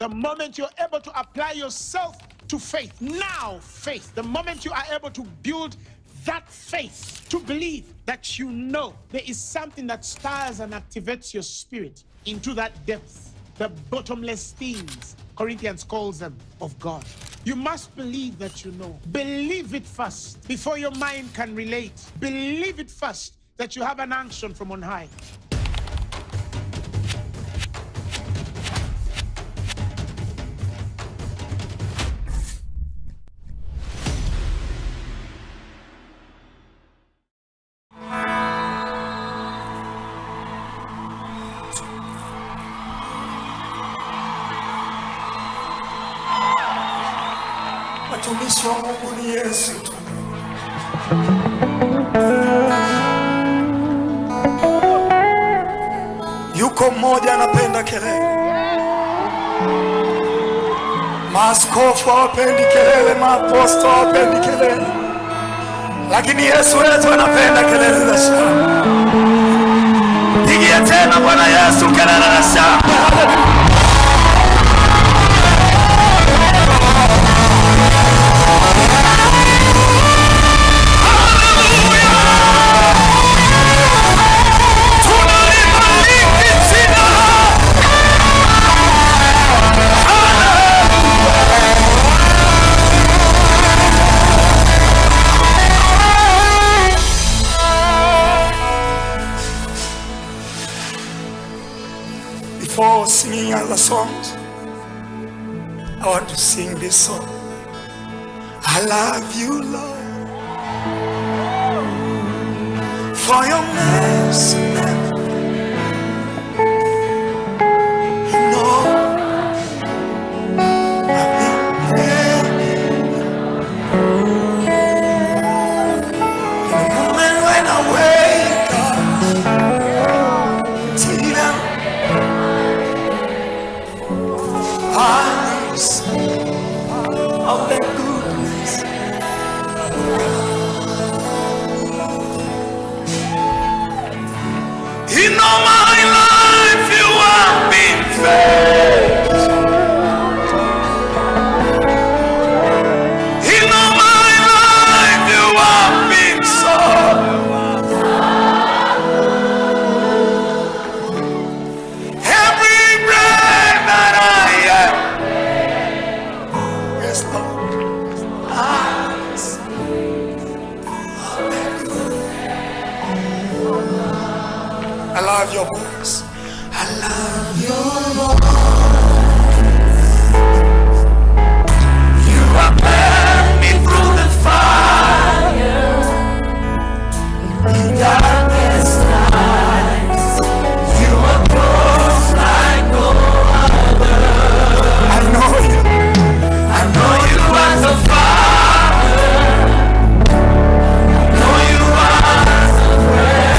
The moment you're able to apply yourself to faith, now faith, the moment you are able to build that faith, to believe that you know there is something that stirs and activates your spirit into that depth, the bottomless things, Corinthians calls them, of God. You must believe that you know. Believe it first before your mind can relate. Believe it first that you have an unction from on high. Watumishi wa Mungu ni Yesu tu. Yuko mmoja anapenda kelele. Maaskofu hawapendi kelele, maaposto hawapendi kelele, lakini Yesu wetu anapenda kelele za shangwe. Pigia tena Bwana Yesu kelele za shangwe. Before singing other songs, I want to sing this song. I love you, Lord, for your mercy. I love your voice. I love your voice. You have led me through the fire, in darkest nights. You are close like no other. I know you as a father. I know you as a friend.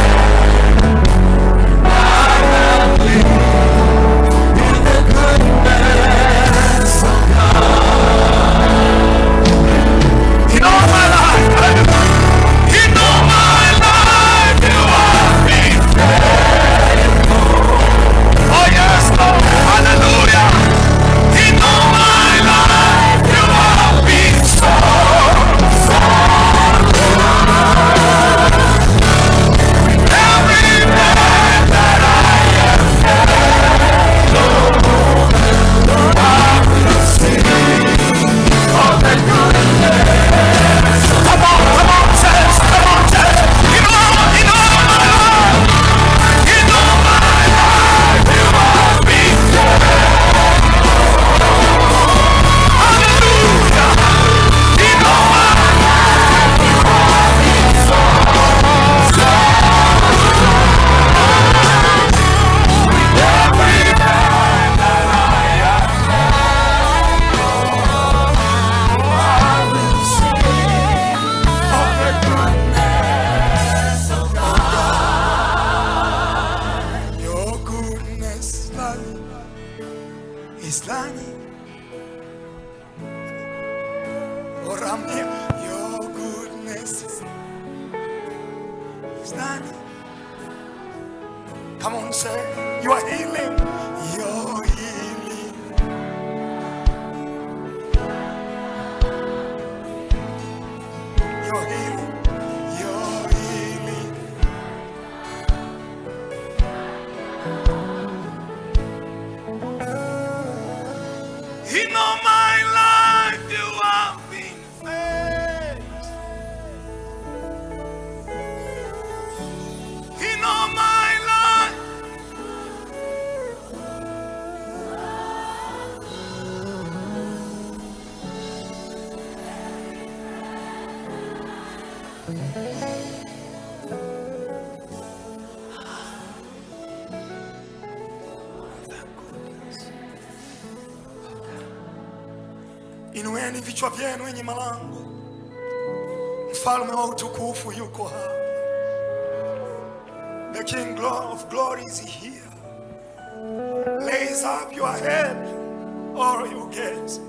Your goodness is done. Come on, say, you are healing. Your healing you're healing, you're healing. In all my life you have been faithful. In all my life Inueni vichwa vyenu wenye malango, mfalme wa utukufu yuko hapa. The King of glory is here. Raise up your head, all you gates.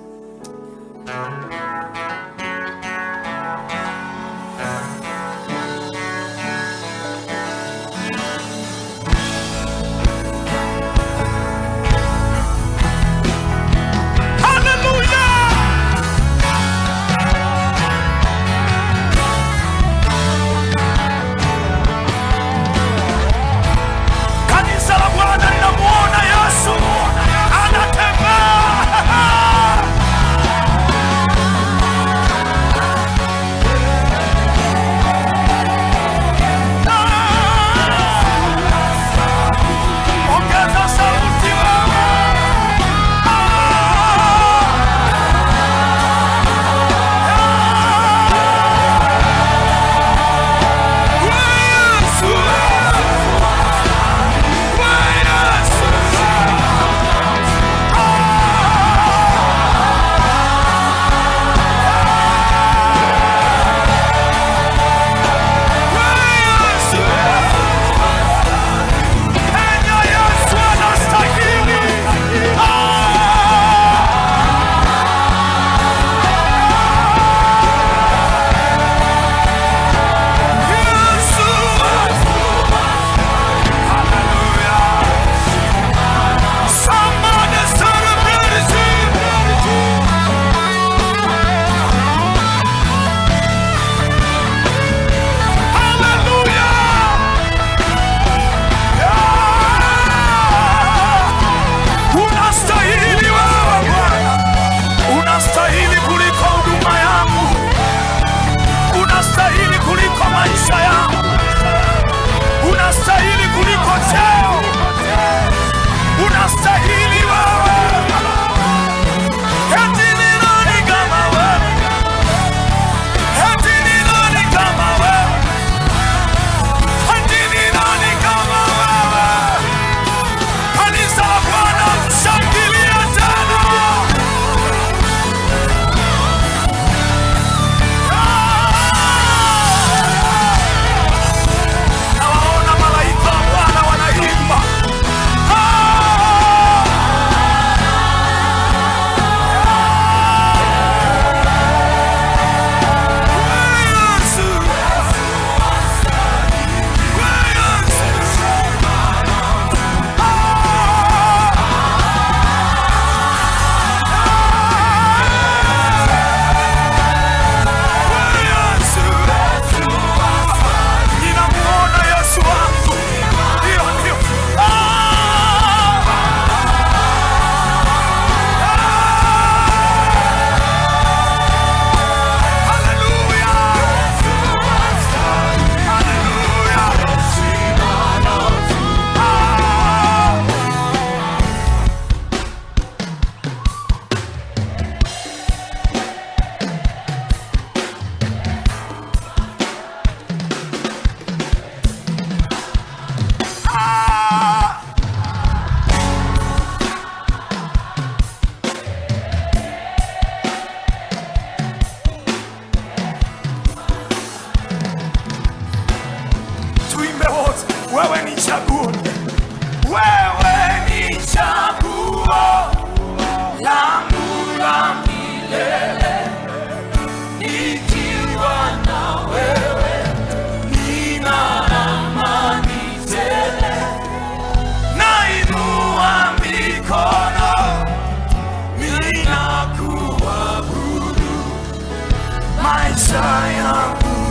maisha yangu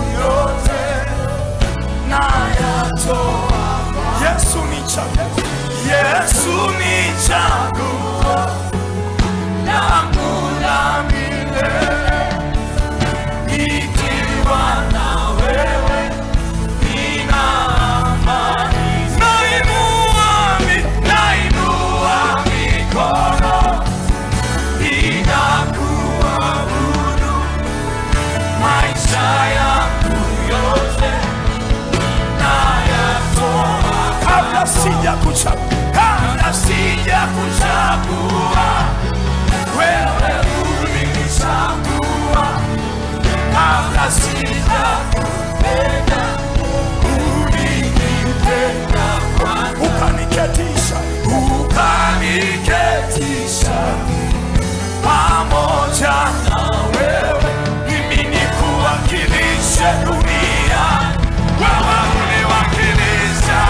Yesu ni chaguo langu la milele, nikiwa na wewe nina amani. Nainua mikono ninakuabudu, maisha yangu yote nayatoa kabla sijakuchagua wewe ulinichagua, kabla sijakupenda ulinipenda kwanza, ukaniketisha pamoja na wewe, mimi nikuwakilishe dunia, wewe uniwakilisha.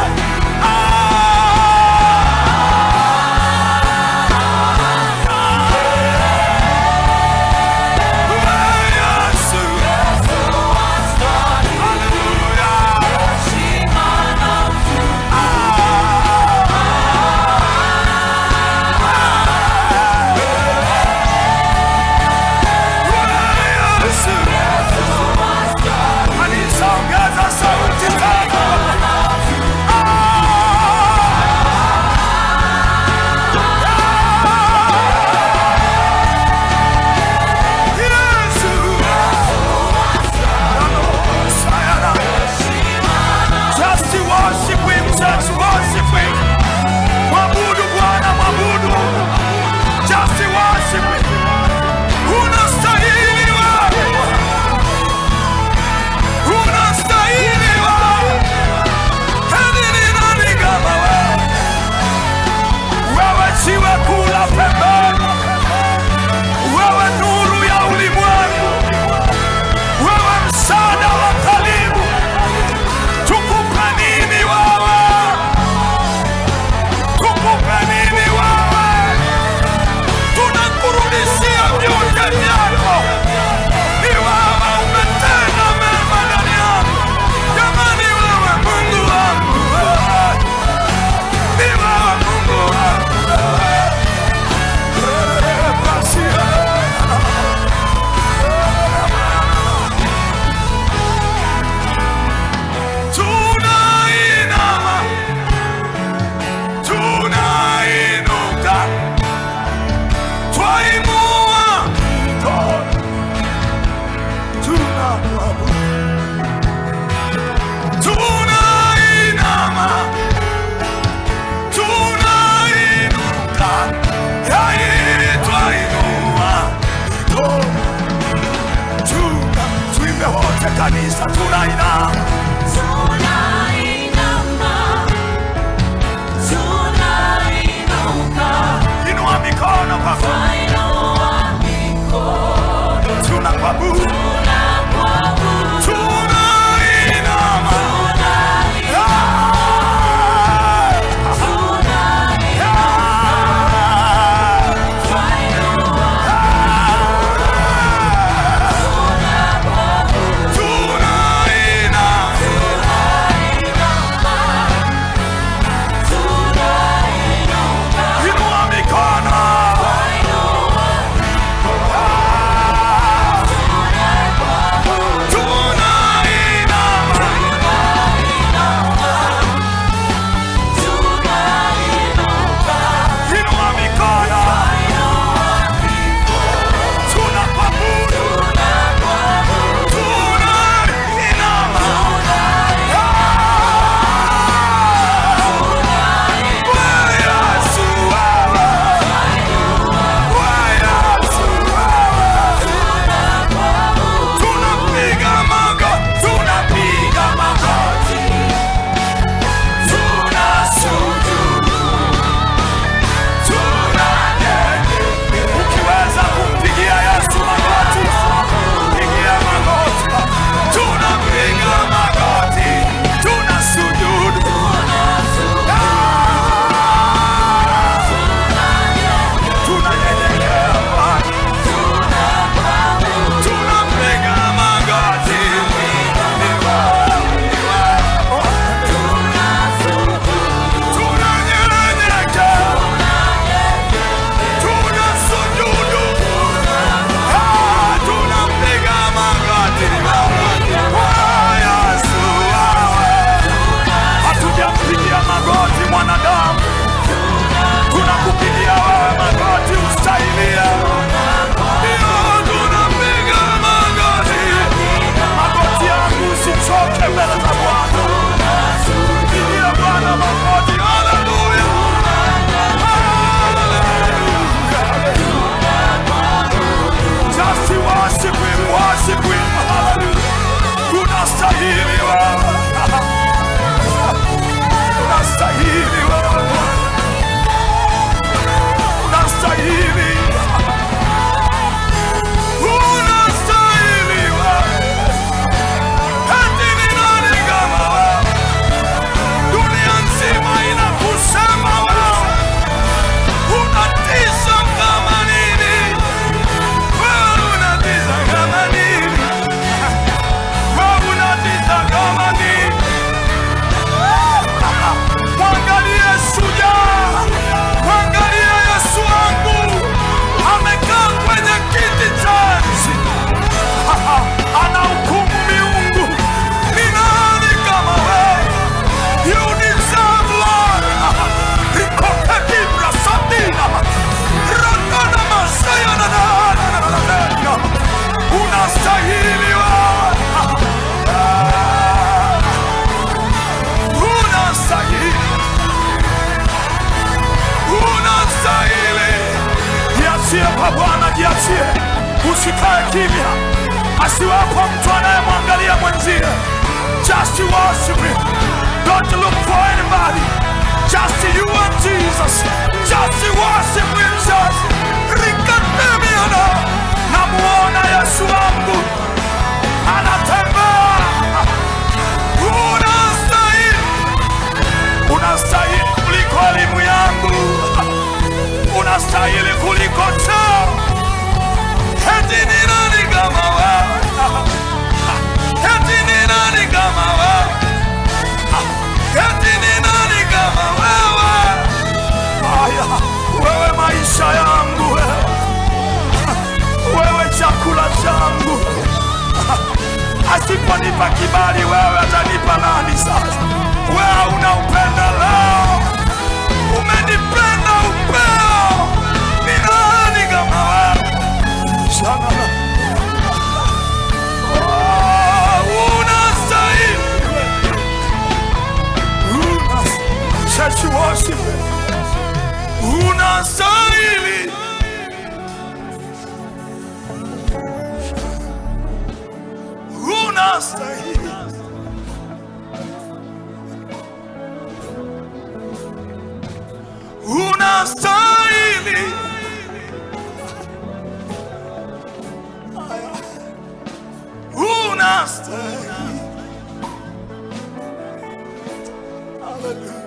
Kanisa tunainama, inua mikono kwako, tunakuabudu, tunainama, inua mikono. mwachie, usikae kimya. Asiwapo mtu anayemwangalia mwenzie. Just worship him. Don't look for anybody. Just you and Jesus. Just worship him. Just rikatemiana. Namuona Yesu wangu anatembea. Unastahili. Unastahili kuliko elimu yangu. Unastahili kuliko cheo. Eti ni nani kama wewe? Eti ni nani kama wewe? Eti ni nani kama wewe? Aya, wewe maisha yangu wewe. Wewe chakula changu. Asiponipa kibali wewe atanipa nani sasa? Wewe una upendeleo. Umenipenda upeo. Ni nani kama wewe? Shana. Unastahili. Church worship. Unastahili. Unastahili. Unastahili. Unastahili. Hallelujah.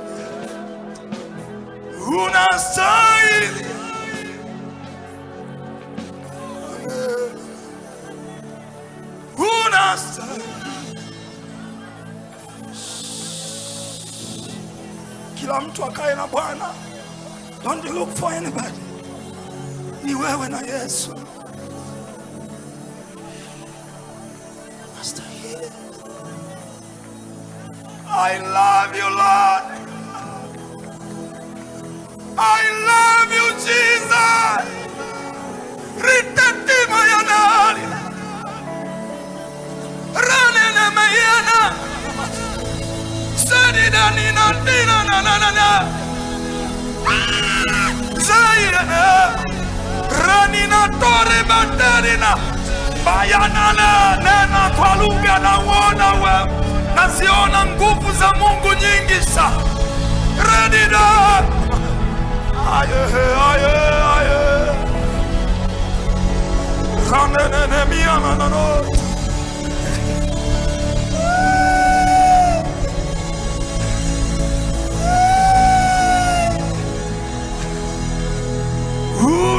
Unastahili. Unastahili. Kila mtu akae na Bwana. Don't look for anybody. Ni wewe na Yesu. I love you, Lord. I love you, Jesus. Redemptive mayanali. Ranene mayana. Sadida nina nina na na na na. Zayana. Ranina tore bandarina. Bayanana nena kwa lugha na uona wewe. Naziona nguvu za Mungu nyingi sana. Ready da. Aye aye aye. Ranene miana na no.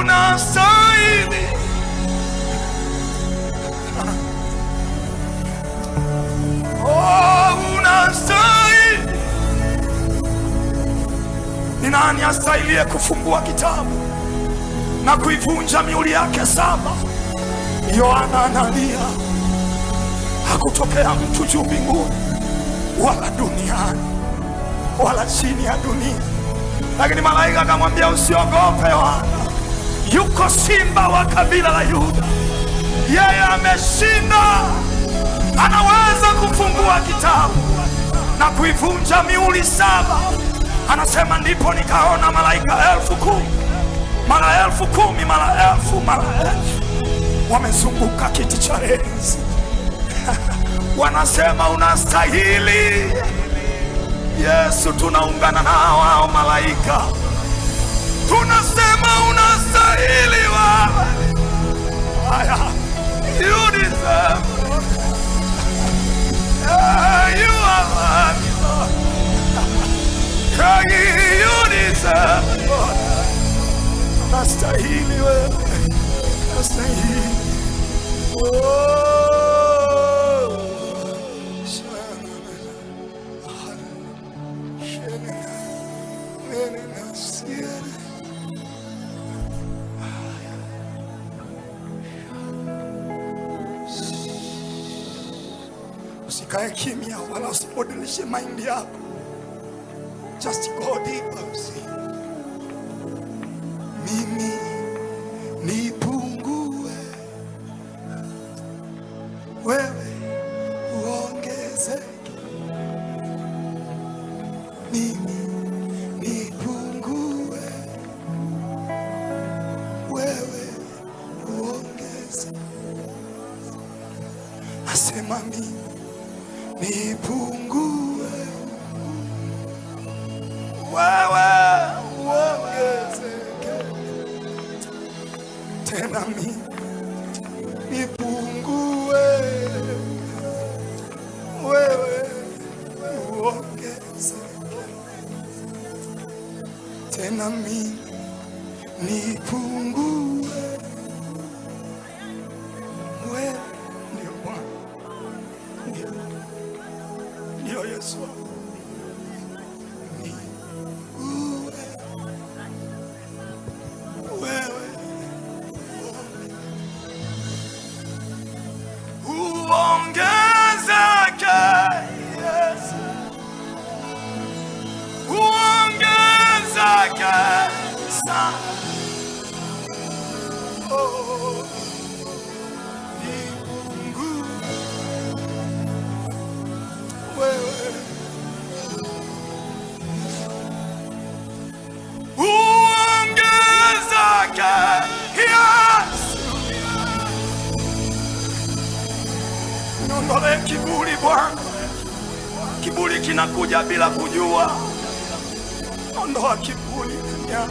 Unastahili. Unastahili. Ni nani astahiliye kufungua kitabu na kuivunja mihuri yake saba? Yohana analia. Hakutokea mtu juu mbinguni wala duniani wala chini ya dunia, lakini malaika akamwambia usiogope Yohana, yuko simba wa kabila la Yuda. Yeye ameshinda, anaweza kufungua kitabu na kuivunja mihuri saba. Anasema ndipo nikaona malaika 10,000 mara 10,000 mara 1000 mara 1000 wamezunguka kiti cha enzi. Wanasema unastahili Yesu. Tunaungana nao hao malaika, tunasema unastahili wewe. Aya, you deserve. You are worthy, Lord. You deserve, Lord. Unastahili wewe, unastahili. Usikae kimya wala usibadilishe mind yako. Just go deeper. Mimi nipungue, wewe uongezeke. Mimi nipungue, wewe uongezeke. Nasema mimi nipungue, wewe uongezeke. Tena mimi nipungue, wewe uongezeke. Tena mimi nipungue, wewe. Ndio Bwana, ndio Yesu. Nipungue, wewe uongezeke. Yesu uongezeke sana. Oh, nipungue, wewe uongezeke. Yesu, niondole kiburi Bwana. Kiburi kinakuja bila kujua. Ondoa kiburi ya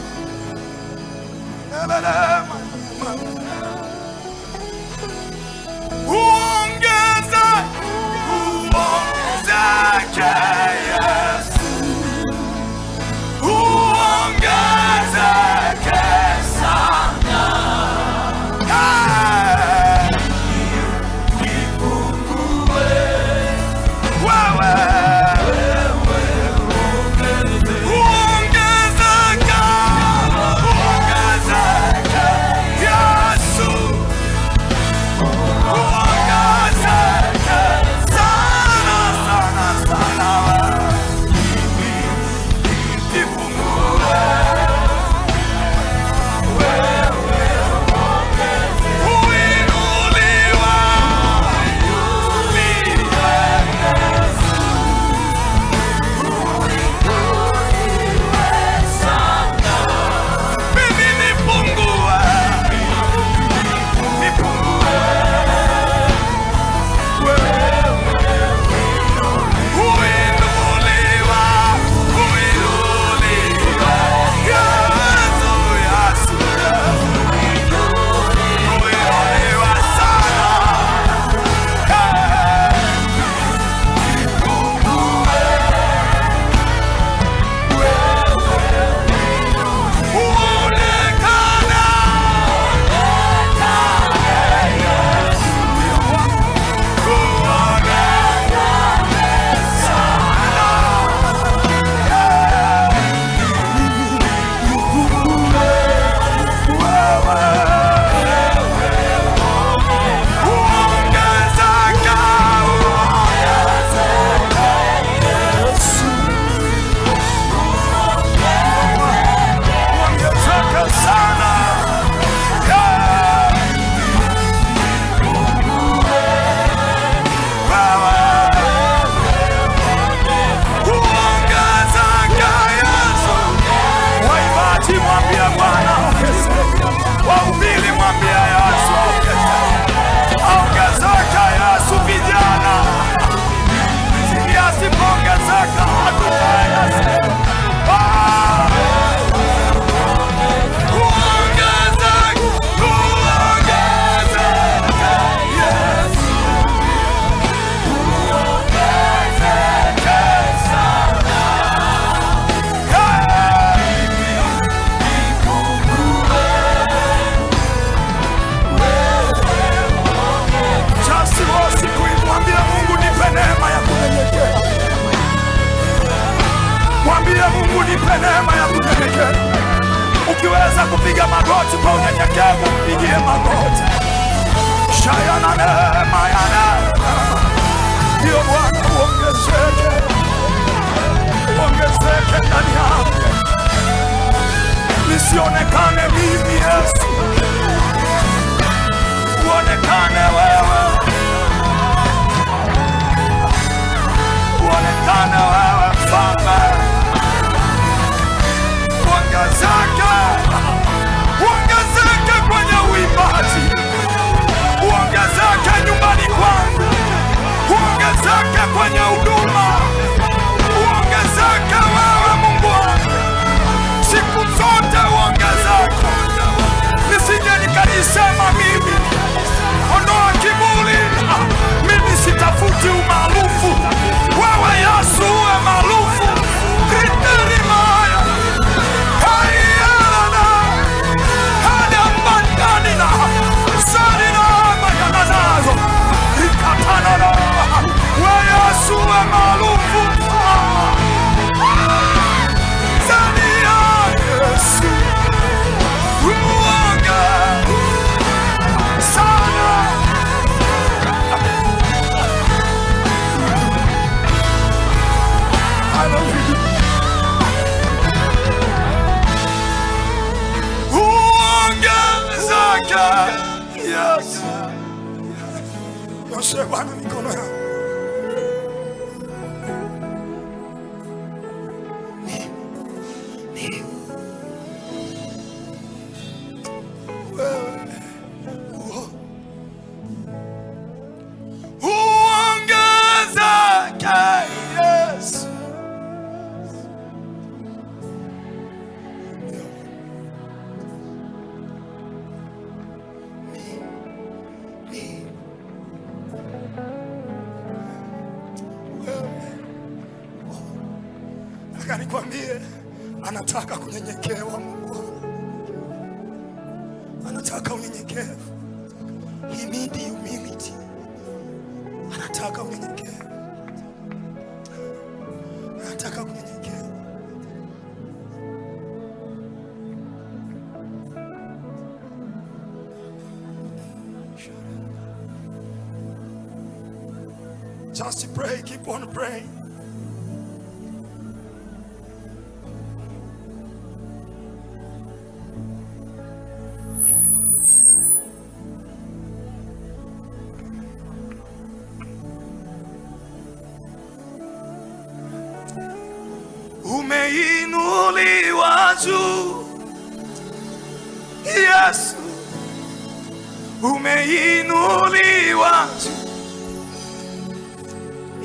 uongezeke. Yesu uongezeke sana. Nipungue, wewe ukiweza kupiga magoti kwa unyenyekevu, mpigie magoti. Shayana neema ya neema. Ndio Bwana uongezeke, uongezeke ndani yangu. Nisionekane mimi Yesu, uonekane wewe, uonekane wewe Mfalme. Uongezeke kwenye uimbaji, uongezeke nyumbani kwangu. Nyoshe Bwana mikono yako. Nikwambie, anataka kunyenyekewa Mungu. Anataka unyenyekevu. He need humility. Anataka unyenyekevu. Anataka kunyenyekewa. Just pray, keep on praying. Umeinuliwa juu, Yesu, umeinuliwa juu,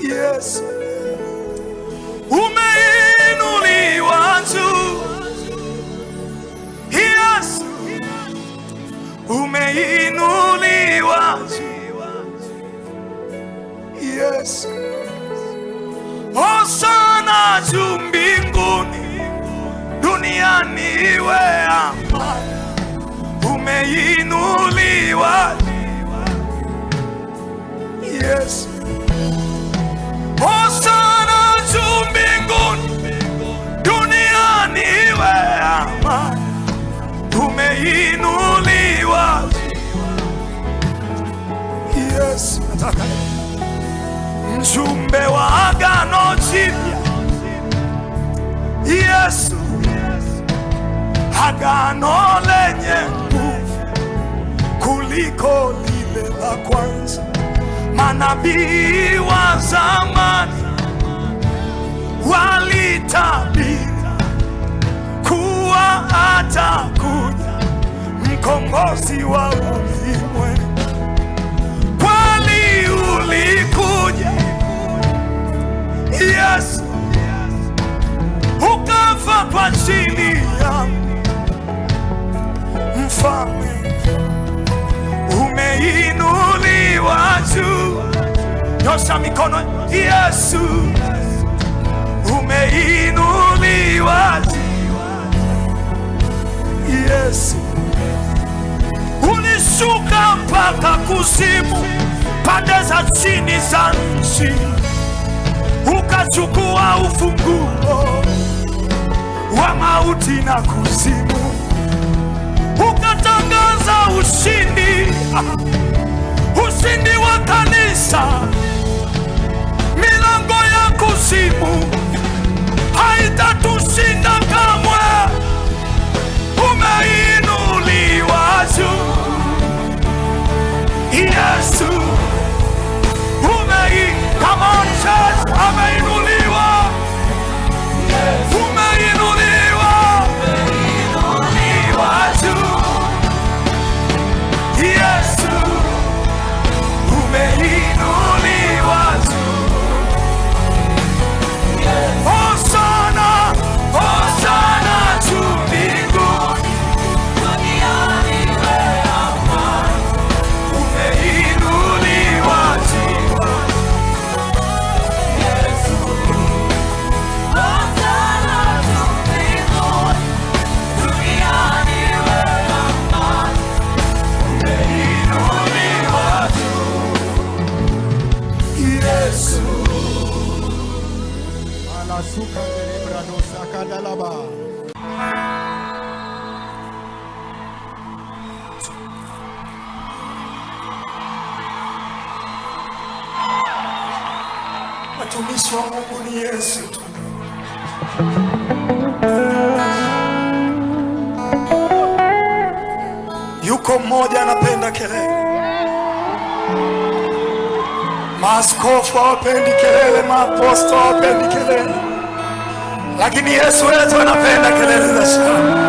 Yesu, umeinuliwa juu, Yesu, umeinuliwa juu, Yesu, Hosana juu mbinguni, duniani iwe amani. Umeinuliwa Yesu, Hosana juu mbinguni, duniani iwe amani. Umeinuliwa Yesu. Nataka mjumbe wa agano jipya, Yesu, agano lenye nguvu kuliko lile la kwanza. Manabii wa zamani walitabiri kuwa atakuja mkombozi wa ulimwengu. Kweli ulikuja Yesu, ukafa kwa ajili yangu. Mfalme, umeinuliwa juu. Nyosha mikono. Yesu, umeinuliwa juu. Yesu, ulishuka mpaka kuzimu, pande za chini za nchi, ukachukua ufunguo wa mauti na kuzimu, ukatangaza ushindi, ushindi wa kanisa. Milango ya kuzimu haitatushinda kamwe. Umeinuliwa juu, Yesu, come on church, ameinuliwa, umeinuliwa, umeinuliwa juu, Yesu, umeinuliwa juu, Hosana, Hosana juu mbinguni, duniani iwe amani. Umeinuliwa juu, watumishi wa Mungu ni Yesu tu. Yuko mmoja anapenda kelele. Maaskofu hawapendi kelele, maapostoli hawapendi kelele, lakini Yesu wetu anapenda kelele za shangwe.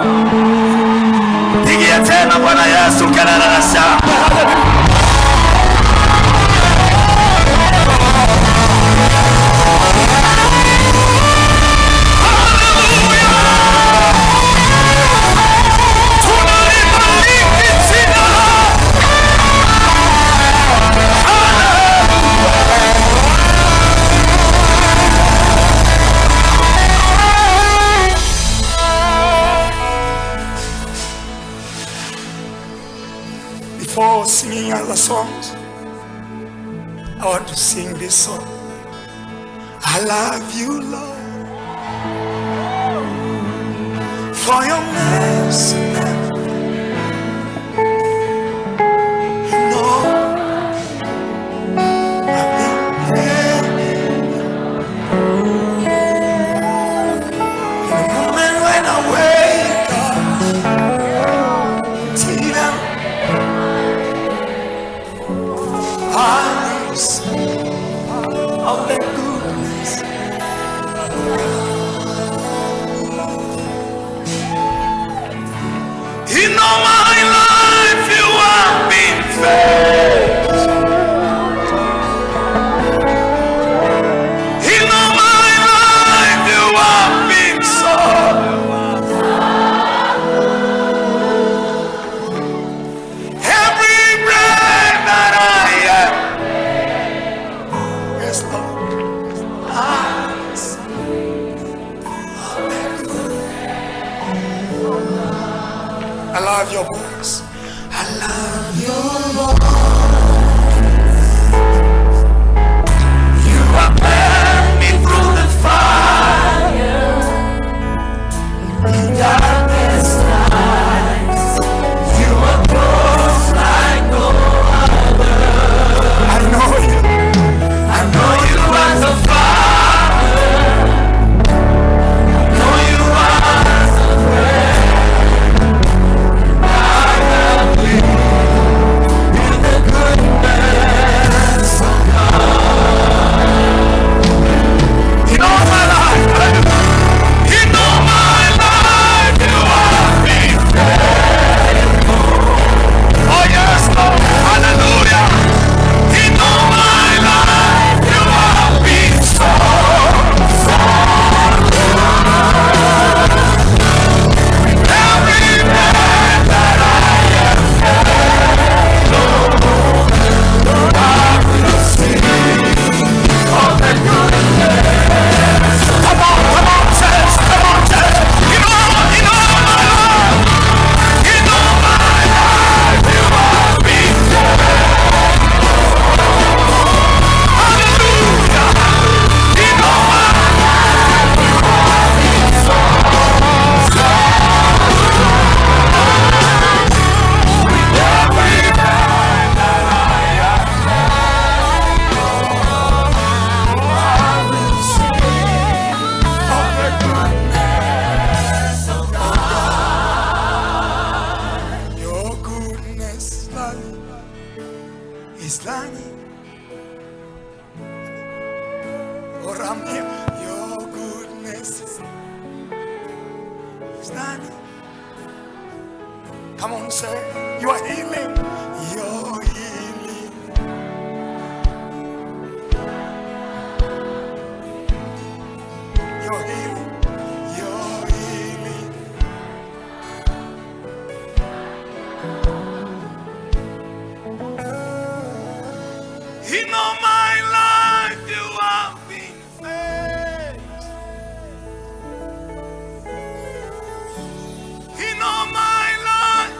Pigia tena Bwana Yesu kelele za shangwe. Before singing other songs, I want to sing this song. I love you, Lord, for your mercy. You know I've been there in the moment when I wake up till I will sing of the goodness. In all my life you have been faithful. In all my life you have been so. Every breath that I am, yes Lord, I sing of the good. I love your voice. I love your voice. You have led me through the fire, in darkest nights. You are close like no other. I know you. I know you as a father. I know you as a friend. Your goodness is done. Come on, say, you are healing. You're healing. You're healing. You're healing. In all my life you have been faithful. In all my life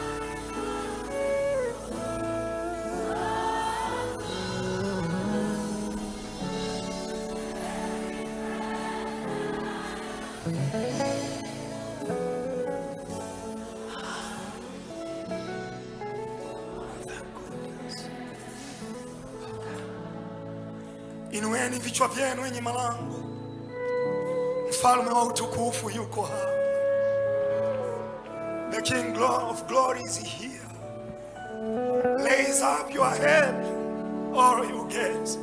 Inueni vichwa vyenu wenye malango. Mfalme wa utukufu yuko hapa. The King of glory is here. Raise up your head, all you gates,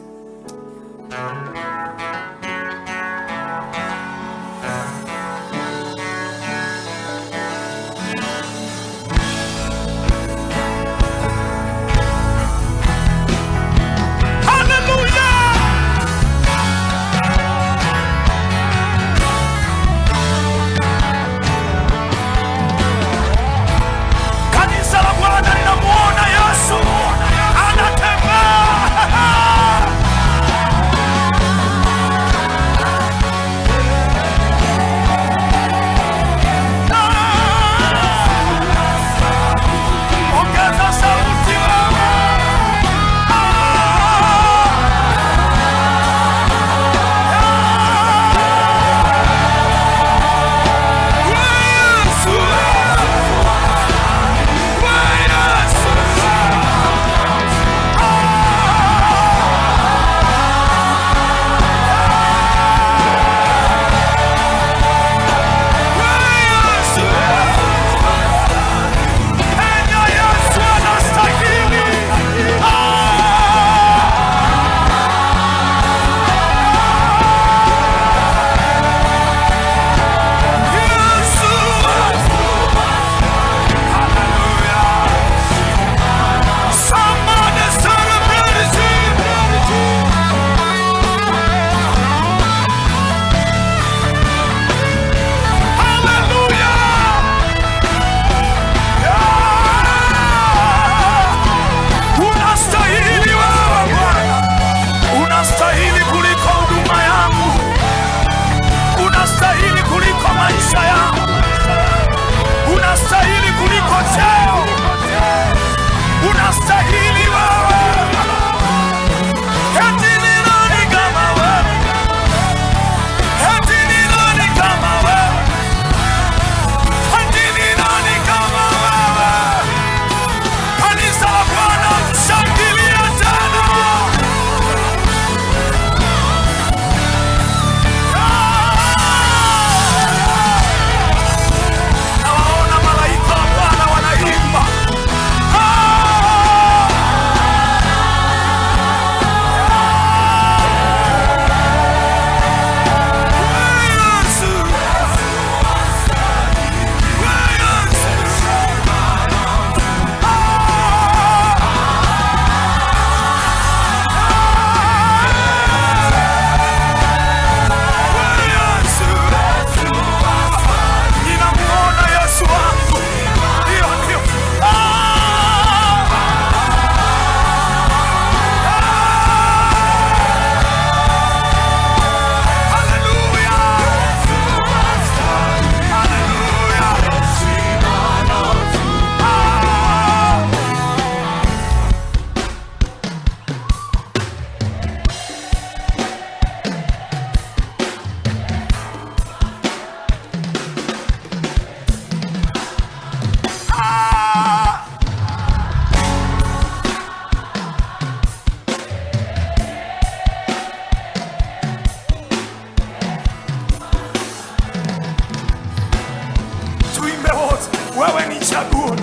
Wewe ni chaguo,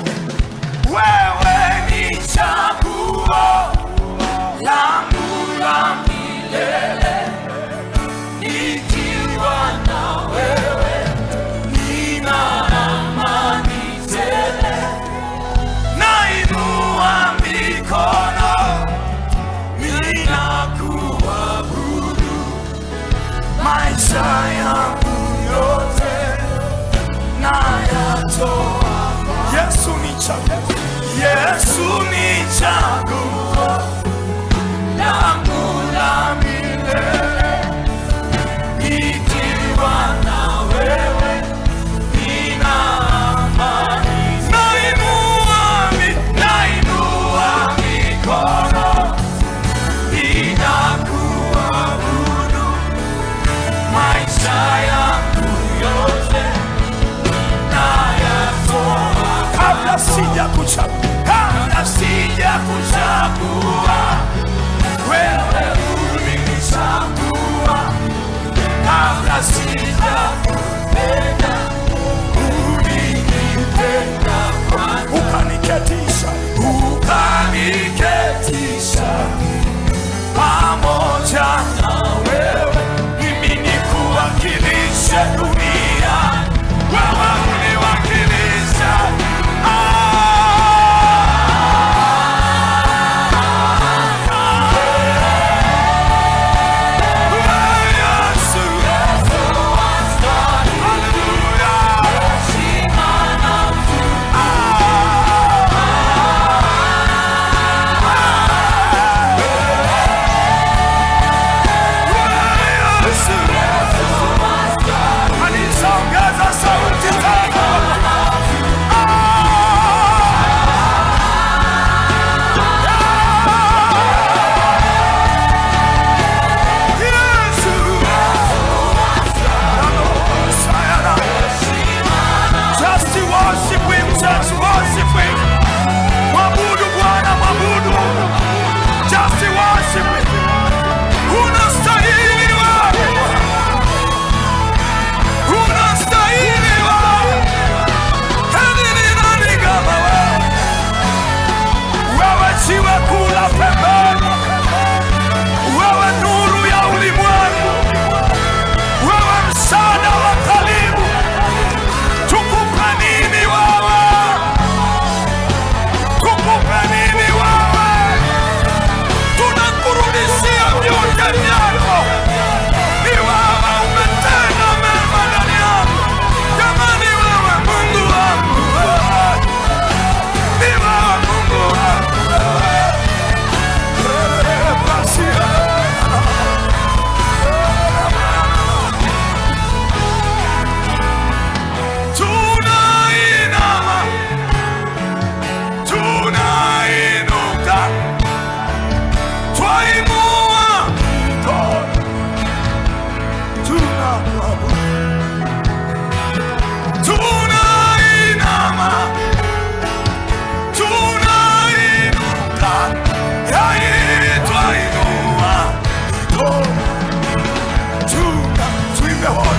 wewe ni chaguo langu la milele. Nikiwa na wewe nina amani tele. Nainua mikono ninakuabudu, maisha yangu yote nayatoa. Yesu ni chaguo, Yesu ni chaguo langu la milele. Nikiwa na wewe nina amani. Nainua mikono ninakuabudu, maisha yangu yote nayatoa. Kabla sijakuchagua wewe ulinichagua. Kabla sijakupenda ulinipenda kwanza. Ukaniketisha pamoja na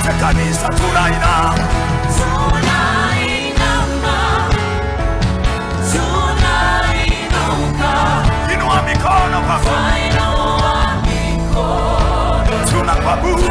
wote kanisa tunainama. Inua mikono kwa tunakuabudu.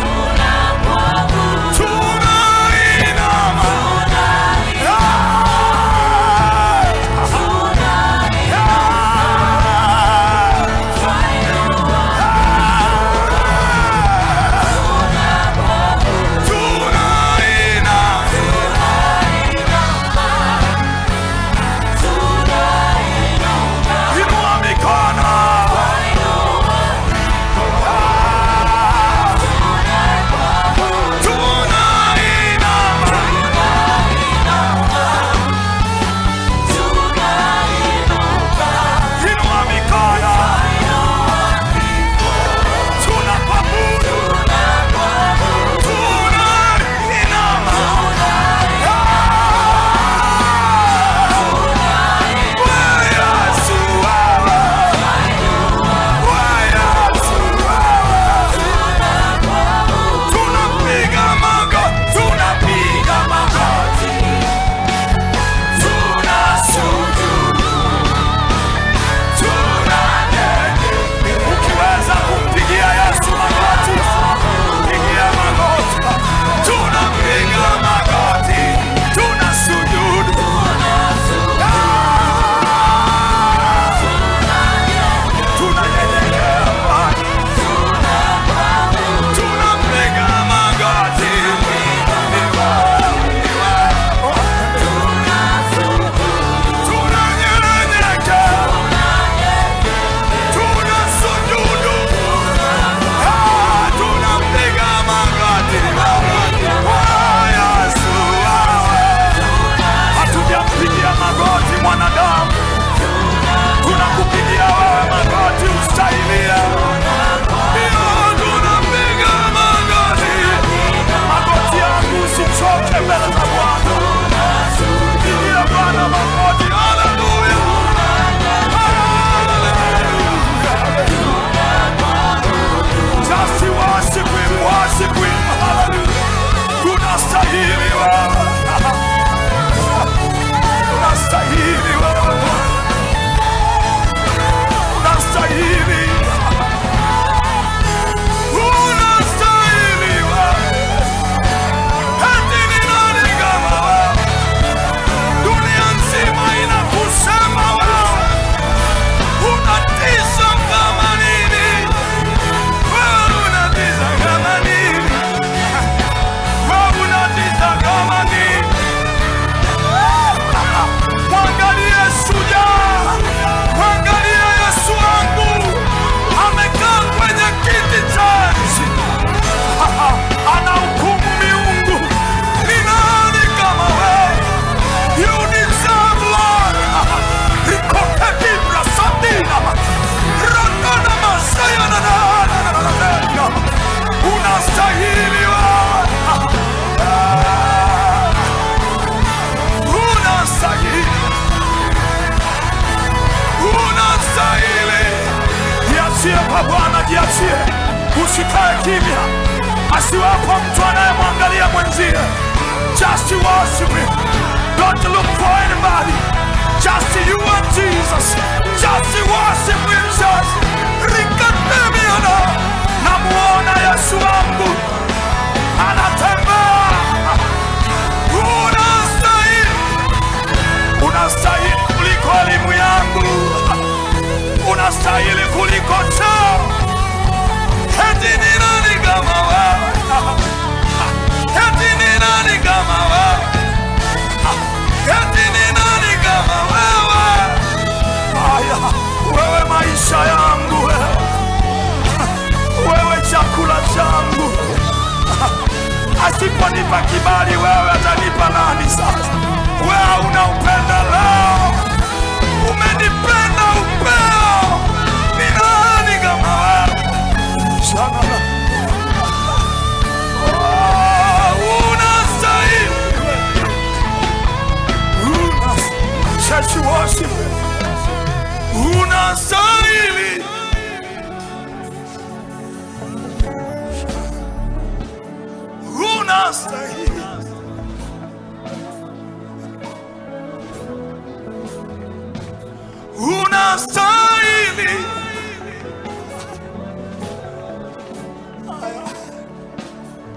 Jiachie, usikae kimya. Asiwapo mtu anayemwangalia mwenzie. Just worship him. Don't look for anybody. Just you and Jesus. Just worship him. Just rikatemiana. Namuona Yesu wangu anatembea. Unastahili kuliko elimu yangu. Unastahili kuliko cheo. Eti ni nani kama wewe? Eti ni nani kama wewe? Eti ni nani kama wewe? Aya, wewe maisha yangu wewe. Wewe chakula changu. Asiponipa kibali wewe atanipa nani sasa? Wewe unaupenda leo. Umenipenda upeo. Ni nani kama wewe? Shanana. Unastahili. Church worship. Unastahili. Unastahili. unastahili. Unastahili.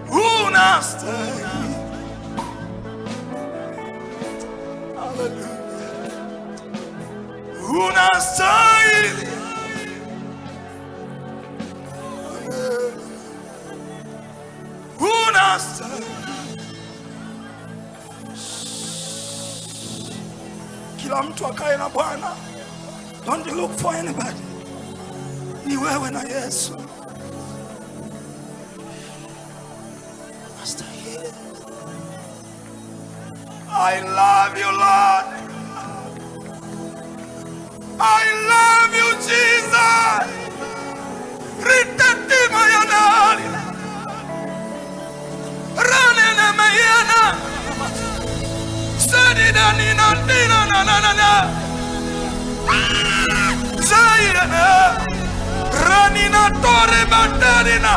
Unastahili. Hallelujah. Unastahili. Unastahili. Kila mtu akae na Bwana. Don't look for anybody. Ni wewe na Yesu. I love you, Lord. I love you, Jesus. Redemptive mayanari. Rane na mayana. Sadida nina dina na na na na. Zairana. Ranina tore bandarina.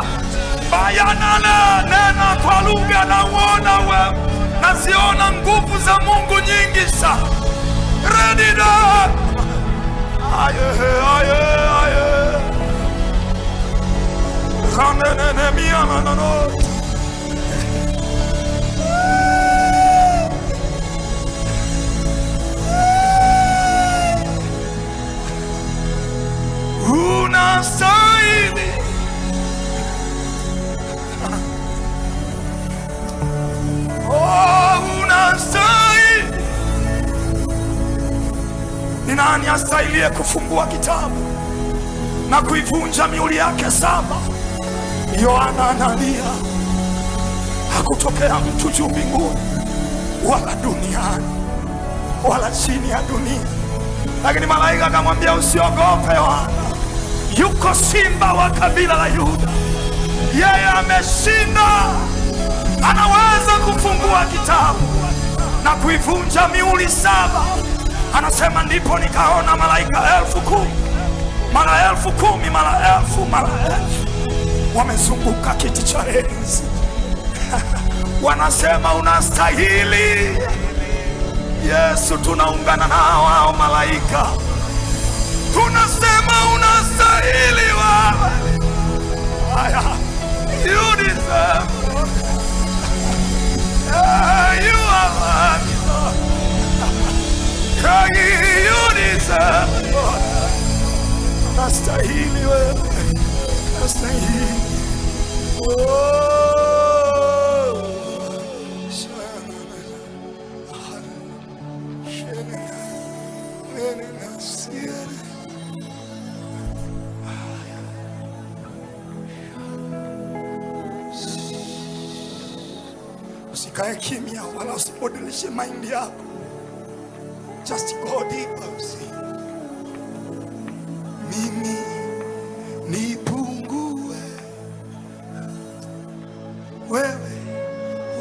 Bayanana nena kwa lugha na uona wewe. Naziona nguvu za Mungu nyingi sana. Redida. Aye, aye, aye. Ranene miyana no no. Unastahili. Unastahili. Ni nani astahiliye kufungua kitabu na kuivunja mihuri yake saba? Yohana analia, hakutokea mtu juu mbinguni wala duniani wala chini ya dunia, lakini malaika akamwambia, usiogope Yohana, yuko simba wa kabila la Yuda, yeye ameshinda, anaweza kufungua kitabu na kuivunja mihuri saba. Anasema ndipo nikaona malaika 10,000 mara 10,000 mara 1000 mara 1000 wamezunguka kiti cha enzi. Wanasema unastahili Yesu. Tunaungana nao hao malaika, tunasema unastahili wewe. Aya, you deserve. You are worthy, Lord. You deserve, Lord. Unastahili wewe, unastahili. Usikae kimya wala usibadilishe mind yako. Just go deeper. Mimi nipungue, wewe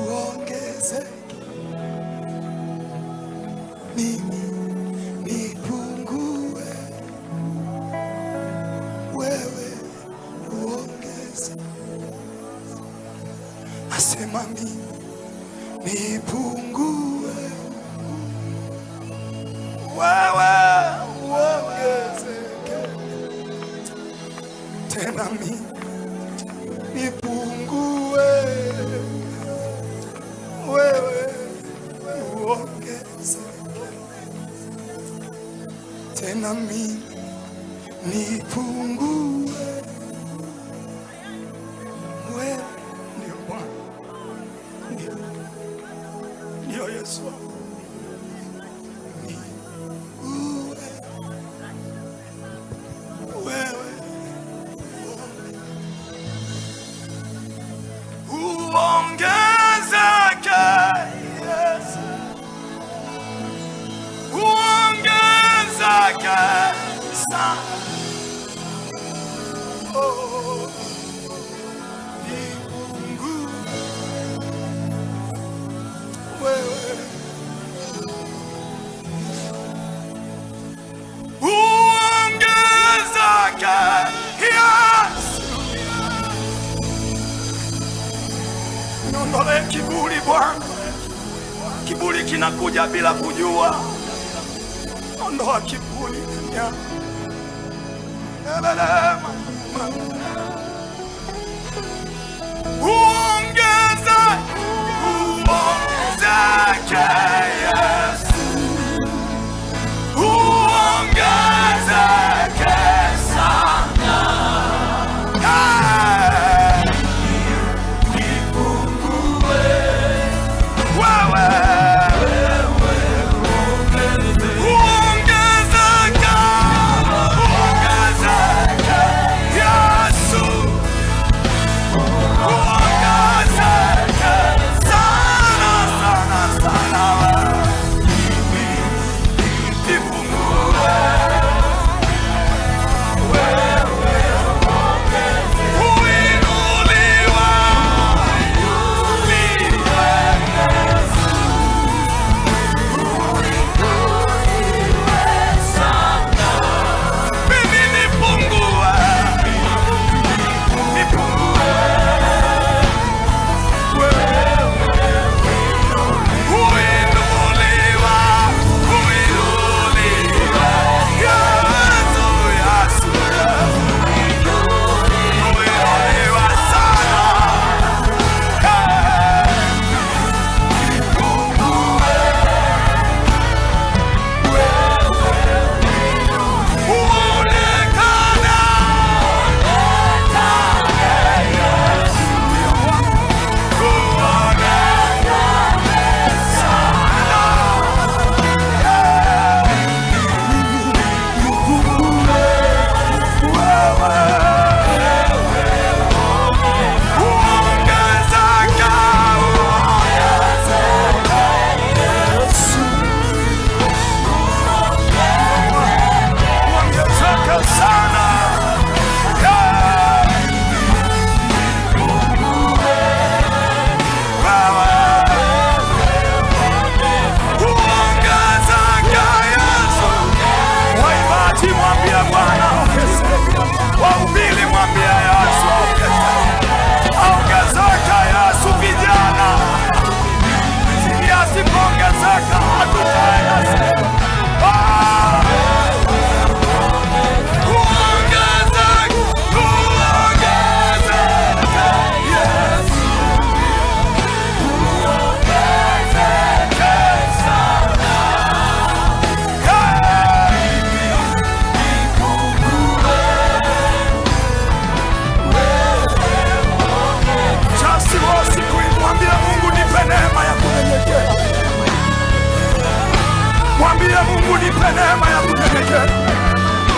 uongezeke. Mimi nipungue, wewe uongezeke. Asema mimi nipungue, wewe uongezeke. Tena mimi nipungue, wewe uongezeke. Tena mimi nipungue, wewe. Ndio Bwana, ndio Yesu. Niondolee kiburi Bwana. Kiburi kinakuja bila kujua. Ondoa kiburi ya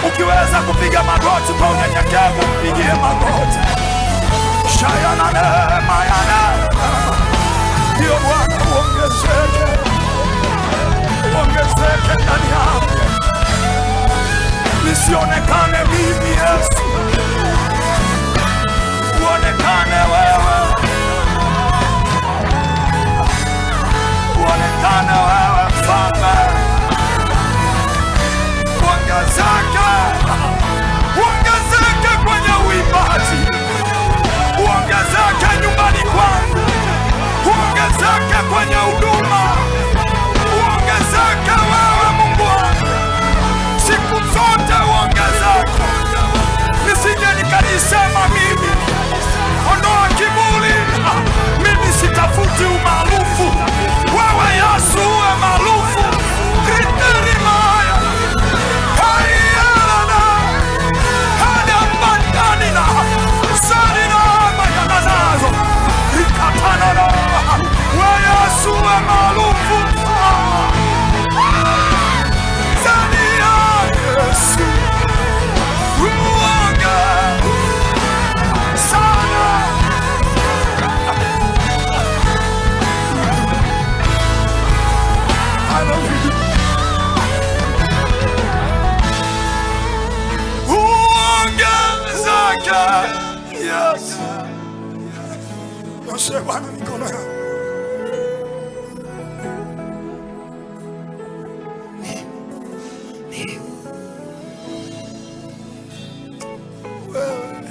ukiweza kupiga magoti kwa unyenyekevu, mpigie magoti. Shayana neema yana ndio Bwana, uongezeke ndani yangu, nisionekane mimi Yesu, uonekane wewe, uonekane wewe Mfalme. Uongezeke kwenye uimbaji, uongezeke nyumbani kwangu, uongezeke kwenye huduma, uongezeke wewe Mungu wangu, siku zote uongezeke, nisije nikajisema mimi. Ondoa kiburi, mimi sitafuti umaarufu, wewe Yesu uwe maarufu. Yes. Nyoshe Bwana mikono yako. Wewe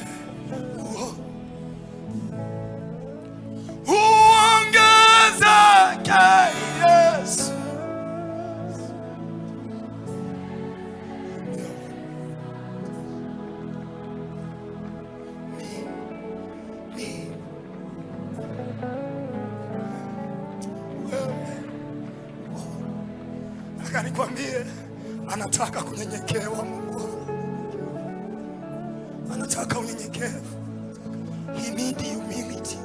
Nataka nikwambie, anataka kunyenyekewa Mungu. Anataka unyenyekevu. He need humility.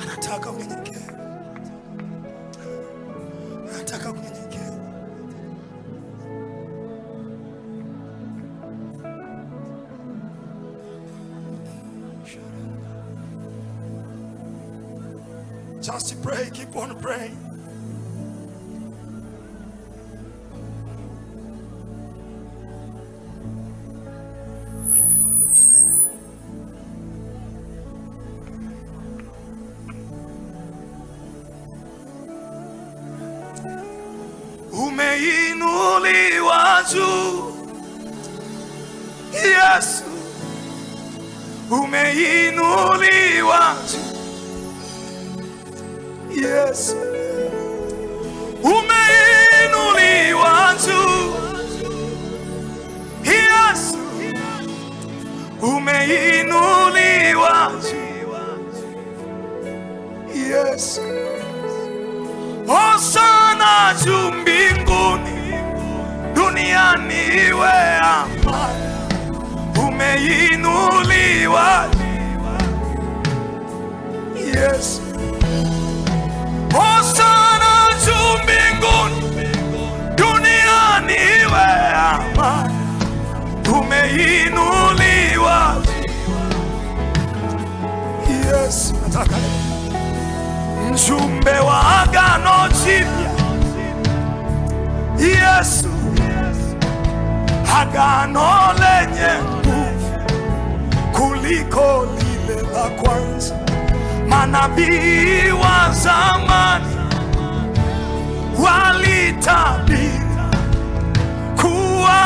Anataka unyenyekevu. Anataka kunyenyekewa. Just pray, keep on praying. Umeinuliwa juu, Yesu, umeinuliwa juu, Yesu, umeinuliwa juu, Yesu, umeinuliwa juu, Yesu, Hosana juu mbinguni, duniani iwe amani. Umeinuliwa Yesu, Hosana juu mbinguni, duniani iwe amani. Umeinuliwa Yesu. Nataka mjumbe wa agano jipya, Yesu, agano lenye nguvu kuliko lile la kwanza. Manabii wa zamani walitabiri kuwa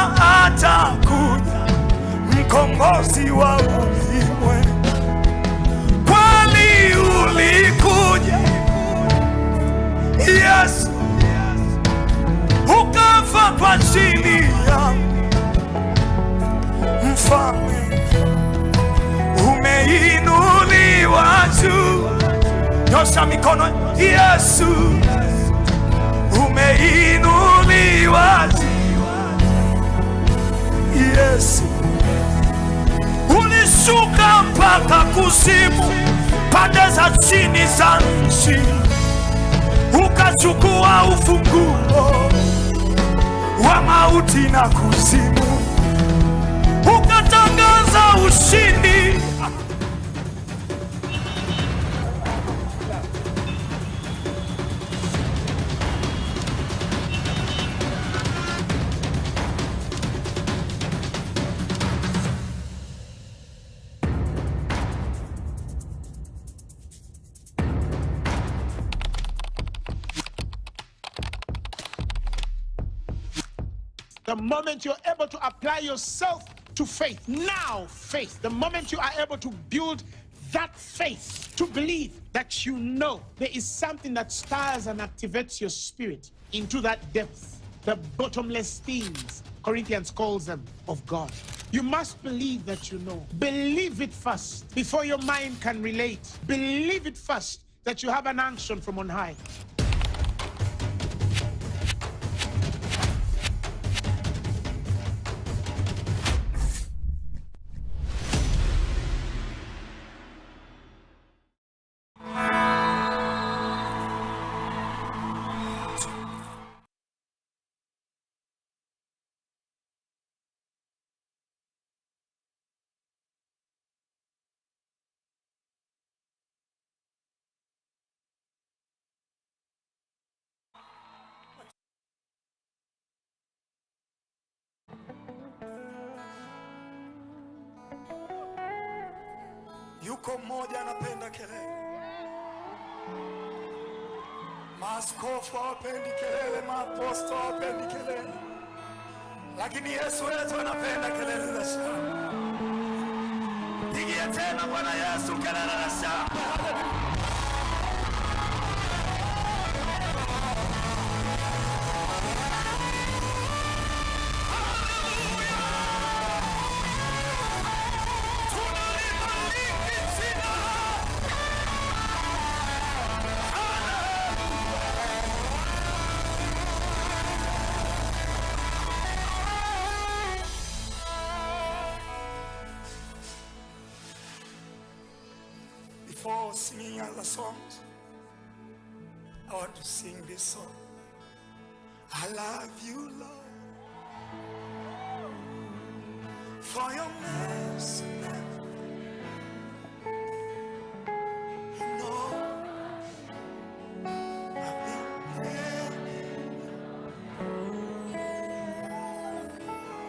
atakuja mkombozi wa ulimwengu. Kweli ulikuja Yesu, ukafa kwa ajili yangu. Mfalme, umeinuliwa juu. Nyosha mikono. Yesu, umeinuliwa juu. Yesu, ulishuka mpaka kuzimu, pande za chini za nchi, ukachukua ufunguo wa mauti na kuzimu, ukatangaza ushindi. The moment you're able to apply yourself to faith, now faith, the moment you are able to build that faith, to believe that you know there is something that stirs and activates your spirit into that depth, the bottomless things, Corinthians calls them, of God. You must believe that you know. Believe it first before your mind can relate. Believe it first that you have an unction from on high. Yuko mmoja anapenda kelele. Maaskofu hawapendi kelele, maaposto hawapendi kelele, lakini Yesu wetu anapenda kelele za shangwe. Pigia tena Bwana Yesu kelele za shangwe. before singing other songs, I want to sing this song. I love you, Lord, for your mercy. You know, I've been there.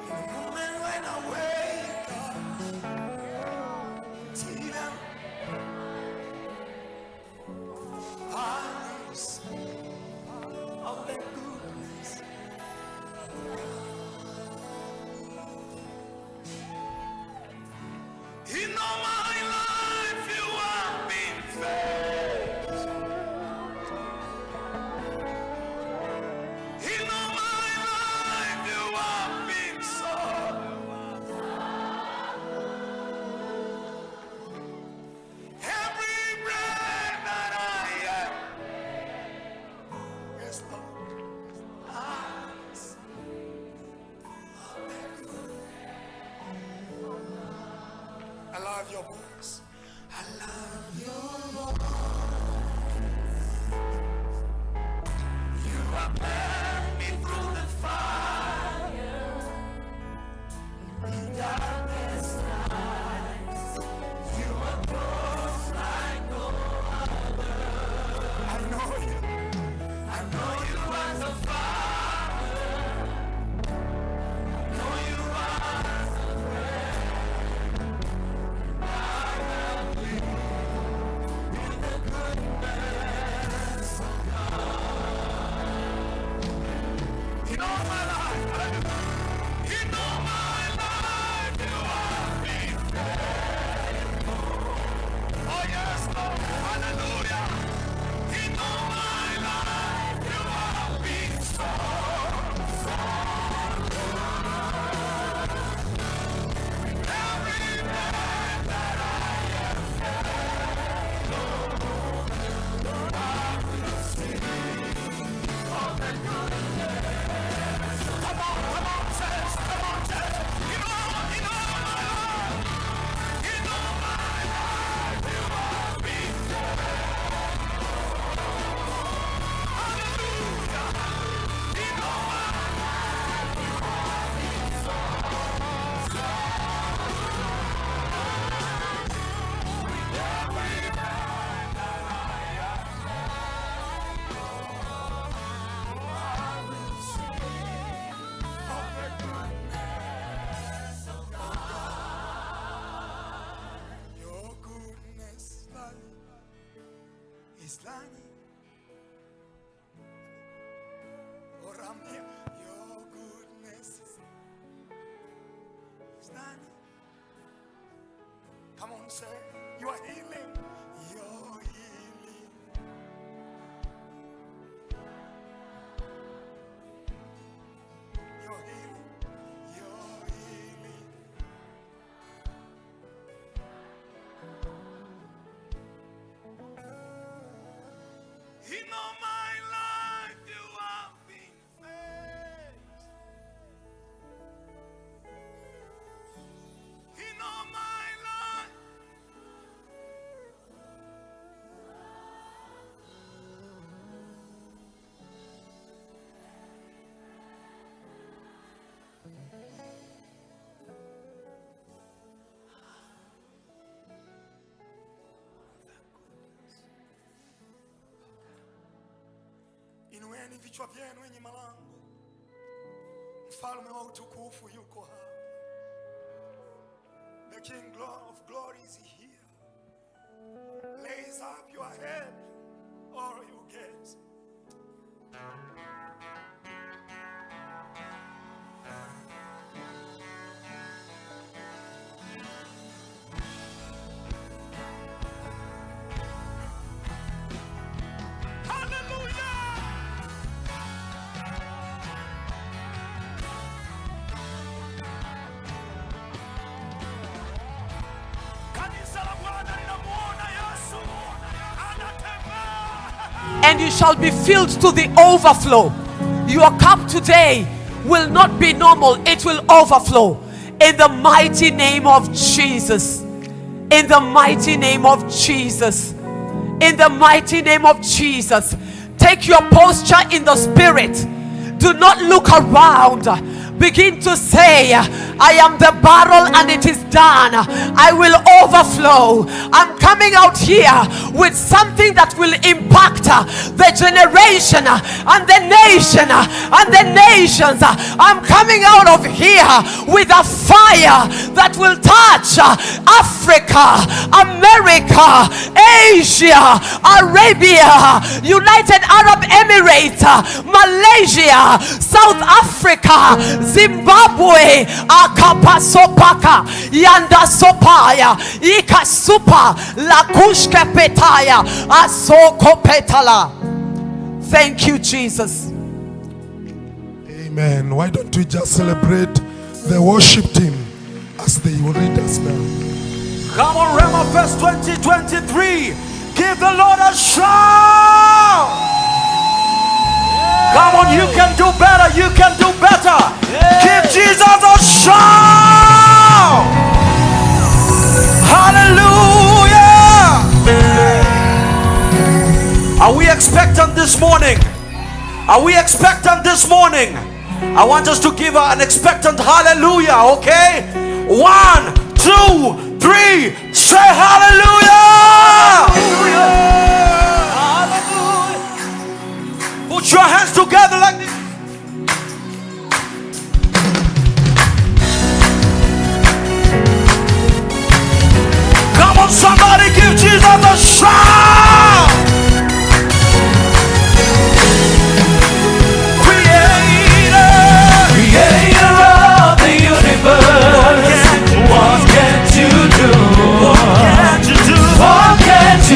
In the moment when I wake up, till I will sing of the goodness. In all my life you have been faithful. In all my life you have been so. Every breath that I am, yes Lord, I love your voice. I love your voice. You have led me through the fire. In darkest nights, you are close like no other. I know you. I know you as a father. I know you as a friend. I have lived in the goodness of God. In all my life, in all my life, you have been faithful. Oh yes, Lord, hallelujah. In all my life, you have been so, so good. Every breath that I am able, I will sing of the goodness. Come on, church, come on, church. In all my life, in all my life, you have been hallelujah. In all my life, you have been so, so with every breath that I am I will sing of the goodness of God. Your goodness, Lord, is running. Oh, Ramya, your goodness is running. Come on, say, you are healing. You're healing. You're healing. You're healing. In all my life you have been faithful. In all my life. Inueni vichwa vyenu enyi malango, mfalme wa utukufu yuko hapa. The King of glory is here. Raise up your head, all you gates. And you shall be filled to the overflow. Your cup today will not be normal, it will overflow. In the mighty name of Jesus. In the mighty name of Jesus. in the mighty name of Jesus. Take your posture in the spirit. Do not look around. Begin to say, I am the barrel and it is done. I will overflow. I'm coming out here with something that will impact the generation and the nation and the nations. I'm coming out of here with a fire that will touch Africa, America, Asia, Arabia, United Arab Emirates, Malaysia, South Africa, Zimbabwe, Akapasopaka, Yanda Sopaya, Ika Supa, Lakushka Petaya, Asoko Petala. Thank you, Jesus. Amen. Why don't we just celebrate the worship team as they will lead us now? Come on, Rhema Feast 2023. Give the Lord a shout. Come on, you can do better. You can do better. Give Jesus a shout. Hallelujah. Are we expectant this morning? Are we expectant this morning? I want us to give an expectant hallelujah, okay? 1, 2, 3. Say hallelujah. Put your hands together like this. Come on, somebody, give Jesus a shout. Creator of the universe, what can't you do? What can't you do? What can't you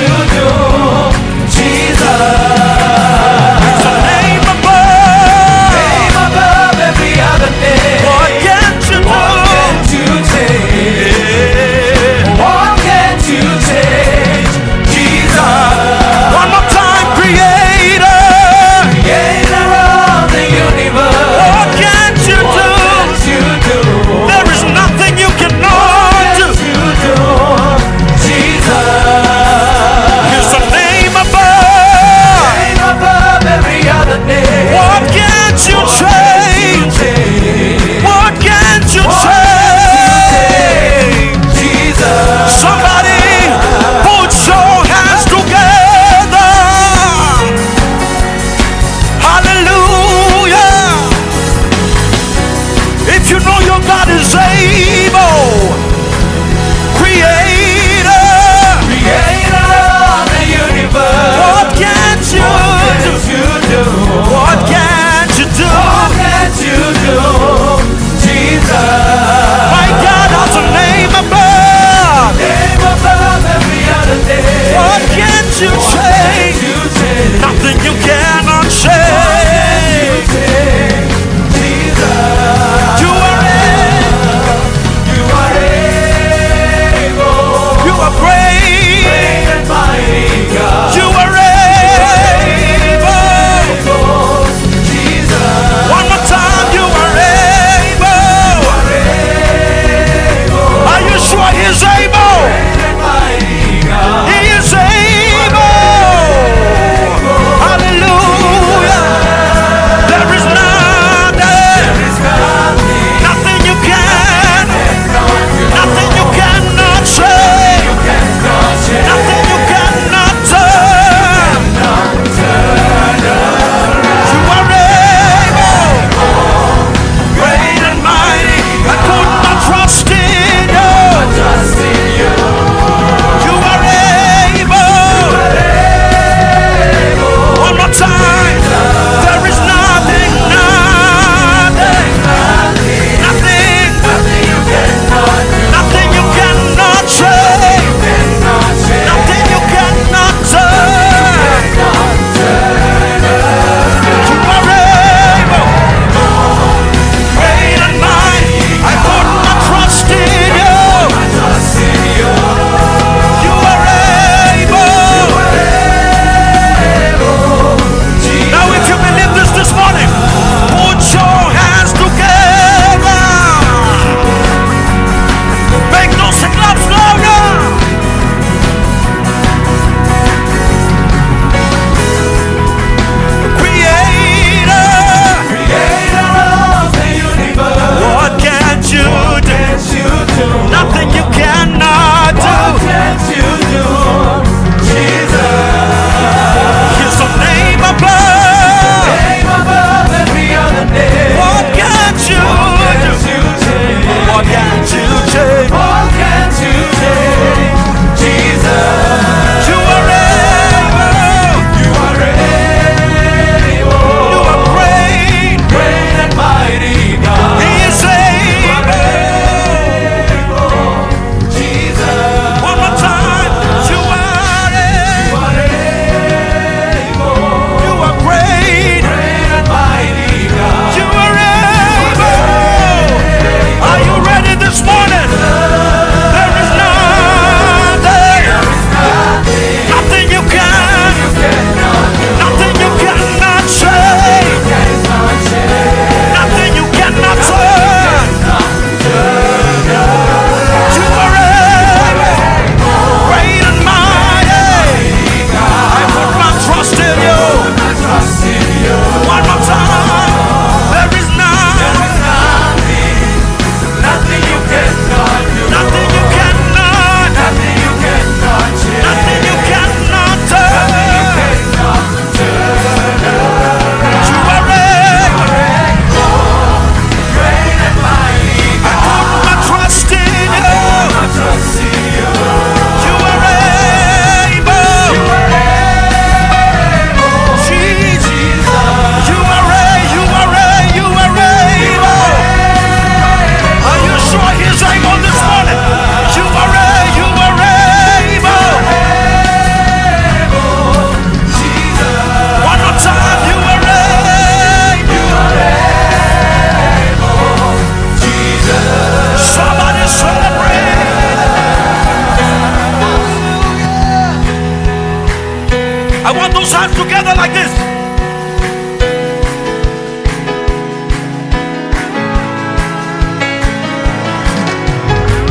I want those hands together like this.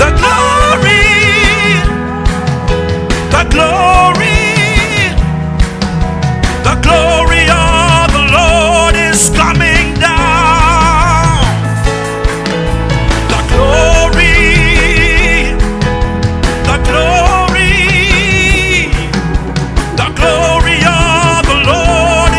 The glory, the glory, the glory of the Lord is coming down. The glory, the glory, the glory of the Lord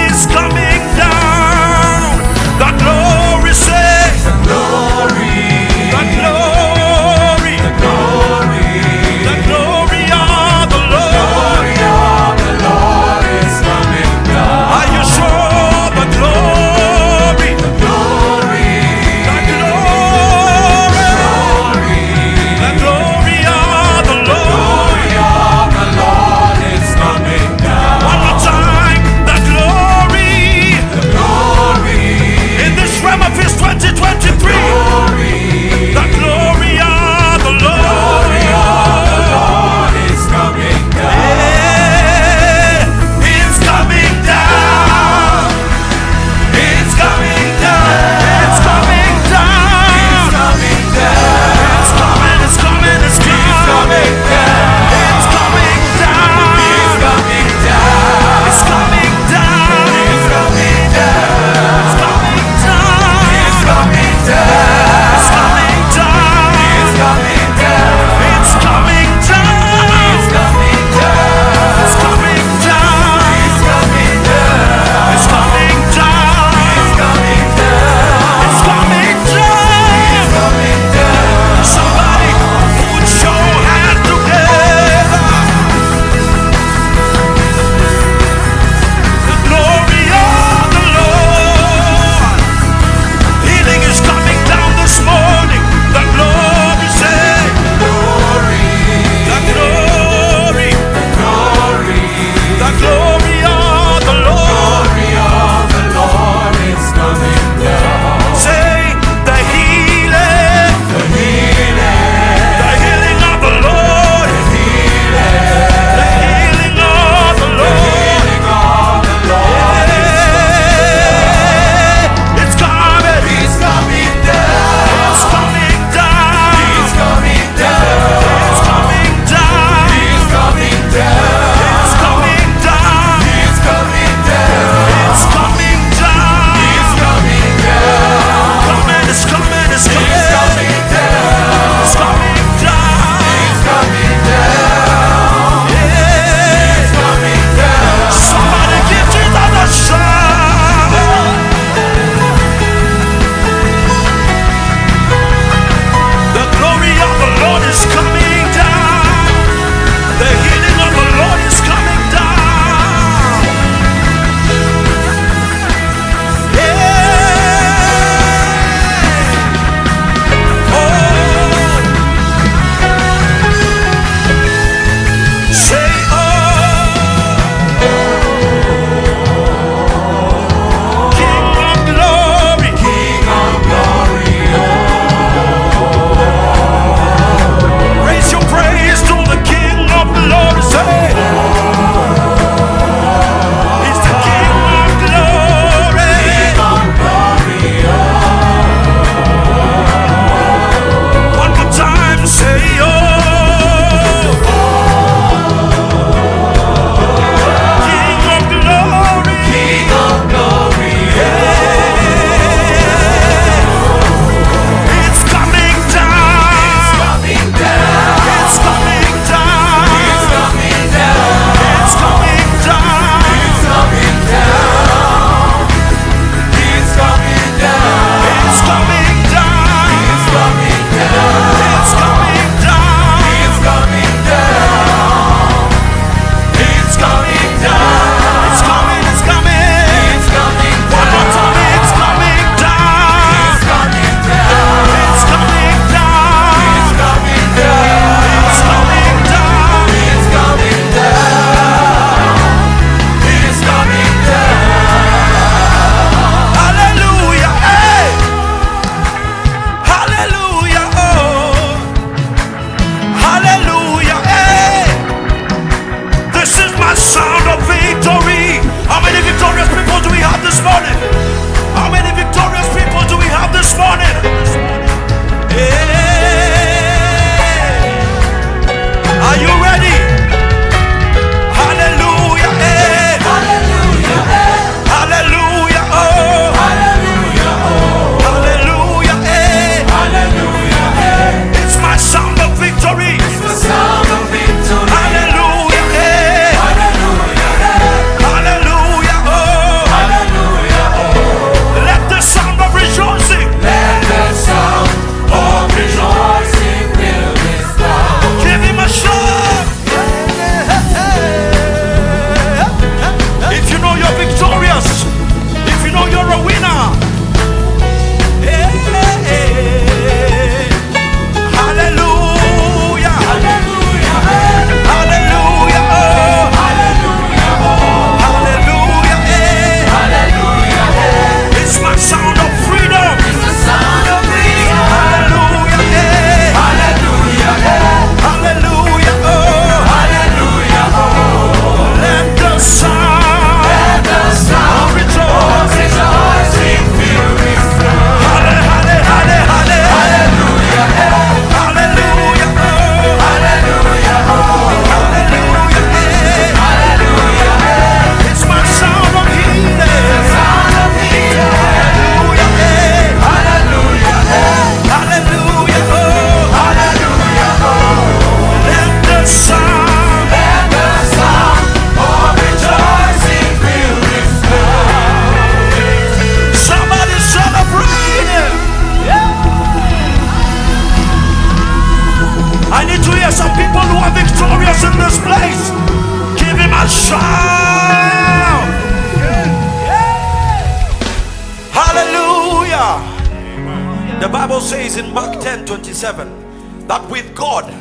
The Bible says in Mark 10:27 that with God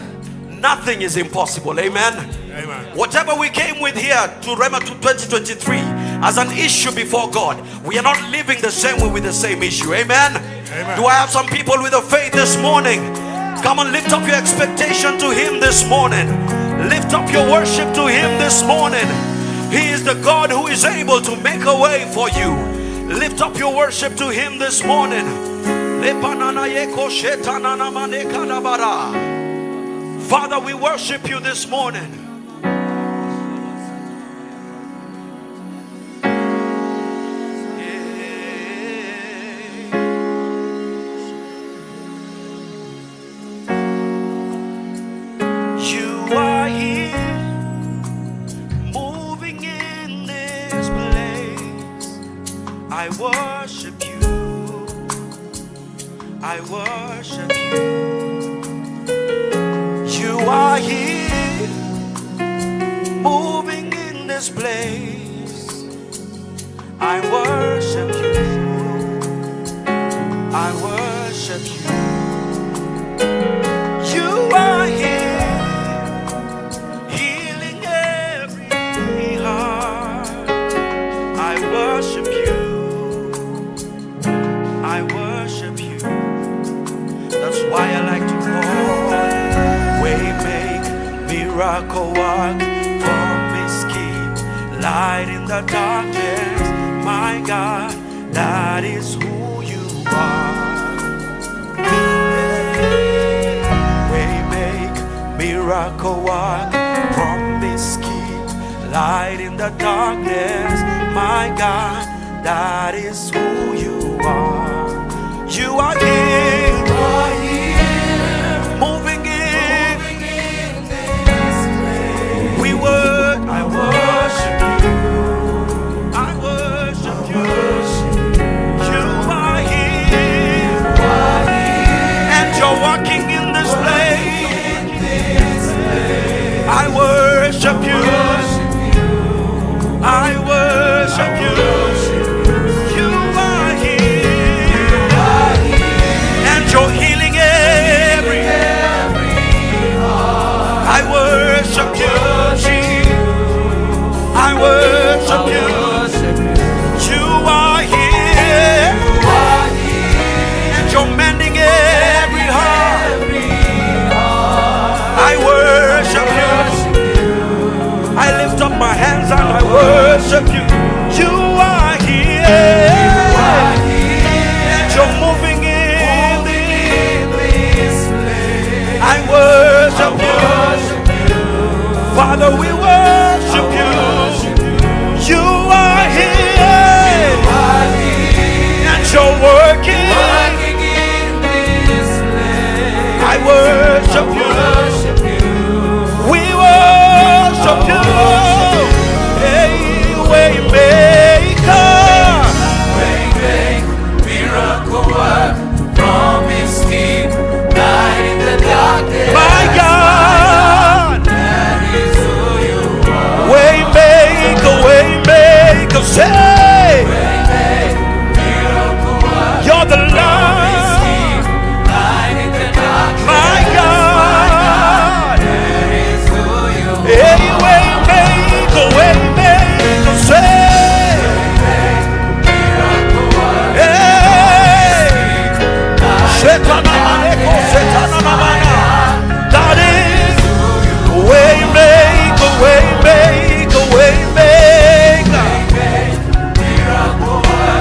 nothing is impossible. Amen. Amen. Whatever we came with here to Rhema 2023 as an issue before God, we are not living the same way with the same issue. Amen. Amen. Do I have some people with a faith this morning? Come on, lift up your expectation to Him this morning. Lift up your worship to Him this morning. He is the God who is able to make a way for you. Lift up your worship to Him this morning. Father, we worship you this morning. You are here, moving in this place. I worship you. I worship you. You are here, moving in this place. I worship you. I worship you. You are here, healing every heart. I worship you. I worship you. That's why I like to call way make, miracle work, promise keep, light in the darkness. My God, that is who you are. Way make, miracle work, promise keep, light in the darkness. My God, that is who you are. You are here. Moving in this place. I worship you. I worship you. You are here. And you're walking in this place. I worship you. I worship you. You are here. And you're healing every I worship you, Jesus. I worship you. You are here, and you're mending every heart. I worship you. I lift up my hands and I worship you. You are here, and you're moving in this place. I worship you. Father, we worship you. You are here, and you're working in this place. I worship you. We worship you. Hey, way maker, miracle work, promise keep, light in the darkness. My God, that is who you are. Way maker, say, miracle work, you're the light, light in the darkness. My God, that is who you are. Hey, way maker, say, miracle work, hey, Shetana maneko, Shetana mamana. That is way maker, way maker, way maker.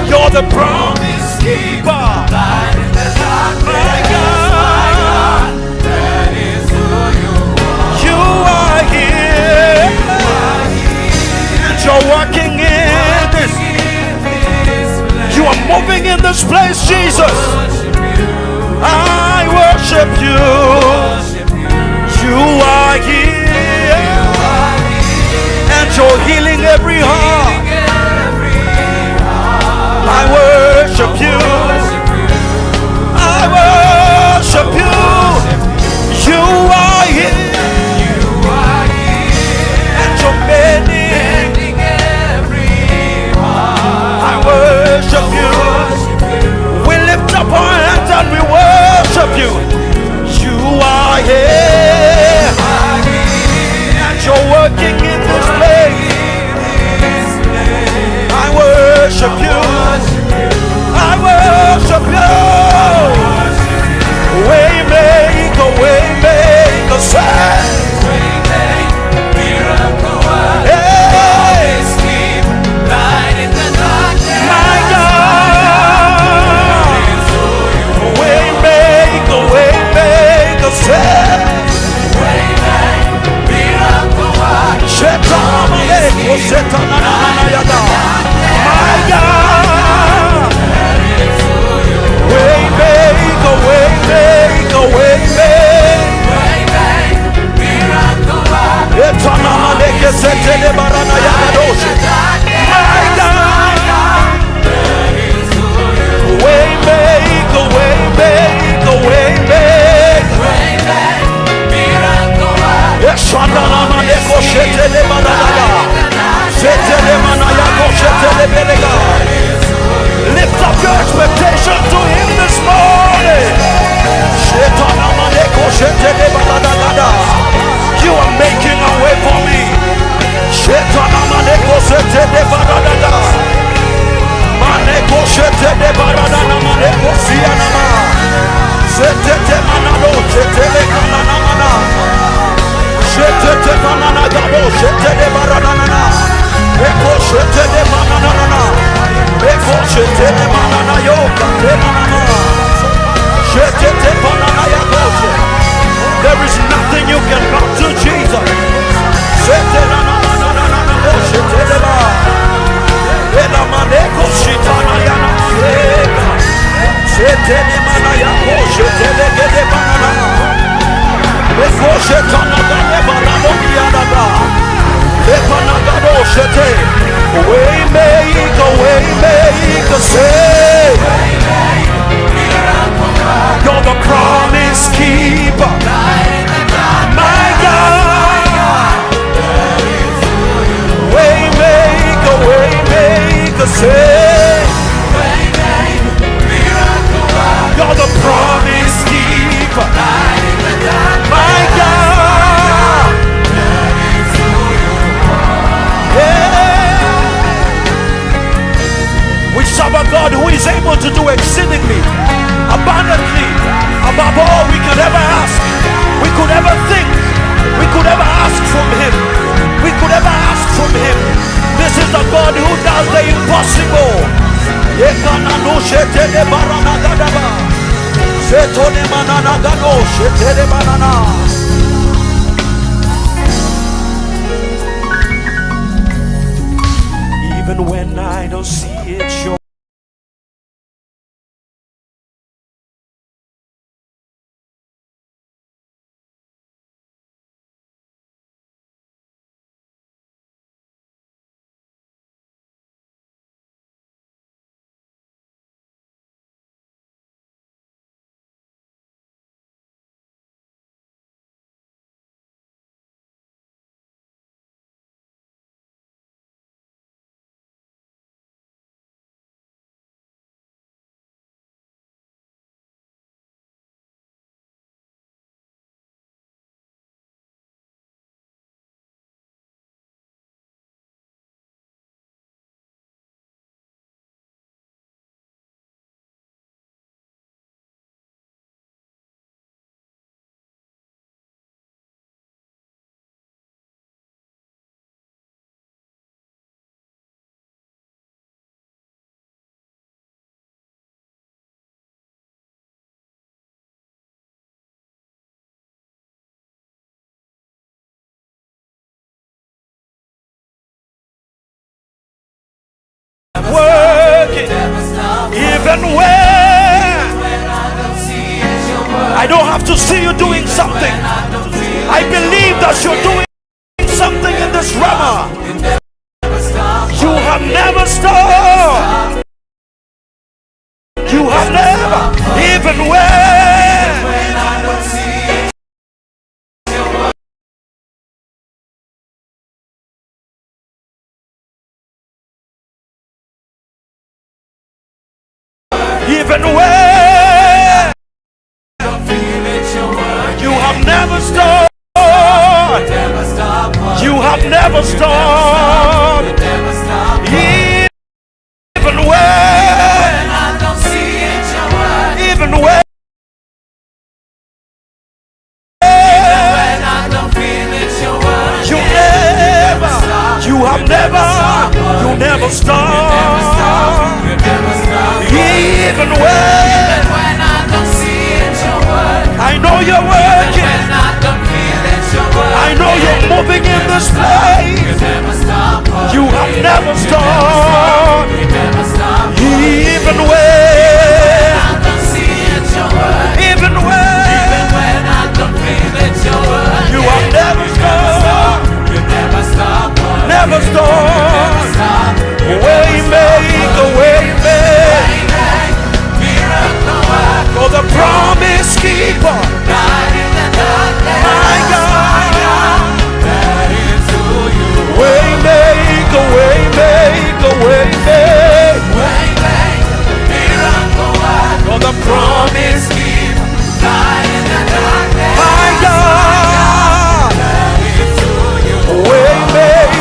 You're the promise keeper. My God, that is who you are. You are here, and you're working in this. You are moving in this place, Jesus. I worship you. You are here, and you're healing every heart. I worship you. I worship you. You are here, and you're mending every heart. I worship you. We lift up our hands and we worship. My God, way make a way make a way make. My God, way make a way make a way make. Lift up your expectation to him this morning. You are making a way for me. There is nothing you cannot do, Jesus. Way make a way make a say. You're the promise keeper. My God, way make a say. You're the promise keeper. My God, yeah. We serve a God who is able to do exceedingly, abundantly, above all we could ever ask, we could ever think, we could ever ask from him, we could ever ask from him. This is the God who does the impossible. Even when I don't see it, sure. Working, even when I don't have to see you doing something. I believe that you're doing something in this Rhema. You have never stopped. You have never, even when you have never stopped. You have never stopped. Even when I don't see it, even when I don't feel it, you have never stopped. Even when I don't see it, I know you're working. When I don't feel it, I know you're moving in this place. You have never stopped. Even when I don't feel it, your word. You have never stopped. Never stop. Way make. For the promise keeper. My God. Way make. For the promise keeper. My God. Way make.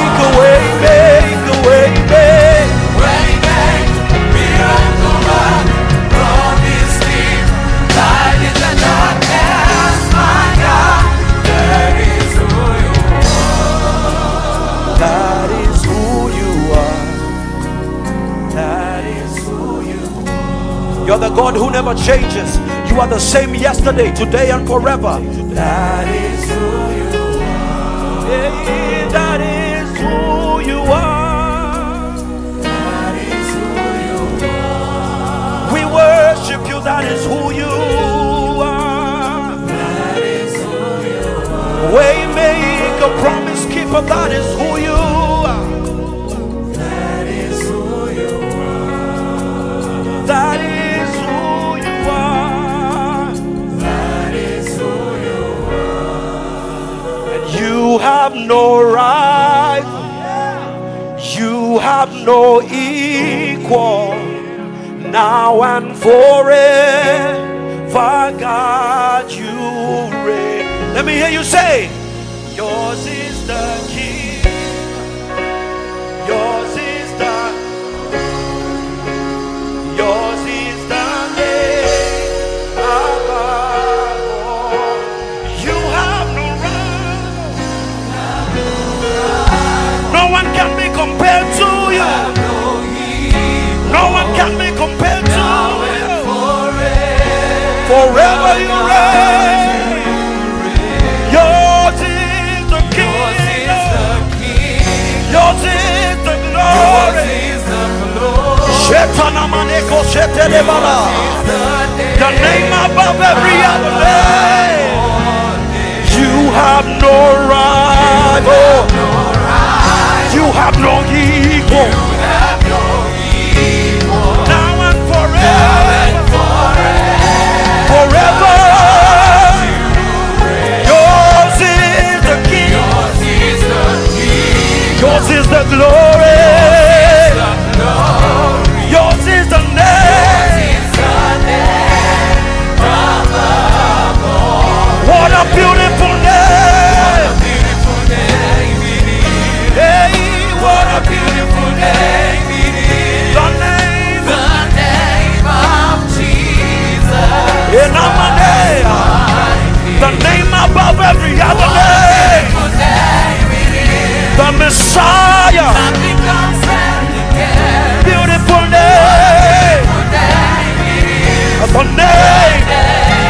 You're the God who never changes. You are the same yesterday, today, and forever. That is who you are. Yeah, that is who you are. That is who you are. We worship you. That is who you are. That is who you are. Waymaker, promise keeper. That is who you are. That is who you are. That is. You have no rival, you have no equal, now and forever, God, you reign. Let me hear you say, yours is the kingdom, yours is the name above all. You have no no one can be compared to you. No one can be compared to you. Forever you reign. Yours is the kingdom. Yours is the glory. The name above every other name. You have no rival. You have no equal. Now and forever. Forever. Yours is the kingdom. Yours is the glory. Yours is the name. What a beautiful name. Hey, what a beautiful name it is. The name of Jesus. In our name. The name above every other name. The Messiah. Beautiful name.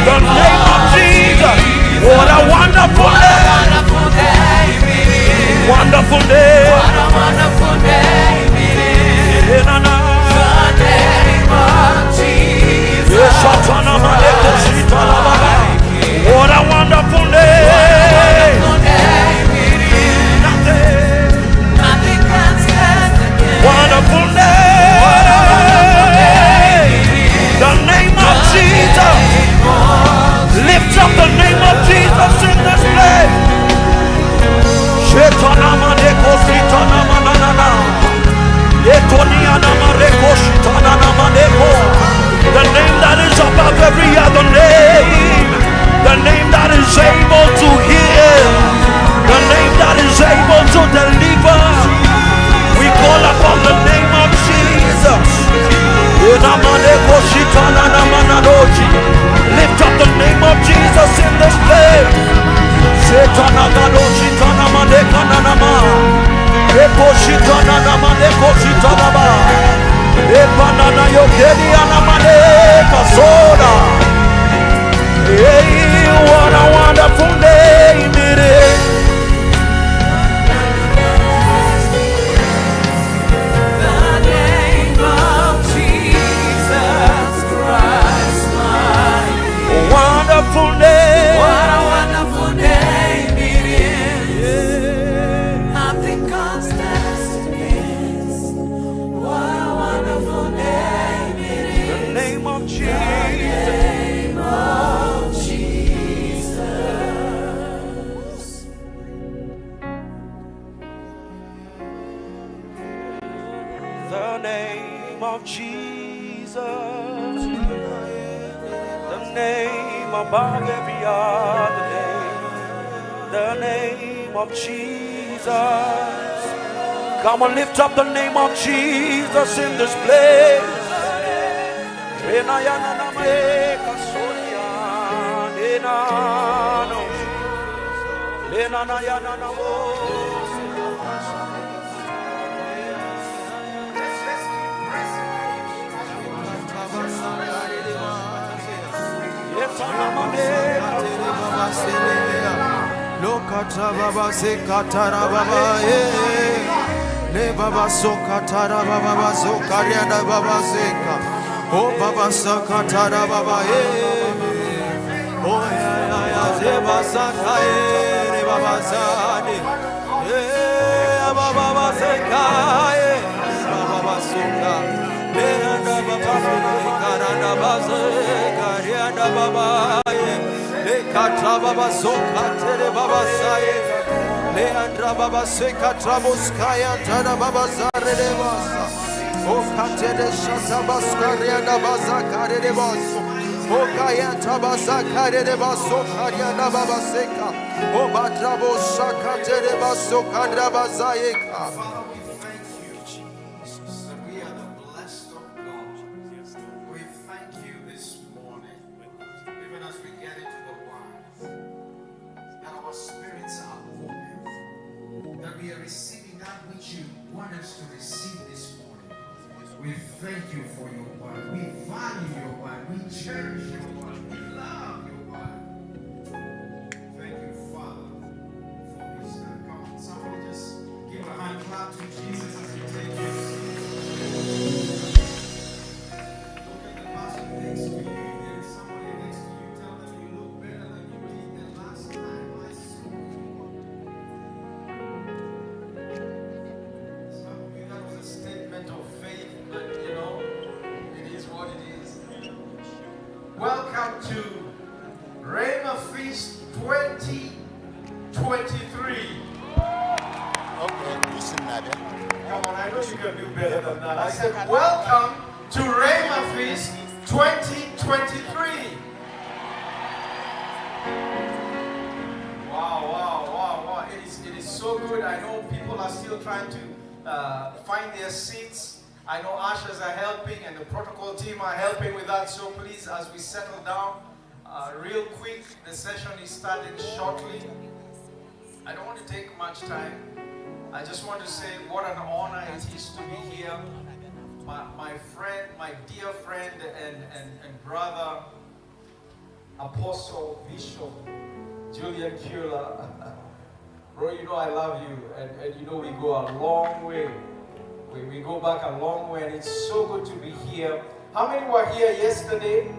The name of Jesus. What a wonderful name. Wonderful name. What a wonderful name it is. The name of Jesus. What a wonderful name. Nothing can stand against. Wonderful name. The name of Jesus. Lift up the name of Jesus in this place. The name that is above every other name. The name that is able to heal. The name that is able to deliver. We call upon the name of Jesus. Lift up the name of Jesus in this place. Hey, what a wonderful name it is. The name of Jesus, the name above every other name, the name of Jesus. Come on, lift up the name of Jesus in this place. Lokata baba se katara baba le baba so katara baba so kariana baba seka o baba so katara baba o ya zeba saka re baba sani baba seka baba soka le anda baba karana baba kariana baba le katra baba soka tere baba saye le andra baba seka traboskaya tada baba zare de basa o katere shata baskaria da basa kare de baso o kaya tabasa kare de baso karia da baba seka o batrabo shaka tere baso kandra basaye ka. We thank you for your word. We value your word. We cherish your word. We love your word. Thank you, Father, for this time. Come on, somebody just give a hand clap to Jesus as you take your seat. Look at the person next to you. There is somebody next to you. Tell them you look better than you did the last time I saw you. Some of you, that was a statement of faith. But you know, it is what it is. Welcome to Rhema Feast 2023. Okay, listen, Nadia. Come on, I know you can do better than that. I said, welcome to Rhema Feast 2023. Wow. It is so good. I know people are still trying to find their seats. I know ushers are helping and the protocol team are helping with that. So please, as we settle down, real quick, the session is starting shortly. I don't want to take much time. I just want to say what an honor it is to be here. My friend, my dear friend and brother, Apostle Bishop Julian Kula. Bro, you know I love you, and you know we go a long way. We go back a long way, and it's so good to be here. How many were here yesterday?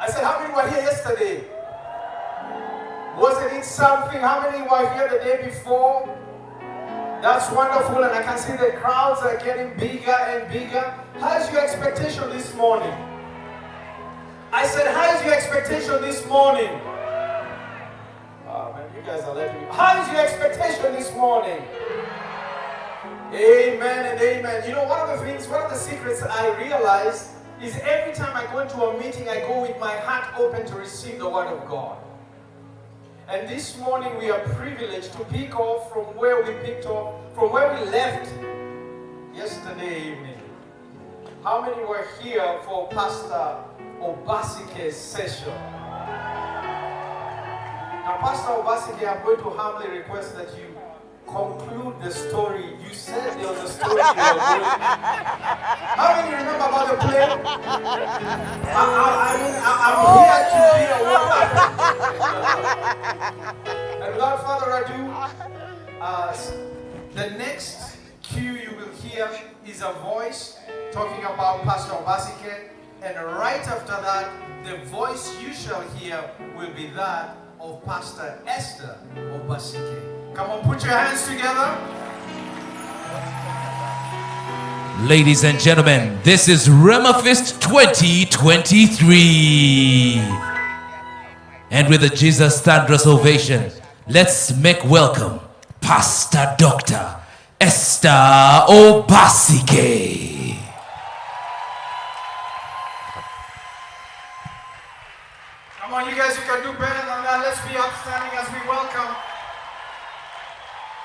I said, how many were here yesterday? Wasn't it something? How many were here the day before? That's wonderful, and I can see the crowds are getting bigger and bigger. How's your expectation this morning? I said, how's your expectation this morning? Oh man, you guys are letting me. How's your expectation this morning? Amen and amen. You know, one of the secrets I realized is every time I go into a meeting, I go with my heart open to receive the word of God. And this morning we are privileged to pick off from where we left yesterday evening. How many were here for Pastor Obasike's session? Now, Pastor Obasike, I'm going to humbly request that you conclude the story. You said there was a story you were going. How many remember about the play? I'm here to be a wonder. And without further ado, the next cue you will hear is a voice talking about Pastor Obasike, and right after that, the voice you shall hear will be that of Pastor Esther Obasike. Come on, put your hands together. Ladies and gentlemen, this is Rhema Feast 2023. And with a Jesus thunderous ovation, let's make welcome Pastor Dr. Esther Obasike. Come on, you guys, you can do better than that. Let's be upstanding as we welcome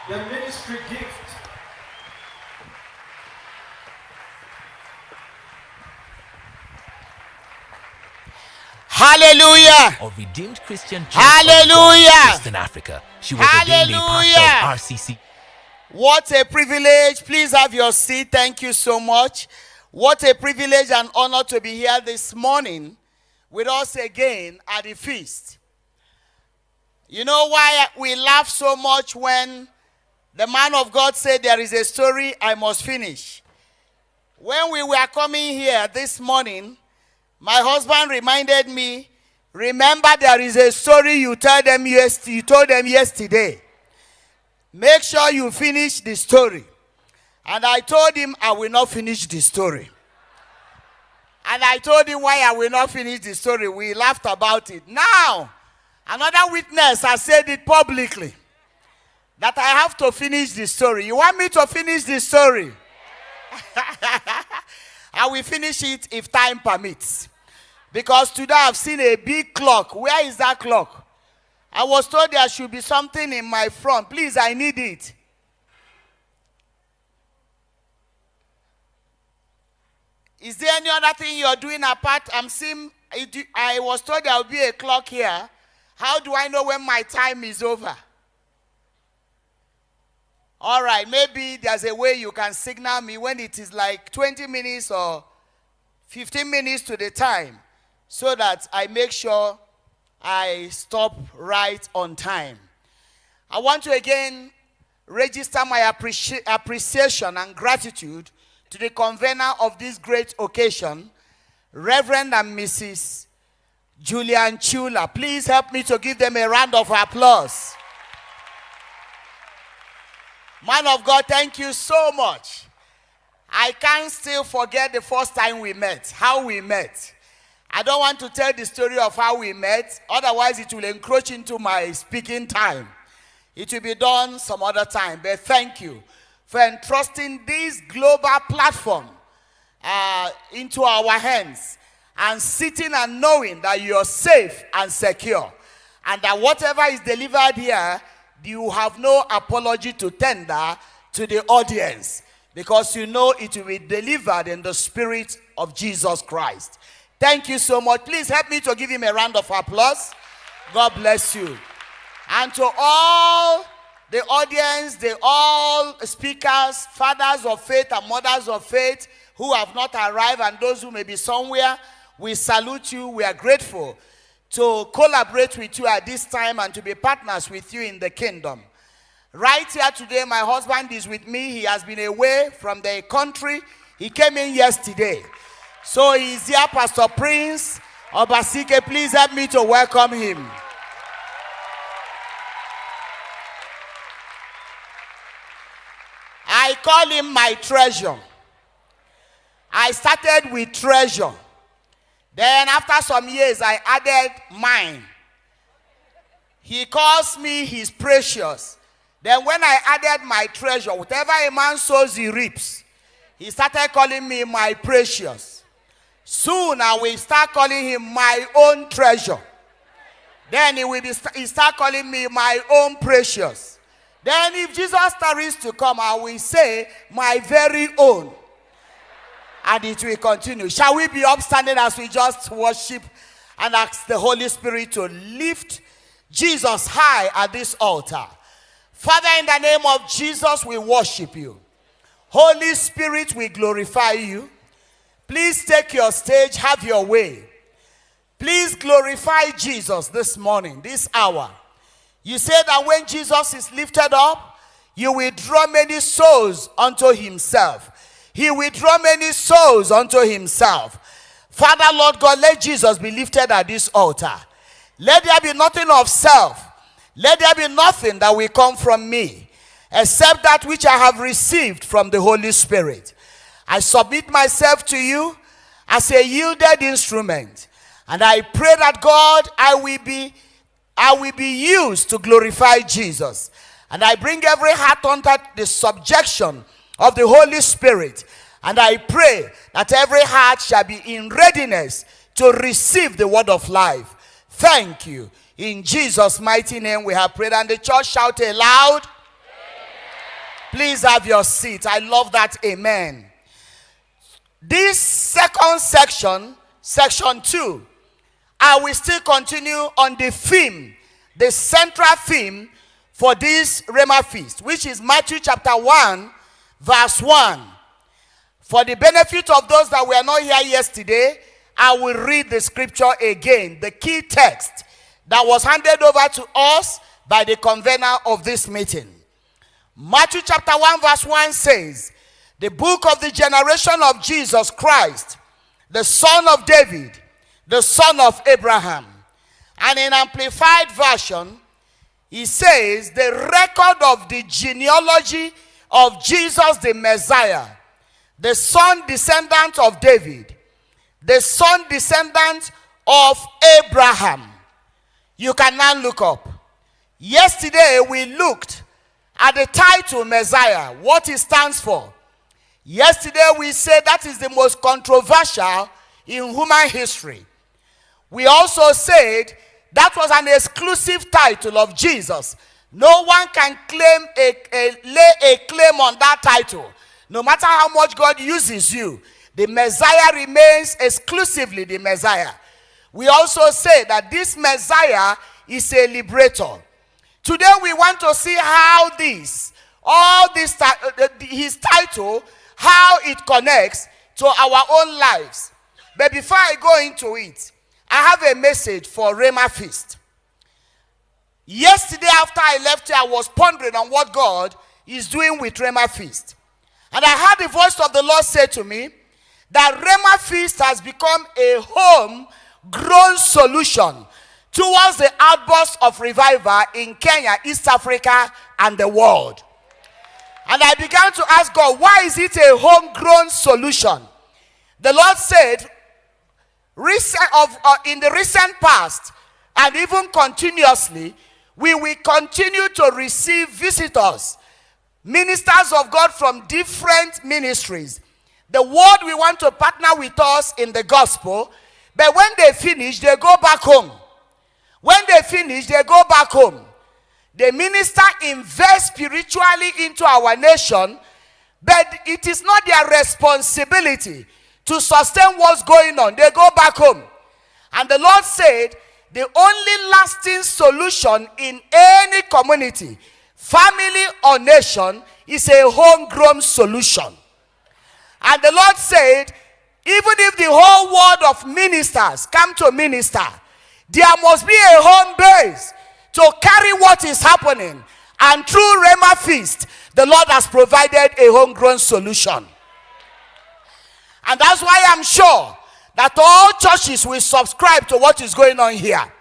the ministry gift. Hallelujah. Of Redeemed Christian Church Hallelujah. of God, in Africa. She was ordained a pastor of RCC. What a privilege. Please have your seat. Thank you so much. What a privilege and honor to be here this morning with us again at the feast. You know why we laugh so much when the man of God said there is a story I must finish? When we were coming here this morning, my husband reminded me, remember there is a story you told them yesterday. Make sure you finish the story. And I told him I will not finish the story. And I told him why I will not finish the story. We laughed about it. Now, another witness has said it publicly that I have to finish the story. You want me to finish the story? I will finish it if time permits. Because today I've seen a big clock. Where is that clock? I was told there should be something in my front. Please, I need it. Is there any other thing you're doing apart? I was told there will be a clock here. How do I know when my time is over? All right, maybe there's a way you can signal me when it is like 20 minutes or 15 minutes to the time, so that I make sure I stop right on time. I want to again register my appreciation and gratitude to the convener of this great occasion, Reverend and Mrs. Julian Chula. Please help me to give them a round of applause. Man of God, thank you so much. I can't still forget the first time we met, how we met. I don't want to tell the story of how we met, otherwise it will encroach into my speaking time. It will be done some other time, but thank you for entrusting this global platform into our hands and sitting and knowing that you're safe and secure, and that whatever is delivered here, you have no apology to tender to the audience, because you know it will be delivered in the spirit of Jesus Christ. Thank you so much. Please help me to give him a round of applause. God bless you. And to all the audience, all speakers, fathers of faith and mothers of faith who have not arrived, and those who may be somewhere, we salute you. We are grateful to collaborate with you at this time and to be partners with you in the kingdom. Right here today, my husband is with me. He has been away from the country. He came in yesterday. So he's here, Pastor Prince Obasike. Please help me to welcome him. I call him my treasure. I started with treasure. Then after some years, I added mine. He calls me his precious. Then when I added my treasure, whatever a man sows, he reaps. He started calling me my precious. Soon I will start calling him my own treasure. Then he start calling me my own precious. Then if Jesus tarries to come, I will say my very own. And it will continue. Shall we be upstanding as we just worship and ask the Holy Spirit to lift Jesus high at this altar? Father, in the name of Jesus, we worship you. Holy Spirit, we glorify you. Please take your stage, have your way. Please glorify Jesus this morning, this hour. You said that when Jesus is lifted up, you will draw many souls unto himself. He will draw many souls unto himself. Father, Lord God, let Jesus be lifted at this altar. Let there be nothing of self. Let there be nothing that will come from me, except that which I have received from the Holy Spirit. I submit myself to you as a yielded instrument. And I pray that God, I will be used to glorify Jesus. And I bring every heart under the subjection of the Holy Spirit. And I pray that every heart shall be in readiness to receive the word of life. Thank you. In Jesus' mighty name we have prayed. And the church shout aloud. Please have your seat. I love that. Amen. This second section, section 2, I will still continue on the theme, the central theme for this Rhema Feast, which is Matthew chapter 1, verse 1. For the benefit of those that were not here yesterday, I will read the scripture again, the key text that was handed over to us by the convener of this meeting. Matthew chapter 1 verse 1 says, the book of the generation of Jesus Christ, the son of David, the son of Abraham. And in Amplified Version, he says, the record of the genealogy of Jesus the Messiah, the son descendant of David, the son descendant of Abraham. You can now look up. Yesterday we looked at the title Messiah, what it stands for. Yesterday we said that is the most controversial in human history. We also said that was an exclusive title of Jesus. No one can claim lay a claim on that title. No matter how much God uses you, the Messiah remains exclusively the Messiah. We also say that this Messiah is a liberator. Today we want to see how his title, how it connects to our own lives. But before I go into it, I have a message for Rhema Feast. Yesterday after I left here, I was pondering on what God is doing with Rhema Feast. And I heard the voice of the Lord say to me that Rhema Feast has become a homegrown solution towards the outburst of revival in Kenya, East Africa, and the world. And I began to ask God, why is it a homegrown solution? The Lord said, in the recent past, and even continuously, we will continue to receive visitors, ministers of God from different ministries. The world will want to partner with us in the gospel, but when they finish, they go back home. When they finish, they go back home. The minister invests spiritually into our nation, but it is not their responsibility to sustain what's going on. They go back home. And the Lord said, the only lasting solution in any community, family or nation, is a homegrown solution. And the Lord said, even if the whole world of ministers come to minister, there must be a home base to carry what is happening. And through Rhema Feast, the Lord has provided a homegrown solution. And that's why I'm sure that all churches will subscribe to what is going on here.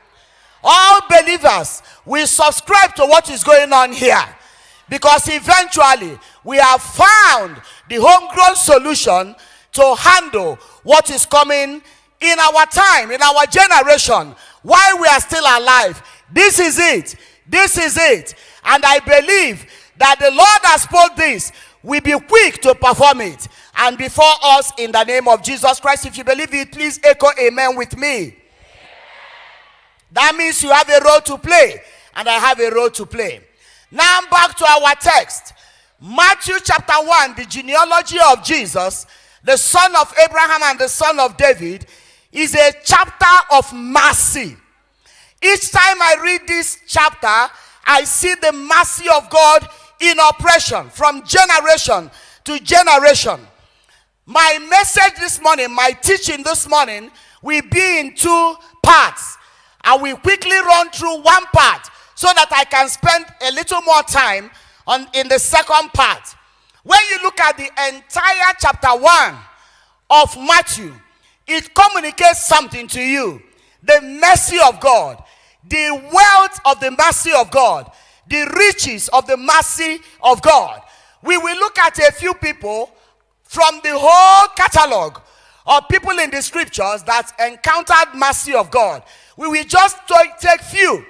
All believers will subscribe to what is going on here. Because eventually, we have found the homegrown solution to handle what is coming in our time, in our generation, while we are still alive. This is it. This is it. And I believe that the Lord has spoke this. We be quick to perform it. And before us, in the name of Jesus Christ, if you believe it, please echo amen with me. That means you have a role to play. And I have a role to play. Now back to our text. Matthew chapter 1, the genealogy of Jesus, the son of Abraham and the son of David, is a chapter of mercy. Each time I read this chapter, I see the mercy of God in operation from generation to generation. My message this morning, my teaching this morning, will be in two parts. I will quickly run through one part so that I can spend a little more time in the second part. When you look at the entire chapter 1 of Matthew, it communicates something to you. The mercy of God, the wealth of the mercy of God, the riches of the mercy of God. We will look at a few people from the whole catalog of people in the scriptures that encountered mercy of God. We will just take few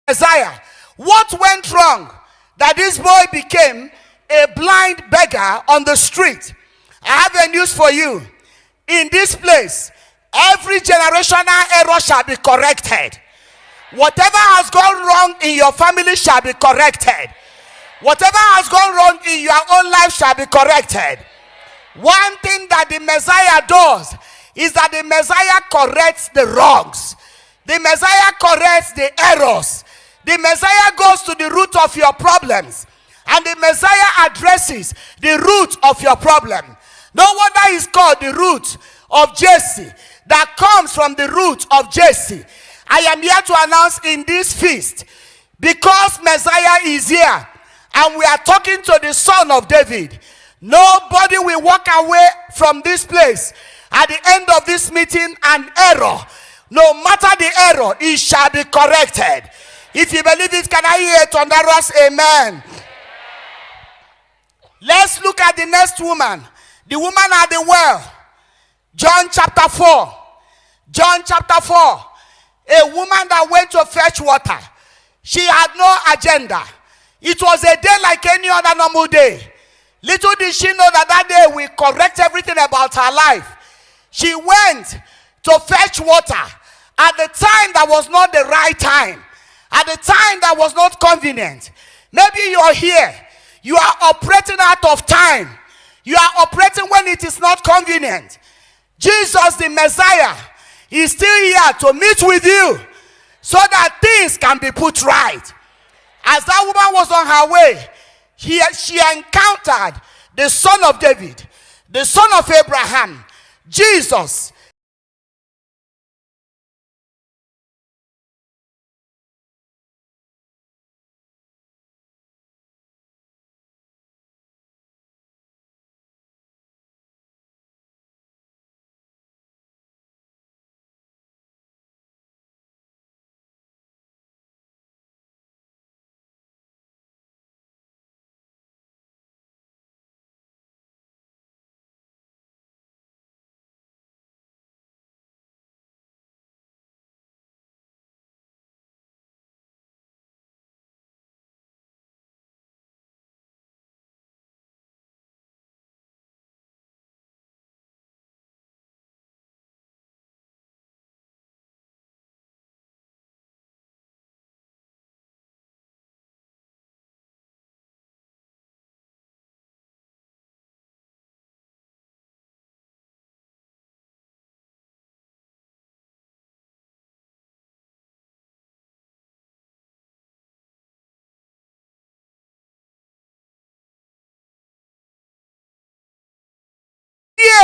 Messiah. What went wrong that this boy became a blind beggar on the street? I have a news for you. In this place, every generational error shall be corrected. Whatever has gone wrong in your family shall be corrected. Whatever has gone wrong in your own life shall be corrected. One thing that the Messiah does is that the Messiah corrects the wrongs. The Messiah corrects the errors. The Messiah goes to the root of your problems. And the Messiah addresses the root of your problem. No wonder he's called the root of Jesse. That comes from the root of Jesse. I am here to announce in this feast, because Messiah is here and we are talking to the son of David, nobody will walk away from this place at the end of this meeting an error. No matter the error, it shall be corrected. If you believe it, can I hear a thunderous amen? Let's look at the next woman. The woman at the well. John chapter 4. John chapter 4. A woman that went to fetch water. She had no agenda. It was a day like any other normal day. Little did she know that that day will correct everything about her life. She went to fetch water at the time that was not the right time. At the time that was not convenient. Maybe you're here. You are operating out of time. You are operating when it is not convenient. Jesus the Messiah is still here to meet with you so that things can be put right. As that woman was on her way, she encountered the son of David, the son of Abraham, Jesus.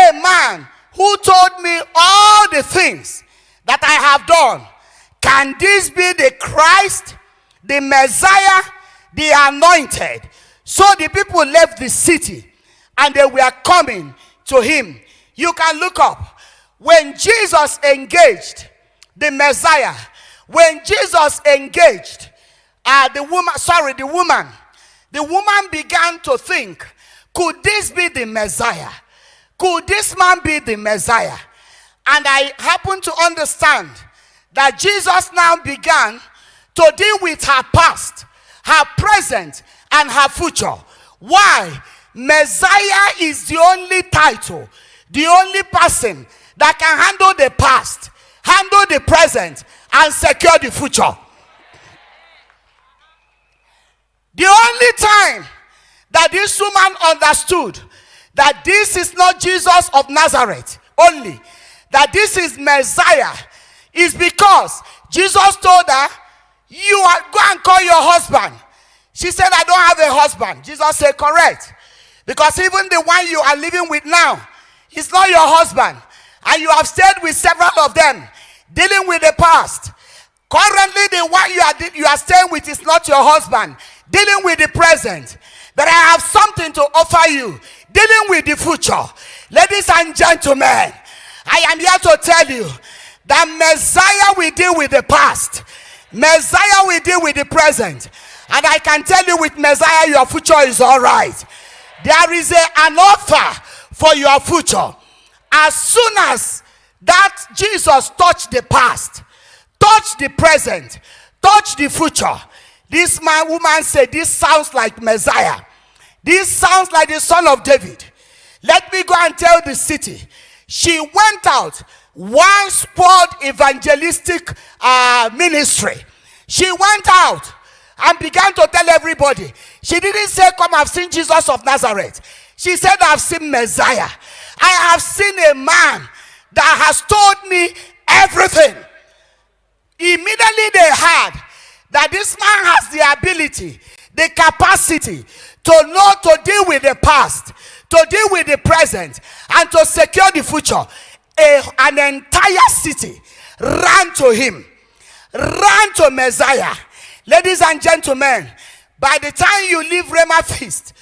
A man who told me all the things that I have done. Can this be the Christ, the Messiah, the anointed? So the people left the city and they were coming to him. You can look up. When Jesus engaged the Messiah, when Jesus engaged the woman began to think, could this be the Messiah? Could this man be the Messiah? And I happen to understand that Jesus now began to deal with her past, her present, and her future. Why? Messiah is the only title, the only person that can handle the past, handle the present, and secure the future. The only time that this woman understood that this is not Jesus of Nazareth only, that this is Messiah, is because Jesus told her, go and call your husband. She said, I don't have a husband. Jesus said, correct. Because even the one you are living with now is not your husband. And you have stayed with several of them, dealing with the past. Currently, the one you are staying with is not your husband, dealing with the present. But I have something to offer you, dealing with the future. Ladies and gentlemen, I am here to tell you that Messiah will deal with the past. Messiah will deal with the present. And I can tell you, with Messiah, your future is all right. There is an offer for your future. As soon as that Jesus touched the past, touched the present, touch the future. This woman said, this sounds like Messiah. This sounds like the son of David. Let me go and tell the city. She went out, one spoiled evangelistic ministry. She went out and began to tell everybody. She didn't say, come, I've seen Jesus of Nazareth. She said, I've seen Messiah. I have seen a man that has told me everything. Immediately they heard that this man has the ability, the capacity to know, to deal with the past, to deal with the present, and to secure the future. An entire city ran to him, ran to Messiah. Ladies and gentlemen, by the time you leave Rhema Feast,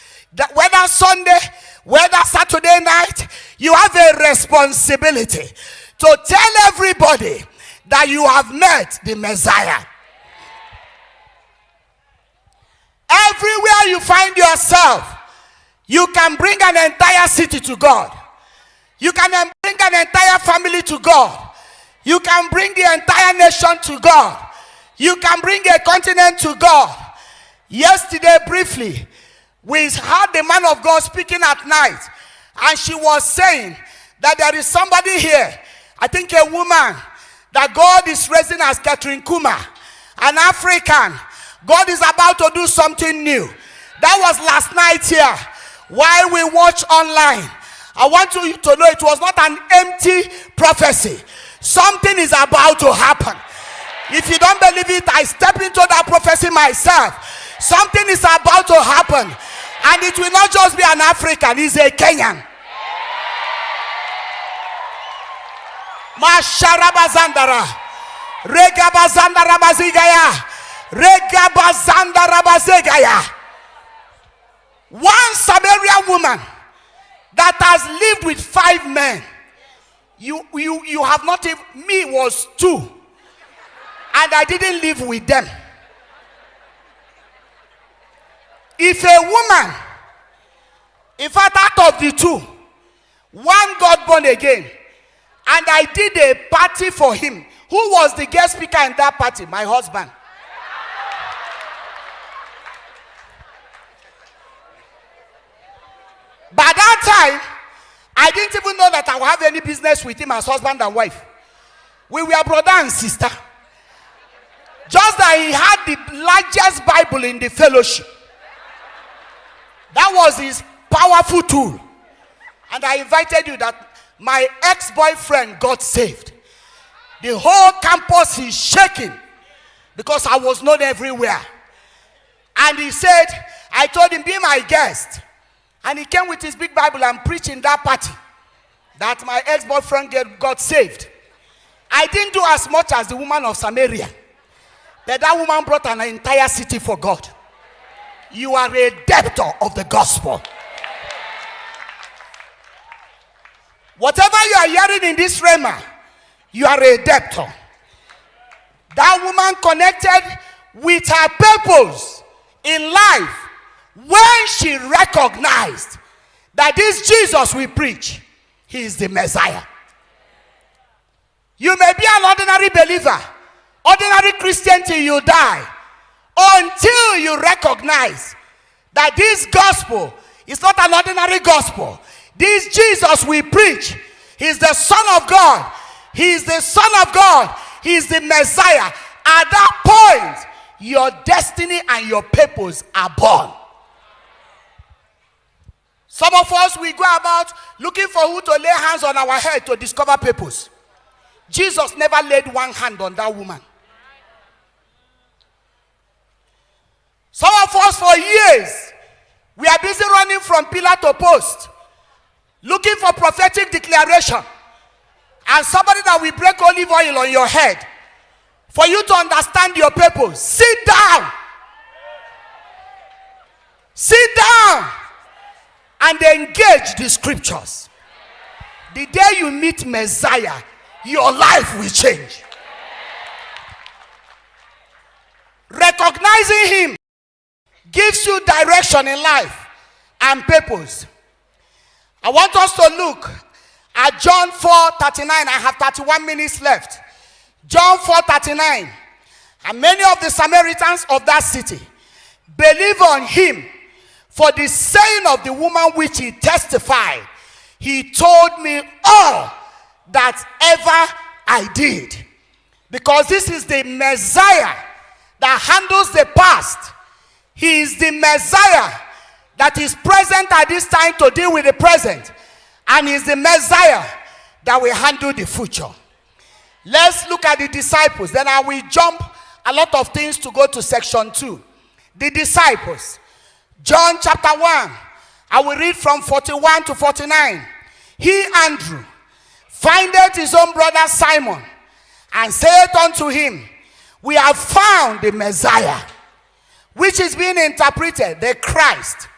whether Sunday, whether Saturday night, you have a responsibility to tell everybody that you have met the Messiah. Everywhere you find yourself, you can bring an entire city to God. You can bring an entire family to God. You can bring the entire nation to God. You can bring a continent to God. Yesterday, briefly, we heard the man of God speaking at night, and she was saying that there is somebody here, I think a woman, that God is raising as Catherine Kuma, an African. God is about to do something new. That was last night here while we watch online. I want you to know it was not an empty prophecy. Something is about to happen. If you don't believe it, I step into that prophecy myself. Something is about to happen, and it will not just be an African, it's a Kenyan. Masharabazandara, Regabazandara Bazigaya, Regabazandara Bazegaya. One Samaritan woman that has lived with 5 men. You have not even, me was 2, and I didn't live with them. If a woman, in fact, out of the 2, one got born again, and I did a party for him. Who was the guest speaker in that party? My husband. By that time, I didn't even know that I would have any business with him as husband and wife. We were brother and sister. Just that he had the largest Bible in the fellowship. That was his powerful tool. And I invited you that my ex-boyfriend got saved. The whole campus is shaking because I was known everywhere. And he said, I told him, be my guest. And he came with his big Bible and preached in that party that my ex-boyfriend got saved. I didn't do as much as the woman of Samaria, but that woman brought an entire city for God. You are a debtor of the gospel. Whatever you are hearing in this Rhema, you are a debtor. That woman connected with her purpose in life when she recognized that this Jesus we preach, he is the Messiah. You may be an ordinary believer, ordinary Christian till you die, until you recognize that this gospel is not an ordinary gospel. This Jesus we preach, he is the Son of God. He is the Son of God. He is the Messiah. At that point, your destiny and your purpose are born. Some of us, we go about looking for who to lay hands on our head to discover purpose. Jesus never laid one hand on that woman. Some of us, for years, we are busy running from pillar to post, looking for prophetic declaration, and somebody that will break olive oil on your head for you to understand your purpose. Sit down. Sit down and engage the scriptures. The day you meet Messiah, your life will change. Recognizing him gives you direction in life and purpose. I want us to look at John 4:39. I have 31 minutes left. John 4:39. And many of the Samaritans of that city believe on him for the saying of the woman which he testified. He told me all that ever I did. Because this is the Messiah that handles the past. He is the Messiah that is present at this time to deal with the present. And he is the Messiah that will handle the future. Let's look at the disciples. Then I will jump a lot of things to go to section 2. The disciples. John chapter 1. I will read from 41 to 49. He, Andrew, findeth his own brother Simon, and saith unto him, we have found the Messiah, which is being interpreted, the Christ.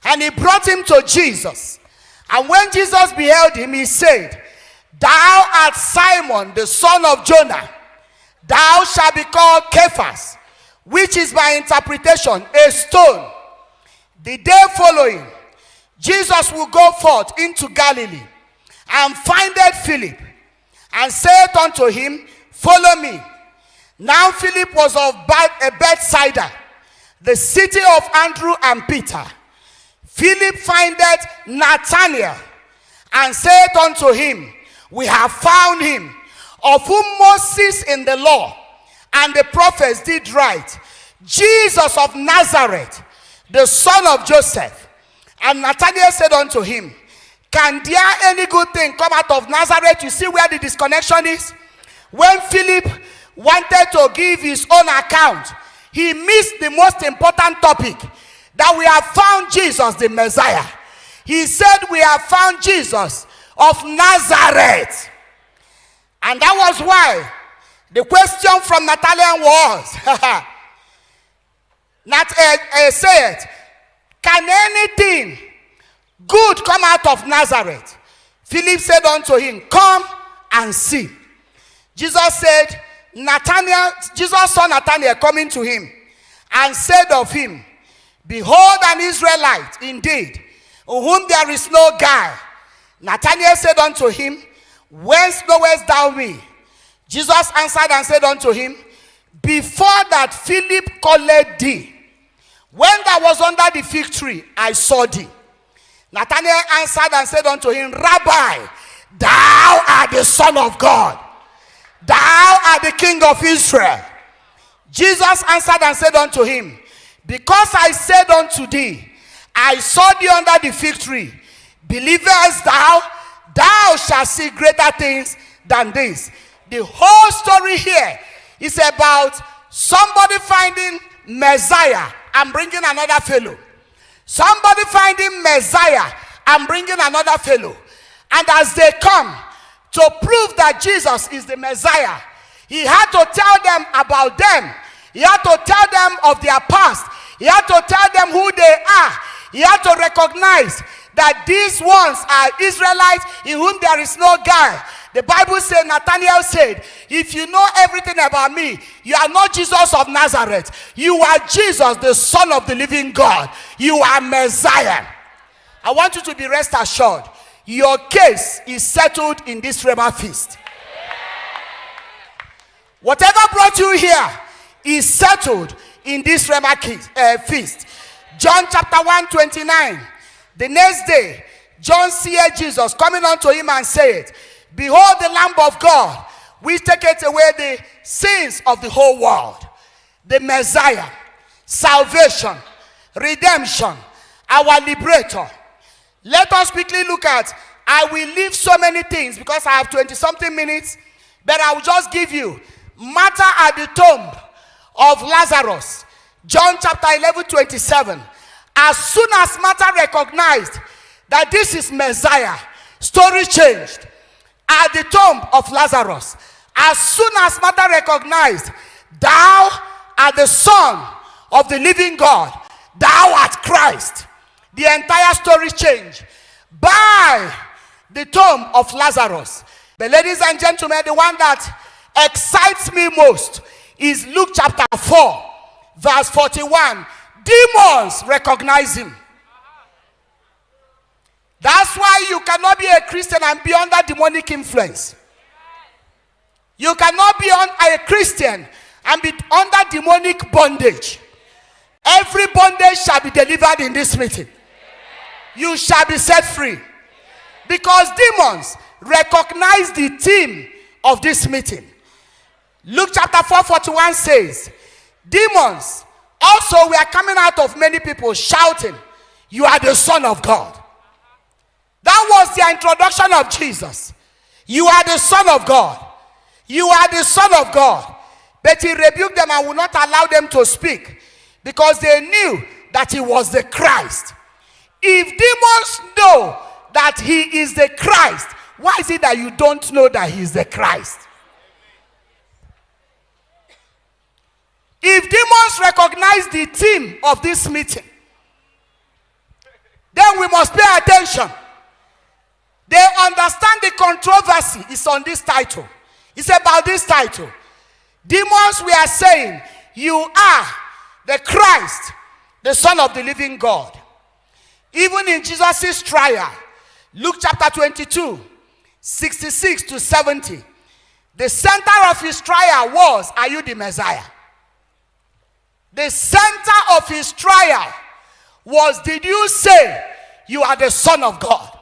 And he brought him to Jesus. And when Jesus beheld him, he said, thou art Simon, the son of Jonah. Thou shalt be called Cephas, which is by interpretation, a stone. The day following, Jesus will go forth into Galilee, and findeth Philip, and saith unto him, follow me. Now Philip was of Bethsaida, the city of Andrew and Peter. Philip findeth Nathanael, and saith unto him, we have found him, of whom Moses in the law and the prophets did write, Jesus of Nazareth, the son of Joseph. And Nathanael said unto him, can there any good thing come out of Nazareth? You see where the disconnection is? When Philip wanted to give his own account, he missed the most important topic, that we have found Jesus the Messiah. He said we have found Jesus of Nazareth. And that was why the question from Nathanael was, said, can anything good come out of Nazareth? Philip said unto him, come and see. Jesus said, Jesus saw Nathanael coming to him, and said of him, behold an Israelite indeed, in whom there is no guile. Nathanael said unto him, whence knowest thou me? Jesus answered and said unto him, before that Philip called thee, when thou was under the fig tree, I saw thee. Nathanael answered and said unto him, Rabbi, thou art the Son of God. Thou art the King of Israel. Jesus answered and said unto him, because I said unto thee, I saw thee under the fig tree, believest thou? Thou shalt see greater things than this. The whole story here is about somebody finding Messiah and bringing another fellow. Somebody finding Messiah and bringing another fellow. And as they come to prove that Jesus is the Messiah, he had to tell them about them. He had to tell them of their past. He had to tell them who they are. He had to recognize that these ones are Israelites in whom there is no guile. The Bible said, Nathanael said, if you know everything about me, you are not Jesus of Nazareth. You are Jesus, the Son of the living God. You are Messiah. I want you to be rest assured. Your case is settled in this Rhema Feast. Whatever brought you here is settled in this Rhema Feast. John chapter 1:29. The next day, John seeth Jesus coming unto him and said, behold the Lamb of God, which taketh away the sins of the whole world. The Messiah, salvation, redemption, our liberator. Let us quickly look at, I will leave so many things because I have 20-something minutes, but I will just give you matter at the tomb of Lazarus. John chapter 11:27. As soon as Martha recognized that this is Messiah, story changed. At the tomb of Lazarus, as soon as Martha recognized, thou art the Son of the living God, thou art Christ, the entire story changed. By the tomb of Lazarus. But ladies and gentlemen, the one that excites me most is Luke chapter 4, verse 41. Demons recognize him. That's why you cannot be a Christian and be under demonic influence. You cannot be a Christian and be under demonic bondage, every bondage shall be delivered in this meeting. You shall be set free. Because demons recognize the theme of this meeting. Luke chapter 4:41 says, demons also were coming out of many people shouting, you are the Son of God. That was the introduction of Jesus. You are the Son of God. You are the Son of God. But he rebuked them and would not allow them to speak, because they knew that he was the Christ. If demons know that he is the Christ, why is it that you don't know that he is the Christ? If demons recognize the theme of this meeting, then we must pay attention. They understand the controversy is on this title. It's about this title. Demons, we are saying, you are the Christ, the Son of the living God. Even in Jesus' trial, Luke chapter 22, 66 to 70, the center of his trial was, are you the Messiah? The center of his trial was, did you say you are the Son of God?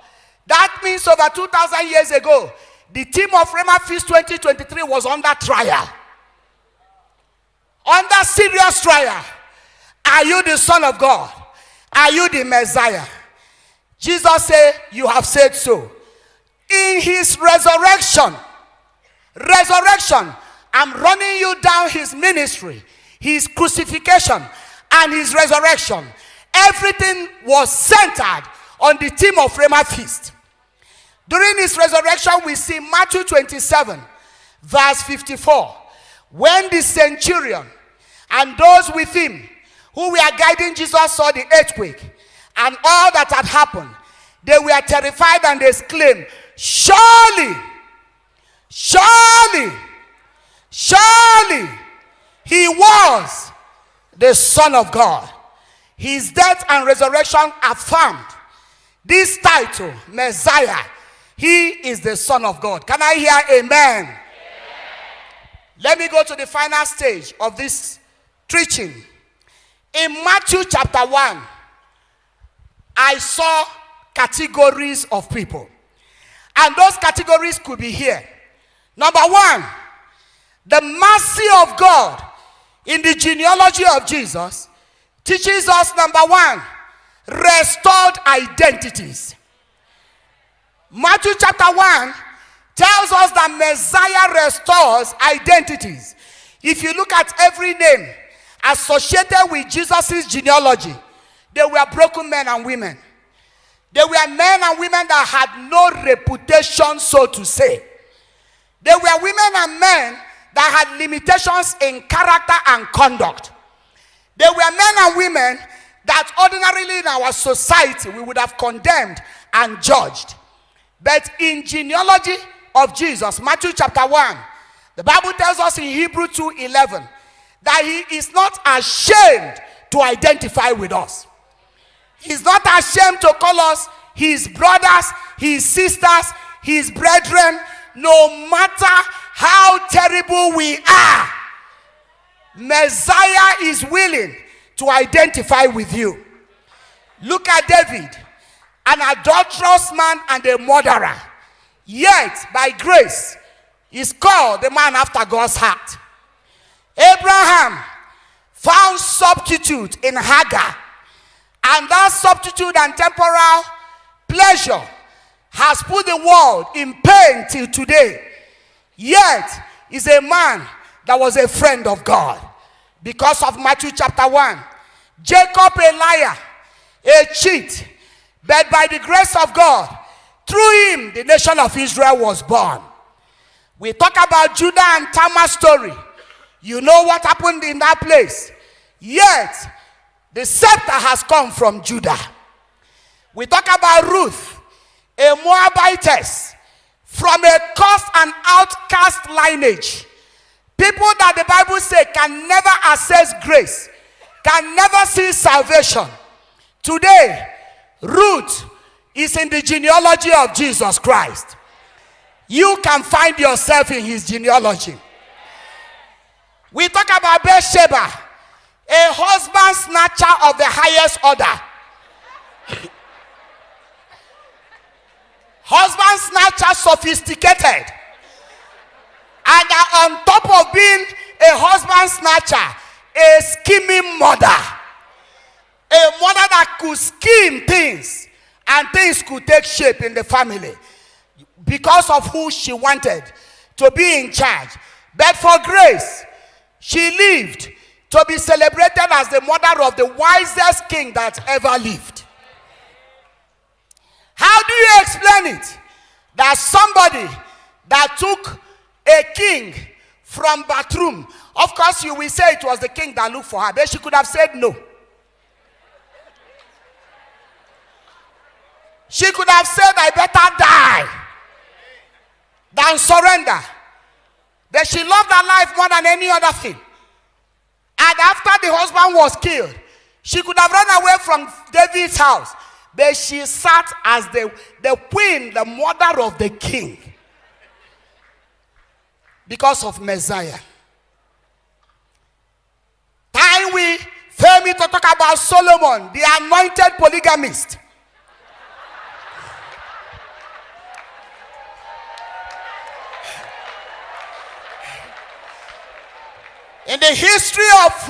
That means over 2,000 years ago, the theme of Rhema Feast 2023 was under trial. Under serious trial. Are you the Son of God? Are you the Messiah? Jesus said, you have said so. In his resurrection, I'm running you down his ministry, his crucifixion, and his resurrection. Everything was centered on the theme of Rhema Feast. During his resurrection, we see Matthew 27, verse 54. When the centurion and those with him who were guiding Jesus saw the earthquake and all that had happened, they were terrified and they exclaimed, surely, surely, surely he was the Son of God. His death and resurrection affirmed this title, Messiah. He is the Son of God. Can I hear amen? Amen. Let me go to the final stage of this preaching. In Matthew chapter 1, I saw categories of people. And those categories could be here. Number one, the mercy of God in the genealogy of Jesus teaches us, number one, restored identities. Matthew chapter 1 tells us that Messiah restores identities. If you look at every name associated with Jesus' genealogy, they were broken men and women. They were men and women that had no reputation, so to say. They were women and men that had limitations in character and conduct. They were men and women that ordinarily in our society we would have condemned and judged. But in genealogy of Jesus, Matthew chapter 1, the Bible tells us in Hebrews 2:11 that he is not ashamed to identify with us. He's not ashamed to call us his brothers, his sisters, his brethren, no matter how terrible we are. Messiah is willing to identify with you. Look at David, an adulterous man and a murderer. Yet, by grace, is called the man after God's heart. Abraham found substitute in Hagar. And that substitute and temporal pleasure has put the world in pain till today. Yet, is a man that was a friend of God. Because of Matthew chapter 1. Jacob, a liar, a cheat. But by the grace of God, through him, the nation of Israel was born. We talk about Judah and Tamar's story. You know what happened in that place. Yet, the scepter has come from Judah. We talk about Ruth, a Moabitess, from a cursed and outcast lineage. People that the Bible says can never access grace, can never see salvation. Today, Ruth is in the genealogy of Jesus Christ. You can find yourself in his genealogy. We talk about Bathsheba, a husband snatcher of the highest order. Husband snatcher, sophisticated. And on top of being a husband snatcher, a scheming mother. A mother that could scheme things and things could take shape in the family because of who she wanted to be in charge. But for grace, she lived to be celebrated as the mother of the wisest king that ever lived. How do you explain it? That somebody that took a king from bathroom, of course you will say it was the king that looked for her, but she could have said no. She could have said, I better die than surrender. But she loved her life more than any other thing. And after the husband was killed, she could have run away from David's house. But she sat as the queen, the mother of the king. Because of Messiah. Time we fail me to talk about Solomon, the anointed polygamist. In the history of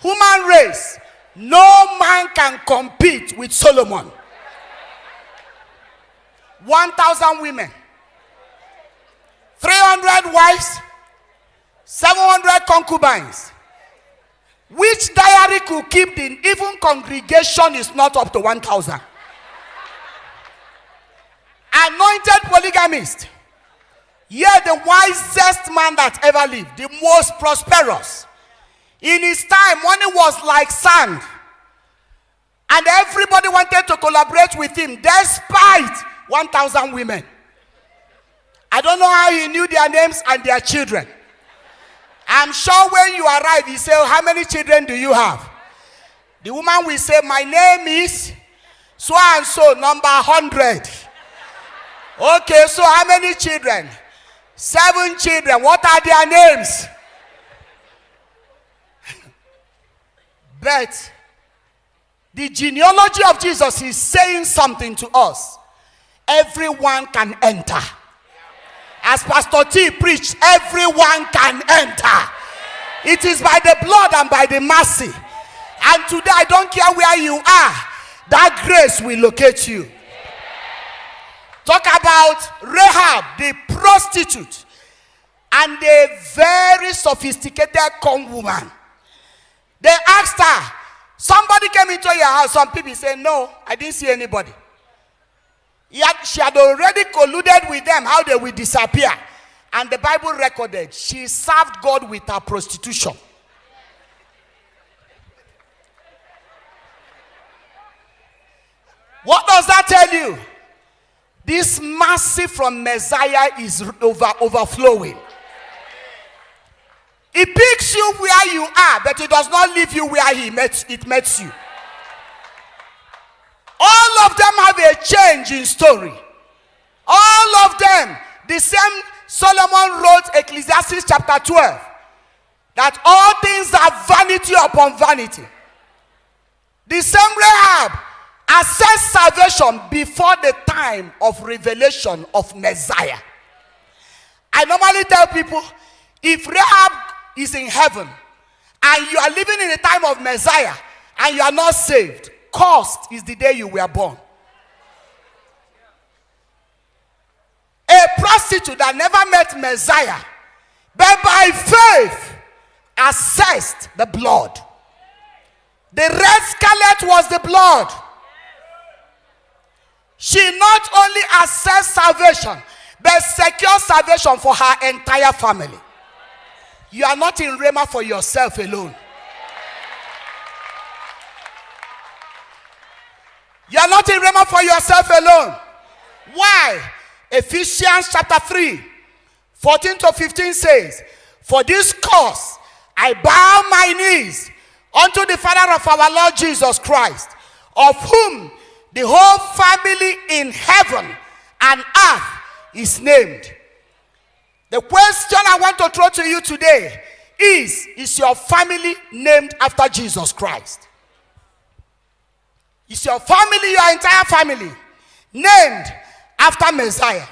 human race, no man can compete with Solomon. 1,000 women, 300 wives, 700 concubines. Which diary could keep the even congregation is not up to 1,000. Anointed polygamist. Yeah, the wisest man that ever lived, the most prosperous. In his time, money was like sand. And everybody wanted to collaborate with him despite 1,000 women. I don't know how he knew their names and their children. I'm sure when you arrive, he said, how many children do you have? The woman will say, my name is so and so, number 100. Okay, so how many children? 7 children. What are their names? But the genealogy of Jesus is saying something to us. Everyone can enter. As Pastor T preached, everyone can enter. It is by the blood and by the mercy. And today, I don't care where you are, that grace will locate you. Talk about Rahab, the prostitute, and a very sophisticated con woman. They asked her, somebody came into your house. Some people say, no, I didn't see anybody. She had already colluded with them how they will disappear. And the Bible recorded she served God with her prostitution. What does that tell you? This mercy from Messiah is overflowing. It picks you where you are, but it does not leave you where it met you. All of them have a change in story. All of them, the same Solomon wrote Ecclesiastes chapter 12, that all things are vanity upon vanity. The same Rahab accessed salvation before the time of revelation of Messiah. I normally tell people, if Rahab is in heaven and you are living in the time of Messiah and you are not saved, cursed is the day you were born. A prostitute that never met Messiah, but by faith accessed the blood. The red scarlet was the blood. She not only accessed salvation, but secured salvation for her entire family. You are not in Rhema for yourself alone. You are not in Rhema for yourself alone. Why? Ephesians chapter 3, 14 to 15 says, for this cause I bow my knees unto the Father of our Lord Jesus Christ, of whom the whole family in heaven and earth is named. The question I want to throw to you today is your family named after Jesus Christ? Is your family, your entire family, named after Messiah?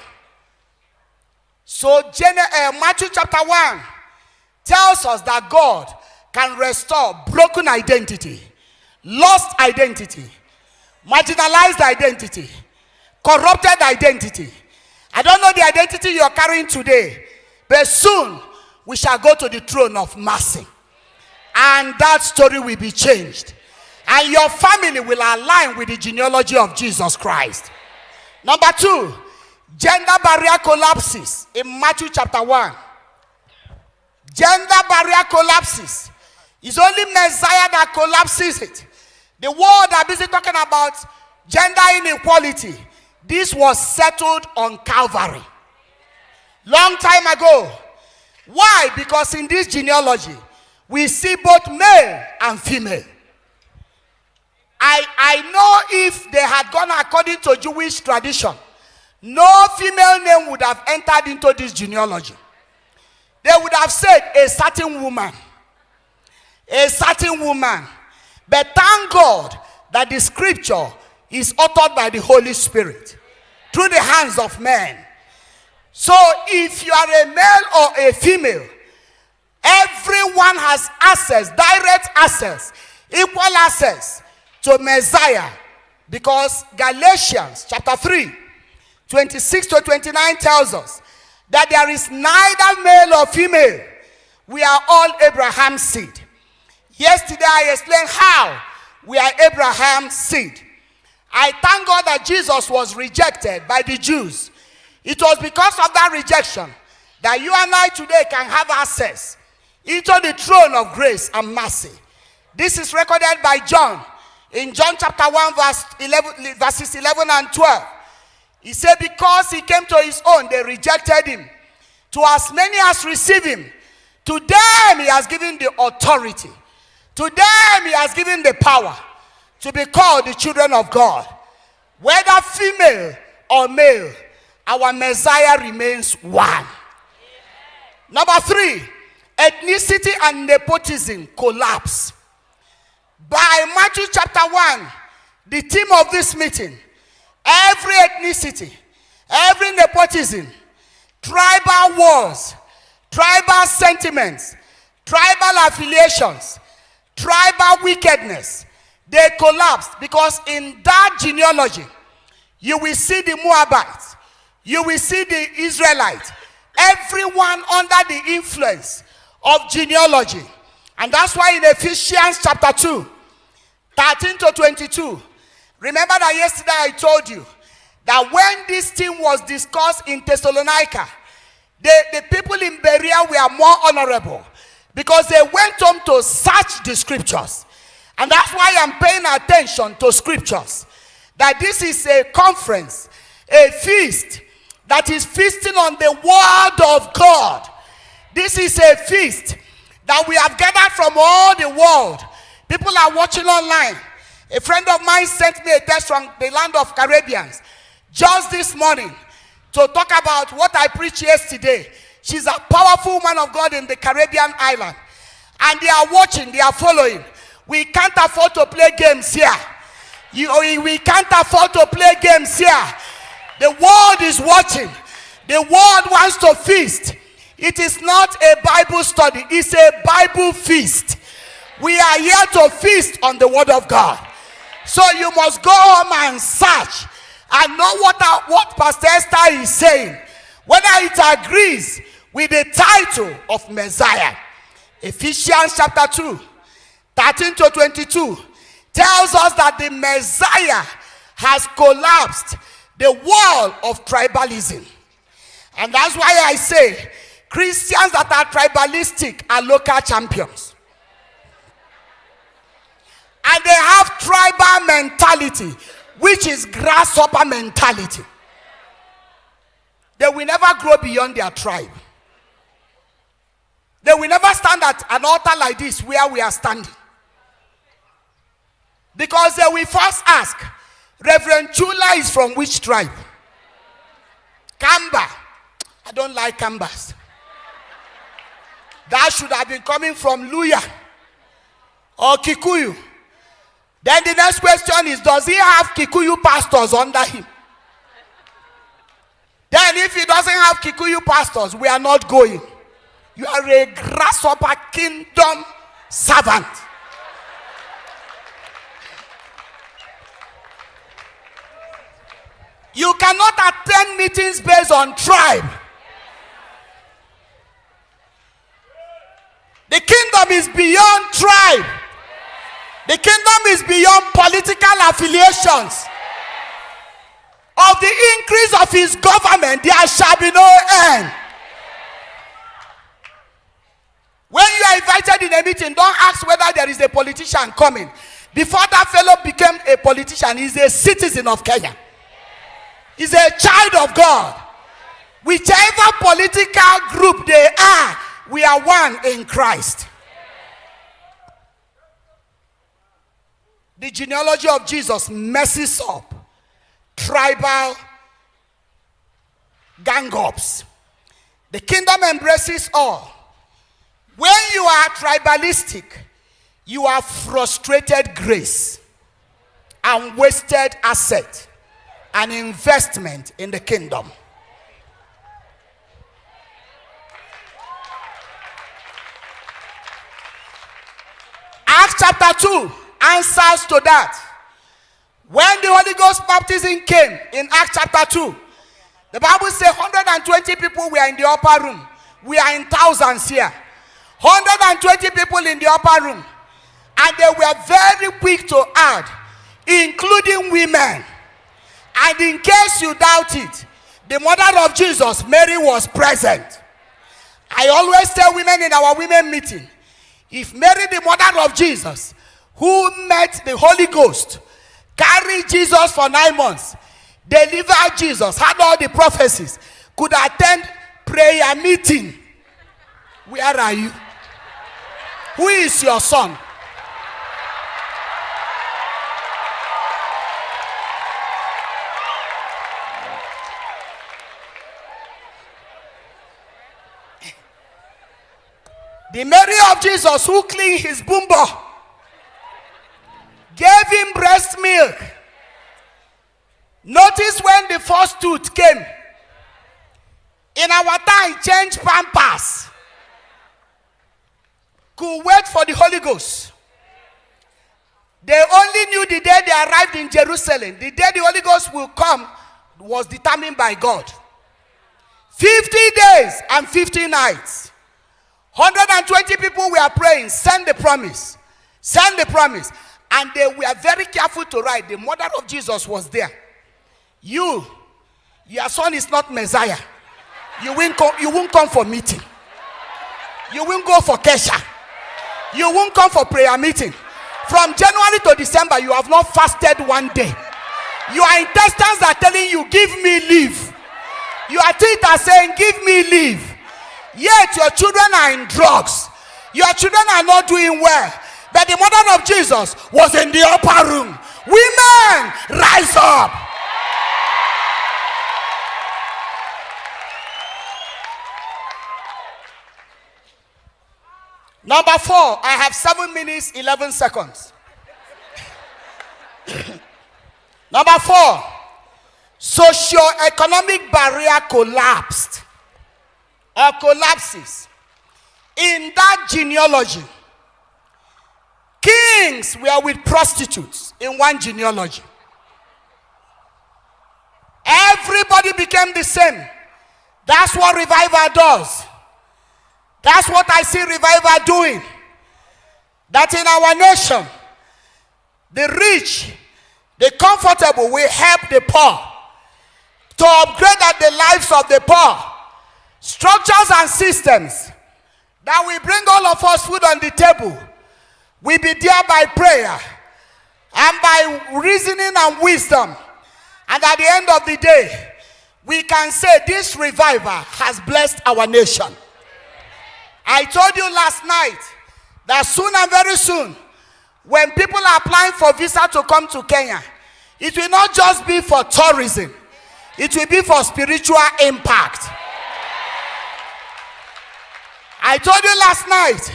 So Matthew chapter 1 tells us that God can restore broken identity, lost identity, marginalized identity, corrupted identity. I don't know the identity you're carrying today, but soon we shall go to the throne of mercy. And that story will be changed. And your family will align with the genealogy of Jesus Christ. Number 2, gender barrier collapses in Matthew chapter 1. Gender barrier collapses. It's only Messiah that collapses it. The world are busy talking about gender inequality. This was settled on Calvary. Long time ago. Why? Because in this genealogy, we see both male and female. I know if they had gone according to Jewish tradition, no female name would have entered into this genealogy. They would have said a certain woman. A certain woman. But thank God that the scripture is uttered by the Holy Spirit through the hands of men. So if you are a male or a female, everyone has access, direct access, equal access to Messiah. Because Galatians chapter 3, 26 to 29 tells us that there is neither male or female. We are all Abraham's seed. Yesterday I explained how we are Abraham's seed. I thank God that Jesus was rejected by the Jews. It was because of that rejection that you and I today can have access into the throne of grace and mercy. This is recorded by John in John chapter 1 verses 11 and 12. He said, because he came to his own, they rejected him. To as many as receive him, to them he has given the authority. To them he has given the power to be called the children of God. Whether female or male, our Messiah remains one. Number 3, ethnicity and nepotism collapse. By Matthew chapter 1, the theme of this meeting, every ethnicity, every nepotism, tribal wars, tribal sentiments, tribal affiliations, tribal wickedness, they collapsed. Because in that genealogy, you will see the Moabites, you will see the Israelites, everyone under the influence of genealogy. And that's why in Ephesians chapter 2, 13 to 22, remember that yesterday I told you that when this thing was discussed in Thessalonica, the people in Berea were more honorable because they went home to search the scriptures. And that's why I'm paying attention to scriptures. That this is a conference, a feast that is feasting on the word of God. This is a feast that we have gathered from all the world. People are watching online. A friend of mine sent me a text from the land of Caribbeans just this morning to talk about what I preached yesterday. She's a powerful woman of God in the Caribbean island. And they are watching, they are following. We can't afford to play games here. We can't afford to play games here. The world is watching. The world wants to feast. It is not a Bible study. It's a Bible feast. We are here to feast on the word of God. So you must go home and search and know what Pastor Esther is saying, whether it agrees with the title of Messiah. Ephesians chapter 2, 13 to 22 tells us that the Messiah has collapsed the wall of tribalism. And that's why I say Christians that are tribalistic are local champions. And they have tribal mentality, which is grasshopper mentality. They will never grow beyond their tribe. They will never stand at an altar like this where we are standing. Because they will first ask, Reverend Chula is from which tribe? Kamba. I don't like Kambas. That should have been coming from Luya or Kikuyu. Then the next question is, does he have Kikuyu pastors under him? Then if he doesn't have Kikuyu pastors, we are not going. You are a grasshopper kingdom servant. You cannot attend meetings based on tribe. The kingdom is beyond tribe. The kingdom is beyond political affiliations. Of the increase of his government, there shall be no end. When you are invited in a meeting, don't ask whether there is a politician coming. Before that fellow became a politician, he's a citizen of Kenya. He's a child of God. Whichever political group they are, we are one in Christ. The genealogy of Jesus messes up tribal gang-ups. The kingdom embraces all. When you are tribalistic, you have frustrated grace and wasted asset and investment in the kingdom. Acts chapter 2 answers to that. When the Holy Ghost baptism came in Acts chapter 2, the Bible says 120 people were in the upper room. We are in thousands here. 120 people in the upper room. And they were very quick to add, including women. And in case you doubt it, the mother of Jesus, Mary, was present. I always tell women in our women meeting, if Mary, the mother of Jesus, who met the Holy Ghost, carried Jesus for 9 months, delivered Jesus, had all the prophecies, could attend prayer meeting, where are you? Who is your son? The Mary of Jesus who cleaned his bumbo, gave him breast milk. Notice when the first tooth came. In our time, change pampers. Could wait for the Holy Ghost. They only knew the day they arrived in Jerusalem. The day the Holy Ghost will come was determined by God. 50 days and 50 nights. 120 people were praying, send the promise. Send the promise. And they were very careful to write. The mother of Jesus was there. Your son is not Messiah. You won't come for meeting. You won't go for kesha. You won't come for prayer meeting. From January to December, you have not fasted one day. Your intestines are telling you, give me leave. Your teeth are saying, give me leave. Yet your children are in drugs. Your children are not doing well. But the mother of Jesus was in the upper room. Women, rise up. Number 4, I have 7 minutes, 11 seconds. Number 4, socio-economic barrier collapsed or collapses. In that genealogy, kings were with prostitutes in one genealogy. Everybody became the same. That's what revival does. That's what I see revival doing. That in our nation, the rich, the comfortable will help the poor to upgrade the lives of the poor. Structures and systems that will bring all of us food on the table will be there by prayer and by reasoning and wisdom. And at the end of the day, we can say this revival has blessed our nation. I told you last night that soon and very soon, when people are applying for visa to come to Kenya, it will not just be for tourism. It will be for spiritual impact. I I told you last night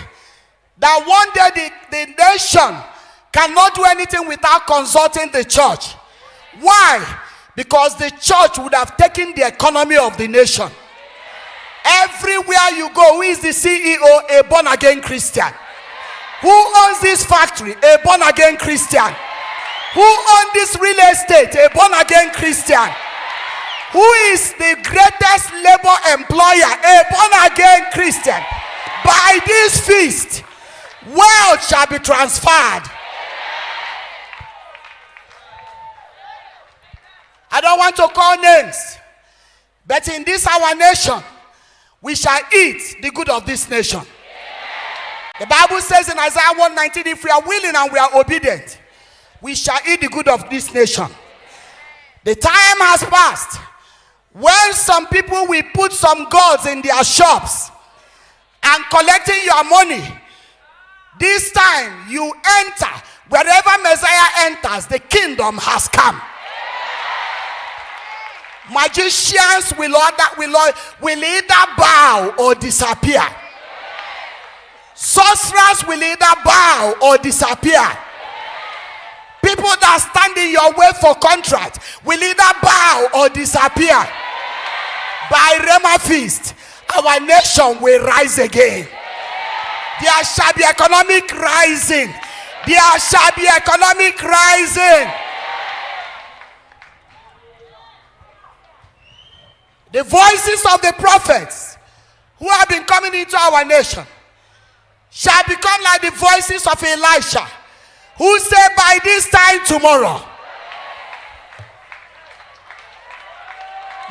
that one day the nation cannot do anything without consulting the church. Why? Because the church would have taken the economy of the nation. Everywhere you go, who is the CEO? A born again Christian. Who owns this factory? A born again Christian. Who owns this real estate? A born again Christian. Who is the greatest labor employer? A born again Christian. By this feast, wealth shall be transferred. I don't want to call names, but in this our nation, we shall eat the good of this nation. The Bible says in Isaiah 1:19, if we are willing and we are obedient, we shall eat the good of this nation. The time has passed when some people will put some gods in their shops and collecting your money. This time you enter, wherever Messiah enters, the kingdom has come. Magicians will either bow or disappear. Sorcerers will either bow or disappear. People that stand in your way for contract will either bow or disappear. By Rhema Feast, our nation will rise again. There shall be economic rising. There shall be economic rising. The voices of the prophets who have been coming into our nation shall become like the voices of Elisha, who said, by this time tomorrow,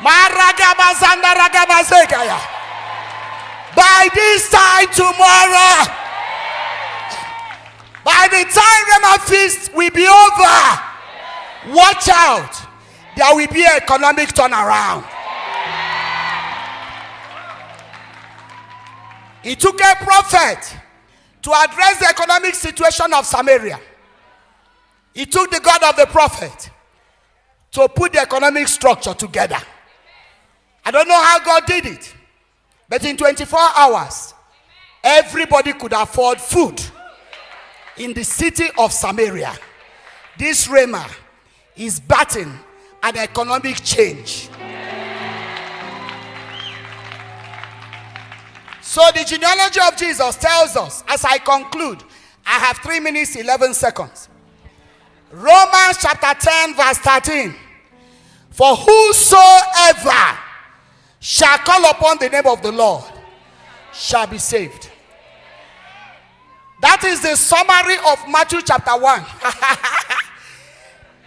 by this time tomorrow, by the time Rhema Feast will be over, watch out, there will be an economic turnaround. It took a prophet to address the economic situation of Samaria. It took the God of the prophet to put the economic structure together. I don't know how God did it, but in 24 hours, everybody could afford food in the city of Samaria. This Rhema is batting an economic change. So the genealogy of Jesus tells us, as I conclude, I have 3 minutes, 11 seconds. Romans chapter 10, verse 13. For whosoever shall call upon the name of the Lord shall be saved. That is the summary of Matthew chapter 1.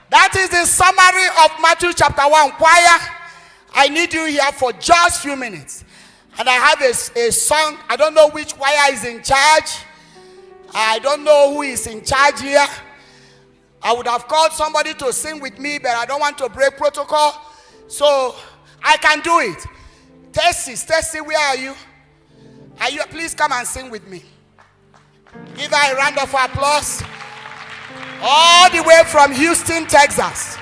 That is the summary of Matthew chapter 1. Choir, I need you here for just a few minutes. And I have a song. I don't know which choir is in charge. I don't know who is in charge here. I would have called somebody to sing with me, but I don't want to break protocol. So I can do it. Tessie, where are you? Please come and sing with me. Give her a round of applause. All the way from Houston, Texas.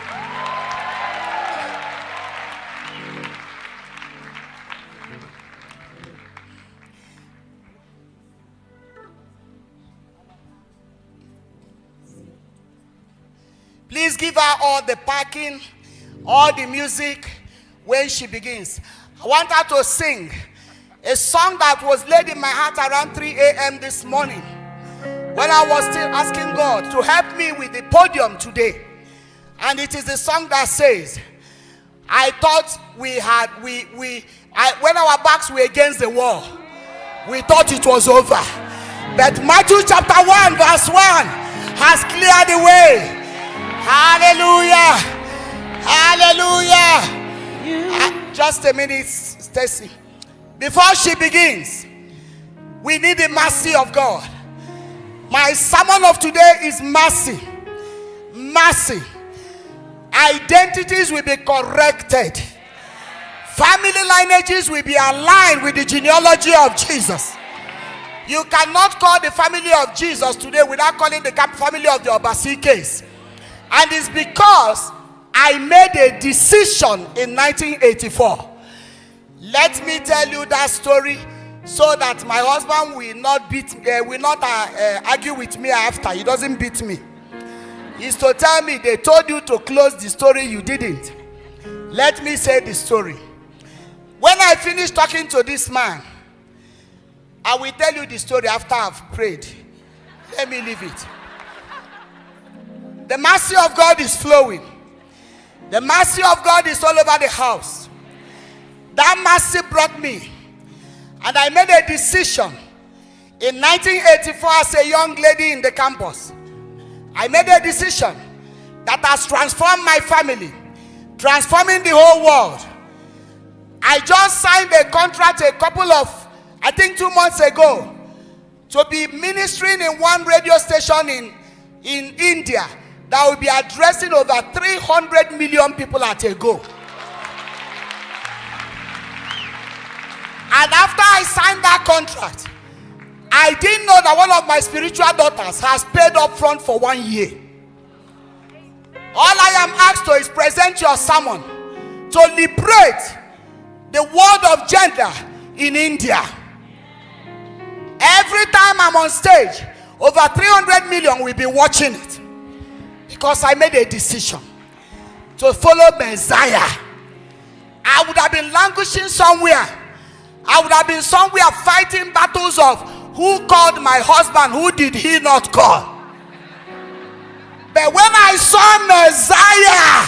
Please give her all the parking, all the music when she begins. I want her to sing a song that was laid in my heart around 3 a.m. this morning when I was still asking God to help me with the podium today. And it is a song that says, I thought when our backs were against the wall, we thought it was over. But Matthew chapter 1 verse 1 has cleared the way. Hallelujah. Hallelujah. Just a minute, Stacy. Before she begins, we need the mercy of God. My sermon of today is mercy. Mercy. Identities will be corrected. Family lineages will be aligned with the genealogy of Jesus. You cannot call the family of Jesus today without calling the family of the Obasi case. And it's because I made a decision in 1984. Let me tell you that story so that my husband will not argue with me after. He doesn't beat me. Is to tell me they told you to close the story, you didn't. Let me say the story. When I finish talking to this man, I will tell you the story after I've prayed. Let me leave it. The mercy of God is flowing. The mercy of God is all over the house. That mercy brought me, and I made a decision in 1984 as a young lady in the campus. I made a decision that has transformed my family, transforming the whole world. I just signed a contract a couple of, I think 2 months ago, to be ministering in one radio station in India that will be addressing over 300 million people at a go. And after I signed that contract, I didn't know that one of my spiritual daughters has paid up front for 1 year. All I am asked to is present your sermon to liberate the world of gender in India. Every time I'm on stage, over 300 million will be watching it. Because I made a decision to follow Messiah. I would have been languishing somewhere. I would have been somewhere fighting battles of who called my husband, who did he not call. But when I saw Messiah,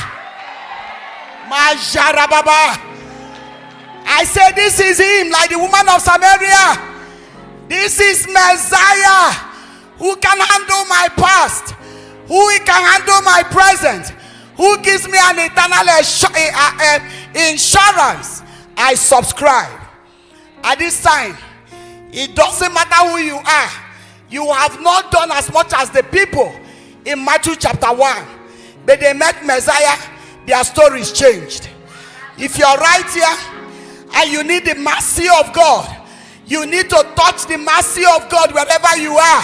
I said, this is him, like the woman of Samaria. This is Messiah, who can handle my past, who can handle my present, who gives me an eternal insurance. I subscribe. At this time, it doesn't matter who you are. You have not done as much as the people in Matthew chapter 1. But they met Messiah, their stories changed. If you're right here and you need the mercy of God, you need to touch the mercy of God wherever you are.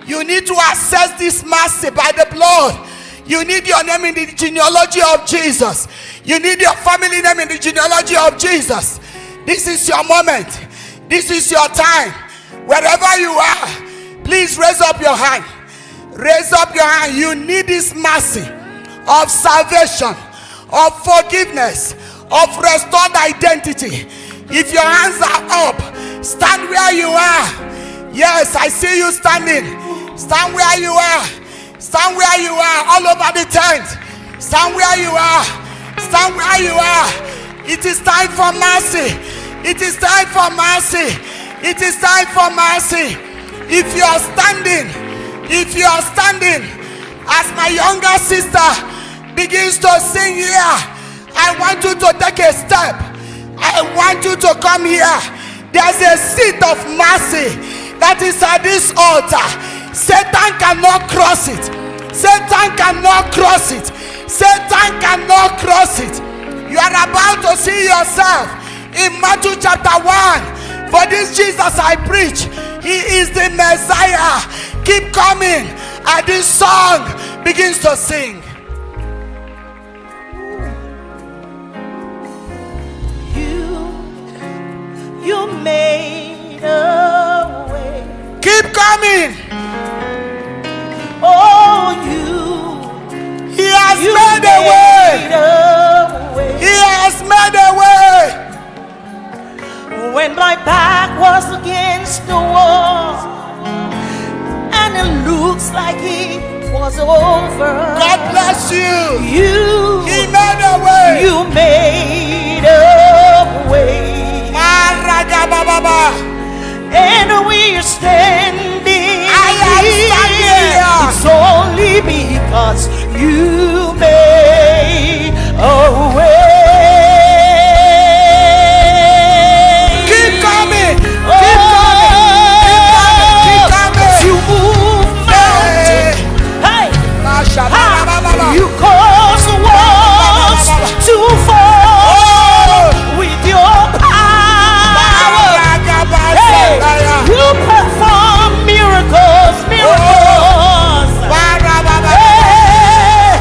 You need to access this mercy by the blood. You need your name in the genealogy of Jesus. You need your family name in the genealogy of Jesus. This is your moment. This is your time. Wherever you are, please raise up your hand. Raise up your hand. You need this mercy of salvation, of forgiveness, of restored identity. If your hands are up, stand where you are. Yes, I see you standing. Stand where you are. Stand where you are, all over the tent. Stand where you are. Stand where you are. It is time for mercy. It is time for mercy. It is time for mercy. If you are standing, as my younger sister begins to sing here, I want you to take a step. I want you to come here. There's a seat of mercy that is at this altar. Satan cannot cross it. Satan cannot cross it. Satan cannot cross it. You are about to see yourself in Matthew chapter 1. For this Jesus I preach, he is the Messiah. Keep coming, and this song begins to sing. You made a way. Keep coming. Oh, he has made a way. He has made a way. When my back was against the wall and it looks like it was over, God bless you. He made a way. You made a way. And we're standing here. It's only because you made a way. Keep coming. Keep coming. You move mountains. Hey. You cause walls to fall with your power. Hey. You perform miracles. Hey.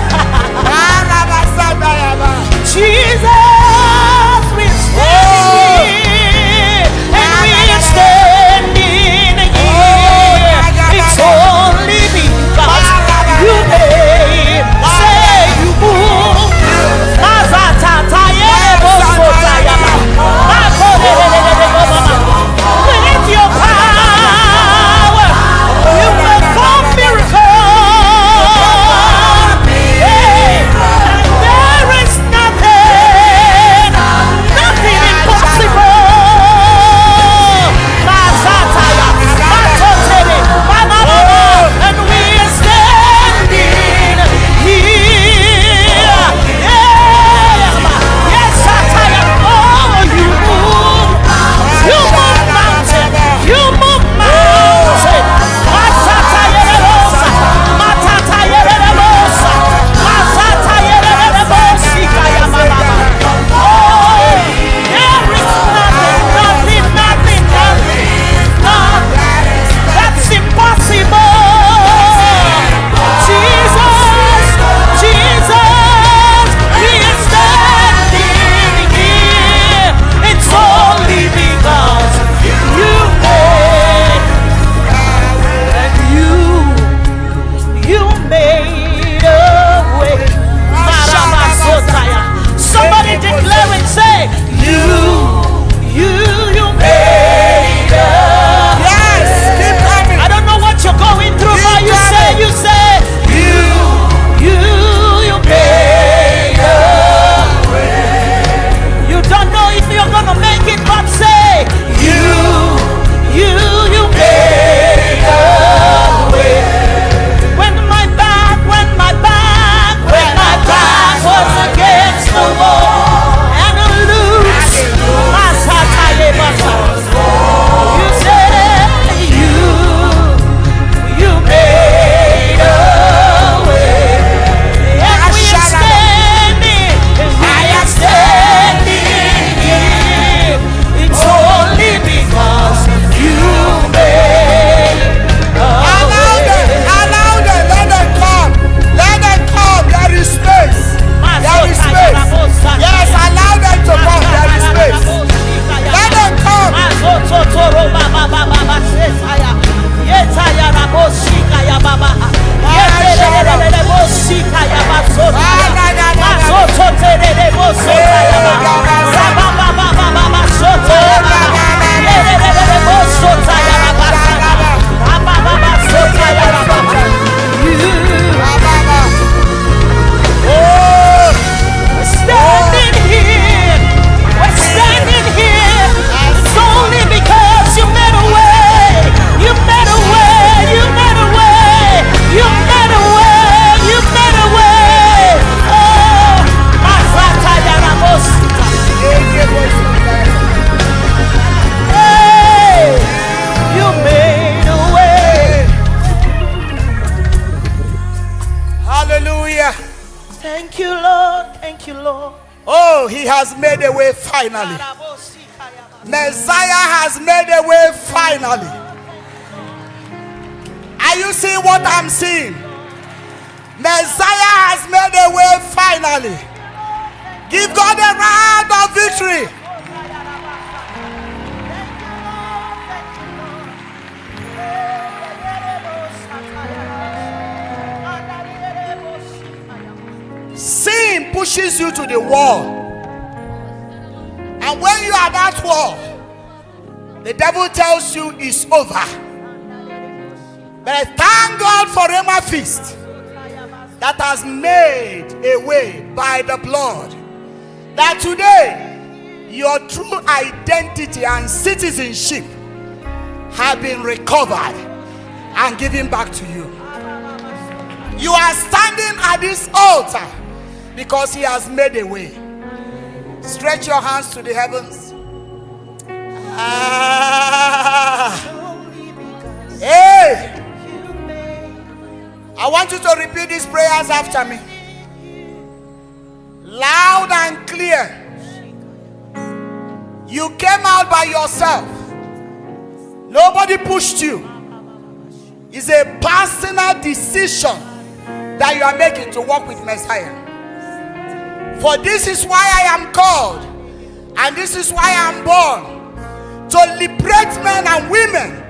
has made a way finally. Messiah has made a way finally. Are you seeing what I'm seeing? Messiah has made a way finally. Give God a round of victory. Sin pushes you to the wall. And when you are at that wall, the devil tells you it's over. But thank God for Rhema Feast that has made a way by the blood. That today, your true identity and citizenship have been recovered and given back to you. You are standing at this altar because he has made a way. Stretch your hands to the heavens. Hey! I want you to repeat these prayers after me. Loud and clear. You came out by yourself. Nobody pushed you. It's a personal decision that you are making to walk with Messiah. For this is why I am called, and this is why I am born, to liberate men and women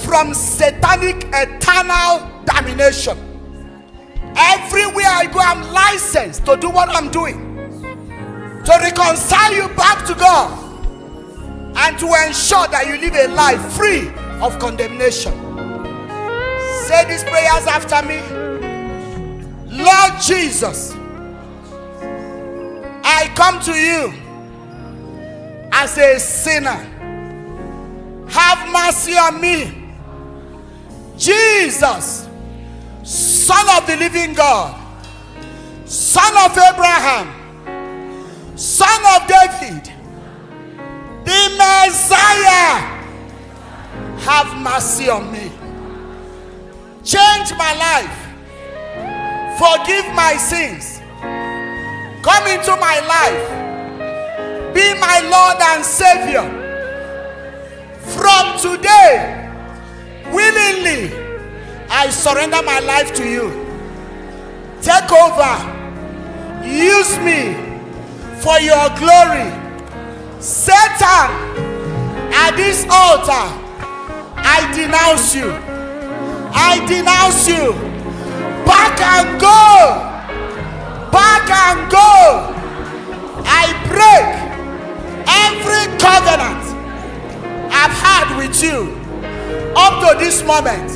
from satanic eternal domination. Everywhere I go, I'm licensed to do what I'm doing, to reconcile you back to God and to ensure that you live a life free of condemnation. Say these prayers after me. Lord Jesus, I come to you as a sinner. Have mercy on me. Jesus, Son of the living God, Son of Abraham, Son of David, the Messiah, have mercy on me. Change my life. Forgive my sins. Come into my life. Be my Lord and Savior. From today, willingly, I surrender my life to you. Take over. Use me for your glory. Satan, at this altar, I denounce you. I denounce you. Back and go. Back and go. I break every covenant I've had with you up to this moment.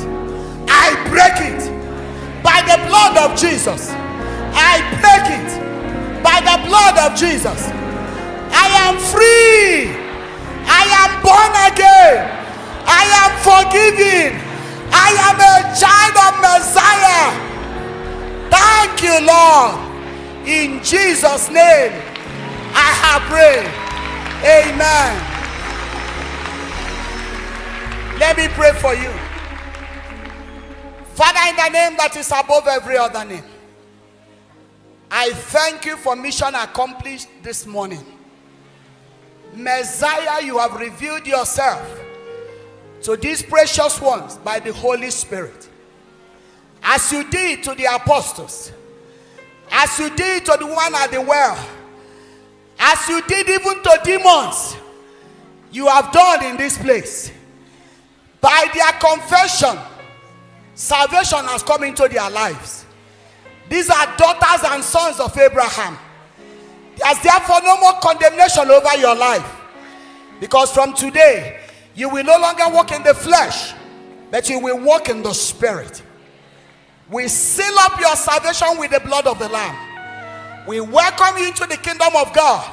I break it by the blood of Jesus. I break it by the blood of Jesus. I am free. I am born again. I am forgiven. I am a child of Messiah. Thank you, Lord. In Jesus' name, I have prayed. Amen. Let me pray for you. Father, in the name that is above every other name, I thank you for mission accomplished this morning. Messiah, you have revealed yourself to these precious ones by the Holy Spirit. As you did to the apostles, as you did to the one at the well, as you did even to demons, you have done in this place. By their confession, salvation has come into their lives. These are daughters and sons of Abraham. There's therefore no more condemnation over your life, because from today you will no longer walk in the flesh, but you will walk in the Spirit. We seal up your salvation with the blood of the Lamb. We welcome you into the kingdom of God,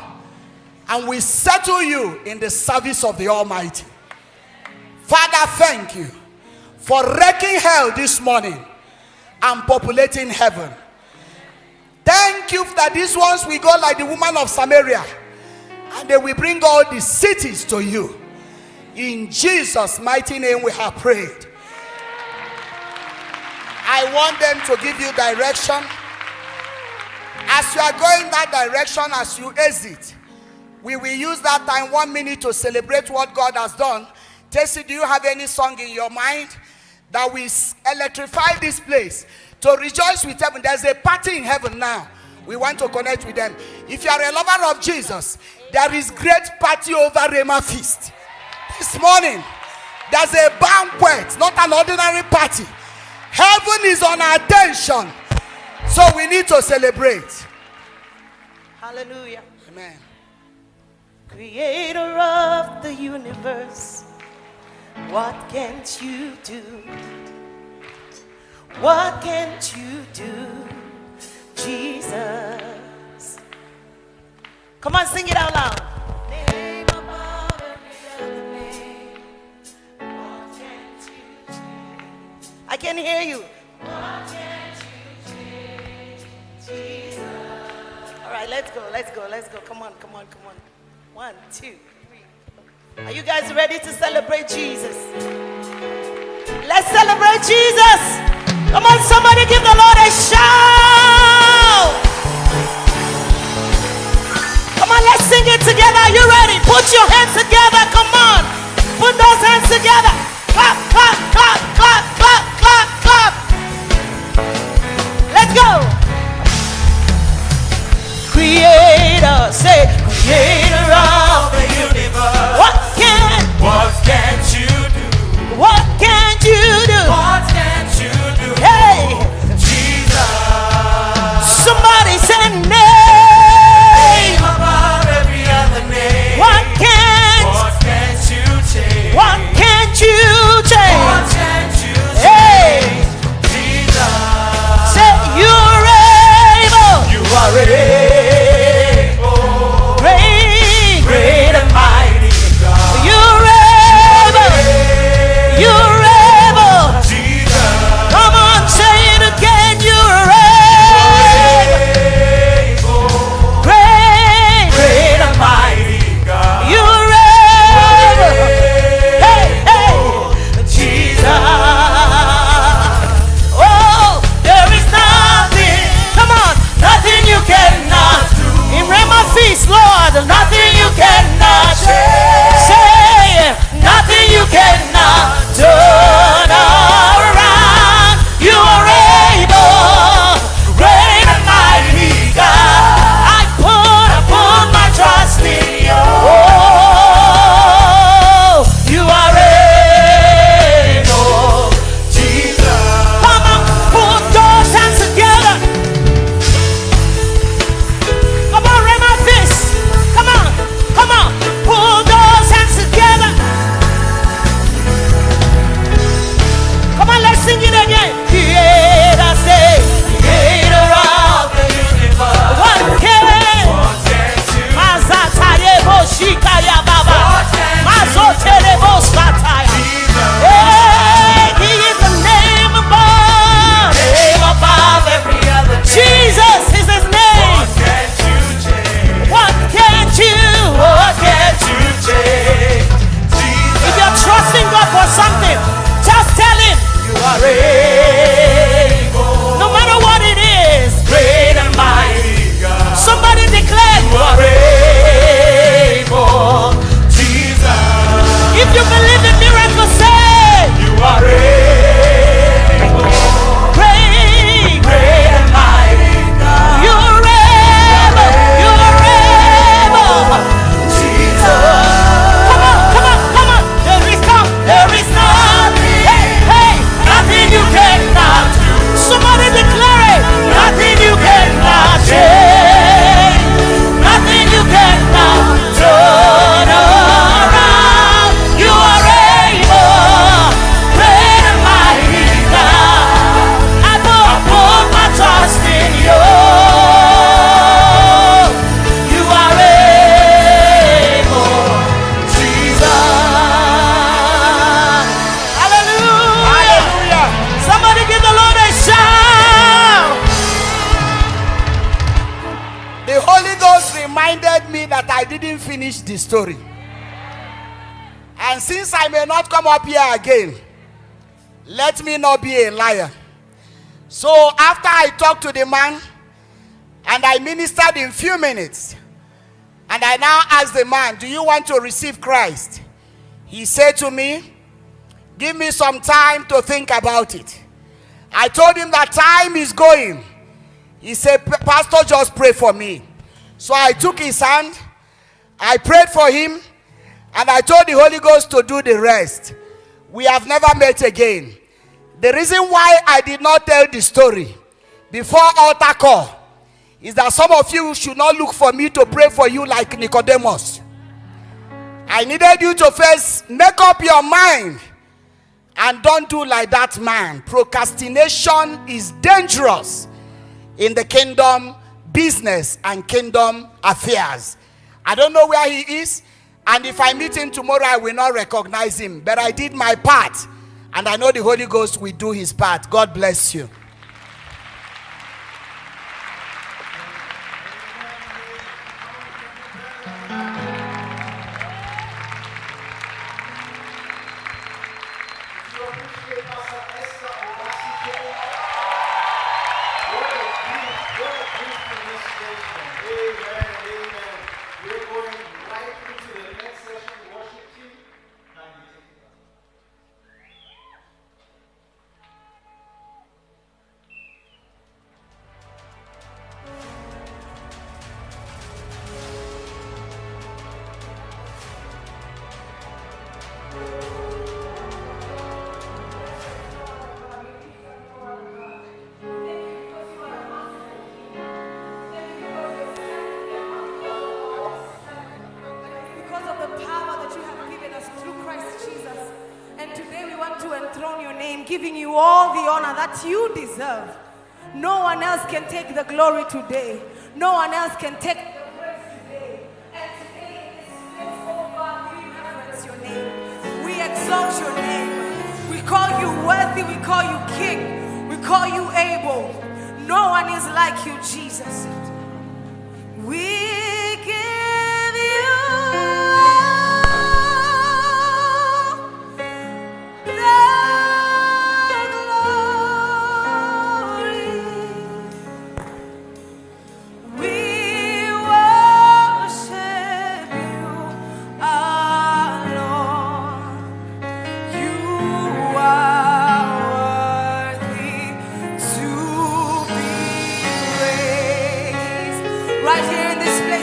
and we settle you in the service of the Almighty. Father, thank you for wrecking hell this morning and populating heaven. Thank you that these ones will go like the woman of Samaria, and they will bring all the cities to you. In Jesus' mighty name we have prayed. I want them to give you direction. As you are going that direction, as you exit, we will use that time 1 minute to celebrate what God has done. Tessie, do you have any song in your mind that will electrify this place to rejoice with heaven? There's a party in heaven now. We want to connect with them. If you are a lover of Jesus, there is great party over Rhema Feast. This morning, there's a banquet, not an ordinary party. Heaven is on attention. So we need to celebrate. Hallelujah. Amen. Creator of the universe, what can't you do? What can't you do, Jesus? Come on, sing it out loud. Name above every other name. What can't you change? I can hear you. What can't you change, Jesus? All right, let's go. Come on. 1, 2, 3. Are you guys ready to celebrate Jesus? Let's celebrate Jesus. Come on, somebody give the Lord a shout. Come on, let's sing it together. Are you ready? Put your hands together. Come on. Put those hands together. Clap, clap, clap, clap, clap, clap, clap. Let's go. Creator, say, creator of the universe. What can't you do? What can't you do? What can't you do? Hey, Jesus. Somebody say name above every other name. What can't you change? What can't you change? What can't you change? Hey, Jesus. Say you're able. You are able. Great and mighty God. You're able. You're able. Jesus. Come on, say it again. You're able. Great and mighty God. You're able. Hey, Jesus. Oh, there is nothing. Come on, nothing you cannot do. In Rhema Feast, Lord, nothing you cannot change. Say, nothing you cannot turn around. You are able, great and mighty God. I put my trust in you. Oh, you are able, Jesus. Come on, put those hands together. Come on, Rhema Feast. Come on. Pull those hands together. Come on, let's sing it again. Creator, say, creator of the universe. What can't you? Mazataye boshikaya baba. Mazotere boskataya. Hey, he is the name above. Name above every other name. Jesus is his name. What can't you change? If you're trusting God for something, just tell him you are able. No matter what it is, great and mighty God. Somebody declare you are able, Jesus. If you believe in miracles, say you are able. Great and mighty God. You're able. There is nothing, nothing you cannot do. Somebody declare it. Nothing you cannot change. Nothing you cannot turn around. You are able, great and mighty God. I put my trust in you. You are able, Jesus. Somebody give the Lord a shout. The Holy Ghost reminded me that I didn't finish the story. And since I may not come up here again, let me not be a liar. So after I talked to the man, And I ministered in few minutes. And I now asked the man, do you want to receive Christ? He said to me, give me some time to think about it. I told him that time is going. He said, Pastor, just pray for me. So I took his hand, I prayed for him, and I told the Holy Ghost to do the rest. We have never met again. The reason why I did not tell the story before altar call is that some of you should not look for me to pray for you like Nicodemus. I needed you to first make up your mind and don't do like that man. Procrastination is dangerous in the kingdom business and kingdom affairs. I don't know where he is, and if I meet him tomorrow, I will not recognize him. But I did my part, and I know the Holy Ghost will do his part. God bless you. Giving you all the honor that you deserve. No one else can take the glory today. No one else can take the praise today. And today in this place, oh God, we reverence your name. We exalt your name. We call you worthy. We call you king. We call you able. No one is like you, Jesus. We give you right here in this place.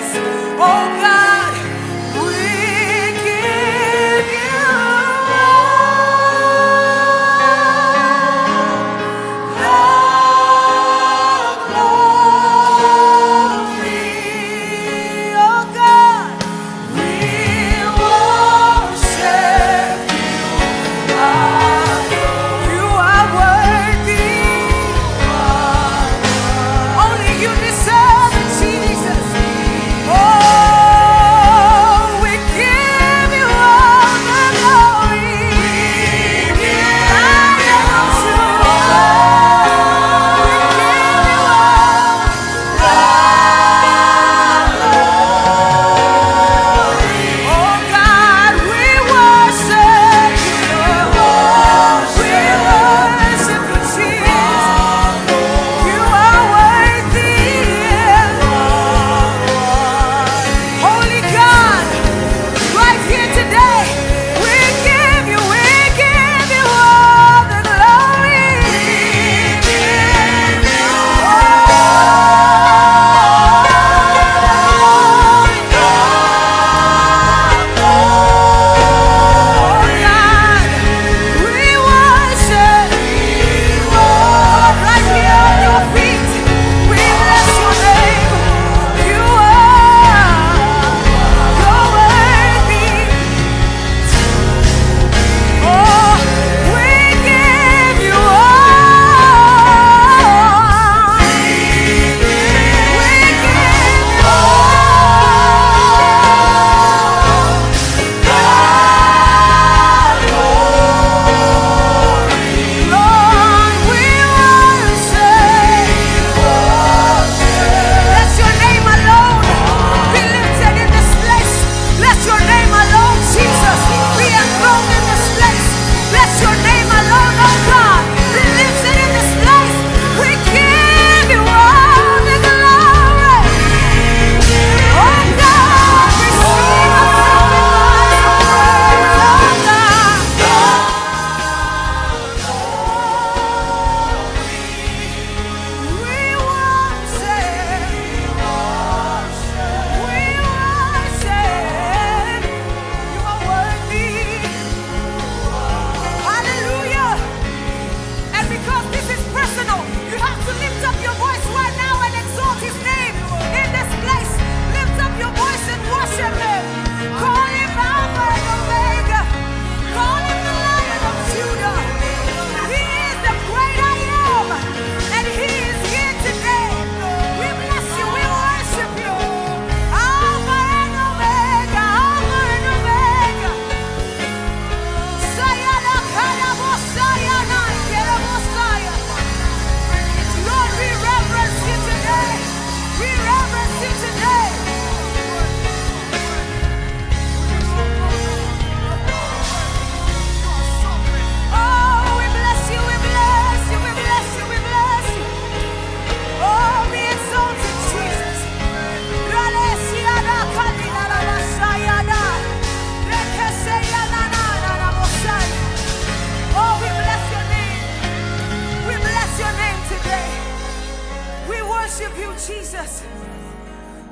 Jesus.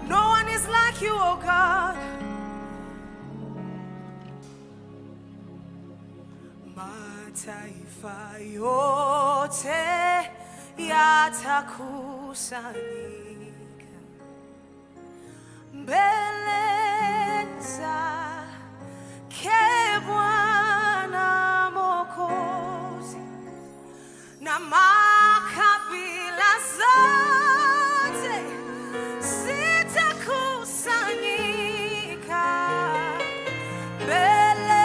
No one is like you, oh God. Mataifa yote yatakusanyika mbele zake Bwana Mwokozi, na makabila zote zitakusanyika mbele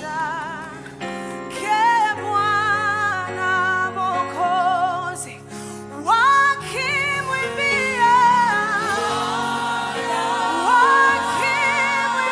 zake Bwana Mwokozi, wakimwimbia, wakimwimbia.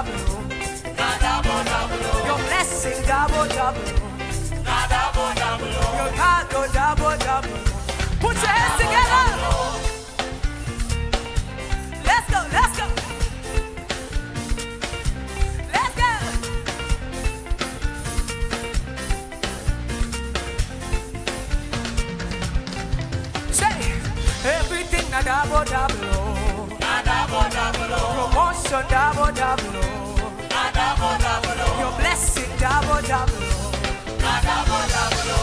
double. Your blessing double double. Your cargo double double. Put your hands together. Let's go, let's go. Let's go. Say everything na double double. Promotion double double. Your blessing double double.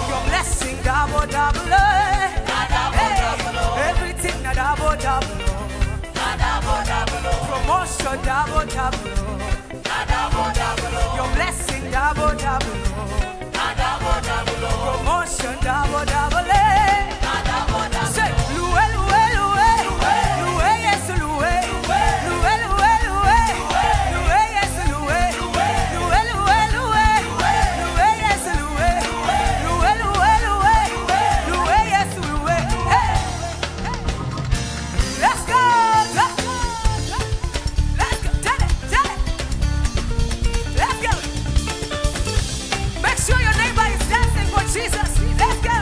Your blessing double double. Hey, everything na double double. Promotion double double. Your blessing double double. Promotion double double. Say, Loué, Loué, Loué, Loué, yes, Loué, Loué, Loué, Loué, Loué, yes, Loué, Loué, Loué, Loué, Loué, yes, Loué, Loué, Loué, Loué, Loué, yes, Loué. Hey, let's go, let's go, let's go, tell it, let's go. Make sure your neighbor is dancing for Jesus. Let's go.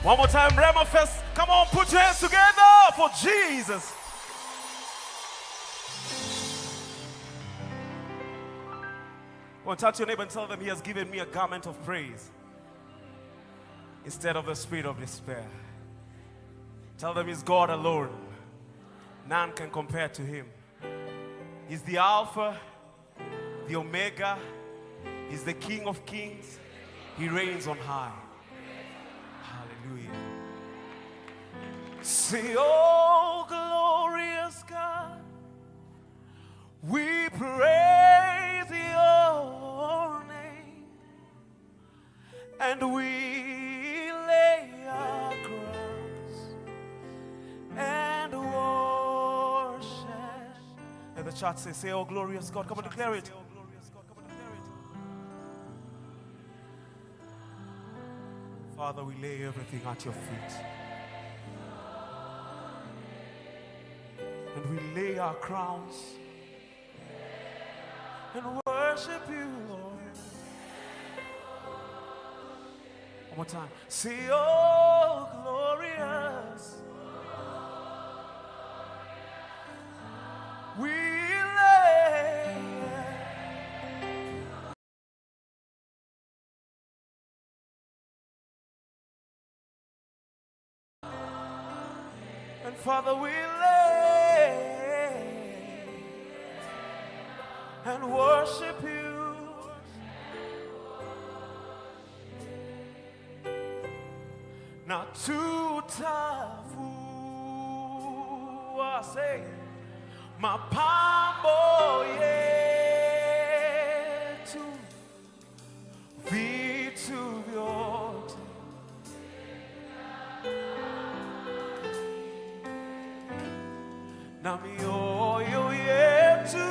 One more time, Rhema Feast. Come on, put your hands together for Jesus. Go and touch your neighbor and tell them he has given me a garment of praise instead of the spirit of despair. Tell them he's God alone. None can compare to him. He's the Alpha, the Omega. He's the King of Kings. He reigns on high. Hallelujah. Say, oh glorious God, we praise your name, and we lay our crowns and worship. And the church say, oh glorious God, come and declare it. Father, we lay everything at your feet. And we lay our crowns and worship you, Lord. One more time. Say, oh, glorious. We lay. And Father, we lay and worship you. Not too tough, I say, my pambo yetu vitu vyote. Na mioyo yetu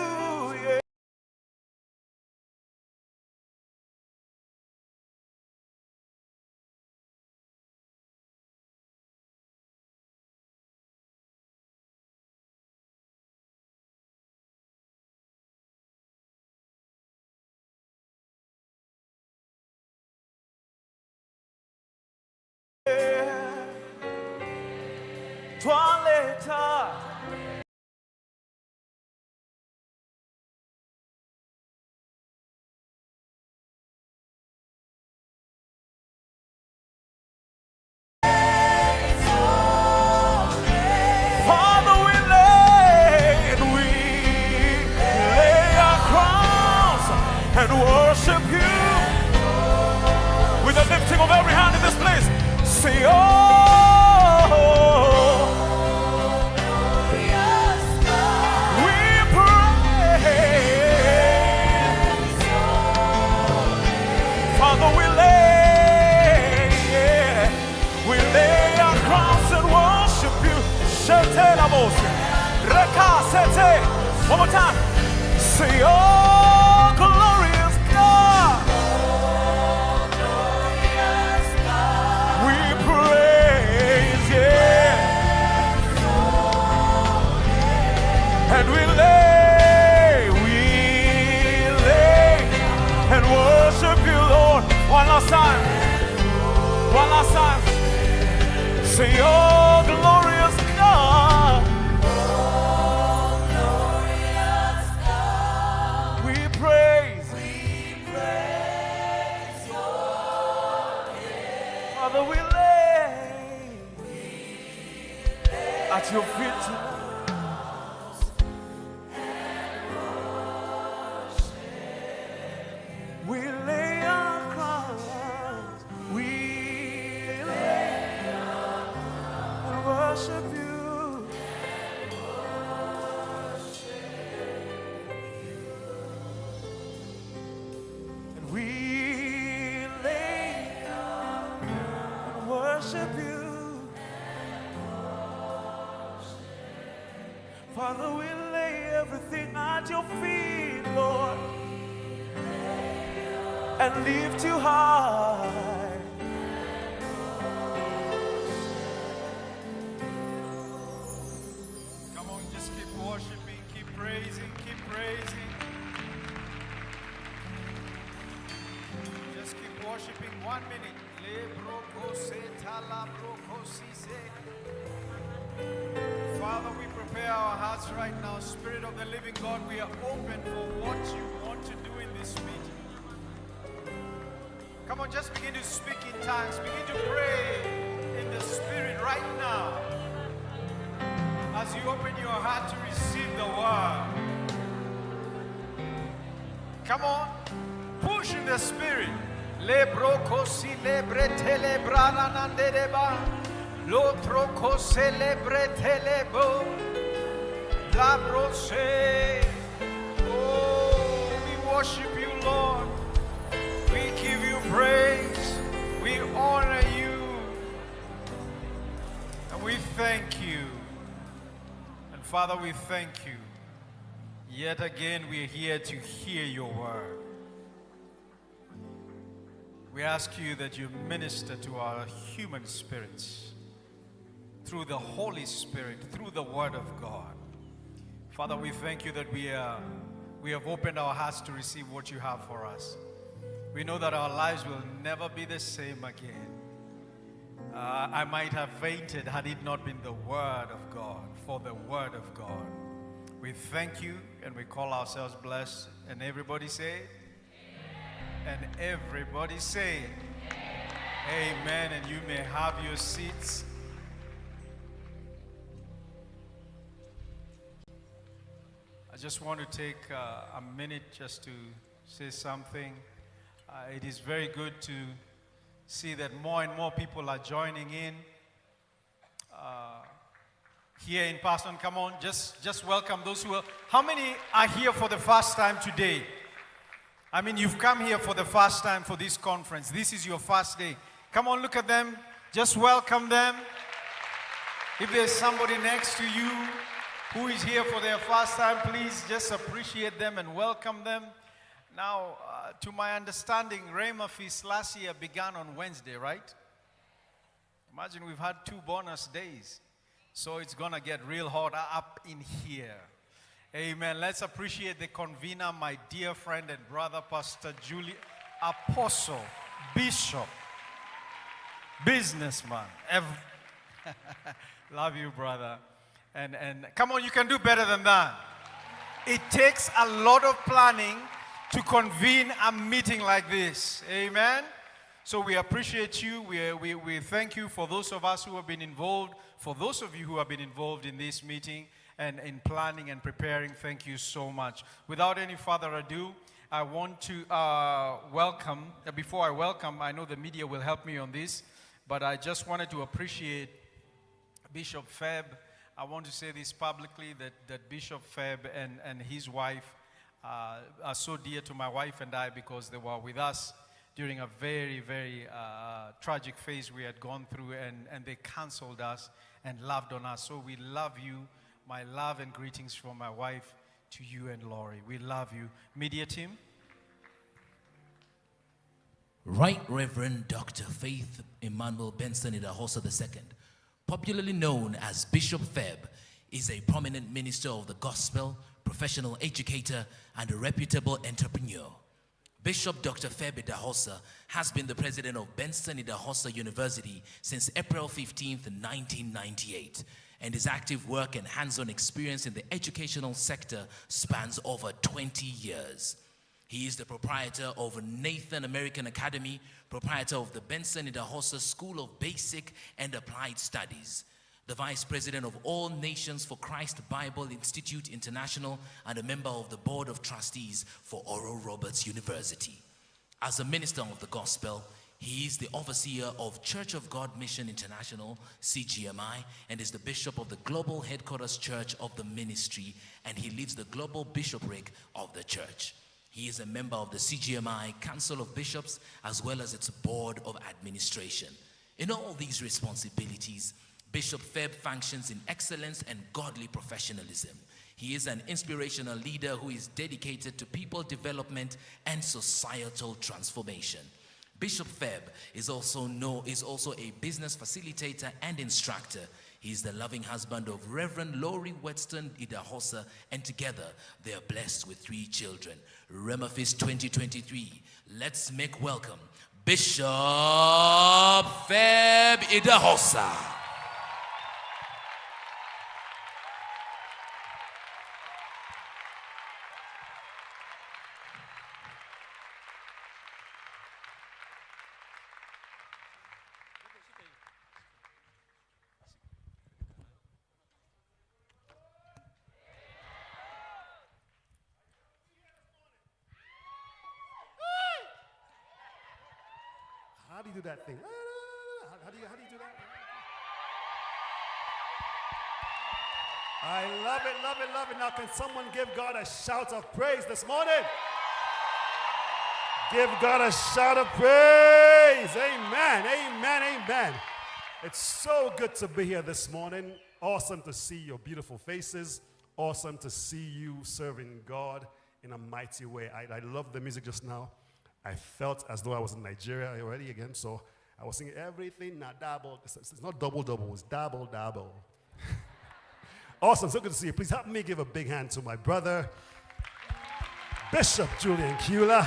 twaleta. And worship you with the lifting of every hand in this place. Say, oh, we praise. Father, we lay our crowns and worship you. One more time. Say, oh, glorious God. We praise, and we lay and worship you, Lord. One last time. Say, oh, glorious God. We praise your name. Father, we lay at your feet. We lay our crowns. We lay and worship you. And we lay and worship you. Father, we lay everything at your feet, Lord, and lift you high. Come on, just keep worshiping, keep praising, keep praising. Just keep worshiping 1 minute. Father, we prepare our hearts right now. Spirit of the living God, we are open for what you want to do in this meeting. Come on, just begin to speak in tongues. Begin to pray in the Spirit right now. As you open your heart to receive the word. Come on, push in the Spirit. L'autre co celebratelebo la brose. Oh, we worship you, Lord. We give you praise. We honor you. And we thank you. And Father, we thank you. Yet again, we're here to hear your word. We ask you that you minister to our human spirits through the Holy Spirit, through the Word of God. Father, we thank you that we have opened our hearts to receive what you have for us. We know that our lives will never be the same again. I might have fainted had it not been the Word of God, for the Word of God. We thank you and we call ourselves blessed. And everybody say, amen. And everybody say, amen. Amen. And you may have your seats. I just want to take a minute just to say something. It is very good to see that more and more people are joining in here in person. Come on, just welcome those who are. How many are here for the first time today? I mean, you've come here for the first time for this conference. This is your first day. Come on, look at them. Just welcome them. If there's somebody next to you who is here for their first time, please just appreciate them and welcome them. Now, to my understanding, Rhema Feast last year began on Wednesday, right? Imagine we've had 2 bonus days. So it's going to get real hot up in here. Amen. Let's appreciate the convener, my dear friend and brother, Pastor Julie, apostle, bishop, businessman. Love you, brother. And come on, you can do better than that. It takes a lot of planning to convene a meeting like this. Amen. So we appreciate you. We thank you for those of us who have been involved. For those of you who have been involved in this meeting and in planning and preparing, thank you so much. Without any further ado, I want to welcome, before I welcome, I know the media will help me on this, but I just wanted to appreciate Bishop Feb. I want to say this publicly, that Bishop Feb and his wife are so dear to my wife and I, because they were with us during a very, very tragic phase we had gone through, and they counseled us and loved on us. So we love you. My love and greetings from my wife to you and Laurie. We love you. Media team. Right Reverend Dr. Faith Emmanuel Benson Idahosa II, popularly known as Bishop Feb, is a prominent minister of the gospel, professional educator, and a reputable entrepreneur. Bishop Dr. Feb Idahosa has been the president of Benson Idahosa University since April 15th, 1998, and his active work and hands-on experience in the educational sector spans over 20 years. He is the proprietor of Nathan American Academy, proprietor of the Benson Idahosa School of Basic and Applied Studies, the vice president of All Nations for Christ Bible Institute International, and a member of the board of trustees for Oral Roberts University. As a minister of the gospel, he is the overseer of Church of God Mission International, CGMI, and is the bishop of the Global Headquarters Church of the ministry, and he leads the Global Bishopric of the church. He is a member of the CGMI Council of Bishops, as well as its Board of Administration. In all these responsibilities, Bishop Feb functions in excellence and godly professionalism. He is an inspirational leader who is dedicated to people development and societal transformation. Bishop Feb is also a business facilitator and instructor. He is the loving husband of Reverend Laurie Weston Idahosa, and together they are blessed with 3 children. Rhema Feast 2023. Let's make welcome Bishop Feb Idahosa. How do you do that thing? How do you do that? I love it, love it, love it. Now, can someone give God a shout of praise this morning? Give God a shout of praise. Amen, amen, amen. It's so good to be here this morning. Awesome to see your beautiful faces. Awesome to see you serving God in a mighty way. I love the music just now. I felt as though I was in Nigeria already again, so I was singing everything, not double. It's not double, it's double. Awesome, so good to see you. Please help me give a big hand to my brother, Bishop Julian Kula.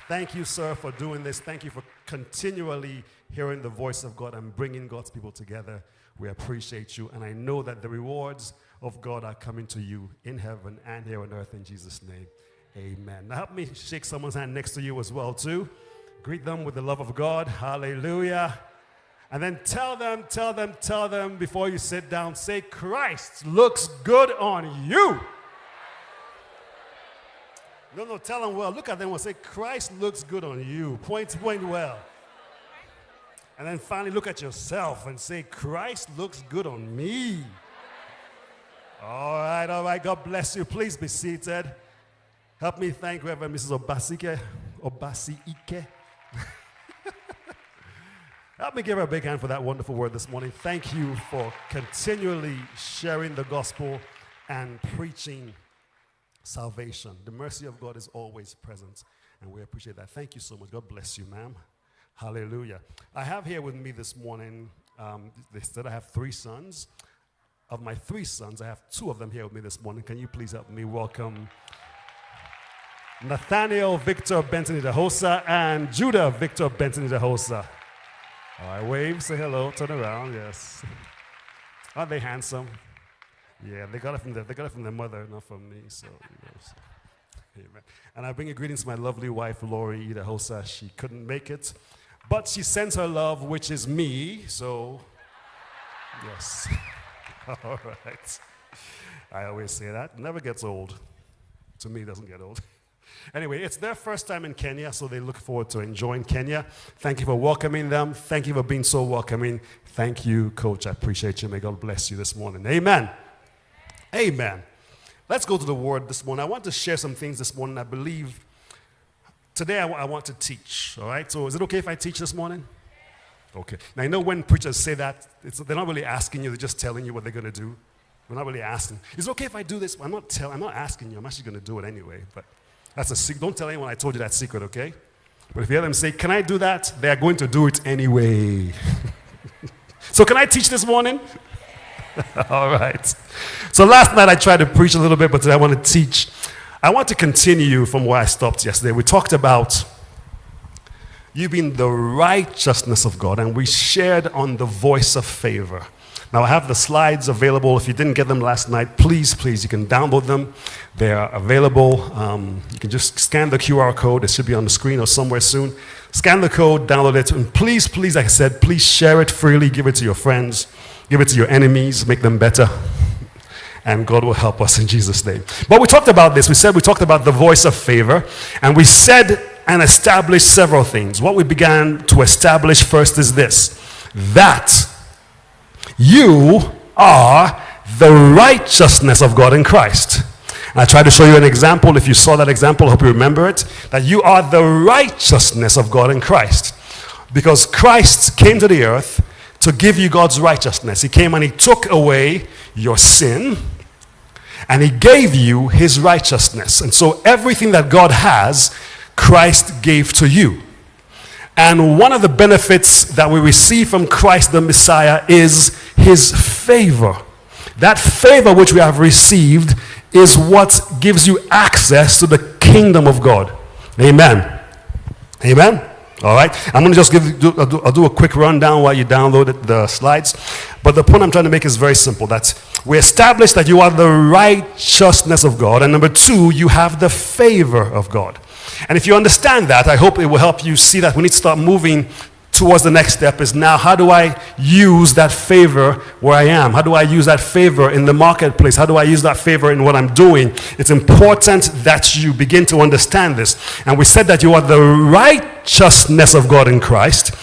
Thank you, sir, for doing this. Thank you for continually hearing the voice of God and bringing God's people together. We appreciate you, and I know that the rewards of God are coming to you in heaven and here on earth in Jesus' name. Amen. Now help me shake someone's hand next to you as well too. Greet them with the love of God. Hallelujah. And then tell them before you sit down, say, Christ looks good on you. No, tell them well. Look at them and say, Christ looks good on you. Point well. And then finally look at yourself and say, Christ looks good on me. All right. God bless you. Please be seated. Help me thank Reverend Mrs. Obasiike. Help me give her a big hand for that wonderful word this morning. Thank you for continually sharing the gospel and preaching salvation. The mercy of God is always present, and we appreciate that. Thank you so much. God bless you, ma'am. Hallelujah. I have here with me this morning, they said I have 3 sons. Of my 3 sons, I have 2 of them here with me this morning. Can you please help me welcome Nathaniel Victor Benton Idahosa and Judah Victor Benton Idahosa. All right, wave, say hello, turn around, yes. Aren't they handsome? Yeah, they got it from their mother, not from me, so, amen. And I bring you greetings to my lovely wife, Lori Idahosa. She couldn't make it, but she sends her love, which is me, so, yes. All right. I always say that. Never gets old. To me, it doesn't get old. Anyway, it's their first time in Kenya, so they look forward to enjoying Kenya. Thank you for welcoming them. Thank you for being so welcoming. Thank you, Coach. I appreciate you. May God bless you this morning. Amen. Amen. Let's go to the Word this morning. I want to share some things this morning. I believe today I want to teach, all right? So is it okay if I teach this morning? Okay. Now, I know when preachers say that, they're not really asking you. They're just telling you what they're going to do. We're not really asking. Is it okay if I do this? I'm not asking you. I'm actually going to do it anyway, but that's a secret. Don't tell anyone I told you that secret, okay? But if you hear them say, can I do that? They are going to do it anyway. So can I teach this morning? All right. So last night I tried to preach a little bit, but today I want to teach. I want to continue from where I stopped yesterday. We talked about you being the righteousness of God, and we shared on the voice of favor. Now, I have the slides available. If you didn't get them last night, please, you can download them. They are available. You can just scan the QR code. It should be on the screen or somewhere soon. Scan the code, download it, and please, like I said, please share it freely. Give it to your friends. Give it to your enemies. Make them better. And God will help us in Jesus' name. But we talked about this. We talked about the voice of favor, and we said and established several things. What we began to establish first is this, that you are the righteousness of God in Christ. And I tried to show you an example. If you saw that example, I hope you remember it. That you are the righteousness of God in Christ. Because Christ came to the earth to give you God's righteousness. He came and he took away your sin. And he gave you his righteousness. And so everything that God has, Christ gave to you. And one of the benefits that we receive from Christ the Messiah is his favor. That favor which we have received is what gives you access to the kingdom of God. Amen. Amen? All right? I'm going to just I'll do a quick rundown while you download the slides. But the point I'm trying to make is very simple. That we established that you are the righteousness of God. And number two, you have the favor of God. And if you understand that, I hope it will help you see that we need to start moving towards the next step is now, how do I use that favor where I am? How do I use that favor in the marketplace? How do I use that favor in what I'm doing? It's important that you begin to understand this. And we said that you are the righteousness of God in Christ,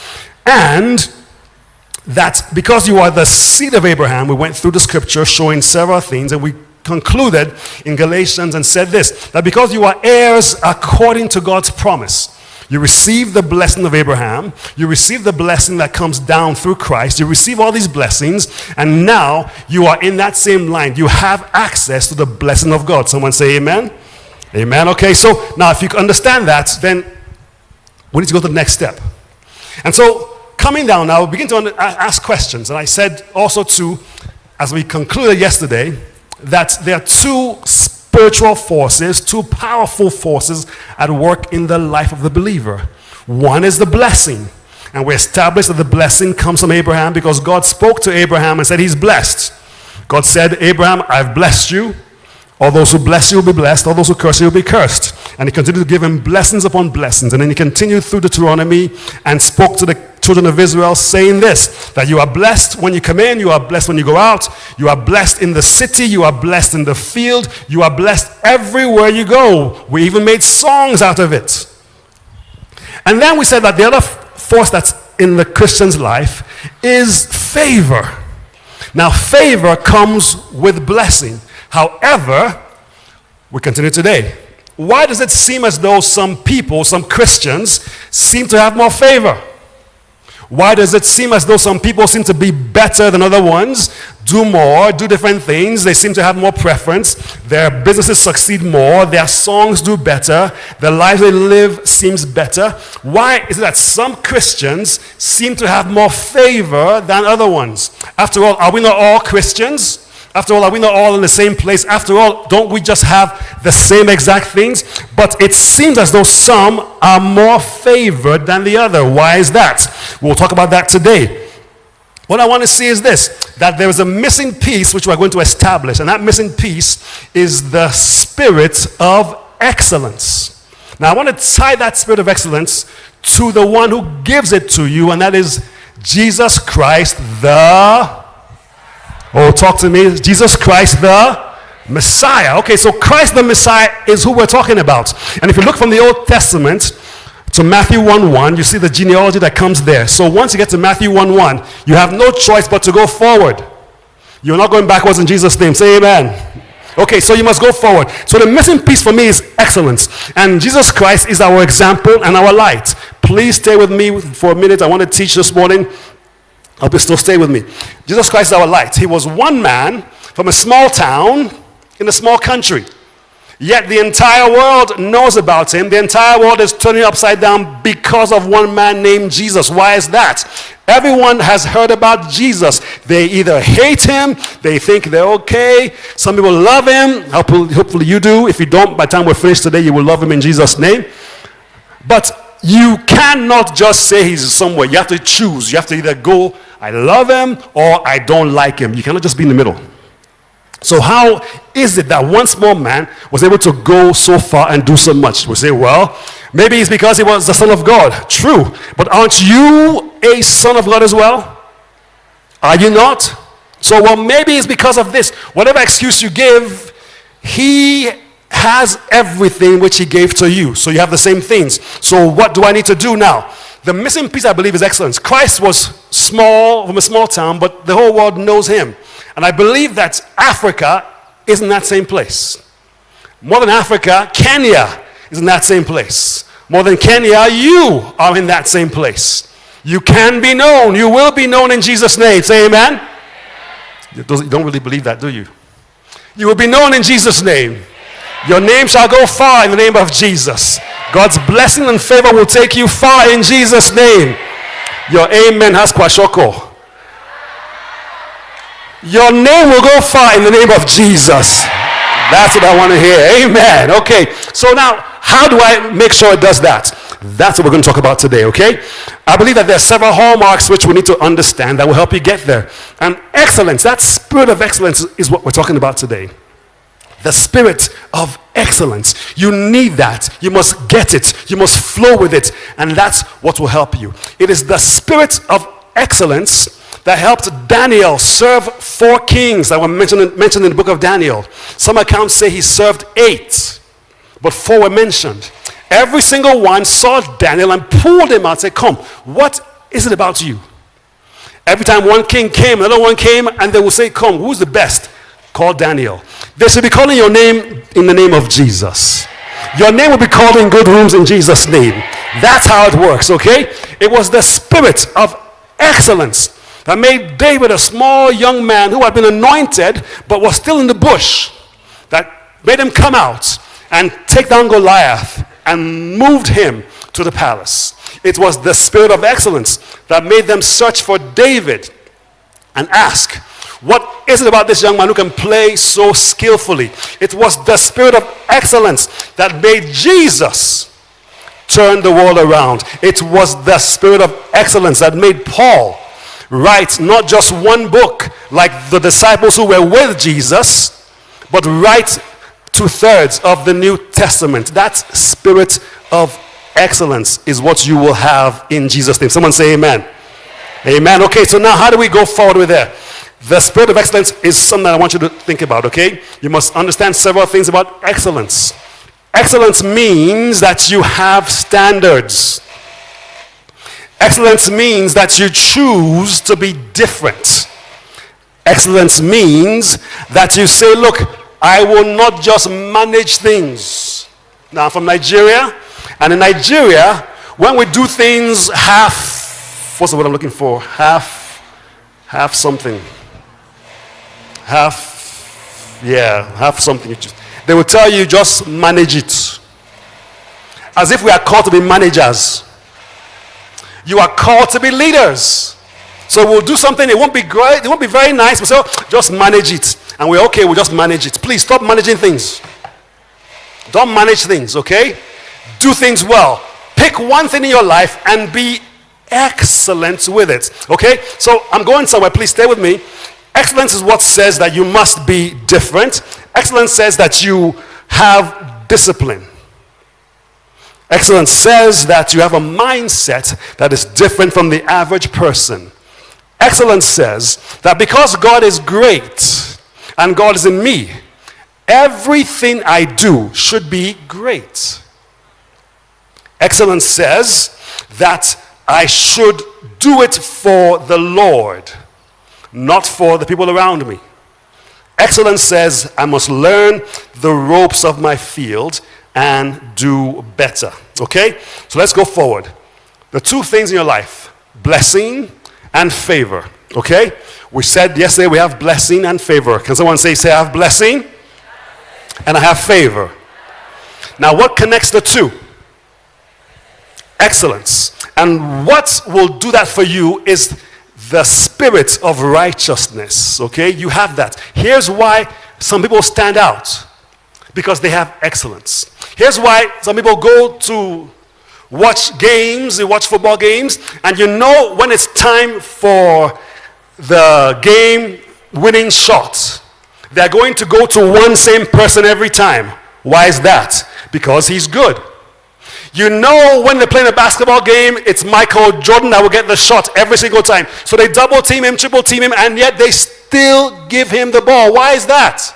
and that because you are the seed of Abraham, we went through the scripture showing several things, and we concluded in Galatians and said this, that because you are heirs according to God's promise, you receive the blessing of Abraham. You receive the blessing that comes down through Christ. You receive all these blessings, and now you are in that same line. You have access to the blessing of God. Someone say amen? Amen. Okay, so now if you understand that, then we need to go to the next step. And so coming down now, we begin to ask questions. And I said also too, as we concluded yesterday, that there are two spiritual forces, two powerful forces at work in the life of the believer. One is the blessing. And we established that the blessing comes from Abraham because God spoke to Abraham and said he's blessed. God said, Abraham, I've blessed you. All those who bless you will be blessed. All those who curse you will be cursed. And he continued to give him blessings upon blessings. And then he continued through Deuteronomy and spoke to the children of Israel saying this, that you are blessed when you come in, you are blessed when you go out, you are blessed in the city, you are blessed in the field, you are blessed everywhere you go. We even made songs out of it. And then we said that the other force that's in the Christian's life is favor. Now favor comes with blessing. However, we continue today. Why does it seem as though some people, some Christians, seem to have more favor? Why does it seem as though some people seem to be better than other ones, do more, do different things? They seem to have more preference. Their businesses succeed more. Their songs do better. The lives they live seems better. Why is it that some Christians seem to have more favor than other ones? After all, are we not all Christians? After all, are we not all in the same place? After all, don't we just have the same exact things? But it seems as though some are more favored than the other. Why is that? We'll talk about that today. What I want to see is this, that there is a missing piece which we're going to establish, and that missing piece is the spirit of excellence. Now, I want to tie that spirit of excellence to the one who gives it to you, and that is Jesus Christ talk to me. Jesus Christ the Messiah. Okay, so Christ the Messiah is who we're talking about. And if you look from the Old Testament to Matthew 1:1, you see the genealogy that comes there. So once you get to Matthew 1:1, you have no choice but to go forward. You're not going backwards in Jesus' name. Say amen. Okay, so you must go forward. So the missing piece for me is excellence. And Jesus Christ is our example and our light. Please stay with me for a minute. I want to teach this morning. I hope you still stay with me. Jesus Christ is our light. He was one man from a small town in a small country. Yet the entire world knows about him. The entire world is turning upside down because of one man named Jesus. Why is that? Everyone has heard about Jesus. They either hate him, they think they're okay. Some people love him. Hopefully you do. If you don't, by the time we're finished today, you will love him in Jesus' name. But you cannot just say he's somewhere. You have to choose. You have to either go, I love him, or I don't like him. You cannot just be in the middle. So how is it that one small man was able to go so far and do so much? We say, well, maybe it's because he was the Son of God. True. But aren't you a son of God as well? Are you not? So, well, maybe it's because of this. Whatever excuse you give, he has everything which he gave to you. So you have the same things. So what do I need to do now? The missing piece, I believe, is excellence. Christ was small, from a small town, but the whole world knows him. And I believe that Africa is in that same place. More than Africa, Kenya is in that same place. More than Kenya, you are in that same place. You can be known. You will be known in Jesus' name. Say amen. You don't really believe that, do you? You will be known in Jesus' name. Your name shall go far in the name of Jesus. God's blessing and favor will take you far in Jesus' name. Your amen has kwashoko. Your name will go far in the name of Jesus. That's what I want to hear. Amen. Okay. So now, how do I make sure it does that? That's what we're going to talk about today, okay? I believe that there are several hallmarks which we need to understand that will help you get there. And excellence, that spirit of excellence is what we're talking about today. The spirit of excellence. You need that. You must get it. You must flow with it. And that's what will help you. It is the spirit of excellence that helped Daniel serve 4 kings that were mentioned in the book of Daniel. Some accounts say he served 8, but 4 were mentioned. Every single one saw Daniel and pulled him out and said, come, what is it about you? Every time one king came, another one came, and they will say, come, who's the best? Call Daniel. They should be calling your name in the name of Jesus. Your name will be called in good rooms in Jesus' name. That's how it works, okay? It was the spirit of excellence that made David, a small young man who had been anointed but was still in the bush, that made him come out and take down Goliath and moved him to the palace. It was the spirit of excellence that made them search for David and ask, what is it about this young man who can play so skillfully? It was the spirit of excellence that made Jesus turn the world around. It was the spirit of excellence that made Paul write not just one book like the disciples who were with Jesus, but write 2/3 of the New Testament. That spirit of excellence is what you will have in Jesus' name. Someone say amen. Amen. Okay, so now how do we go forward with that? The spirit of excellence is something that I want you to think about, okay? You must understand several things about excellence. Excellence means that you have standards. Excellence means that you choose to be different. Excellence means that you say, look, I will not just manage things. Now, I'm from Nigeria, and in Nigeria, when we do things half, what's the word I'm looking for? Half something. Half something. They will tell you just manage it. As if we are called to be managers. You are called to be leaders. So we'll do something, it won't be great, it won't be very nice, but so just manage it. And we're okay, we'll just manage it. Please stop managing things. Don't manage things, okay? Do things well. Pick one thing in your life and be excellent with it, okay? So I'm going somewhere, please stay with me. Excellence is what says that you must be different. Excellence says that you have discipline. Excellence says that you have a mindset that is different from the average person. Excellence says that because God is great and God is in me, everything I do should be great. Excellence says that I should do it for the Lord, not for the people around me. Excellence says I must learn the ropes of my field and do better. Okay? So let's go forward. The 2 things in your life, blessing and favor. Okay? We said yesterday we have blessing and favor. Can someone say I have blessing and I have favor? Now what connects the 2? Excellence. And what will do that for you is the spirit of righteousness. Okay? You have that. Here's why some people stand out. Because they have excellence. Here's why some people go to watch games, they watch football games, and you know when it's time for the game winning shot, they're going to go to one same person every time. Why is that? Because he's good. You know when they're playing a basketball game, it's Michael Jordan that will get the shot every single time. So they double team him, triple team him, and yet they still give him the ball. Why is that?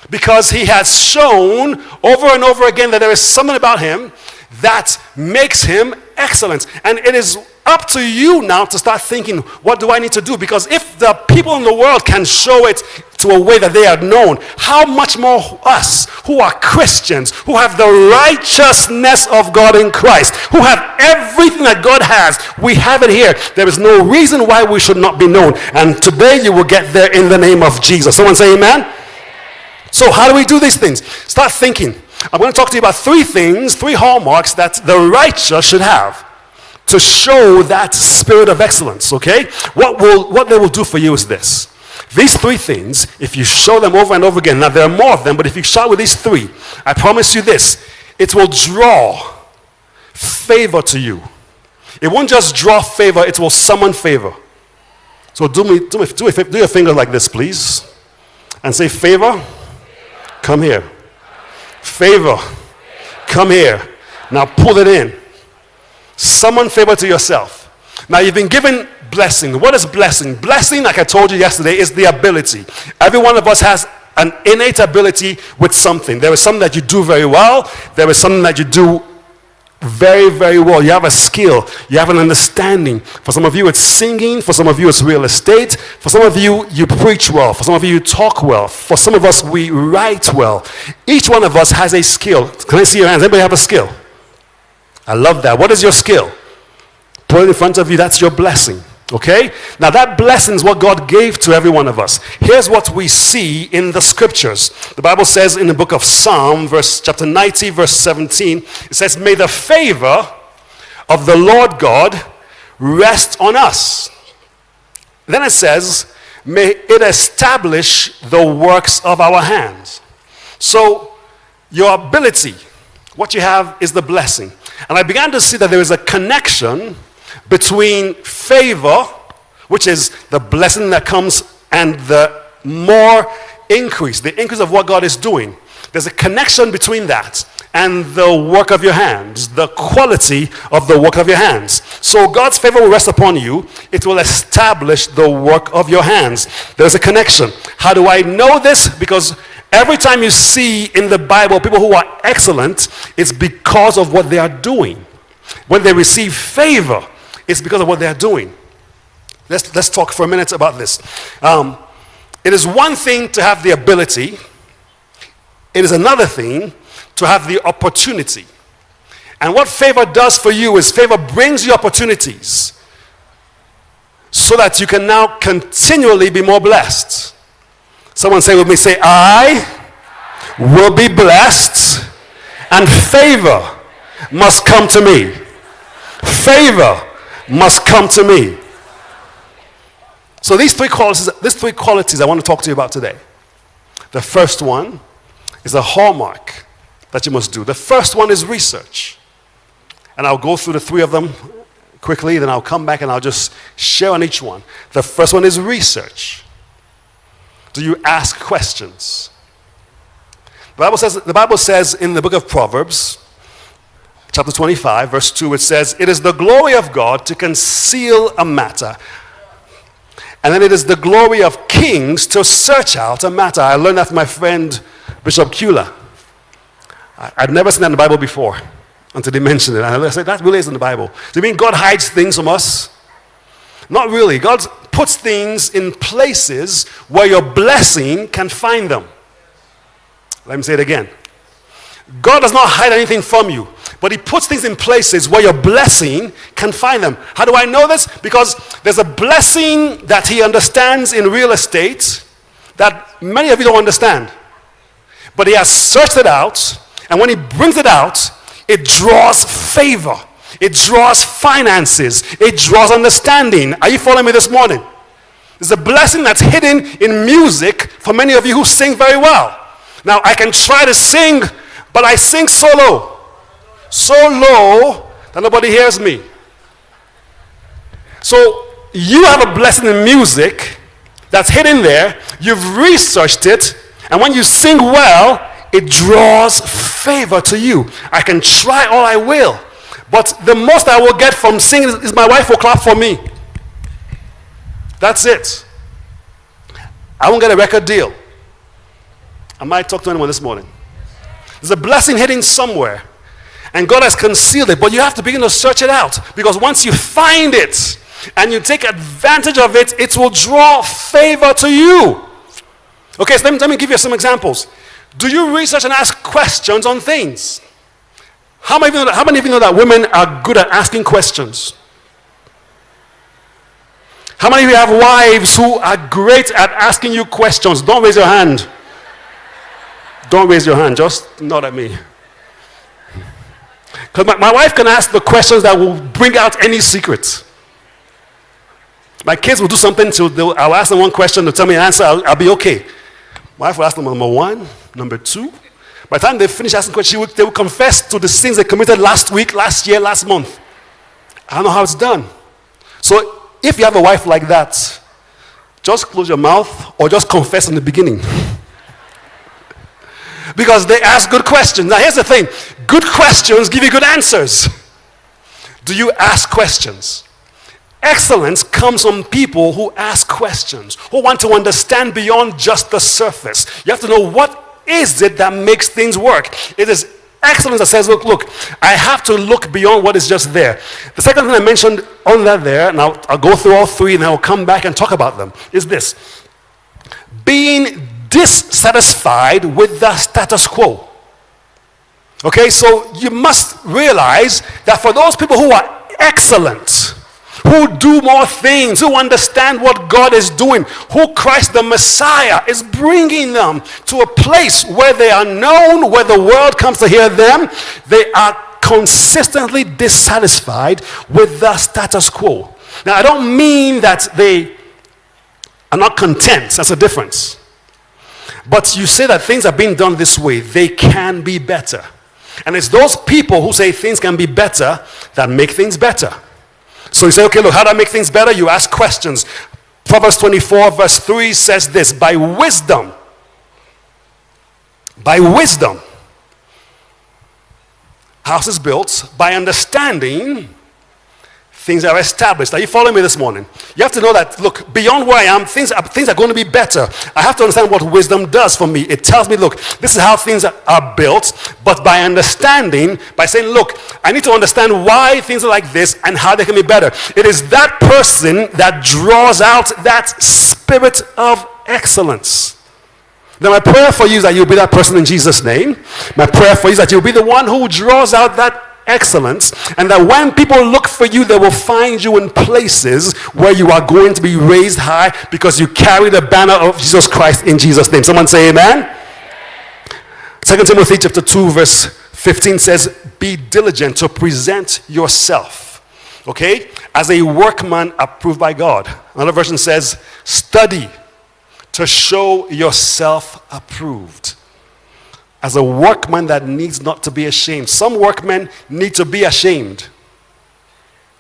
Because he has shown over and over again that there is something about him that makes him excellent. And it is up to you now to start thinking, what do I need to do? Because if the people in the world can show it to a way that they are known, how much more us who are Christians, who have the righteousness of God in Christ, who have everything that God has, we have it here. There is no reason why we should not be known. And today you will get there in the name of Jesus. Someone say amen. So how do we do these things? Start thinking. I'm going to talk to you about 3 things, 3 hallmarks that the righteous should have to show that spirit of excellence, okay? What they will do for you is this. These 3 things, if you show them over and over again, now there are more of them, but if you start with these 3, I promise you this, it will draw favor to you. It won't just draw favor, it will summon favor. So do your finger like this, please. And say, favor, come here. Favor, come here. Now pull it in. Summon favor to yourself. Now you've been given blessing. What is blessing? Blessing, like I told you yesterday, is the ability. Every one of us has an innate ability with something. There is something that you do very well. There is something that you do very, very well. You have a skill. You have an understanding. For some of you, it's singing. For some of you, it's real estate. For some of you, you preach well. For some of you, you talk well. For some of us, we write well. Each one of us has a skill. Can I see your hands? Anybody have a skill? I love that. What is your skill? Put it in front of you. That's your blessing. Okay? Now that blessing is what God gave to every one of us. Here's what we see in the scriptures. The Bible says in the book of Psalm, chapter 90, verse 17, it says, may the favor of the Lord God rest on us. Then it says, may it establish the works of our hands. So your ability, what you have is the blessing. And I began to see that there is a connection between favor, which is the blessing that comes, and the more increase, the increase of what God is doing. There's a connection between that and the work of your hands, the quality of the work of your hands. So God's favor will rest upon you. It will establish the work of your hands. There's a connection. How do I know this? Because every time you see in the Bible people who are excellent, it's because of what they are doing. When they receive favor, it's because of what they are doing. Let's talk for a minute about this. It is one thing to have the ability. It is another thing to have the opportunity. And what favor does for you is favor brings you opportunities so that you can now continually be more blessed. Someone say with me, say, I will be blessed and favor must come to me. Favor must come to me. So these three qualities I want to talk to you about today. The first one is a hallmark that you must do. The first one is research. And I'll go through the three of them quickly, then I'll come back and I'll just share on each one. The first one is research. Do you ask questions? The Bible says in the book of Proverbs, chapter 25, verse 2, it says, it is the glory of God to conceal a matter. And then it is the glory of kings to search out a matter. I learned that from my friend, Bishop Kula. I'd never seen that in the Bible before until they mentioned it. And I said, that really is in the Bible. Do you mean God hides things from us? Not really. God puts things in places where your blessing can find them. Let me say it again. God does not hide anything from you, but he puts things in places where your blessing can find them. How do I know this? Because there's a blessing that he understands in real estate that many of you don't understand. But he has searched it out, and when he brings it out, it draws favor. It draws finances. It draws understanding. Are you following me this morning? There's a blessing that's hidden in music for many of you who sing very well. Now, I can try to sing, but I sing so low that nobody hears me. So you have a blessing in music that's hidden there. You've researched it, and when you sing well, it draws favor to you. I can try all I will, but the most I will get from singing is my wife will clap for me. That's it. I won't get a record deal. I might talk to anyone this morning. There's a blessing hidden somewhere, and God has concealed it, but you have to begin to search it out, because once you find it and you take advantage of it, it will draw favor to you. Okay, so let me give you some examples. Do you research and ask questions on things? How many of you know that women are good at asking questions? How many of you have wives who are great at asking you questions? Don't raise your hand. Don't raise your hand, just nod at me. Because my wife can ask the questions that will bring out any secret. My kids will do something, I'll ask them one question, they'll tell me an answer, I'll be okay. My wife will ask them number one, number two. By the time they finish asking questions, they will confess to the sins they committed last week, last year, last month. I don't know how it's done. So if you have a wife like that, just close your mouth or just confess in the beginning. Because they ask good questions. Now here's the thing. Good questions give you good answers. Do you ask questions? Excellence comes from people who ask questions, who want to understand beyond just the surface. You have to know what is it that makes things work. It is excellence that says, look, I have to look beyond what is just there. The second thing I mentioned on that there, and I'll go through all three and I'll come back and talk about them, is this. Being dissatisfied with the status quo. Okay, so you must realize that for those people who are excellent, who do more things, who understand what God is doing, who Christ the Messiah is bringing them to a place where they are known, where the world comes to hear them, they are consistently dissatisfied with the status quo. Now, I don't mean that they are not content. That's a difference. But you say that things are being done this way, they can be better. And it's those people who say things can be better that make things better. So you say, okay, look, how do I make things better? You ask questions. Proverbs 24 verse 3 says this, by wisdom, house is built, by understanding, things are established. Are you following me this morning? You have to know that, look, beyond where I am, things are going to be better. I have to understand what wisdom does for me. It tells me, look, this is how things are built, but by understanding, by saying, look, I need to understand why things are like this and how they can be better. It is that person that draws out that spirit of excellence. Now, my prayer for you is that you'll be that person in Jesus' name. My prayer for you is that you'll be the one who draws out that excellence, and that when people look for you, they will find you in places where you are going to be raised high because you carry the banner of Jesus Christ in Jesus' name. Someone say amen. 2 Timothy chapter 2 verse 15 says, be diligent to present yourself, okay, as a workman approved by God. Another version says, study to show yourself approved. As a workman that needs not to be ashamed. Some workmen need to be ashamed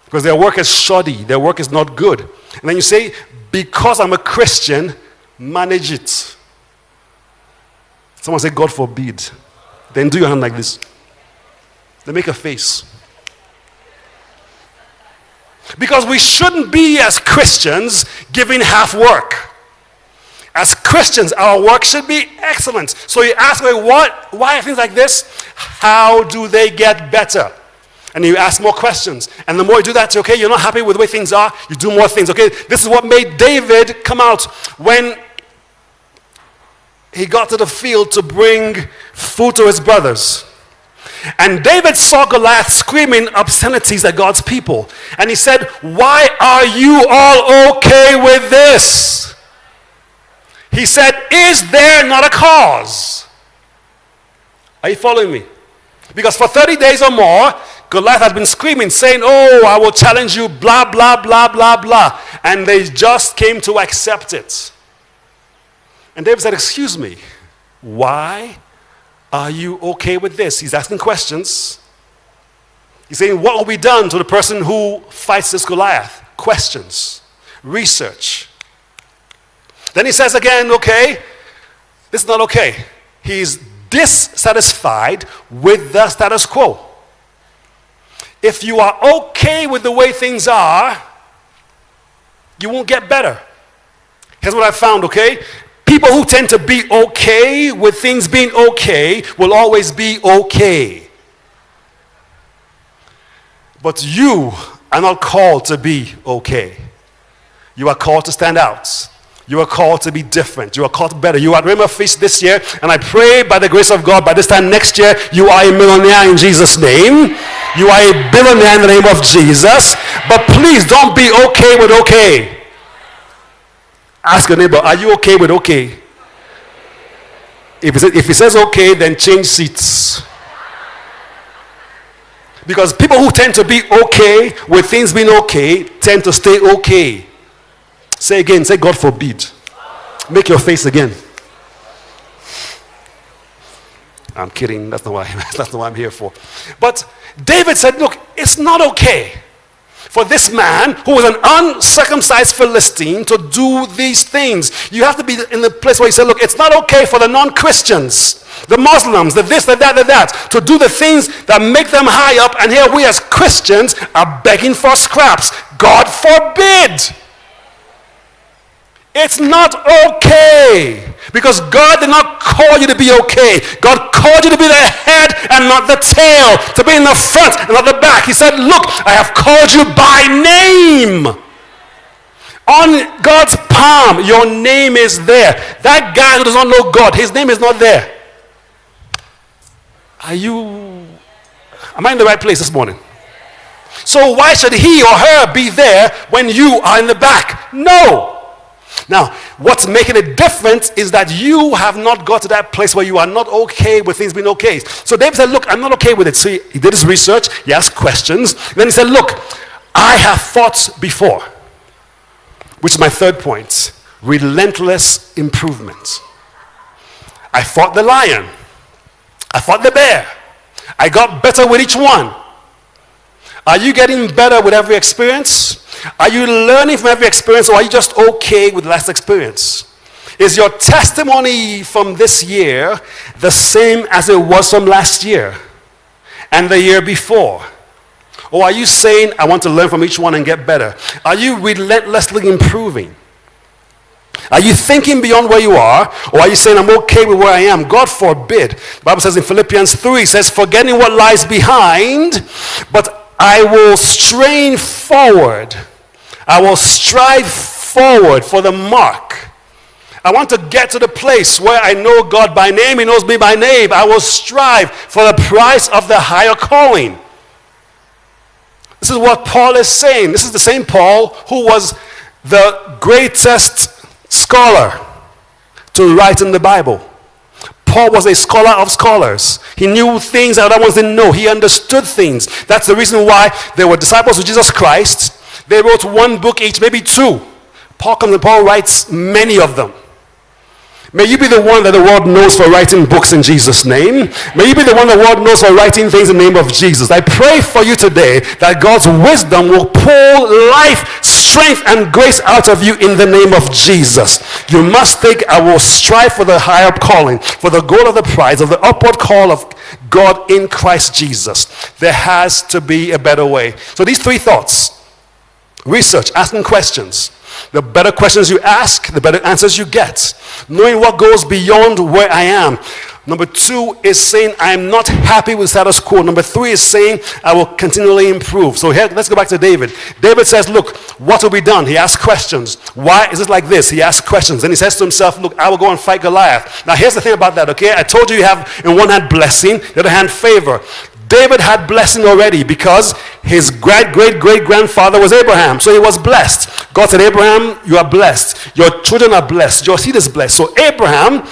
because their work is shoddy, their work is not good. And then you say, because I'm a Christian, manage it. Someone say, God forbid. Then do your hand like this. Then make a face. Because we shouldn't be, as Christians, giving half work. As Christians, our work should be excellent. So you ask, why are things like this? How do they get better? And you ask more questions. And the more you do that, okay, you're not happy with the way things are, you do more things. Okay, this is what made David come out when he got to the field to bring food to his brothers. And David saw Goliath screaming obscenities at God's people. And he said, why are you all okay with this? He said, is there not a cause? Are you following me? Because for 30 days or more, Goliath had been screaming, saying, oh, I will challenge you, blah, blah, blah, blah, blah. And they just came to accept it. And David said, excuse me, why are you okay with this? He's asking questions. He's saying, what will be done to the person who fights this Goliath? Questions, research. Then he says again, okay, this is not okay. He's dissatisfied with the status quo. If you are okay with the way things are, you won't get better. Here's what I found, okay? People who tend to be okay with things being okay will always be okay. But you are not called to be okay. You are called to stand out. You are called to be different. You are called to better. You are at Rhema Feast this year, and I pray by the grace of God, by this time next year, you are a millionaire in Jesus' name. You are a billionaire in the name of Jesus. But please don't be okay with okay. Ask your neighbor, are you okay with okay? If he says okay, then change seats. Because people who tend to be okay with things being okay tend to stay okay. Say again, say God forbid. Make your face again. I'm kidding. That's not what I'm here for. But David said, look, it's not okay for this man who was an uncircumcised Philistine to do these things. You have to be in the place where you say, look, it's not okay for the non-Christians, the Muslims, the this, the that, to do the things that make them high up, and here we as Christians are begging for scraps. God forbid. It's not okay, because God did not call you to be okay. God called you to be the head and not the tail, to be in the front and not the back. He said, look, I have called you by name. On God's palm, your name is there. That guy who does not know God, his name is not there. Am I in the right place this morning? So why should he or her be there when you are in the back? No. Now, what's making it different is that you have not got to that place where you are not okay with things being okay. So David said, look, I'm not okay with it. So he did his research, he asked questions. Then he said, look, I have fought before. Which is my third point. Relentless improvement. I fought the lion. I fought the bear. I got better with each one. Are you getting better with every experience? Are you learning from every experience, or are you just okay with last experience? Is your testimony from this year the same as it was from last year and the year before? Or are you saying, I want to learn from each one and get better? Are you relentlessly improving? Are you thinking beyond where you are, or are you saying, I'm okay with where I am? God forbid. The Bible says in Philippians 3, it says, forgetting what lies behind, but I will strain forward. I will strive forward for the mark. I want to get to the place where I know God by name, he knows me by name. I will strive for the prize of the higher calling. This is what Paul is saying. This is the same Paul who was the greatest scholar to write in the Bible. Paul was a scholar of scholars. He knew things that other ones didn't know. He understood things. That's the reason why they were disciples of Jesus Christ. They wrote one book each, maybe two. Paul comes and Paul writes many of them. May you be the one that the world knows for writing books in Jesus' name. May you be the one the world knows for writing things in the name of Jesus. I pray for you today that God's wisdom will pull life, strength, and grace out of you in the name of Jesus. You must think, I will strive for the higher calling, for the goal of the prize, of the upward call of God in Christ Jesus. There has to be a better way. So these three thoughts: research, asking questions. The better questions you ask, the better answers you get. Knowing what goes beyond where I am. Number 2 is saying, I'm not happy with status quo. Number 3 is saying, I will continually improve. So here, let's go back to David. David says, look, what will be done? He asks questions. Why is it like this? He asks questions. Then he says to himself, look, I will go and fight Goliath. Now here's the thing about that, okay? I told you have in one hand blessing, the other hand favor. David had blessing already because his great-great-great-grandfather was Abraham. So he was blessed. God said, Abraham, you are blessed. Your children are blessed. Your seed is blessed. So Abraham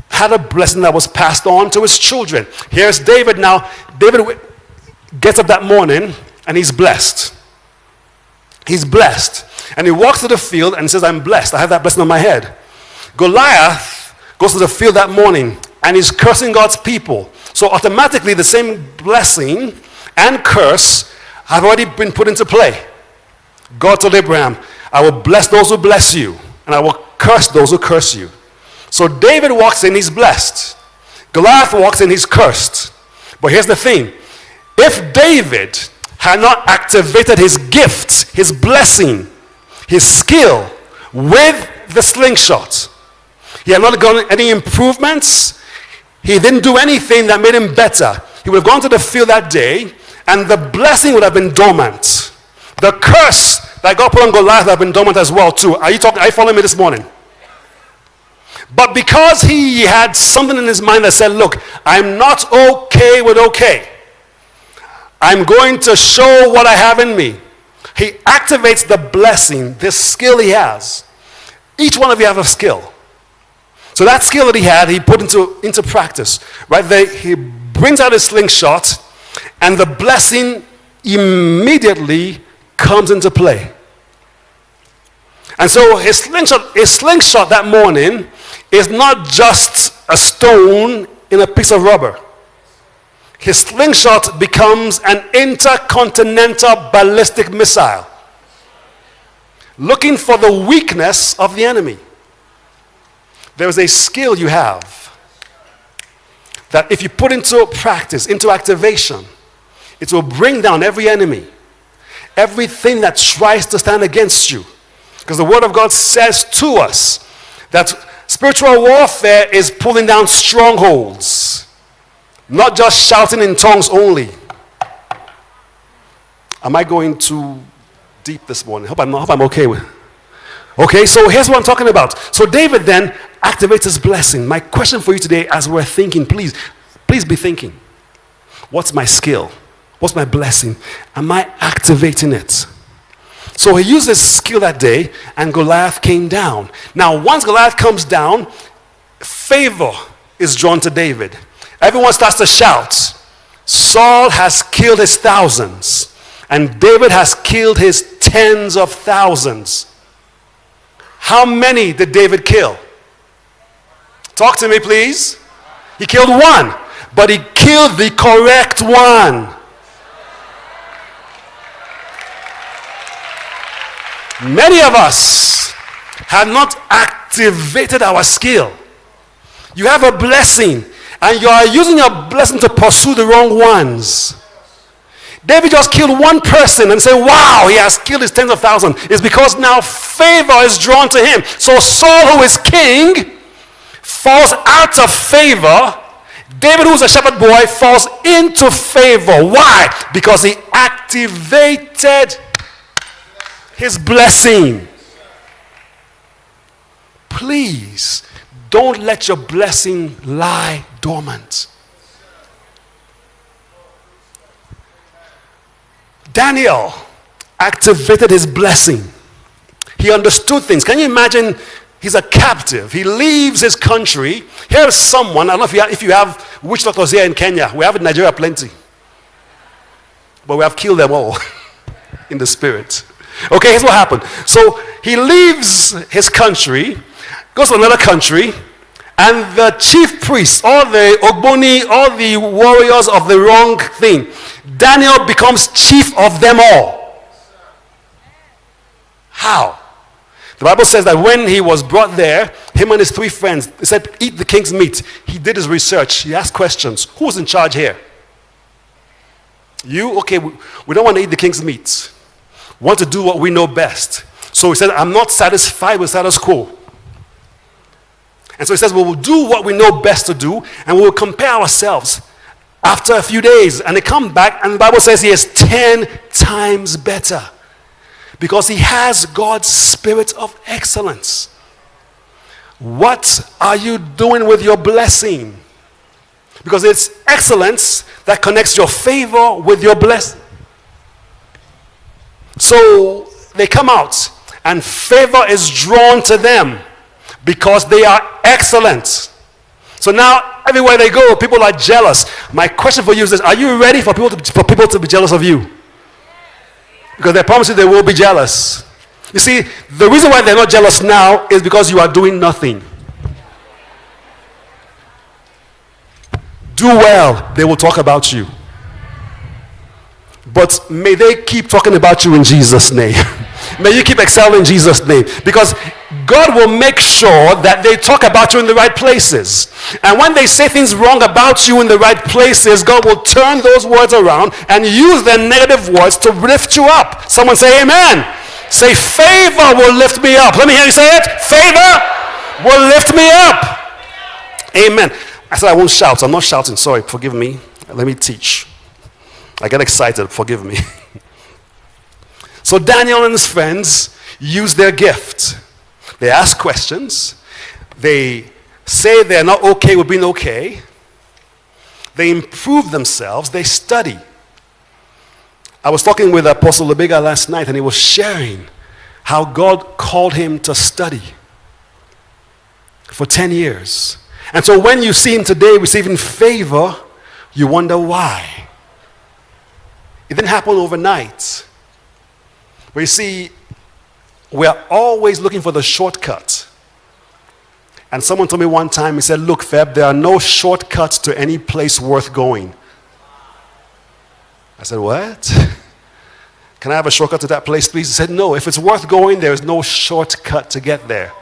had a blessing that was passed on to his children. Here's David now. David gets up that morning and he's blessed. He's blessed. And he walks to the field and says, I'm blessed. I have that blessing on my head. Goliath goes to the field that morning and he's cursing God's people. So automatically the same blessing and curse have already been put into play. God told Abraham, I will bless those who bless you, and I will curse those who curse you. So David walks in, he's blessed. Goliath walks in, he's cursed. But here's the thing. If David had not activated his gift, his blessing, his skill with the slingshot, he had not gotten any improvements, he didn't do anything that made him better. He would have gone to the field that day, and the blessing would have been dormant. The curse that God put on Goliath would have been dormant as well too. Are you following me this morning? But because he had something in his mind that said, look, I'm not okay with okay. I'm going to show what I have in me. He activates the blessing, this skill he has. Each one of you have a skill. So that skill that he had, he put into practice. Right there, he brings out his slingshot, and the blessing immediately comes into play. And so his slingshot that morning is not just a stone in a piece of rubber. His slingshot becomes an intercontinental ballistic missile, looking for the weakness of the enemy. There is a skill you have that if you put into practice, into activation, it will bring down every enemy, everything that tries to stand against you. Because the Word of God says to us that spiritual warfare is pulling down strongholds, not just shouting in tongues only. Am I going too deep this morning? Hope I'm okay with it. Okay, so here's what I'm talking about. So David then activates his blessing. My question for you today, as we're thinking, please be thinking. What's my skill? What's my blessing? Am I activating it? So he used his skill that day, and Goliath came down. Now, once Goliath comes down, favor is drawn to David. Everyone starts to shout, Saul has killed his thousands, and David has killed his tens of thousands. How many did David kill? Talk to me, please. He killed one, but he killed the correct one. Many of us have not activated our skill. You have a blessing, and you are using your blessing to pursue the wrong ones. David just killed one person and say, wow, he has killed his tens of thousands. It's because now favor is drawn to him. So Saul, who is king, falls out of favor. David, who's a shepherd boy, falls into favor. Why? Because he activated his blessing. Please don't let your blessing lie dormant. Daniel activated his blessing. He understood things. Can you imagine? He's a captive. He leaves his country. Here's someone, I don't know if you have witch doctors here in Kenya. We have in Nigeria plenty. But we have killed them all in the spirit. Okay, here's what happened. So he leaves his country, goes to another country, and the chief priests, all the Ogboni, all the warriors of the wrong thing, Daniel becomes chief of them all. How? The Bible says that when he was brought there, him and his three friends, they said, eat the king's meat. He did his research. He asked questions. Who's in charge here? You? Okay, we don't want to eat the king's meat. We want to do what we know best. So he said, I'm not satisfied with status quo. And so he says, well, we'll do what we know best to do, and we'll compare ourselves after a few days. And they come back, and the Bible says he is 10 times better because he has God's spirit of excellence. What are you doing with your blessing? Because it's excellence that connects your favor with your blessing. So they come out, and favor is drawn to them because they are excellent. So now everywhere they go, people are jealous. My question for you is this: are you ready for people to be jealous of you? Because they promise you they will be jealous. You see, the reason why they're not jealous now is because you are doing nothing. Do well, they will talk about you. But may they keep talking about you in Jesus' name. May you keep excelling in Jesus' name. Because God will make sure that they talk about you in the right places. And when they say things wrong about you in the right places, God will turn those words around and use their negative words to lift you up. Someone say amen. Say, favor will lift me up. Let me hear you say it. Favor will lift me up. Amen. I said I won't shout. I'm not shouting. Sorry, forgive me. Let me teach. I get excited. Forgive me. So Daniel and his friends use their gift. They ask questions. They say they're not okay with being okay. They improve themselves. They study. I was talking with Apostle Lebiga last night, and he was sharing how God called him to study for 10 years. And so when you see him today receiving favor, you wonder why. It didn't happen overnight. But you see, we're always looking for the shortcut. And someone told me one time, he said, look, Feb, there are no shortcuts shortcut to any place worth going. I said, what? Can I have a shortcut to that place, please? He said, no. If it's worth going, there is no shortcut to get there.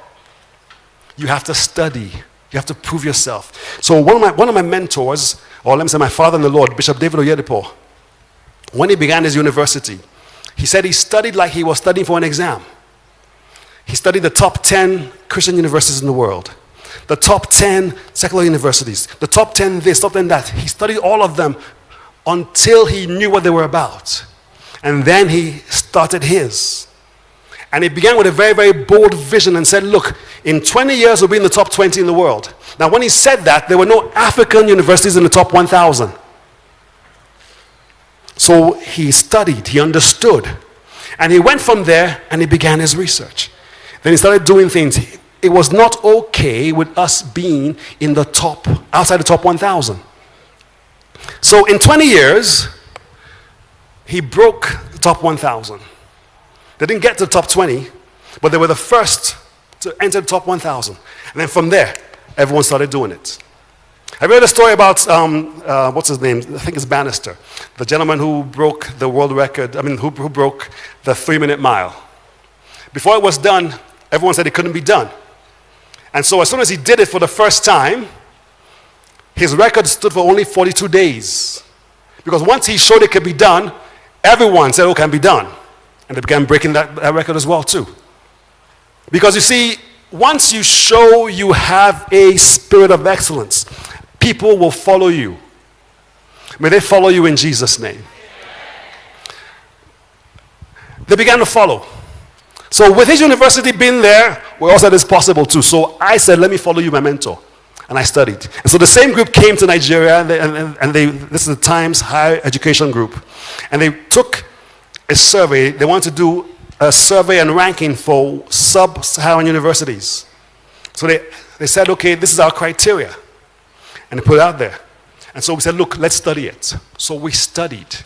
You have to study. You have to prove yourself. So one of my mentors, or let me say my father in the Lord, Bishop David Oyedepo, when he began his university, he said he studied like he was studying for an exam. He studied the top 10 Christian universities in the world, the top 10 secular universities, the top 10 this, top 10 that. He studied all of them until he knew what they were about. And then he started his. And he began with a very, very bold vision and said, look, in 20 years we'll be in the top 20 in the world. Now when he said that, there were no African universities in the top 1,000. So he studied, he understood. And he went from there and he began his research. Then he started doing things. It was not okay with us being in the top, outside the top 1,000. So in 20 years, he broke the top 1,000. They didn't get to the top 20, but they were the first to enter the top 1,000. And then from there, everyone started doing it. Have you heard a story about, what's his name? I think it's Bannister, the gentleman who broke the world record, who broke the 3-minute mile. Before it was done, everyone said it couldn't be done. And so as soon as he did it for the first time, his record stood for only 42 days. Because once he showed it could be done, everyone said, oh, it can be done. And they began breaking that record as well too. Because you see, once you show you have a spirit of excellence, people will follow you. May they follow you in Jesus' name. They began to follow. So with his university being there, we all said it's possible too. So I said, let me follow you, my mentor. And I studied. And so the same group came to Nigeria, and this is the Times Higher Education Group. And they took a survey. They wanted to do a survey and ranking for sub-Saharan universities. So they said, okay, this is our criteria. And they put it out there. And so we said, look, let's study it. So we studied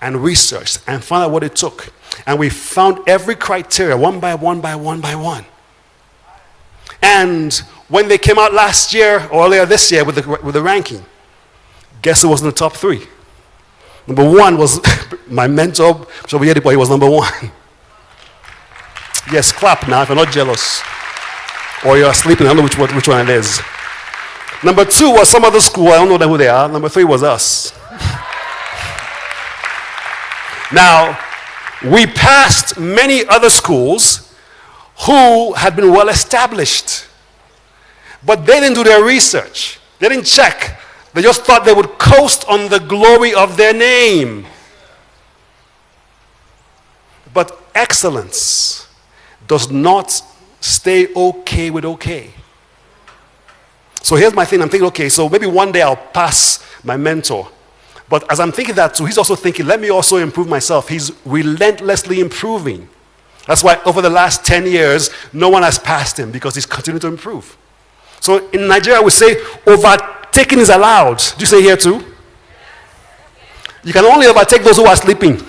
and researched and found out what it took. And we found every criteria one by one by one by one. And when they came out last year or earlier this year with the ranking, guess who was in the top 3? Number 1 was my mentor, Bishop Oyedepo. He was number 1. Yes, clap now if you're not jealous. Or you're sleeping, I don't know which one it is. Number 2 was some other school, I don't know who they are. Number 3 was us. Now, we passed many other schools who had been well established. But they didn't do their research. They didn't check. They just thought they would coast on the glory of their name. But excellence does not stay okay with okay. So here's my thing. I'm thinking, okay, so maybe one day I'll pass my mentor. But as I'm thinking that too, he's also thinking, let me also improve myself. He's relentlessly improving. That's why over the last 10 years, no one has passed him, because he's continuing to improve. So in Nigeria, we say overtaking is allowed. Do you say here too? You can only overtake those who are sleeping.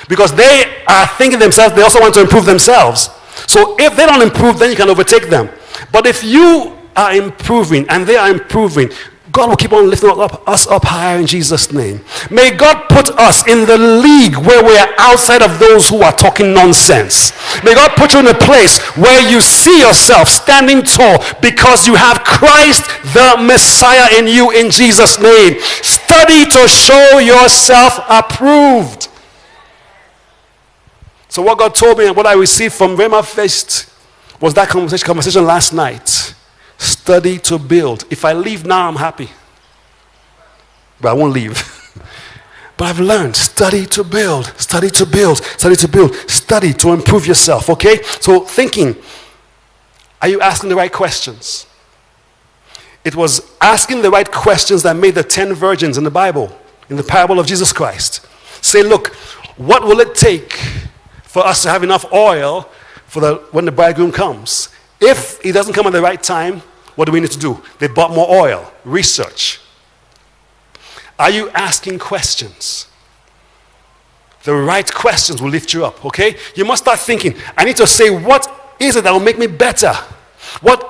Because they are thinking themselves, they also want to improve themselves. So if they don't improve, then you can overtake them. But if you are improving and they are improving, God will keep on lifting us up higher in Jesus' name. May God put us in the league where we are outside of those who are talking nonsense. May God put you in a place where you see yourself standing tall because you have Christ the Messiah in you in Jesus' name. Study to show yourself approved. So what God told me and what I received from Rhema Feast was that conversation last night. Study to build. If I leave now, I'm happy. But I won't leave. But I've learned, study to build, study to build, study to build, study to improve yourself, okay? So thinking, are you asking the right questions? It was asking the right questions that made the 10 virgins in the Bible, in the parable of Jesus Christ. Say, look, what will it take for us to have enough oil for when the bridegroom comes? If he doesn't come at the right time, what do we need to do? They bought more oil. Research. Are you asking questions? The right questions will lift you up, okay? You must start thinking, I need to say, what is it that will make me better? What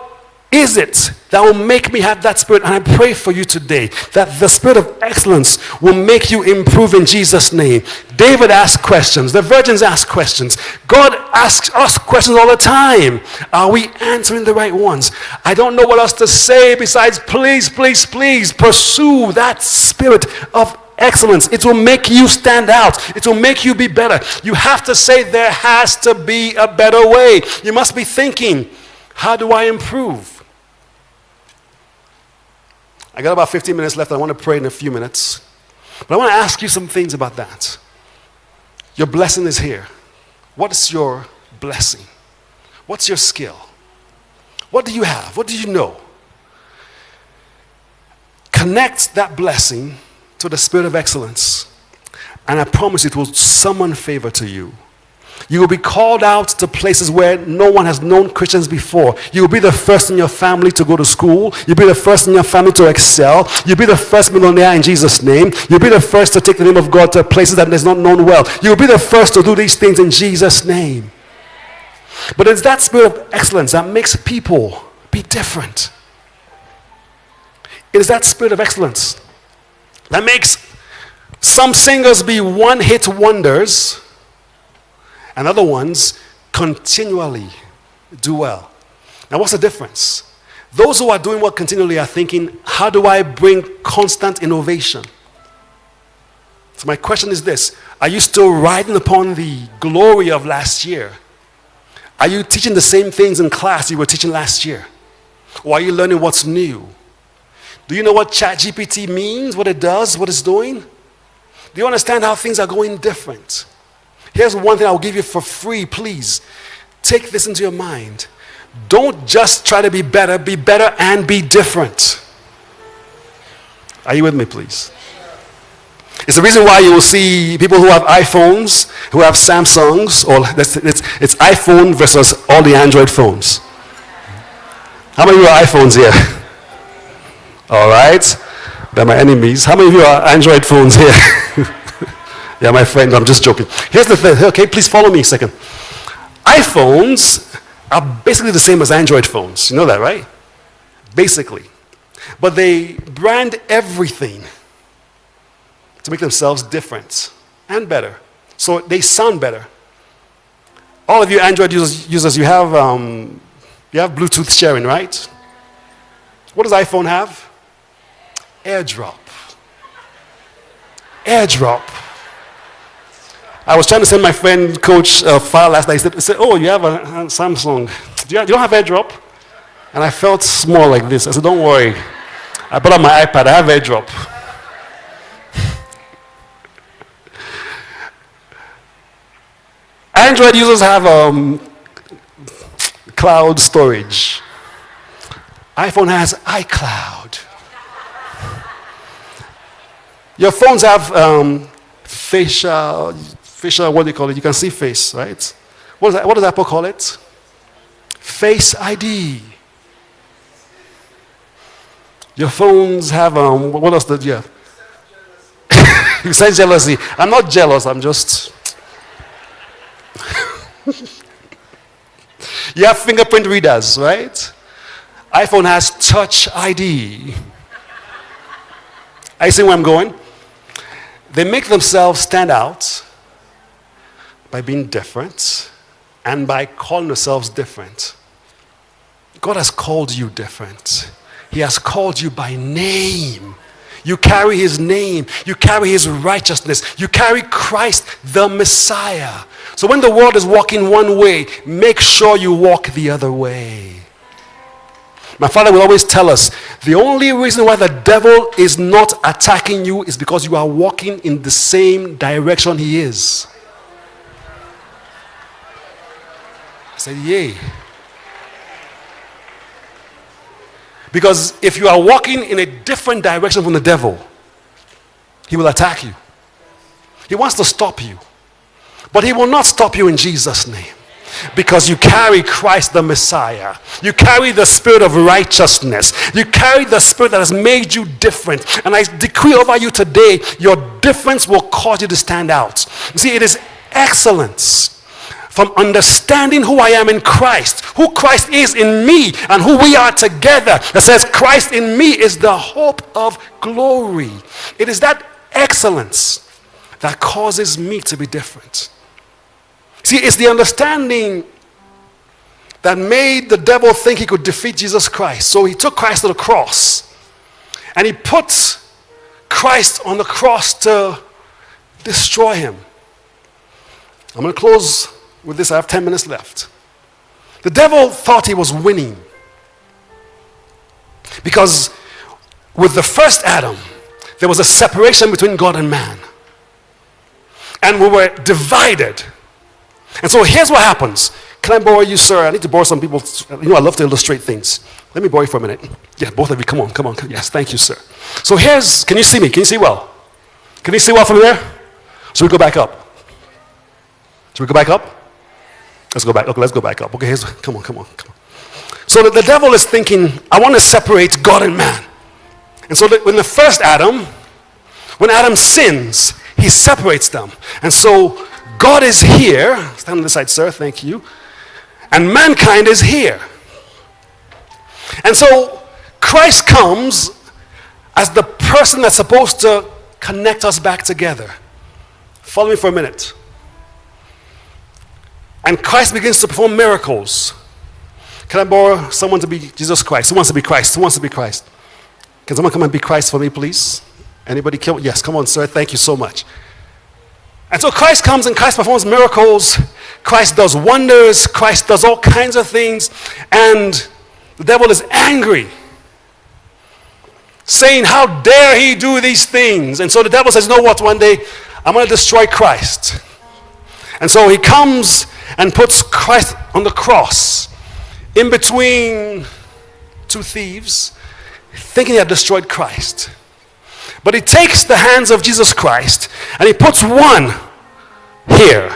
is it that will make me have that spirit? And I pray for you today that the spirit of excellence will make you improve in Jesus' name. David asked questions. The virgins asked questions. God asks us questions all the time. Are we answering the right ones? I don't know what else to say besides please, please, please pursue that spirit of excellence. It will make you stand out. It will make you be better. You have to say there has to be a better way. You must be thinking, how do I improve? I got about 15 minutes left. I want to pray in a few minutes. But I want to ask you some things about that. Your blessing is here. What's your blessing? What's your skill? What do you have? What do you know? Connect that blessing to the spirit of excellence. And I promise it will summon favor to you. You will be called out to places where no one has known Christians before. You will be the first in your family to go to school. You'll be the first in your family to excel. You'll be the first millionaire in Jesus' name. You'll be the first to take the name of God to places that is not known well. You'll be the first to do these things in Jesus' name. But it's that spirit of excellence that makes people be different. It is that spirit of excellence that makes some singers be one-hit wonders and other ones continually do well. Now, what's the difference? Those who are doing well continually are thinking, how do I bring constant innovation? So my question is this: are you still riding upon the glory of last year? Are you teaching the same things in class you were teaching last year? Or are you learning what's new? Do you know what ChatGPT means, what it does, what it's doing? Do you understand how things are going different? Here's one thing I'll give you for free, please. Take this into your mind. Don't just try to be better and be different. Are you with me, please? It's the reason why you will see people who have iPhones, who have Samsungs, or it's iPhone versus all the Android phones. How many of you are iPhones here? All right. They're my enemies. How many of you are Android phones here? Yeah, my friend, I'm just joking. Here's the thing. Okay, please follow me a second. iPhones are basically the same as Android phones. You know that, right? Basically. But they brand everything to make themselves different and better. So they sound better. All of you Android users, you have Bluetooth sharing, right? What does iPhone have? AirDrop. AirDrop. I was trying to send my friend Coach a file last night. He said, oh, you have a Samsung. You don't have AirDrop? And I felt small like this. I said, don't worry. I brought out my iPad. I have AirDrop. Android users have cloud storage. iPhone has iCloud. Your phones have facial, what do you call it? You can see face, right? What does Apple call it? Face ID. Your phones have, what else did you have? You say jealousy. I'm not jealous, I'm just... You have fingerprint readers, right? iPhone has Touch ID. Are you seeing where I'm going? They make themselves stand out by being different and by calling themselves different. God has called you different. He has called you by name. You carry his name. You carry his righteousness. You carry Christ the Messiah. So when the world is walking one way, make sure you walk the other way. My father will always tell us, the only reason why the devil is not attacking you is because you are walking in the same direction he is. I said, yay. Because if you are walking in a different direction from the devil, he will attack you. He wants to stop you. But he will not stop you in Jesus' name. Because you carry Christ the Messiah. You carry the spirit of righteousness. You carry the spirit that has made you different. And I decree over you today, your difference will cause you to stand out. You see, it is excellence. from understanding who I am in Christ, who Christ is in me, and who we are together. It says Christ in me is the hope of glory. It is that excellence that causes me to be different. See, it's the understanding that made the devil think he could defeat Jesus Christ. So he took Christ to the cross, and he put Christ on the cross to destroy him. I'm going to close with this. I have 10 minutes left. The devil thought he was winning because with the first Adam, there was a separation between God and man. And we were divided. And so here's what happens. Can I borrow you, sir? I need to borrow some people. I love to illustrate things. Let me borrow you for a minute. Yeah, both of you. Come on. Yes, thank you, sir. So can you see me? Can you see well? Can you see well from there? Should we go back up? Should we go back up? Let's go back. Okay, let's go back up. Okay, come on. So the devil is thinking, I want to separate God and man. And so when the first Adam, when Adam sins, he separates them. And so God is here. Stand on this side, sir. Thank you. And mankind is here. And so Christ comes as the person that's supposed to connect us back together. Follow me for a minute. And Christ begins to perform miracles. Can I borrow someone to be Jesus Christ? Who wants to be Christ? Who wants to be Christ? Can someone come and be Christ for me, please? Anybody? Yes, come on, sir. Thank you so much. And so Christ comes and Christ performs miracles. Christ does wonders. Christ does all kinds of things. And the devil is angry, saying, how dare he do these things? And so the devil says, you know what? One day, I'm going to destroy Christ. And so he comes and puts Christ on the cross in between two thieves, thinking he had destroyed Christ. But he takes the hands of Jesus Christ and he puts one here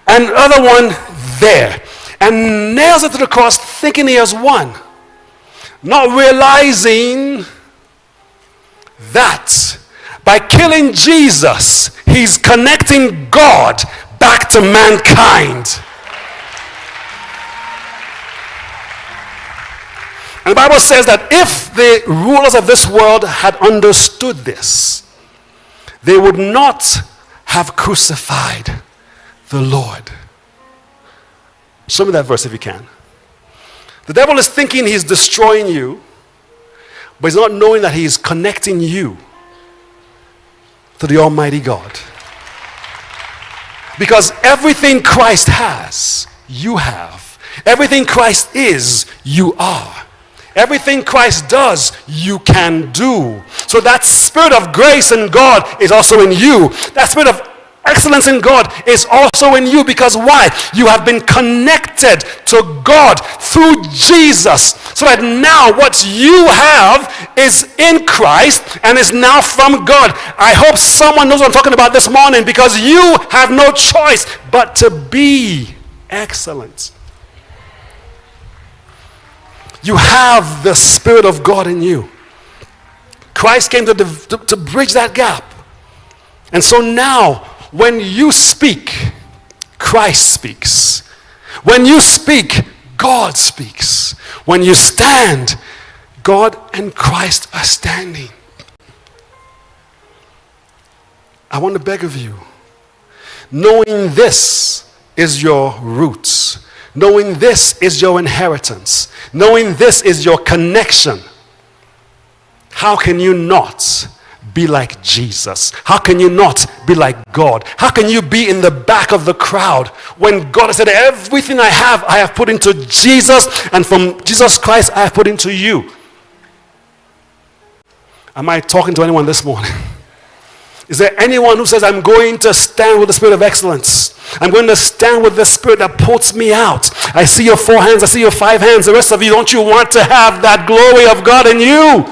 and the other one there and nails it to the cross, thinking he has won, not realizing that by killing Jesus, he's connecting God back to mankind. And the Bible says that if the rulers of this world had understood this, they would not have crucified the Lord. Show me that verse if you can. The devil is thinking he's destroying you, but he's not knowing that he's connecting you to the Almighty God. Because everything Christ has, you have. Everything Christ is, you are. Everything Christ does, you can do. So that spirit of grace in God is also in you. That spirit of excellence in God is also in you. Because why? You have been connected to God through Jesus. So that now what you have is in Christ and is now from God. I hope someone knows what I'm talking about this morning, because you have no choice but to be excellent. You have the Spirit of God in you. Christ came to bridge that gap. And so now, when you speak, Christ speaks. When you speak, God speaks. When you stand, God and Christ are standing. I want to beg of you, knowing this is your roots, knowing this is your inheritance, knowing this is your connection, how can you not be like Jesus? How can you not be like God? How can you be in the back of the crowd when God has said, everything I have put into Jesus, and from Jesus Christ I have put into you? Am I talking to anyone this morning? Is there anyone who says, I'm going to stand with the spirit of excellence? I'm going to stand with the spirit that puts me out. I see your 4 hands, I see your 5 hands. The rest of you, don't you want to have that glory of God in you?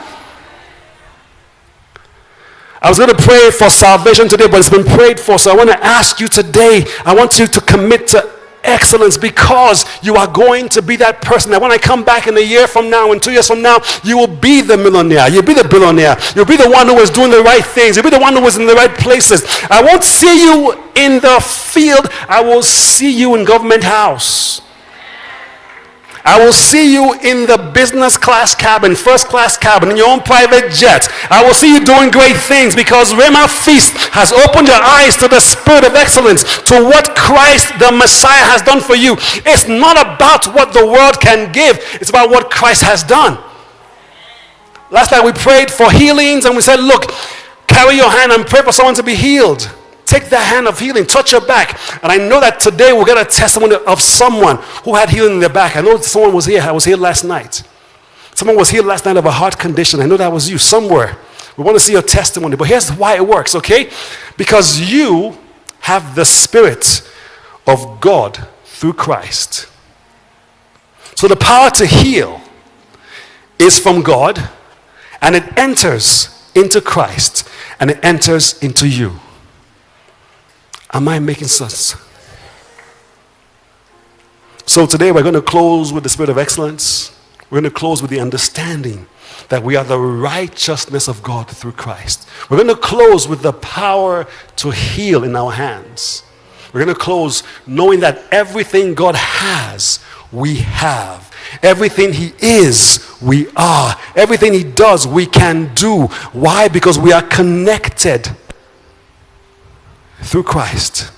I was going to pray for salvation today, but it's been prayed for. So I want to ask you today, I want you to commit to excellence, because you are going to be that person that when I come back in a year from now and 2 years from now, you will be the millionaire, you'll be the billionaire, you'll be the one who is doing the right things, you'll be the one who is in the right places. I won't see you in the field, I will see you in government house. I will see you in the business class cabin, first class cabin, in your own private jet. I will see you doing great things, because Rhema Feast has opened your eyes to the spirit of excellence, to what Christ the Messiah has done for you. It's not about what the world can give, it's about what Christ has done. Last night we prayed for healings, and we said, look, carry your hand and pray for someone to be healed. Take the hand of healing, touch your back. And I know that today we'll get a testimony of someone who had healing in their back. I know someone was here. I was here last night. Someone was here last night of a heart condition. I know that was you somewhere. We want to see your testimony. But here's why it works, okay? Because you have the Spirit of God through Christ. So the power to heal is from God, and it enters into Christ, and it enters into you. Am I making sense? So today we're going to close with the spirit of excellence. We're going to close with the understanding that we are the righteousness of God through Christ. We're going to close with the power to heal in our hands. We're going to close knowing that everything God has, we have. Everything He is, we are. Everything He does, we can do. Why? Because we are connected through Christ.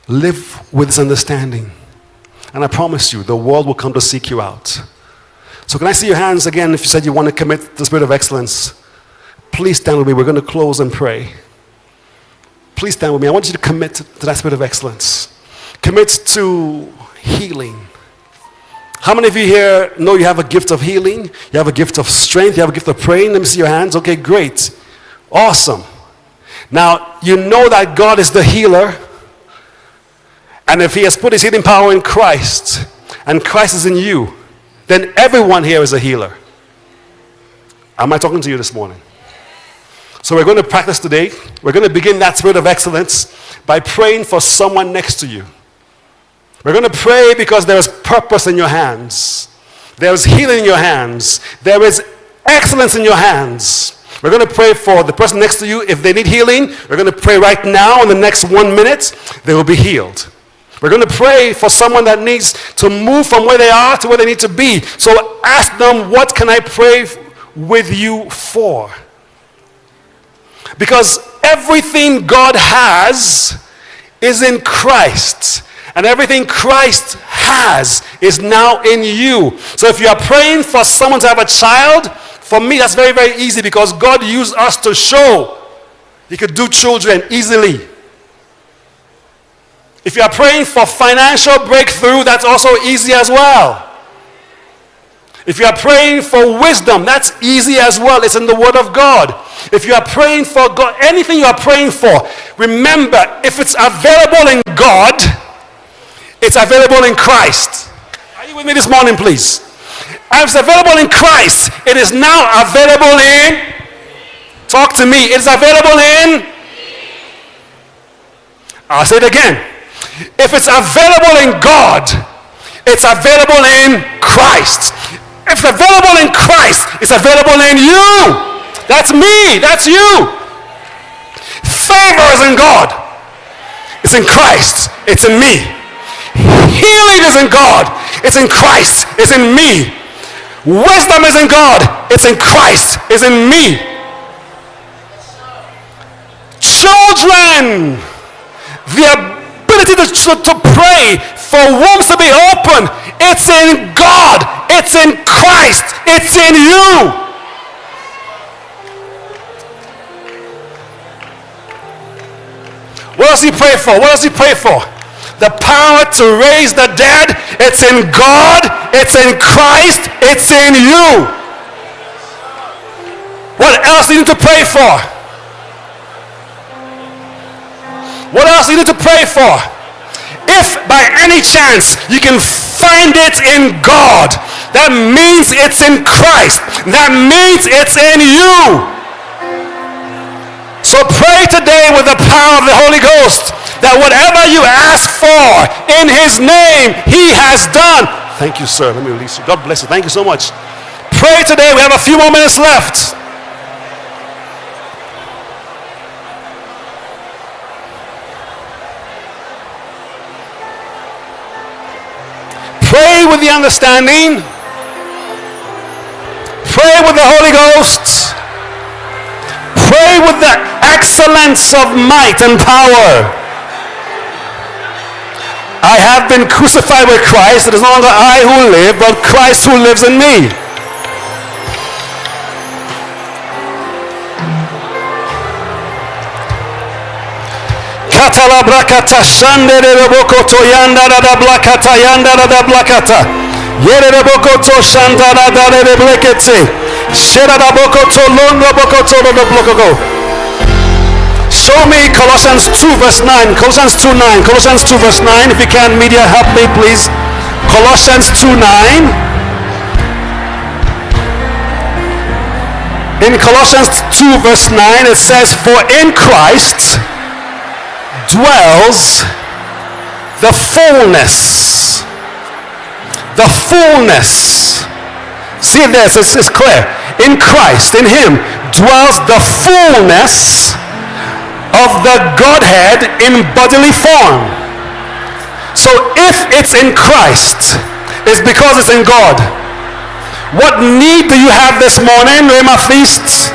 Live with this understanding, and I promise you the world will come to seek you out. So can I see your hands again if you said you want to commit to the spirit of excellence? Please stand with me. We're going to close and pray. Please stand with me. I want you to commit to that spirit of excellence. Commit to healing. How many of you here know you have a gift of healing? You have a gift of strength? You have a gift of praying? Let me see your hands. Okay, great. Awesome. Now, you know that God is the healer. And if He has put His healing power in Christ, and Christ is in you, then everyone here is a healer. Am I talking to you this morning? So we're going to practice today. We're going to begin that spirit of excellence by praying for someone next to you. We're going to pray because there is purpose in your hands. There is healing in your hands. There is excellence in your hands. We're going to pray for the person next to you. If they need healing, we're going to pray right now. In the next 1 minute, they will be healed. We're going to pray for someone that needs to move from where they are to where they need to be. So ask them, what can I pray with you for? Because everything God has is in Christ. And everything Christ has is now in you. So if you are praying for someone to have a child, for me, that's very, very easy, because God used us to show He could do children easily. If you are praying for financial breakthrough, that's also easy as well. If you are praying for wisdom, that's easy as well. It's in the Word of God. If you are praying for God, anything you are praying for, remember, if it's available in God, it's available in Christ. Are you with me this morning, please? If it's available in Christ, it is now available in, talk to me, it's available in, I'll say it again. If it's available in God, it's available in Christ. If it's available in Christ, it's available in you. That's me, that's you. Favor is in God. It's in Christ, it's in me. Healing is in God, it's in Christ, it's in me. Wisdom is in God, it's in Christ, it's in me. Children, the ability to pray for wombs to be open, it's in God, it's in Christ, it's in you. What does He pray for? What does He pray for? The power to raise the dead, it's in God, it's in Christ, it's in you. What else do you need to pray for? What else do you need to pray for? If by any chance you can find it in God, that means it's in Christ. That means it's in you. So pray today with the power of the Holy Ghost. that whatever you ask for in his name, he has done. Thank you, sir. Let me release you. God bless you. Thank you so much. Pray today. We have a few more minutes left. Pray with the understanding. Pray with the Holy Ghost. Pray with the excellence of might and power. I have been crucified with Christ. It is no longer I who live, but Christ who lives in me. Katalabrakata shandere bokoto yanda da blakata yanda da blakata yere bokoto shandara da blekete shera da bokoto londo bokoto do blokoko. Show me Colossians 2 verse 9. Colossians 2:9. Colossians 2 verse 9. If you can, media, help me please. Colossians 2:9. In Colossians 2 verse 9 it says, for in Christ dwells the fullness. The fullness. See this, it's clear. In Christ, in him, dwells the fullness of the Godhead in bodily form. So if it's in Christ, it's because it's in God. What need do you have this morning, Rhema Feast?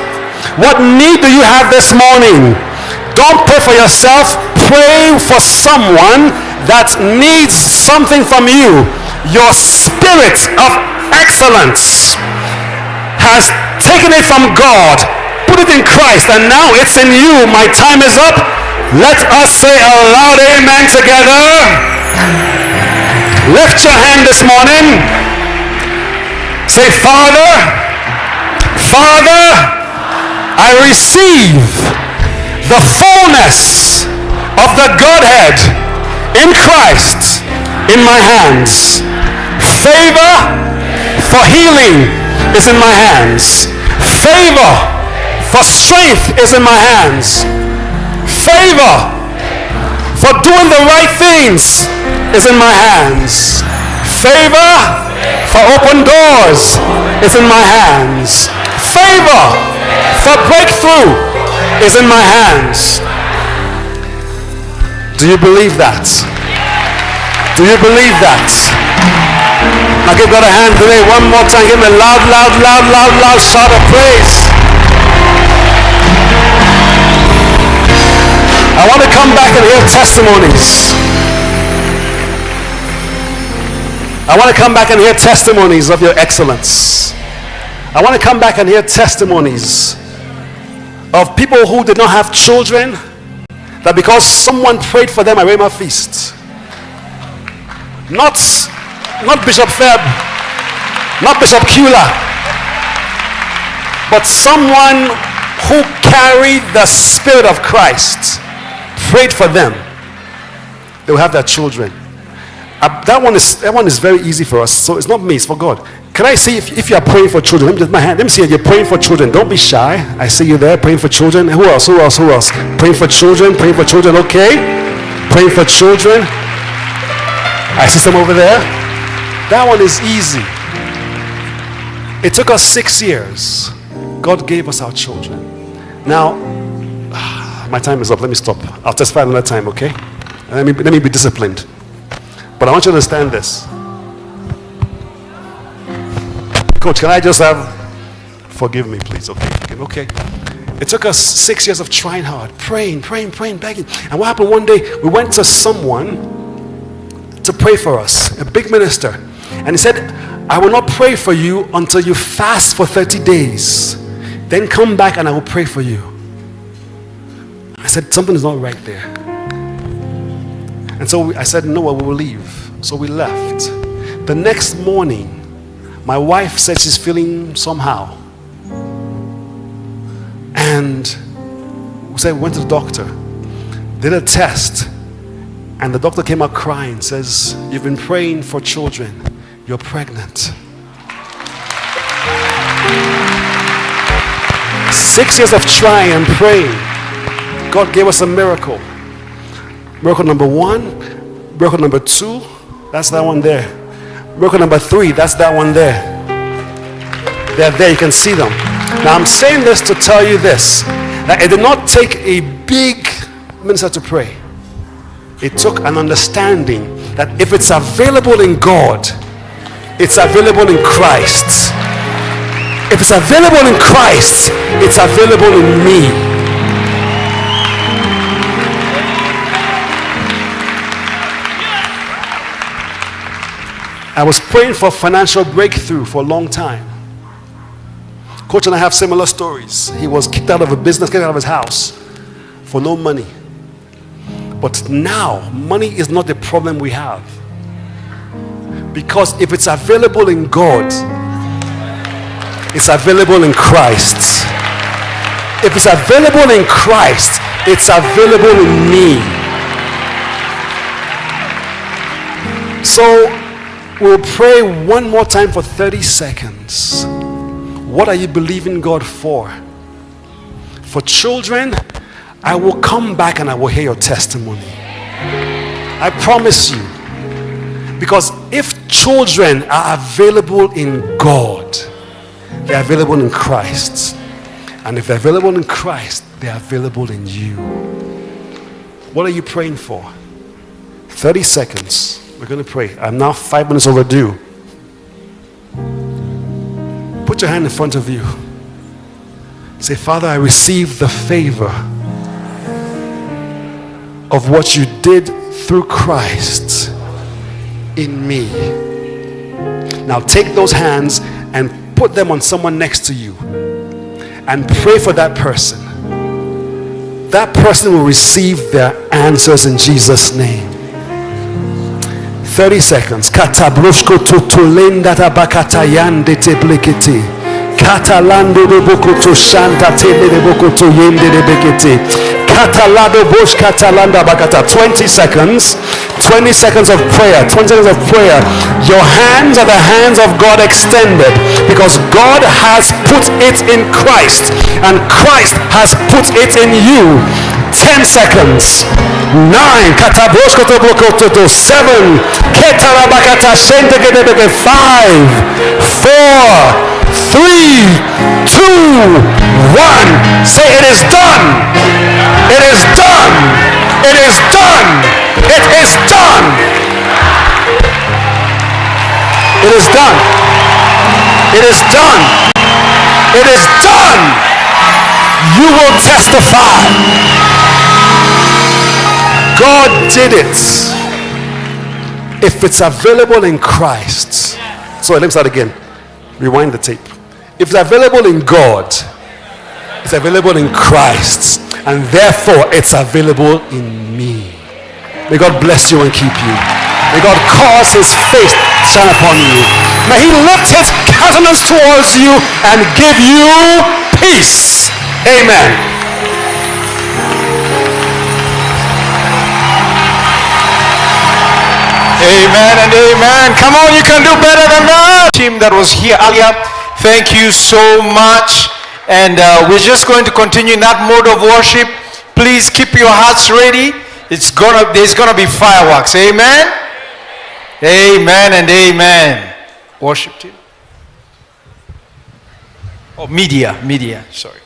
What need do you have this morning? Don't pray for yourself. Pray for someone that needs something from you. Your spirit of excellence has taken it from God, put it in Christ, and now it's in you. My time is up. Let us say a loud amen together. Lift your hand this morning. Say, Father, Father, I receive the fullness of the Godhead in Christ in my hands. Favor for healing is in my hands. Favor for strength is in my hands. Favor for doing the right things is in my hands. Favor for open doors is in my hands. Favor for breakthrough is in my hands. Do you believe that? Do you believe that? Now give God a hand today one more time. Give him a loud, loud, loud, loud, loud shout of praise. I want to come back and hear testimonies. I want to come back and hear testimonies of your excellence. I want to come back and hear testimonies of people who did not have children, that because someone prayed for them at Rhema Feast, not Bishop Feb, not Bishop Kula, but someone who carried the Spirit of Christ prayed for them, they will have their children. That one is very easy for us. So it's not me, it's for God. Can I see if you are praying for children? Let me just my hand. Let me see if you're praying for children. Don't be shy. I see you there praying for children. Who else? Who else? Who else? Praying for children. Praying for children. Okay. Praying for children. I see some over there. That one is easy. It took us 6 years. God gave us our children. Now, my time is up. Let me stop. I'll testify another time. Okay. Let me be disciplined. But I want you to understand this. Coach, can I just have, forgive me please, okay. It took us 6 years of trying hard, praying, begging. And what happened one day, we went to someone to pray for us, a big minister. And he said, I will not pray for you until you fast for 30 days. Then come back and I will pray for you. I said, something is not right there. And so I said, no, we will leave. So we left. The next morning, my wife said she's feeling somehow. And we went to the doctor, did a test, and the doctor came out crying, says, you've been praying for children, you're pregnant. 6 years of trying and praying, God gave us a miracle. Miracle number 1, miracle number 2, that's that one there. Miracle number 3, that's that one there. They're there, you can see them. Now I'm saying this to tell you this, that it did not take a big minister to pray. It took an understanding that if it's available in God, it's available in Christ. If it's available in Christ, it's available in me. I was praying for financial breakthrough for a long time. Coach and I have similar stories. He was kicked out of a business, kicked out of his house for no money. But now, money is not the problem we have. Because if it's available in God, it's available in Christ. If it's available in Christ, it's available in me. So, we'll pray one more time for 30 seconds. What are you believing God for? For children, I will come back and I will hear your testimony. I promise you. Because if children are available in God, they're available in Christ. And if they're available in Christ, they're available in you. What are you praying for? 30 seconds. We're going to pray. I'm now 5 minutes overdue. Put your hand in front of you. Say, Father, I receive the favor of what you did through Christ in me. Now take those hands and put them on someone next to you and pray for that person. That person will receive their answers in Jesus' name. 30 seconds. Katabrushko tutulenda tabakata yande teblikiti. Katalando de bokuto shanta tele de bokuto yende de bekiti. Katalado bush katalanda bakata. 20 seconds. 20 seconds of prayer. 20 seconds of prayer. Your hands are the hands of God extended, because God has put it in Christ and Christ has put it in you. 10 seconds. 9. 7. 5. 4. 3. 2. 1. Say, it is done. It is done. It is done. It is done. It is done. It is done. It is done. You will testify. God did it. If it's available in Christ. So let me start again. Rewind the tape. If it's available in God, it's available in Christ, and therefore it's available in me. May God bless you and keep you. May God cause his face to shine upon you. May he lift his countenance towards you and give you peace. Amen. Amen and amen. Come on, you can do better than that. Team that was here earlier, thank you so much. And we're just going to continue in that mode of worship. Please keep your hearts ready. There's gonna be fireworks. Amen. Amen and amen. Worship team. Oh, media. Sorry.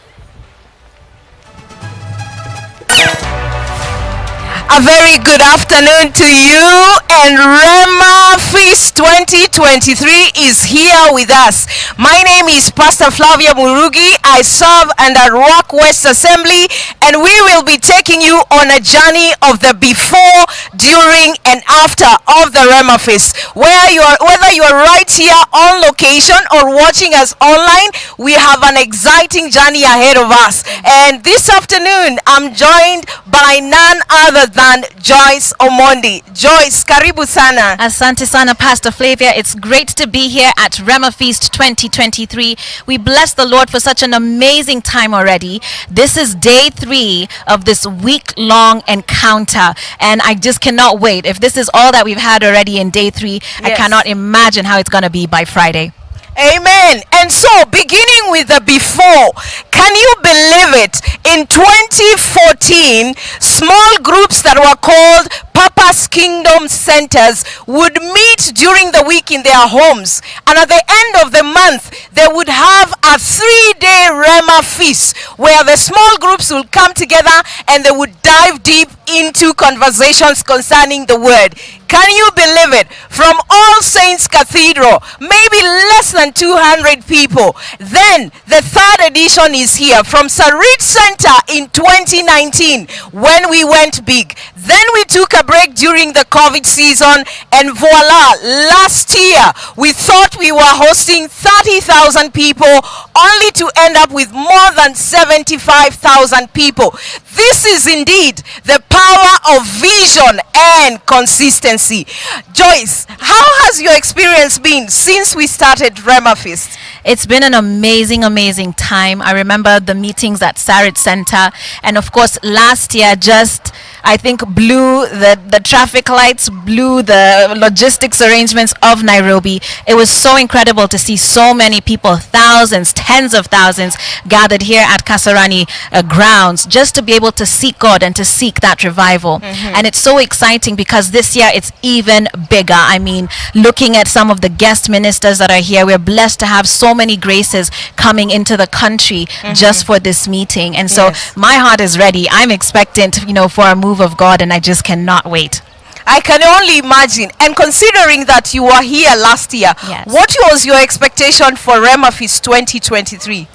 A very good afternoon to you, and Rhema Feast 2023 is here with us. My name is Pastor Flavia Murugi. I serve under Rock West Assembly, and we will be taking you on a journey of the before, during, and after of the Rhema Feast. Whether you're right here on location or watching us online, we have an exciting journey ahead of us. And this afternoon, I'm joined by none other than Joyce Omondi. Joyce, karibu sana. Asante sana, Pastor Flavia. It's great to be here at Rhema Feast 2023. We bless the Lord for such an amazing time already. This is day 3 of this week-long encounter, and I just cannot wait. If this is all that we've had already in day 3, yes, I cannot imagine how it's going to be by Friday. Amen. And so, beginning with the before, can you believe it? In 2014, small groups that were called Papa's Kingdom Centers would meet during the week in their homes. And at the end of the month, they would have a 3-day Rhema Feast where the small groups will come together and they would dive deep into conversations concerning the word. Can you believe it? From All Saints Cathedral, maybe less than 200 people. Then the third edition is here from Sarit Center in 2019 when we went big. Then we took a break during the COVID season, and voila, last year we thought we were hosting 30,000 people only to end up with more than 75,000 people. This is indeed the power of vision and consistency. Joyce, how has your experience been since we started Rhema Feast? It's been an amazing, amazing time. I remember the meetings at Sarit Center, and of course last year just, I think, blew the traffic lights, blew the logistics arrangements of Nairobi. It was so incredible to see so many people, thousands, tens of thousands gathered here at Kasarani grounds just to be able to seek God and to seek that revival. And it's so exciting because this year it's even bigger. I mean, looking at some of the guest ministers that are here, we're blessed to have so many graces coming into the country just for this meeting. And so my heart is ready. I'm expectant, for a move of God, and I just cannot wait. I can only imagine. And considering that you were here last year, what was your expectation for Rhema Feast 2023?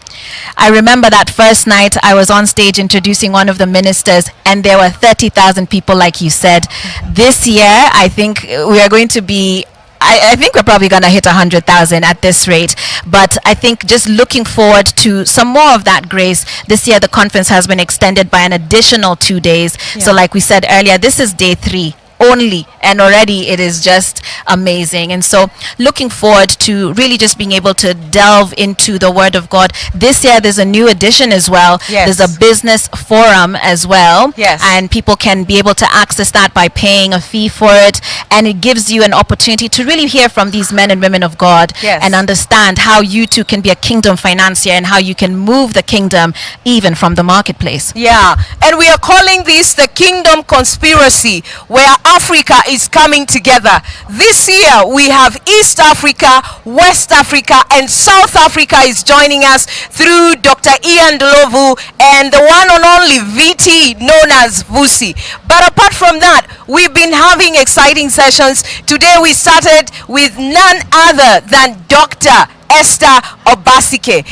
I remember that first night I was on stage introducing one of the ministers, and there were 30,000 people, like you said. This year, I think we are going to be, I think we're probably going to hit 100,000 at this rate. But I think just looking forward to some more of that grace. This year, the conference has been extended by an additional 2 days. So like we said earlier, this is day 3 only, and already it is just amazing. And so looking forward to really just being able to delve into the word of God. This year there's a new edition as well. There's a business forum as well, and people can be able to access that by paying a fee for it, and it gives you an opportunity to really hear from these men and women of God and understand how you too can be a kingdom financier and how you can move the kingdom even from the marketplace. And we are calling this the Kingdom Conspiracy, where Africa is coming together. This year we have East Africa, West Africa, and South Africa is joining us through Dr. Ian Dolovu and the one and only VT known as Vusi. But apart from that, we've been having exciting sessions. Today we started with none other than Dr. Esther Obasike.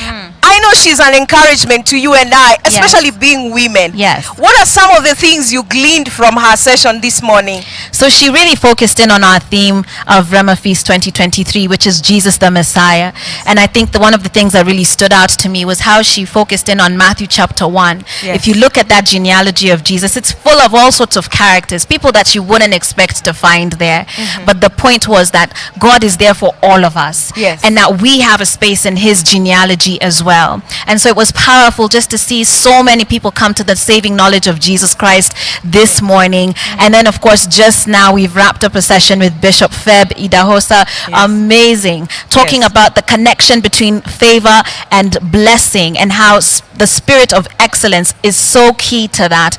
I know she's an encouragement to you and I, especially being women. What are some of the things you gleaned from her session this morning? So she really focused in on our theme of Rhema Feast 2023, which is Jesus the Messiah. And I think one of the things that really stood out to me was how she focused in on Matthew chapter 1. If you look at that genealogy of Jesus, it's full of all sorts of characters, people that you wouldn't expect to find there. But the point was that God is there for all of us, and that we have a space in his genealogy as well. And so it was powerful just to see so many people come to the saving knowledge of Jesus Christ this morning. And then of course just now we've wrapped up a session with Bishop Feb Idahosa. Amazing, talking about the connection between favor and blessing and how the spirit of excellence is so key to that.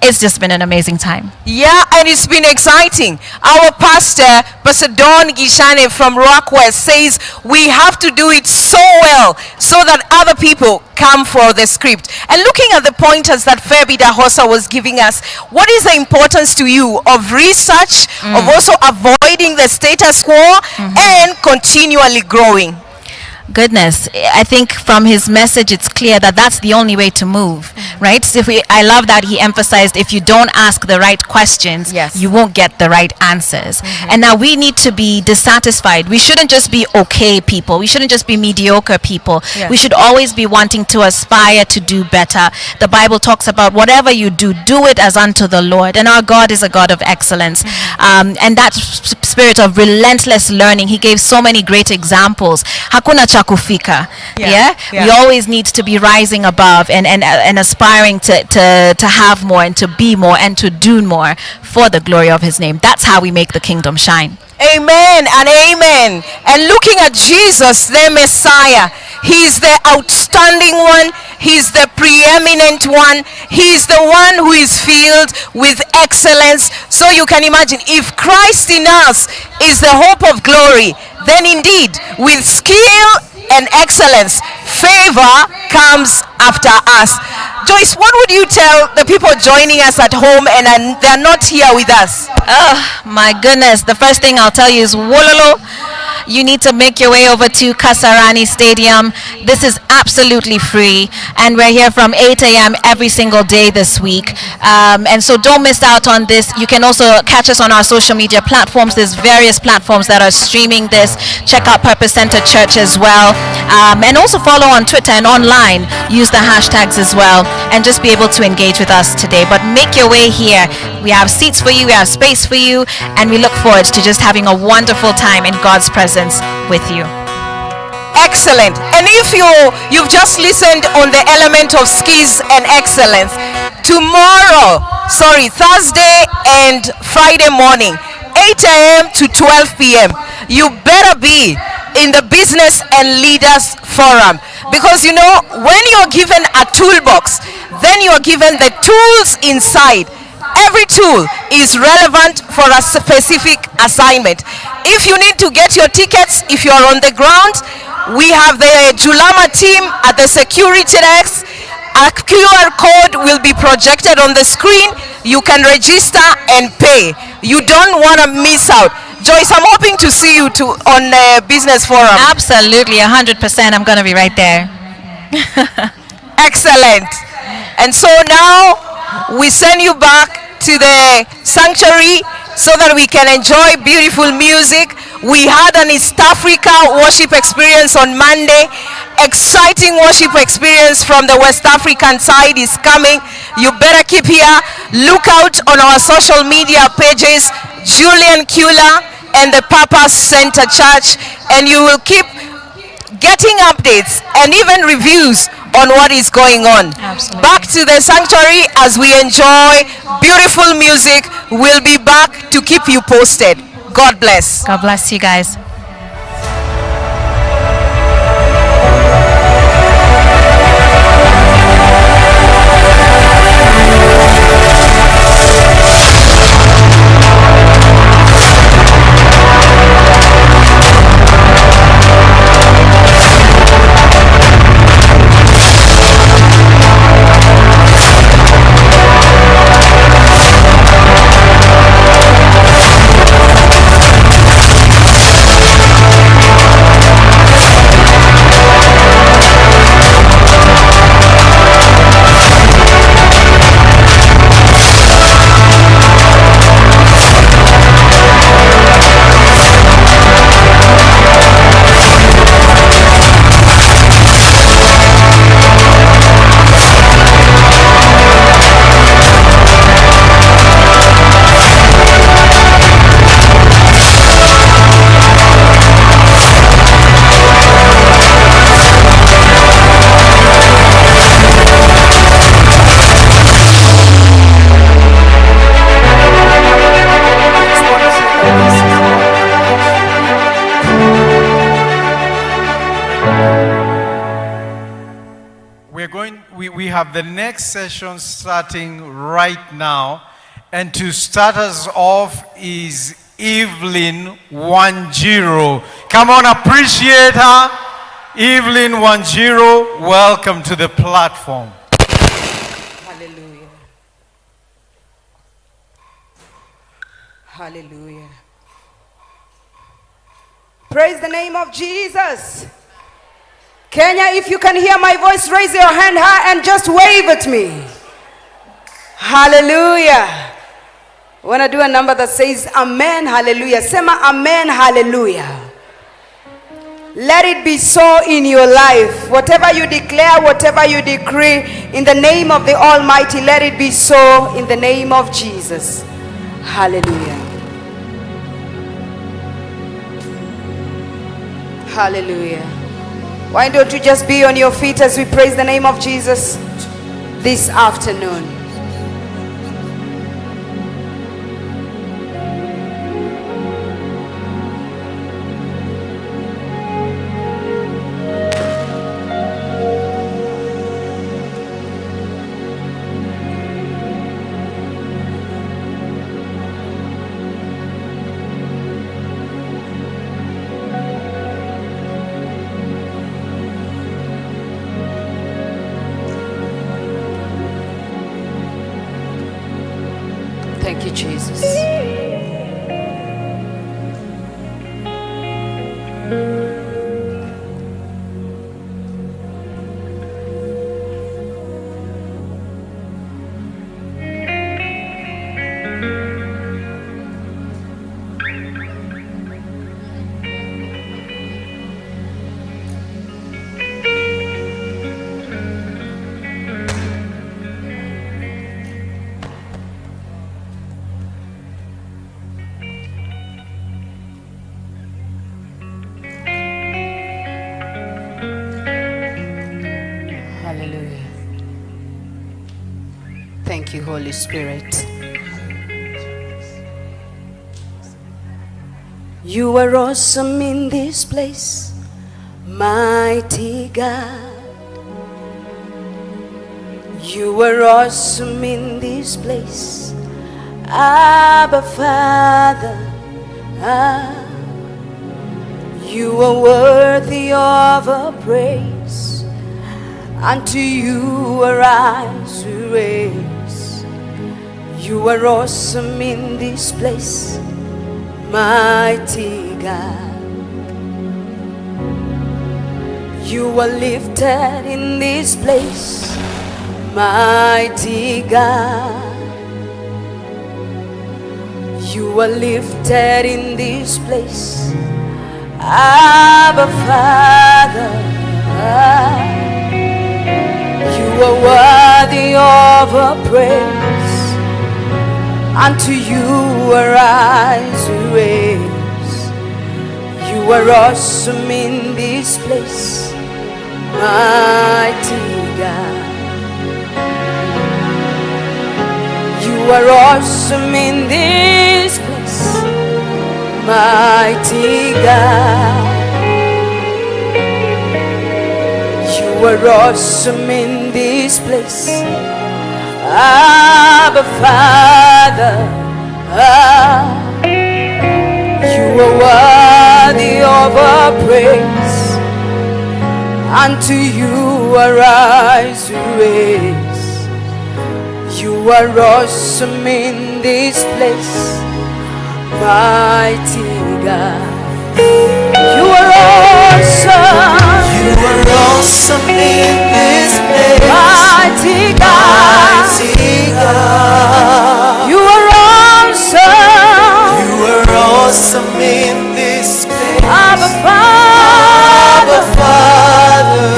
It's just been an amazing time. And it's been exciting. Our pastor, Pastor Don Gishane from Rockwest, says we have to do it so well so that other people come for the script. And looking at the pointers that Feb Idahosa was giving us, what is the importance to you of research, of also avoiding the status quo and continually growing? Goodness, I think from his message it's clear that that's the only way to move, right? So I love that he emphasized if you don't ask the right questions, you won't get the right answers. And now we need to be dissatisfied. We shouldn't just be okay people. We shouldn't just be mediocre people. We should always be wanting to aspire to do better. The Bible talks about whatever you do, do it as unto the Lord. And our God is a God of excellence. And that spirit of relentless learning, he gave so many great examples. Hakuna cha kufika. We always need to be rising above and aspiring to have more and to be more and to do more for the glory of his name. That's how we make the kingdom shine. Amen and amen. And looking at Jesus, the Messiah, he is the outstanding one. He's the preeminent one. He's the one who is filled with excellence. So you can imagine, if Christ in us is the hope of glory, then indeed with skill and excellence, favor comes after us. Joyce, what would you tell the people joining us at home and they're not here with us? Oh my goodness, the first thing I'll tell you is Wololo. You need to make your way over to Kasarani Stadium. This is absolutely free, and we're here from 8 a.m. every single day this week. And so don't miss out on this. You can also catch us on our social media platforms. There's various platforms that are streaming this. Check out Purpose Center Church as well. And also follow on Twitter and online. Use the hashtags as well, and just be able to engage with us today. But make your way here. We have seats for you, we have space for you, and we look forward to just having a wonderful time in God's presence with you. Excellent. And if you've just listened on the element of skills and excellence, Thursday and Friday morning, 8 a.m. to 12 p.m., you better be in the Business and Leaders Forum, because you know, when you're given a toolbox, then you're given the tools inside. Every tool is relevant for a specific assignment. If you need to get your tickets, if you're on the ground, we have the Julama team at the security desk. A QR code will be projected on the screen. You can register and pay. You don't want to miss out. Joyce, I'm hoping to see you on the Business Forum. Absolutely, 100%. I'm going to be right there. Excellent. And so now we send you back to the sanctuary so that we can enjoy beautiful music. We had an East Africa worship experience on Monday. Exciting worship experience from the West African side is coming. You better keep here. Look out on our social media pages, Julian Kula and the Purpose Center Church, and you will keep getting updates and even reviews on what is going on. Absolutely. Back to the sanctuary as we enjoy beautiful music. We'll be back to keep you posted. God bless. God bless you guys. We have the next session starting right now, and to start us off is Evelyn Wanjiro. Come on, appreciate her. Evelyn Wanjiro, welcome to the platform. Hallelujah. Hallelujah. Praise the name of Jesus. Kenya, if you can hear my voice, raise your hand high and just wave at me. Hallelujah. I want to do a number that says amen, hallelujah. Sema amen, hallelujah. Let it be so in your life. Whatever you declare, whatever you decree, in the name of the Almighty, let it be so in the name of Jesus. Hallelujah. Hallelujah. Why don't you just be on your feet as we praise the name of Jesus this afternoon? Thank you, Jesus. Hallelujah. Thank you, Holy Spirit. You are awesome in this place, mighty God. You are awesome in this place, Abba Father. You are worthy of our praise. Unto you our eyes we raise. You are awesome in this place, mighty God. You are lifted in this place, mighty God. You are lifted in this place, Abba Father. You are worthy of our praise. Unto you our eyes we raise. You are awesome in this place, mighty God. You are awesome in this place, mighty God. You are awesome in this place, Abba Father. You are worthy of our praise. Unto you our eyes we raise. You are awesome in this place, mighty God. You are awesome. You are awesome in this place, mighty God. Mighty God. You are awesome. You are awesome in this place, Abba Father. Abba Father.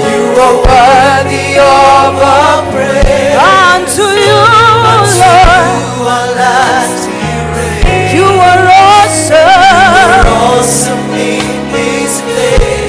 You are worthy of our praise. Unto you, Lord. You are awesome. You are awesome in this place.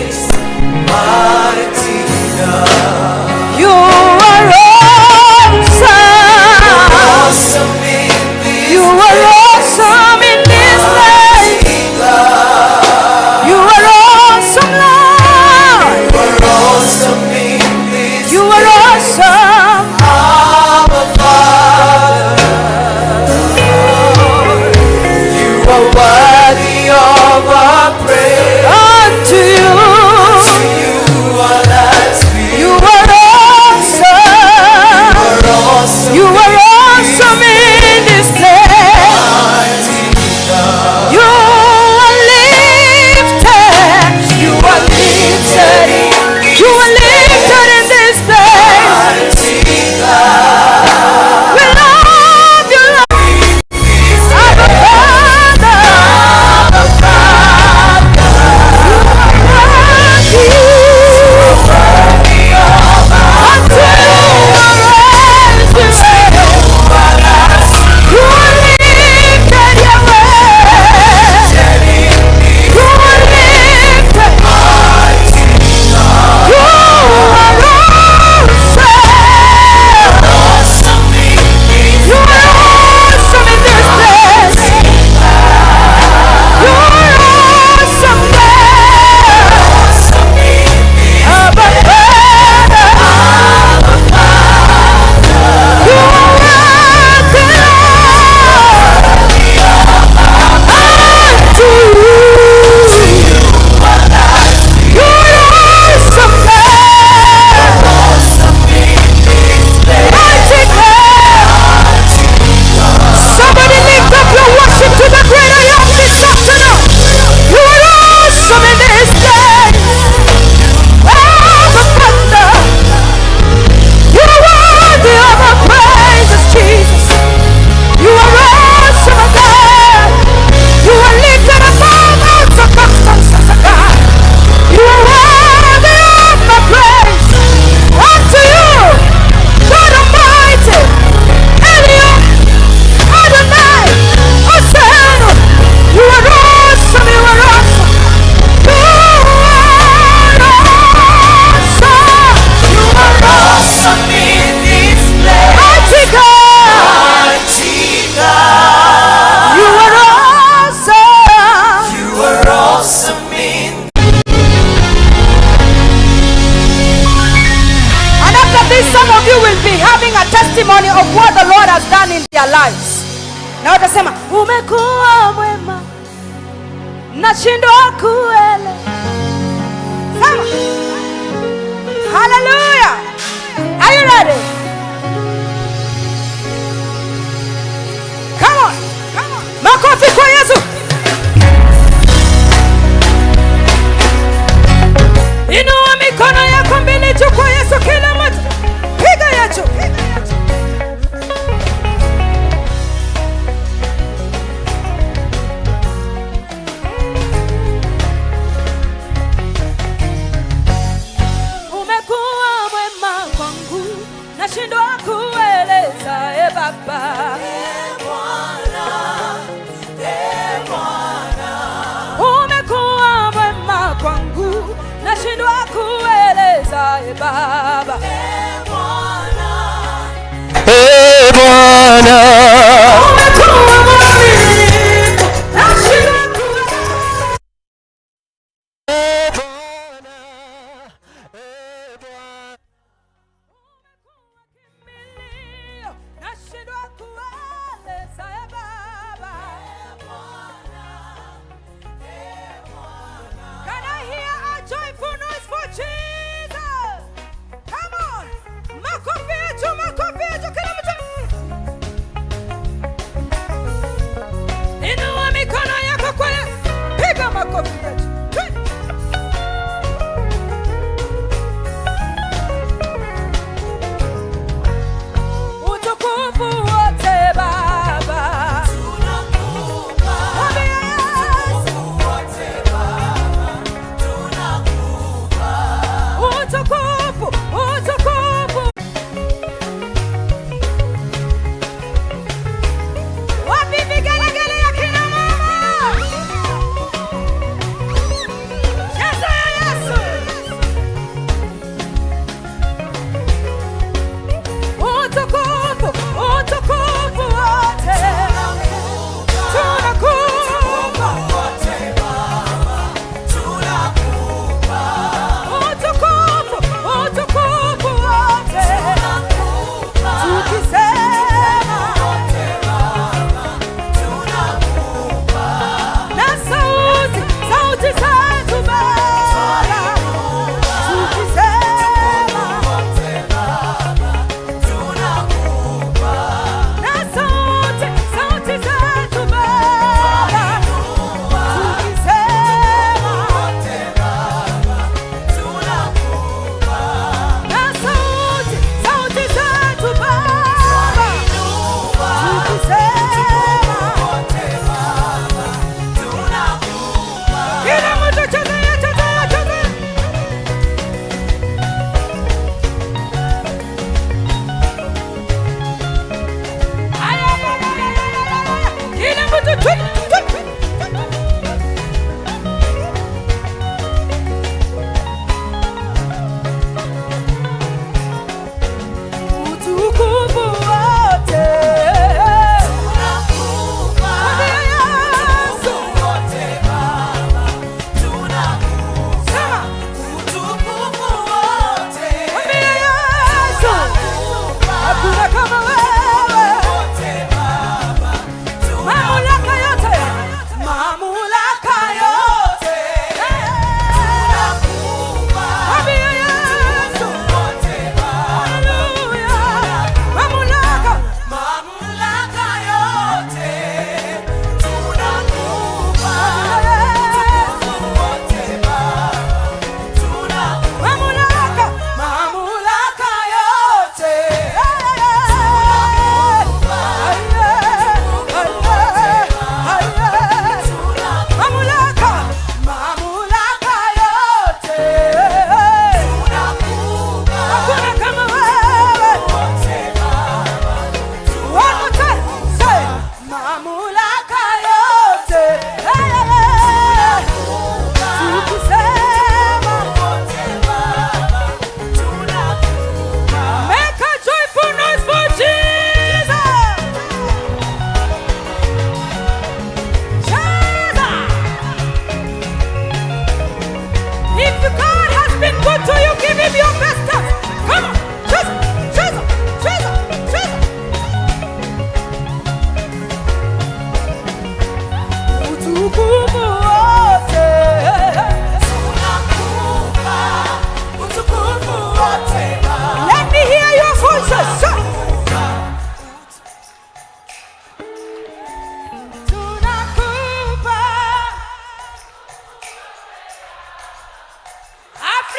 in their lives. Na watasema umekuwa mwema, nashindwa kuele. Sema hallelujah. Are you ready? Come on, come on. Makofi kwa Yesu. Inua mikono yako mbele juu kwa Yesu, kila mtu piga yacho. Umekuwa mwema kwangu, nashindwa kueleza. Baba, Bwana, Bwana, umekuwa mwema kwangu, nashindwa kueleza. Baba, Bwana, Bwana, umekuwa mwaminifu, nashindwa kueleza. Nashindwa kueleza. Baba, can I hear a joyful noise for Jesus? Come on.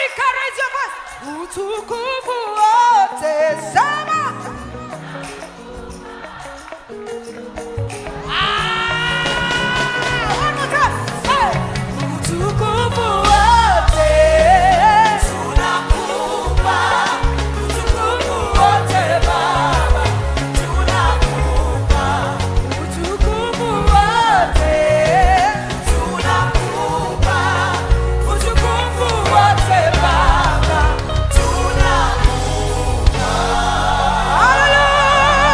Africa, raise your voice. Utukufu wote, sema. One more time. Hey. Utukufu wote, tunakupa. Utukufu wote, Baba, tunakupa. Utukufu wote, tunakupa. Utukufu wote, Baba, tunakupa. Hallelujah.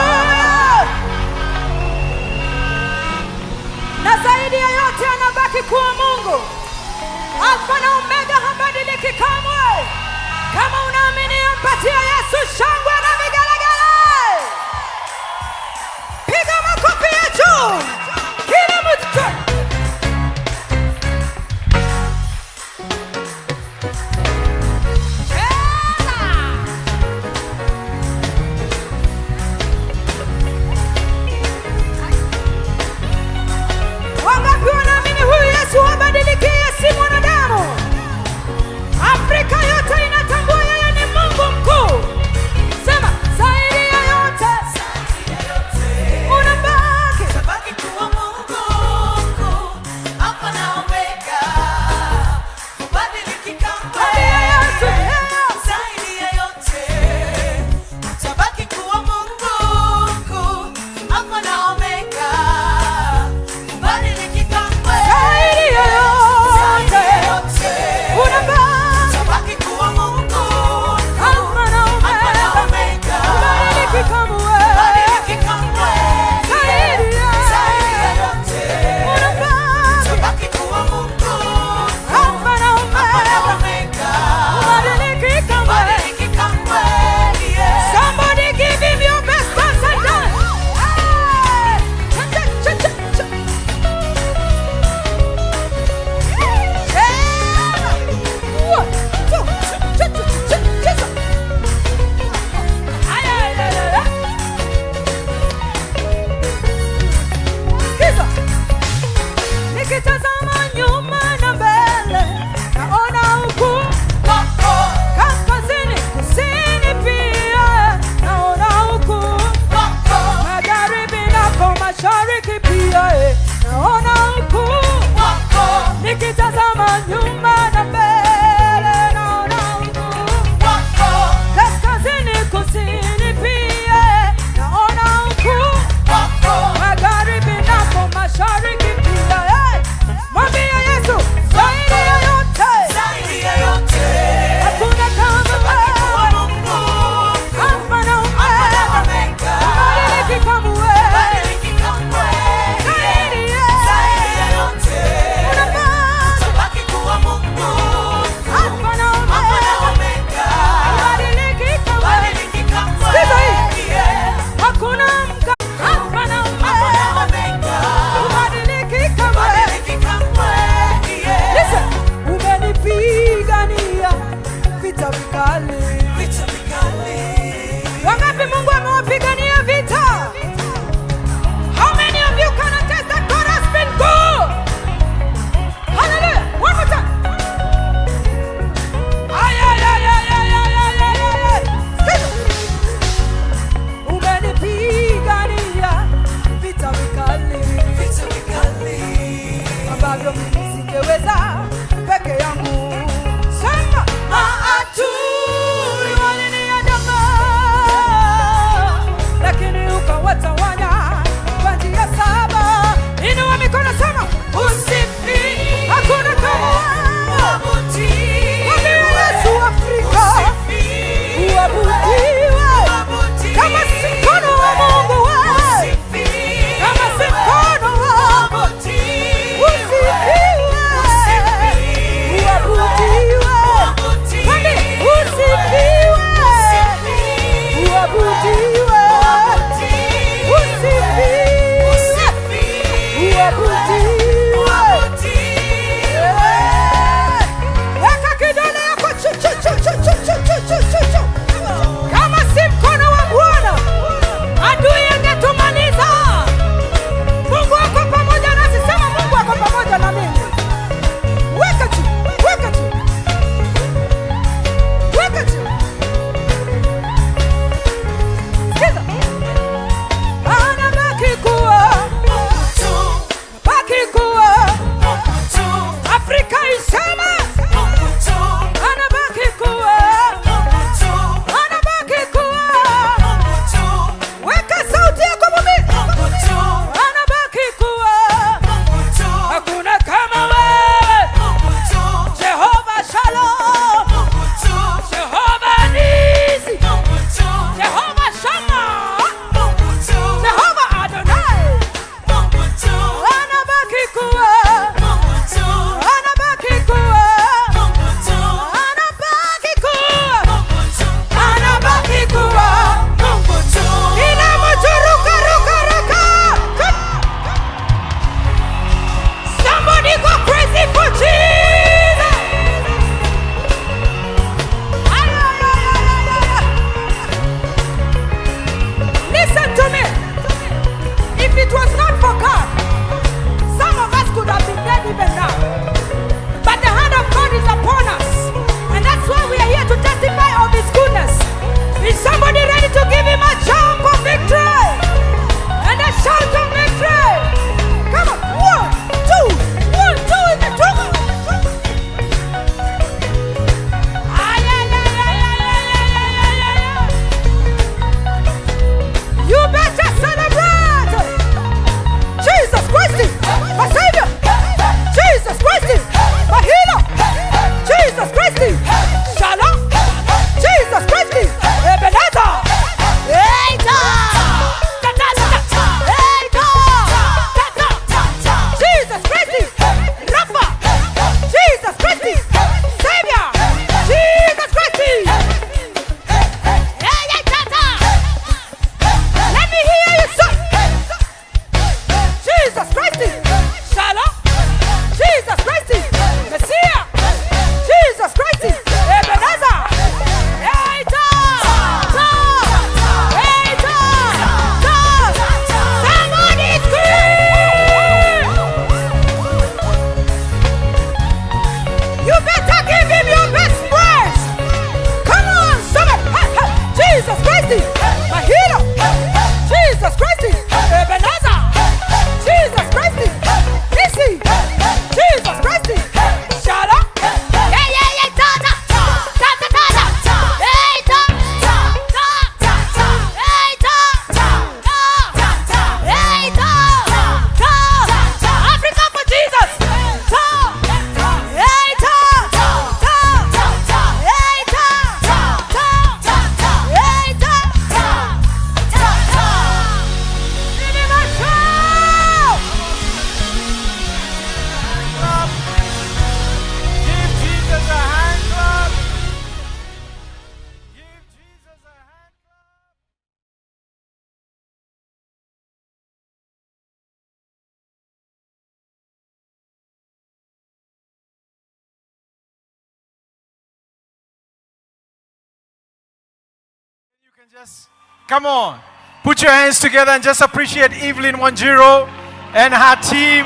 Just come on. Put your hands together and just appreciate Evelyn Wanjiro and her team.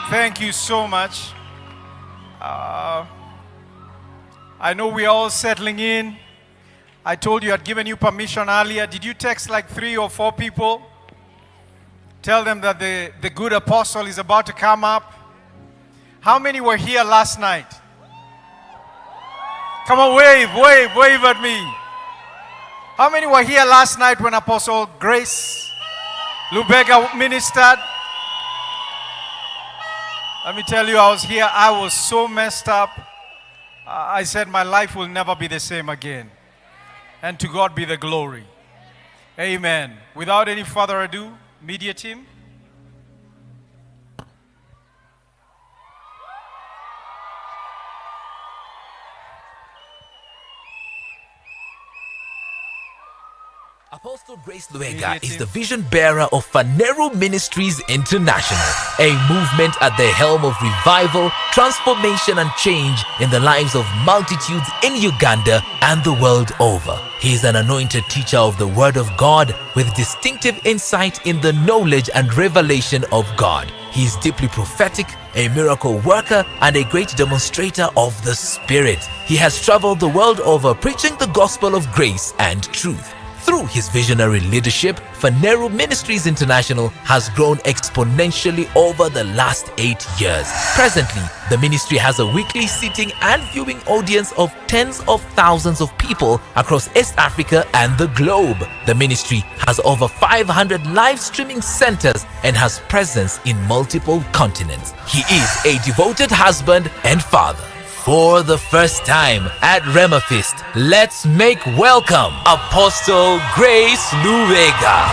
Thank you so much. I know we're all settling in. I told you I'd given you permission earlier. Did you text like 3 or 4 people? Tell them that the good apostle is about to come up. How many were here last night? Come on, wave at me. How many were here last night when Apostle Grace Lubega ministered? Let me tell you, I was here. I was so messed up. I said my life will never be the same again. And to God be the glory. Amen. Without any further ado, media team. Apostle Grace Luega is the vision bearer of Phaneroo Ministries International, a movement at the helm of revival, transformation and change in the lives of multitudes in Uganda and the world over. He is an anointed teacher of the Word of God with distinctive insight in the knowledge and revelation of God. He is deeply prophetic, a miracle worker, and a great demonstrator of the Spirit. He has traveled the world over preaching the gospel of grace and truth. Through his visionary leadership, Phaneroo Ministries International has grown exponentially over the last 8 years. Presently, the ministry has a weekly seating and viewing audience of tens of thousands of people across East Africa and the globe. The ministry has over 500 live streaming centers and has presence in multiple continents. He is a devoted husband and father. For the first time at Rhema Feast, let's make welcome Apostle Grace Luega.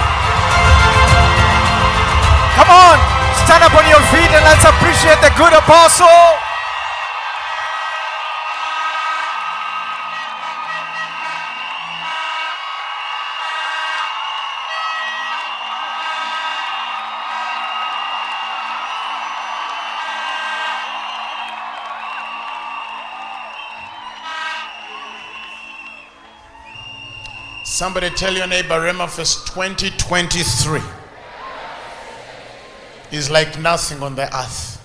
Come on, stand up on your feet and let's appreciate the good apostle. Somebody tell your neighbor, Rhema Feast 2023 is like nothing on the earth.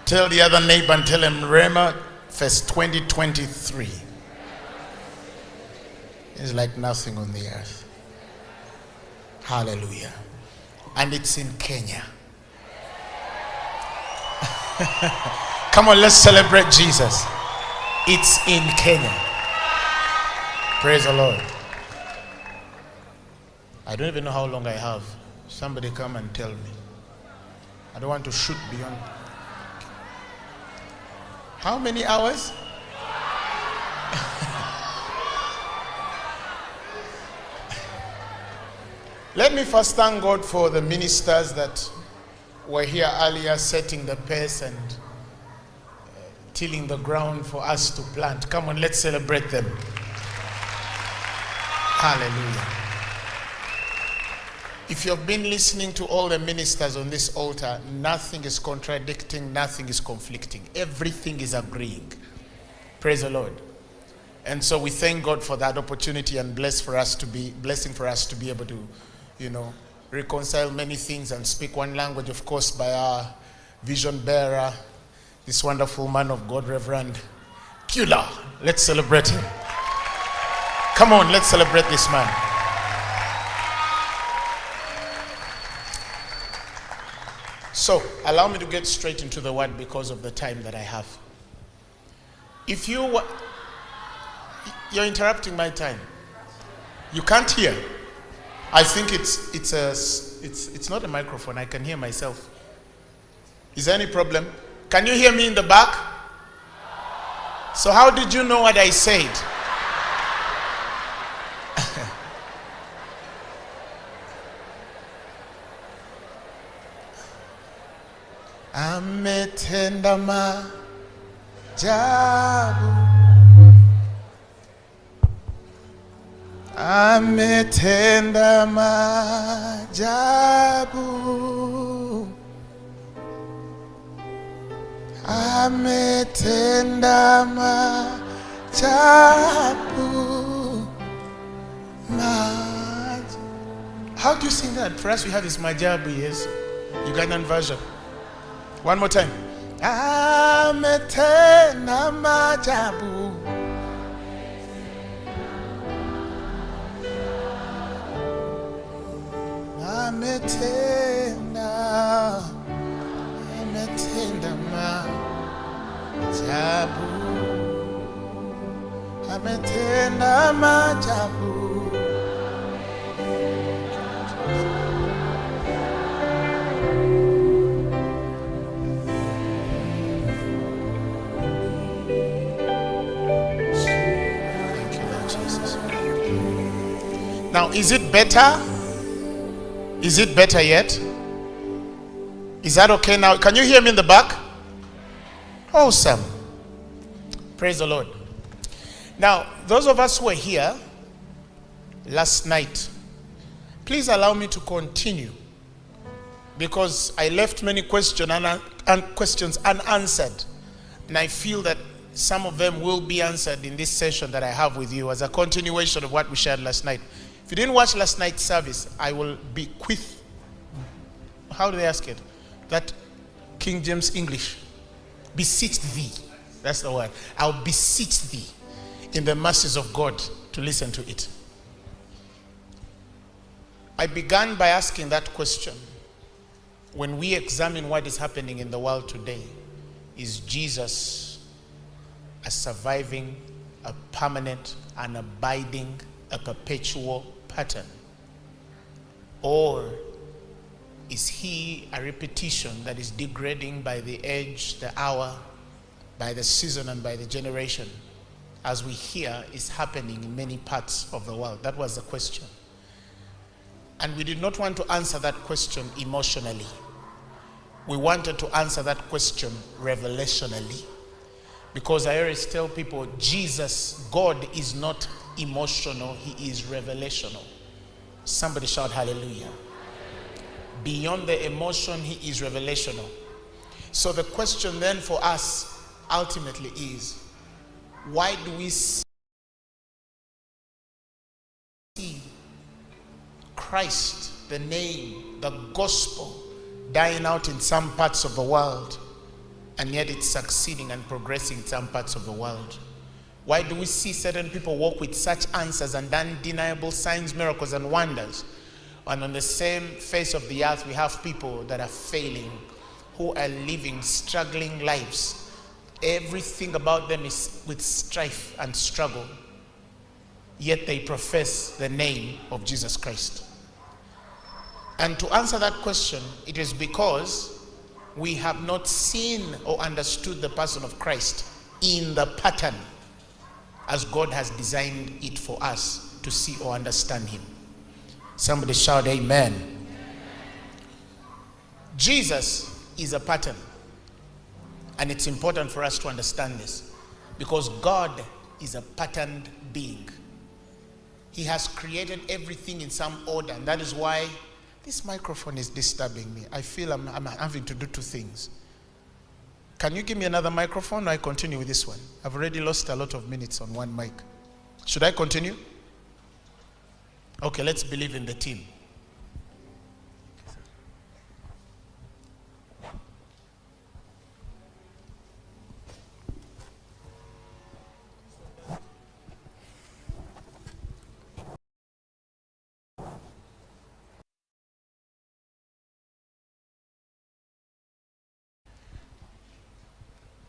Tell the other neighbor and tell him, Rhema Feast 2023 is like nothing on the earth. Hallelujah. And it's in Kenya. Come on, let's celebrate Jesus. It's in Kenya. Praise the Lord. I don't even know how long I have. Somebody come and tell me. I don't want to shoot beyond. How many hours? Let me first thank God for the ministers that were here earlier, setting the pace and tilling the ground for us to plant. Come on, let's celebrate them. Hallelujah. If you've been listening to all the ministers on this altar, nothing is contradicting, nothing is conflicting. Everything is agreeing. Praise the Lord. And so we thank God for that opportunity and blessing for us to be able to, reconcile many things and speak one language, of course, by our vision bearer, this wonderful man of God, Reverend Kula. Let's celebrate him. Come on, let's celebrate this man. So, allow me to get straight into the word because of the time that I have. If you're interrupting my time. You can't hear. I think it's not a microphone. I can hear myself. Is there any problem? Can you hear me in the back? So how did you know what I said? Ametenda maajabu, ametenda maajabu, ametenda maajabu. Majabu. How do you sing that? For us, we have this Majabu, yes. Ugandan version. One more time. Ametena Majabu. Ametenda majabu, ametenda majabu. Thank you, Lord Jesus. Now, is it better? Is it better yet? Is that okay now? Can you hear me in the back? Awesome. Praise the Lord. Now, those of us who were here last night, please allow me to continue, because I left many questions unanswered, and I feel that some of them will be answered in this session that I have with you as a continuation of what we shared last night. If you didn't watch last night's service, I will bequeath, how do they ask it? That King James English. Beseech thee. That's the word. I'll beseech thee in the mercies of God to listen to it. I began by asking that question. When we examine what is happening in the world today, is Jesus a surviving, a permanent, an abiding, a perpetual pattern? Or is he a repetition that is degrading by the age, the hour, by the season, and by the generation, as we hear is happening in many parts of the world? That was the question. And we did not want to answer that question emotionally. We wanted to answer that question revelationally. Because I always tell people, Jesus, God is not emotional, he is revelational. Somebody shout hallelujah. Beyond the emotion, he is revelational. So the question then for us ultimately is, why do we see Christ, the name, the gospel, dying out in some parts of the world, and yet it's succeeding and progressing in some parts of the world? Why do we see certain people walk with such answers and undeniable signs, miracles, and wonders, and on the same face of the earth we have people that are failing, who are living struggling lives? Everything about them is with strife and struggle, yet they profess the name of Jesus Christ. And to answer that question, it is because we have not seen or understood the person of Christ in the pattern as God has designed it for us to see or understand him. Somebody shout amen. Jesus is a pattern. And it's important for us to understand this, because God is a patterned being. He has created everything in some order, and that is why this microphone is disturbing me. I feel I'm having to do two things. Can you give me another microphone, or I continue with this one? I've already lost a lot of minutes on one mic. Should I continue? Okay, let's believe in the team.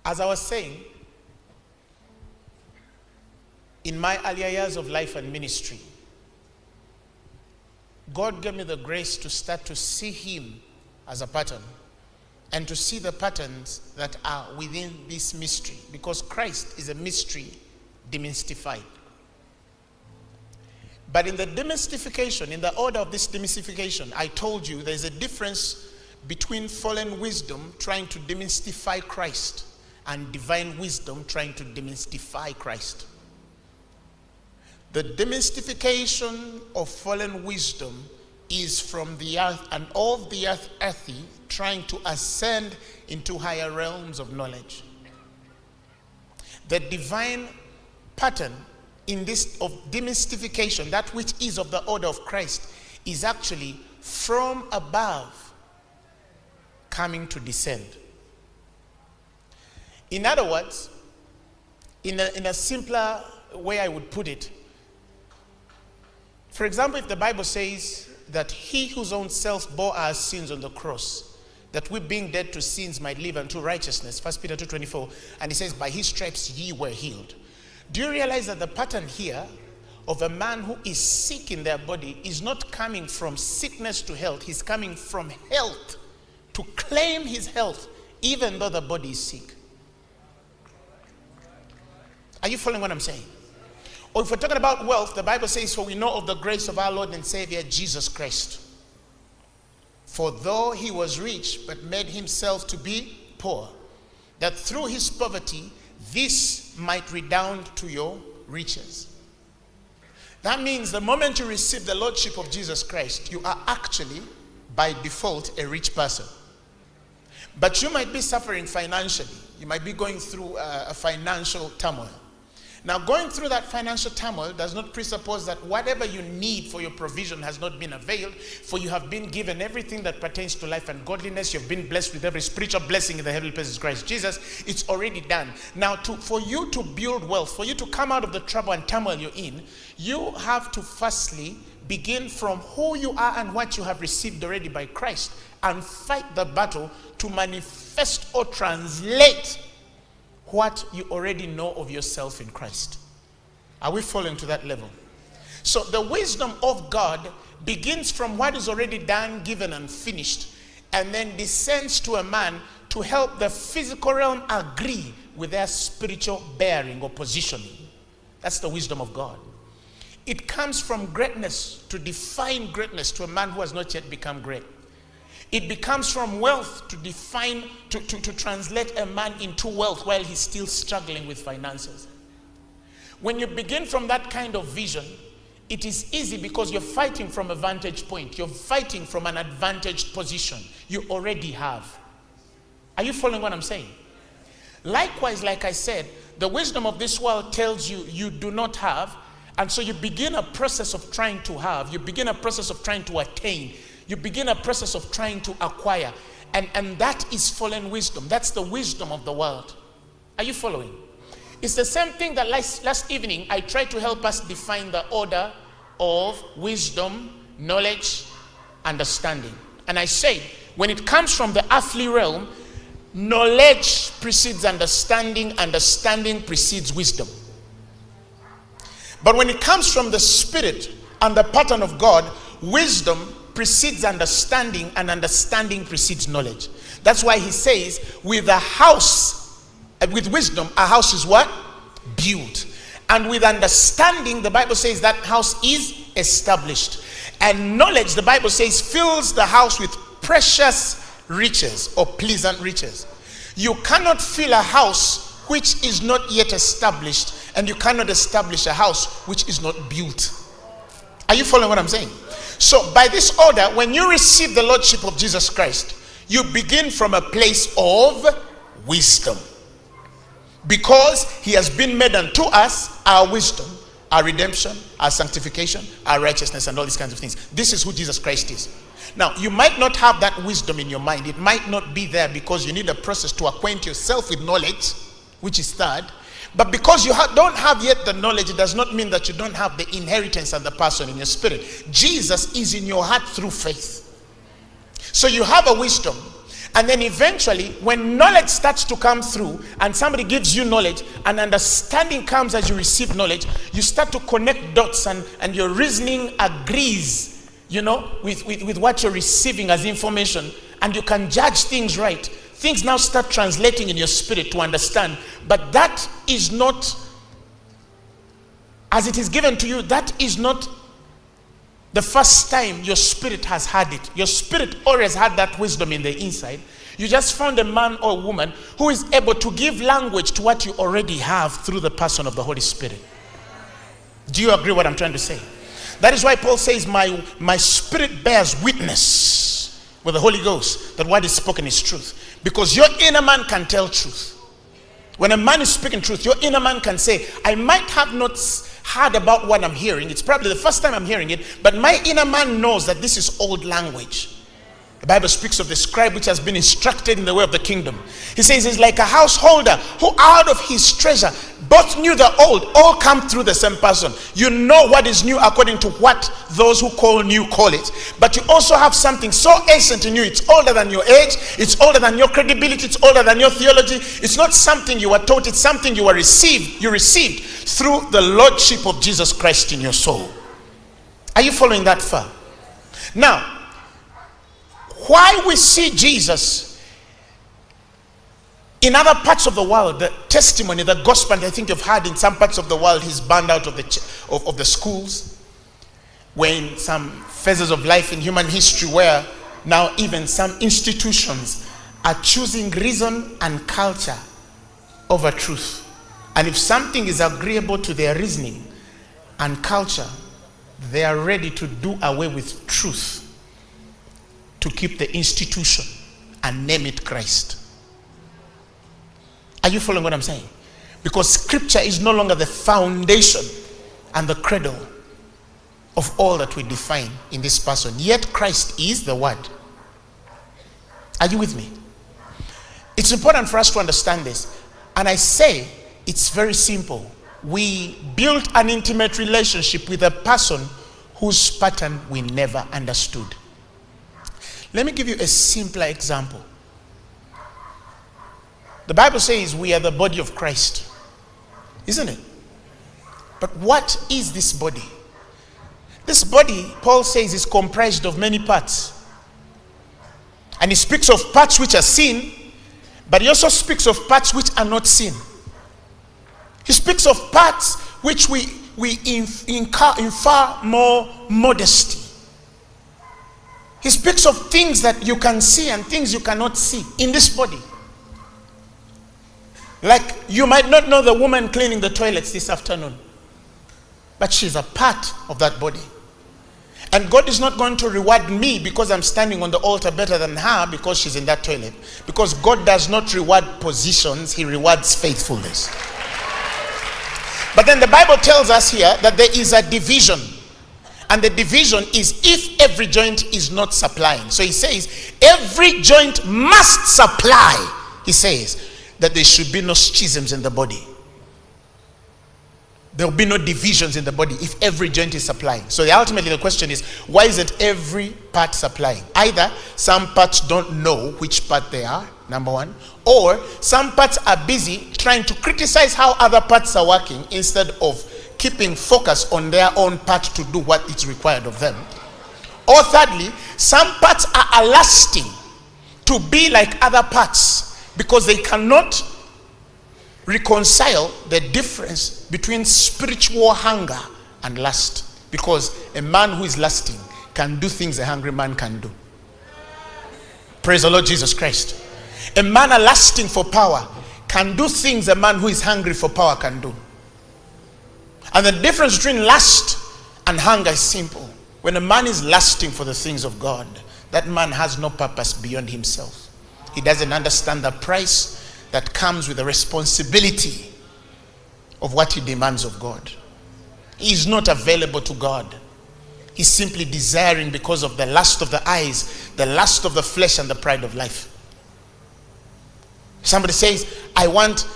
As I was saying, in my earlier years of life and ministry, God gave me the grace to start to see him as a pattern, and to see the patterns that are within this mystery, because Christ is a mystery demystified. But in the demystification, in the order of this demystification, I told you there's a difference between fallen wisdom trying to demystify Christ and divine wisdom trying to demystify Christ. The demystification of fallen wisdom is from the earth and of the earth earthy, trying to ascend into higher realms of knowledge. The divine pattern in this of demystification, that which is of the order of Christ, is actually from above coming to descend. In other words, in a simpler way I would put it, for example, if the Bible says that he whose own self bore our sins on the cross, that we being dead to sins might live unto righteousness, 1 Peter 2:24, and he says, by his stripes ye were healed. Do you realize that the pattern here of a man who is sick in their body is not coming from sickness to health, he's coming from health to claim his health, even though the body is sick? Are you following what I'm saying? Or if we're talking about wealth, the Bible says, for we know of the grace of our Lord and Savior Jesus Christ. For though he was rich, but made himself to be poor, that through his poverty this might redound to your riches. That means the moment you receive the Lordship of Jesus Christ, you are actually, by default, a rich person. But you might be suffering financially. You might be going through a financial turmoil. Now, going through that financial turmoil does not presuppose that whatever you need for your provision has not been availed, for you have been given everything that pertains to life and godliness. You've been blessed with every spiritual blessing in the heavenly places, Christ Jesus. It's already done. Now, for you to build wealth, for you to come out of the trouble and turmoil you're in, you have to firstly begin from who you are and what you have received already by Christ, and fight the battle to manifest or translate what you already know of yourself in Christ. Are we following to that level? So the wisdom of God begins from what is already done, given, and finished, and then descends to a man to help the physical realm agree with their spiritual bearing or positioning. That's the wisdom of God. It comes from greatness to define greatness to a man who has not yet become great. It becomes from wealth to define, to translate a man into wealth while he's still struggling with finances. When you begin from that kind of vision, it is easy because you're fighting from a vantage point. You're fighting from an advantaged position you already have. Are you following what I'm saying? Likewise, like I said, the wisdom of this world tells you you do not have, and so you begin a process of trying to have. You begin a process of trying to attain. You begin a process of trying to acquire. And that is fallen wisdom. That's the wisdom of the world. Are you following? It's the same thing that last evening I tried to help us define the order of wisdom, knowledge, understanding. And I said, when it comes from the earthly realm, knowledge precedes understanding, understanding precedes wisdom. But when it comes from the Spirit and the pattern of God, wisdom precedes understanding, and understanding precedes knowledge. That's why he says, with wisdom, a house is what? Built. And with understanding, the Bible says that house is established. And knowledge, the Bible says, fills the house with precious riches or pleasant riches. You cannot fill a house which is not yet established, and you cannot establish a house which is not built. Are you following what I'm saying? So by this order, when you receive the Lordship of Jesus Christ, you begin from a place of wisdom. Because he has been made unto us our wisdom, our redemption, our sanctification, our righteousness, and all these kinds of things. This is who Jesus Christ is. Now, you might not have that wisdom in your mind. It might not be there because you need a process to acquaint yourself with knowledge, which is third. But because you don't have yet the knowledge, it does not mean that you don't have the inheritance and the person in your spirit. Jesus is in your heart through faith. So you have a wisdom, and then eventually when knowledge starts to come through and somebody gives you knowledge and understanding comes as you receive knowledge, you start to connect dots, and your reasoning agrees, with what you're receiving as information, and you can judge things right. Things now start translating in your spirit to understand. But that is not, as it is given to you, that is not the first time your spirit has had it. Your spirit always had that wisdom in the inside. You just found a man or a woman who is able to give language to what you already have through the person of the Holy Spirit. Do you agree what I'm trying to say? That is why Paul says, my spirit bears witness with the Holy Ghost that what is spoken is truth. Because your inner man can tell truth. When a man is speaking truth, your inner man can say, I might have not heard about what I'm hearing. It's probably the first time I'm hearing it, but my inner man knows that this is old language. The Bible speaks of the scribe which has been instructed in the way of the kingdom. He says he's like a householder who out of his treasure both new the old, all come through the same person. You know what is new according to what those who call new call it. But you also have something so ancient in you. It's older than your age. It's older than your credibility. It's older than your theology. It's not something you were taught. It's something you received. You received through the lordship of Jesus Christ in your soul. Are you following that far? Now, why we see Jesus in other parts of the world, the testimony, the gospel, I think you've heard in some parts of the world, he's banned out of the schools. We're in some phases of life in human history where now even some institutions are choosing reason and culture over truth. And if something is agreeable to their reasoning and culture, they are ready to do away with truth to keep the institution and name it Christ. Are you following what I'm saying? Because scripture is no longer the foundation and the cradle of all that we define in this person. Yet Christ is the word. Are you with me? It's important for us to understand this. And I say it's very simple. We built an intimate relationship with a person whose pattern we never understood. Let me give you a simpler example. The Bible says we are the body of Christ, isn't it? But what is this body? This body, Paul says, is comprised of many parts. And he speaks of parts which are seen, but he also speaks of parts which are not seen. He speaks of parts which we infer more modesty. He speaks of things that you can see and things you cannot see in this body. Like, you might not know the woman cleaning the toilets this afternoon, but she's a part of that body. And God is not going to reward me because I'm standing on the altar better than her because she's in that toilet. Because God does not reward positions, he rewards faithfulness. But then the Bible tells us here that there is a division. And the division is if every joint is not supplying. So he says, every joint must supply. He says that there should be no schisms in the body. There will be no divisions in the body if every joint is supplying. So ultimately the question is, why isn't every part supplying? Either some parts don't know which part they are, number one, or some parts are busy trying to criticize how other parts are working instead of keeping focus on their own part to do what is required of them. Or thirdly, some parts are lasting to be like other parts because they cannot reconcile the difference between spiritual hunger and lust. Because a man who is lusting can do things a hungry man can do. Praise the Lord Jesus Christ. A man lusting for power can do things a man who is hungry for power can do. And the difference between lust and hunger is simple. When a man is lusting for the things of God, that man has no purpose beyond himself. He doesn't understand the price that comes with the responsibility of what he demands of God. He is not available to God. He's simply desiring because of the lust of the eyes, the lust of the flesh, and the pride of life. Somebody says, I want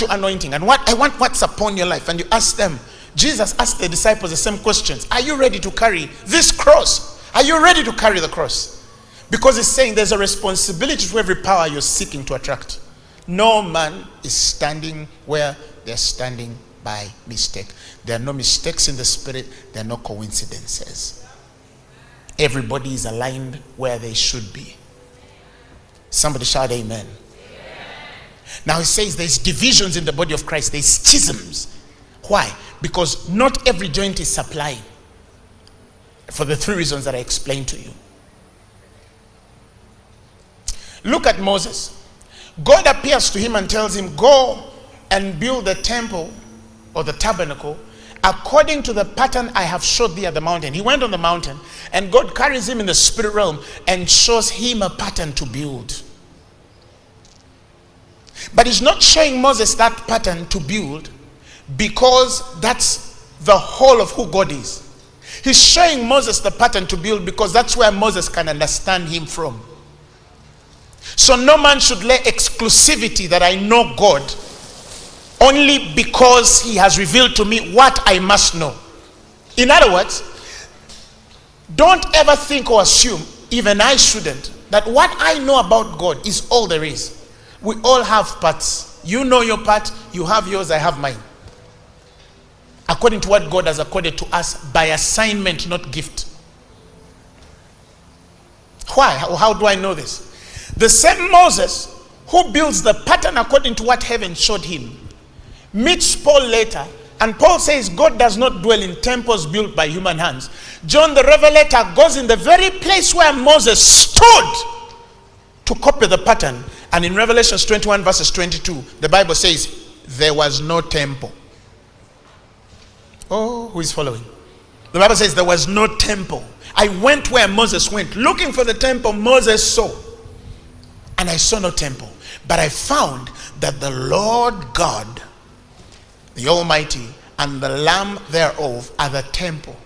your anointing, and I want what's upon your life. And you ask them, Jesus asked the disciples the same questions. Are you ready to carry this cross? Are you ready to carry the cross? Because he's saying there's a responsibility to every power you're seeking to attract. No man is standing where they're standing by mistake. There are no mistakes in the spirit. There are no coincidences. Everybody is aligned where they should be. Somebody shout amen. Now he says there's divisions in the body of Christ. There's schisms. Why? Because not every joint is supplying. For the three reasons that I explained to you. Look at Moses. God appears to him and tells him, go and build the temple or the tabernacle according to the pattern I have showed thee at the mountain. He went on the mountain and God carries him in the spirit realm and shows him a pattern to build. But he's not showing Moses that pattern to build because that's the whole of who God is. He's showing Moses the pattern to build because that's where Moses can understand him from. So no man should lay exclusivity that I know God only because he has revealed to me what I must know. In other words, don't ever think or assume, even I shouldn't, that what I know about God is all there is. We all have parts. You know your part, you have yours, I have mine. According to what God has accorded to us by assignment, not gift. Why? How do I know this? The same Moses who builds the pattern according to what heaven showed him meets Paul later, and Paul says God does not dwell in temples built by human hands. John the Revelator goes in the very place where Moses stood to copy the pattern, and in Revelation 21 verses 22 the Bible says there was no temple. Oh, who is following? The Bible says there was no temple. I went where Moses went looking for the temple Moses saw, and I saw no temple, but I found that the Lord God, the Almighty, and the Lamb thereof are the temple.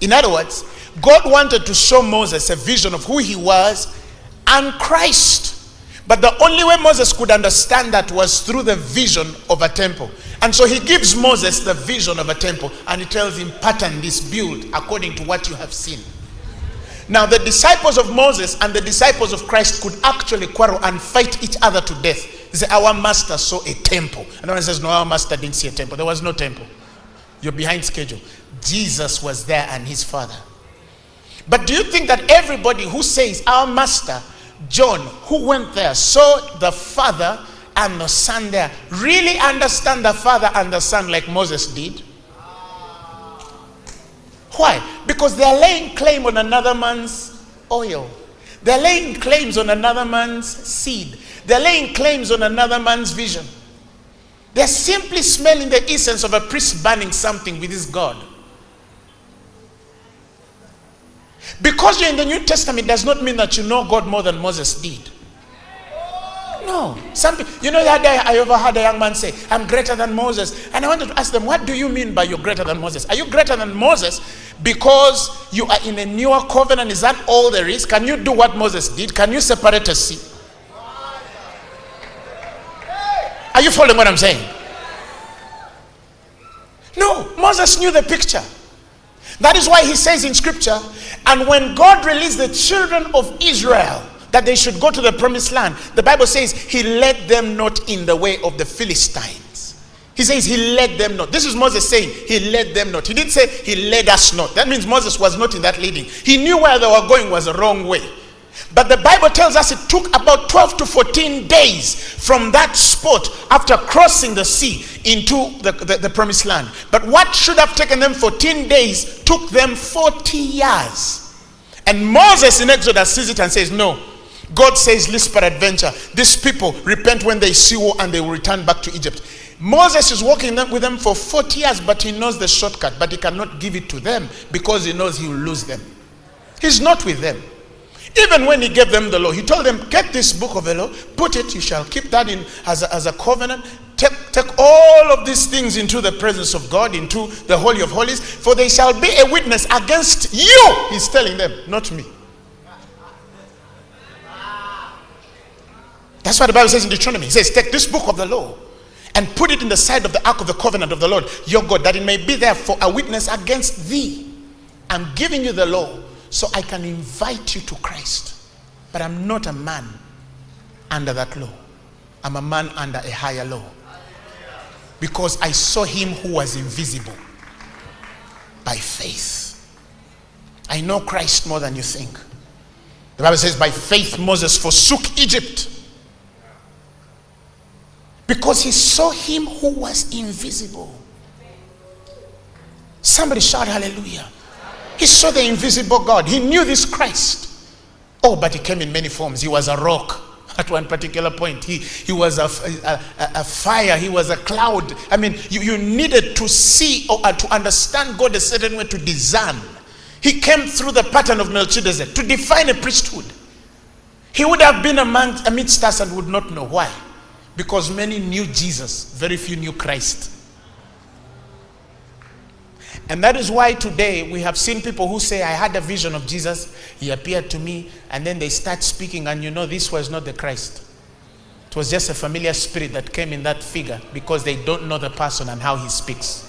In other words, God wanted to show Moses a vision of who he was and Christ. But the only way Moses could understand that was through the vision of a temple. And so he gives Moses the vision of a temple, and he tells him, pattern this, build according to what you have seen. Now the disciples of Moses and the disciples of Christ could actually quarrel and fight each other to death. They say, our master saw a temple. And one says, no, our master didn't see a temple. There was no temple. You're behind schedule. Jesus was there and his Father. But do you think that everybody who says our master, John, who went there, saw the Father and the Son there, really understand the Father and the Son like Moses did? Why? Because they're laying claim on another man's oil. They're laying claims on another man's seed. They're laying claims on another man's vision. They're simply smelling the essence of a priest burning something with his God. Because you're in the New Testament does not mean that you know God more than Moses did. No. Some people, you know, that day I overheard a young man say, I'm greater than Moses. And I wanted to ask them, what do you mean by you're greater than Moses? Are you greater than Moses because you are in a newer covenant? Is that all there is? Can you do what Moses did? Can you separate a sea? Are you following what I'm saying? No, Moses knew the picture. That is why he says in scripture, and when God released the children of Israel that they should go to the promised land, the Bible says he led them not in the way of the Philistines. He says he led them not. This is Moses saying he led them not. He didn't say he led us not. That means Moses was not in that leading. He knew where they were going was the wrong way. But the Bible tells us it took about 12 to 14 days from that spot after crossing the sea into the promised land. But what should have taken them 14 days took them 40 years. And Moses in Exodus sees it and says, no. God says, list peradventure, these people repent when they see war and they will return back to Egypt. Moses is walking with them for 40 years, but he knows the shortcut, but he cannot give it to them because he knows he will lose them. He's not with them. Even when he gave them the law, he told them, get this book of the law, put it, you shall keep that in as a covenant. Take all of these things into the presence of God, into the Holy of Holies, for they shall be a witness against you. He's telling them, not me. That's what the Bible says in Deuteronomy. It says, take this book of the law and put it in the side of the ark of the covenant of the Lord your God, that it may be there for a witness against thee. I'm giving you the law so I can invite you to Christ. But I'm not a man under that law. I'm a man under a higher law. Because I saw him who was invisible by faith. I know Christ more than you think. The Bible says by faith Moses forsook Egypt because he saw him who was invisible. Somebody shout hallelujah. He saw the invisible God. He knew this Christ. Oh, but he came in many forms. He was a rock at one particular point. He was a fire. He was a cloud. I mean, you needed to see or to understand God a certain way to discern. He came through the pattern of Melchizedek to define a priesthood. He would have been amidst us and would not know why. Because many knew Jesus, very few knew Christ. And that is why today we have seen people who say, I had a vision of Jesus, he appeared to me, and then they start speaking, and you know this was not the Christ. It was just a familiar spirit that came in that figure because they don't know the person and how he speaks.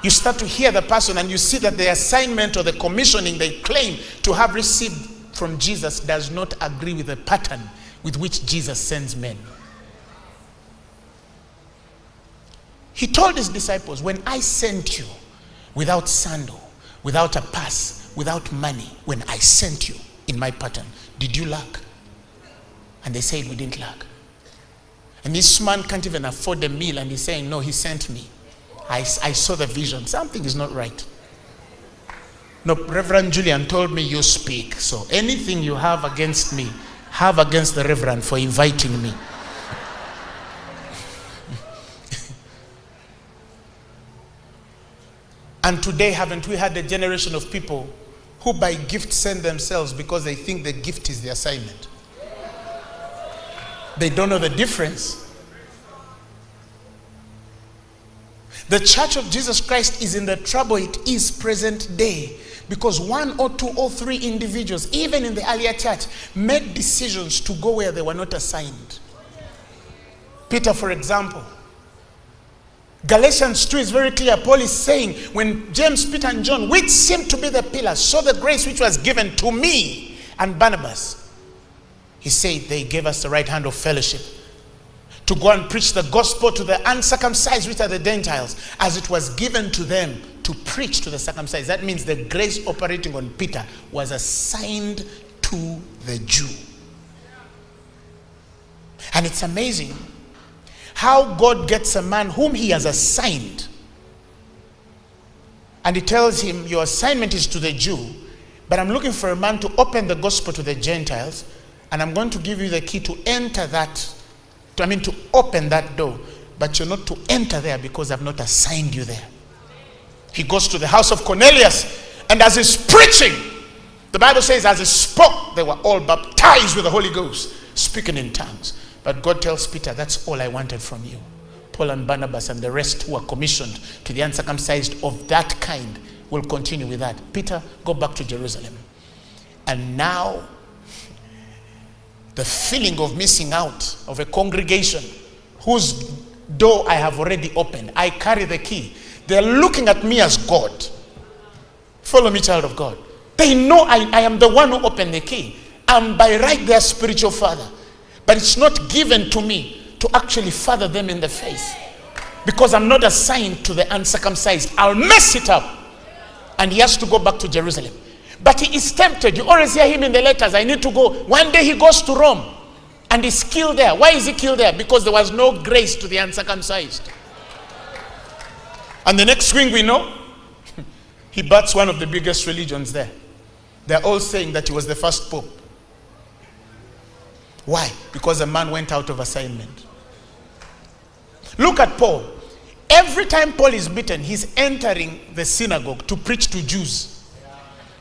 You start to hear the person and you see that the assignment or the commissioning they claim to have received from Jesus does not agree with the pattern with which Jesus sends men. He told his disciples, when I sent you without sandal, without a pass, without money, when I sent you in my pattern, did you lack? And they said, we didn't lack. And this man can't even afford a meal, and he's saying, no, he sent me. I saw the vision. Something is not right. No, Reverend Julian told me you speak. So anything you have against me, have against the Reverend for inviting me. And today, haven't we had a generation of people who by gift send themselves because they think the gift is the assignment? They don't know the difference. The Church of Jesus Christ is in the trouble it is present day because 1 or 2 or 3 individuals, even in the earlier church, made decisions to go where they were not assigned. Peter, for example. Galatians 2 is very clear. Paul is saying, when James, Peter, and John, which seemed to be the pillars, saw the grace which was given to me and Barnabas, he said they gave us the right hand of fellowship to go and preach the gospel to the uncircumcised, which are the Gentiles, as it was given to them to preach to the circumcised. That means the grace operating on Peter was assigned to the Jew. And it's amazing how God gets a man whom he has assigned, and he tells him, your assignment is to the Jew, but I'm looking for a man to open the gospel to the Gentiles, and I'm going to give you the key to enter that, to open that door, but you're not to enter there because I've not assigned you there. He goes to the house of Cornelius, and as he's preaching, the Bible says as he spoke, they were all baptized with the Holy Ghost, speaking in tongues. But God tells Peter, that's all I wanted from you. Paul and Barnabas and the rest who are commissioned to the uncircumcised of that kind will continue with that. Peter, go back to Jerusalem. And now, the feeling of missing out of a congregation whose door I have already opened. I carry the key. They're looking at me as God. Follow me, child of God. They know I am the one who opened the key. I'm by right their spiritual father. But it's not given to me to actually father them in the faith. Because I'm not assigned to the uncircumcised. I'll mess it up. And he has to go back to Jerusalem. But he is tempted. You always hear him in the letters. I need to go. One day he goes to Rome. And he's killed there. Why is he killed there? Because there was no grace to the uncircumcised. And the next thing we know, he bats one of the biggest religions there. They're all saying that he was the first pope. Why? Because a man went out of assignment. Look at Paul. Every time Paul is beaten, he's entering the synagogue to preach to Jews.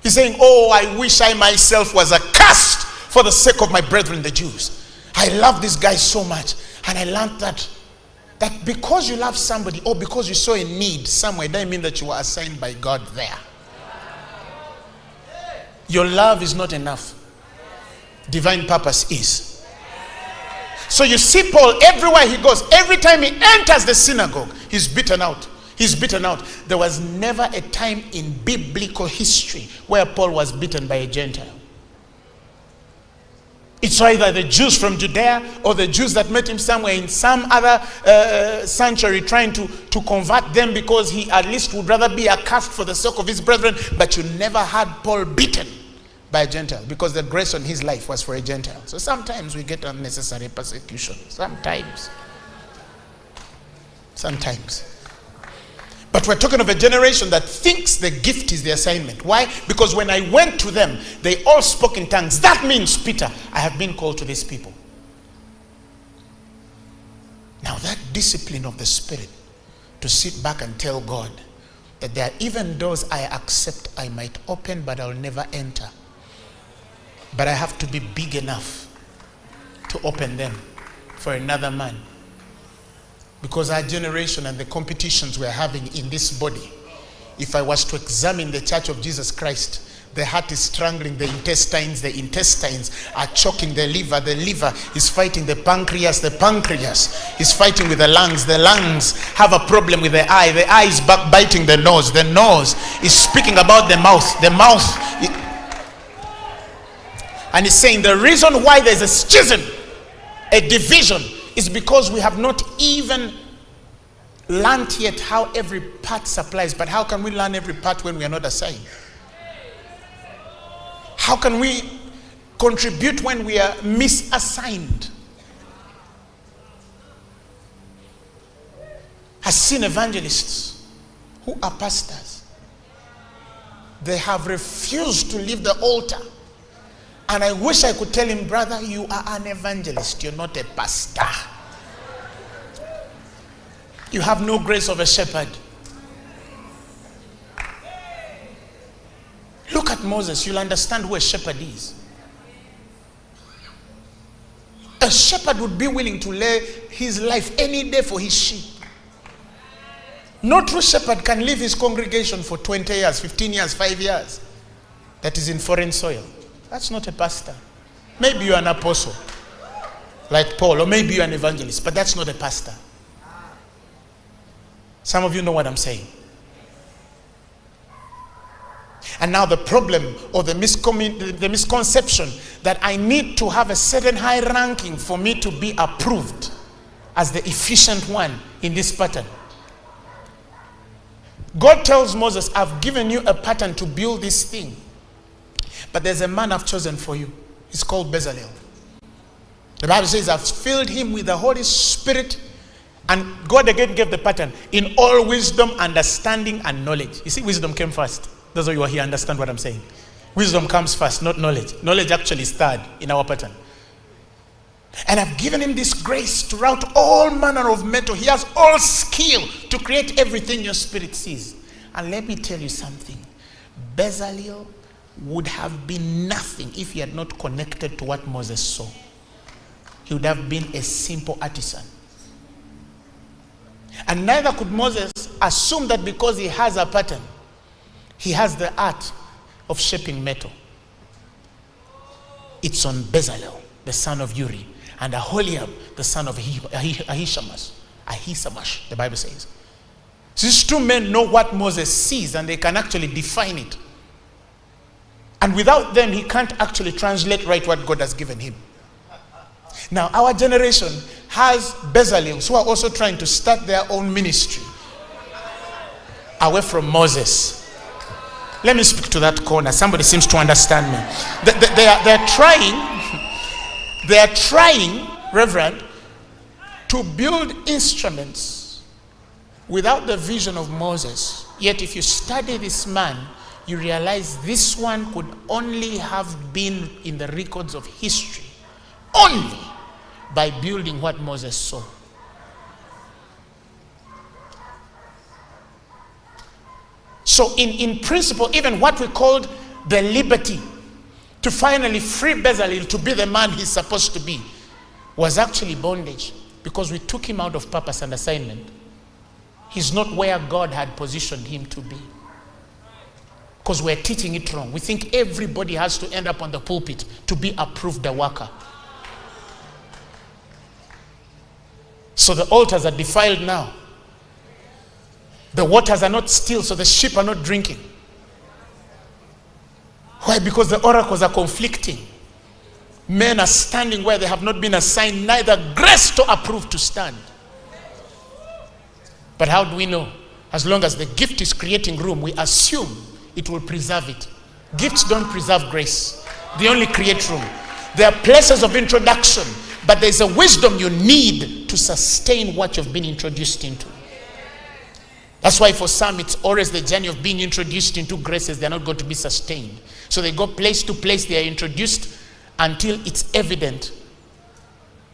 He's saying, oh, I wish I myself was accursed for the sake of my brethren, the Jews. I love these guys so much. And I learned that because you love somebody or because you saw a need somewhere, doesn't mean that you were assigned by God there. Your love is not enough. Divine purpose is. So you see Paul everywhere he goes, every time he enters the synagogue, he's beaten out. He's beaten out. There was never a time in biblical history where Paul was beaten by a Gentile. It's either the Jews from Judea or the Jews that met him somewhere in some other sanctuary trying to convert them because he at least would rather be accursed for the sake of his brethren. But you never had Paul beaten by a Gentile because the grace on his life was for a Gentile. So sometimes we get unnecessary persecution. Sometimes. But we're talking of a generation that thinks the gift is the assignment. Why? Because when I went to them, they all spoke in tongues. That means, Peter, I have been called to these people. Now that discipline of the Spirit to sit back and tell God that there are even doors I accept I might open but I'll never enter. But I have to be big enough to open them. for another man. Because our generation and the competitions we're having in this body, if I was to examine the Church of Jesus Christ, the heart is strangling the intestines are choking the liver is fighting the pancreas is fighting with the lungs have a problem with the eye is backbiting the nose is speaking about the mouth and he's saying the reason why there's a schism, a division, is because we have not even learned yet how every part supplies. But how can we learn every part when we are not assigned? How can we contribute when we are misassigned? I've seen evangelists who are pastors. They have refused to leave the altar. And I wish I could tell him, brother, you are an evangelist. You're not a pastor. You have no grace of a shepherd. Look at Moses, you'll understand who a shepherd is. A shepherd would be willing to lay his life any day for his sheep. No true shepherd can leave his congregation for 20 years, 15 years, 5 years. That is in foreign soil. That's not a pastor. Maybe you're an apostle, like Paul, or maybe you're an evangelist, but that's not a pastor. Some of you know what I'm saying. And now the problem or the misconception that I need to have a certain high ranking for me to be approved as the efficient one in this pattern. God tells Moses, I've given you a pattern to build this thing. But there's a man I've chosen for you. He's called Bezalel. The Bible says, I've filled him with the Holy Spirit. And God again gave the pattern. In all wisdom, understanding, and knowledge. You see, wisdom came first. Those of you who are here understand what I'm saying. Wisdom comes first, not knowledge. Knowledge actually is third in our pattern. And I've given him this grace to route all manner of metal. He has all skill to create everything your spirit sees. And let me tell you something. Bezalel would have been nothing if he had not connected to what Moses saw. He would have been a simple artisan. And neither could Moses assume that because he has a pattern, he has the art of shaping metal. It's on Bezalel, the son of Uri, and Aholiab, the son of Ahisamash, the Bible says. These two men know what Moses sees, and they can actually define it. And without them, he can't actually translate right what God has given him. Now, our generation has Bezalels who are also trying to start their own ministry away from Moses. Let me speak to that corner. Somebody seems to understand me. They are trying, Reverend, to build instruments without the vision of Moses. Yet if you study this man, you realize this one could only have been in the records of history only by building what Moses saw. So in principle, even what we called the liberty to finally free Bezalel to be the man he's supposed to be was actually bondage, because we took him out of purpose and assignment. He's not where God had positioned him to be, because we're teaching it wrong. We think everybody has to end up on the pulpit to be approved a worker. So the altars are defiled now. The waters are not still, so the sheep are not drinking. Why? Because the oracles are conflicting. Men are standing where they have not been assigned neither grace to approve to stand. But how do we know? As long as the gift is creating room, we assume it will preserve it. Gifts don't preserve grace. They only create room. There are places of introduction, but there's a wisdom you need to sustain what you've been introduced into. That's why for some, it's always the journey of being introduced into graces. They're not going to be sustained. So they go place to place. They are introduced until it's evident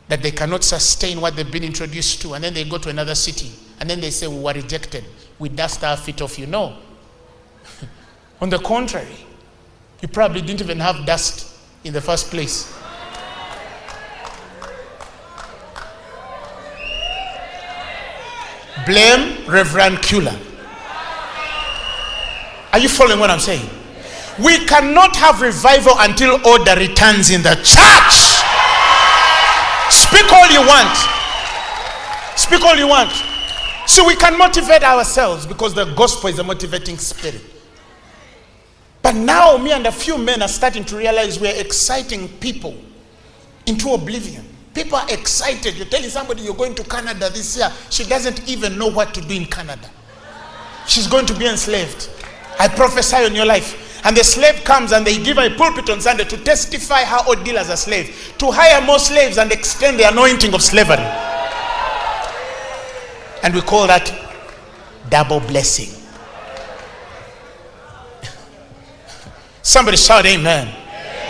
that they cannot sustain what they've been introduced to. And then they go to another city. And then they say, we were rejected. We dust our feet off you. No. On the contrary, you probably didn't even have dust in the first place. Blame, Reverend Kula. Are you following what I'm saying? We cannot have revival until order returns in the church. Speak all you want. Speak all you want. So we can motivate ourselves because the gospel is a motivating spirit. But now me and a few men are starting to realize we're exciting people into oblivion. People are excited. You're telling somebody you're going to Canada this year. She doesn't even know what to do in Canada. She's going to be enslaved. I prophesy on your life. And the slave comes and they give her a pulpit on Sunday to testify her ordeal as a slave, to hire more slaves and extend the anointing of slavery. And we call that double blessing. Somebody shout amen.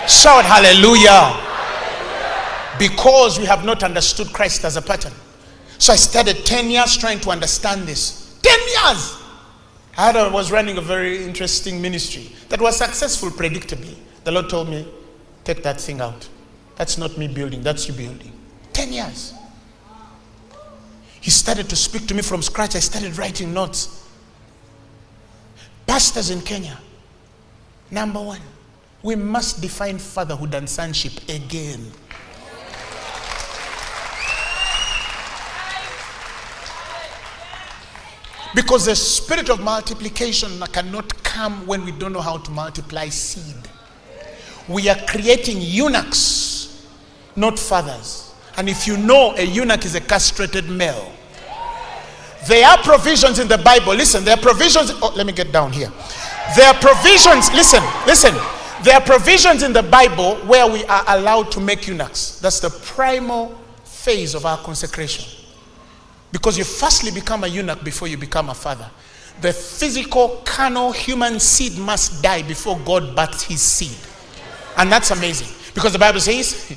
Shout hallelujah. Because we have not understood Christ as a pattern. So I started 10 years trying to understand this. 10 years. I was running a very interesting ministry that was successful predictably. The Lord told me, take that thing out. That's not me building, that's you building. 10 years. He started to speak to me from scratch. I started writing notes. Pastors in Kenya, number one, we must define fatherhood and sonship again. Because the spirit of multiplication cannot come when we don't know how to multiply seed. We are creating eunuchs, not fathers. And if you know, a eunuch is a castrated male. There are provisions in the Bible. Listen, there are provisions. Oh, let me get down here. There are provisions. Listen. There are provisions in the Bible where we are allowed to make eunuchs. That's the primal phase of our consecration. Because you firstly become a eunuch before you become a father. The physical, carnal, human seed must die before God births his seed. And that's amazing. Because the Bible says,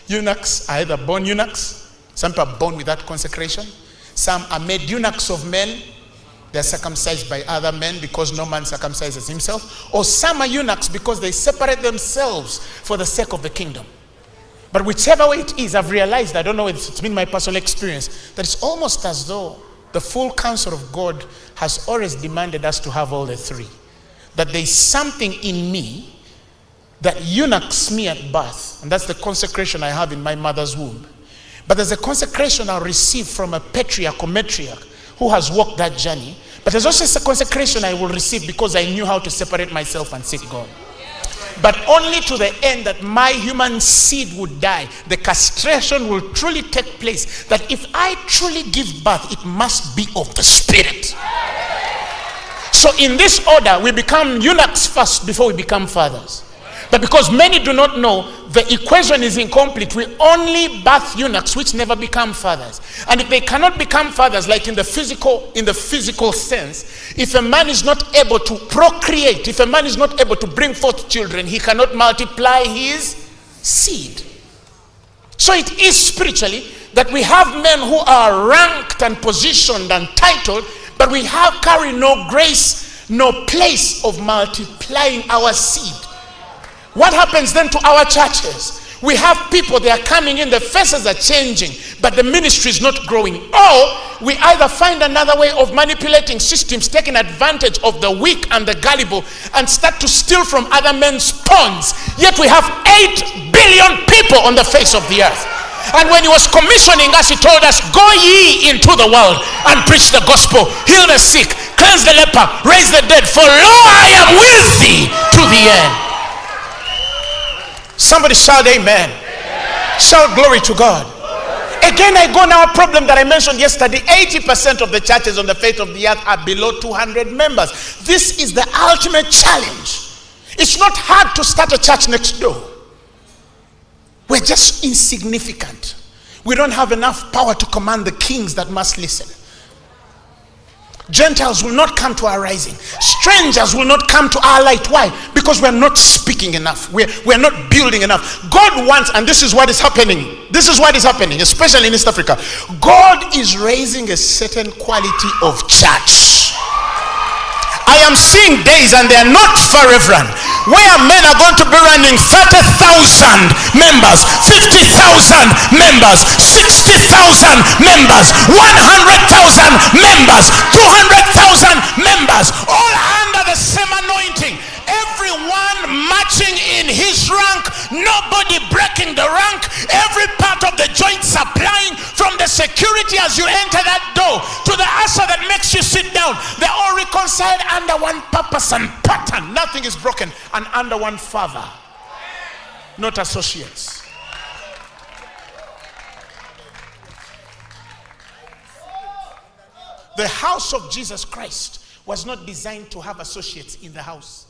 eunuchs are either born eunuchs. Some people are born without consecration. Some are made eunuchs of men. They're circumcised by other men because no man circumcises himself. Or some are eunuchs because they separate themselves for the sake of the kingdom. But whichever way it is, I've realized, I don't know, it's been my personal experience, that it's almost as though the full counsel of God has always demanded us to have all the three. That there's something in me that eunuchs me at birth, and that's the consecration I have in my mother's womb. But there's a consecration I'll receive from a patriarch or matriarch who has walked that journey. But there's also a consecration I will receive because I knew how to separate myself and seek God. But only to the end that my human seed would die. The castration will truly take place. That if I truly give birth, it must be of the spirit. So in this order, we become eunuchs first before we become fathers. But because many do not know, the equation is incomplete. We only birth eunuchs which never become fathers. And if they cannot become fathers, like in the physical sense, if a man is not able to procreate, if a man is not able to bring forth children, he cannot multiply his seed. So it is spiritually that we have men who are ranked and positioned and titled, but we carry no grace, no place of multiplying our seed. What happens then to our churches? We have people, they are coming in, the faces are changing, but the ministry is not growing. Or we either find another way of manipulating systems, taking advantage of the weak and the gullible, and start to steal from other men's ponds. Yet we have 8 billion people on the face of the earth. And when he was commissioning us, he told us, go ye into the world and preach the gospel, heal the sick, cleanse the leper, raise the dead, for lo, I am with thee to the end. Somebody shout amen. Shout glory to God. Again, I go now, a problem that I mentioned yesterday. 80% of the churches on the face of the earth are below 200 members. This is the ultimate challenge. It's not hard to start a church next door. We're just insignificant. We don't have enough power to command the kings that must listen. Gentiles will not come to our rising. Strangers will not come to our light. Why? Because we're not speaking enough. We're not building enough. God wants, and this is what is happening. This is what is happening, especially in East Africa. God is raising a certain quality of church. I am seeing days, and they are not far, Reverend. where men are going to be running 30,000 members, 50,000 members, 60,000 members, 100,000 members, 200,000 members, all under the same anointing. Everyone marching in his rank, nobody breaking the rank, every part of the joint supplying, from the security as you enter that door to the usher that makes you sit down. They're all reconciled under one purpose and pattern. Nothing is broken, and under one Father, not associates. The house of Jesus Christ was not designed to have associates in the house.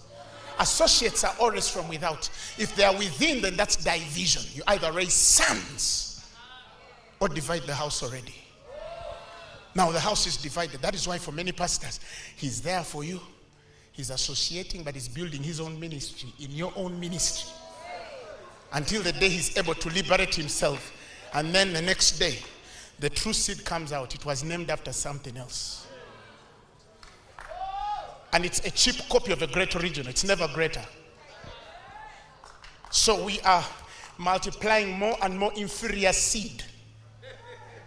Associates are always from without. If they are within, then that's division. You either raise sons or divide the house already. Now the house is divided. That is why for many pastors, he's there for you. He's associating, but he's building his own ministry in your own ministry. Until the day he's able to liberate himself. And then the next day, the true seed comes out. It was named after something else. And it's a cheap copy of a great original. It's never greater. So we are multiplying more and more inferior seed.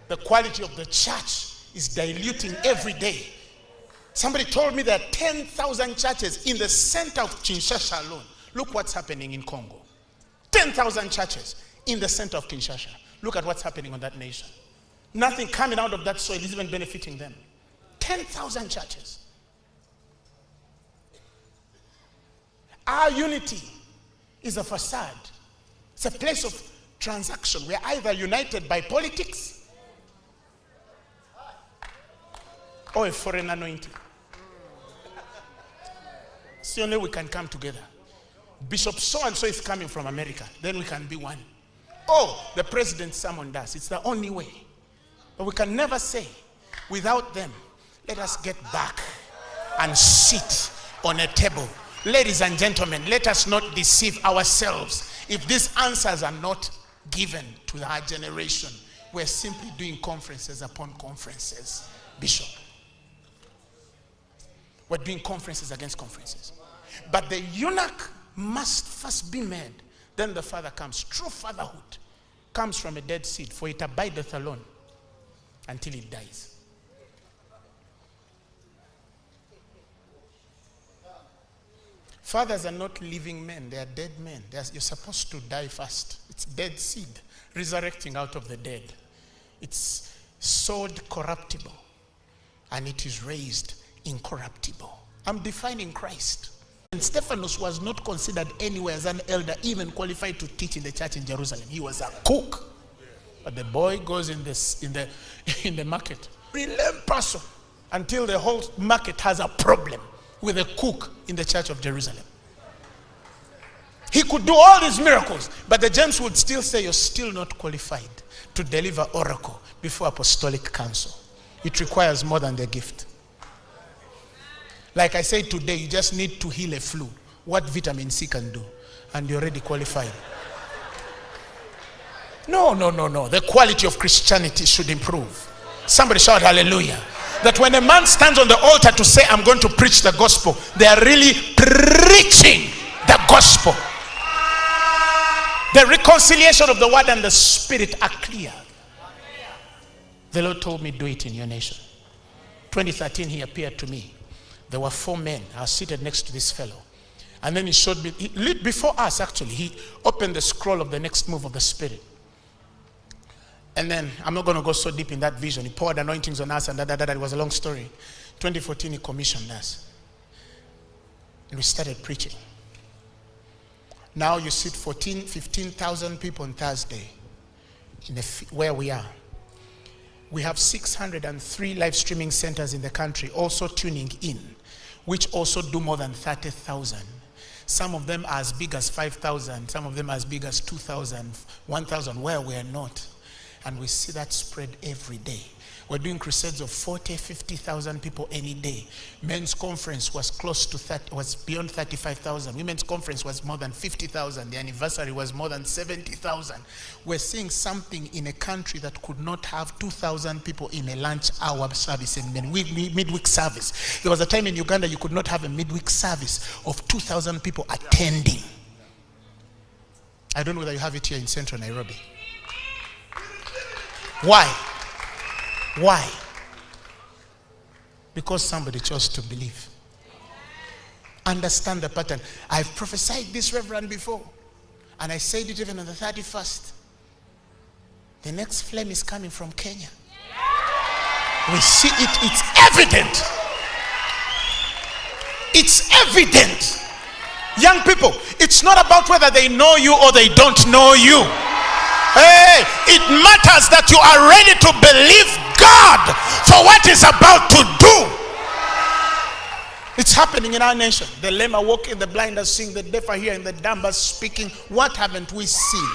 The quality of the church is diluting every day. Somebody told me there are 10,000 churches in the center of Kinshasa alone. Look what's happening in Congo. 10,000 churches in the center of Kinshasa. Look at what's happening on that nation. Nothing coming out of that soil is even benefiting them. 10,000 churches. Our unity is a facade. It's a place of transaction. We are either united by politics or a foreign anointing. It's the only way we can come together. Bishop so-and-so is coming from America. Then we can be one. Oh, the president summoned us. It's the only way. But we can never say, without them, let us get back and sit on a table. Ladies and gentlemen, let us not deceive ourselves. If these answers are not given to our generation, we're simply doing conferences upon conferences. Bishop, we're doing conferences against conferences. But the eunuch must first be made. Then the father comes. True fatherhood comes from a dead seed, for it abideth alone until it dies. Fathers are not living men, they are dead men. You're supposed to die first. It's dead seed resurrecting out of the dead. It's sowed corruptible and it is raised incorruptible. I'm defining Christ. And Stephanos was not considered anywhere as an elder, even qualified to teach in the church in Jerusalem. He was a cook. But the boy goes in the market. Real person until the whole market has a problem with a cook in the church of Jerusalem. He could do all these miracles, but the James would still say, you're still not qualified to deliver oracle before apostolic council. It requires more than the gift. Like I said today, you just need to heal a flu. What vitamin C can do, and you're already qualified. No. The quality of Christianity should improve. Somebody shout hallelujah. That when a man stands on the altar to say, I'm going to preach the gospel, they are really preaching the gospel. The reconciliation of the word and the spirit are clear. The Lord told me, do it in your nation. 2013, he appeared to me. There were 4 men. I was seated next to this fellow. And then he showed me, before us actually, he opened the scroll of the next move of the Spirit. And then, I'm not going to go so deep in that vision. He poured anointings on us and that. It was a long story. 2014, he commissioned us. And we started preaching. Now you sit 15,000 people on Thursday where we are. We have 603 live streaming centers in the country also tuning in, which also do more than 30,000. Some of them are as big as 5,000. Some of them are as big as 2,000, 1,000, where we are not. And we see that spread every day. We're doing crusades of 40, 50,000 people any day. Men's conference was close to 30, was beyond 35,000. Women's conference was more than 50,000. The anniversary was more than 70,000. We're seeing something in a country that could not have 2,000 people in a lunch hour service and midweek service. There was a time in Uganda you could not have a midweek service of 2,000 people attending. I don't know whether you have it here in central Nairobi. Why? Why? Because somebody chose to believe. Understand the pattern. I've prophesied this, Reverend, before. And I said it even on the 31st. The next flame is coming from Kenya. We see it. It's evident. It's evident. Young people, it's not about whether they know you or they don't know you. Hey, it matters that you are ready to believe God for what is about to do. It's happening in our nation. The lame are walking, the blind are seeing, the deaf are hearing, the dumb are speaking. What haven't we seen?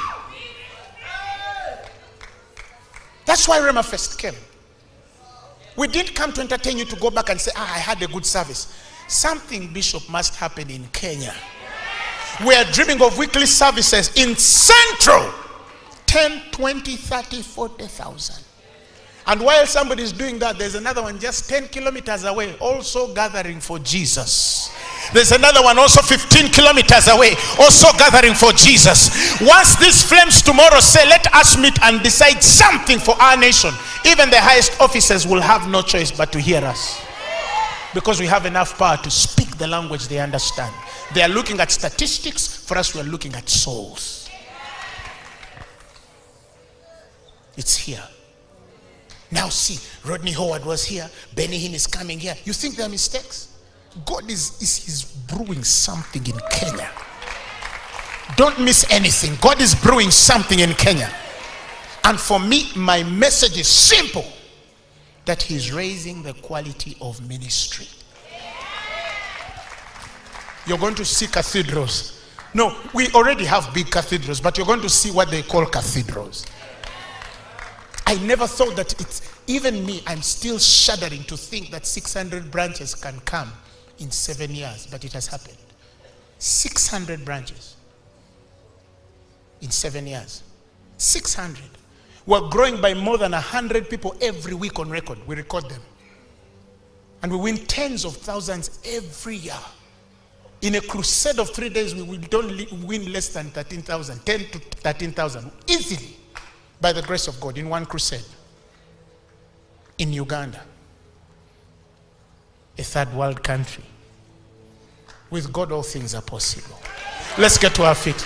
That's why Rhema Feast came. We didn't come to entertain you to go back and say, I had a good service. Something, Bishop, must happen in Kenya. We are dreaming of weekly services in Central. 10, 20, 30, 40,000. And while somebody is doing that, there's another one just 10 kilometers away, also gathering for Jesus. There's another one also 15 kilometers away, also gathering for Jesus. Once these flames tomorrow say, let us meet and decide something for our nation, even the highest officers will have no choice but to hear us. Because we have enough power to speak the language they understand. They are looking at statistics. For us, we are looking at souls. It's here. Now see, Rodney Howard was here. Benny Hinn is coming here. You think they're mistakes? God is brewing something in Kenya. Don't miss anything. God is brewing something in Kenya. And for me, my message is simple. That he's raising the quality of ministry. You're going to see cathedrals. No, we already have big cathedrals, but you're going to see what they call cathedrals. I never thought that it's, even me, I'm still shuddering to think that 600 branches can come in 7 years, but it has happened. 600 branches in 7 years. 600. We're growing by more than 100 people every week on record. We record them. And we win tens of thousands every year. In a crusade of 3 days, we don't win less than 13,000, 10 to 13,000, easily. By the grace of God, in one crusade in Uganda, a third world country. With God, all things are possible. Let's get to our feet.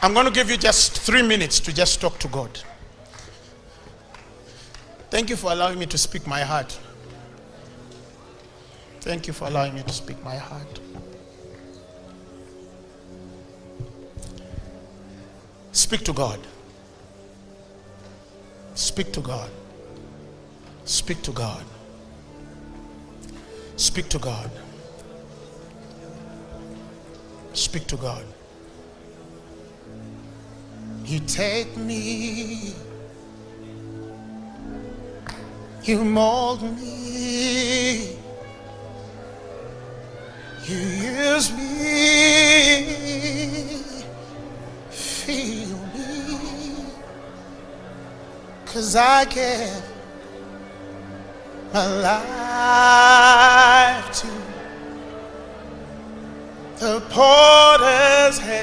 I'm going to give you just 3 minutes to just talk to God. Thank you for allowing me to speak my heart. Thank you for allowing me to speak my heart. Speak to God. Speak to God. Speak to God. Speak to God. Speak to God. You take me. You mold me. You use me. Feel me, 'cause I give my life to the potter's hand.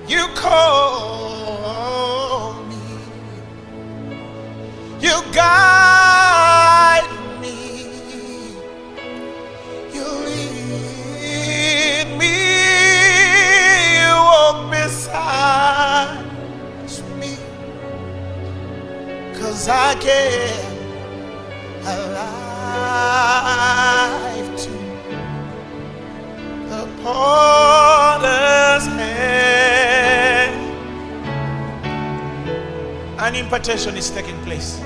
You call me, you guide me, you lead me, you walk beside me, 'cause I give a life to the potter's hand. An impartation is taking place.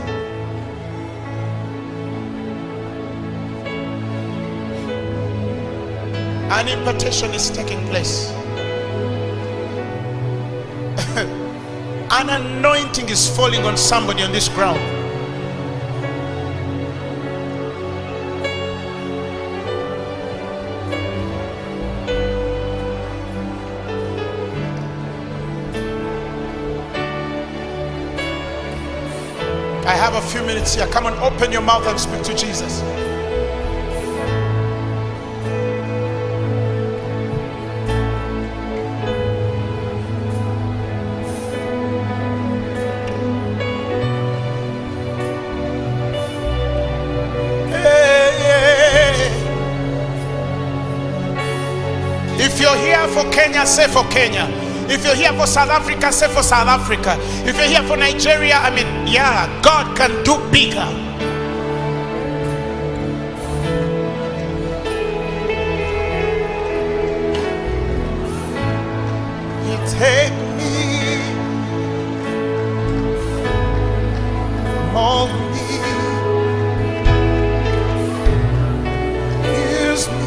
An impartation is taking place. An anointing is falling on somebody on this ground. I have a few minutes here. Come on, open your mouth and speak to Jesus. If you're here for Kenya, say for Kenya. If you're here for South Africa, say for South Africa. If you're here for Nigeria, I mean, yeah, God can do bigger. You take me, mold me, use me.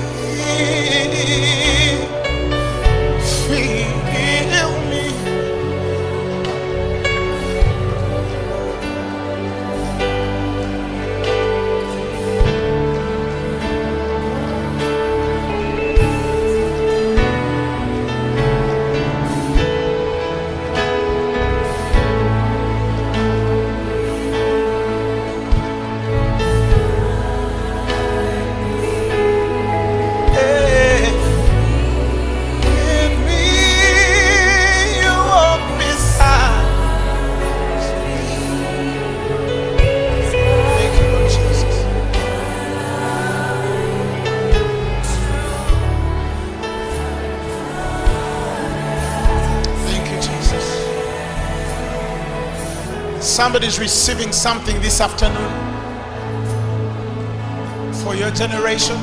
Somebody's receiving something this afternoon for your generation.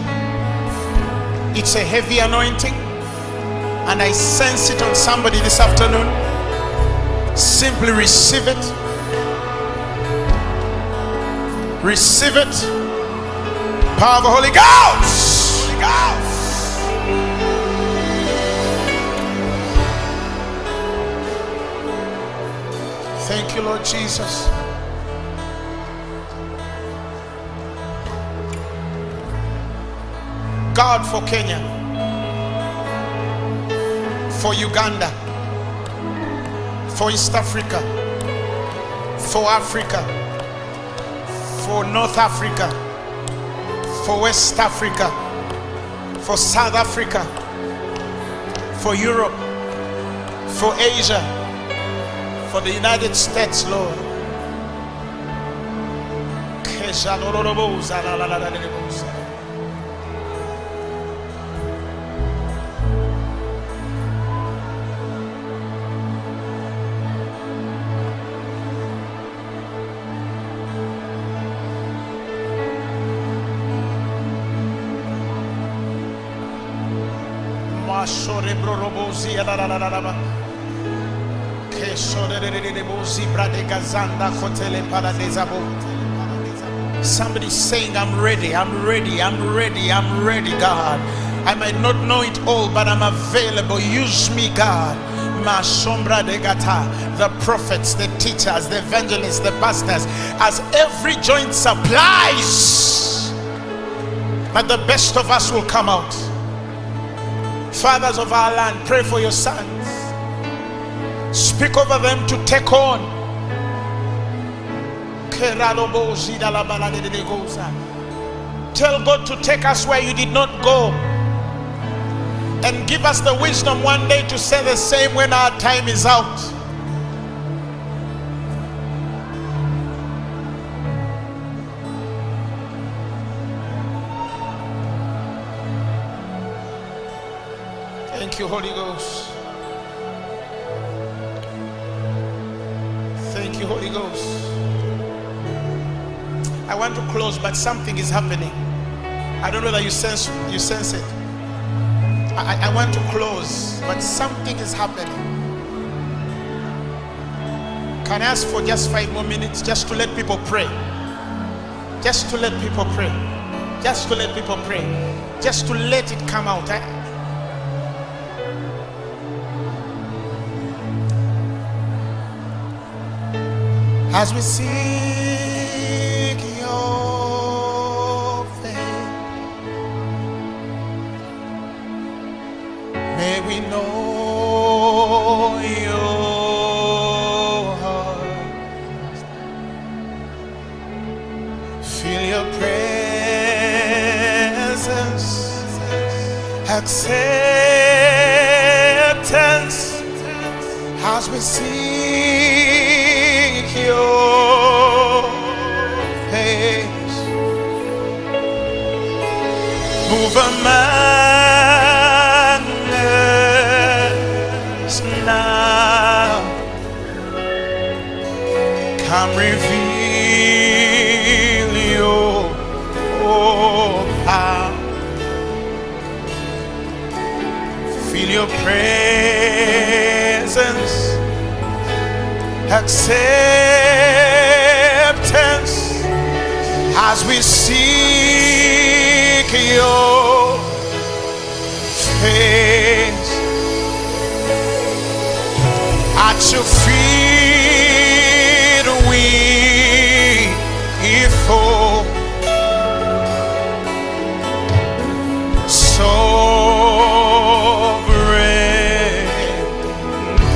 It's a heavy anointing, and I sense it on somebody this afternoon. Simply receive it. Receive it. Power of the Holy Ghost. Holy Ghost. Thank you, Lord Jesus. God, for Kenya, for Uganda, for East Africa, for Africa, for North Africa, for West Africa, for South Africa, for Europe, for Asia, for the United States, Lord. Somebody's saying, I'm ready, I'm ready, I'm ready, I'm ready, God. I might not know it all, but I'm available. Use me, God. The prophets, the teachers, the evangelists, the pastors, as every joint supplies, but the best of us will come out. Fathers of our land, pray for your sons. Speak over them to take on. Tell God to take us where you did not go, and give us the wisdom one day to say the same when our time is out. Thank you, Holy Ghost. Thank you, Holy Ghost. I want to close, but something is happening. I don't know that you sense it. I want to close, but something is happening. Can I ask for just 5 more minutes, just to let people pray? Just to let people pray. Just to let people pray. Just to let it come out. as we seek your face. May we know your heart, feel your presence, acceptance as we seek your face. Move among us now. Come reveal your power. Feel your presence, acceptance as we seek your face. At your feet we fall. Sovereign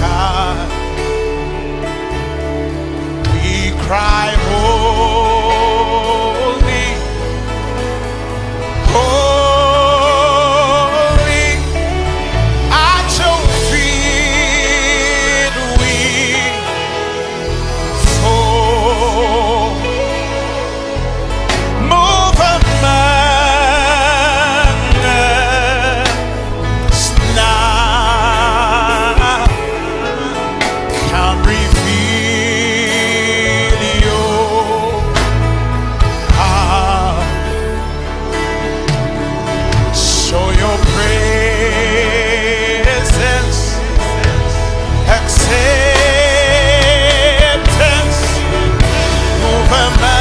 God, we cry holy, holy. At your feet we fall. Move among us now. Come reveal your power. Show your presence, acceptance. Move among us.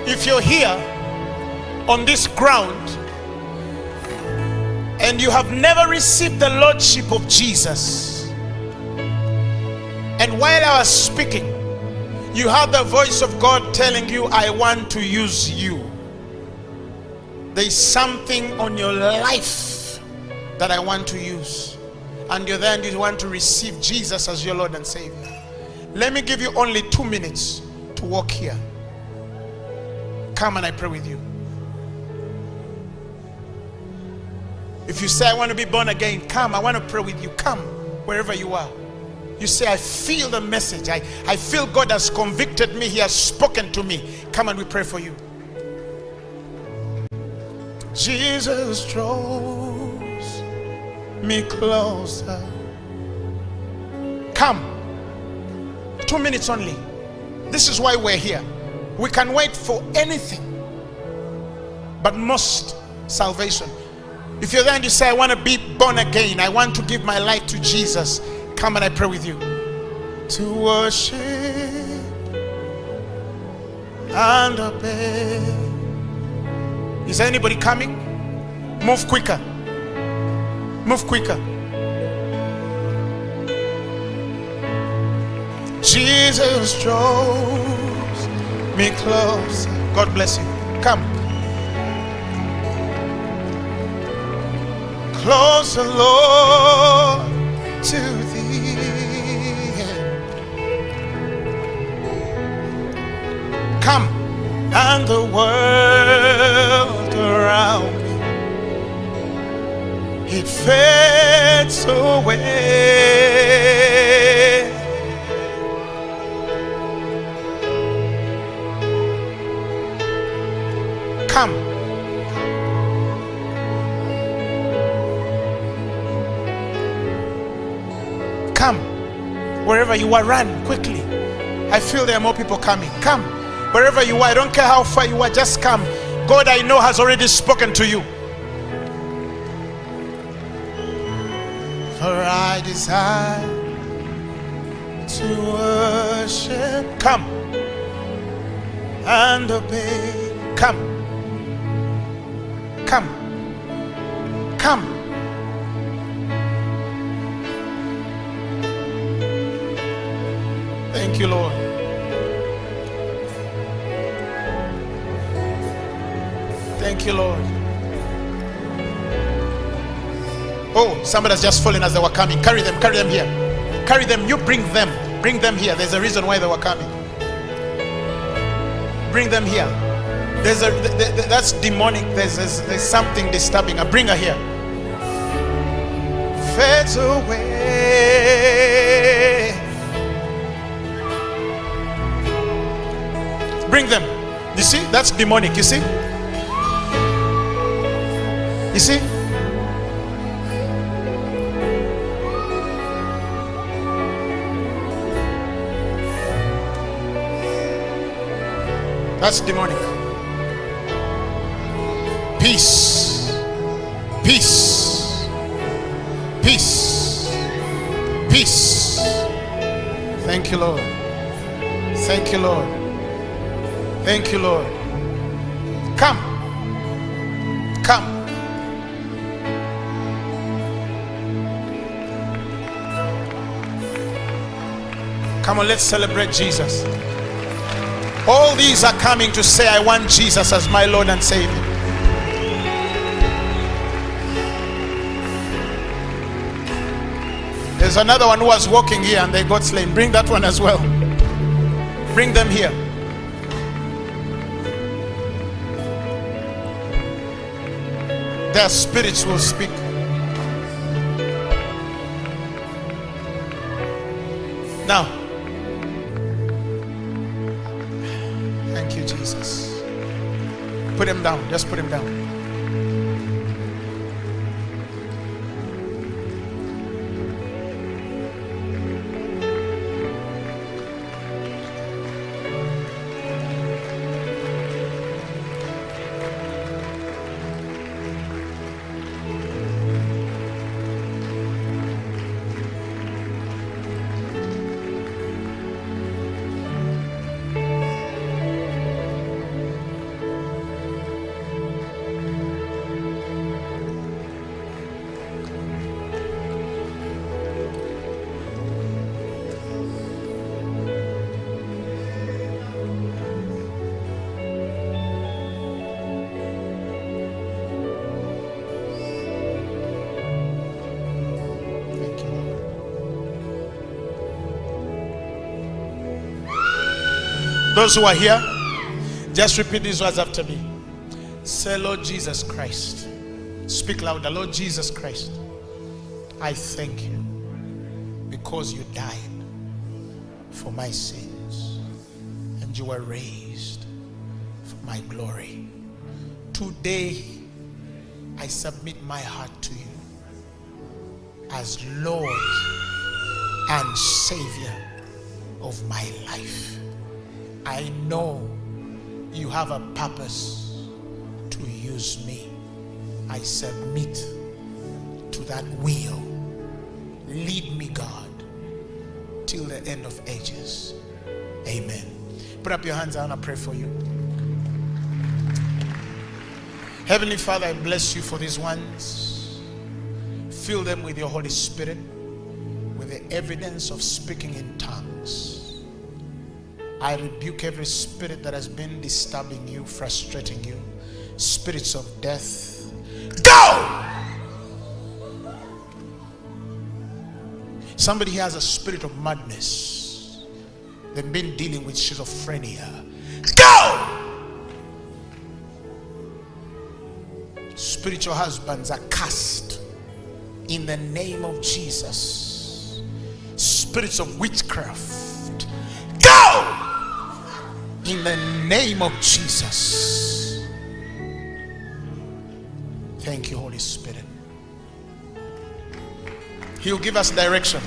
If you're here on this ground and you have never received the Lordship of Jesus, and while I was speaking, you heard the voice of God telling you, I want to use you. There is something on your life that I want to use, and you're there and you want to receive Jesus as your Lord and Savior. Let me give you only 2 minutes to walk here. Come and I pray with you. If you say, I want to be born again, come, I want to pray with you. Come, wherever you are. You say, I feel the message. I feel God has convicted me. He has spoken to me. Come and we pray for you. Jesus draws me closer. Come. 2 minutes only. This is why we're here. We can wait for anything, but most salvation. If you're there and you say, I want to be born again, I want to give my life to Jesus, come and I pray with you. To worship and obey. Is there anybody coming? Move quicker. Move quicker. Jesus draws me close. God bless you. Come. Closer, Lord, to thee. Come. And the world around me, it fades away. Come. Wherever you are, run quickly. I feel there are more people coming. Come. Wherever you are, I don't care how far you are, just come. God, I know, has already spoken to you. For I desire to worship. Come and obey. Come. Come. Come. Thank you, Lord. Thank you, Lord. Oh, somebody has just fallen as they were coming. Carry them here. Carry them. You bring them here. There's a reason why they were coming. Bring them here. That's demonic. There's something disturbing. Bring her here. Fades away. Bring them. You see, that's demonic. You see? You see? That's demonic. Peace. Peace. Peace. Peace. Thank you, Lord. Thank you, Lord. Thank you, Lord. Come. Come. Come on, let's celebrate Jesus. All these are coming to say, I want Jesus as my Lord and Savior. There's another one who was walking here and they got slain. Bring that one as well. Bring them here. Their spirits will speak. Now, thank you, Jesus. Put him down. Just put him down. Those who are here, just repeat these words after me. Say, Lord Jesus Christ. Speak louder. Lord Jesus Christ, I thank you because you died for my sins and you were raised for my glory. Today, I submit my heart to you as Lord and Savior of my life. I know you have a purpose to use me. I submit to that will. Lead me, God, till the end of ages. Amen. Put up your hands. I want to pray for you. Heavenly Father, I bless you for these ones. Fill them with your Holy Spirit, with the evidence of speaking in tongues. I rebuke every spirit that has been disturbing you, frustrating you. Spirits of death, go! Somebody here has a spirit of madness. They've been dealing with schizophrenia. Go! Spiritual husbands are cast in the name of Jesus. Spirits of witchcraft, go! In the name of Jesus. Thank you, Holy Spirit. He'll give us direction.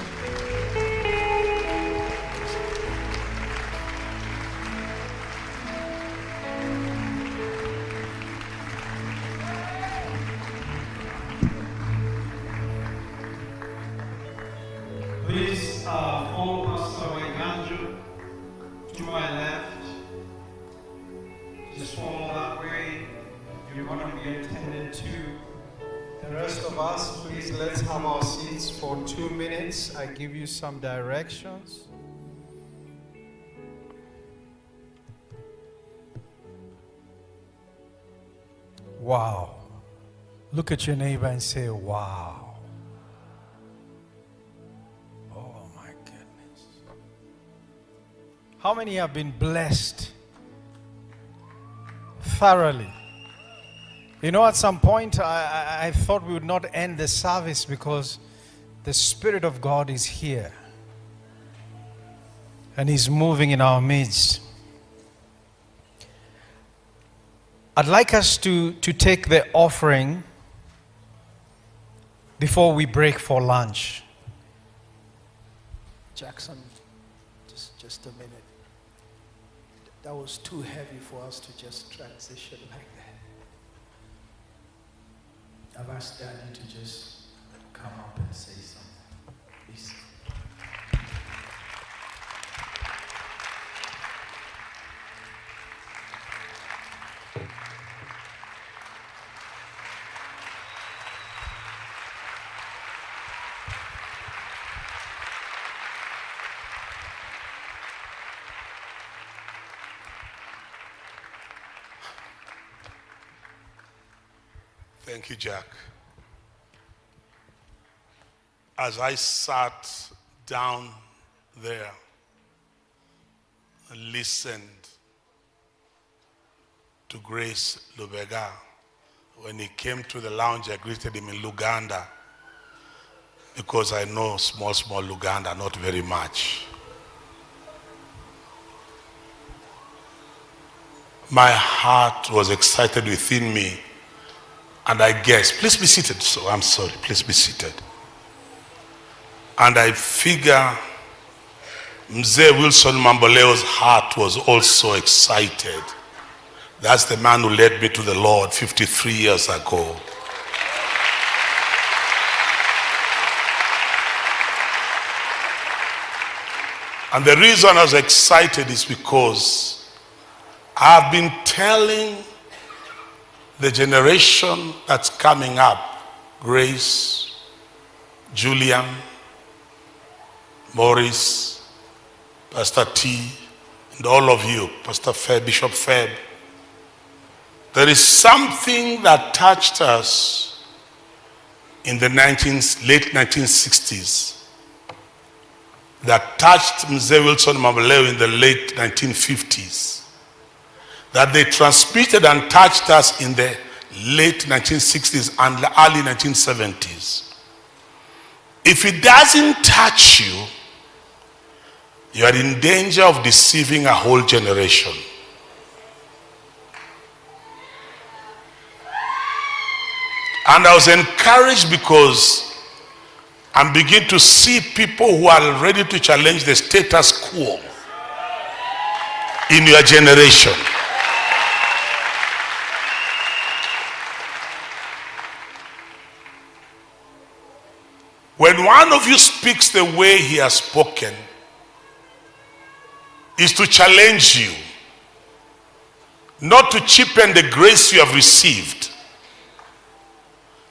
rest of us, please, let's have our seats for 2 minutes. I give you some directions. Wow. Look at your neighbor and say, wow. Oh my goodness. How many have been blessed thoroughly? You know, at some point I thought we would not end the service because the Spirit of God is here and He's moving in our midst. I'd like us to take the offering before we break for lunch. Jackson, just a minute. That was too heavy for us to just transition like that. I've asked Daddy to just come up and say something. Please. Thank you, Jack. As I sat down there and listened to Grace Lubega, when he came to the lounge, I greeted him in Luganda because I know small Luganda, not very much. My heart was excited within me. And I guess, please be seated. So I'm sorry, please be seated. And I figure Mzee Wilson Mamboleo's heart was also excited. That's the man who led me to the Lord 53 years ago. And the reason I was excited is because I've been telling the generation that's coming up, Grace, Julian, Morris, Pastor T, and all of you, Pastor Feb, Bishop Feb, there is something that touched us in the late 1960s, that touched Mzee Wilson Mamboleo in the late 1950s, that they transmitted and touched us in the late 1960s and the early 1970s. If it doesn't touch you, you are in danger of deceiving a whole generation. And I was encouraged because I'm beginning to see people who are ready to challenge the status quo in your generation. When one of you speaks the way he has spoken, is to challenge you, not to cheapen the grace you have received,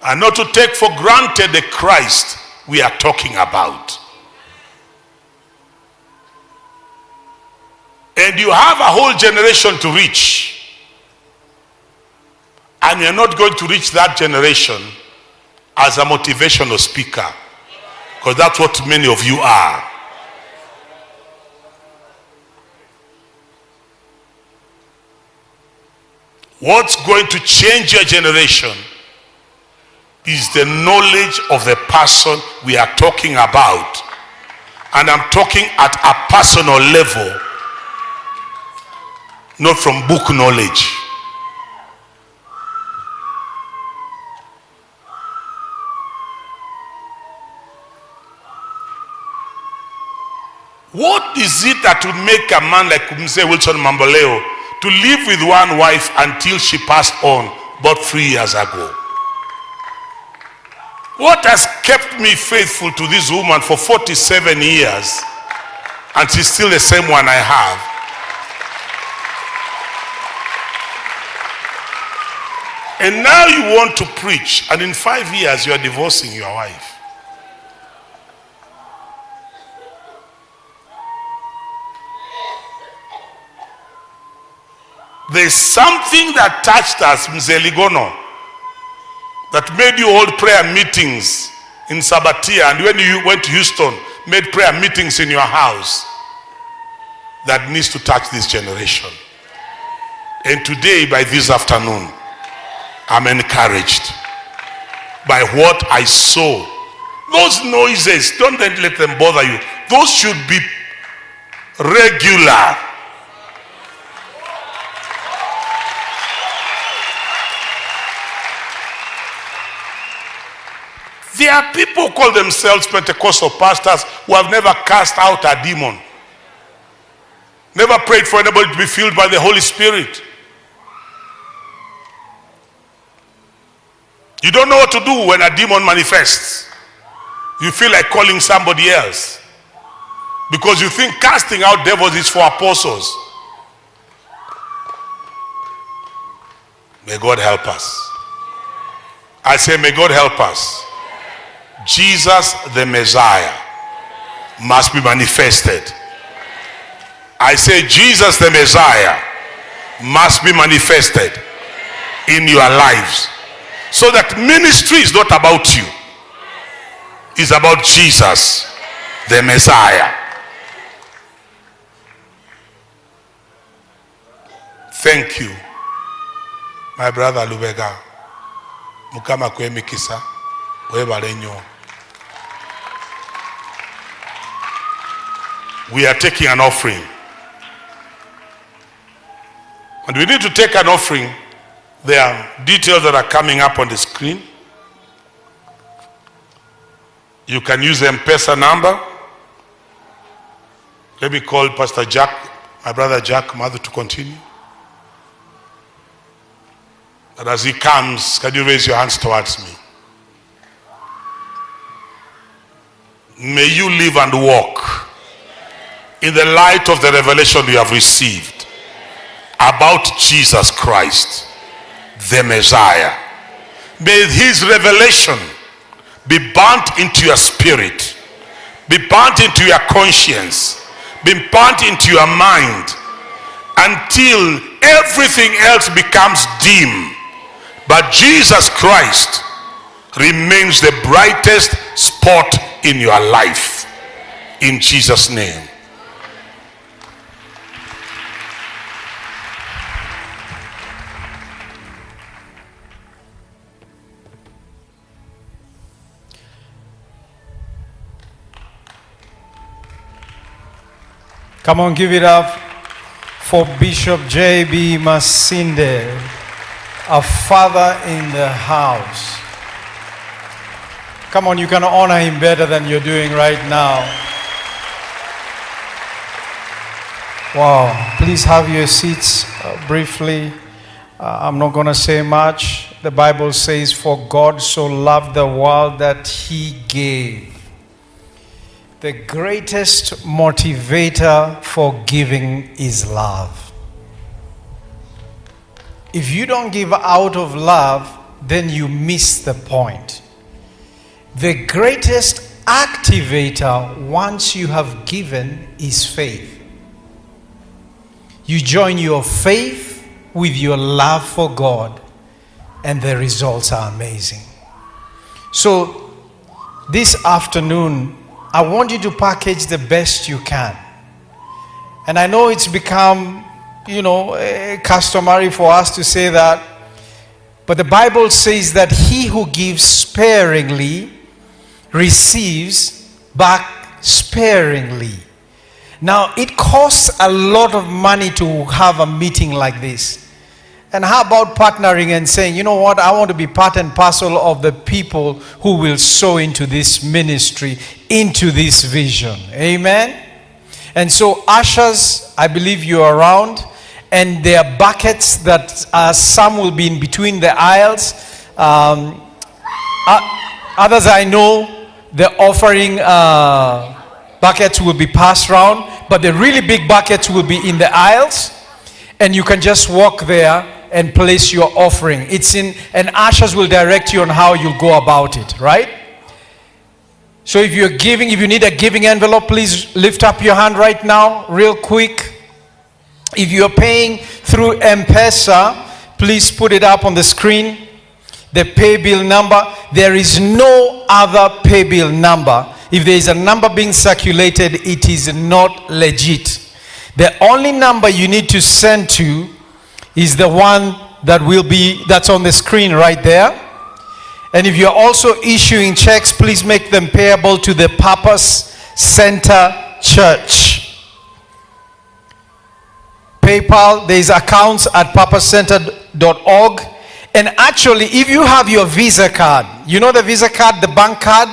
and not to take for granted the Christ we are talking about. And you have a whole generation to reach, and you're not going to reach that generation as a motivational speaker, because that's what many of you are. What's going to change your generation is the knowledge of the person we are talking about. And I'm talking at a personal level, not from book knowledge. What is it that would make a man like Mzee Wilson Mamboleo to live with one wife until she passed on about 3 years ago? What has kept me faithful to this woman for 47 years and she's still the same one I have? And now you want to preach, and in 5 years you are divorcing your wife. There's something that touched us, Mzee Ligono, that made you hold prayer meetings in Sabatia, and when you went to Houston, made prayer meetings in your house, that needs to touch this generation. And today, by this afternoon, I'm encouraged by what I saw. Those noises, don't let them bother you. Those should be regular. There are people who call themselves Pentecostal pastors who have never cast out a demon. Never prayed for anybody to be filled by the Holy Spirit. You don't know what to do when a demon manifests. You feel like calling somebody else because you think casting out devils is for apostles. May God help us. I say, may God help us. Jesus the Messiah must be manifested. I say, Jesus the Messiah must be manifested in your lives, so that ministry is not about you, it's about Jesus the Messiah. Thank you, my brother Lubega. Mukama kwemikisa webale nnyo. We are taking an offering. And we need to take an offering. There are details that are coming up on the screen. You can use the M-Pesa number. Let me call Pastor Jack, my brother Jack Mother, to continue. And as he comes, can you raise your hands towards me? May you live and walk in the light of the revelation you have received about Jesus Christ, the Messiah. May his revelation be burnt into your spirit, be burnt into your conscience, be burnt into your mind, until everything else becomes dim, but Jesus Christ remains the brightest spot in your life. In Jesus' name. Come on, give it up for Bishop J.B. Masinde, a father in the house. Come on, you can honor him better than you're doing right now. Wow. Please have your seats briefly. I'm not going to say much. The Bible says, for God so loved the world that he gave. The greatest motivator for giving is love. If you don't give out of love, then you miss the point. The greatest activator once you have given is faith. You join your faith with your love for God, and the results are amazing. So this afternoon, I want you to package the best you can. And I know it's become, customary for us to say that, but the Bible says that he who gives sparingly receives back sparingly. Now, it costs a lot of money to have a meeting like this. And how about partnering and saying, you know what, I want to be part and parcel of the people who will sow into this ministry, into this vision. Amen? And so, ushers, I believe you are around. And there are buckets that some will be in between the aisles. Others I know, the offering buckets will be passed around. But the really big buckets will be in the aisles. And you can just walk there and place your offering. It's in, and ushers will direct you on how you'll go about it, right? So if you're giving, if you need a giving envelope, please lift up your hand right now, real quick. If you're paying through M-Pesa, please put it up on the screen. The pay bill number. There is no other pay bill number. If there is a number being circulated, it is not legit. The only number you need to send to is the one that's on the screen right there. And if you're also issuing checks, please make them payable to the Purpose Center Church. PayPal, there's accounts at purposecenter.org. And actually, if you have your Visa card, you know the Visa card, the bank card?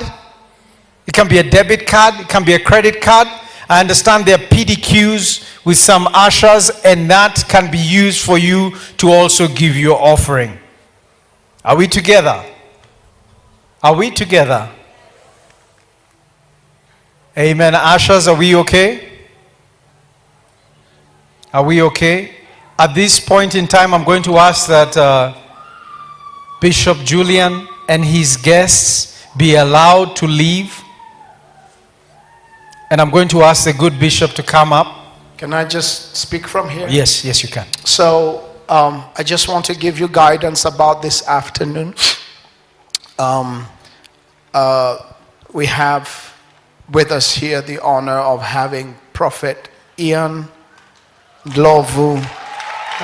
It can be a debit card, it can be a credit card. I understand there are PDQs with some ushers, and that can be used for you to also give your offering. Are we together? Are we together? Amen. Ushers, are we okay? Are we okay? At this point in time, I'm going to ask that Bishop Julian and his guests be allowed to leave. And I'm going to ask the good bishop to come up. Can I just speak from here? Yes, yes, you can. So I just want to give you guidance about this afternoon. We have with us here the honor of having Prophet Ian Glovu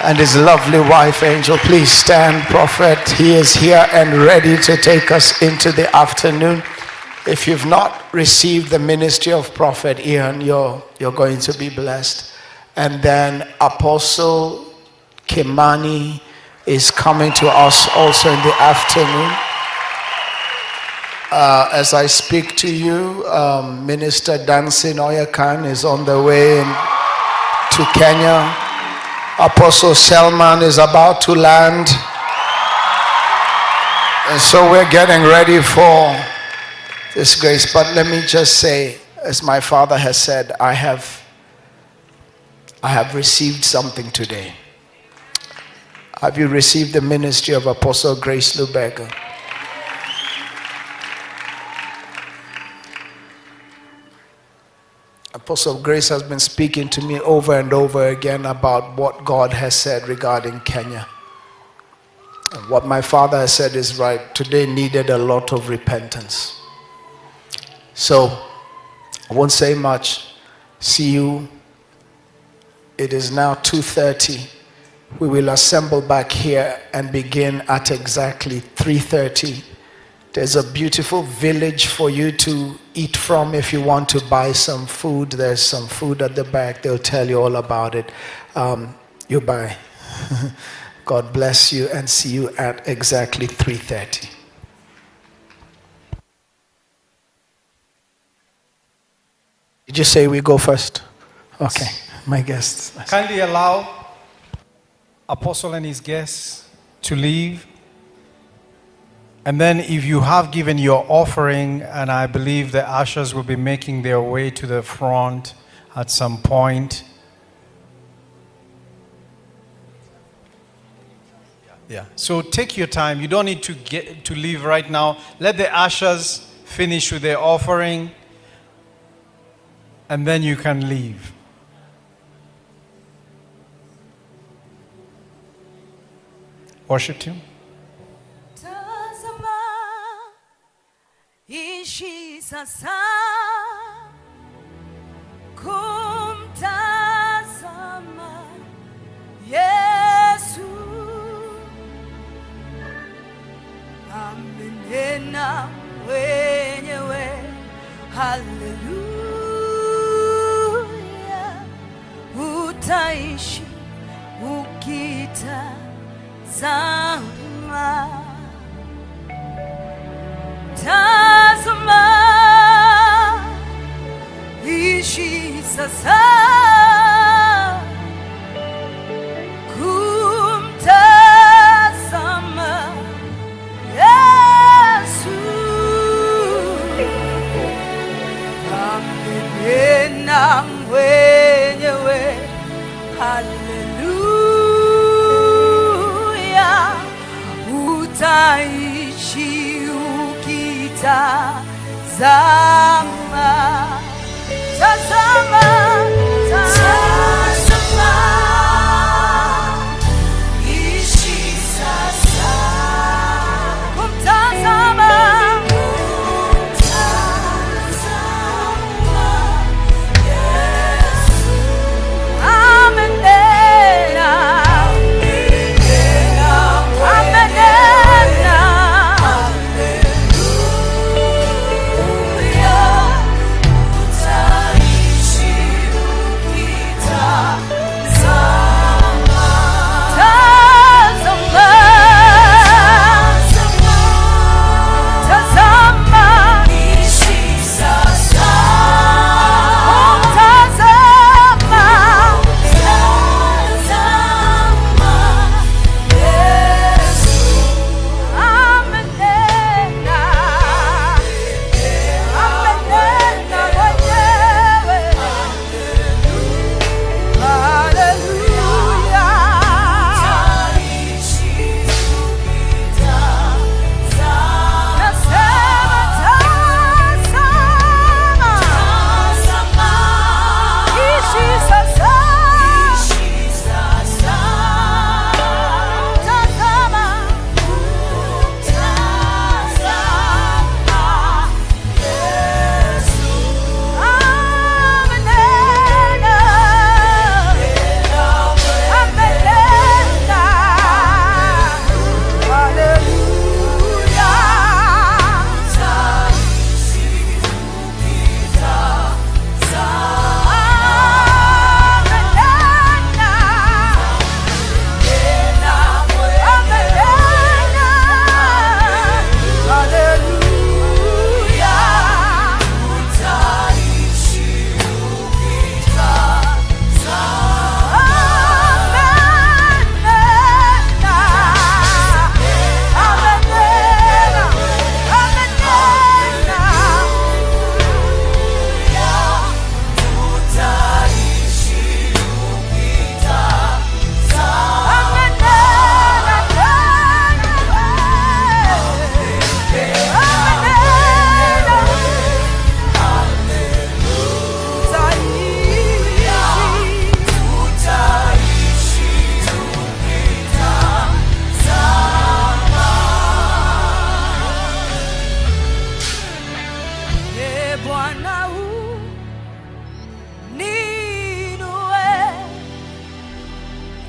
and his lovely wife Angel. Please stand, Prophet. He is here and ready to take us into the afternoon. If you've not received the ministry of Prophet Ian, you're going to be blessed. And then Apostle Kimani is coming to us also in the afternoon. As I speak to you, Minister Dansin Oyakan is on the way to Kenya. Apostle Selman is about to land. And so we're getting ready for this grace. But let me just say, as my father has said, I have received something today. Have you received the ministry of Apostle Grace Lubega? Apostle Grace has been speaking to me over and over again about what God has said regarding Kenya. And what my father has said is right. Today needed a lot of repentance. So, I won't say much. See you. It is now 2:30. We will assemble back here and begin at exactly 3:30. There's a beautiful village for you to eat from if you want to buy some food. There's some food at the back. They'll tell you all about it. You buy. God bless you, and see you at exactly 3:30. Did you say we go first? Okay, my guests. Kindly allow Apostle and his guests to leave. And then if you have given your offering, and I believe the ushers will be making their way to the front at some point. Yeah. So take your time. You don't need to leave right now. Let the ushers finish with their offering, and then you can leave. Worship team. Ishi sasa kumtazama Yesu, amenena wenyewe, haleluya, utaishi ukitazama. Tazama, ishi sasa kumtazama Yesu, amenena mwenyewe, haleluya, ukitazama. Tazama, tazama, ishi sasa. Kumtazama, kumtazama Yesu. Amenena, amenena, amenena.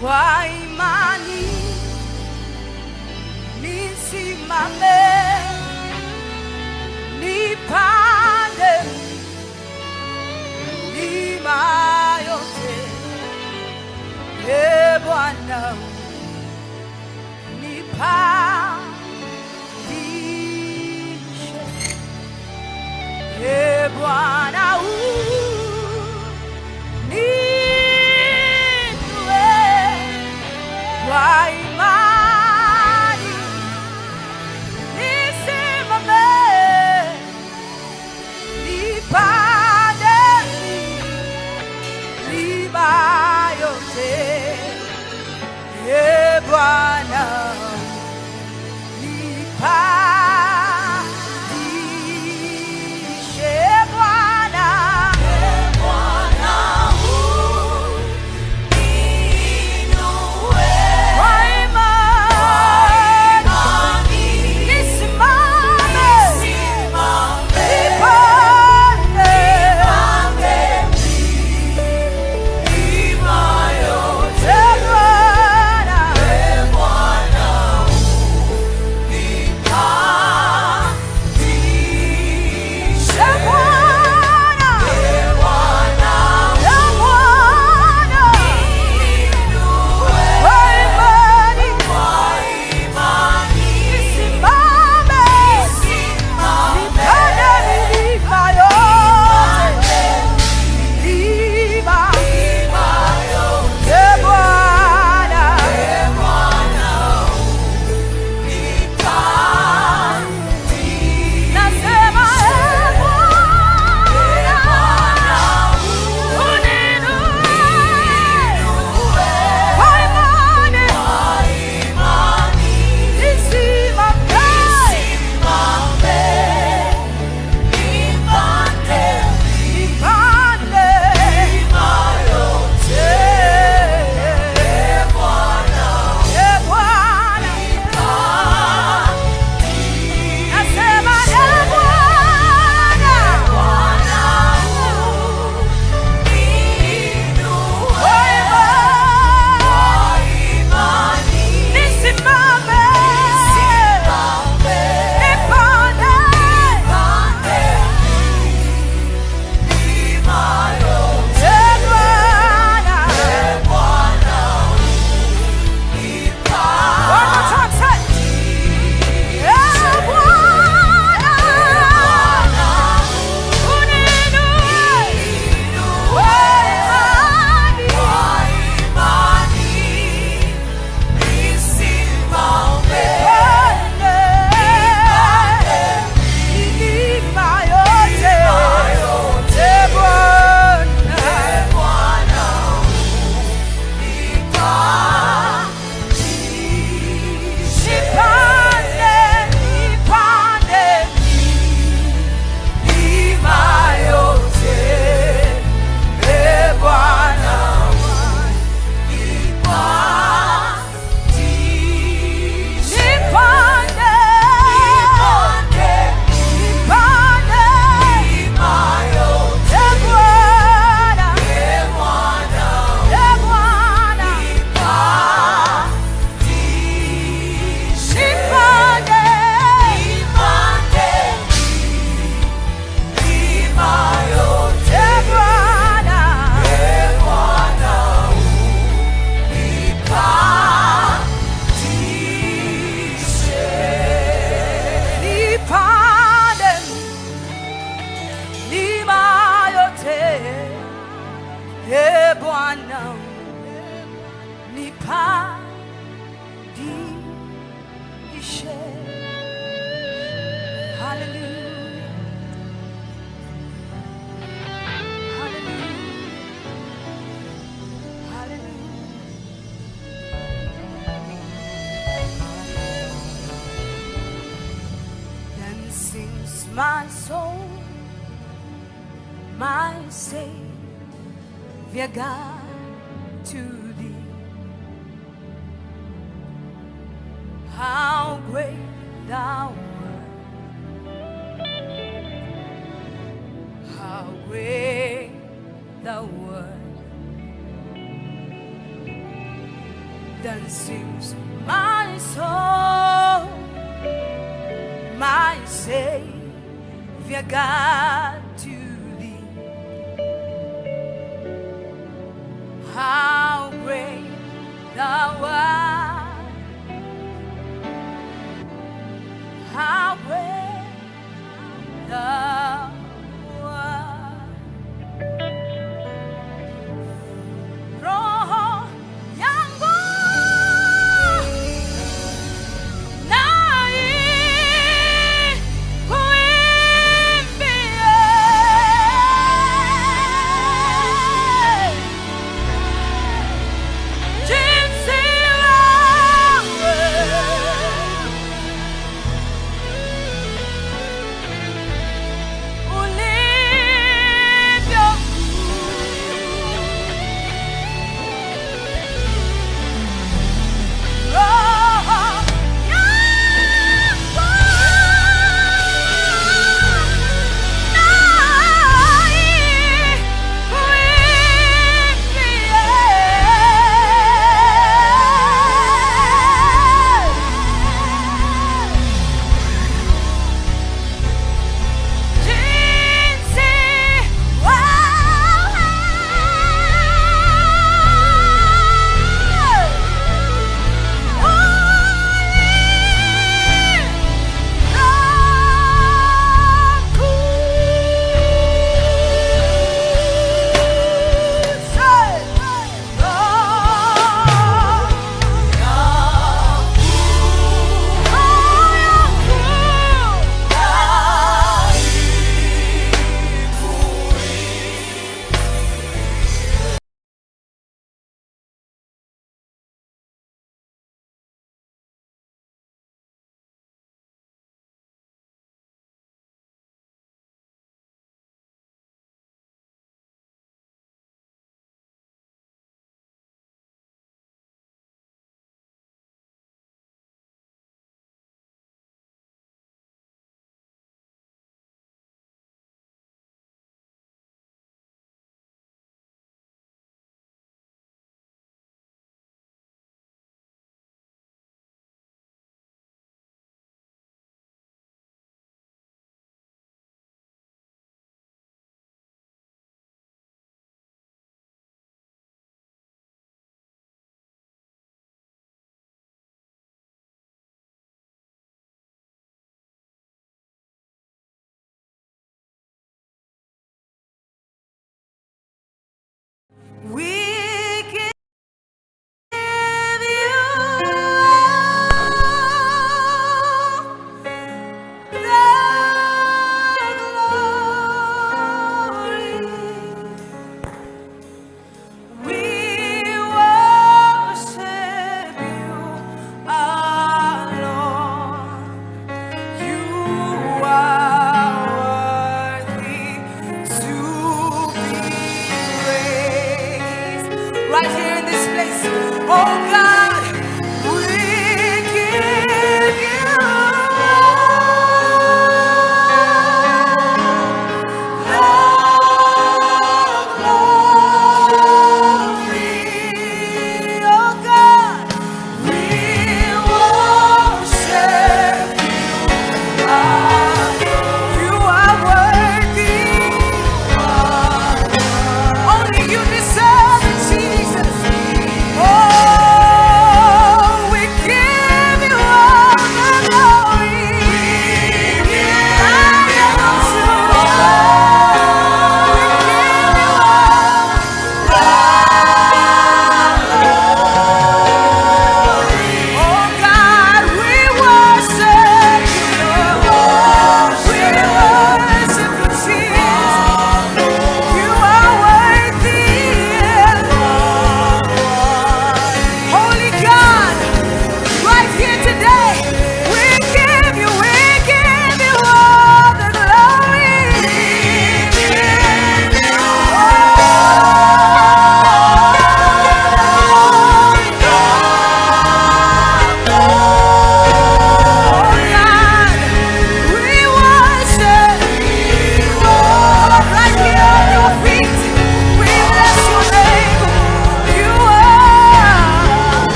Kwa imani nisimame, nipande milima yote. Ee Bwana nipandishe, Ee Bwana kwa imani nisimame. soul, my Savior God, to thee. How great thou art, how great thou art. Then sings my soul, my Savior God, to thee. How great thou art, how great thou art. Roho yangu naikuimbie,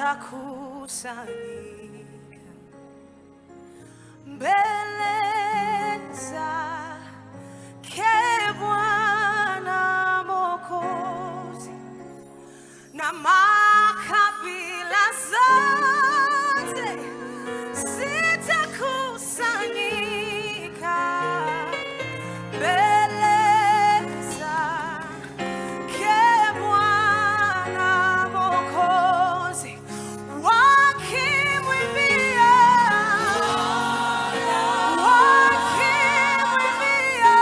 sitakusanyika mbele zake Bwana Mwokozi na makabila zote zitakusanyika mbele zake Bwana Mwokozi wakimwimbia wakimwimbia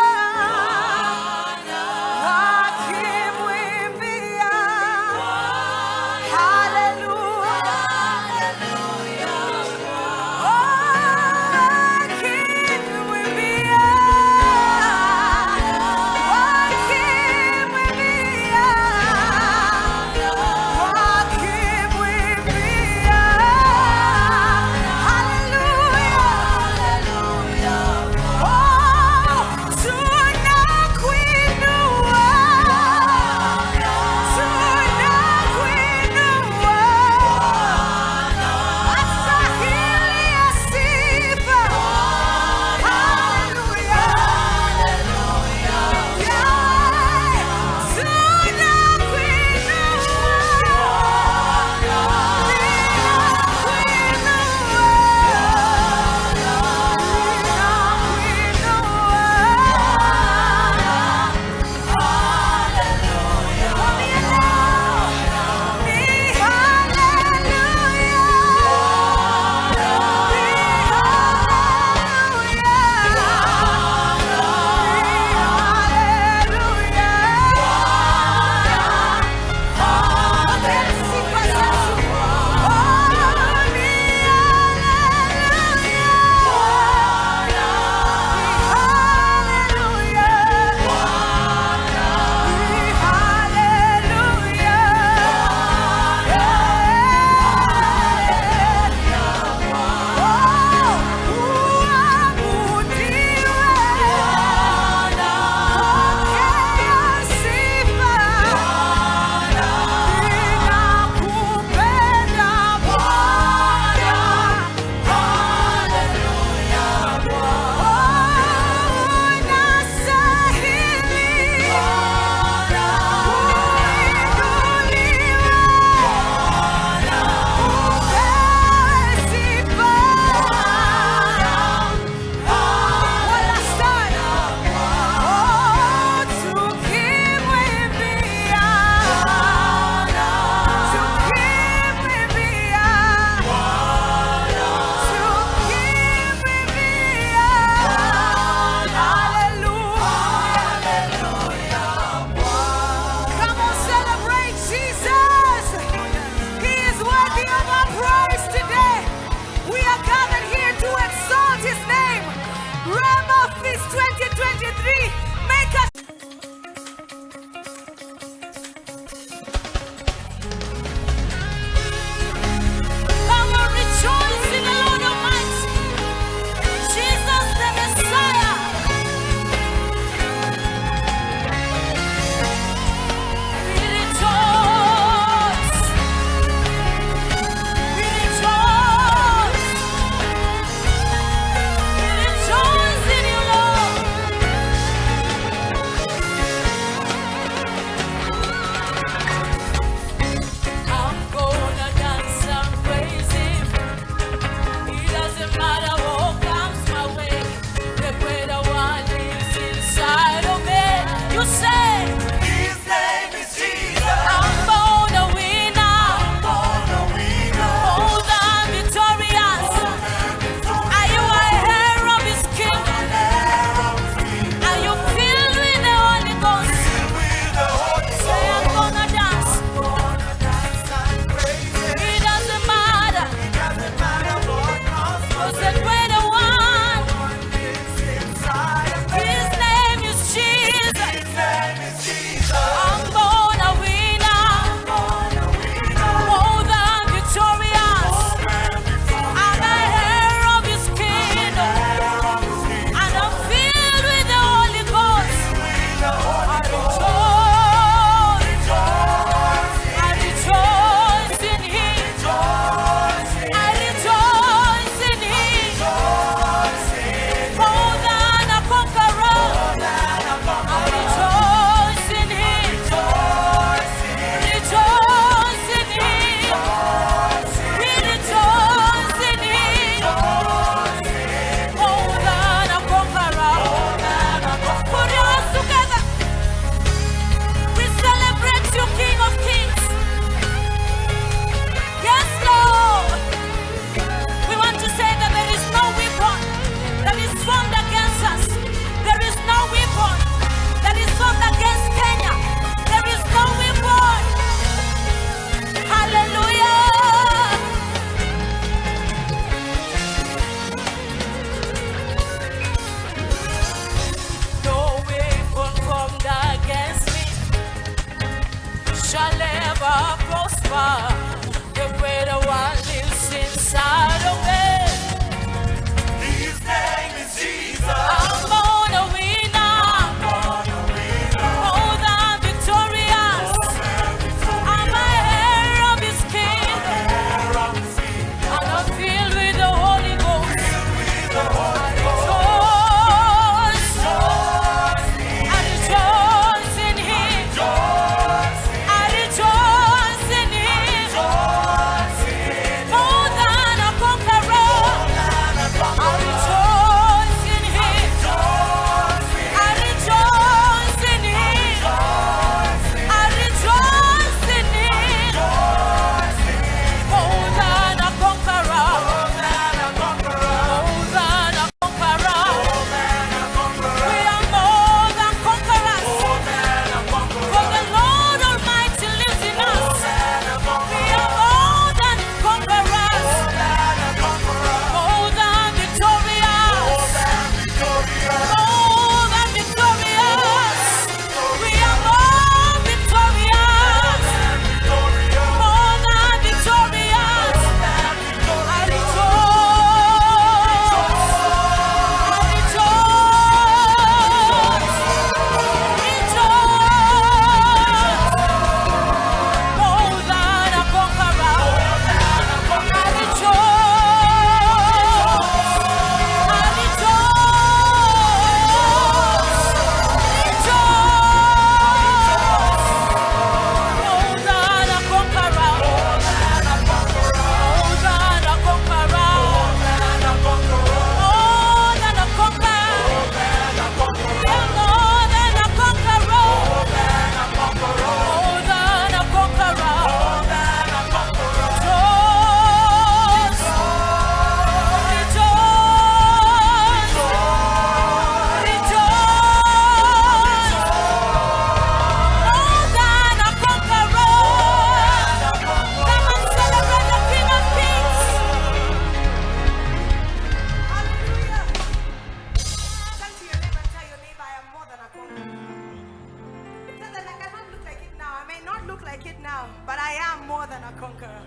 like it now, but I am more than a conqueror.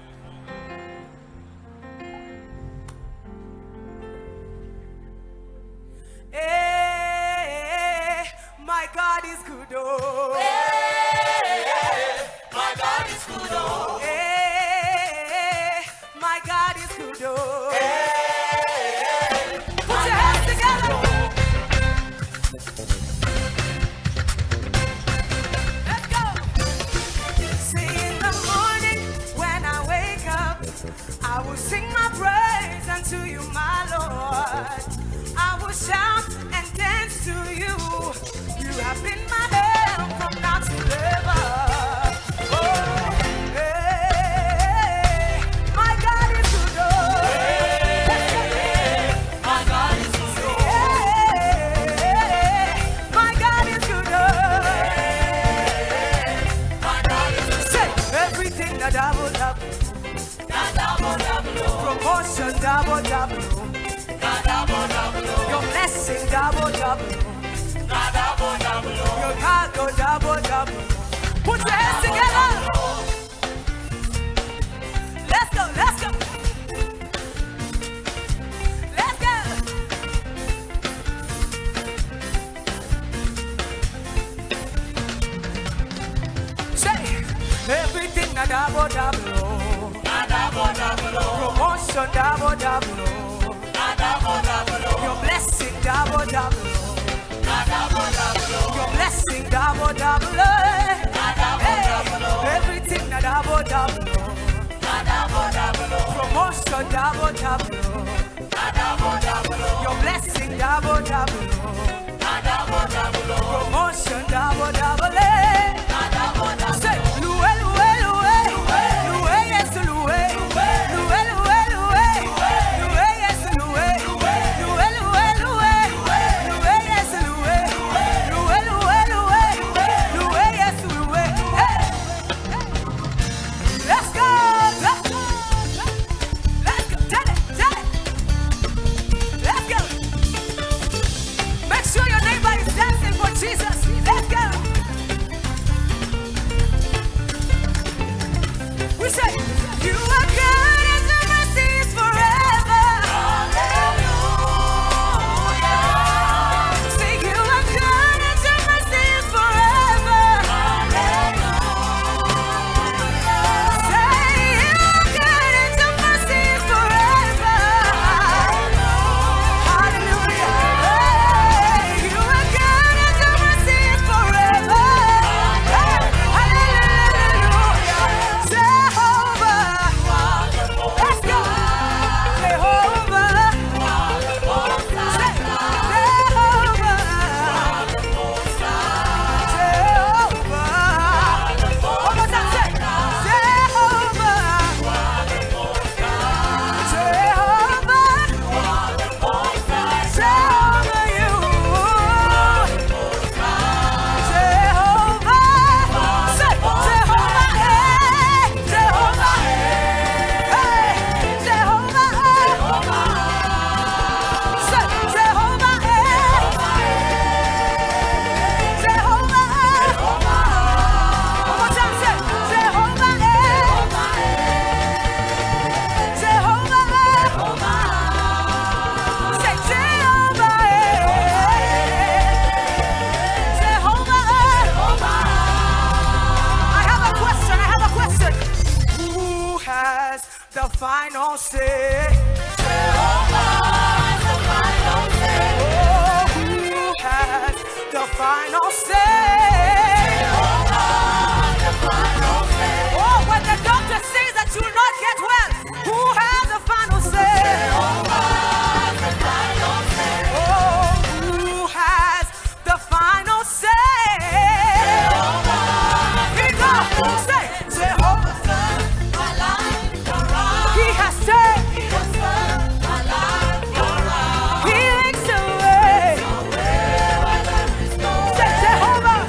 Hey, my God is good, oh. Hey, my God is good, oh. Hey, my God is good, oh. Hey, put your hands together. Let's go. See, in the morning when I wake up, I will sing my praise unto you, my Lord. I will shout and dance to you. You have been my help from now to ever. Oh, hey, my God is good. Oh, hey, my God is good. Hey, my God is good. Oh, hey, my God is good. Say everything that double double, promotion double double. Your blessing double double. Your cargo double double. Put your hands together. Let's go, let's go. Let's go. Say everything a double double. Promotion double double. Your blessing double double. Your blessing double double. Hey, everything a double double. Promotion double double. Your blessing double double. Promotion double double. Say, Loué, Loué, Loué, Loué, yes, Loué, Loué, Loué, Loué, Loué, yes, Loué, Loué, Loué, Loué, Loué, yes, Loué, Loué, Loué, Loué, Loué, yes, Loué. Hey, let's go, let's go, let's go, tell it, let's go. Make sure your neighbor is dancing for Jesus. Let's go. We say, you are good and your mercy is forever. Hallelujah. Say, you are good and your mercy is forever. Hallelujah. Say, you are good and your mercy is forever. Hallelujah. Hey, you are good and your mercy is forever. Hallelujah. Jehovah. Let's go. Jehovah. Say, Jehovah. Jehovah. One more time, say, Jehovah. Jehovah. Jehovah, you. Jehovah. Say, Jehovah, hey. Jehovah, hey. Jehovah, say, Jehovah, hey. Jehovah, one more time, say, Jehovah, hey. Jehovah, say, Jehovah, Jehovah. I have a question. Who has the final say? Jehovah has the final say. Oh, who has the final say? Jehovah has the final say. Oh, when the doctor says that you will not get well, who has the final say? Jehovah has the final say. Oh, who has the final say? Jehovah. Here we go. Say, Jehovah. He has said, he makes a way. Say, Jehovah.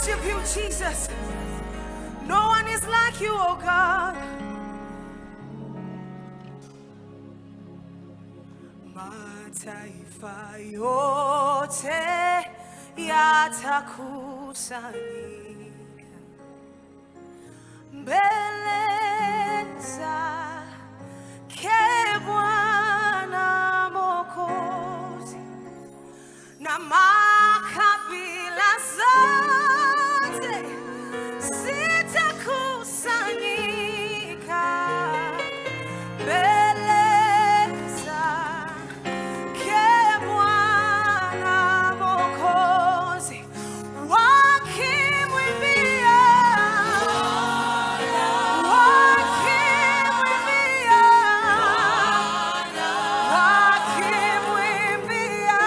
worship you, Jesus. No one is like you, oh God. Mataifa yote yatakusanyika mbele zake Bwana Mwokozi, na makabila zote zitakusanyika mbele zake Bwana Mwokozi, wakimwimbia, wakimwimbia, wakimwimbia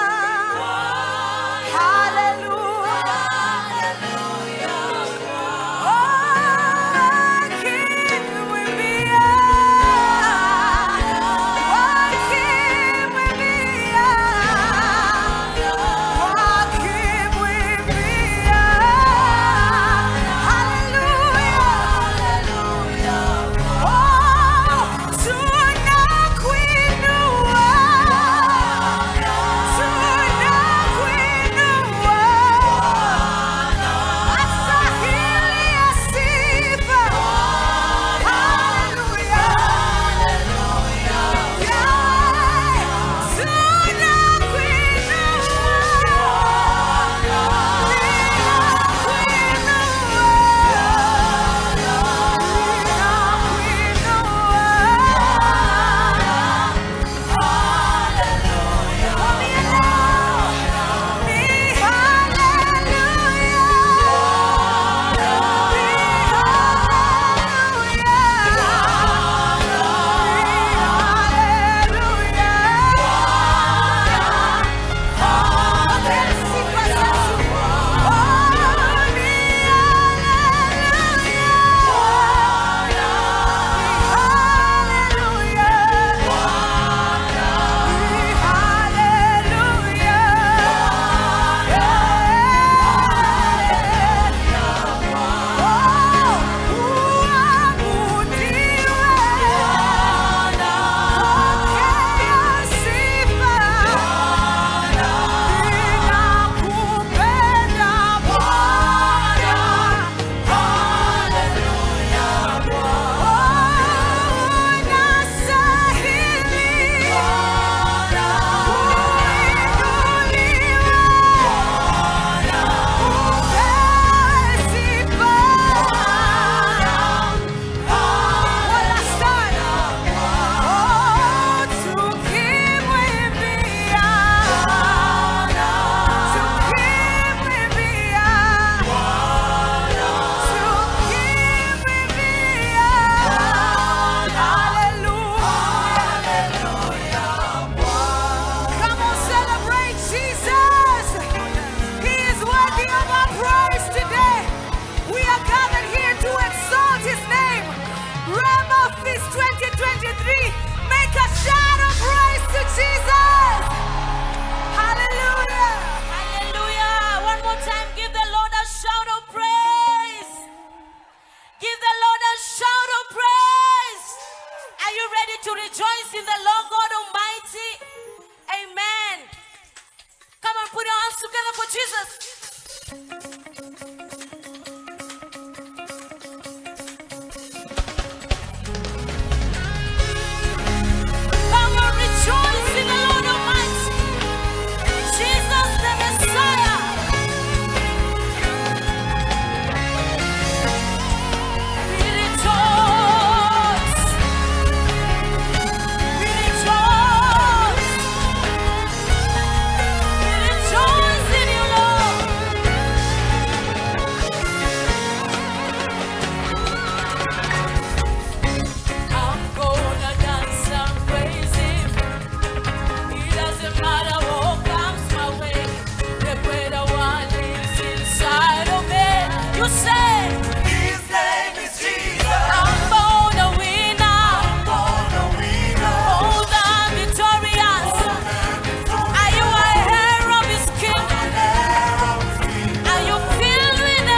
Are you filled with the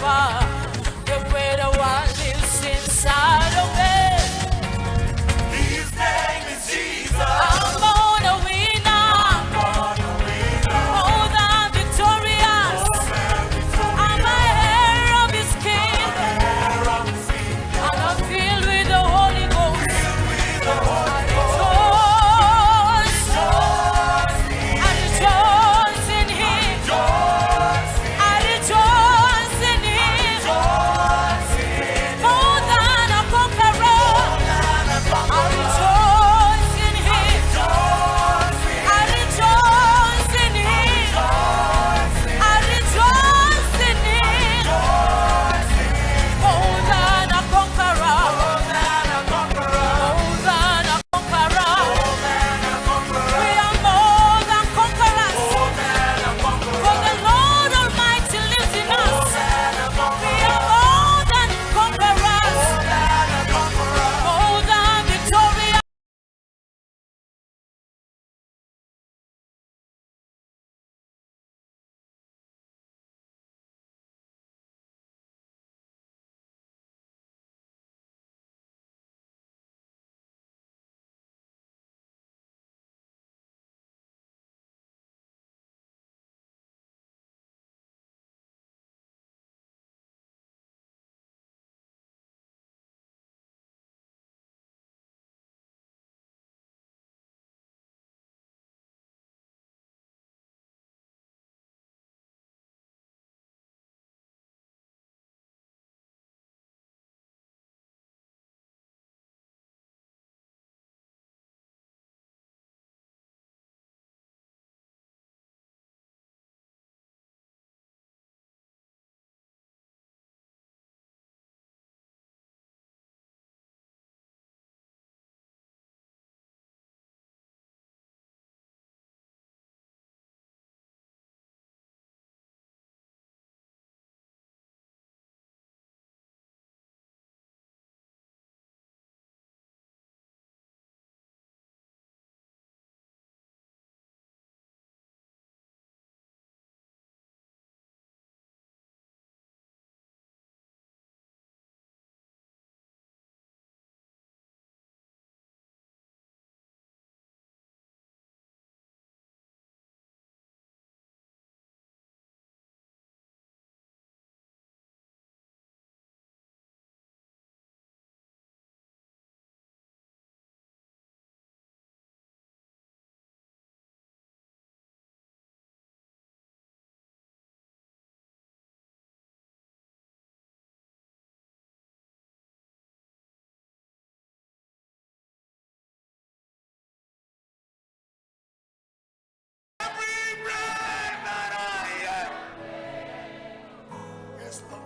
conqueror. The greater one lives inside of me. His name is Jesus. I'm born a winner. More than victorious. I'm a heir of his king. And I'm filled with the Holy Ghost. I rejoice in him. I rejoice in him. More than a conqueror. I rejoice in him. I rejoice in him. I rejoice in him. More than a conqueror. More than a conqueror. We are more than conquerors. For the Lord Almighty lives in us. We are more than conquerors. More than victorious. Yes, Lord.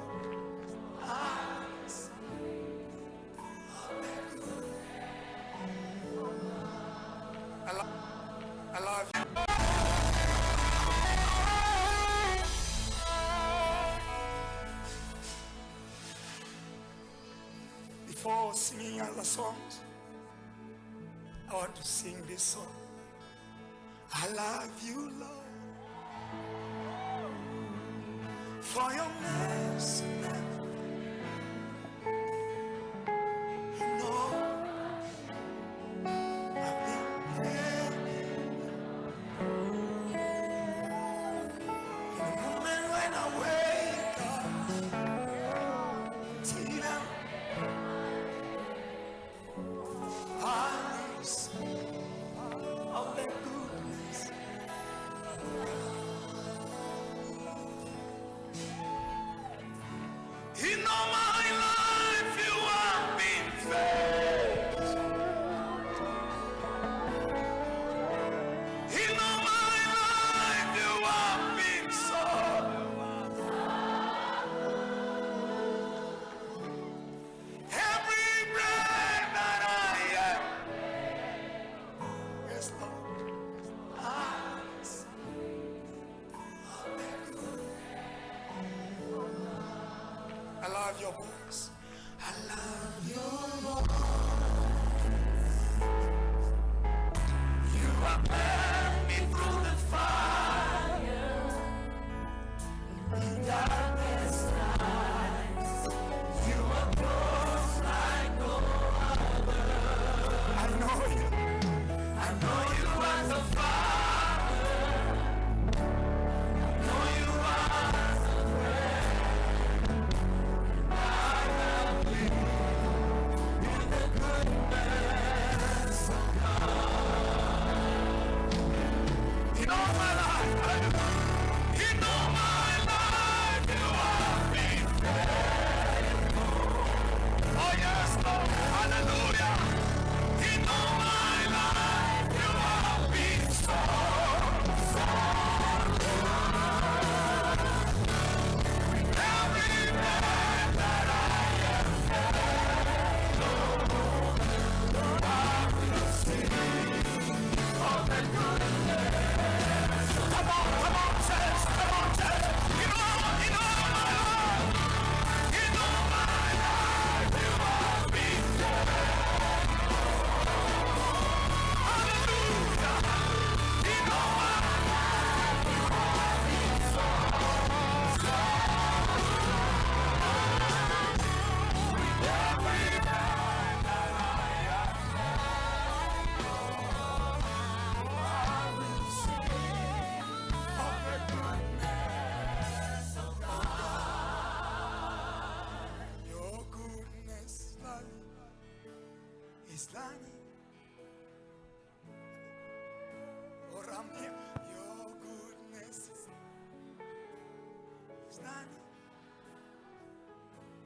I love you. Before singing other songs, I want to sing this song. I love you, Lord, for your mercy. You know, I've been praying. In the moment when I wake up, till now, I see all the goodness.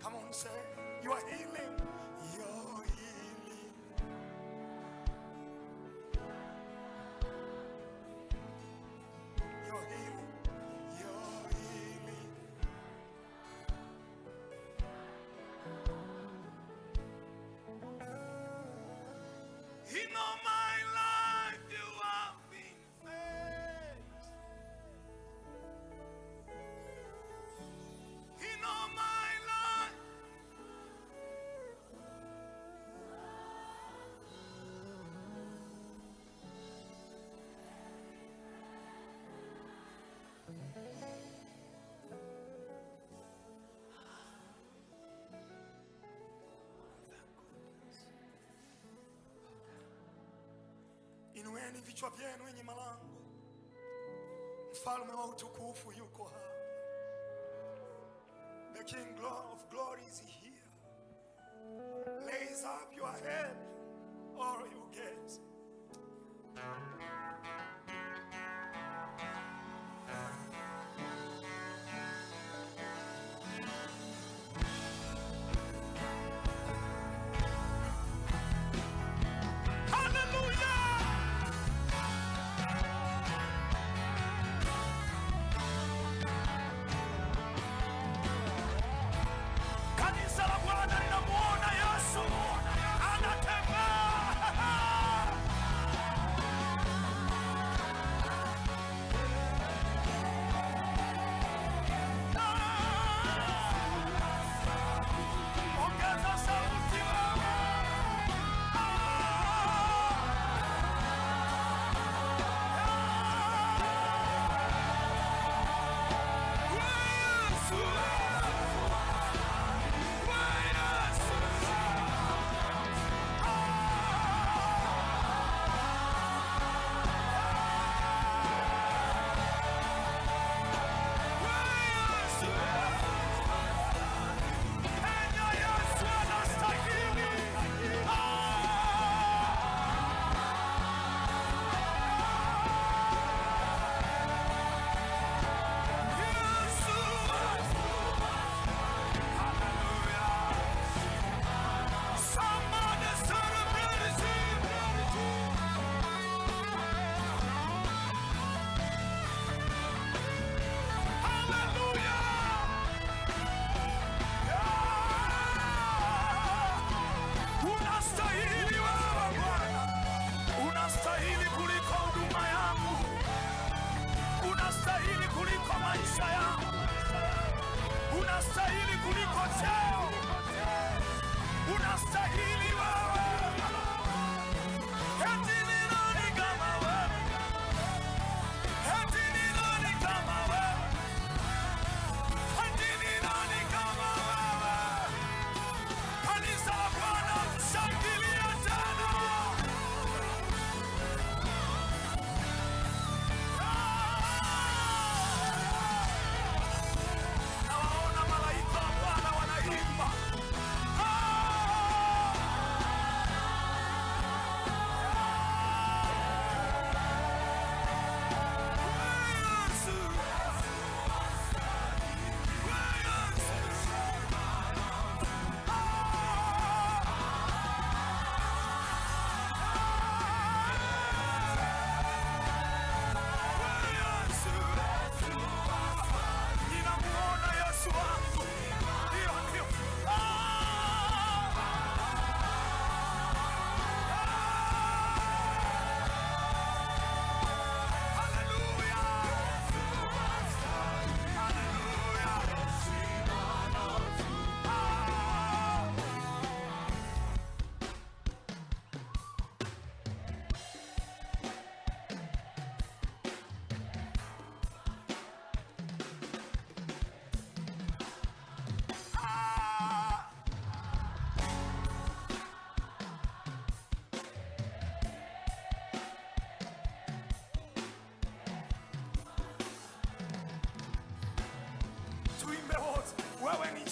Come on, say, you are healing. You're healing. You're healing. You're healing. In all my life you have been faithful. In all my life. Inueni vichwa vyenu wenye malango, mfalme wa utukufu yuko hapa. The King of glory is here. Raise up your head, all you gates.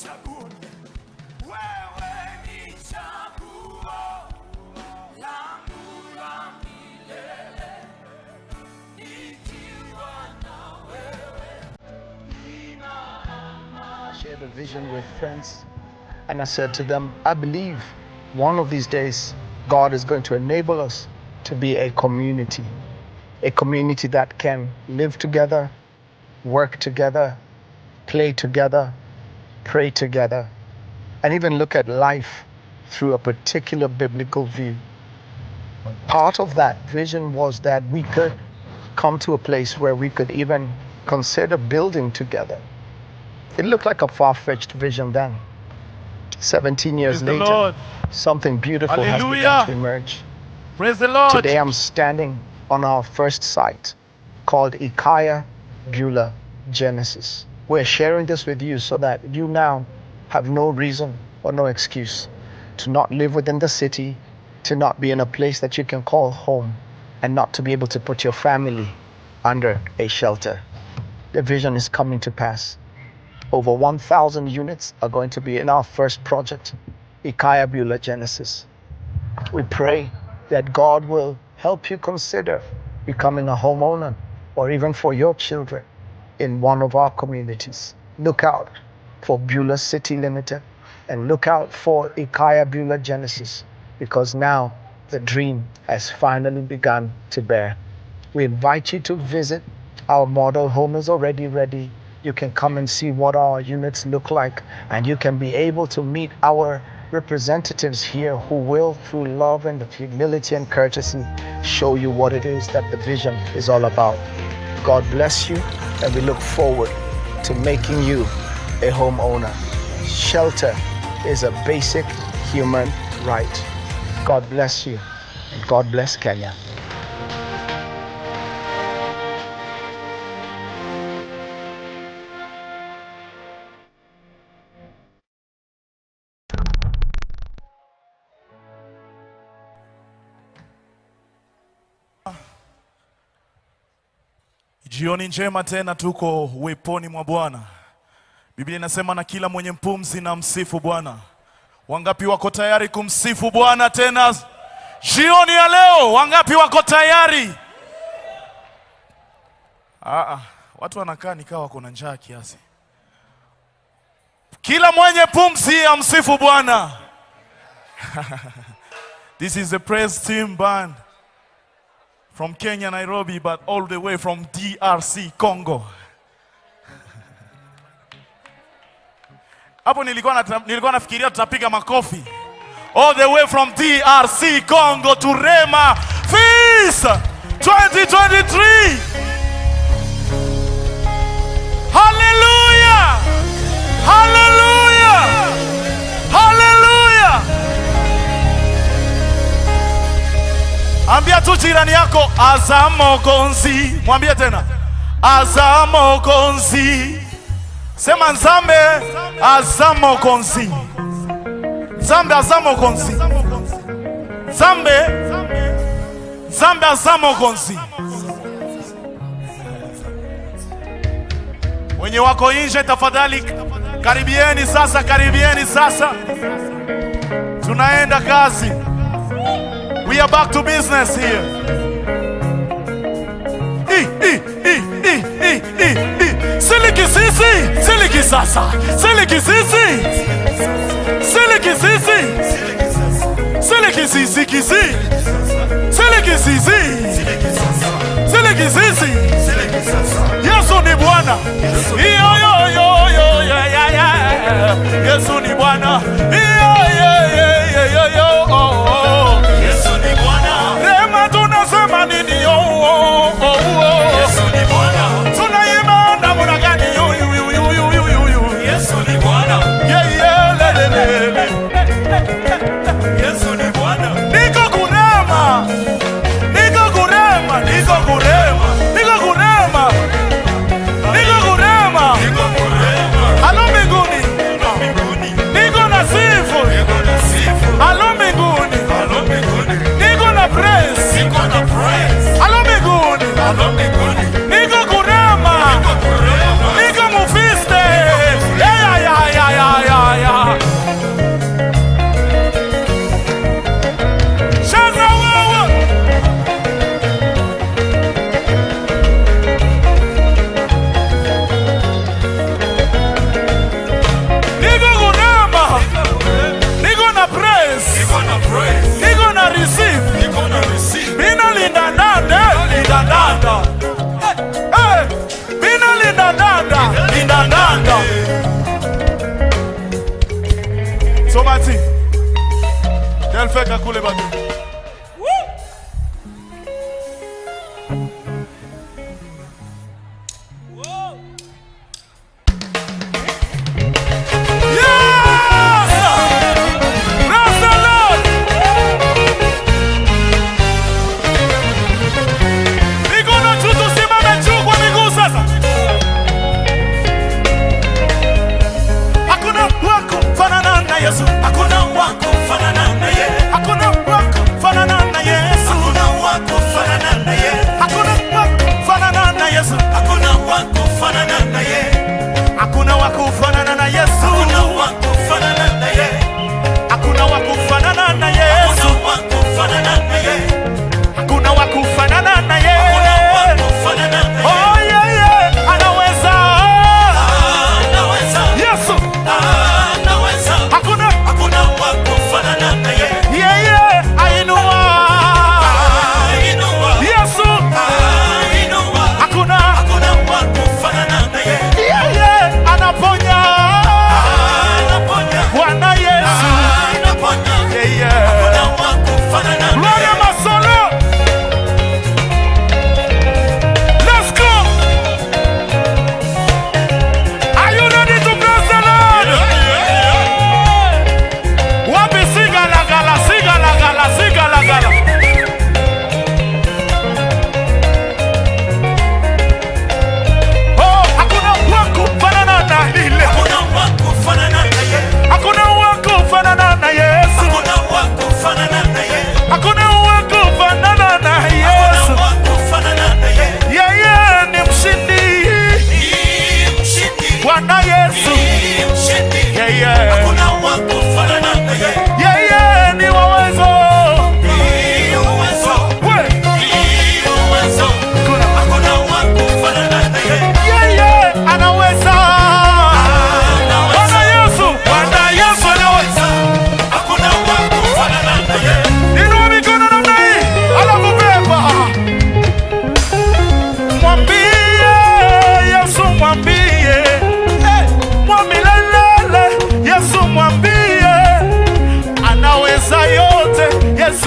chaguo, wewe ni chaguo langu la milele, nikiwa na wewe nina amani. I shared a vision with friends, and I said to them, I believe one of these days God is going to enable us to be a community that can live together, work together, play together, pray together, and even look at life through a particular biblical view. Part of that vision was that we could come to a place where we could even consider building together. It looked like a far-fetched vision then. 17 years Praise the later, Lord. something beautiful has Hallelujah. begun to emerge. Praise the Lord. Today I'm standing on our first site called Ikaya Beulah Genesis. We're sharing this with you so that you now have no reason or no excuse to not live within the city, to not be in a place that you can call home, and not to be able to put your family under a shelter. The vision is coming to pass. Over 1,000 units are going to be in our first project, Ikaya Beulah Genesis. We pray that God will help you consider becoming a homeowner, or even for your children in one of our communities. Look out for Beulah City Limited, and look out for Ikaya Beulah Genesis, because now the dream has finally begun to bear. We invite you to visit. Our model home is already ready. You can come and see what our units look like, and you can be able to meet our representatives here who will, through love and humility and courtesy, show you what it is that the vision is all about. God bless you, and we look forward to making you a homeowner. Shelter is a basic human right. God bless you, and God bless Kenya. Jioni njema tena, tuko uweponi mwa Bwana. Biblia inasema na kila mwenye mpumzi na msifu Bwana. Wangapi wako tayari kumsifu Bwana tena jioni ya leo? Wangapi wako tayari? Watu wanakaa nikawa wako na njaa kiasi. Kila mwenye pumzi amsifu Bwana. This is the praise team band from Kenya, Nairobi, but all the way from DRC, Congo. Hapo nilikuwa nafikiria tutapiga makofi. All the way from DRC, Congo to Rhema Feast 2023. Hallelujah! Hallelujah! Hallelujah! Ambia tu jirani yako azamo konzi. Mwambie tena azamo konzi. Sema nzambe azamo konzi. Nzambe azamo konzi. Nzambe azamo konzi. Wenye wako nje tafadhali karibieni sasa, karibieni sasa. Tunaenda kazi. We are back to business here. Siliki sisi, siliki sasa. Siliki sisi. Siliki sisi. Siliki sisi kisi. Siliki sisi. Siliki sisi. Yesu ni Bwana. Yesu ni Bwana. Yesu ni Bwana. Rema tunasema Piga kule bado.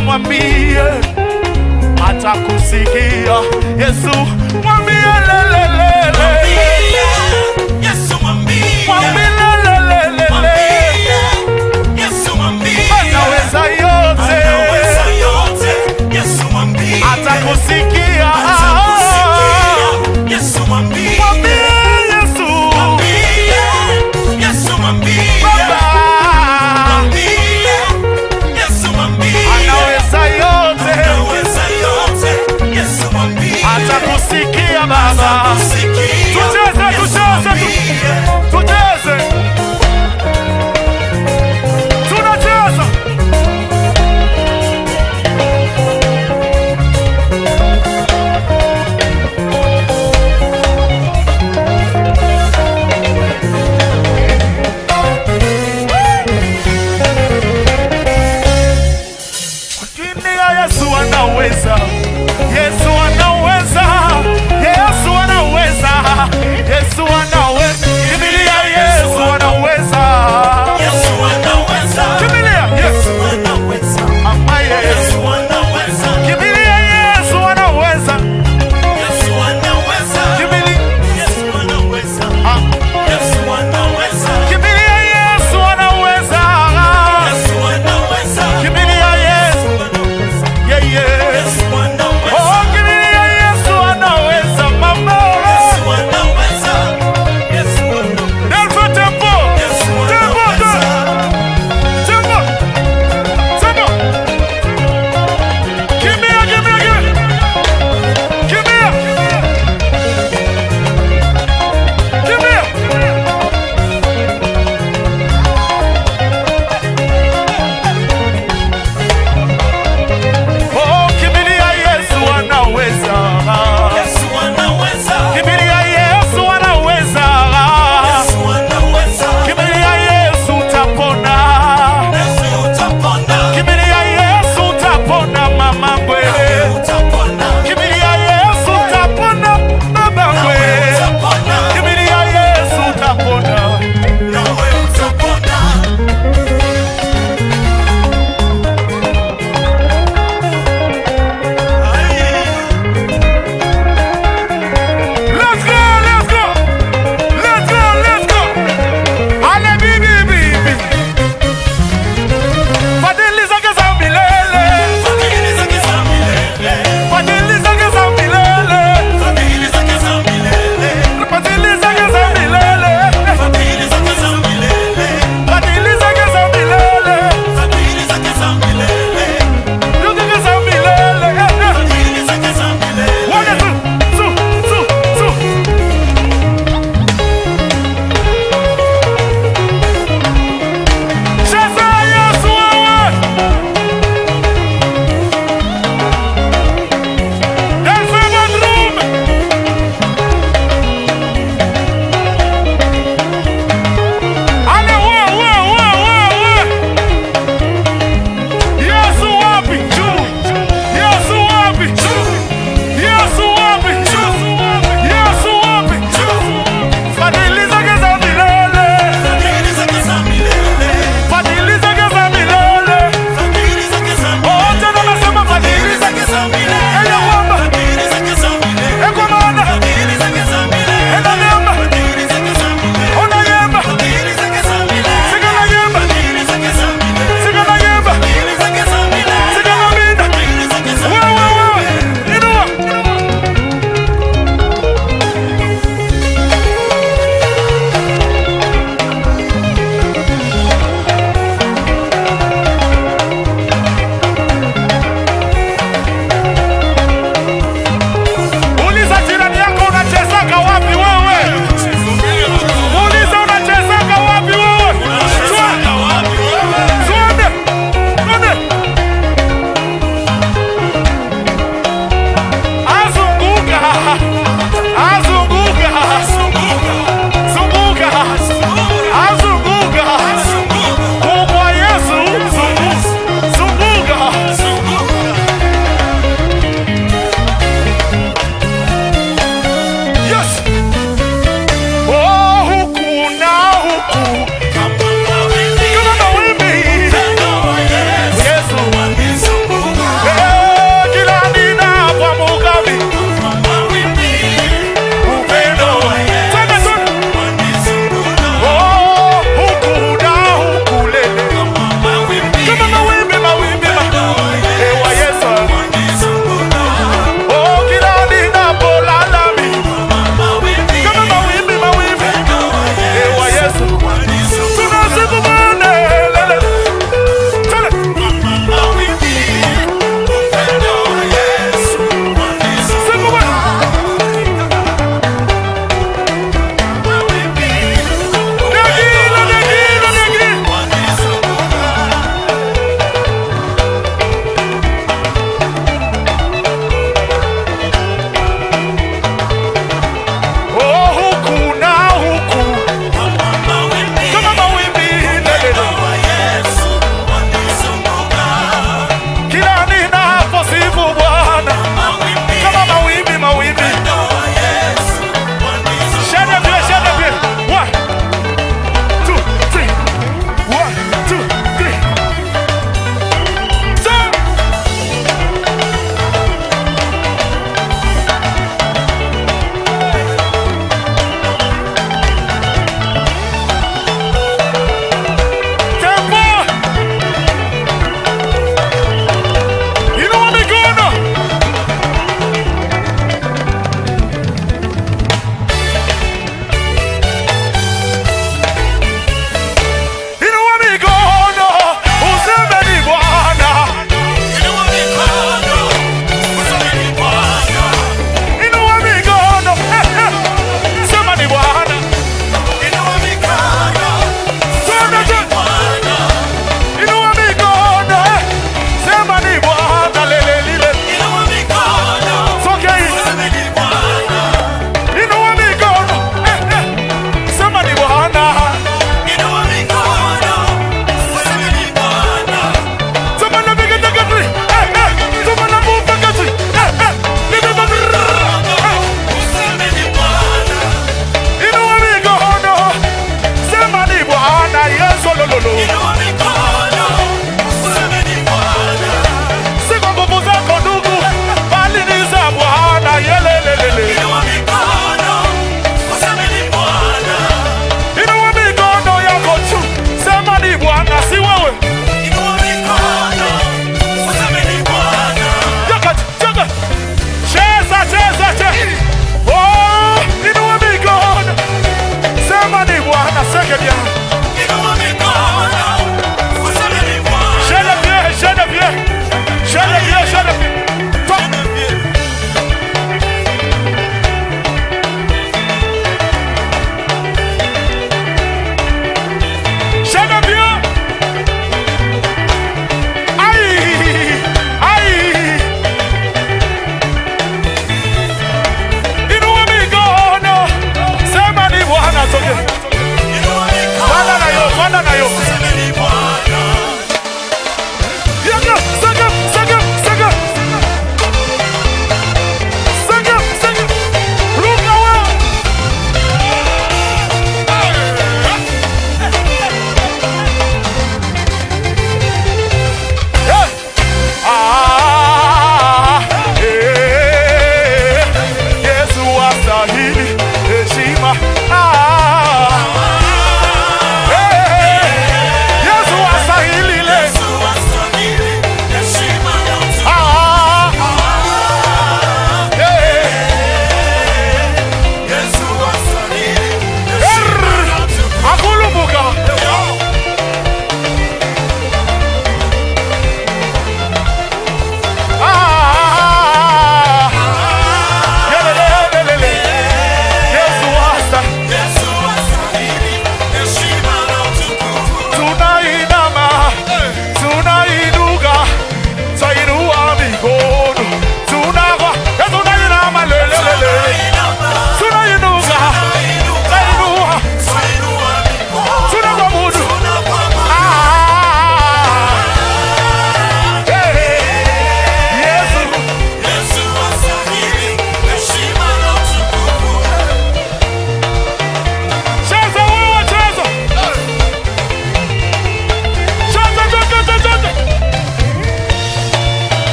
mwambie atakusikia. Yesu mwambie lelelele, Yesu mwambie, mwambie lelelele, Yesu mwambie anaweza yote, anaweza yote. Yesu mwambie atakusikia, Yesu mwambie, mwambie Yesu, mwambie Yesu, mwambie Baba, mwambie Yesu, mwambie anaweza yote, anaweza yote. Yesu mwambie atakusikia Baba. Tucheze, tucheze, tucheze, tunacheza. Yesu anaweza, Yesu anaweza, Yesu anaweza,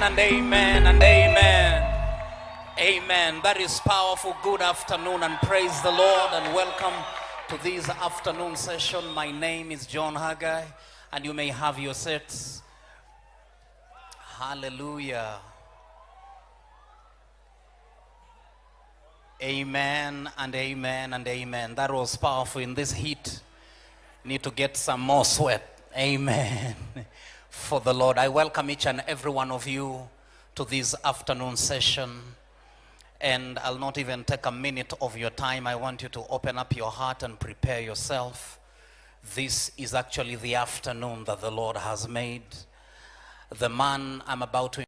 Amen and amen and amen. Amen. That is powerful. Good afternoon and praise the Lord and welcome to this afternoon session. My name is John Haggai and you may have your seats. Hallelujah. Amen and amen and amen. That was powerful. In this heat, need to get some more sweat. Amen. For the Lord. I welcome each and every one of you to this afternoon session. And I'll not even take a minute of your time. I want you to open up your heart and prepare yourself. This is actually the afternoon that the Lord has made. The man I'm about to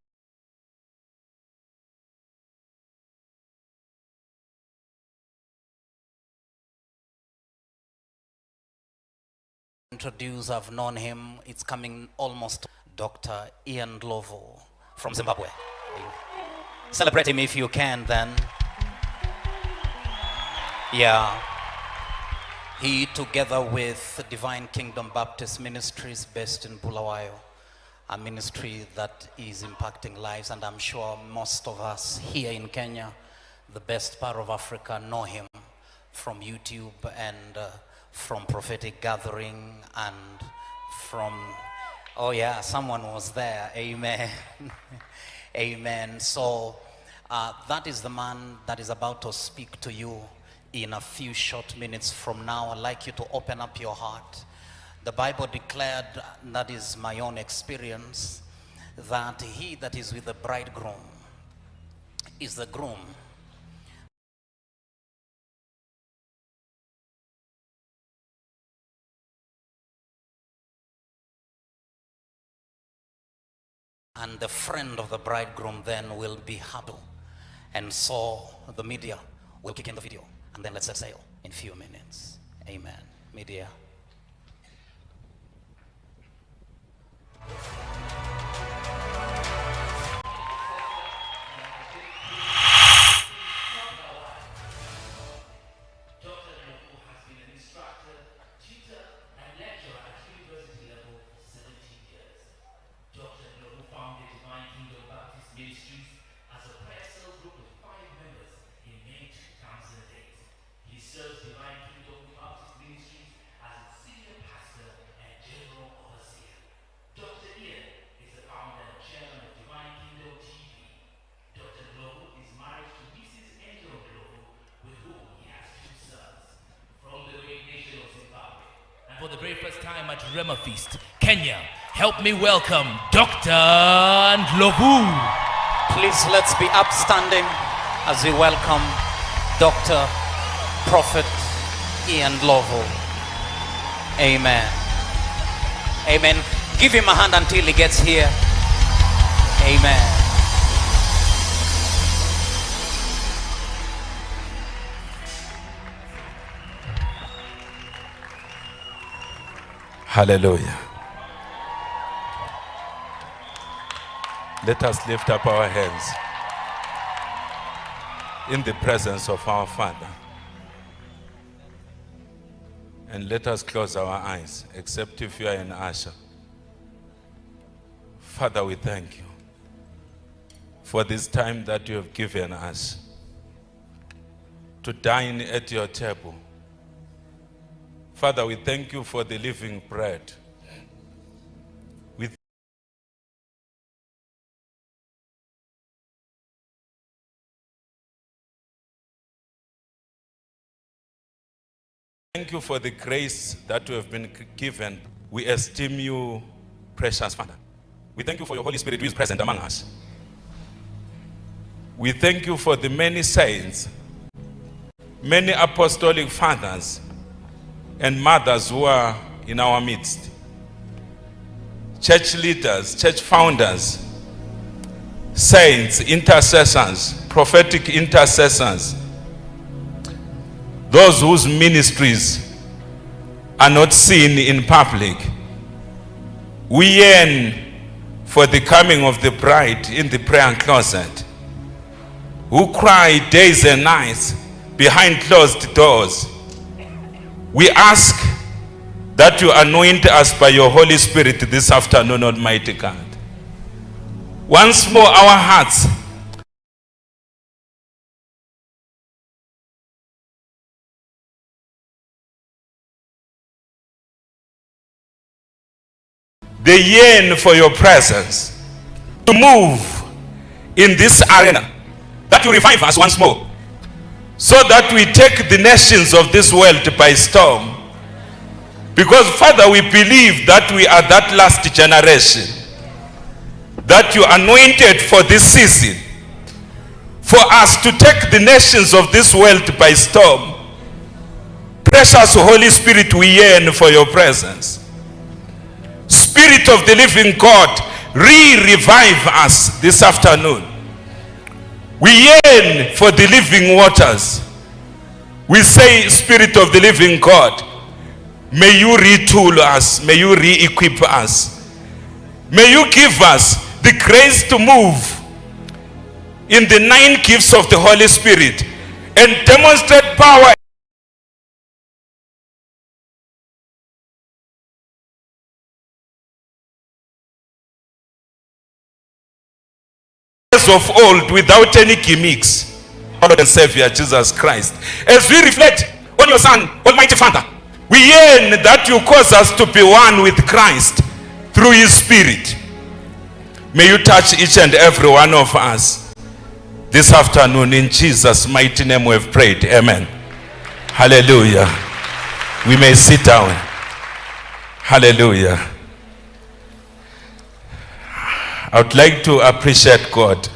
introduce, I've known him, it's coming almost, Dr. Ian Lovo from Zimbabwe. Celebrate him if you can then. Yeah. He, together with Divine Kingdom Baptist Ministries based in Bulawayo, a ministry that is impacting lives, and I'm sure most of us here in Kenya, the best part of Africa, know him from YouTube and from Prophetic Gathering and from, oh yeah, someone was there. Amen. Amen. So that is the man that is about to speak to you in a few short minutes from now. I'd like you to open up your heart. The Bible declared, that is my own experience, that he that is with the bridegroom is the groom. And the friend of the bridegroom then will be Hadu. And so the media will kick in the video. And then let's set sail in a few minutes. Amen. Media. For the very first time at Rhema Feast, Kenya, help me welcome Dr. Ndlovu. Please let's be upstanding as we welcome Dr. Prophet Ian Ndlovu. Amen. Amen. Give him a hand until he gets here. Amen. Hallelujah. Let us lift up our hands in the presence of our Father. And let us close our eyes, except if you are an usher. Father, we thank you for this time that you have given us to dine at your table. Father, we thank you for the living bread. We thank you for the grace that you have been given. We esteem you, precious Father. We thank you for your Holy Spirit who is present among us. We thank you for the many saints, many apostolic fathers, and mothers who are in our midst. Church leaders, church founders, saints, intercessors, prophetic intercessors, those whose ministries are not seen in public. We yearn for the coming of the bride in the prayer closet, who cry days and nights behind closed doors. We ask that you anoint us by your Holy Spirit this afternoon, Almighty God. Once more, our hearts. They yearn for your presence to move in this arena, that you revive us once more, so that we take the nations of this world by storm. Because, Father, we believe that we are that last generation that you anointed for this season, for us to take the nations of this world by storm. Precious Holy Spirit, we yearn for your presence. Spirit of the living God, revive us this afternoon. We yearn for the living waters. We say, Spirit of the living God, may you retool us, may you re-equip us, may you give us the grace to move in the 9 gifts of the Holy Spirit and demonstrate power of old, without any gimmicks. Our Lord and Savior Jesus Christ, as we reflect on your Son, Almighty Father, we yearn that you cause us to be one with Christ through his Spirit. May you touch each and every one of us this afternoon. In Jesus' mighty name we have prayed. Amen. Hallelujah. We may sit down. Hallelujah. I would like to appreciate God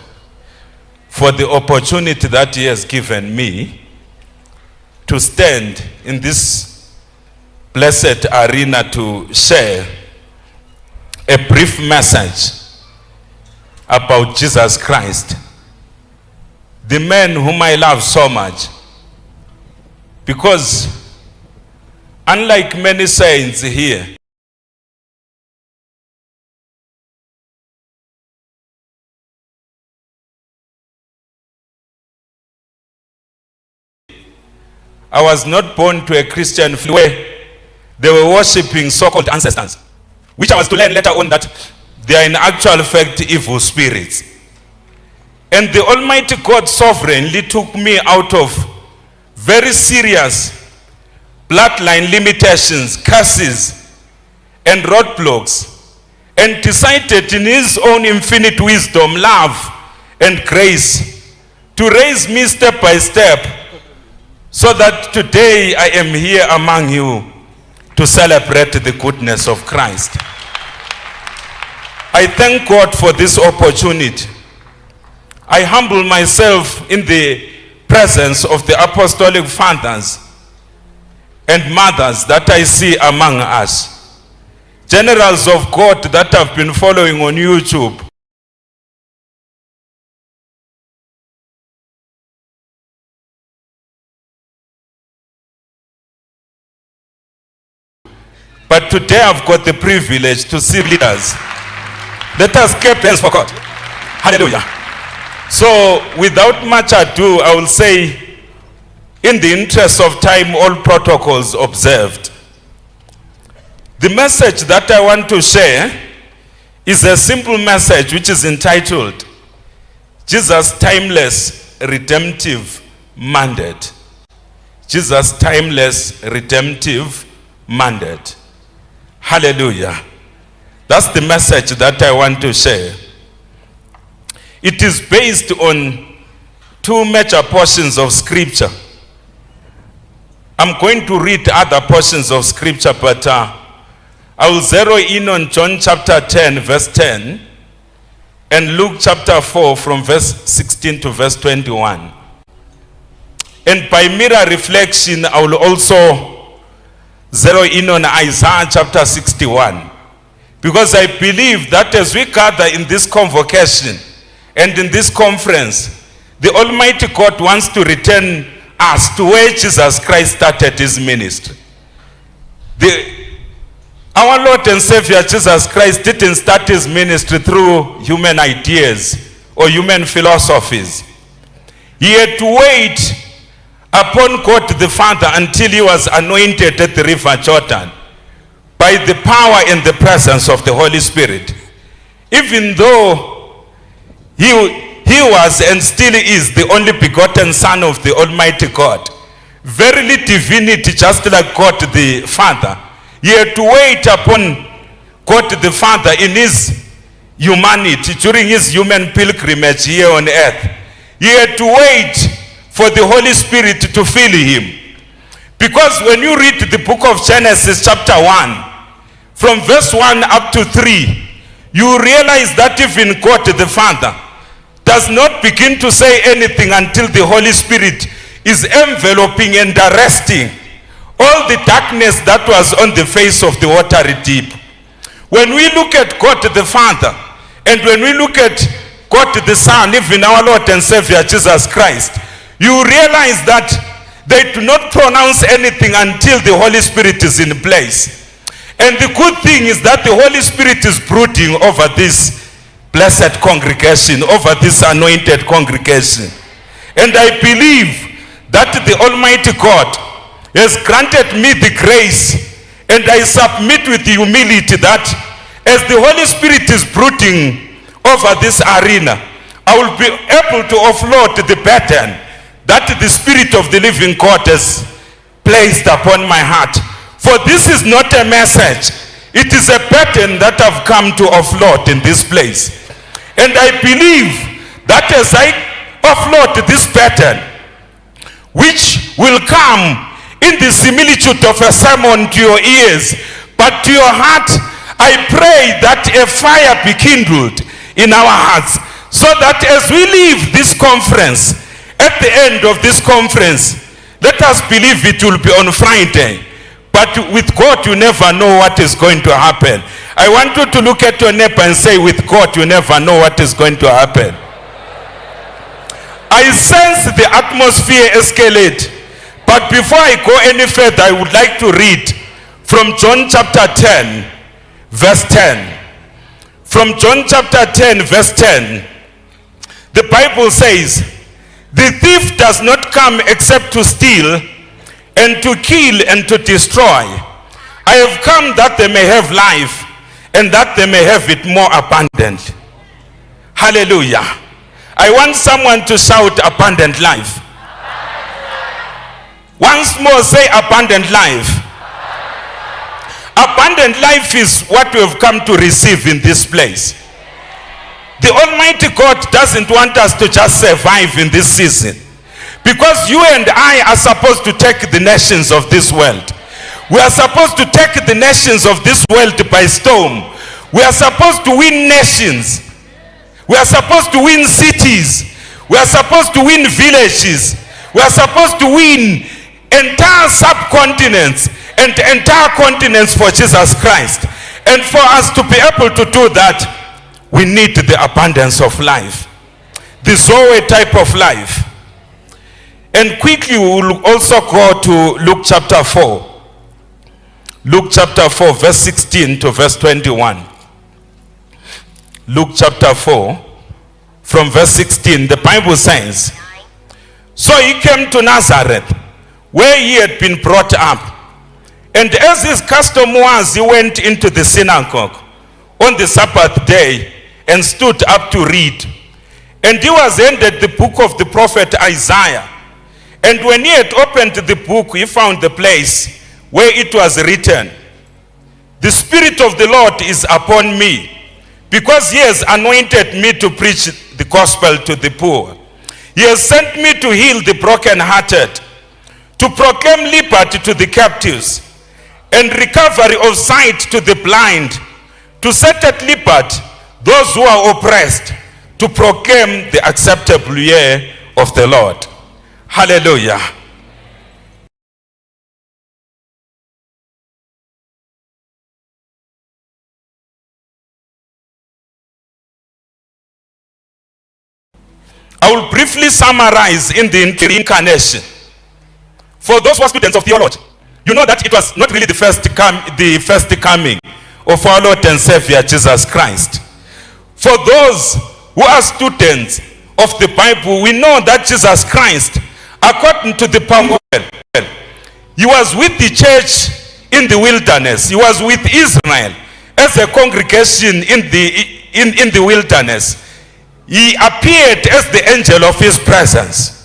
for the opportunity that he has given me to stand in this blessed arena to share a brief message about Jesus Christ, the man whom I love so much. Because unlike many saints here, I was not born to a Christian family where they were worshipping so-called ancestors, which I was to learn later on that they are in actual fact evil spirits. And the Almighty God sovereignly took me out of very serious bloodline limitations, curses, and roadblocks, and decided in his own infinite wisdom, love, and grace to raise me step by step, so that today I am here among you to celebrate the goodness of Christ. I thank God for this opportunity. I humble myself in the presence of the apostolic fathers and mothers that I see among us, generals of God that have been following on YouTube, but today I've got the privilege to see leaders. Let us keep hands for God. Hallelujah. So without much ado, I will say, in the interest of time, all protocols observed. The message that I want to share is a simple message which is entitled, Jesus' Timeless Redemptive Mandate. Jesus' Timeless Redemptive Mandate. Hallelujah. That's the message that I want to share. It is based on 2 major portions of scripture. I'm going to read other portions of scripture, but I will zero in on John chapter 10, verse 10, and Luke chapter 4 from verse 16 to verse 21. And by mirror reflection, I will also zero in on Isaiah chapter 61. Because I believe that as we gather in this convocation and in this conference, the Almighty God wants to return us to where Jesus Christ started his ministry. Our Lord and Savior Jesus Christ didn't start his ministry through human ideas or human philosophies. He had to wait upon God the Father until he was anointed at the river Jordan by the power and the presence of the Holy Spirit. Even though He was and still is the only begotten Son of the Almighty God. Verily divinity, just like God the Father. He had to wait upon God the Father in his humanity during his human pilgrimage here on earth. He had to wait for the Holy Spirit to fill him. Because when you read the book of Genesis chapter 1, from verse 1 up to 3, you realize that even God the Father does not begin to say anything until the Holy Spirit is enveloping and arresting all the darkness that was on the face of the watery deep. When we look at God the Father, and when we look at God the Son, even our Lord and Savior Jesus Christ, you realize that they do not pronounce anything until the Holy Spirit is in place. And the good thing is that the Holy Spirit is brooding over this blessed congregation, over this anointed congregation. And I believe that the Almighty God has granted me the grace, and I submit with humility that as the Holy Spirit is brooding over this arena, I will be able to offload the burden that the Spirit of the living God has placed upon my heart. For this is not a message, it is a burden that I've come to offload in this place. And I believe that as I offload this burden, which will come in the similitude of a sermon to your ears, but to your heart, I pray that a fire be kindled in our hearts, so that as we leave this conference, at the end of this conference, let us believe it will be on Friday. But with God, you never know what is going to happen. I want you to look at your neighbor and say, with God, you never know what is going to happen. I sense the atmosphere escalate. But before I go any further, I would like to read from John chapter 10, verse 10. From John chapter 10, verse 10, the Bible says, the thief does not come except to steal and to kill and to destroy. I have come that they may have life, and that they may have it more abundant. Hallelujah. I want someone to shout abundant life. Once more, say abundant life. Abundant life is what we have come to receive in this place. The Almighty God doesn't want us to just survive in this season, because you and I are supposed to take the nations of this world. We are supposed to take the nations of this world by storm. We are supposed to win nations. We are supposed to win cities. We are supposed to win villages. We are supposed to win entire subcontinents and entire continents for Jesus Christ. And for us to be able to do that, we need the abundance of life, the Zoe type of life. And quickly we will also go to Luke chapter 4. Luke chapter 4, verse 16 to verse 21. Luke chapter 4, from verse 16, the Bible says, so he came to Nazareth, where he had been brought up. And as his custom was, he went into the synagogue on the Sabbath day and stood up to read. And he was handed the book of the prophet Isaiah. And when he had opened the book, he found the place where it was written, the Spirit of the Lord is upon me, because he has anointed me to preach the gospel to the poor. He has sent me to heal the brokenhearted, to proclaim liberty to the captives, and recovery of sight to the blind, to set at liberty those who are oppressed, to proclaim the acceptable year of the Lord. Hallelujah. I will briefly summarize in the incarnation. For those who are students of theology, you know that it was not really the first coming of our Lord and Savior Jesus Christ. For those who are students of the Bible, we know that Jesus Christ, according to the Bible, he was with the church in the wilderness. He was with Israel as a congregation in the wilderness. he appeared as the angel of his presence.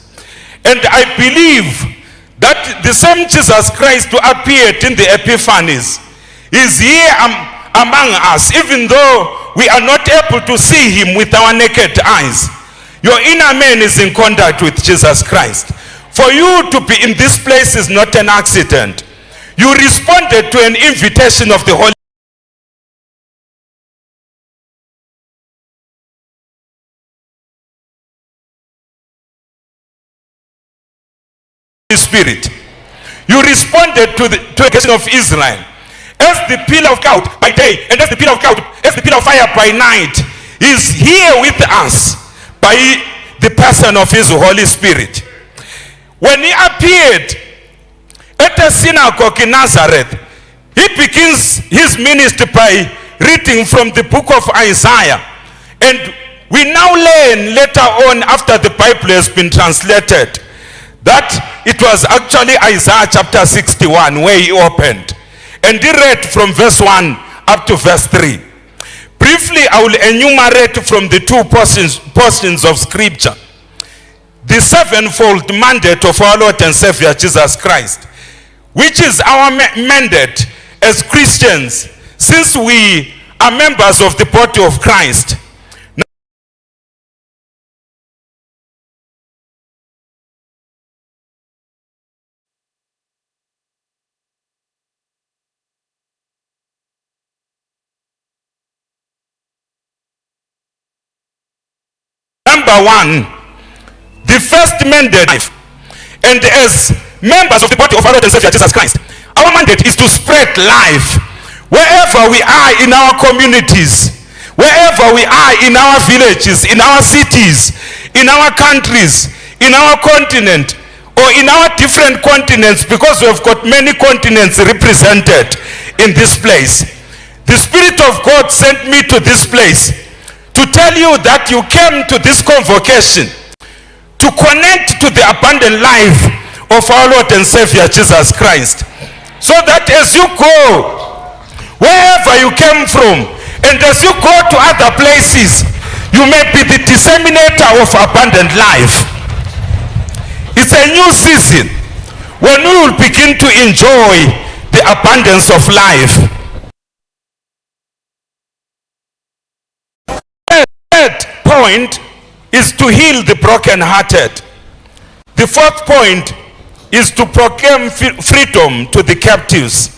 And I believe that the same Jesus Christ who appeared in the Epiphanies is here among us, even though we are not able to see him with our naked eyes. Your inner man is in contact with Jesus Christ. For you to be in this place is not an accident. You responded to an invitation of the Holy Spirit. You responded to the occasion of Israel as the pillar of cloud by day and as the pillar of cloud, as the pillar of fire by night. He is here with us by the person of his Holy Spirit. When he appeared at a synagogue in Nazareth, he begins his ministry by reading from the book of Isaiah. And we now learn later on, after the Bible has been translated, that it was actually Isaiah chapter 61 where he opened. And he read from verse 1 up to verse 3. Briefly, I will enumerate from the two portions of scripture the sevenfold mandate of our Lord and Savior Jesus Christ, which is our mandate as Christians, since we are members of the body of Christ. Number one, the first mandate, and as members of the body of our Lord and Savior Jesus Christ, our mandate is to spread life wherever we are in our communities, wherever we are in our villages, in our cities, in our countries, in our continent, or in our different continents, because we have got many continents represented in this place. The Spirit of God sent me to this place to tell you that you came to this convocation to connect to the abundant life of our Lord and Savior Jesus Christ, so that as you go wherever you came from and as you go to other places, you may be the disseminator of abundant life. It's a new season when we will begin to enjoy the abundance of life. Third point is to heal the brokenhearted. The fourth point is to proclaim freedom to the captives.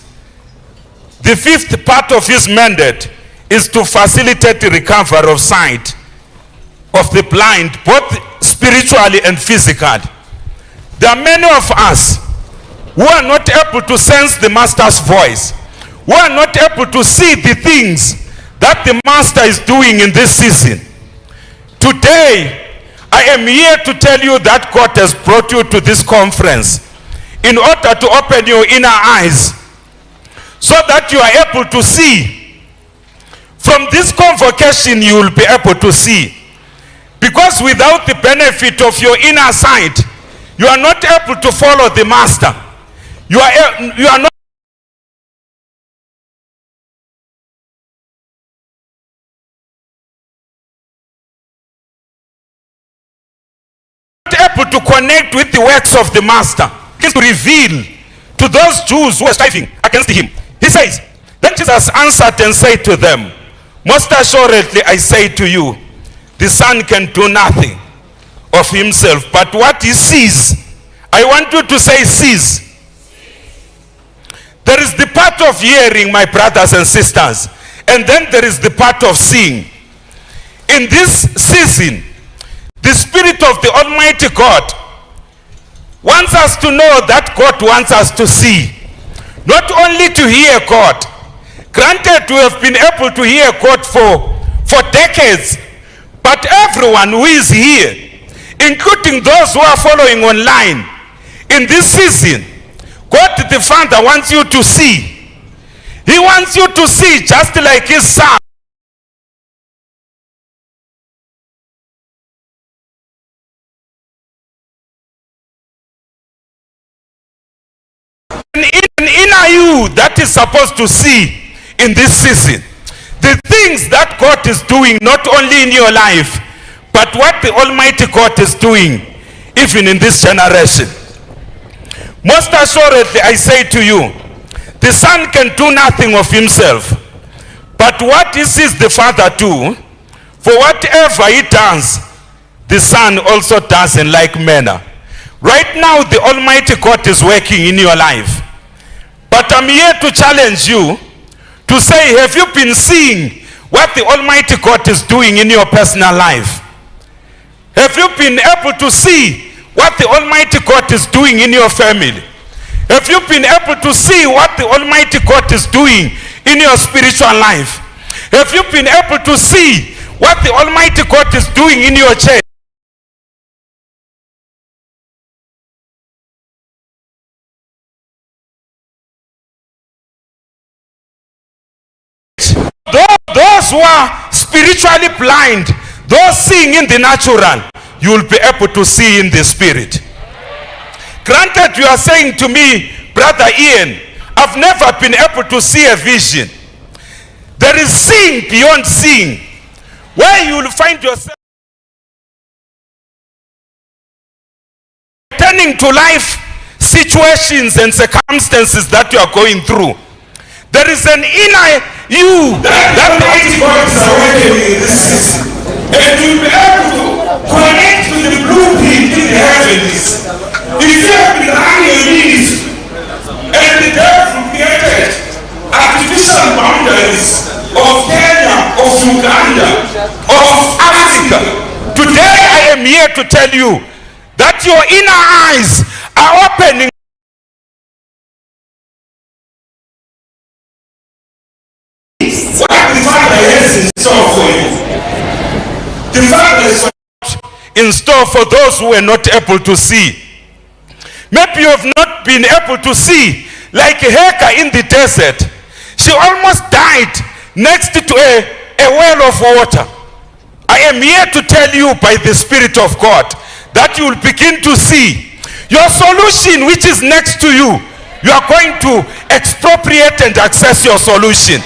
The fifth part of his mandate is to facilitate the recovery of sight of the blind, both spiritually and physically. There are many of us who are not able to sense the Master's voice, who are not able to see the things that the Master is doing in this season. Today, I am here to tell you that God has brought you to this conference in order to open your inner eyes so that you are able to see. From this convocation, you will be able to see. Because without the benefit of your inner sight, you are not able to follow the Master. You are not able to connect with the works of the Master. He to reveal to those Jews who are striving against him. He says, then Jesus answered and said to them, most assuredly I say to you, the Son can do nothing of himself, but what he sees. I want you to say sees. There is the part of hearing, my brothers and sisters, and then there is the part of seeing. In this season, the Spirit of the Almighty God wants us to know that God wants us to see, not only to hear God. Granted, we have been able to hear God for decades, but everyone who is here, including those who are following online, in this season, God the Father wants you to see. He wants you to see just like his Son. An inner you that is supposed to see in this season the things that God is doing, not only in your life but what the Almighty God is doing, even in this generation. Most assuredly, I say to you, the Son can do nothing of himself, but what he sees the Father do, for whatever he does, the Son also does in like manner. Right now, the Almighty God is working in your life. But I'm here to challenge you to say, have you been seeing what the Almighty God is doing in your personal life? Have you been able to see what the Almighty God is doing in your family? Have you been able to see what the Almighty God is doing in your spiritual life? Have you been able to see what the Almighty God is doing in your church? Those who are spiritually blind, those seeing in the natural, you will be able to see in the spirit. Granted, you are saying to me, Brother Ian, I've never been able to see a vision. There is seeing beyond seeing, where you will find yourself turning to life situations and circumstances that you are going through. There is an inner you that mighty God is awakening in this season, and you'll be able to connect to the blueprint in the heavens. If you have been running a ministry and the devil created artificial boundaries of Kenya, of Uganda, of Africa, today I am here to tell you that your inner eyes are opening. What the Father has in store for you. The Father is in store for those who are not able to see. Maybe you have not been able to see, like Hagar in the desert. She almost died next to a well of water. I am here to tell you by the Spirit of God that you will begin to see your solution, which is next to you. You are going to expropriate and access your solution.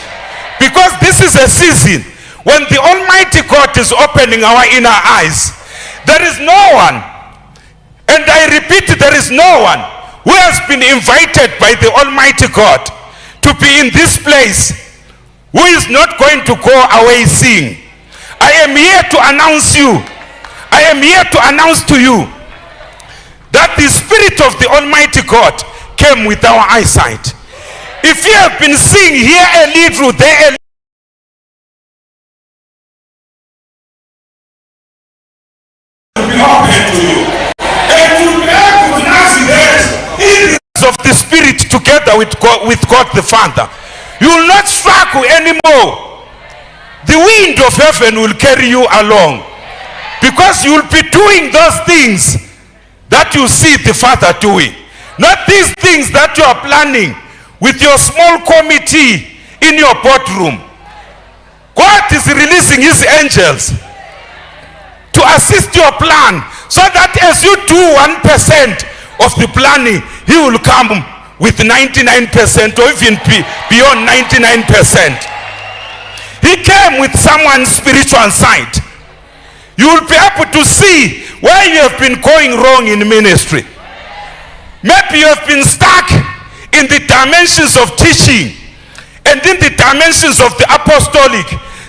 Because this is a season when the Almighty God is opening our inner eyes. There is no one, and I repeat, there is no one who has been invited by the Almighty God to be in this place who is not going to go away seeing. I am here to announce you, I am here to announce to you that the Spirit of the Almighty God came with our eyesight. If you have been seeing here a little, there a little, be open to you, and you be able to navigate in the of the Spirit together with God the Father. You will not struggle anymore. The wind of heaven will carry you along, because you will be doing those things that you see the Father doing, not these things that you are planning with your small committee in your boardroom. God is releasing his angels to assist your plan, so that as you do 1% of the planning, he will come with 99% or even beyond 99%. He came with someone's spiritual sight. You will be able to see where you have been going wrong in ministry. Maybe you have been stuck in the dimensions of teaching and in the dimensions of the apostolic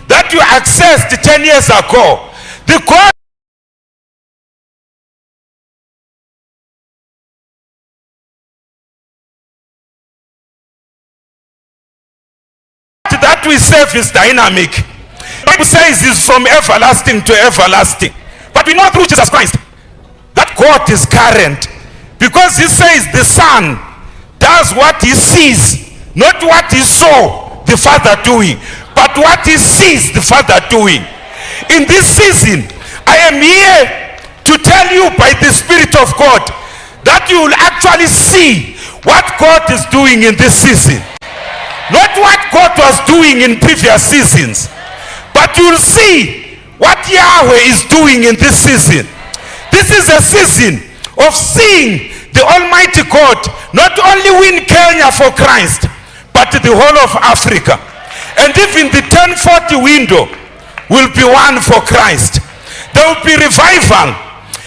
that you accessed 10 years ago. The God that we serve is dynamic. The Bible says it's from everlasting to everlasting. But we know through Jesus Christ that God is current, because he says the Son does what he sees, not what he saw the Father doing, but what he sees the Father doing. In this season, I am here to tell you by the Spirit of God that you will actually see what God is doing in this season. Not what God was doing in previous seasons, but you'll see what Yahweh is doing in this season. This is a season of seeing the Almighty God not only win Kenya for Christ, but the whole of Africa. And even the 1040 window will be one for Christ. There will be revival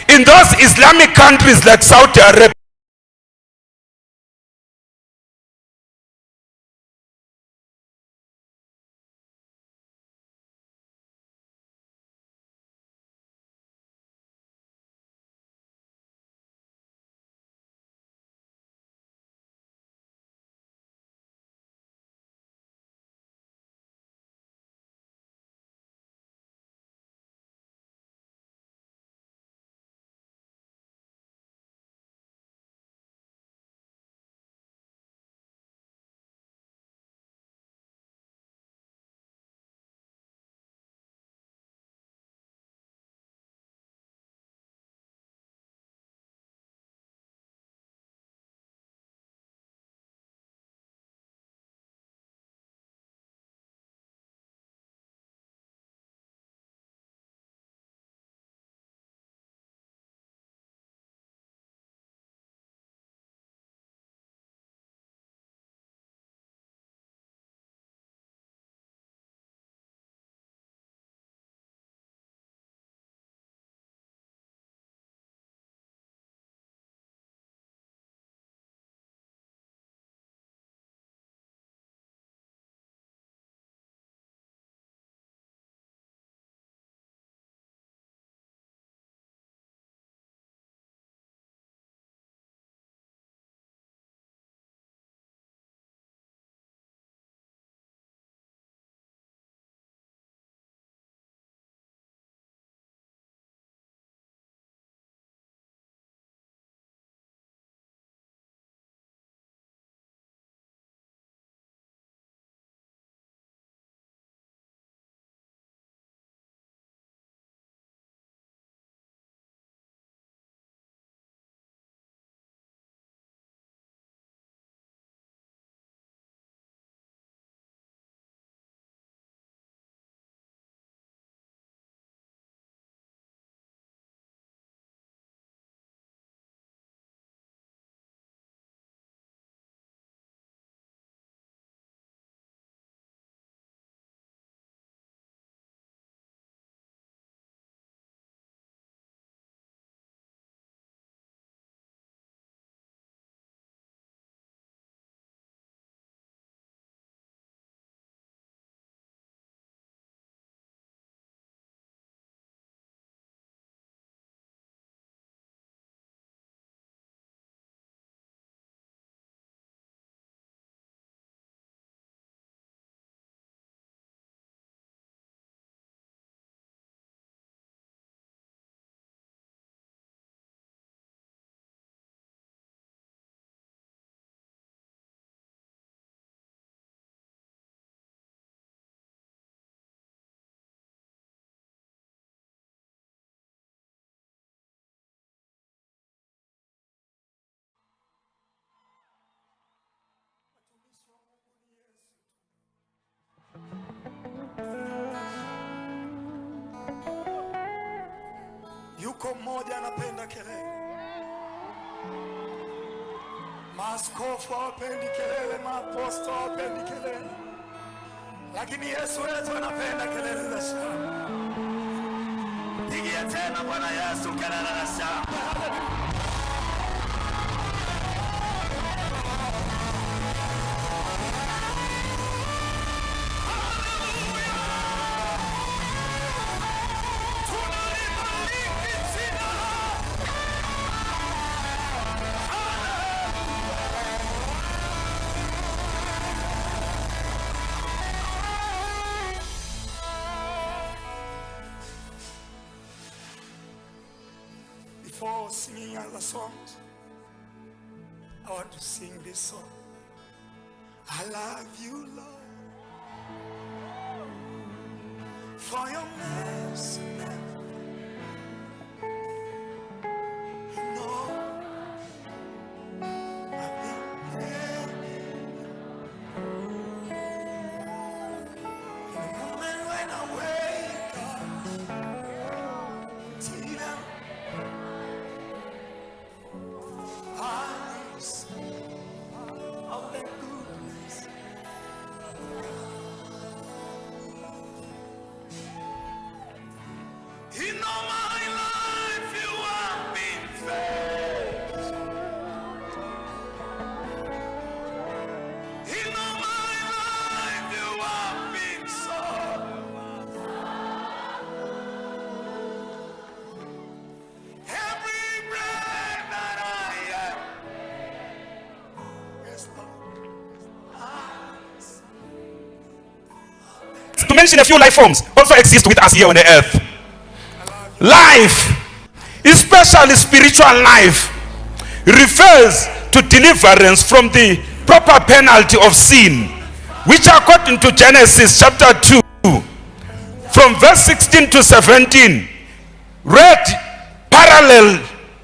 in those Islamic countries like Saudi Arabia. Yuko mmoja anapenda kelele. Maaskofu hawapendi kelele, maaposto hawapendi kelele, lakini Yesu wetu anapenda kelele za shangwe. Pigia tena Bwana Yesu kelele za shangwe. Before singing other songs, I want to sing this song. I love you, Lord, for your mercy. mention a few life forms also exist with us here on the earth. Life, especially spiritual life, refers to deliverance from the proper penalty of sin, which according to Genesis chapter 2, from verse 16 to 17, read parallel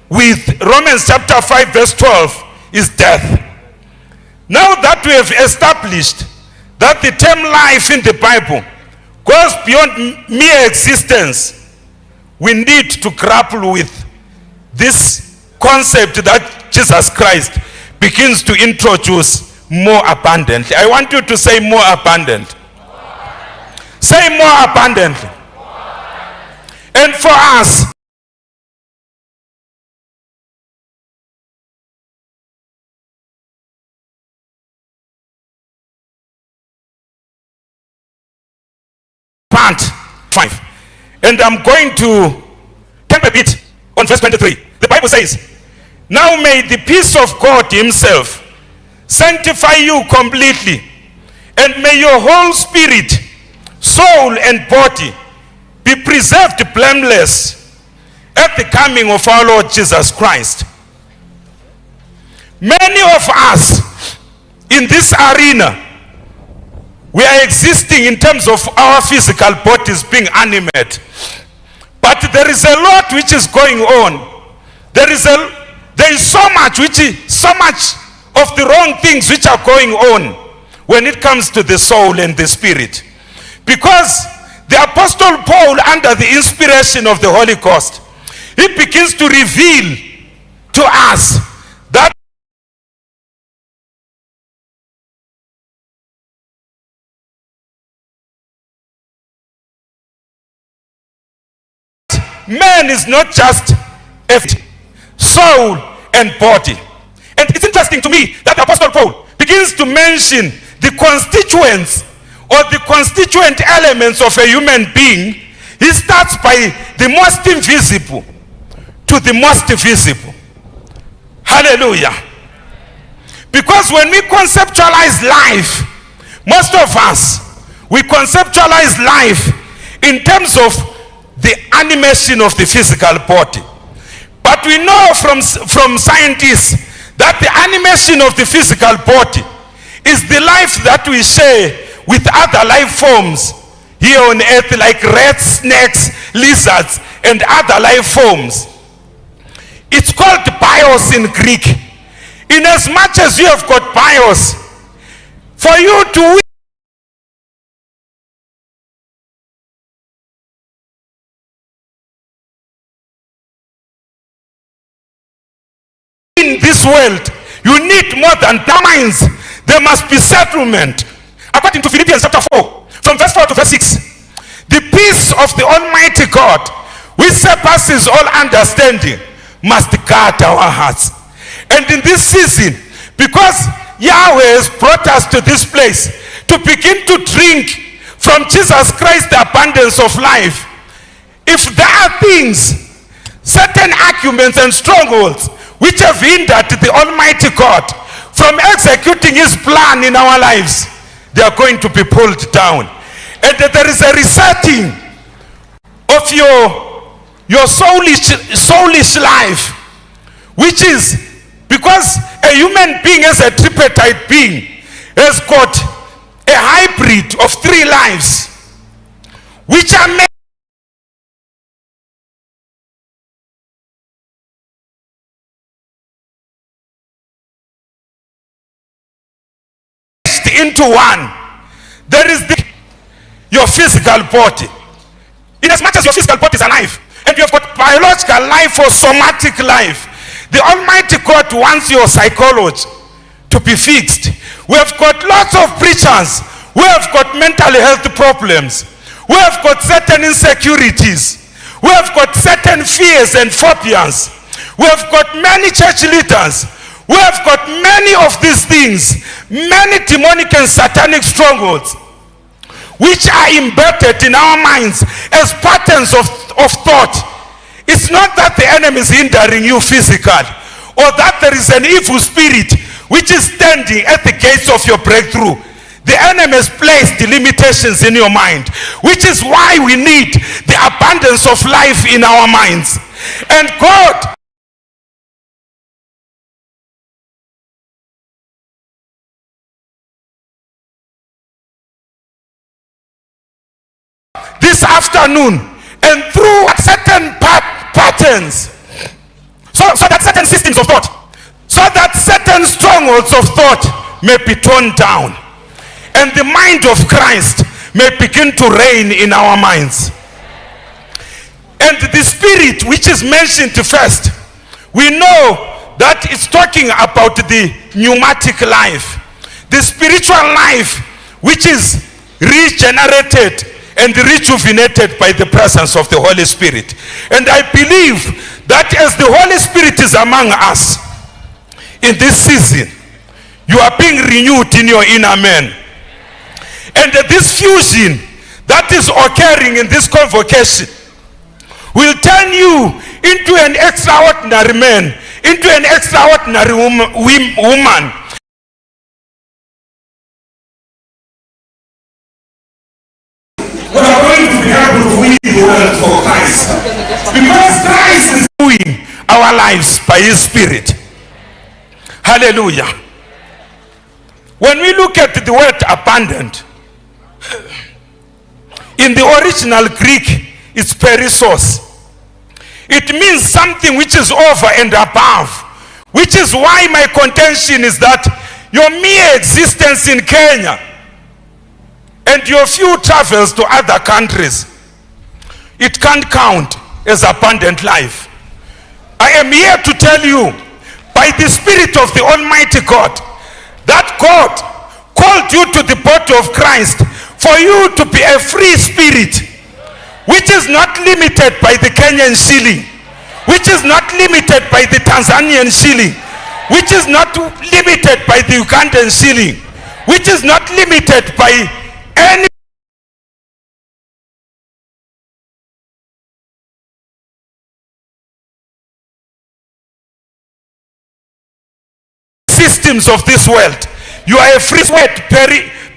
with Romans chapter 5 verse 12, is death. Now that we have established that the term life in the Bible goes beyond mere existence, we need to grapple with this concept that Jesus Christ begins to introduce more abundantly. I want you to say more abundant. Say more abundantly. And for us, part 5. And I'm going to take a bit on verse 23. The Bible says, now may the peace of God himself sanctify you completely, and may your whole spirit, soul, and body be preserved blameless at the coming of our Lord Jesus Christ. Many of us in this arena, we are existing in terms of our physical bodies being animate. But there is a lot which is going on. There is so much of the wrong things which are going on when it comes to the soul and the spirit. Because the Apostle Paul, under the inspiration of the Holy Ghost, he begins to reveal to us that man is not just a soul and body. And it's interesting to me that the Apostle Paul begins to mention the constituents or the constituent elements of a human being. He starts by the most invisible to the most visible. Hallelujah. Because when we conceptualize life, most of us, we conceptualize life in terms of the animation of the physical body. But we know from scientists that the animation of the physical body is the life that we share with other life forms here on earth, like rats, snakes, lizards, and other life forms. It's called bios in Greek. In as much as you have got bios, for you to in this world, you need more than minds. There must be settlement. According to Philippians chapter 4, from verse 4 to verse 6, the peace of the Almighty God, which surpasses all understanding, must guard our hearts. And in this season, because Yahweh has brought us to this place to begin to drink from Jesus Christ, the abundance of life, if there are things, certain arguments and strongholds which have hindered the Almighty God from executing his plan in our lives, they are going to be pulled down. And there is a resetting of your soulish life, which is because a human being as a tripartite being has got a hybrid of 3 lives, which are made into one. There is your physical body. In as much as your physical body is alive, and you have got biological life or somatic life, the Almighty God wants your psychology to be fixed. We have got lots of preachers who have got mental health problems. We have got certain insecurities. We have got certain fears and phobias. We have got many church leaders. We have got many of these things, many demonic and satanic strongholds, which are embedded in our minds as patterns of thought. It's not that the enemy is hindering you physically, or that there is an evil spirit which is standing at the gates of your breakthrough. The enemy has placed the limitations in your mind, which is why we need the abundance of life in our minds. And God this afternoon, and through certain patterns, so that certain systems of thought, so that certain strongholds of thought may be torn down, and the mind of Christ may begin to reign in our minds. And the spirit which is mentioned first, we know that it's talking about the pneumatic life, the spiritual life which is regenerated and rejuvenated by the presence of the Holy Spirit. And I believe that as the Holy Spirit is among us in this season, you are being renewed in your inner man. And this fusion that is occurring in this convocation will turn you into an extraordinary man, into an extraordinary woman. We are going to be able to win the world for Christ, because Christ is doing our lives by his spirit. Hallelujah. When we look at the word abundant, in the original Greek it's perisos. It means something which is over and above, which is why my contention is that your mere existence in Kenya and your few travels to other countries, it can't count as abundant life. I am here to tell you, by the Spirit of the Almighty God, that God called you to the body of Christ for you to be a free spirit, which is not limited by the Kenyan shilling, which is not limited by the Tanzanian shilling, which is not limited by the Ugandan shilling, which is not limited by any systems of this world. You are a free word,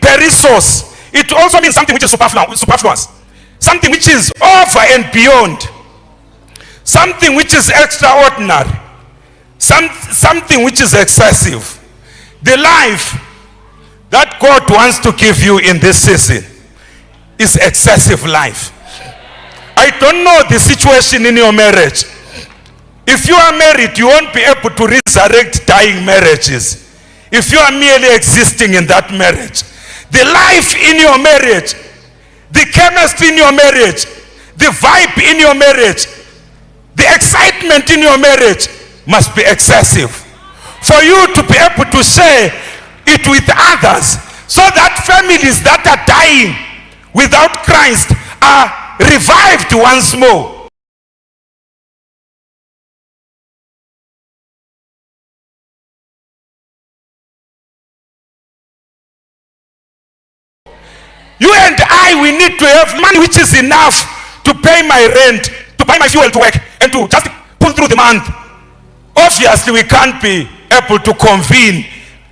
perisos. It also means something which is superfluous, something which is over and beyond, something which is extraordinary, something which is excessive. The life that God wants to give you in this season is excessive life. I don't know the situation in your marriage. If you are married, you won't be able to resurrect dying marriages if you are merely existing in that marriage. The life in your marriage, the chemistry in your marriage, the vibe in your marriage, the excitement in your marriage must be excessive for you to be able to share it with others, so that families that are dying without Christ are revived once more. You and I, we need to have money which is enough to pay my rent, to buy my fuel to work, and to just pull through the month. Obviously, we can't be able to convene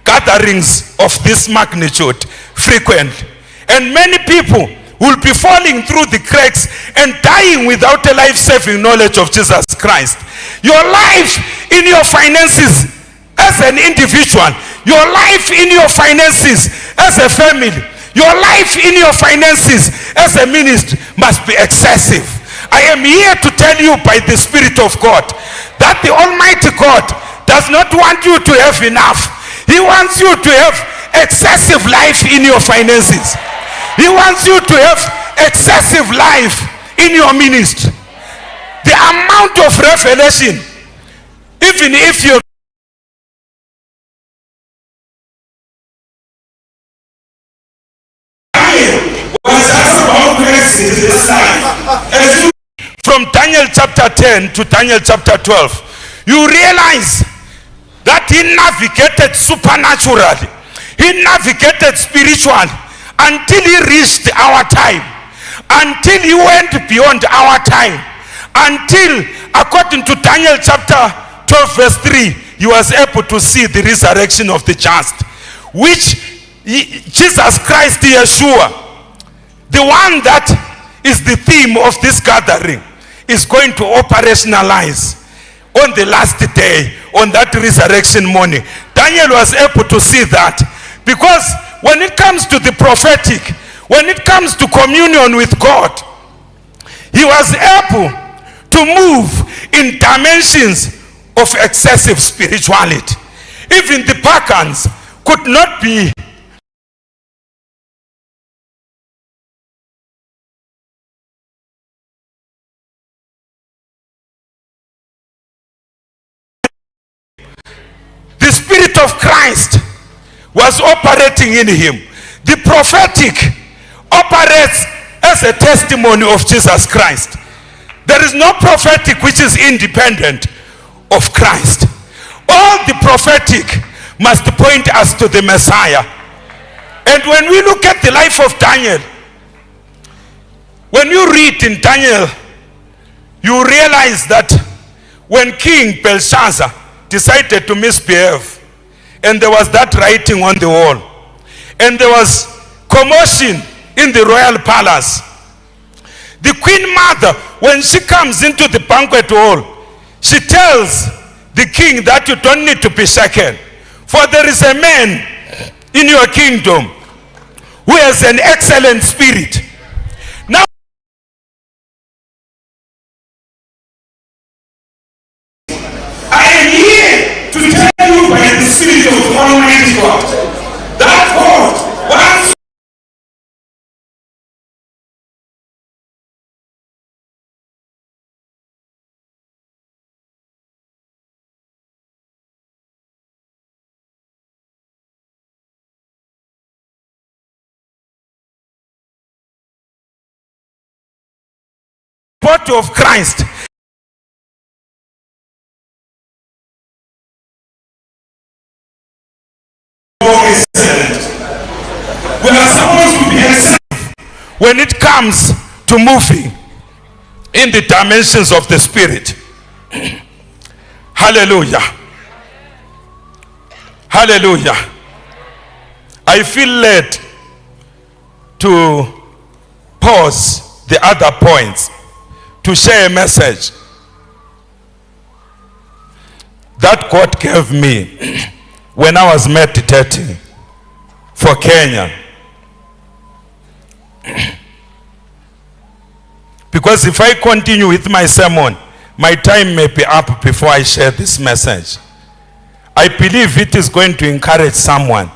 gatherings of this magnitude frequently. And many people will be falling through the cracks and dying without a life-saving knowledge of Jesus Christ. Your life in your finances as an individual, your life in your finances as a family, your life in your finances as a ministry must be excessive. I am here to tell you by the Spirit of God that the Almighty God does not want you to have enough. He wants you to have excessive life in your finances. He wants you to have excessive life in your ministry. The amount of revelation, even if you from Daniel chapter 10 to Daniel chapter 12, you realize that he navigated supernaturally, he navigated spiritually until he reached our time, until he went beyond our time, until, according to Daniel chapter 12 verse 3, he was able to see the resurrection of the just, which Jesus Christ, Yeshua, the one that is the theme of this gathering, is going to operationalize on the last day, on that resurrection morning. Daniel was able to see that, because when it comes to the prophetic, when it comes to communion with God, he was able to move in dimensions of excessive spirituality. Even the pagans could not be the Spirit of Christ was operating in him. The prophetic operates as a testimony of Jesus Christ. There is no prophetic which is independent of Christ. All the prophetic must point us to the Messiah. And when we look at the life of Daniel, when you read in Daniel, you realize that when King Belshazzar decided to misbehave, and there was that writing on the wall, and there was commotion in the royal palace, the queen mother, when she comes into the banquet hall, she tells the king that you don't need to be shaken, for there is a man in your kingdom who has an excellent spirit. Now I am here to tell you by the Spirit of Almighty God that God wants body of Christ. We are supposed to be excellent when it comes to moving in the dimensions of the Spirit. Hallelujah. Hallelujah. I feel led to pause the other points to share a message that God gave me when I was meditating for Kenya. Because if I continue with my sermon, my time may be up before I share this message. I believe it is going to encourage someone.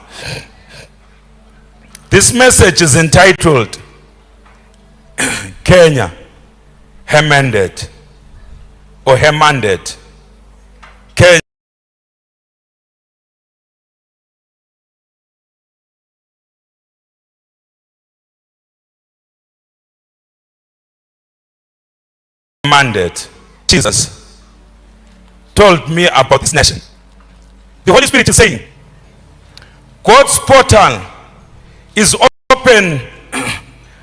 This message is entitled Kenya Hemanded or Hemanded. Kenya Hemanded. Jesus told me about this nation. The Holy Spirit is saying, God's portal is open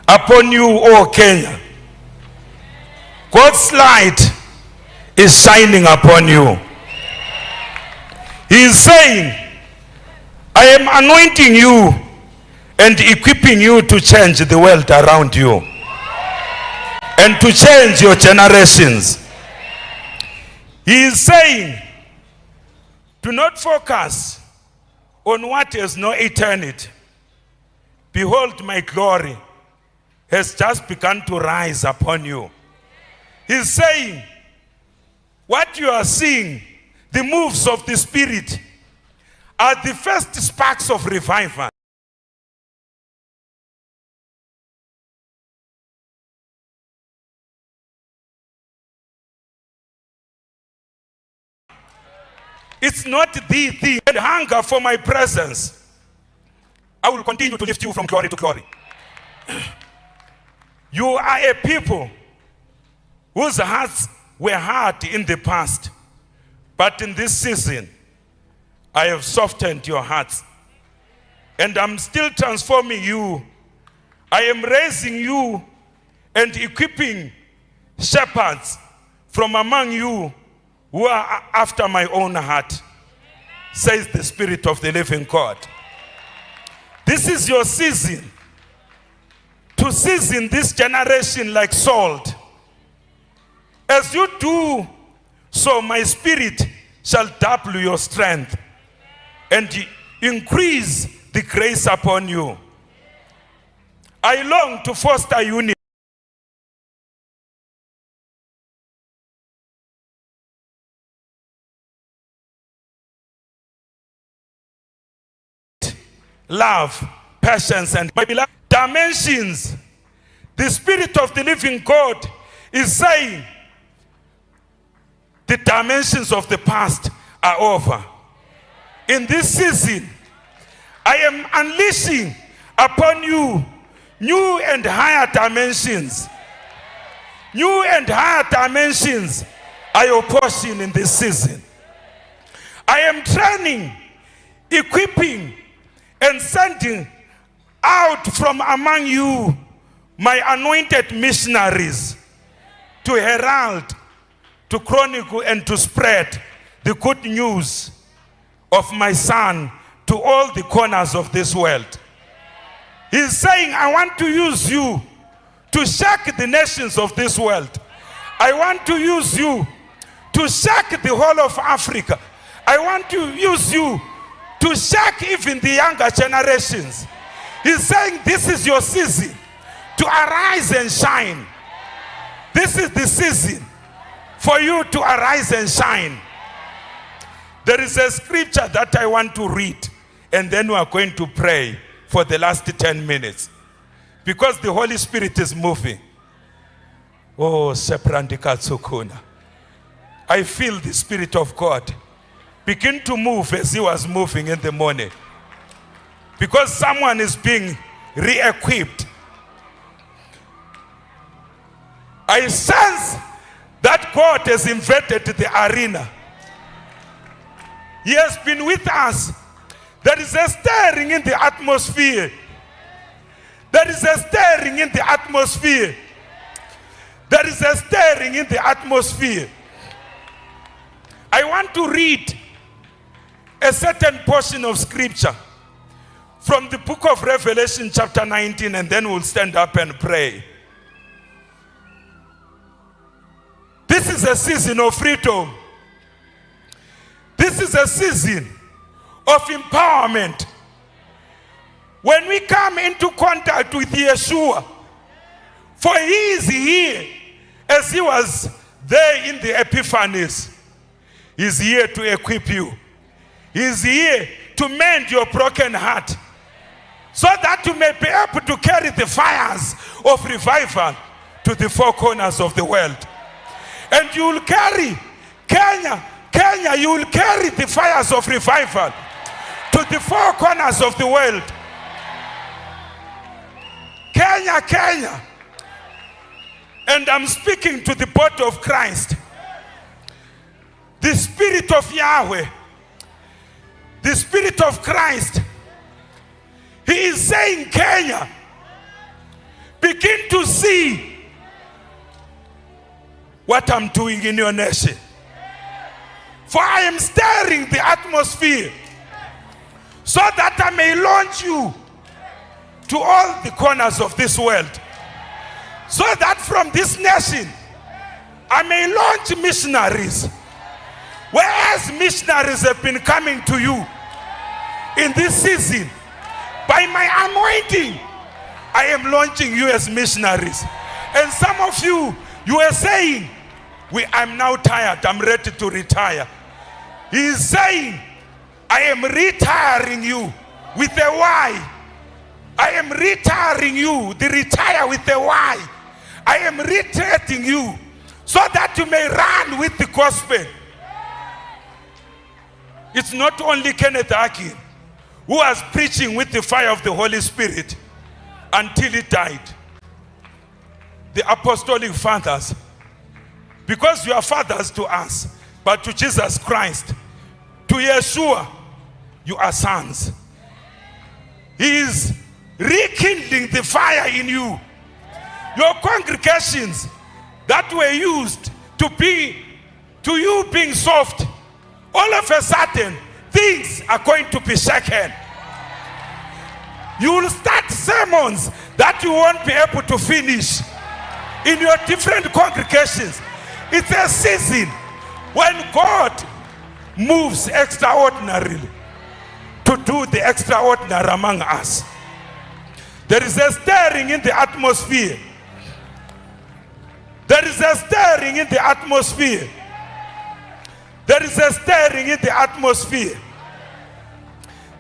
upon you, O Kenya. God's light is shining upon you. He is saying, I am anointing you and equipping you to change the world around you and to change your generations. He is saying, do not focus on what has no eternity. Behold, my glory has just begun to rise upon you. He's saying, what you are seeing, the moves of the Spirit, are the first sparks of revival. It's not the thing. And hunger for my presence, I will continue to lift you from glory to glory. You are a people whose hearts were hard in the past, but in this season, I have softened your hearts. And I'm still transforming you. I am raising you and equipping shepherds from among you who are after my own heart, says the Spirit of the living God. The This is your season to season this generation like salt. As you do so, my spirit shall double your strength and increase the grace upon you. I long to foster unity, love, patience, and my beloved dimensions. The Spirit of the living God is saying the dimensions of the past are over. In this season, I am unleashing upon you new and higher dimensions. New and higher dimensions are your portion in this season. I am training, equipping, and sending out from among you my anointed missionaries to herald, to chronicle, and to spread the good news of my Son to all the corners of this world. He's saying, I want to use you to shake the nations of this world. I want to use you to shake the whole of Africa. I want to use you to shake even the younger generations. He's saying, this is your season to arise and shine. This is the season for you to arise and shine. There is a scripture that I want to read, and then we are going to pray for the last 10 minutes. Because the Holy Spirit is moving. Oh, Seprandika Tsukuna. I feel the Spirit of God begin to move as he was moving in the morning. Because someone is being re-equipped. I sense that God has invaded the arena. He has been with us. There is a stirring in the atmosphere. There is a stirring in the atmosphere. There is a stirring in the atmosphere. I want to read a certain portion of scripture from the book of Revelation chapter 19, and then we'll stand up and pray. This is a season of freedom. This is a season of empowerment. When we come into contact with Yeshua, for he is here as he was there in the Epiphanies. He's here to equip you. He's here to mend your broken heart, so that you may be able to carry the fires of revival to the four corners of the world. And you will carry Kenya, you will carry the fires of revival to the four corners of the world. Kenya. And I'm speaking to the body of Christ. The Spirit of Yahweh, the Spirit of Christ, he is saying, Kenya, begin to see what I'm doing in your nation. For I am stirring the atmosphere so that I may launch you to all the corners of this world. So that from this nation, I may launch missionaries. Whereas missionaries have been coming to you in this season, by my anointing, I am launching you as missionaries. And some of you, you are saying, I'm now tired, I'm ready to retire. He is saying, I am retiring you with a Y. I am retiring you, the retire with a Y. I am retreating you so that you may run with the gospel. It's not only Kenneth Akin who was preaching with the fire of the Holy Spirit until he died. The apostolic fathers, because you are fathers to us, but to Jesus Christ, to Yeshua, you are sons. He is rekindling the fire in you. Your congregations that were used to you being soft, all of a sudden, things are going to be shaken. You will start sermons that you won't be able to finish in your different congregations. It's a season when God moves extraordinarily to do the extraordinary among us. There is a stirring in the atmosphere. There is a stirring in the atmosphere. There is a stirring in the atmosphere.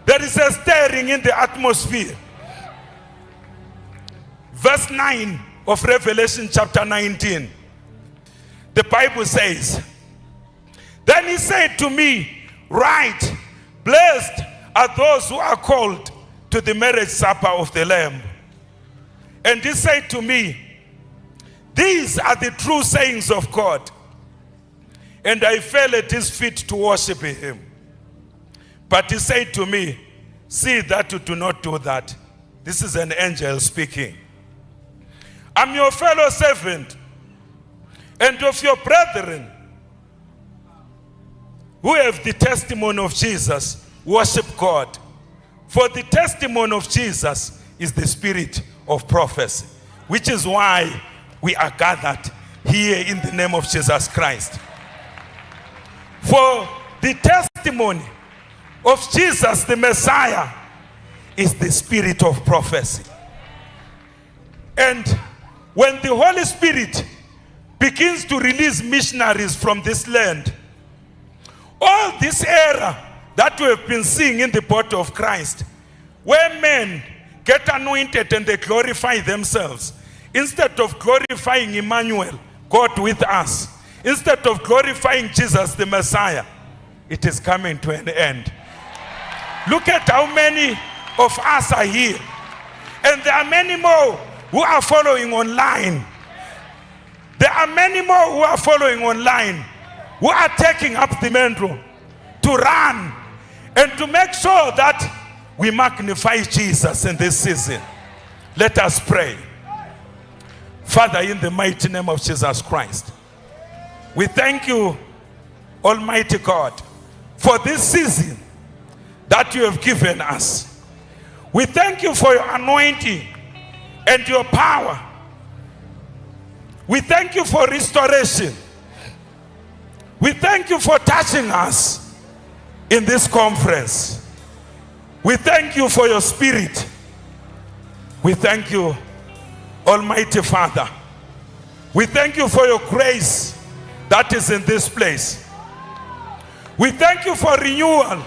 There is a stirring in the atmosphere. Verse 9 of Revelation chapter 19. The Bible says, then he said to me, write, blessed are those who are called to the marriage supper of the Lamb. And he said to me, these are the true sayings of God. And I fell at his feet to worship him. But he said to me, see that you do not do that. This is an angel speaking. I'm your fellow servant and of your brethren who have the testimony of Jesus. Worship God. For the testimony of Jesus is the spirit of prophecy, which is why we are gathered here in the name of Jesus Christ. For the testimony of Jesus the Messiah is the spirit of prophecy. And when the Holy Spirit begins to release missionaries from this land, all this era that we have been seeing in the body of Christ, where men get anointed and they glorify themselves, instead of glorifying Emmanuel, God with us, instead of glorifying Jesus the Messiah, it is coming to an end. Look at how many of us are here. And there are many more who are following online. There are many more who are following online, who are taking up the mantle to run and to make sure that we magnify Jesus in this season. Let us pray. Father, in the mighty name of Jesus Christ, we thank you, Almighty God, for this season that you have given us. We thank you for your anointing and your power. We thank you for restoration. We thank you for touching us in this conference. We thank you for your spirit. We thank you, Almighty Father. We thank you for your grace that is in this place. We thank you for renewal.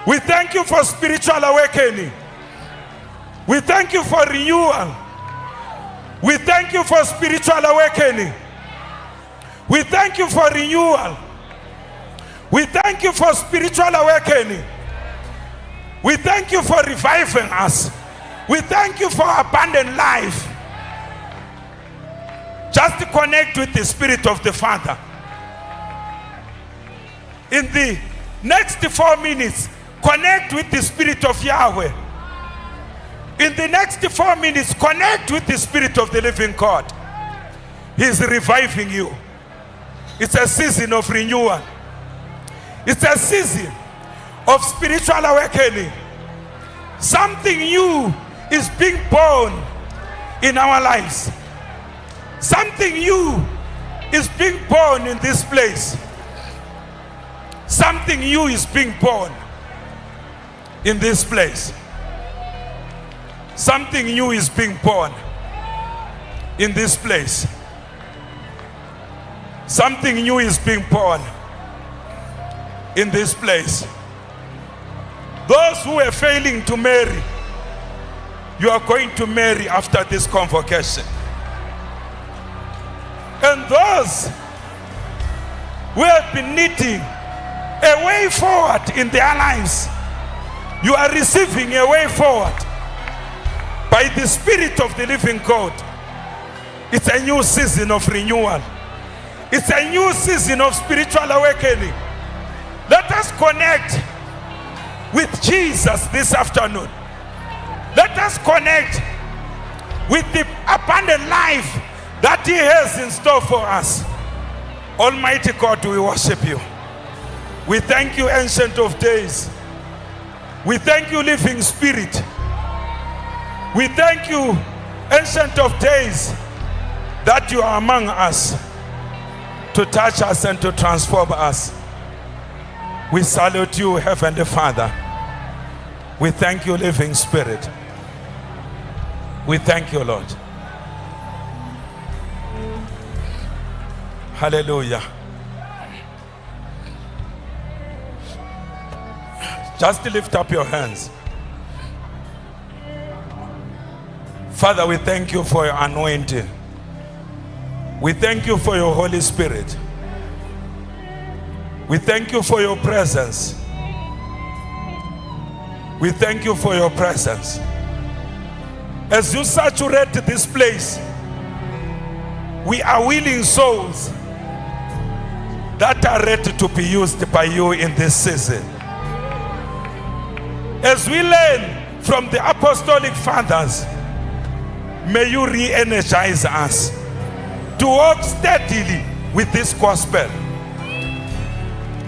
We thank you for spiritual awakening. We thank you for renewal. We thank you for spiritual awakening. We thank you for renewal. We thank you for spiritual awakening. We thank you for reviving us. We thank you for abundant life. Just to connect with the Spirit of the Father. In the next 4 minutes, connect with the Spirit of Yahweh. In the next 4 minutes, connect with the Spirit of the living God. He is reviving you. It's a season of renewal. It's a season of spiritual awakening. Something new is being born in our lives. Something new is being born in this place. Something new is being born in this place. Something new is being born in this place. Something new is being born in this place. Those who are failing to marry, you are going to marry after this convocation. And those who have been needing a way forward in their lives, you are receiving a way forward by the Spirit of the living God. It's a new season of renewal. It's a new season of spiritual awakening. Let us connect with Jesus this afternoon. Let us connect with the abundant life that He has in store for us. Almighty God, we worship you. We thank you, Ancient of Days. We thank you, Living Spirit. We thank you, Ancient of Days, that you are among us to touch us and to transform us. We salute you, Heavenly Father. We thank you, Living Spirit. We thank you, Lord. Hallelujah. Just lift up your hands. Father, we thank you for your anointing. We thank you for your Holy Spirit. We thank you for your presence. We thank you for your presence. As you saturate this place, we are willing souls that are ready to be used by you in this season. As we learn from the apostolic fathers, may you re-energize us to walk steadily with this gospel.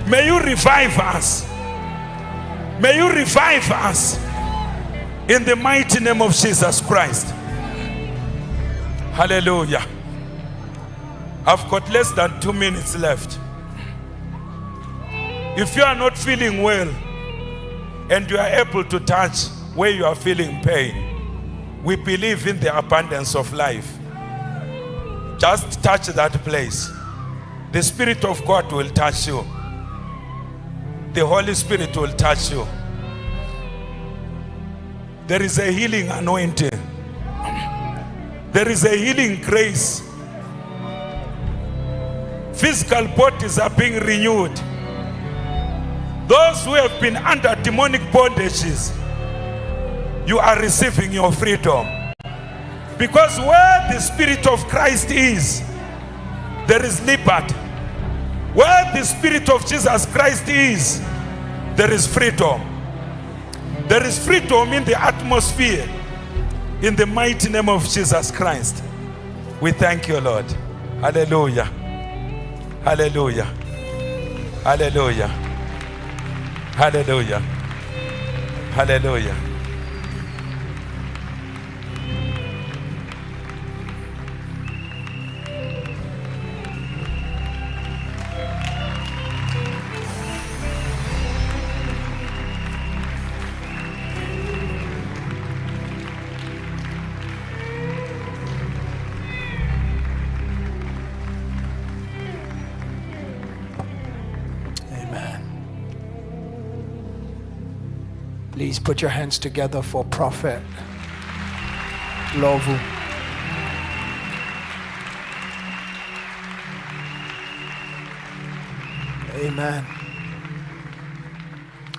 May you revive us. May you revive us in the mighty name of Jesus Christ. Hallelujah. I've got less than 2 minutes left. If you are not feeling well and you are able to touch where you are feeling pain, we believe in the abundance of life. Just touch that place. The Spirit of God will touch you. The Holy Spirit will touch you. There is a healing anointing. There is a healing grace. Physical bodies are being renewed. Those who have been under demonic bondages, you are receiving your freedom. Because where the Spirit of Christ is, there is liberty. Where the Spirit of Jesus Christ is, there is freedom. There is freedom in the atmosphere. In the mighty name of Jesus Christ. We thank you, Lord. Hallelujah. Hallelujah. Hallelujah. Hallelujah. Hallelujah. Please put your hands together for Prophet Lovu. Amen.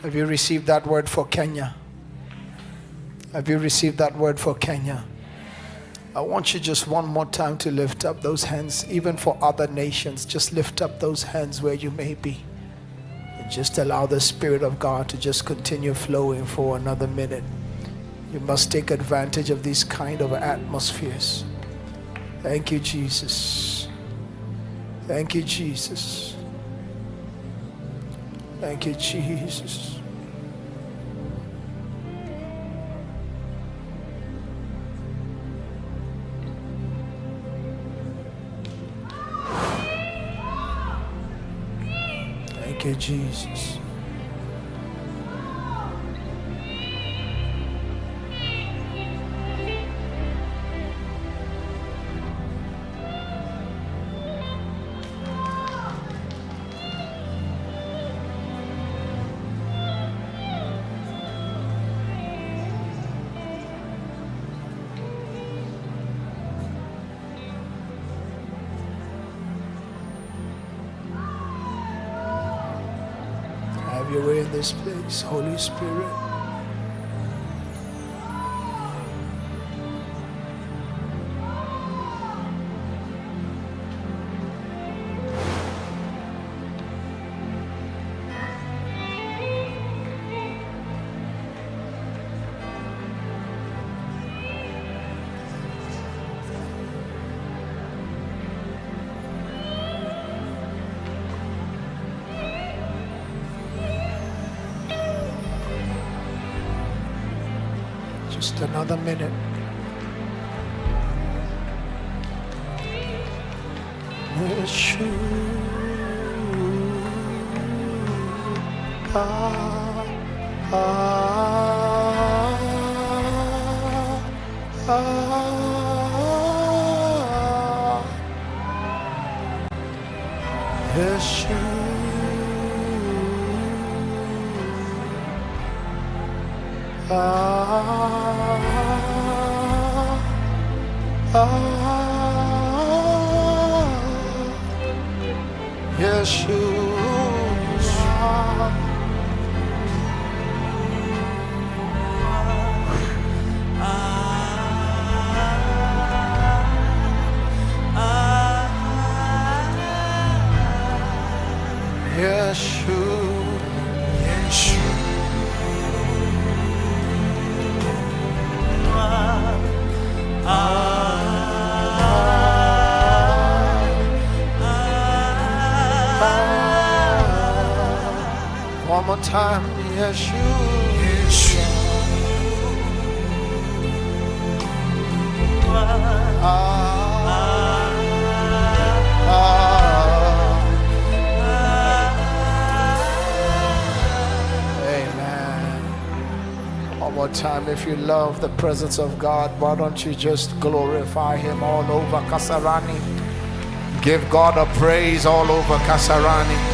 Have you received that word for Kenya? Have you received that word for Kenya? I want you just one more time to lift up those hands, even for other nations. Just lift up those hands where you may be. Just allow the Spirit of God to just continue flowing for another minute. You must take advantage of these kind of atmospheres. Thank you, Jesus. Thank you, Jesus. Thank you, Jesus. Thank you, Jesus. Have your way in this place, Holy Spirit. Just another minute. One more time, Yeshua. Amen. One more time, if you love the presence of God, why don't you just glorify Him all over Kasarani? Give God a praise all over Kasarani.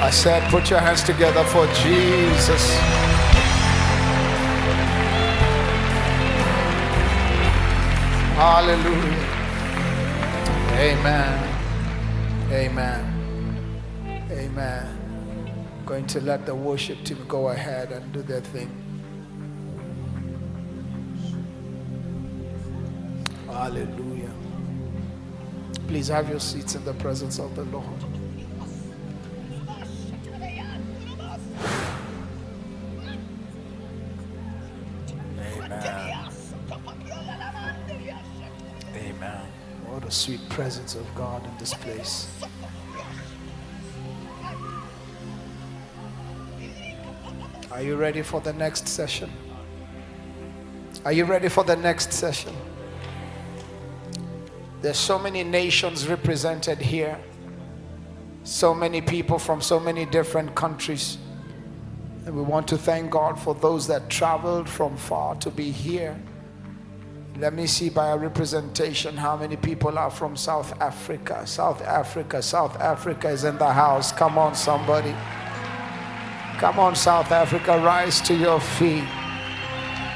I said, put your hands together for Jesus. Hallelujah. Amen. Amen. Amen. I'm going to let the worship team go ahead and do their thing. Hallelujah. Please have your seats in the presence of the Lord. Amen. What a sweet presence of God in this place. Are you ready for the next session? Are you ready for the next session? There's so many nations represented here. So many people from so many different countries. And we want to thank God for those that traveled from far to be here. Let me see by a representation how many people are from South Africa. South Africa is in the house. Come on, somebody. Come on, South Africa, rise to your feet.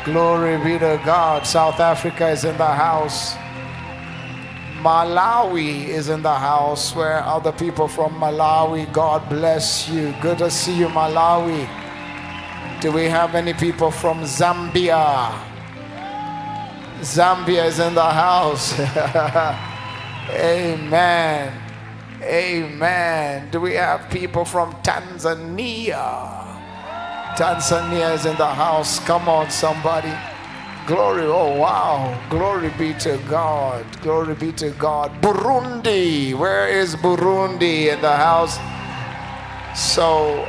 Glory be to God. South Africa is in the house. Malawi is in the house. Where are the people from Malawi? God bless you. Good to see you, Malawi. Do we have any people from Zambia? Zambia is in the house. Amen. Amen. Do we have people from Tanzania? Tanzania is in the house. Come on, somebody. Glory. Oh, wow. Glory be to God. Glory be to God. Burundi. Where is Burundi in the house? So,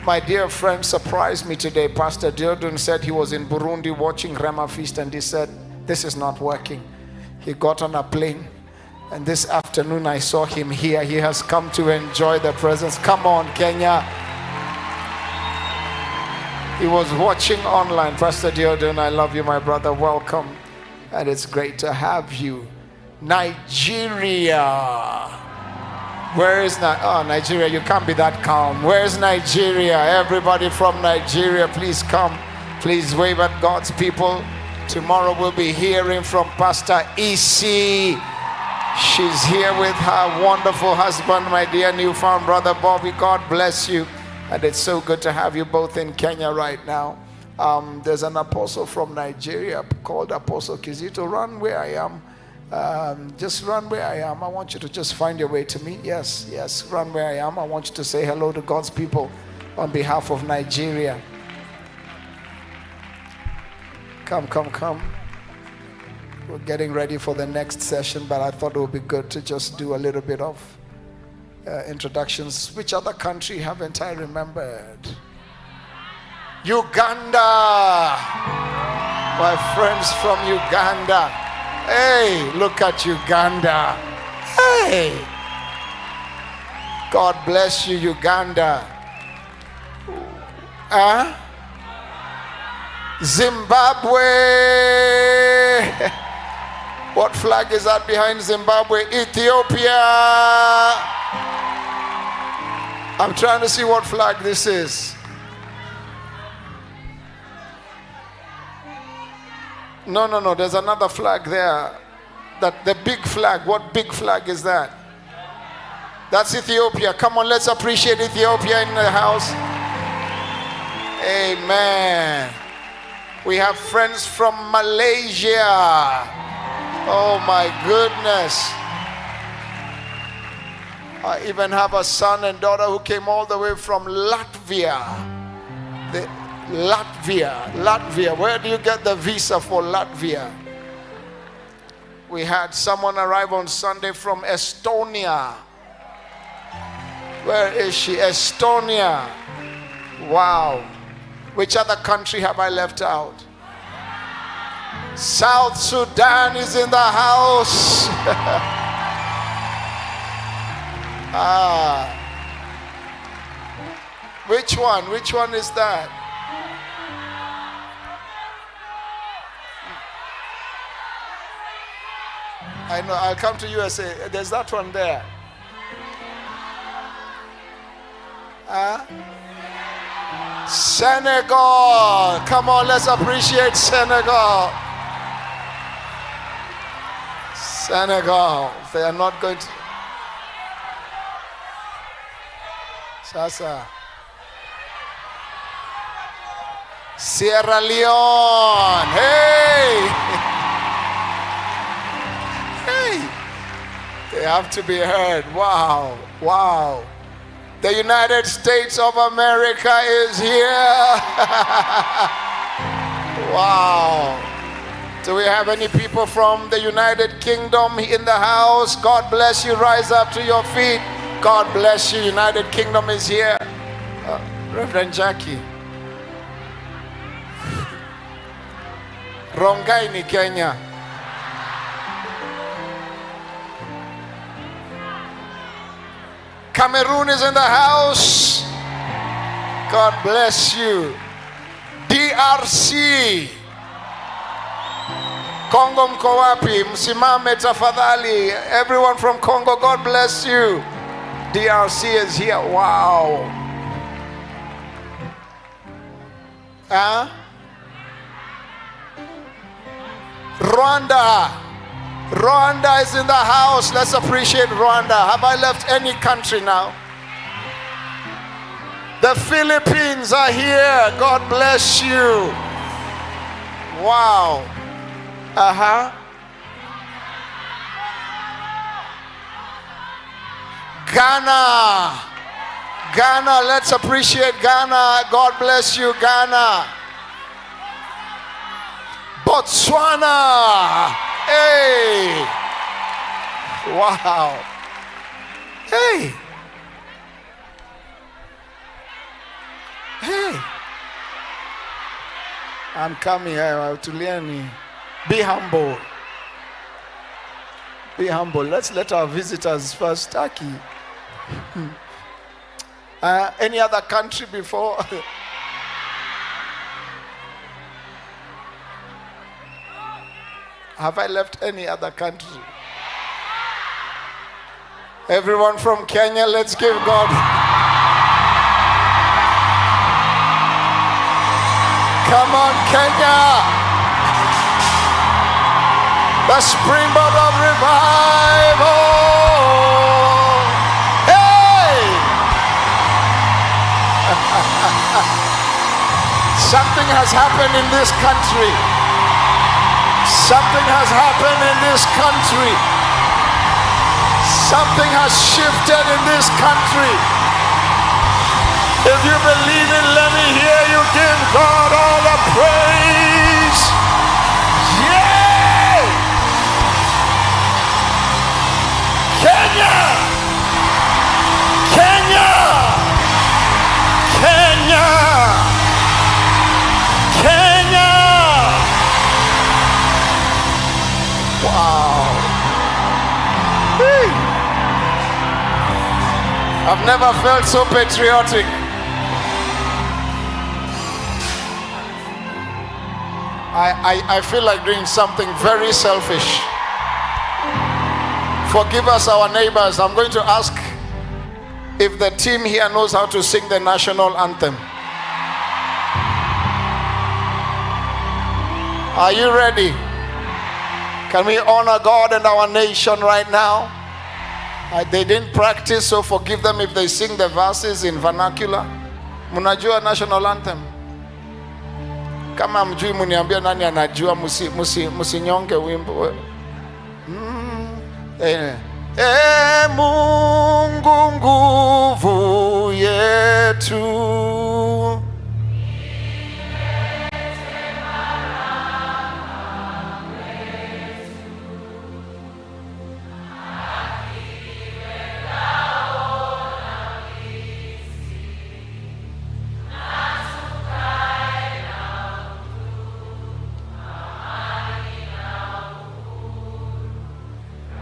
my dear friend surprised me today. Pastor Diodun said he was in Burundi watching Rhema Feast, and he said, this is not working. He got on a plane, and this afternoon I saw him here. He has come to enjoy the presence. Come on, Kenya. He was watching online. Pastor Diodun, I love you, my brother. Welcome. And it's great to have you. Nigeria. Where is Nigeria? You can't be that calm. Where's Nigeria? Everybody from Nigeria, please come. Please wave at God's people. Tomorrow we'll be hearing from Pastor Isi. She's here with her wonderful husband, my dear newfound brother Bobby. God bless you. And it's so good to have you both in Kenya right now. There's an apostle from Nigeria called Apostle Kizito. Run where I am. Just run where I am. I want you to just find your way to me. Yes, run where I am. I want you to say hello to God's people on behalf of Nigeria. Come. We're getting ready for the next session, but I thought it would be good to just do a little bit of introductions. Which other country haven't I remembered? Uganda. My friends from Uganda. Hey, look at Uganda. Hey. God bless you, Uganda. Huh? Zimbabwe. What flag is that behind Zimbabwe? Ethiopia. I'm trying to see what flag this is. No. There's another flag there. That the big flag. What big flag is that? That's Ethiopia. Come on, let's appreciate Ethiopia in the house. Amen. We have friends from Malaysia. Oh my goodness. I even have a son and daughter who came all the way from Latvia. Latvia. Where do you get the visa for Latvia? We had someone arrive on Sunday from Estonia. Where is she? Estonia. Wow. Which other country have I left out? South Sudan is in the house. Which one? Which one is that? I know, I'll come to USA. There's that one there. Senegal. Come on, let's appreciate Senegal. Senegal. They are not going to. Sasa. Sierra Leone. Hey. Hey. They have to be heard. Wow. Wow. The United States of America is here. Wow. Do we have any people from the United Kingdom in the house? God bless you. Rise up to your feet. God bless you. United Kingdom is here. Reverend Jackie. Rongai, Kenya. Cameroon is in the house. God bless you. DRC. Congo mko wapi? Msimame tafadhali. Everyone from Congo, God bless you. DRC is here. Wow. Rwanda. Rwanda is in the house. Let's appreciate Rwanda. Have I left any country now? The Philippines are here. God bless you. Wow. Ghana. Ghana, let's appreciate Ghana. God bless you, Ghana. Botswana. Hey. Wow. Hey. Hey. I'm coming here to learn. Be humble. Be humble. Let's let our visitors first. Turkey. Any other country before? Have I left any other country? Everyone from Kenya, let's give God. Come on, Kenya. The springboard of revival. Something has happened in this country. Something has happened in this country. Something has shifted in this country. If you believe it, let me hear you give God all the praise. Yay! Kenya! Kenya! Kenya! Kenya! I've never felt so patriotic. I feel like doing something very selfish. Forgive us, our neighbors. I'm going to ask if the team here knows how to sing the national anthem. Are you ready? Can we honor God and our nation right now? They didn't practice, so forgive them if they sing the verses in vernacular. Munajua national anthem? Kama mjui muniambia nani anajua, musinyonge wimbo. Mungu nguvu yetu.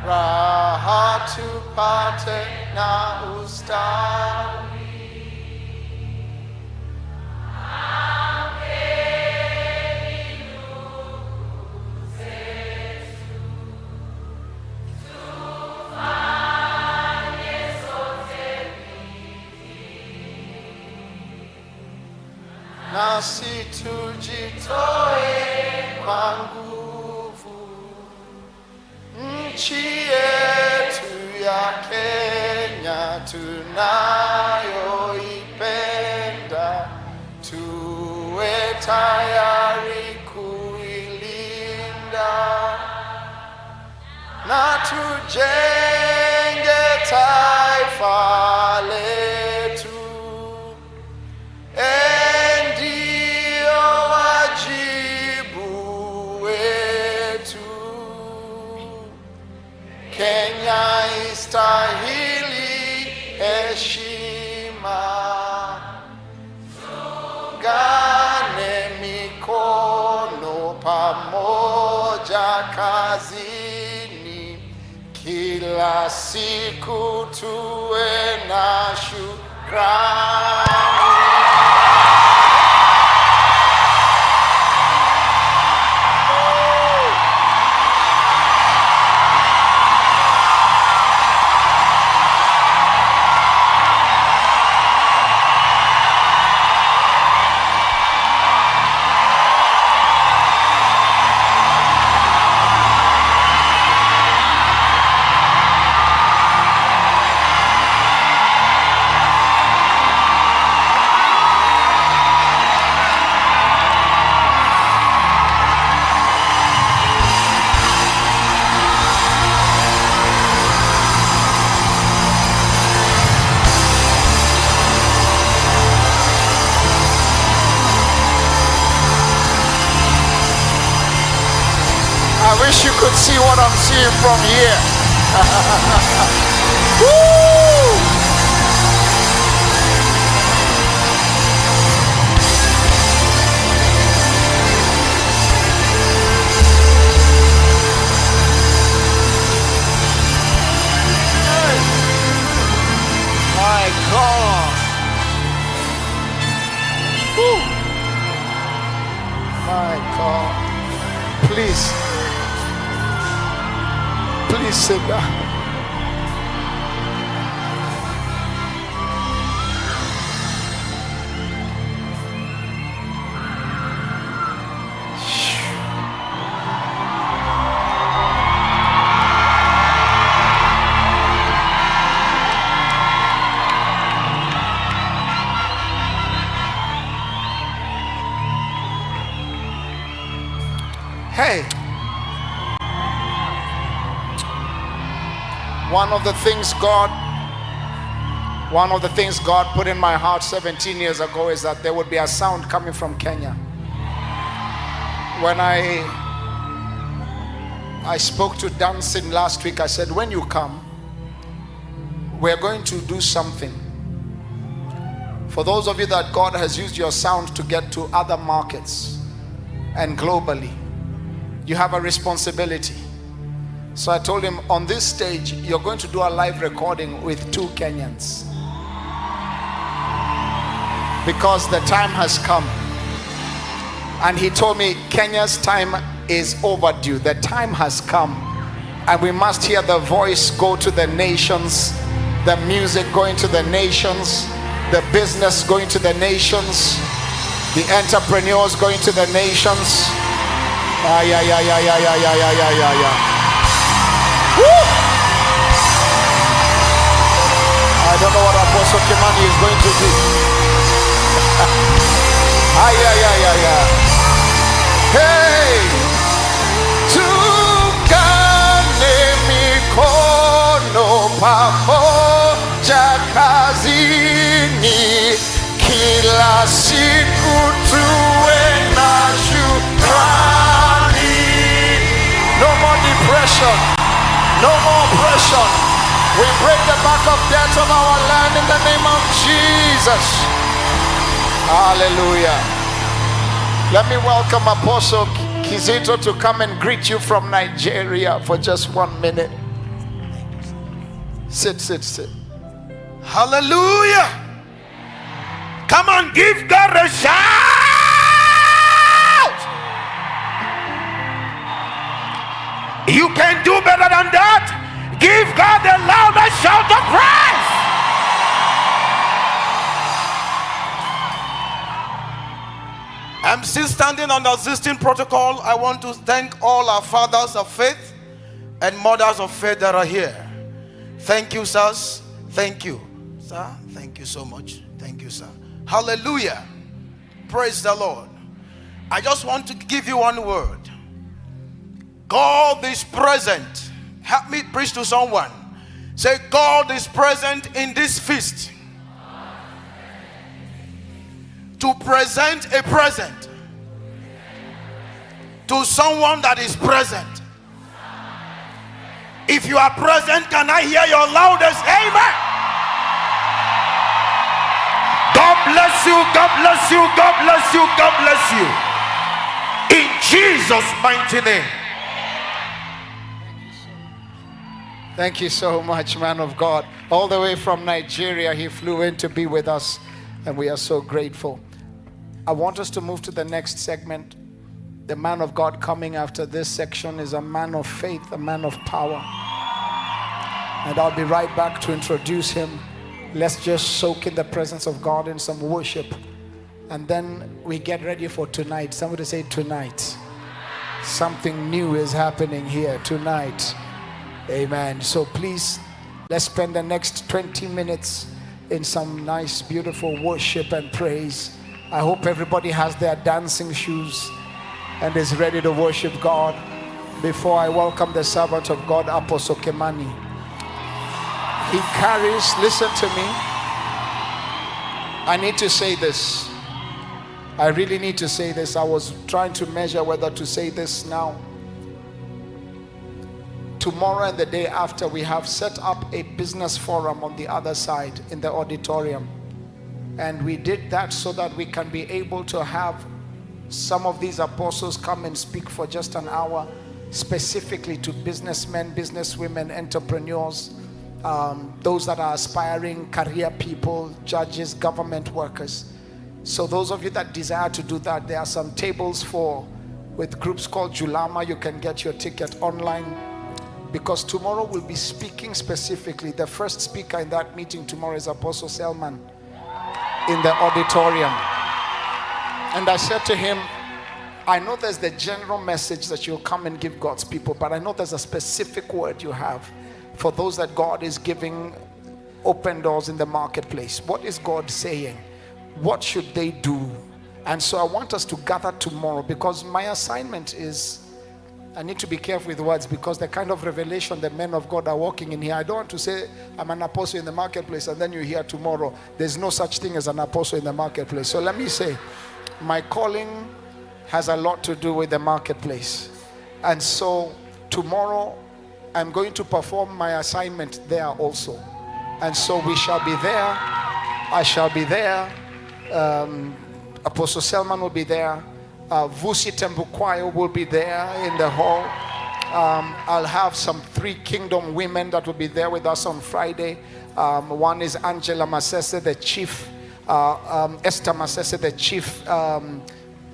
Raha tupate na ustawi. Nasi tujitoe kwa nguvu. Nchi yetu ya Kenya tunayoipenda, tuwe tayari kuilinda na tujenge taifa letu. Ndio wajibu wetu. Kenya istahili heshima. Tungane mikono pamoja kazini, kila siku tuwe na shukrani. I wish you could see what I'm seeing from here. Woo! My God. Woo! My God. Please sit down. Hey. One of the things God put in my heart 17 years ago is that there would be a sound coming from Kenya. When I spoke to Danson last week, I said, when you come, we're going to do something. For those of you that God has used your sound to get to other markets and globally, you have a responsibility. So I told him, on this stage, you're going to do a live recording with 2 Kenyans. because the time has come. And he told me Kenya's time is overdue. The time has come, and we must hear the voice go to the nations, the music going to the nations, the business going to the nations, the entrepreneurs going to the nations. Woo! I don't know what Apostle Kimani is going to do. Hey! Tungane mikono pamoja kazini, kila siku tuwe na shukrani. No more depression, no more oppression. We break the back of death on our land in the name of Jesus. Hallelujah. Let me welcome Apostle Kizito to come and greet you from Nigeria for just 1 minute. Sit. Hallelujah. Come on, give God a shout. You can do better than that. Give God the loudest shout of praise. I'm still standing on the existing protocol. I want to thank all our fathers of faith and mothers of faith that are here. Thank you, sirs. Thank you, sir. Thank you so much. Thank you, sir. Hallelujah. Praise the Lord. I just want to give you one word. God is present. Help me preach to someone. Say, God is present in this feast to present a present to someone that is present. If you are present, can I hear your loudest amen? God bless you, God bless you, God bless you, God bless you. In Jesus' mighty name. Thank you so much, man of God. All the way from Nigeria, he flew in to be with us, and we are so grateful. I want us to move to the next segment. The man of God coming after this section is a man of faith, a man of power. And I'll be right back to introduce him. Let's just soak in the presence of God in some worship. And then we get ready for tonight. Somebody say tonight. Something new is happening here tonight. Amen. So please, let's spend the next 20 minutes in some nice, beautiful worship and praise. I hope everybody has their dancing shoes and is ready to worship God. Before I welcome the servant of God, Apostle Kimani. He carries, listen to me. I need to say this. I really need to say this. I was trying to measure whether to say this now. Tomorrow and the day after, we have set up a business forum on the other side in the auditorium. And we did that so that we can be able to have some of these apostles come and speak for just an hour, specifically to businessmen, businesswomen, entrepreneurs, those that are aspiring career people, judges, government workers. So those of you that desire to do that, there are some tables with groups called Julama. You can get your ticket online, because tomorrow we'll be speaking specifically. The first speaker in that meeting tomorrow is Apostle Selman in the auditorium. And I said to him, I know there's the general message that you'll come and give God's people, but I know there's a specific word you have for those that God is giving open doors in the marketplace. What is God saying? What should they do? And so I want us to gather tomorrow, because my assignment is, I need to be careful with words, because the kind of revelation the men of God are walking in here, I don't want to say I'm an apostle in the marketplace and then you hear tomorrow there's no such thing as an apostle in the marketplace. So let me say, my calling has a lot to do with the marketplace. And so tomorrow I'm going to perform my assignment there also. And so we shall be there. I shall be there. Apostle Selman will be there. Vusi Tembukwayo will be there in the hall. I'll have some 3 kingdom women that will be there with us on Friday. One is Angela Masese, the chief Esther Masese,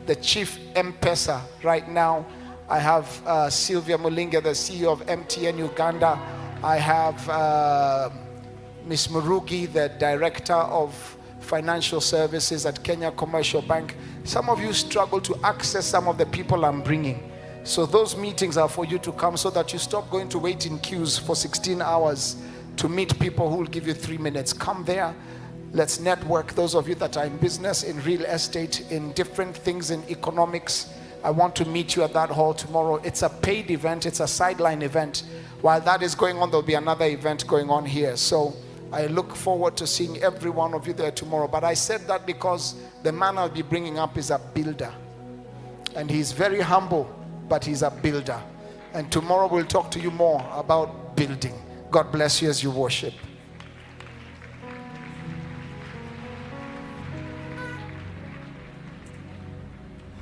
the chief M-Pesa right now. I have Sylvia Mulinga, the CEO of MTN Uganda. I have Ms. Murugi, the director of financial services at Kenya Commercial Bank. Some of you struggle to access some of the people I'm bringing. So those meetings are for you to come so that you stop going to wait in queues for 16 hours to meet people who will give you 3 minutes. Come there. Let's network. Those of you that are in business, in real estate, in different things, in economics, I want to meet you at that hall tomorrow. It's a paid event. It's a sideline event. While that is going on, there'll be another event going on here. So I look forward to seeing every one of you there tomorrow. But I said that because the man I'll be bringing up is a builder. And he's very humble, but he's a builder. And tomorrow we'll talk to you more about building. God bless you as you worship.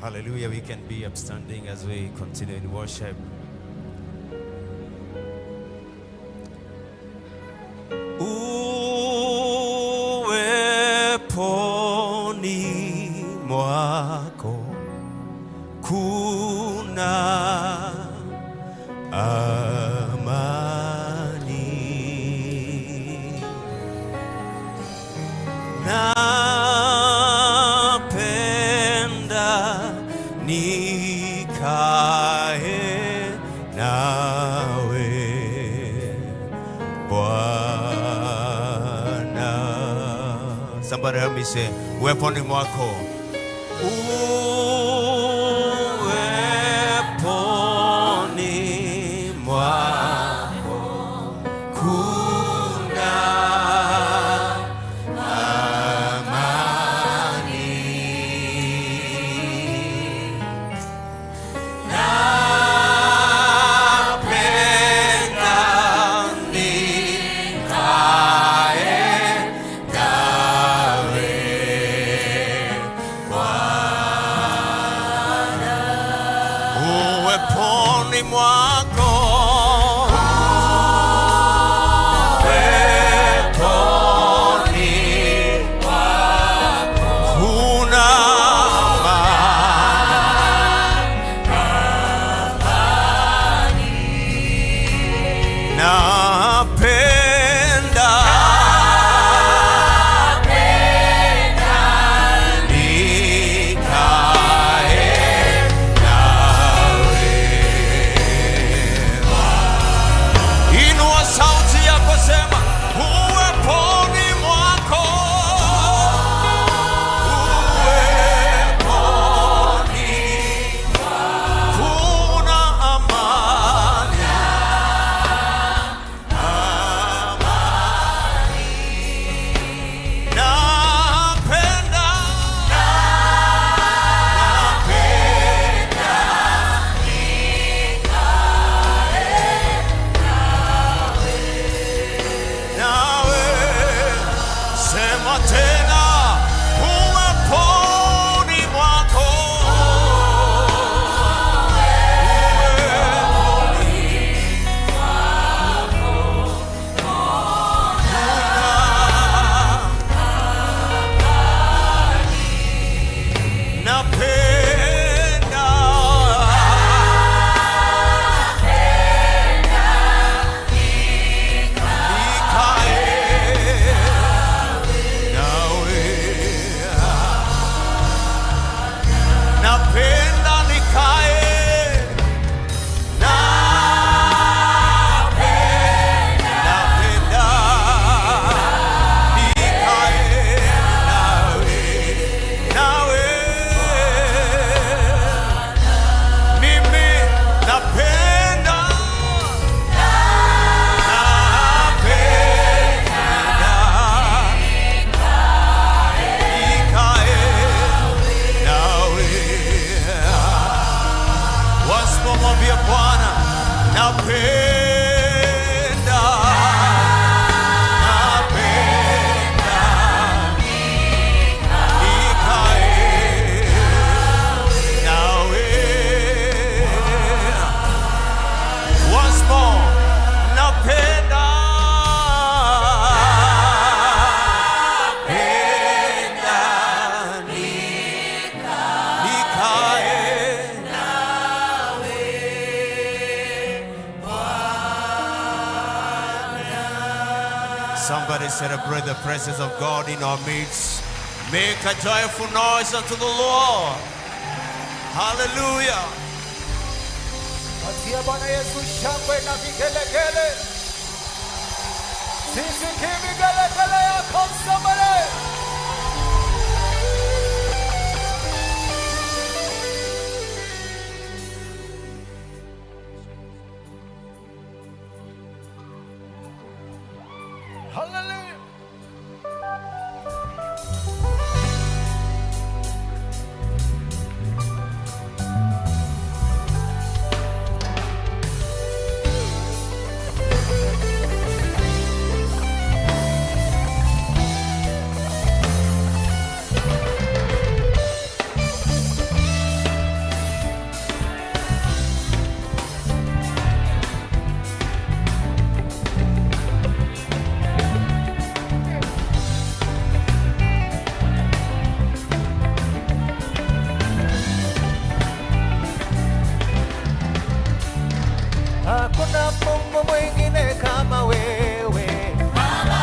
Hallelujah. We can be upstanding as we continue in worship. Uweponi mwako kuna amani. Napenda nikae nawe Bwana. Somebody help me say, uweponi mwako. Uweponi mwako kuna amani. Napenda nikae nawe Bwana. Uweponi mwako. Uweponi mwako kuna amani. Napenda nikae nawe. Inua sauti yako, sema uweponi mwako. Uweponi kuna amani. Napenda nawe. Sema tena, uweponi mwako. Napenda nikae nawe. Somebody celebrate the presence of God in our midst. Make a joyful noise unto the Lord. Hallelujah. Patia Bwana Yesu shangwe na vigelegele. Sisi vigelegele yako somebody. Hallelujah. Hakuna Mungu mwingine kama wewe Baba,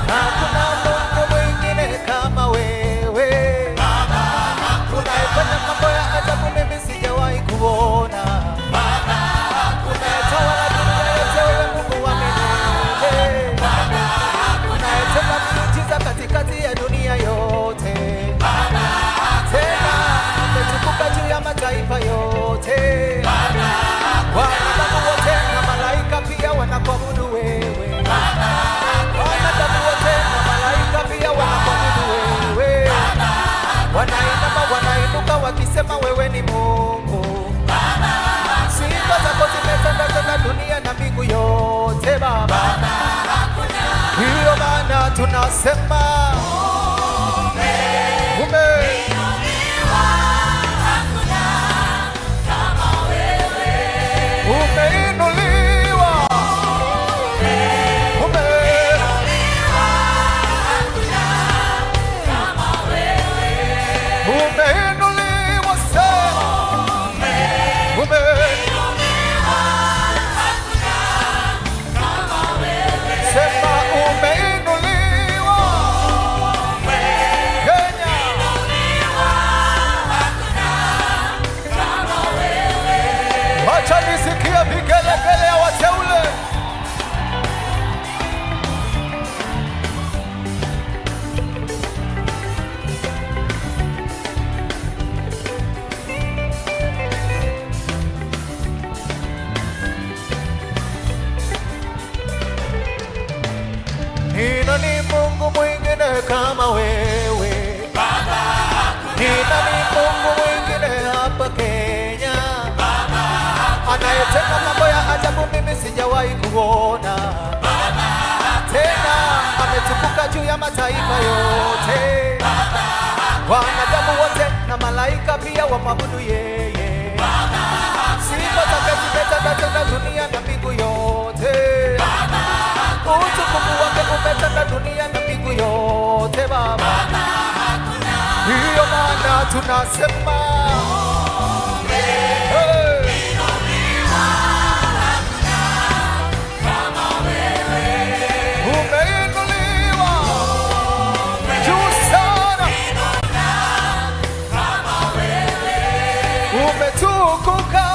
hakuna Mungu mwingine kama wewe Baba, hakuna ifanya mambo ya ajabu mimi sijawahi kuona Baba, hakuna tawala dunia yote wewe Mungu wa milele Baba, hakuna tena miujiza katikati ya dunia yote Baba, tena umetukuka juu ya mataifa yote Baba, wanadamu wote na malaika pia wanakuabudu wewe Baba, wanadamu wote na malaika pia wanakuabudu wewe Baba, wanainama wanainuka wakisema wewe ni Mungu Baba, sifa zako zimetandaza dunia na mbingu yote Baba, hiyo maana tunasema umeinuliwa, umeinuliwa sana, sema umeinuliwa Kenya. Wacha nisikie vigelegele ya wateule. Ni nani Mungu mwingine kama wewe Baba? Ni nani Mungu mwingine hapa Kenya Baba? Anayetenda mambo ya ajabu mimi sijawahi kuona Baba, tena ametukuka juu ya mataifa yote Baba, wanadamu wote na malaika pia wamwabudu yeye Baba, sifa zake zimetandaza dunia na mbingu yote Baba, utukufu wake umetanda dunia na mbingu yote Baba, hiyo maana tunasema umeinuliwa juu sana, umetukuka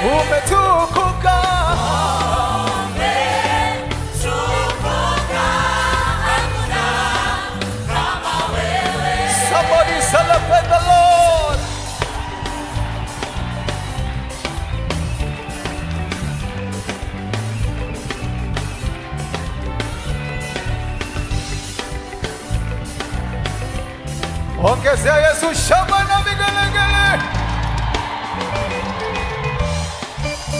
umetukuka, somebody celebrate the Lord. Ongezea Yesu shangwe na vigelegele.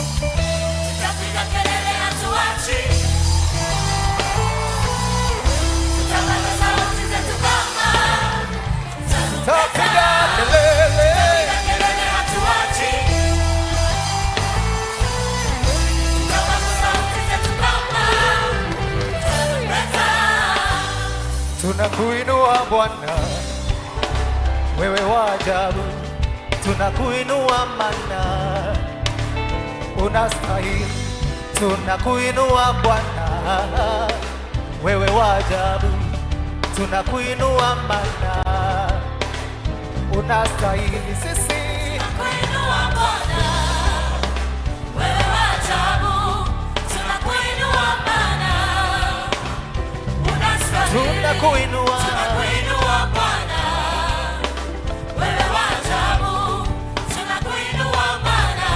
Tutapiga kelele hatuachi. Tutapaza sauti zetu kama. Tutapiga kelele. Tutapiga kelele hatuachi. Tutapaza sauti zetu kama. Tunakuinua Bwana, wewe wa ajabu, tunakuinua mana, unastahili, tunakuinua Bwana, wewe wajabu, tunakuinua mana, unastahili sisi. Tunakuinua Bwana, wewe wajabu, tunakuinua mana, unastahili. Tunakuinua Bwana, wewe wajabu, tunakuinua mana,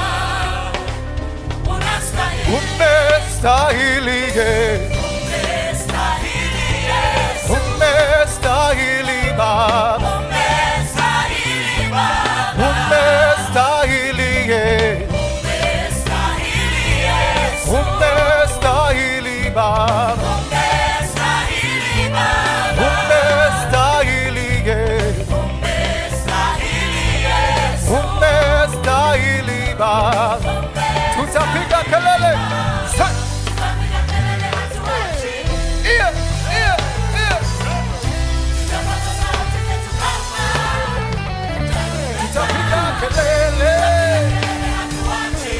unastahili. Umestahili Yesu, Umestahili Yesu, umestahili Baba, umestahili Baba, umestahili Yesu, umestahili Yesu, umestahili Baba, umestahili Baba, umestahili Yesu, umestahili Yesu, umestahili Baba. Tutapiga kelele. tutapiga kelele hatuachi. Yeah, yeah, yeah. Tutapaza sauti zetu kama, Tutapiga kelele. hatuachi.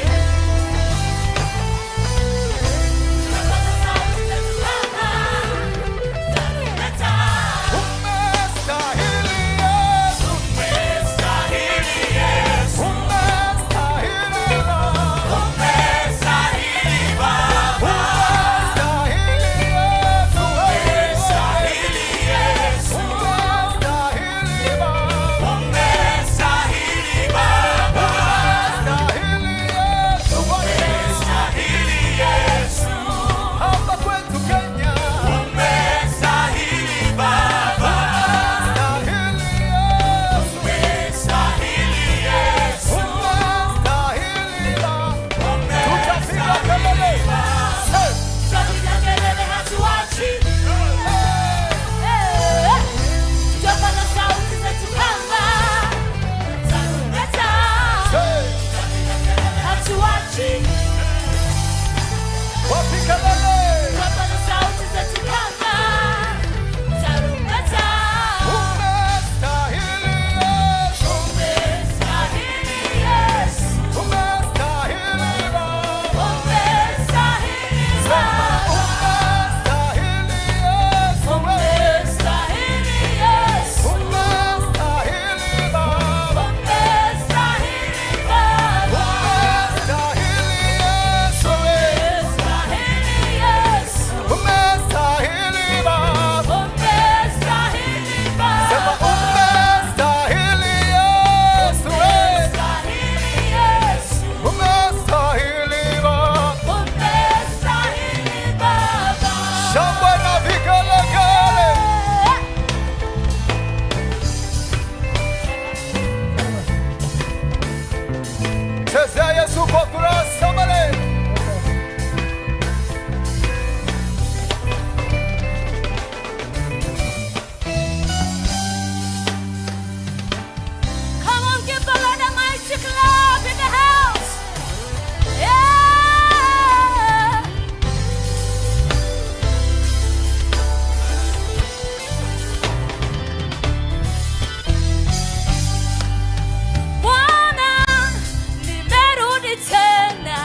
Tutapaza sauti zetu kama, tarumbeta. Umestahili Yesu, Umestahili Yesu, umestahili Baba, umestahili Baba, umestahili Yesu, umestahili Yesu, umestahili Baba, umestahili Baba, umestahili Yesu, umestahili Yesu, hapa kwetu Kenya, umestahili Baba, umestahili Yesu, umestahili Yesu, umestahili Baba. Tutapiga kelele. tutapiga kelele hatuachi. Tutapaza sauti zetu kama tarumbeta. Tutapiga kelele hatuachi. Wapi kelele? Tutapaza sauti zetu kama tarumbeta. Umestahili Yesu, Umestahili Yesu, umestahili Baba, umestahili Baba, umestahili Yesu, umestahili Yesu, umestahili Baba, umestahili Baba, umestahili Yesu, umestahili Yesu, umestahili Baba, umestahili Baba, sema umestahili Yesu, umestahili Yesu, umestahili Baba. umestahili Baba. Shangwe na vigelegele. Chezea Yesu kwa furaha samale. Come on, give the Lord a mighty clap in the house. Yeah. Bwana, nimerudi tena.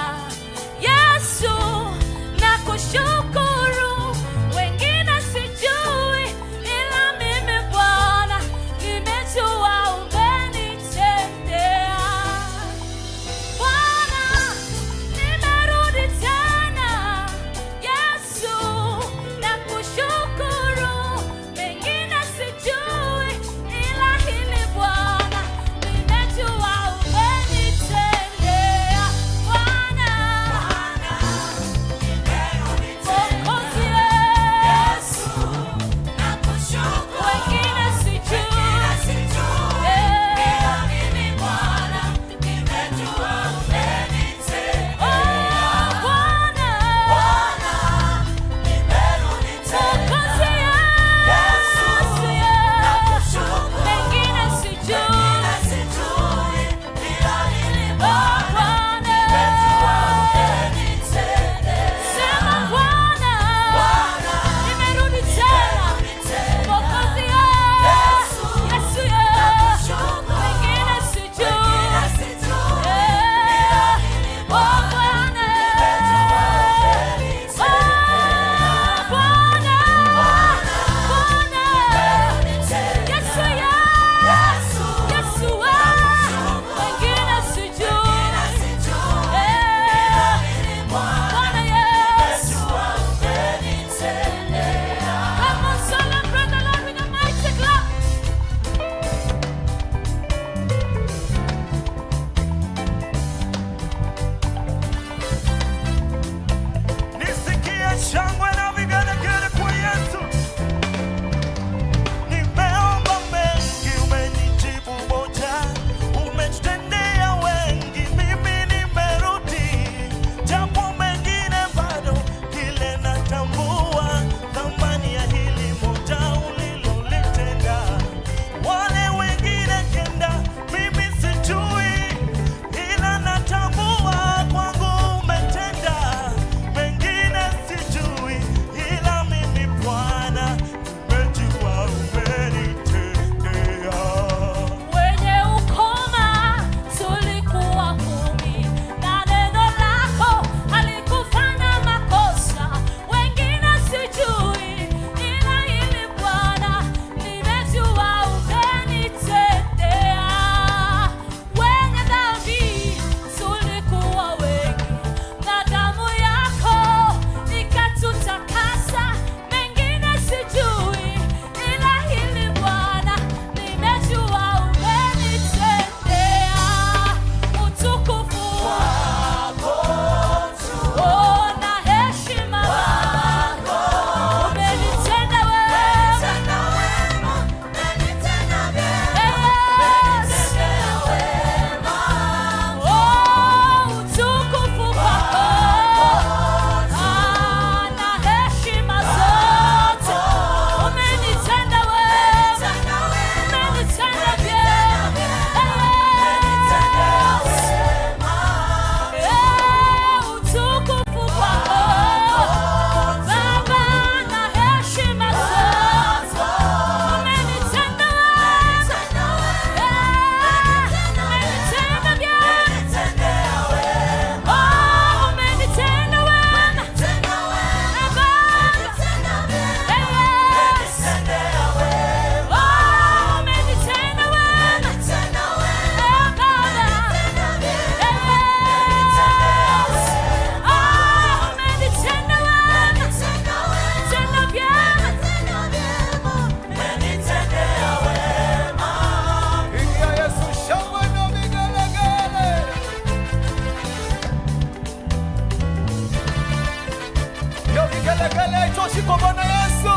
vigelegele itoshi kwa Bwana Yesu.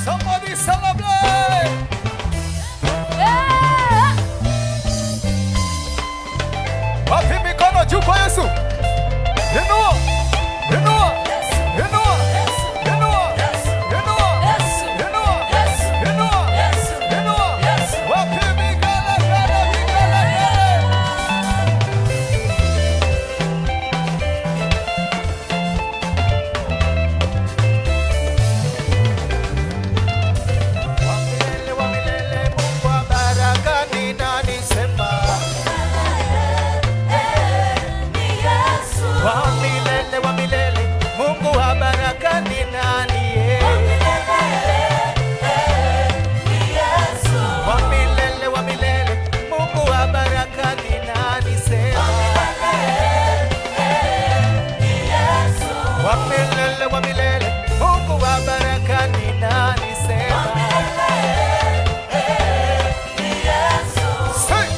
Somebody celebrate. Wapi mikono juu kwa Yesu. Inua. Inua. Inua. Inua. Inua. Inua. Inua. Inua. Wapi vigelegele, vigelegele. Wamilele, wamilele, Mungu wa baraka ni nani sema? Wa milele, wa milele, Mungu wa baraka ni nani? Wa milele, wa milele, Mungu wa baraka ni nani sema? Wa milele, wa milele, Mungu wa baraka ni nani sema? Say.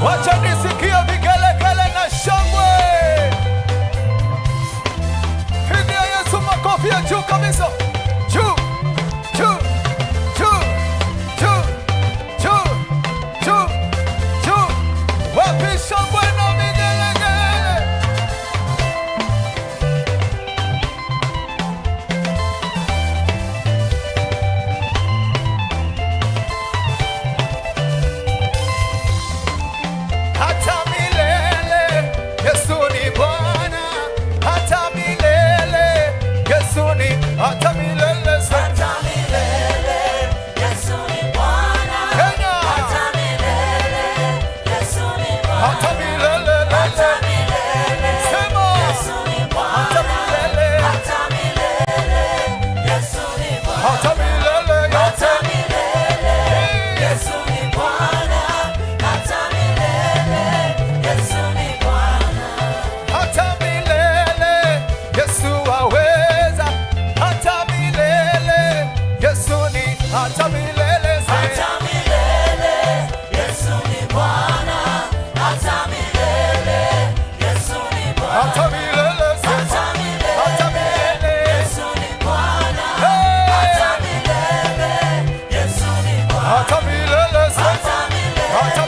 Wacha nisikie vigelegele na shangwe. Pigia Yesu makofi ya juu kabisa. Juu, juu, juu, juu, juu, juu, juu. Wapi shangwe na vigelegele? Hata milele Yesu ni Bwana, hata milele Yesu ni, hata milele, hata milele Yesu ni Bwana, Kenya, hata milele Yesu ni Bwana, hata milele, hata milele sema Yesu ni Bwana, hata milele Yesu ni Bwana, hata milele, hata milele Yesu ni Bwana, hata milele Yesu ni Bwana, hata milele Yesu aweza, hata milele Yesu ni, hata milele, hata milele Yesu ni Bwana, hata milele Yesu ni Bwana, hata milele, hata milele Yesu ni Bwana, hata milele Yesu ni Bwana, hata milele, hata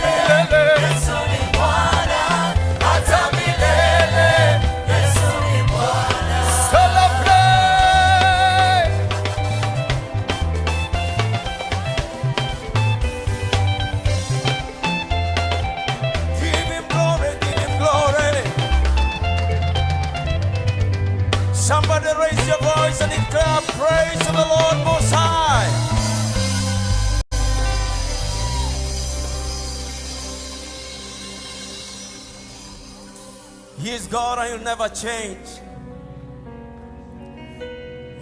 milele Yesu ni Bwana, hata milele Yesu ni Bwana. Celebrate. Give him glory, give him glory. Somebody raise your voice and declare praise to the Lord Most High. He is God and he'll never change.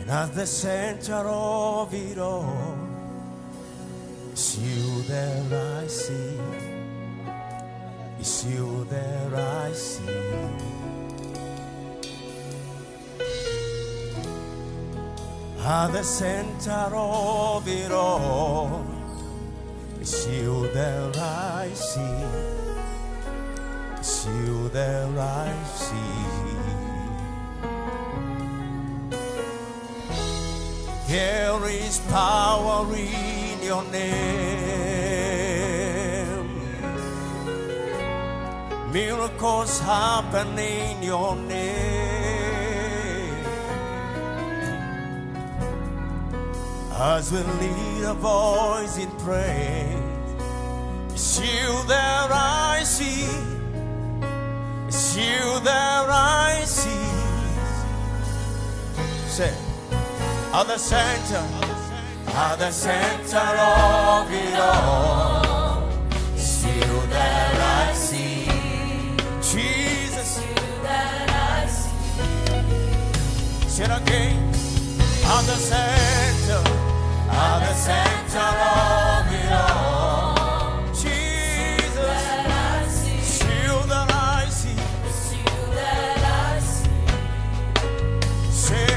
And at the center of it all, it's you there I see. It's you there I see. At the center of it all, it's you there I see. It's you there I see. There is power in your name. Miracles happen in your name. As we lead a voice in praise, it's you there I see. It's you there I see. Say, at the center of it all, still that I see Jesus. Still that I see. Say it again. At the center of it all, Jesus. Still that I see. Still that I see. Say,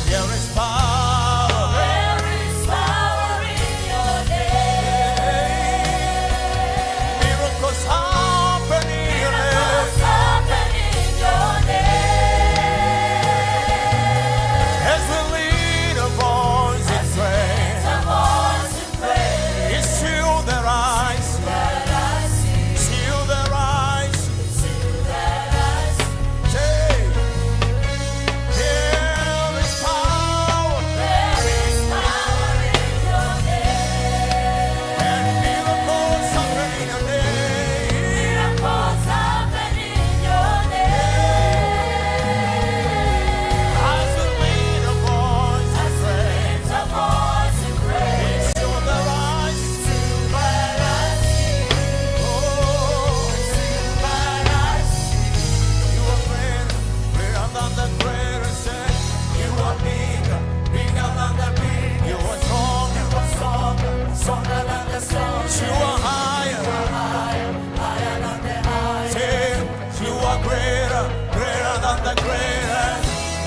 there is power. There is power in your name. Miracles happen in your name. Miracles happen in your name. As we lead a voice in praise, it's still that I see. Still that I see. Say, there is power. There is power in your name. And miracles happen in your name. Miracles happen in your name. As we lead a voice in praise, it's still that I see. Oh, still that I see. You are greater, greater than the greatest. You are bigger, bigger than the big. You are stronger, stronger than the strong. You are higher, higher than the high. Say, you are greater, greater than the greatest.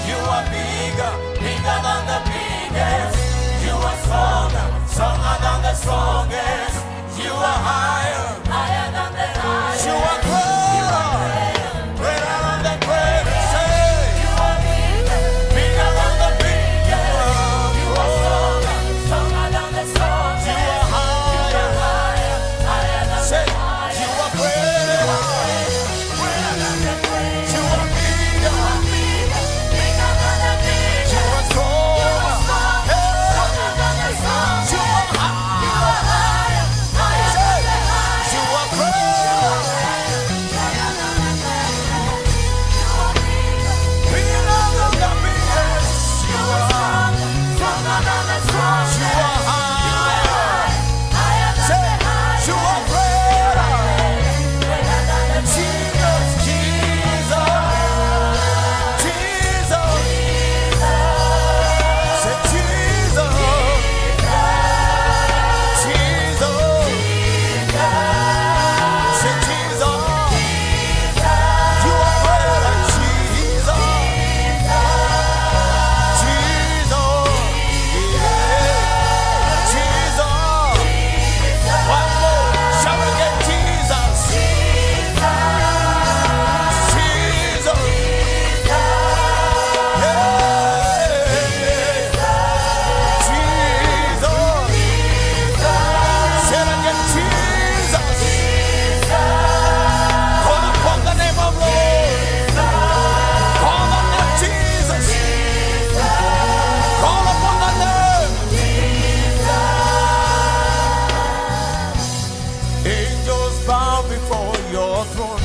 You are bigger, bigger than the biggest. You are stronger, stronger than the strongest. You are higher, higher than the high. You are greater, greater than the greatest. Say, you are bigger, bigger than the biggest. You are stronger, stronger than the strongest. You are higher, higher than the high. You are greater, greater than the greatest. You are bigger, bigger than the biggest. You are stronger, stronger than the strongest. You are higher, higher than the high. You are greater, greater than the greatest. You are bigger than the biggest. You are stronger, stronger than the strongest. You are higher, higher than the high. You are greater, greater than the Jesus, Jesus, Jesus. Say Jesus, Jesus, say Jesus. You are greater, Jesus, Jesus, yeah, Jesus. One more, shout again, Jesus, Jesus, Jesus. Say it again, Jesus. Call upon the name of Lord. Call on the Jesus. Call upon the name. Angels bow before your throne.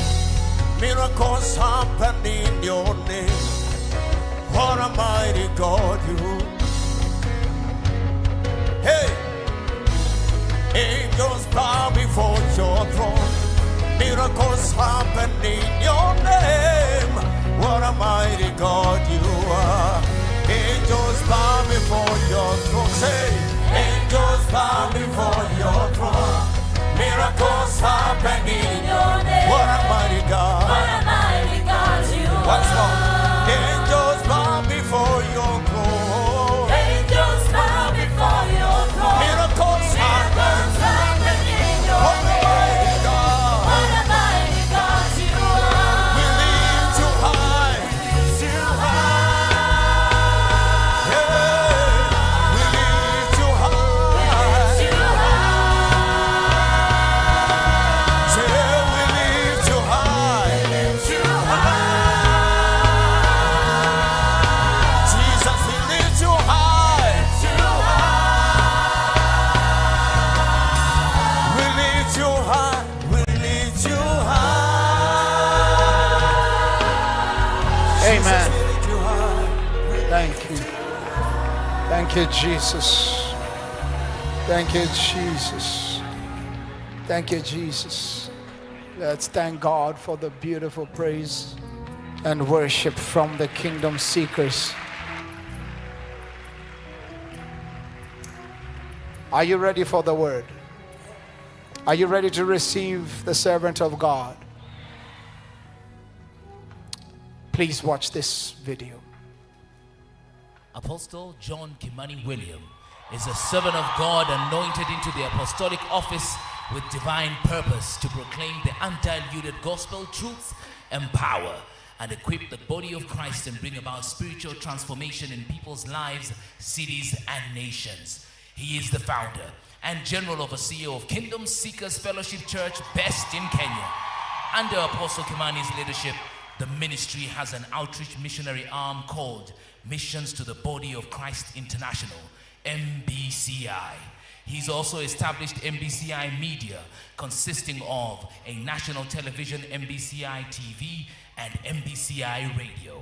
Miracles happen in your name. What a mighty God you. Hey, angels bow before your throne. Miracles happen in your name. What a mighty God you are. Angels bow before your throne. Say, angels bow before your throne. Miracles happen in your name. What a mighty God. What a mighty God you are. Once more. Angels bow before your throne. Angels bow before your throne. Miracles happen in your name. What a mighty God. What a mighty God you are. We lift you high. Lift you high. Yeah. We lift you high. Lift you high. Say, we lift you high. Lift you high. Jesus, we lift you high. Lift you high. We lift you high. We lift you high. Amen. Jesus, we lift you high. Thank you. Thank you, Jesus. Thank you, Jesus. Thank you, Jesus. Let's thank God for the beautiful praise and worship from the kingdom seekers. Are you ready for the word? Are you ready to receive the servant of God? Please watch this video. Apostle John Kimani William is a servant of God anointed into the apostolic office with divine purpose to proclaim the undiluted gospel truths and power and equip the body of Christ and bring about spiritual transformation in people's lives, cities, and nations. He is the founder and general overseer of Kingdom Seekers Fellowship Church, Best in Kenya. Under Apostle Kimani's leadership, the ministry has an outreach missionary arm called Missions to the Body of Christ International, MBCI. He's also established MBCI Media, consisting of a national television, MBCI TV, and MBCI Radio.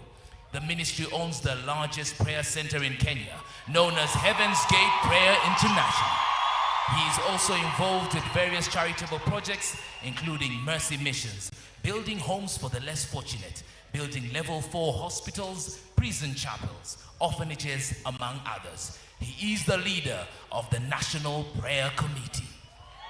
The ministry owns the largest prayer center in Kenya, known as Heaven's Gate Prayer International. He is also involved with various charitable projects, including Mercy Missions, building homes for the less fortunate, building level 4 hospitals, prison chapels, orphanages, among others. He is the leader of the National Prayer Committee.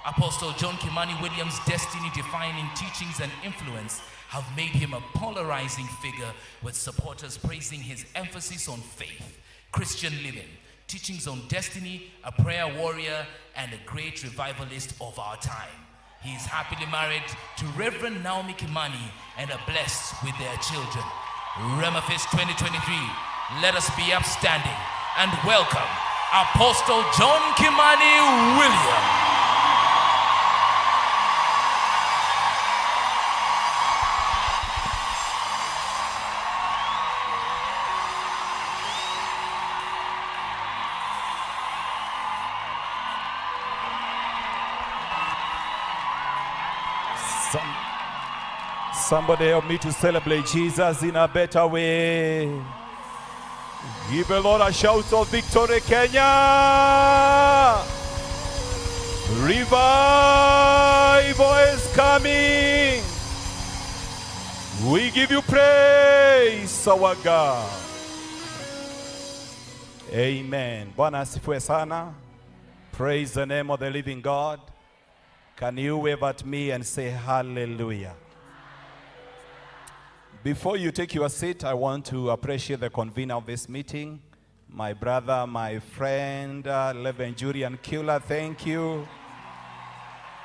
Apostle John Kimani Williams' destiny-defining teachings and influence have made him a polarizing figure, with supporters praising his emphasis on faith, Christian living, teachings on destiny, a prayer warrior, and a great revivalist of our time. He is happily married to Reverend Naomi Kimani and are blessed with their children. Rhema Feast 2023, let us be upstanding and welcome Apostle John Kimani Williams. Somebody help me to celebrate Jesus in a better way. Give the Lord a shout of victory, Kenya. Revival is coming. We give you praise, our God. Amen. Bwana asifiwe sana. Praise the name of the living God. Can you wave at me and say hallelujah? Before you take your seat, I want to appreciate the convener of this meeting, my brother, my friend, Reverend Julian Kula. Thank you.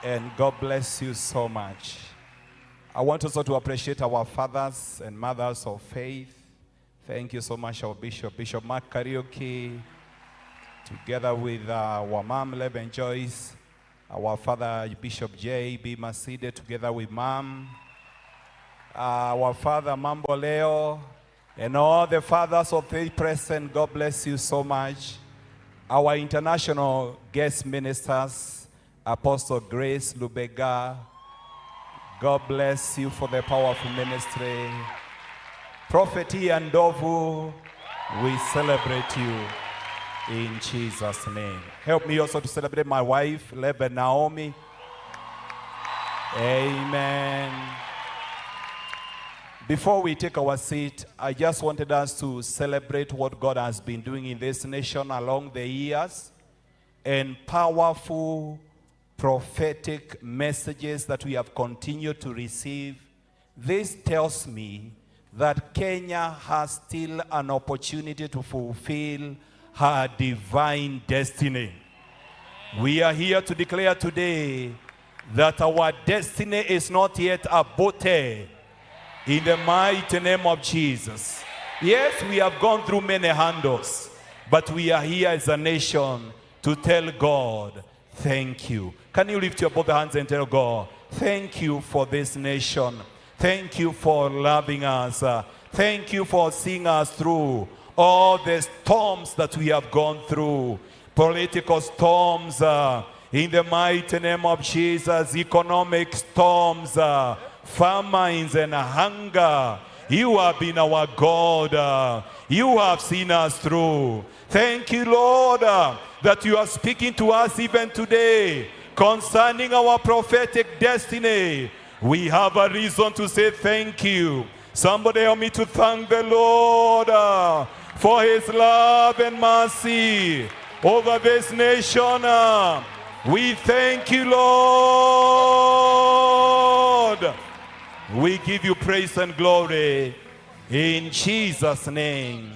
And God bless you so much. I want also to appreciate our fathers and mothers of faith. Thank you so much, our Bishop, Bishop Mark Karaoke, together with our mom, Reverend Joyce, our father, Bishop J.B. Maside, together with mom, our father, Mambo Leo, and all the fathers of faith present. God bless you so much. Our international guest ministers, Apostle Grace Lubega, God bless you for the powerful ministry. Prophet and Dovu, we celebrate you in Jesus' name. Help me also to celebrate my wife, Reverend Naomi. Amen. Before we take our seat, I just wanted us to celebrate what God has been doing in this nation along the years, and powerful prophetic messages that we have continued to receive. This tells me that Kenya has still an opportunity to fulfill her divine destiny. We are here to declare today that our destiny is not yet aborted. In the mighty name of Jesus. Yes, we have gone through many handles, but we are here as a nation to tell God, thank you. Can you lift your both hands and tell God, thank you for this nation. Thank you for loving us. Thank you for seeing us through all the storms that we have gone through. Political storms, in the mighty name of Jesus. Economic storms, famines and hunger. You have been our God. You have seen us through. Thank you, Lord, that you are speaking to us even today concerning our prophetic destiny. We have a reason to say thank you. Somebody help me to thank the Lord for his love and mercy over this nation. We thank you, Lord. We give you praise and glory in Jesus' name.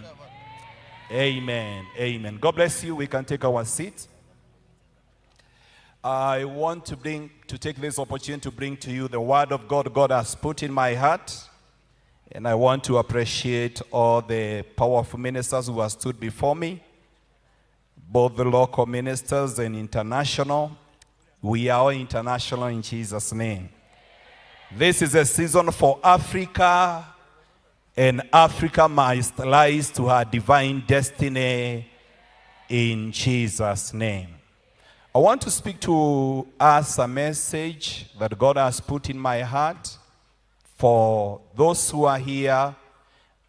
Amen. Amen. God bless you. We can take our seats. I want to take this opportunity to bring to you the word of God God has put in my heart. And I want to appreciate all the powerful ministers who have stood before me, both the local ministers and international. We are all international in Jesus' name. This is a season for Africa, and Africa must rise to her divine destiny in Jesus' name. I want to speak to us a message that God has put in my heart for those who are here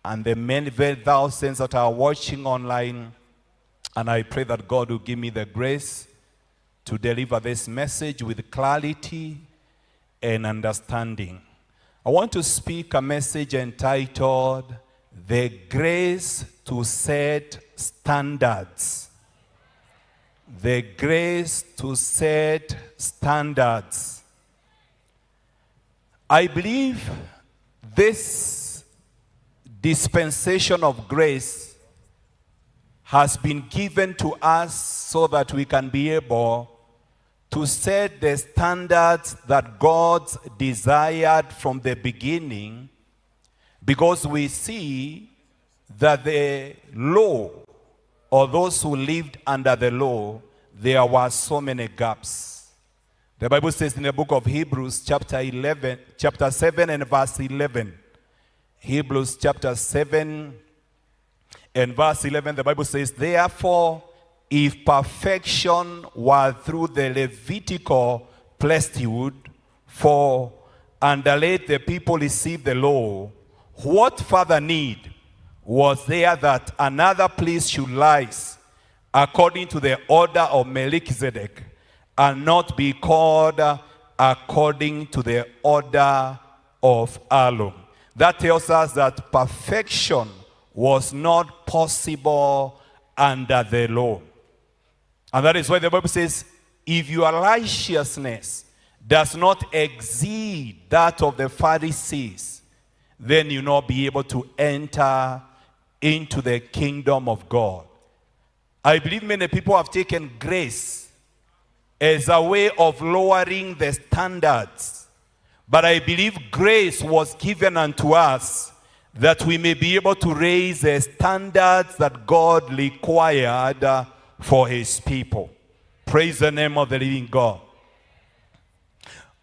and the many thousands that are watching online. And I pray that God will give me the grace to deliver this message with clarity and understanding. I want to speak a message entitled, The Grace to Set Standards. The grace to set standards. I believe this dispensation of grace has been given to us so that we can be able to set the standards that God desired from the beginning, because we see that the law, or those who lived under the law, there were so many gaps. The Bible says in the book of Hebrews chapter 7 and verse 11. Hebrews chapter 7 and verse 11, the Bible says, therefore, if perfection were through the Levitical priesthood, for under it the people received the law, what further need was there that another priest should rise according to the order of Melchizedek, and not be called according to the order of Aaron? That tells us that perfection was not possible under the law. And that is why the Bible says, if your righteousness does not exceed that of the Pharisees, then you'll not be able to enter into the kingdom of God. I believe many people have taken grace as a way of lowering the standards. But I believe grace was given unto us that we may be able to raise the standards that God required for his people. Praise the name of the living God.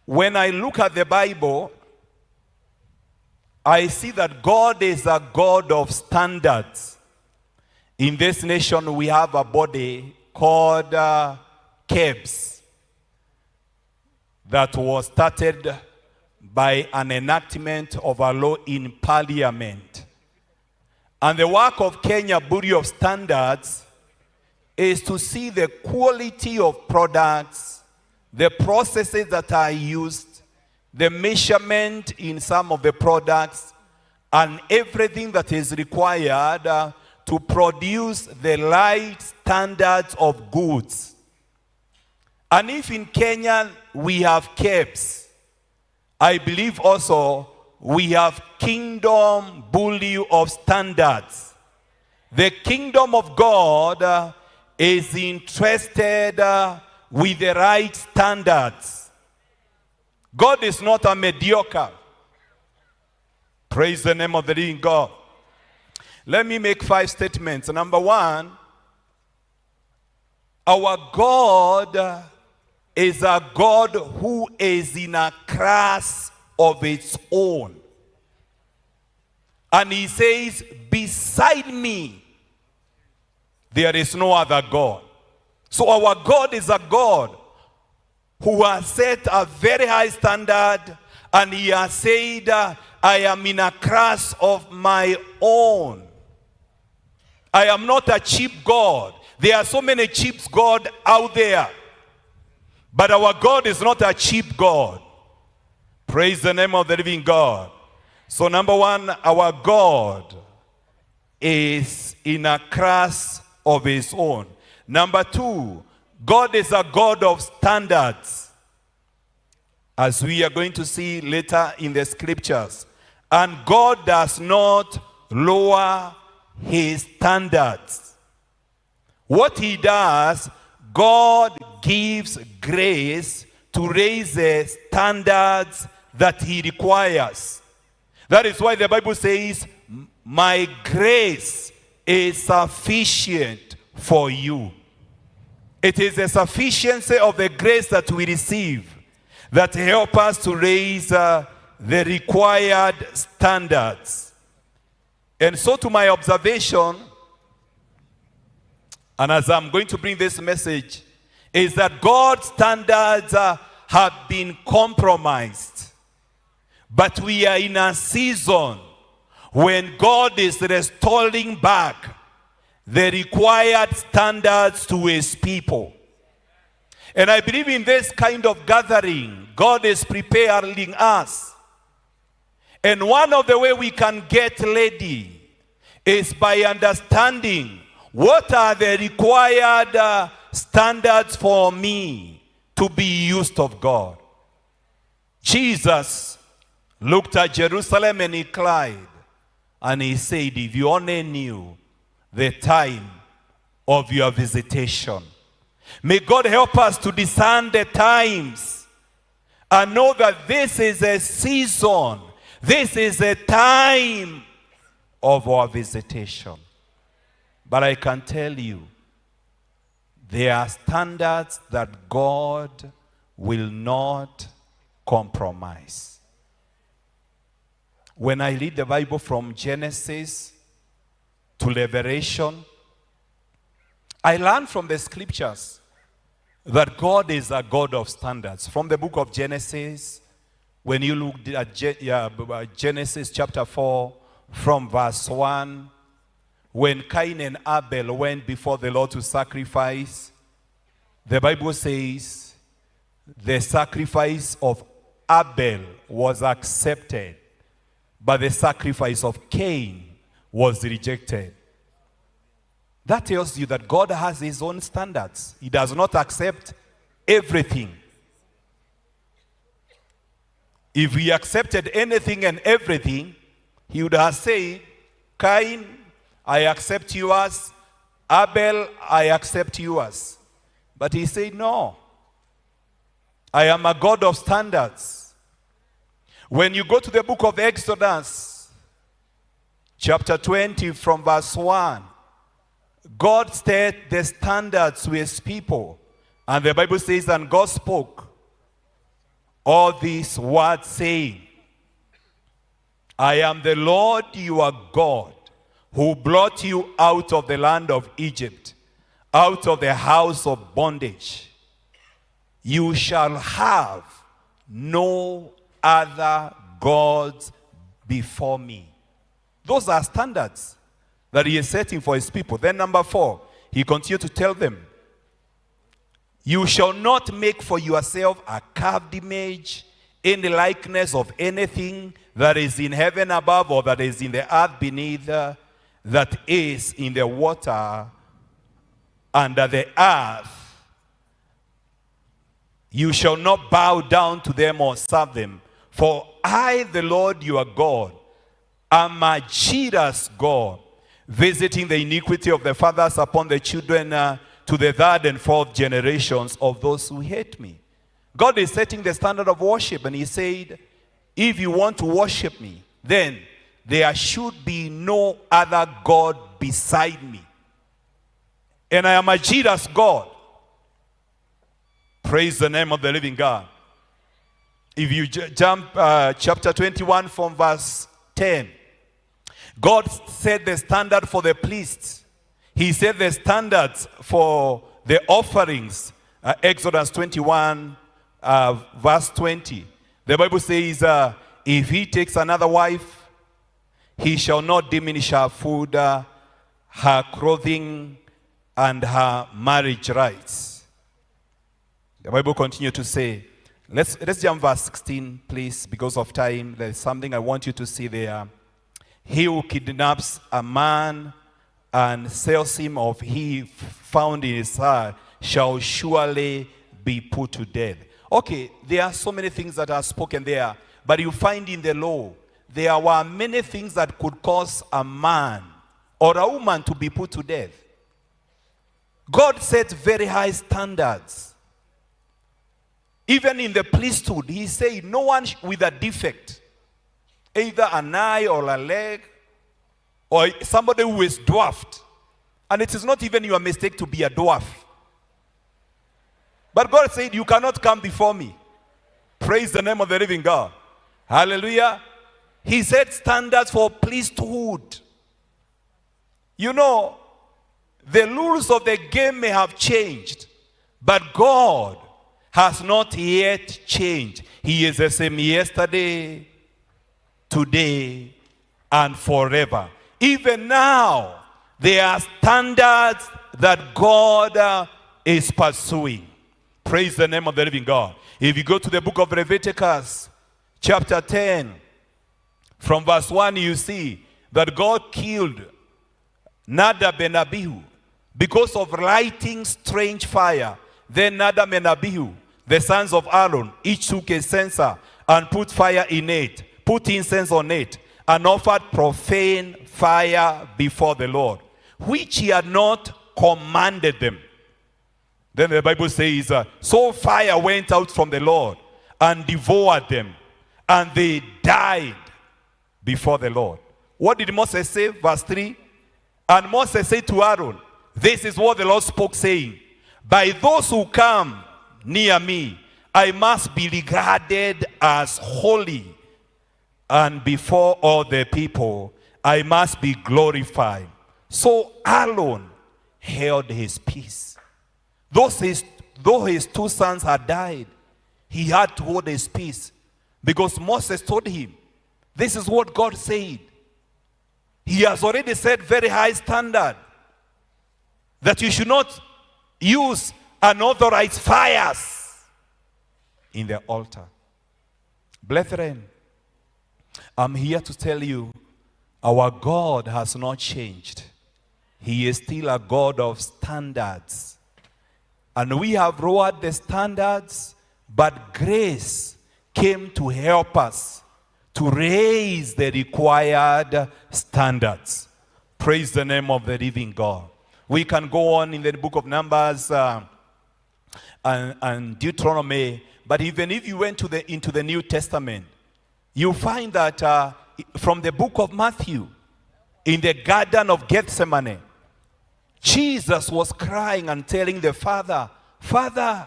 When I look at the Bible, I see that God is a God of standards. In this nation, we have a body called KEBS that was started by an enactment of a law in Parliament. And the work of Kenya Bureau of Standards is to see the quality of products, the processes that are used, the measurement in some of the products, and everything that is required to produce the right standards of goods. And if in Kenya we have KEBS, I believe also we have Kingdom Bureau of Standards. The kingdom of God is interested with the right standards. God is not a mediocre. Praise the name of the living God. Let me make 5 statements. Number 1, our God is a God who is in a class of its own. And he says, beside me, there is no other God. So our God is a God who has set a very high standard, and he has said, I am in a class of my own. I am not a cheap God. There are so many cheap gods out there. But our God is not a cheap God. Praise the name of the living God. So number one, our God is in a class of his own. Number two, God is a God of standards, as we are going to see later in the scriptures. And God does not lower his standards. What he does, God gives grace to raise the standards that he requires. That is why the Bible says, my grace is sufficient for you. It is the sufficiency of the grace that we receive that help us to raise the required standards. And so to my observation, and as I'm going to bring this message, is that God's standards have been compromised. But we are in a season when God is restoring back the required standards to his people. And I believe in this kind of gathering, God is preparing us. And one of the ways we can get ready is by understanding what are the required standards for me to be used of God. Jesus looked at Jerusalem and he cried, and he said, if you only knew the time of your visitation. May God help us to discern the times and know that this is a season, this is a time of our visitation. But I can tell you, there are standards that God will not compromise. When I read the Bible from Genesis to Revelation, I learn from the scriptures that God is a God of standards. From the book of Genesis, when you look at Genesis chapter 4, from verse 1, when Cain and Abel went before the Lord to sacrifice, the Bible says the sacrifice of Abel was accepted, but the sacrifice of Cain was rejected. That tells you that God has his own standards. He does not accept everything. If he accepted anything and everything, he would have said, Cain, I accept yours. Abel, I accept yours. But he said, no. I am a God of standards. When you go to the book of Exodus, chapter 20 from verse 1, God set the standards to his people. And the Bible says, and God spoke all these words saying, I am the Lord your God, who brought you out of the land of Egypt, out of the house of bondage. You shall have no other gods before me. Those are standards that he is setting for his people. Then number 4, he continued to tell them, you shall not make for yourself a carved image in the likeness of anything that is in heaven above or that is in the earth beneath, that is in the water under the earth. You shall not bow down to them or serve them. For I, the Lord your God, am a jealous God, visiting the iniquity of the fathers upon the children to the third and fourth generations of those who hate me. God is setting the standard of worship, and he said, if you want to worship me, then there should be no other God beside me. And I am a jealous God. Praise the name of the living God. If you jump chapter 21 from verse 10, God set the standard for the priests. He set the standards for the offerings. Exodus 21 verse 20. The Bible says, if he takes another wife, he shall not diminish her food. her clothing and her marriage rights. The Bible continues to say, let's jump verse 16, please, because of time. There's something I want you to see there. He who kidnaps a man and sells him of he found in his heart shall surely be put to death. Okay, there are so many things that are spoken there, but you find in the law, there were many things that could cause a man or a woman to be put to death. God set very high standards. Even in the priesthood, he said no one with a defect, either an eye or a leg, or somebody who is dwarfed. And it is not even your mistake to be a dwarf. But God said, you cannot come before me. Praise the name of the living God. Hallelujah. He set standards for priesthood. You know, the rules of the game may have changed, but God has not yet changed. He is the same yesterday, today, and forever. Even now, there are standards that God is pursuing. Praise the name of the living God. If you go to the book of Leviticus, chapter 10, from verse 1, you see that God killed Nadab and Abihu because of lighting strange fire. Then Nadab and Abihu, the sons of Aaron, each took a censer and put fire in it, put incense on it, and offered profane fire before the Lord, which he had not commanded them. Then the Bible says, so fire went out from the Lord and devoured them, and they died before the Lord. What did Moses say? Verse 3. And Moses said to Aaron, this is what the Lord spoke, saying, by those who come near me, I must be regarded as holy, and before all the people, I must be glorified. So Aaron held his peace. Though his two sons had died, he had to hold his peace, because Moses told him, this is what God said. He has already set very high standard that you should not use unauthorized fires in the altar. Brethren, I'm here to tell you, our God has not changed. He is still a God of standards. And we have lowered the standards, but grace came to help us to raise the required standards. Praise the name of the living God. We can go on in the book of Numbers and Deuteronomy, but even if you went into the New Testament, you find that from the book of Matthew, in the Garden of Gethsemane, Jesus was crying and telling the Father, Father,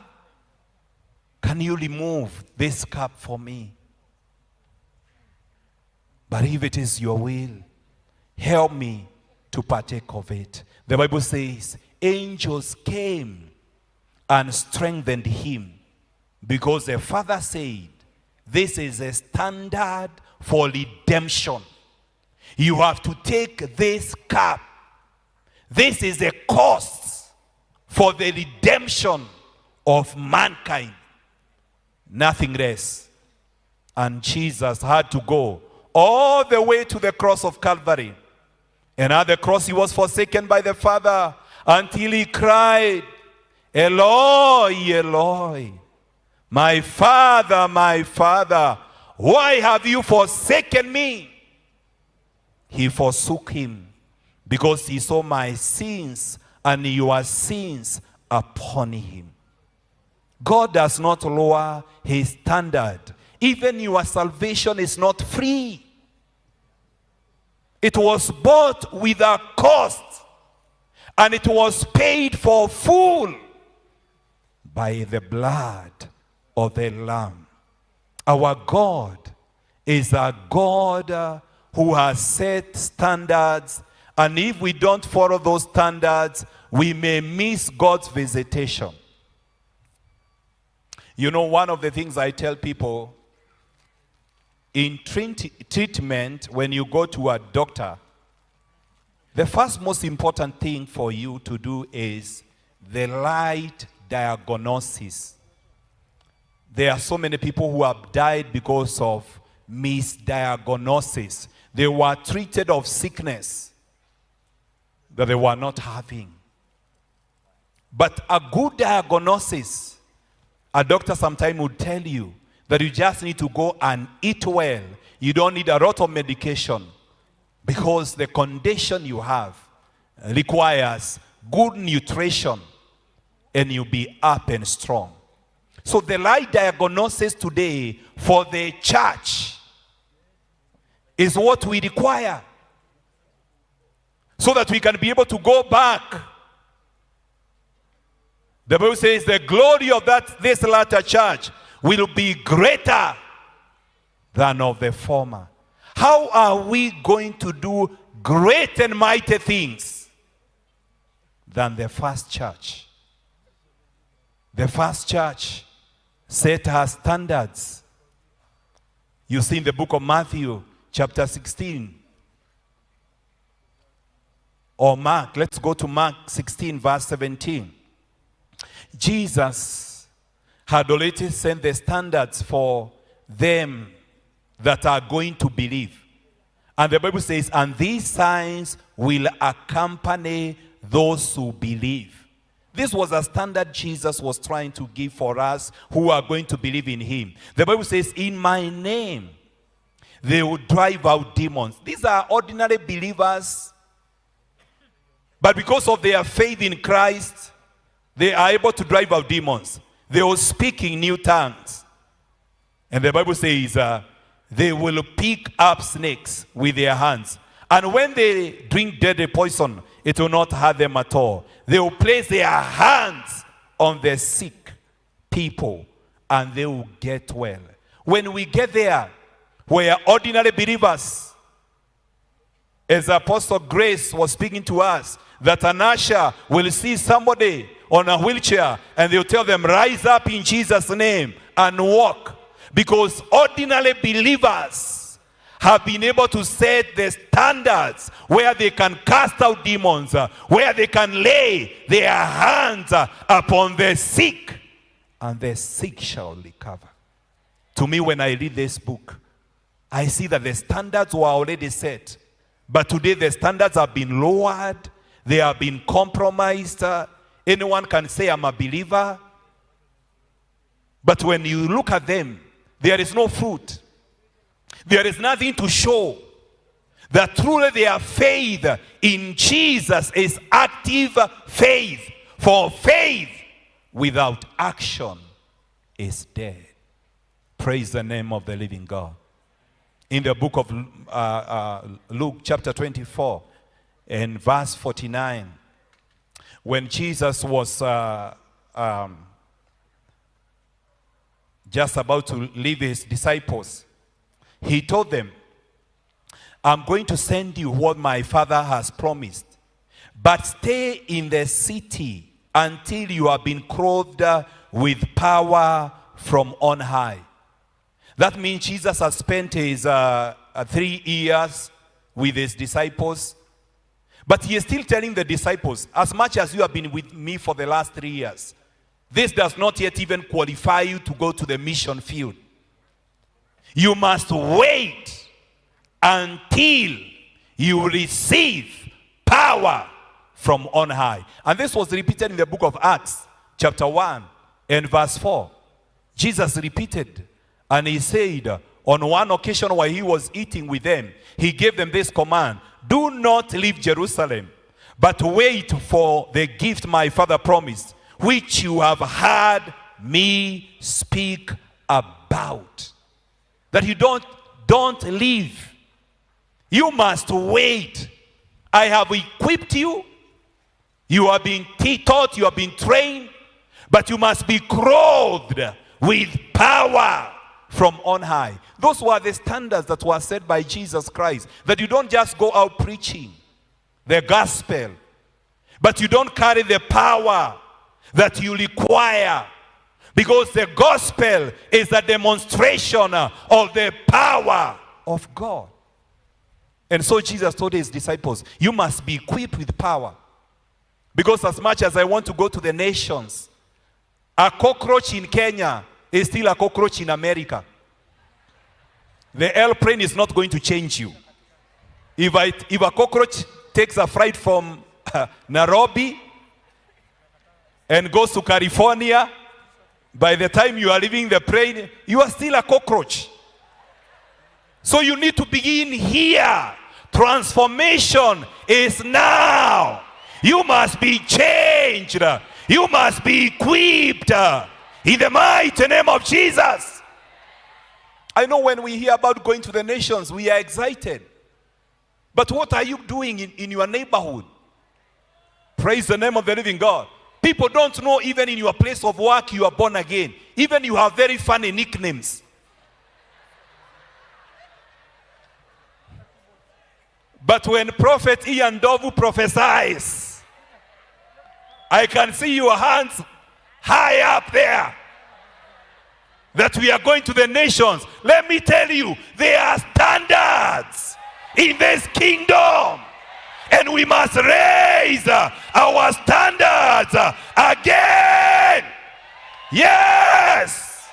can you remove this cup for me? But if it is your will, help me to partake of it. The Bible says, angels came and strengthened him, because the Father said, this is a standard for redemption. You have to take this cup. This is a cost for the redemption of mankind. Nothing less. And Jesus had to go all the way to the cross of Calvary. And at the cross he was forsaken by the Father until he cried, Eloi, Eloi, my Father, why have you forsaken me? He forsook him because he saw my sins and your sins upon him. God does not lower his standard. Even your salvation is not free. It was bought with a cost, and it was paid for full by the blood of the Lamb. Our God is a God who has set standards, and if we don't follow those standards, we may miss God's visitation. You know, one of the things I tell people, in treatment, when you go to a doctor, The first most important thing for you to do is the light diagnosis. There are so many people who have died because of misdiagnosis. They were treated of sickness that they were not having. But a good diagnosis, a doctor sometimes would tell you that you just need to go and eat well. You don't need a lot of medication because the condition you have requires good nutrition and you'll be up and strong. So the right diagnosis today for the church is what we require so that we can be able to go back. The Bible says the glory of this latter church will be greater than of the former. How are we going to do great and mighty things than the first church? The first church set her standards. You see in the book of Matthew, chapter 16. Or Mark, let's go to Mark 16, verse 17. Jesus had already set the standards for them that are going to believe. And the Bible says, and these signs will accompany those who believe. This was a standard Jesus was trying to give for us who are going to believe in him. The Bible says, in my name, they will drive out demons. These are ordinary believers. But because of their faith in Christ, they are able to drive out demons. They will speak in new tongues. And the Bible says, they will pick up snakes with their hands. And when they drink deadly poison, it will not hurt them at all. They will place their hands on the sick people and they will get well. When we get there, we are ordinary believers. As Apostle Grace was speaking to us, that an usher will see somebody on a wheelchair and they'll tell them, rise up in Jesus' name and walk. Because ordinary believers have been able to set the standards where they can cast out demons, where they can lay their hands upon the sick, and the sick shall recover. To me, when I read this book, I see that the standards were already set. But today the standards have been lowered. They have been compromised. Anyone can say, I'm a believer. But when you look at them, there is no fruit. There is nothing to show that truly their faith in Jesus is active faith. For faith without action is dead. Praise the name of the living God. In the book of Luke chapter 24 and verse 49, when Jesus was just about to leave his disciples, he told them, I'm going to send you what my Father has promised, but stay in the city until you have been clothed with power from on high. That means Jesus has spent his 3 years with his disciples, but he is still telling the disciples, as much as you have been with me for the last 3 years, this does not yet even qualify you to go to the mission field. You must wait until you receive power from on high. And this was repeated in the book of Acts, chapter 1 and verse 4. Jesus repeated, and he said, on one occasion while he was eating with them, he gave them this command, do not leave Jerusalem, but wait for the gift my Father promised, which you have heard me speak about. That you don't leave. You must wait. I have equipped you. You have been taught, you have been trained, but you must be clothed with power from on high. Those were the standards that were set by Jesus Christ. That you don't just go out preaching the gospel, but you don't carry the power that you require, because the gospel is a demonstration of the power of God. And so Jesus told his disciples, you must be equipped with power. Because as much as I want to go to the nations, a cockroach in Kenya is still a cockroach in America. The airplane is not going to change you. If a cockroach takes a flight from Nairobi and goes to California, by the time you are leaving the plane, you are still a cockroach. So you need to begin here. Transformation is now. You must be changed. You must be equipped in the mighty name of Jesus. I know when we hear about going to the nations, we are excited. But what are you doing in your neighborhood? Praise the name of the living God. People don't know even in your place of work you are born again. Even you have very funny nicknames. But when Prophet Ian Dovu prophesies, I can see your hands high up there. That we are going to the nations. Let me tell you, there are standards in this kingdom. And we must raise our standards again. Yes.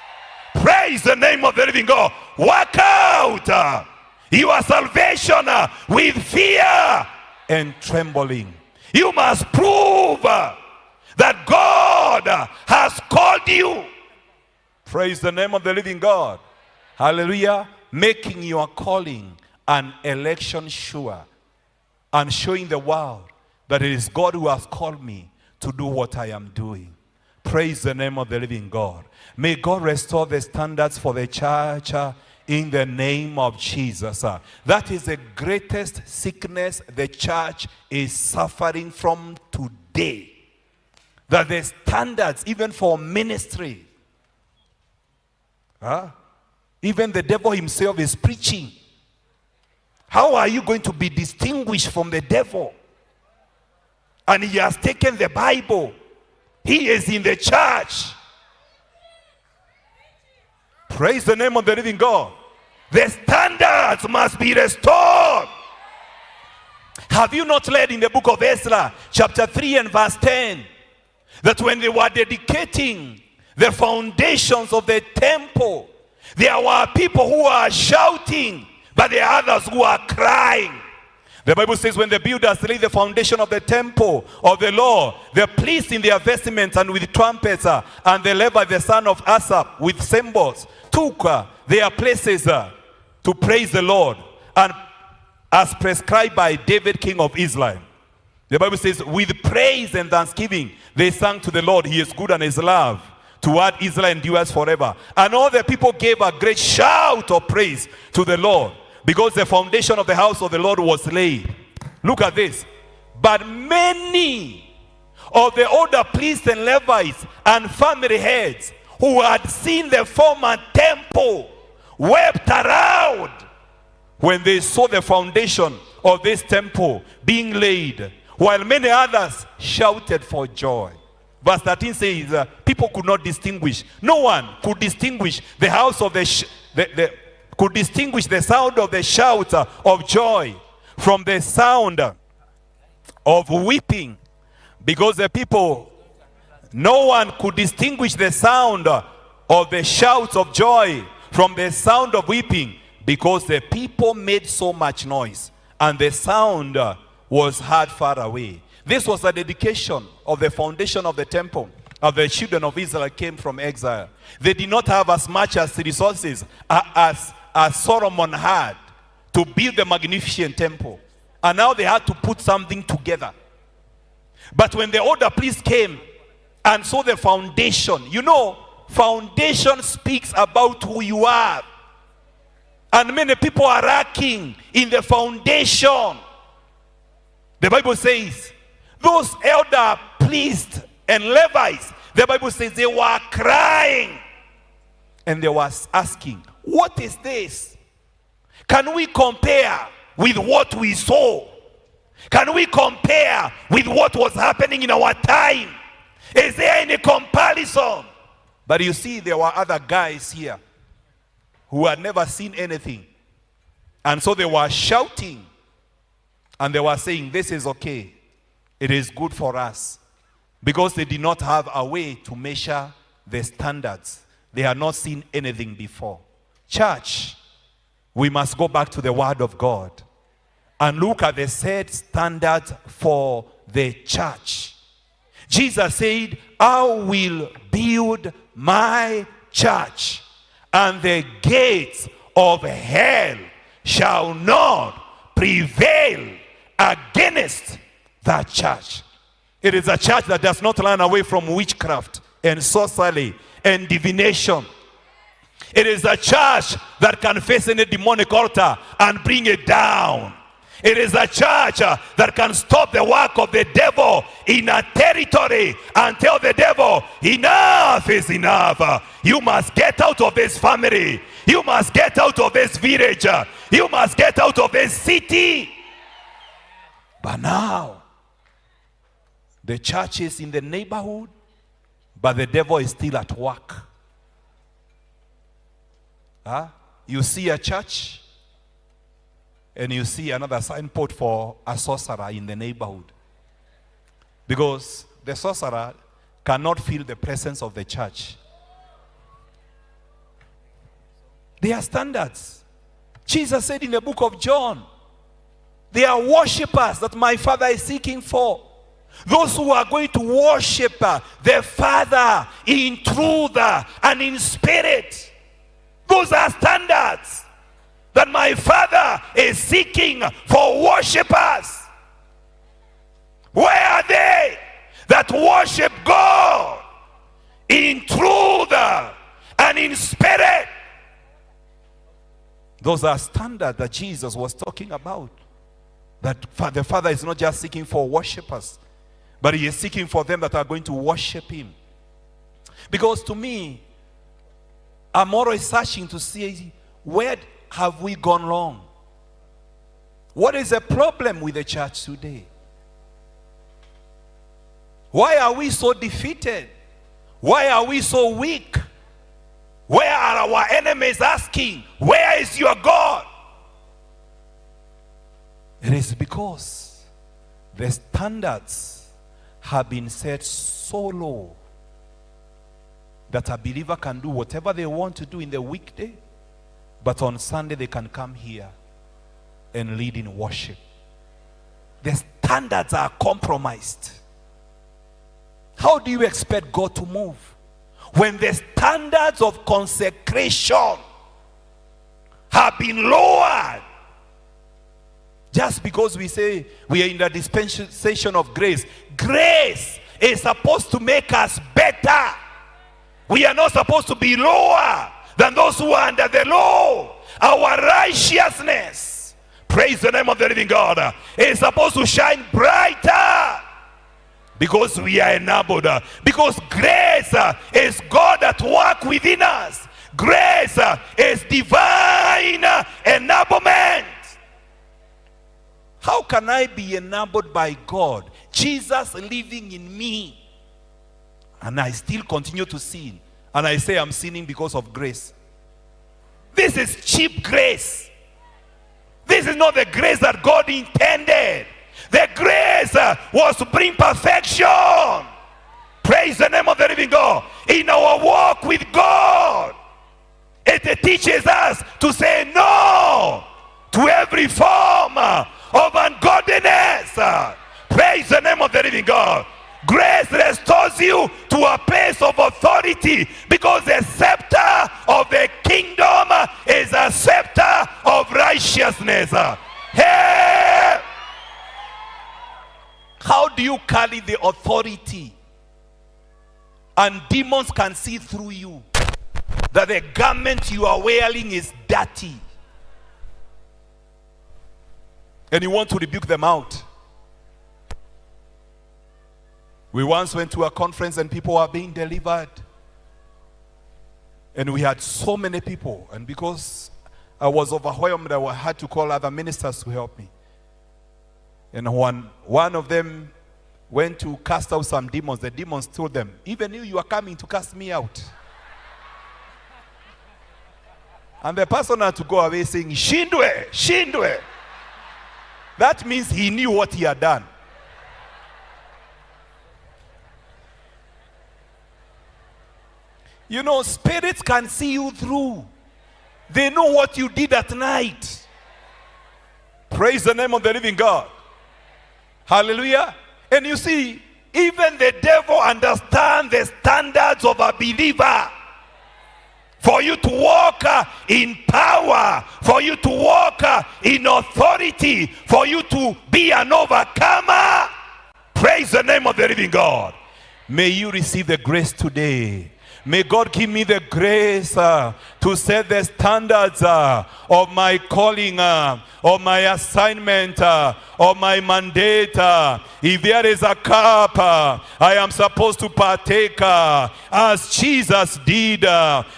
Praise the name of the living God. Work out your salvation with fear and trembling. You must prove that God has called you. Praise the name of the living God. Hallelujah. Making your calling and election sure, and showing the world that it is God who has called me to do what I am doing. Praise the name of the living God. May God restore the standards for the church in the name of Jesus. That is the greatest sickness the church is suffering from today. That the standards, even for ministry, even the devil himself is preaching. How are you going to be distinguished from the devil? And he has taken the Bible. He is in the church. Praise the name of the living God. The standards must be restored. Have you not read in the book of Ezra, chapter 3 and verse 10, that when they were dedicating the foundations of the temple, there were people who are shouting, but there are others who are crying. The Bible says when the builders laid the foundation of the temple of the Lord, the priests in their vestments and with trumpets, and the Levi the son of Asaph with cymbals took their places to praise the Lord, and as prescribed by David king of Israel. The Bible says with praise and thanksgiving they sang to the Lord. He is good and his love toward Israel endures forever. And all the people gave a great shout of praise to the Lord, because the foundation of the house of the Lord was laid. Look at this. But many of the older priests and Levites and family heads who had seen the former temple wept around when they saw the foundation of this temple being laid, while many others shouted for joy. Verse 13 says people could not distinguish. No one could distinguish the house of could distinguish the sound of the shout of joy from the sound of weeping, because the people, no one could distinguish the sound of the shouts of joy from the sound of weeping, because the people made so much noise and the sound was heard far away. This was a dedication of the foundation of the temple of the children of Israel came from exile. They did not have as much as resources as Solomon had to build the magnificent temple. And now they had to put something together. But when the older priests came and saw the foundation, you know, foundation speaks about who you are. And many people are lacking in the foundation. The Bible says, those elder priests and Levites, the Bible says they were crying. And they were asking, what is this? Can we compare with what we saw? Can we compare with what was happening in our time? Is there any comparison? But you see, there were other guys here who had never seen anything. And so they were shouting And they were saying, this is okay. It is good for us. Because they did not have a way to measure the standards. They had not seen anything before. Church, we must go back to the Word of God and look at the set standards for the church. Jesus said, I will build my church, and the gates of hell shall not prevail against that church. It is a church that does not run away from witchcraft and sorcery and divination. It is a church that can face any demonic altar and bring it down. It is a church that can stop the work of the devil in a territory and tell the devil, enough is enough. You must get out of this family. You must get out of this village. You must get out of this city. But now, the church is in the neighborhood, but the devil is still at work. You see a church, and you see another signpost for a sorcerer in the neighborhood. Because the sorcerer cannot feel the presence of the church. There are standards. Jesus said in the book of John, there are worshippers that my Father is seeking for. Those who are going to worship the Father in truth and in spirit. Those are standards that my Father is seeking for worshippers. Where are they that worship God in truth and in spirit? Those are standards that Jesus was talking about. That the Father is not just seeking for worshippers, but he is seeking for them that are going to worship him. Because to me, I'm always searching to see, where have we gone wrong? What is the problem with the church today? Why are we so defeated? Why are we so weak? Where are our enemies asking, where is your God? It is because the standards have been set so low that a believer can do whatever they want to do in the weekday, but on Sunday they can come here and lead in worship. The standards are compromised. How do you expect God to move when the standards of consecration have been lowered? Just because we say we are in the dispensation of grace. Grace is supposed to make us better. We are not supposed to be lower than those who are under the law. Our righteousness, praise the name of the living God, is supposed to shine brighter. Because we are enabled. Because grace is God at work within us. Grace is divine enablement. How can I be enabled by God? Jesus living in me. And I still continue to sin. And I say I'm sinning because of grace. This is cheap grace. This is not the grace that God intended. The grace was to bring perfection. Praise the name of the living God. In our walk with God, it teaches us to say no to every form of ungodliness. Praise the name of the living God. Grace restores you to a place of authority, because the scepter of the kingdom is a scepter of righteousness. Hey! How do you carry the authority and demons can see through you that the garment you are wearing is dirty, and you want to rebuke them out? We once went to a conference and people were being delivered, and we had so many people, and because I was overwhelmed, I had to call other ministers to help me. And one of them went to cast out some demons. The demons told them, even you are coming to cast me out. And the person had to go away saying, Shindwe, Shindwe. That means he knew what he had done. You know, spirits can see you through. They know what you did at night. Praise the name of the living God. Hallelujah. And you see, even the devil understands the standards of a believer. For you to walk in power, for you to walk in authority, for you to be an overcomer. Praise the name of the living God. May you receive the grace today. May God give me the grace to set the standards of my calling, of my assignment, of my mandate. If there is a cup I am supposed to partake as Jesus did,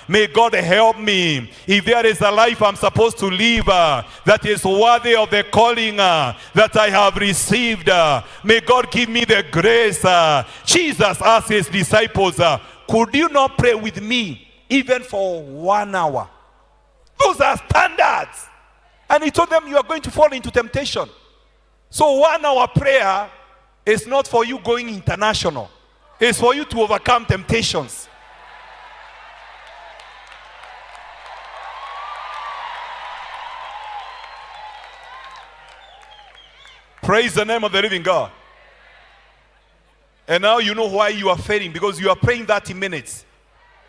may God help me. If there is a life I'm supposed to live that is worthy of the calling that I have received, may God give me the grace. Jesus asked his disciples, could you not pray with me even for 1 hour? Those are standards. And he told them, you are going to fall into temptation. So 1 hour prayer is not for you going international. It's for you to overcome temptations. Praise the name of the living God. And now you know why you are failing, because you are praying 30 minutes.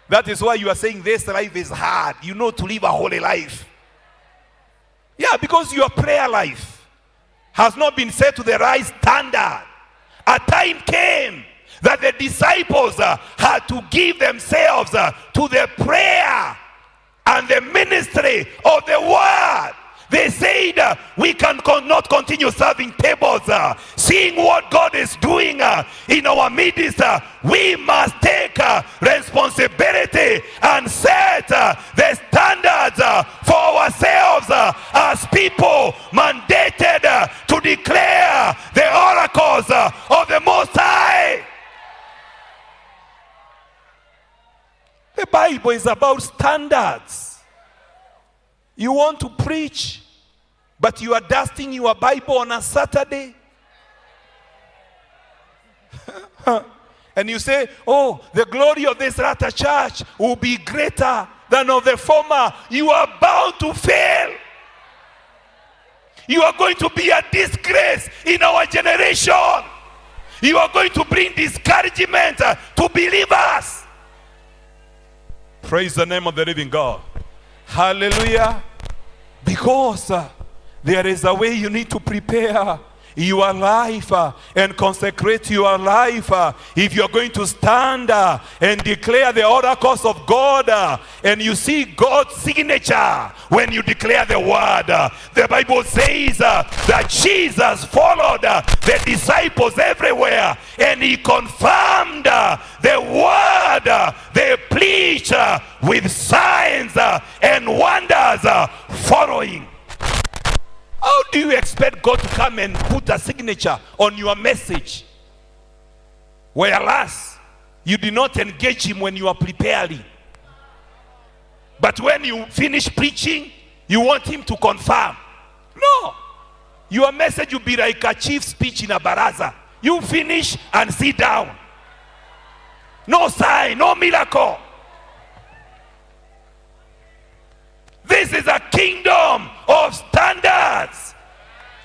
That is why you are saying this life is hard. You know to live a holy life. Yeah, because your prayer life has not been set to the right standard. A time came that the disciples had to give themselves to the prayer and the ministry of the word. They said we cannot continue serving tables, seeing what God is doing in our midst. We must take responsibility and set the standards for ourselves as people mandated to declare the oracles of the Most High. The Bible is about standards. You want to preach, but you are dusting your Bible on a Saturday. And you say, oh, the glory of this latter church will be greater than of the former. You are bound to fail. You are going to be a disgrace in our generation. You are going to bring discouragement to believers. Praise the name of the living God. Hallelujah. Because there is a way you need to prepare your life and consecrate your life if you're going to stand and declare the oracles of God, and you see God's signature when you declare the word. The Bible says that Jesus followed the disciples everywhere, and he confirmed the word they preached with signs and wonders following. How do you expect God to come and put a signature on your message, whereas you did not engage him when you are preparing? But when you finish preaching, you want him to confirm. No. Your message will be like a chief speech in a baraza. You finish and sit down. No sign, no miracle. This is a kingdom of standards.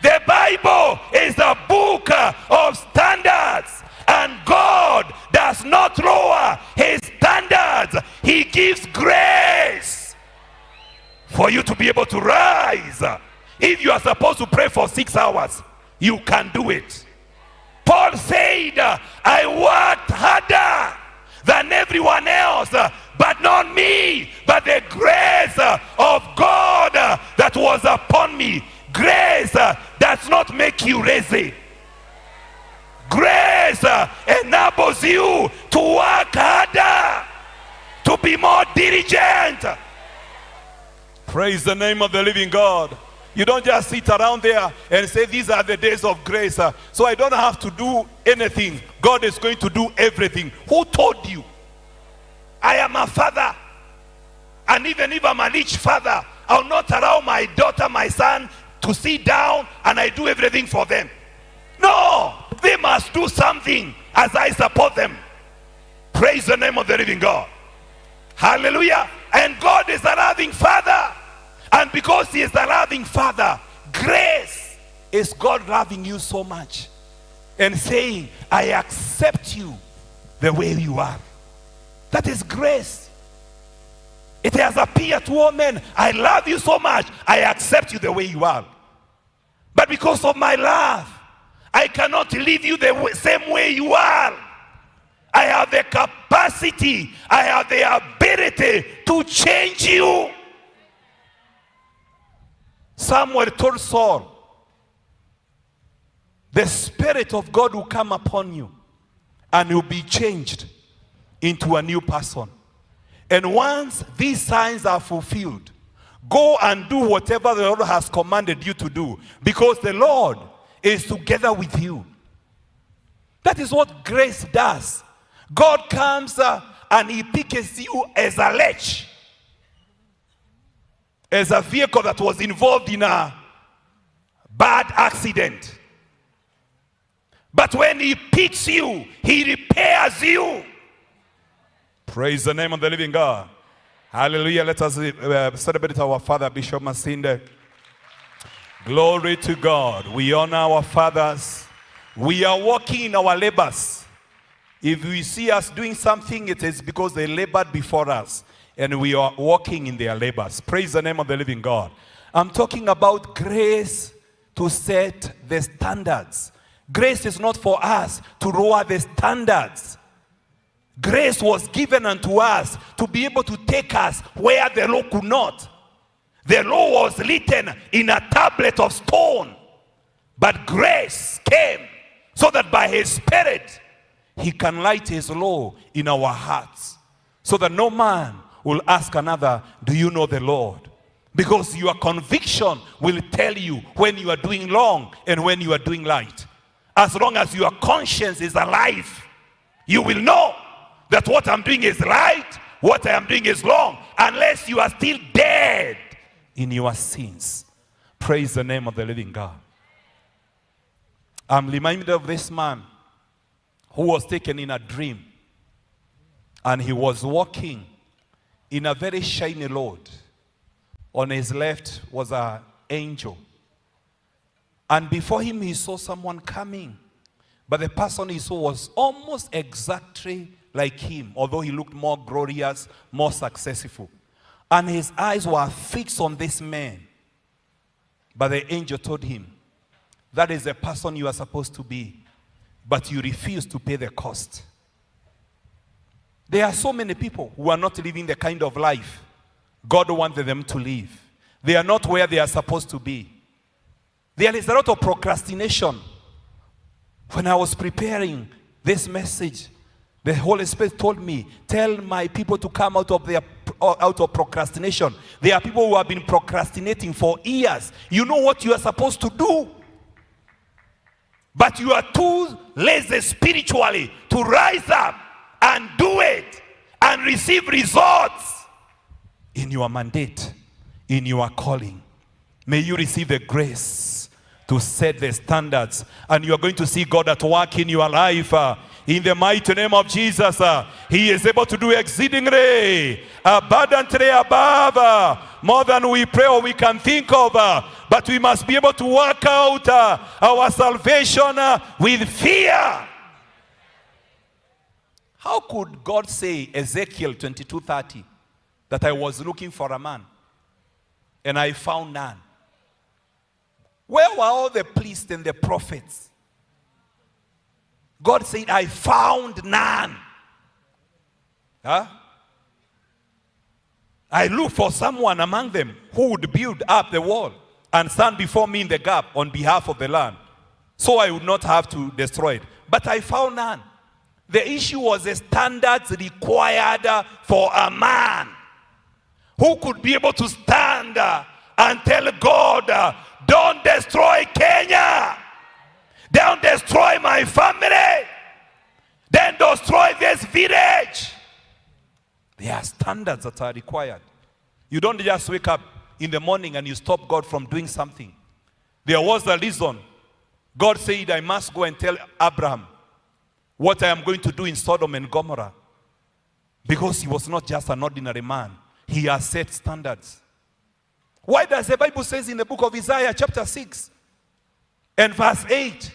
The Bible is a book of standards. And God does not lower his standards. He gives grace for you to be able to rise. If you are supposed to pray for 6 hours, you can do it. Paul said, I worked harder than everyone else, but not me, but the grace of God that was upon me. Grace does not make you lazy. Grace enables you to work harder, to be more diligent. Praise the name of the living God. You don't just sit around there and say, these are the days of grace, so I don't have to do anything. God is going to do everything. Who told you? I am a father, and even if I'm a rich father, I'll not allow my daughter, my son to sit down and I do everything for them. No, they must do something as I support them. Praise the name of the living God. Hallelujah. And God is a loving Father. And because he is a loving Father, grace is God loving you so much and saying, I accept you the way you are. That is grace. It has appeared to all men. I love you so much, I accept you the way you are. But because of my love, I cannot leave you the same way you are. I have the capacity, I have the ability to change you. Samuel told Saul, the Spirit of God will come upon you and you'll be changed into a new person. And once these signs are fulfilled, go and do whatever the Lord has commanded you to do, because the Lord is together with you. That is what grace does. God comes and he picks you as a ledge, as a vehicle that was involved in a bad accident. But when he picks you, he repairs you. Praise the name of the living God. Hallelujah. Let us celebrate our Father, Bishop Masinde. Glory to God. We honor our fathers. We are walking in our labors. If we see us doing something, it is because they labored before us, and we are walking in their labors. Praise the name of the living God. I'm talking about grace to set the standards. Grace is not for us to lower the standards. Grace was given unto us to be able to take us where the law could not. The law was written in a tablet of stone, but grace came so that by his Spirit he can light his law in our hearts, so that no man will ask another, do you know the Lord? Because your conviction will tell you when you are doing wrong and when you are doing right. As long as your conscience is alive, you will know that what I'm doing is right, what I am doing is wrong, unless you are still dead in your sins. Praise the name of the living God. I'm reminded of this man who was taken in a dream, and he was walking in a very shiny road. On his left was an angel, and before him he saw someone coming, but the person he saw was almost exactly like him, although he looked more glorious, more successful. And his eyes were fixed on this man. But the angel told him, that is the person you are supposed to be, but you refuse to pay the cost. There are so many people who are not living the kind of life God wanted them to live. They are not where they are supposed to be. There is a lot of procrastination. When I was preparing this message, the Holy Spirit told me, tell my people to come out of procrastination. There are people who have been procrastinating for years. You know what you are supposed to do, but you are too lazy spiritually to rise up and do it and receive results in your mandate, in your calling. May you receive the grace to set the standards, and you are going to see God at work in your life. In the mighty name of Jesus, he is able to do exceedingly, abundantly above, more than we pray or we can think of. But we must be able to work out our salvation with fear. How could God say, Ezekiel 22:30, that I was looking for a man and I found none? Where were all the priests and the prophets? God said, I found none. I looked for someone among them who would build up the wall and stand before me in the gap on behalf of the land, so I would not have to destroy it. But I found none. The issue was the standards required for a man who could be able to stand and tell God, don't destroy Kenya. Don't destroy my family. Then destroy this village. There are standards that are required. You don't just wake up in the morning and you stop God from doing something. There was a reason. God said, I must go and tell Abraham what I am going to do in Sodom and Gomorrah. Because he was not just an ordinary man. He has set standards. Why does the Bible say in the book of Isaiah chapter 6 and verse 8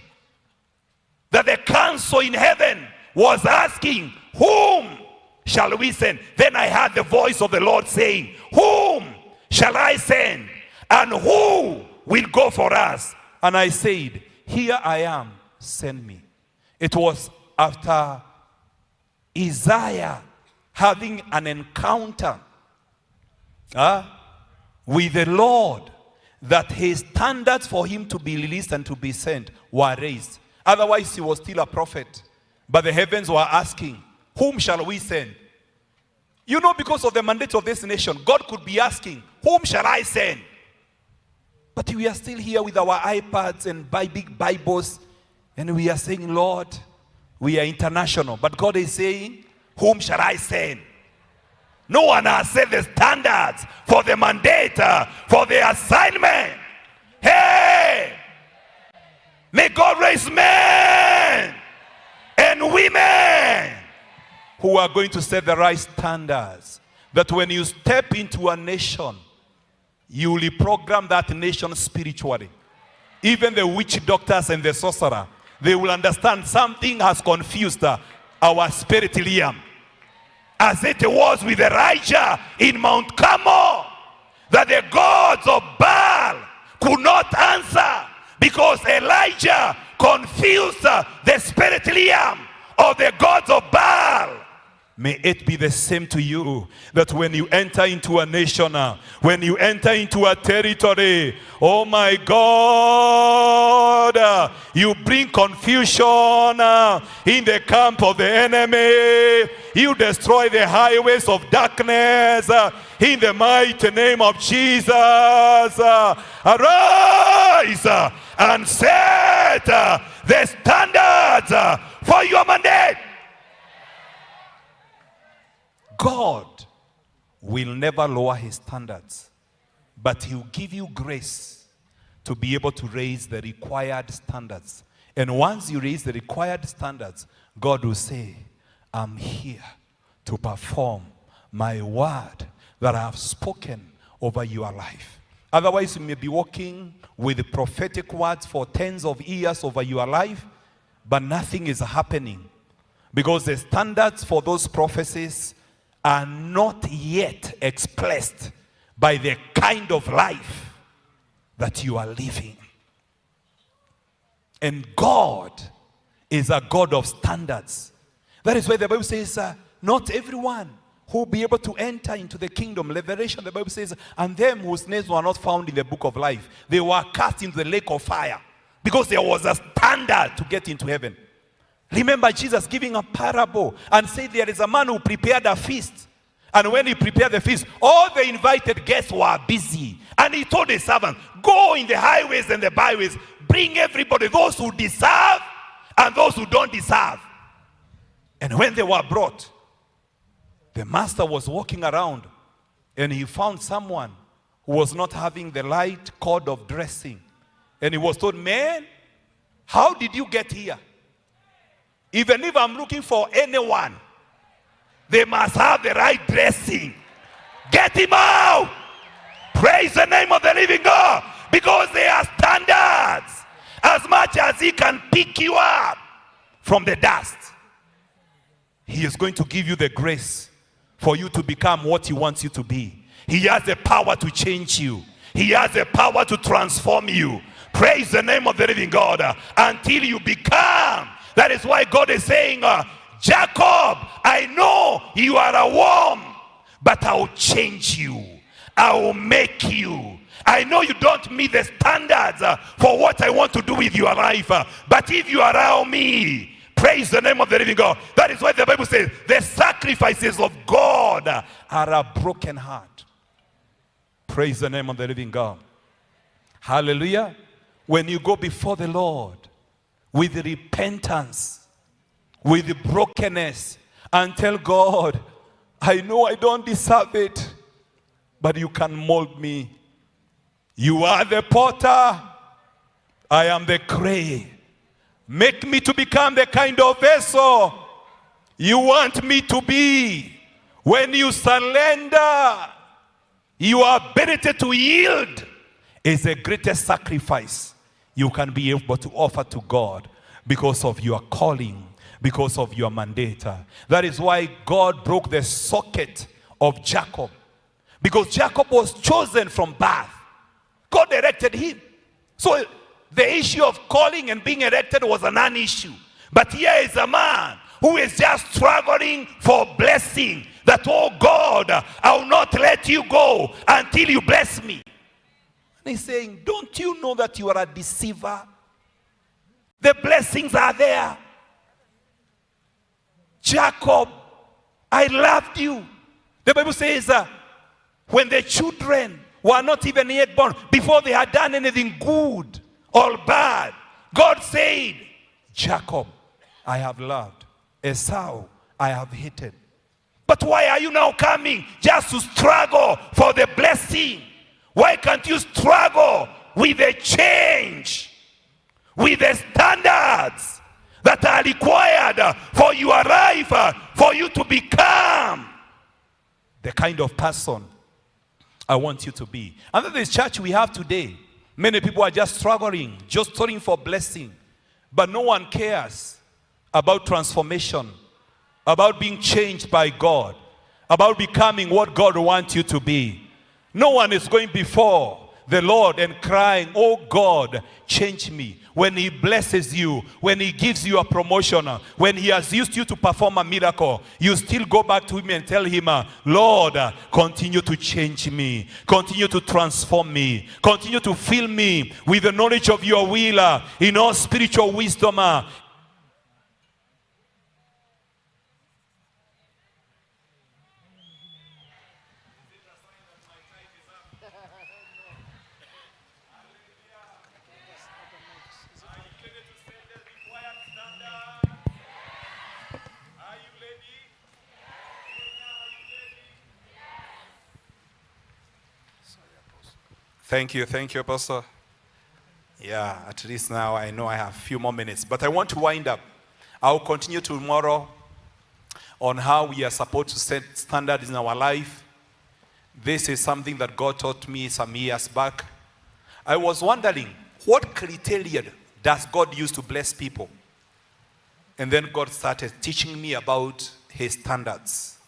that the council in heaven was asking, whom shall we send? Then I heard the voice of the Lord saying, whom shall I send? And who will go for us? And I said, here I am, send me. It was after Isaiah having an encounter with the Lord that his standards for him to be released and to be sent were raised. Otherwise, he was still a prophet. But the heavens were asking, whom shall we send? You know, because of the mandate of this nation, God could be asking, whom shall I send? But we are still here with our iPads and big Bibles, and we are saying, Lord, we are international. But God is saying, whom shall I send? No one has set the standards for the mandate, for the assignment. Hey! May God raise men and women who are going to set the right standards. That when you step into a nation, you will reprogram that nation spiritually. Even the witch doctors and the sorcerer, they will understand something has confused our spirit realm. As it was with Elijah in Mount Carmel, that the gods of Baal could not answer because Elijah confused the spirit realm of the gods of Baal. May it be the same to you, that when you enter into a nation, when you enter into a territory, oh my God, you bring confusion in the camp of the enemy. You destroy the highways of darkness in the mighty name of Jesus. Arise and set the standards for your mandate. God will never lower his standards, but he will give you grace to be able to raise the required standards. And once you raise the required standards, God will say, I'm here to perform my word that I have spoken over your life. Otherwise, you may be walking with prophetic words for tens of years over your life, but nothing is happening because the standards for those prophecies are not yet expressed by the kind of life that you are living. And God is a God of standards. That is why the Bible says, not everyone who will be able to enter into the kingdom. Revelation, the Bible says, and them whose names were not found in the book of life, they were cast into the lake of fire, because there was a standard to get into heaven. Remember Jesus giving a parable and said there is a man who prepared a feast. And when he prepared the feast, all the invited guests were busy. And he told his servant, go in the highways and the byways, bring everybody, those who deserve and those who don't deserve. And when they were brought, the master was walking around and he found someone who was not having the right code of dressing. And he was told, man, how did you get here? Even if I'm looking for anyone, they must have the right dressing. Get him out. Praise the name of the living God. Because there are standards. As much as he can pick you up from the dust, he is going to give you the grace for you to become what he wants you to be. He has the power to change you. He has the power to transform you. Praise the name of the living God. Until you become. That is why God is saying, Jacob, I know you are a worm, but I will change you. I will make you. I know you don't meet the standards for what I want to do with your life, but if you allow me, praise the name of the living God. That is why the Bible says the sacrifices of God are a broken heart. Praise the name of the living God. Hallelujah. When you go before the Lord with repentance, with brokenness, and tell God, I know I don't deserve it, but you can mold me. You are the potter, I am the clay. Make me to become the kind of vessel you want me to be. When you surrender, your ability to yield is the greatest sacrifice you can be able to offer to God because of your calling, because of your mandate. That is why God broke the socket of Jacob, because Jacob was chosen from birth. God erected him. So the issue of calling and being erected was a non-issue. But here is a man who is just struggling for blessing. That, oh God, I will not let you go until you bless me. And he's saying, don't you know that you are a deceiver? The blessings are there. Jacob, I loved you. The Bible says, when the children were not even yet born, before they had done anything good or bad, God said, Jacob, I have loved. Esau, I have hated. But why are you now coming just to struggle for the blessing? Why can't you struggle with the change, with the standards that are required for your life, for you to become the kind of person I want you to be? And in this church we have today, many people are just struggling for blessing, but no one cares about transformation, about being changed by God, about becoming what God wants you to be. No one is going before the Lord and crying, oh God, change me. When he blesses you, when he gives you a promotion, when he has used you to perform a miracle, you still go back to him and tell him, Lord, continue to change me, continue to transform me, continue to fill me with the knowledge of your will, in all spiritual wisdom. Thank you, Apostle. Yeah, at least now I know I have a few more minutes, but I want to wind up. I will continue tomorrow on how we are supposed to set standards in our life. This is something that God taught me some years back. I was wondering, what criteria does God use to bless people? And then God started teaching me about his standards.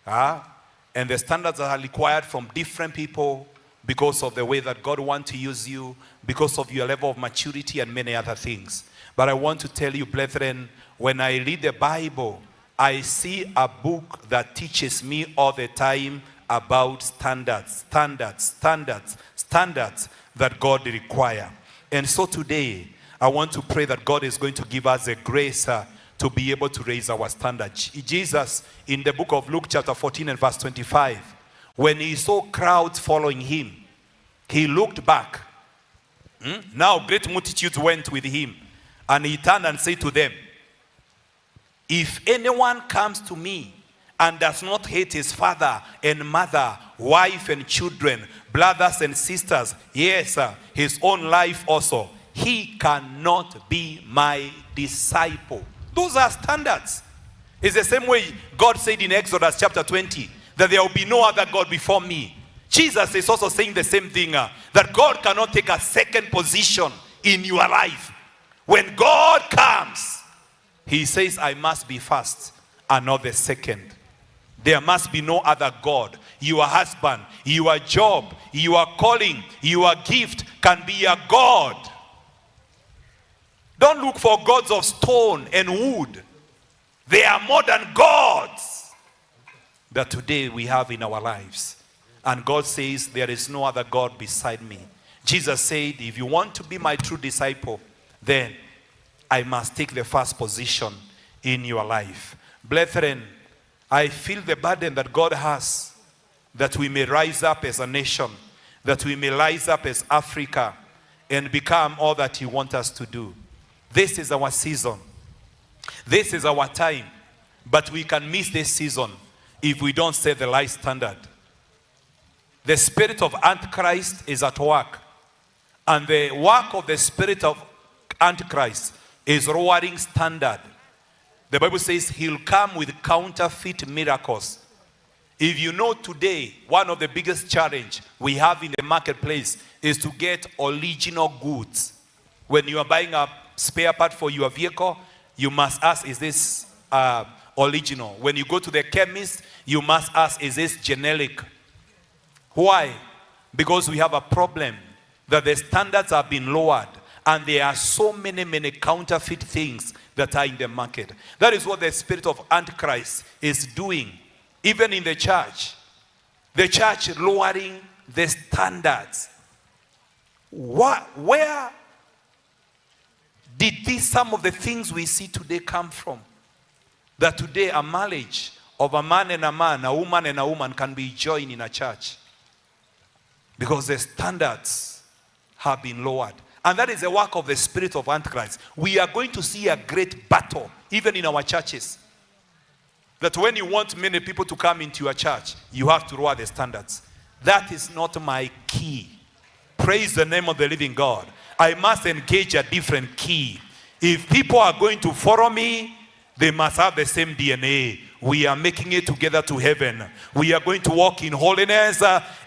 And the standards are required from different people because of the way that God wants to use you, because of your level of maturity and many other things. But I want to tell you, brethren, when I read the Bible, I see a book that teaches me all the time about standards that God requires. And so today, I want to pray that God is going to give us the grace to be able to raise our standards. Jesus, in the book of Luke chapter 14 and verse 25, when he saw crowds following him, he looked back. Now great multitudes went with him, and he turned and said to them, if anyone comes to me and does not hate his father and mother, wife and children, brothers and sisters, yes, his own life also, he cannot be my disciple. Those are standards. It's the same way God said in Exodus chapter 20, that there will be no other God before me. Jesus is also saying the same thing, that God cannot take a second position in your life. When God comes, he says, I must be first and not the second. There must be no other God. Your husband, your job, your calling, your gift can be a God. Don't look for gods of stone and wood. They are modern gods that today we have in our lives. And God says, there is no other God beside me. Jesus said, if you want to be my true disciple, then I must take the first position in your life. Brethren, I feel the burden that God has, that we may rise up as a nation, that we may rise up as Africa and become all that he wants us to do. This is our season. This is our time. But we can miss this season if we don't set the right standard. The spirit of Antichrist is at work. And the work of the spirit of Antichrist is lowering standard. The Bible says he'll come with counterfeit miracles. If you know today, one of the biggest challenge we have in the marketplace is to get original goods. When you are buying a spare part for your vehicle, you must ask, is this original? When you go to the chemist, you must ask, is this generic? Why? Because we have a problem that the standards have been lowered and there are so many counterfeit things that are in the market. That is what the spirit of Antichrist is doing. Even in the church lowering the standards. Where did some of the things we see today come from? That today a marriage of a man and a man, a woman and a woman can be joined in a church. Because the standards have been lowered. And that is the work of the spirit of Antichrist. We are going to see a great battle, even in our churches. That when you want many people to come into your church, you have to lower the standards. That is not my key. Praise the name of the living God. I must engage a different key. If people are going to follow me, they must have the same DNA. We are making it together to heaven. We are going to walk in holiness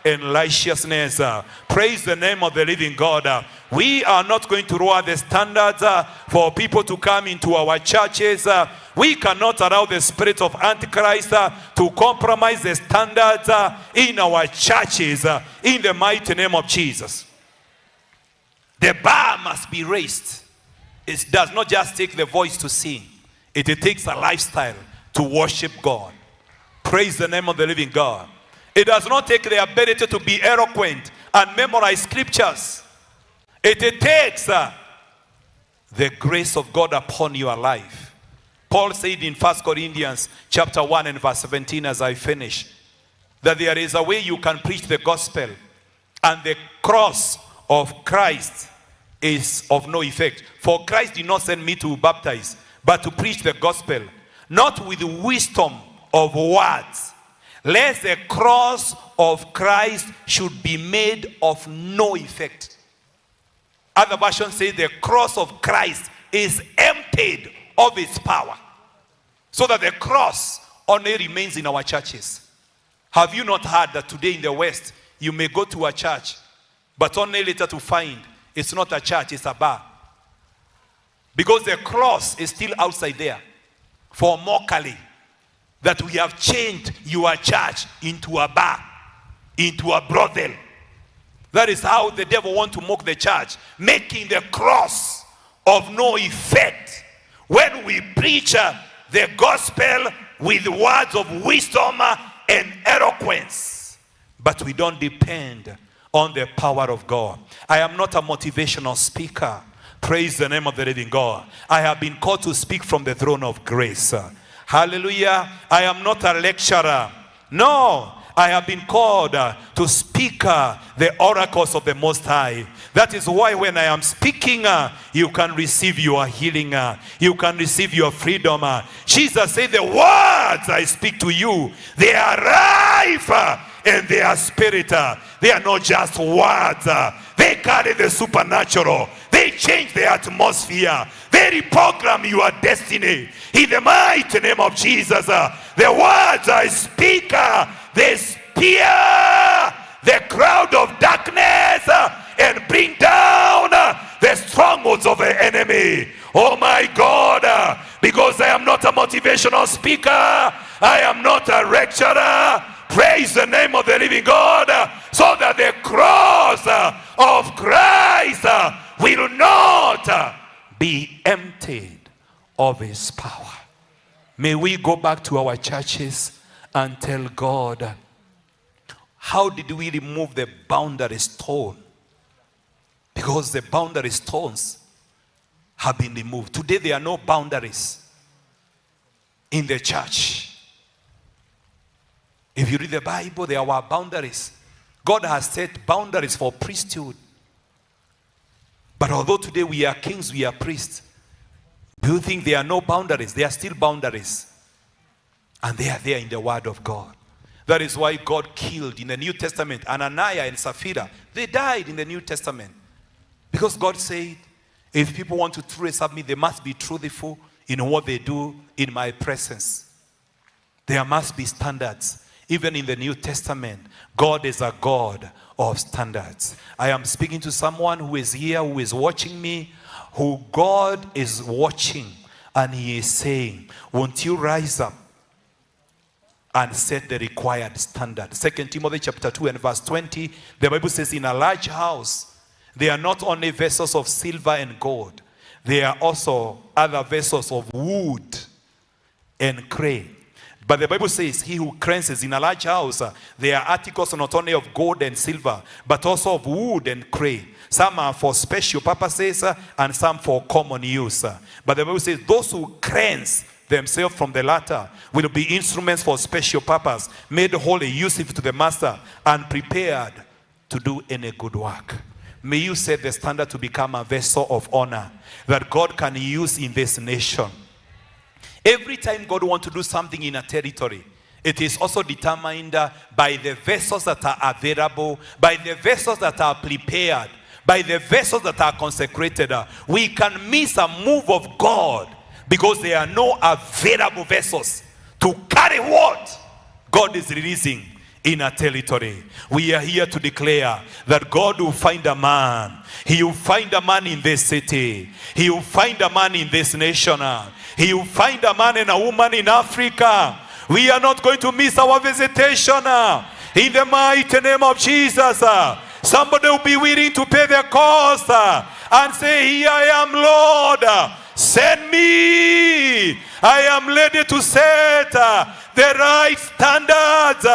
and righteousness. Praise the name of the living God. We are not going to lower the standards for people to come into our churches. We cannot allow the spirit of Antichrist to compromise the standards in our churches in the mighty name of Jesus. The bar must be raised. It does not just take the voice to sing. It takes a lifestyle to worship God. Praise the name of the living God. It does not take the ability to be eloquent and memorize scriptures. It takes the grace of God upon your life. Paul said in 1 Corinthians chapter 1 and verse 17 as I finish, that there is a way you can preach the gospel and the cross of Christ is of no effect. For Christ did not send me to baptize, but to preach the gospel, not with wisdom of words, lest the cross of Christ should be made of no effect. Other versions say the cross of Christ is emptied of its power, so that the cross only remains in our churches. Have you not heard that today in the West, you may go to a church, but only later to find it's not a church, it's a bar? Because the cross is still outside there for mockery. That we have changed your church into a bar, into a brothel. That is how the devil wants to mock the church, making the cross of no effect. When we preach the gospel with words of wisdom and eloquence, but we don't depend on the power of God. I am not a motivational speaker. Praise the name of the living God. I have been called to speak from the throne of grace. Hallelujah. I am not a lecturer. No, I have been called to speak the oracles of the Most High. That is why when I am speaking, you can receive your healing. You can receive your freedom. Jesus said, the words I speak to you, they are life and they are spirit. They are not just words. They carry the supernatural. They change the atmosphere. They reprogram your destiny. In the mighty name of Jesus, the words I speak, they spear the crowd of darkness and bring down the strongholds of the enemy. Oh my God, because I am not a motivational speaker, I am not a lecturer. Praise the name of the living God, so that the cross of Christ will not be emptied of his power. May we go back to our churches and tell God, how did we remove the boundary stone? Because the boundary stones have been removed. Today there are no boundaries in the church. If you read the Bible, there are boundaries. God has set boundaries for priesthood. But although today we are kings, we are priests, do you think there are no boundaries? There are still boundaries. And they are there in the Word of God. That is why God killed in the New Testament Ananias and Sapphira. They died in the New Testament. Because God said, if people want to truly serve me, they must be truthful in what they do in my presence. There must be standards. Even in the New Testament, God is a God of standards. I am speaking to someone who is here, who is watching me, who God is watching, and he is saying, won't you rise up and set the required standard? 2 Timothy chapter 2 and verse 20, the Bible says, in a large house, there are not only vessels of silver and gold, there are also other vessels of wood and clay. But the Bible says, he who cleanses in a large house, there are articles not only of gold and silver, but also of wood and clay. Some are for special purposes and some for common use. But the Bible says, those who cleanse themselves from the latter will be instruments for special purpose, made holy, useful to the master, and prepared to do any good work. May you set the standard to become a vessel of honor that God can use in this nation. Every time God wants to do something in a territory, it is also determined by the vessels that are available, by the vessels that are prepared, by the vessels that are consecrated. We can miss a move of God because there are no available vessels to carry what God is releasing in a territory. We are here to declare that God will find a man. He will find a man in this city. He will find a man in this nation. He will find a man and a woman in Africa. We are not going to miss our visitation. In the mighty name of Jesus. Somebody will be willing to pay the cost and say, here I am, Lord. Send me. I am ready to set the right standards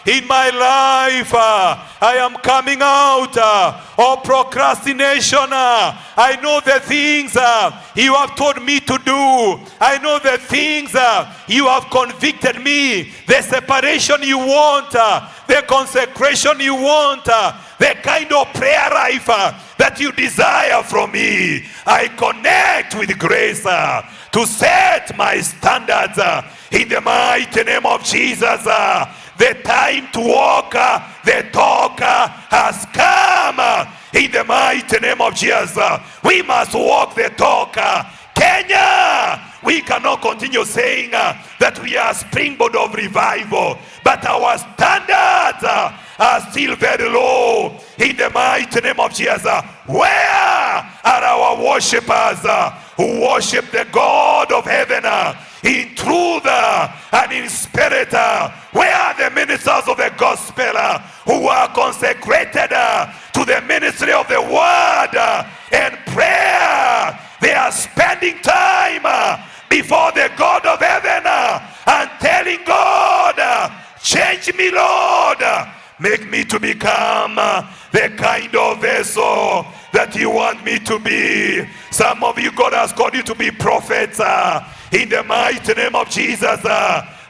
in my life. I am coming out of procrastination. I know the things you have told me to do. I know the things you have convicted me. The separation you want, the consecration you want, the kind of prayer life that you desire from me. I connect with grace to set my standards in the mighty name of Jesus. The time to walk the talk has come in the mighty name of Jesus. We must walk the talk. Kenya, we cannot continue saying that we are a springboard of revival, but our standards are still very low in the mighty name of Jesus. Where are our worshippers who worship the God of heaven in truth and in spirit? Where are the ministers of the gospel who are consecrated to the ministry of the word and prayer? They are spending time before the God of heaven and telling God, change me, Lord. Make me to become the kind of vessel that you want me to be. Some of you, God has called you to be prophets in the mighty name of Jesus.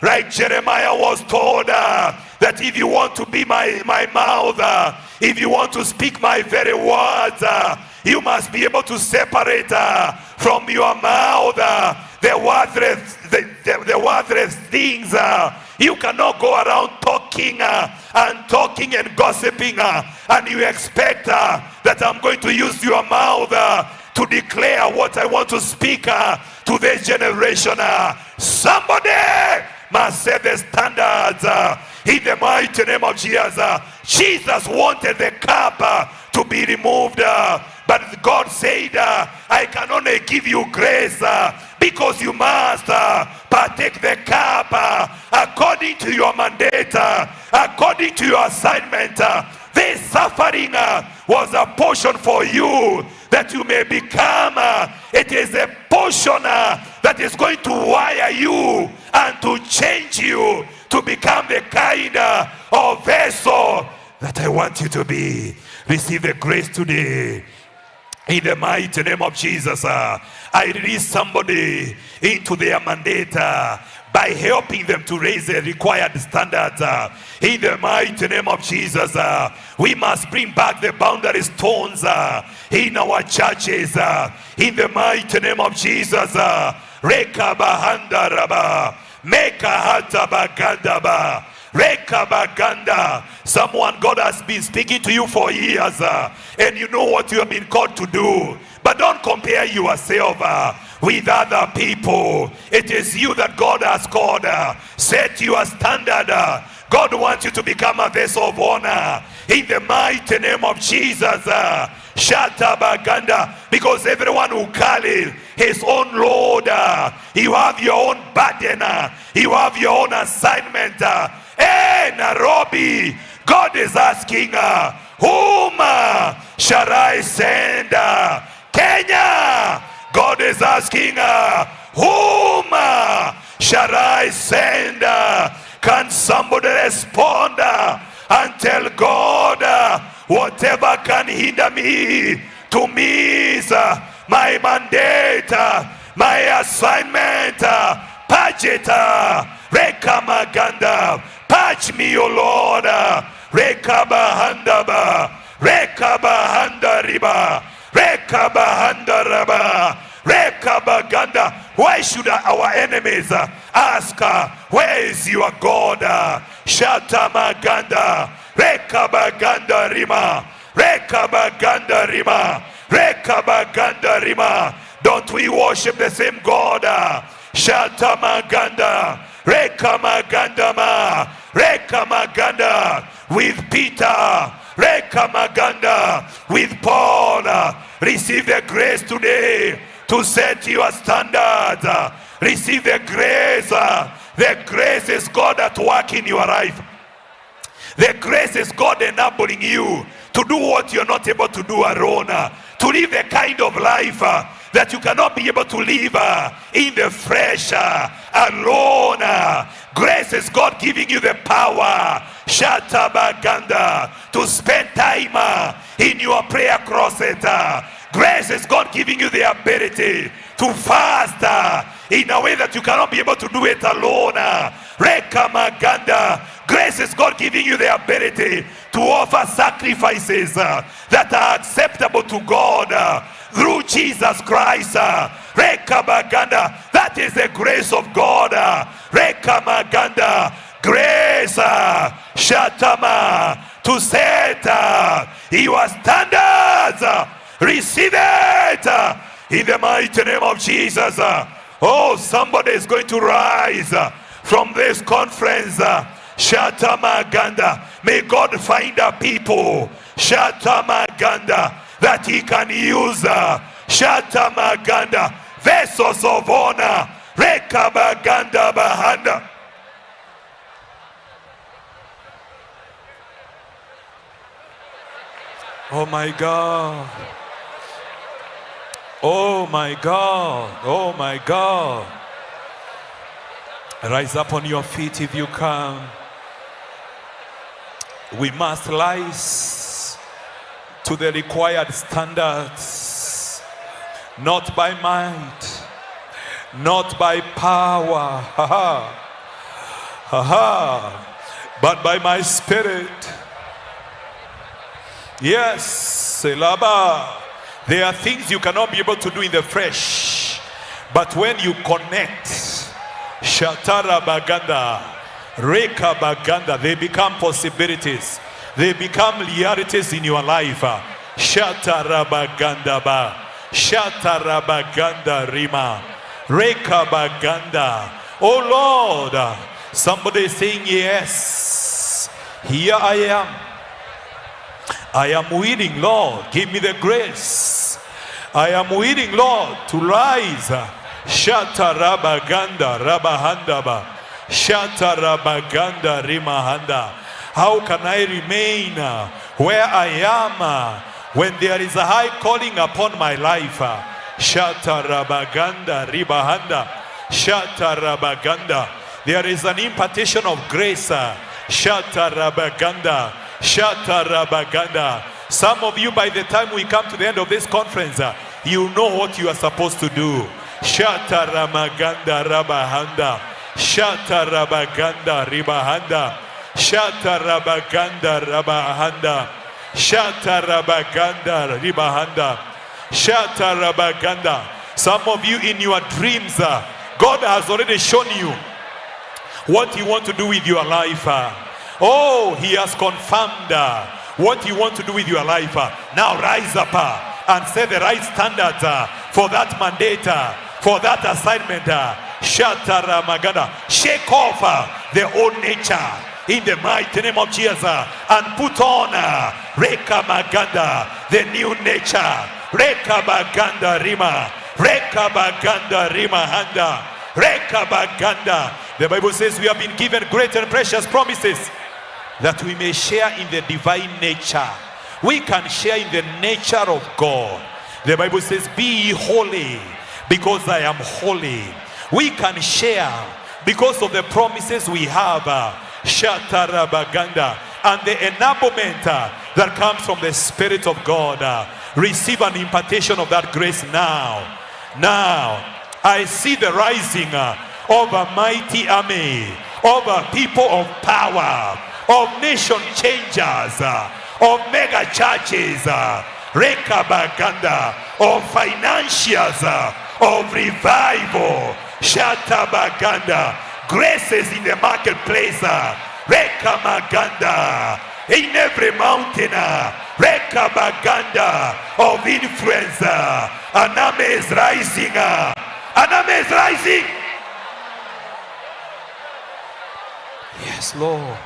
Like Jeremiah was told that if you want to be my mouth, if you want to speak my very words, you must be able to separate from your mouth the worthless things. You cannot go around talking and gossiping and you expect that I'm going to use your mouth to declare what I want to speak to this generation. Somebody must set the standards in the mighty name of Jesus. Jesus wanted the cup to be removed, but God said, I can only give you grace because you must partake the cup according to your mandate, according to your assignment. This suffering was a portion for you that you may become. It is a portion that is going to wire you and to change you to become the kind of vessel that I want you to be. Receive the grace today. In the mighty name of Jesus, I release somebody into their mandate by helping them to raise the required standards. In the mighty name of Jesus, we must bring back the boundary stones in our churches. In the mighty name of Jesus, Reka bahanda raba, meka hata baganda ba, Rekabaganda. Someone, God has been speaking to you for years, and you know what you have been called to do. But don't compare yourself with other people. It is you that God has called. Set your standard. God wants you to become a vessel of honor in the mighty name of Jesus. Shatabaganda. Because everyone who carry his own load, you have your own burden, you have your own assignment. Hey, Nairobi, God is asking, whom shall I send? Kenya, God is asking, whom shall I send? Can somebody respond and tell God, whatever can hinder me to miss my mandate, my assignment, purge it, Rekamaganda, purge me, O Lord, Rekabahandaba, Rekabahandariba, Rekabahandaraba, Rekabaganda. Why should our enemies ask, where is your God? Shatamaganda, Rekabaganda Rima, Rekabaganda Rima, Rekabaganda Rima. Don't we worship the same God? Shatamaganda, Rekamagandama, Rekamaganda with Peter, Rekamaganda with Paul. Receive the grace today to set your standards. Receive the grace. The grace is God at work in your life. The grace is God enabling you to do what you're not able to do alone. To live the kind of life that you cannot be able to live in the flesh alone. Grace is God giving you the power, Shatabaganda, to spend time in your prayer closet. Grace is God giving you the ability to fast in a way that you cannot be able to do it alone. Rekamaganda. Grace is God giving you the ability to offer sacrifices that are acceptable to God through Jesus Christ. Rekamaganda. That is the grace of God. Rekamaganda. Grace, Shatama, to set your standards. Receive it in the mighty name of Jesus. Oh, somebody is going to rise from this conference. Shatamaganda. May God find a people, Shatamaganda, that he can use. Shatamaganda, vessels of honor. Rekabaganda bahanda. Oh my God. Oh my God. Oh my God. Rise up on your feet if you can. We must rise to the required standards, not by might, not by power, but by my spirit. Yes, Selaba. There are things you cannot be able to do in the flesh, but when you connect, Shatara Baganda, Reka Baganda, they become possibilities. They become realities in your life. Shatara Baganda Ba, Shatara Baganda Rima, Reka Baganda. Oh Lord, somebody is saying yes. Here I am. I am willing, Lord. Give me the grace. I am willing, Lord, to rise. Shata rabaganda rabahandaba. Shata rabaganda rimahanda. How can I remain where I am when there is a high calling upon my life? Shata rabaganda ribahanda. Shata rabaganda. There is an impartation of grace. Shata rabaganda. Shatarabaganda. Some of you, by the time we come to the end of this conference, you know what you are supposed to do. Shataramaganda rabahanda. Shatarabaganda ribahanda. Shatarabaganda rabahanda. Shatarabaganda ribahanda. Shatarabaganda. Some of you in your dreams, God has already shown you what he wants to do with your life. Oh, he has confirmed what he wants to do with your life. Now rise up and set the right standard for that mandate, for that assignment. Shatara Magada. Shake off the old nature in the mighty name of Jesus and put on Reka Maganda, the new nature. Reka Baganda Rima. Reka Baganda Rima Handa. Reka Baganda. The Bible says we have been given great and precious promises that we may share in the divine nature. We can share in the nature of God. The Bible says, be ye holy because I am holy. We can share because of the promises we have. Shatarabaganda. And the enablement that comes from the Spirit of God. Receive an impartation of that grace now. Now, I see the rising of a mighty army, of a people of power, of nation changers, of mega churches, Rekabaganda, of financiers, of revival, Shatabaganda, graces in the marketplace, Rekamaganda, in every mountain, Rekabaganda, of influence. An army is rising, an army is rising. Yes, Lord.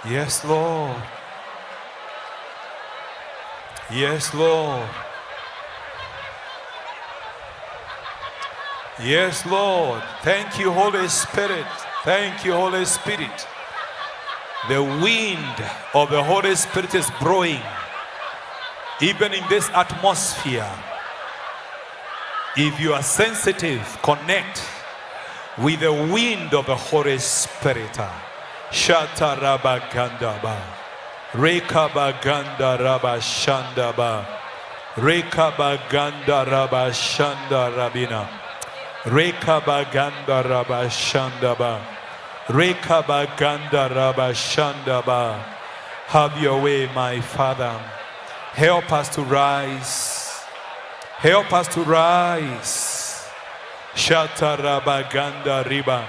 Yes, Lord. Yes, Lord. Yes, Lord. Thank you, Holy Spirit. Thank you, Holy Spirit. The wind of the Holy Spirit is blowing, even in this atmosphere. If you are sensitive, connect with the wind of the Holy Spirit. Shatarabagandaba. Rekabaganda rabashandaba. Rekabaganda rabashanda rabina. Rekabaganda rabashandaba. Rekabaganda rabashandaba. Have your way, my Father. Help us to rise. Help us to rise. Shatarabaganda riba.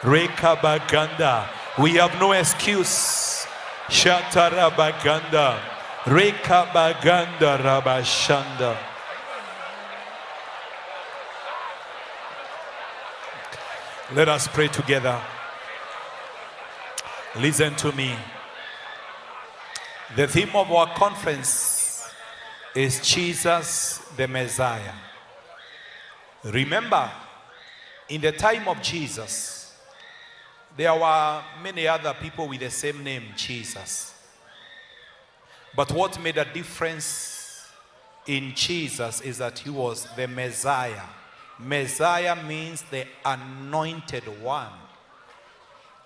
Rekabaganda. We have no excuse. Shatarabaganda. Rekabaganda rabashanda. Let us pray together. Listen to me. The theme of our conference is Jesus the Messiah. Remember, in the time of Jesus, there were many other people with the same name, Jesus. But what made a difference in Jesus is that he was the Messiah. Messiah means the anointed one.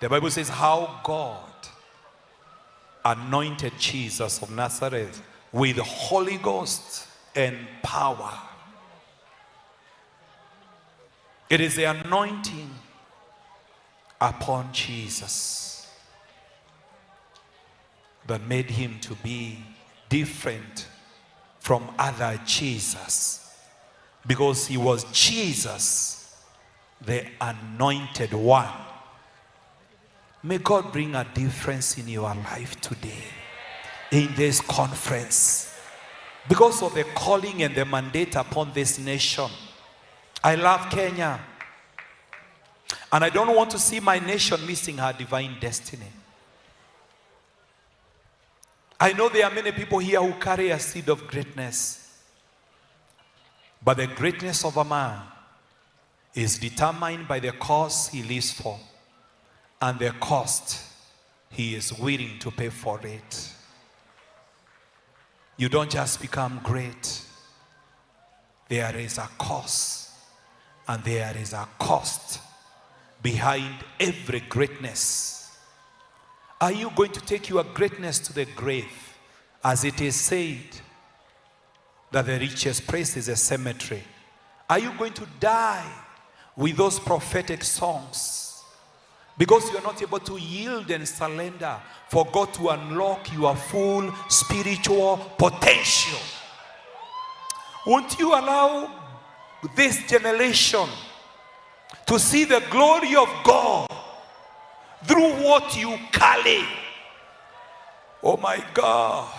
The Bible says how God anointed Jesus of Nazareth with the Holy Ghost and power. It is the anointing upon Jesus that made him to be different from other Jesus, because he was Jesus, the anointed one. May God bring a difference in your life today, in this conference, because of the calling and the mandate upon this nation. I love Kenya, and I don't want to see my nation missing her divine destiny. I know there are many people here who carry a seed of greatness, but the greatness of a man is determined by the cause he lives for and the cost he is willing to pay for it. You don't just become great. There is a cause, and there is a cost behind every greatness. Are you going to take your greatness to the grave, as it is said that the richest place is a cemetery? Are you going to die with those prophetic songs because you are not able to yield and surrender for God to unlock your full spiritual potential? Won't you allow this generation to see the glory of God through what you carry. Oh my God.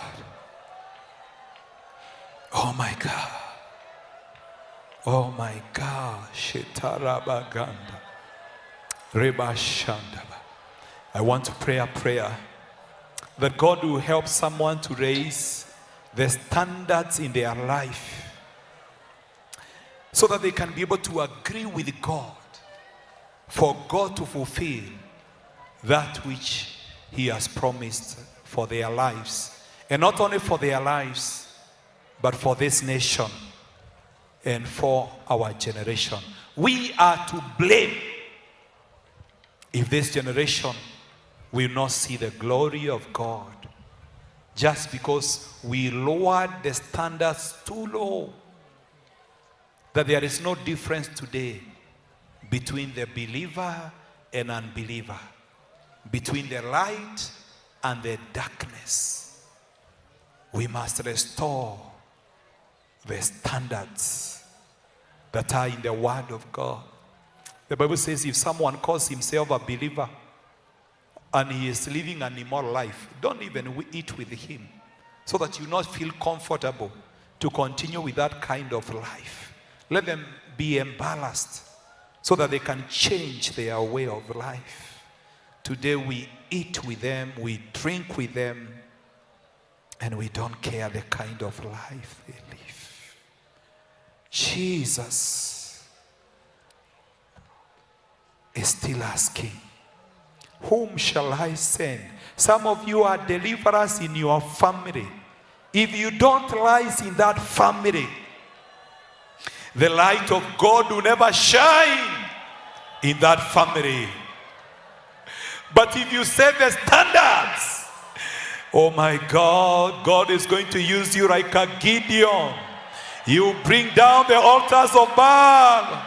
Oh my God. Oh my God. Shetarabaganda. Rebashandaba. I want to pray a prayer that God will help someone to raise the standards in their life so that they can be able to agree with God for God to fulfill that which He has promised for their lives. And not only for their lives, but for this nation and for our generation. We are to blame if this generation will not see the glory of God just because we lowered the standards too low. That there is no difference today between the believer and unbeliever, between the light and the darkness. We must restore the standards that are in the Word of God. The Bible says if someone calls himself a believer and he is living an immoral life, don't even eat with him, so that you not feel comfortable to continue with that kind of life. Let them be embarrassed so that they can change their way of life. Today we eat with them, we drink with them, and we don't care the kind of life they live. Jesus is still asking, whom shall I send? Some of you are deliverers in your family. If you don't rise in that family, the light of God will never shine in that family. But if you set the standards, oh my God, God is going to use you like a Gideon. You bring down the altars of Baal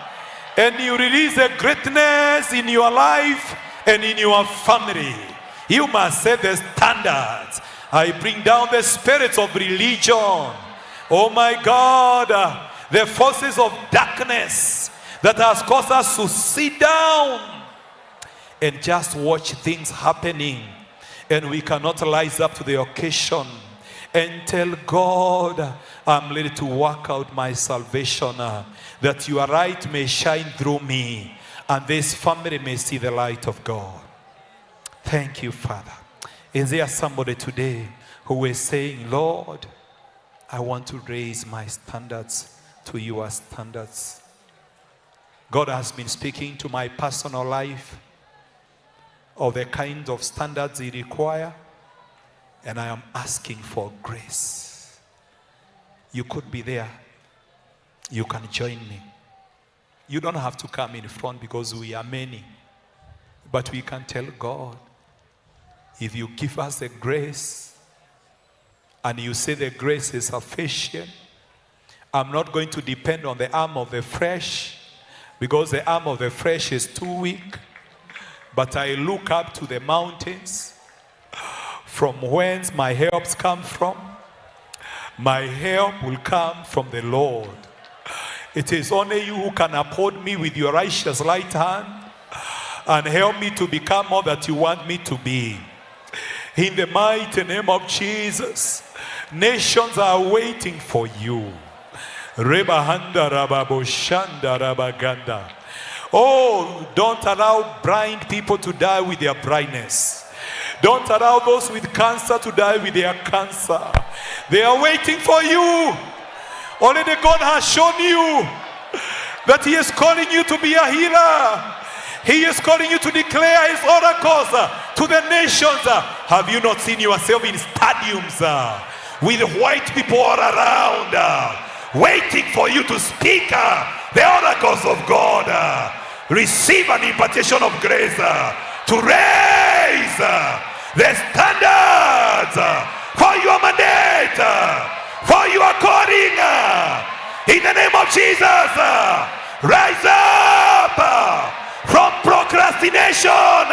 and you release a greatness in your life and in your family. You must set the standards. I bring down the spirits of religion. Oh my God, the forces of darkness that has caused us to sit down and just watch things happening, and we cannot rise up to the occasion and tell God, I'm ready to work out my salvation, that your light may shine through me and this family may see the light of God. Thank you, Father. Is there somebody today who is saying, Lord, I want to raise my standards to your standards? God has been speaking to my personal life of the kind of standards He requires, and I am asking for grace. You could be there. You can join me. You don't have to come in front because we are many. But we can tell God, if you give us the grace and you say the grace is sufficient, I'm not going to depend on the arm of the flesh because the arm of the flesh is too weak. But I look up to the mountains from whence my helps come from. My help will come from the Lord. It is only you who can uphold me with your righteous right hand and help me to become all that you want me to be. In the mighty name of Jesus, nations are waiting for you. Oh, don't allow blind people to die with their blindness. Don't allow those with cancer to die with their cancer. They are waiting for you. Already God has shown you that He is calling you to be a healer. He is calling you to declare His oracles to the nations. Have you not seen yourself in stadiums with white people all around waiting for you to speak the oracles of God? Receive an impartation of grace to raise the standards for your mandate, for your calling. In the name of Jesus, rise up from procrastination.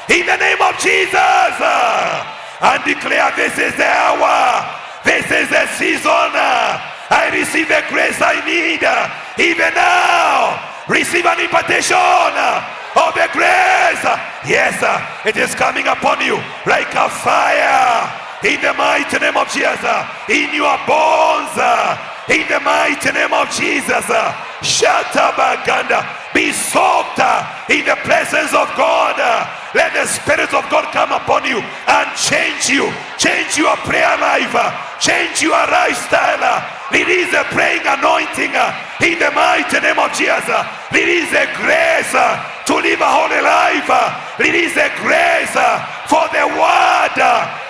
In the name of Jesus, and declare this is the hour, this is the season. I receive the grace I need even now. Receive an impartation of the grace. Yes, it is coming upon you like a fire. In the mighty name of Jesus. In your bones. In the mighty name of Jesus. Shatabaganda. Be soaked in the presence of God. Let the Spirit of God come upon you and change you. Change your prayer life. Change your lifestyle. Release a praying anointing in the mighty name of Jesus. Release a grace to live a holy life. Release a grace for the word,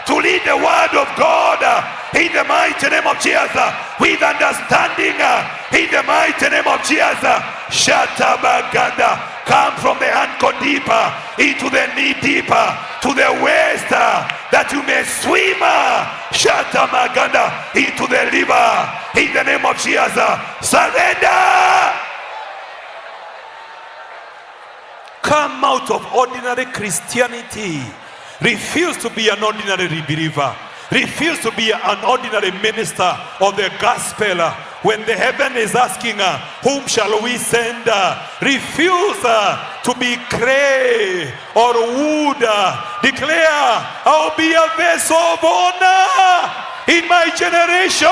to lead the word of God in the mighty name of Jesus, with understanding in the mighty name of Jesus. Shatabaganda. Come from the ankle deeper into the knee deeper to the waist, that you may swim Shatamaganda into the liver in the name of Jesus. Surrender. Come out of ordinary Christianity. Refuse to be an ordinary believer. Refuse to be an ordinary minister of the gospel. When the heaven is asking, whom shall we send? Refuse to be clay or wood. Declare, I'll be a vessel of honor in my generation.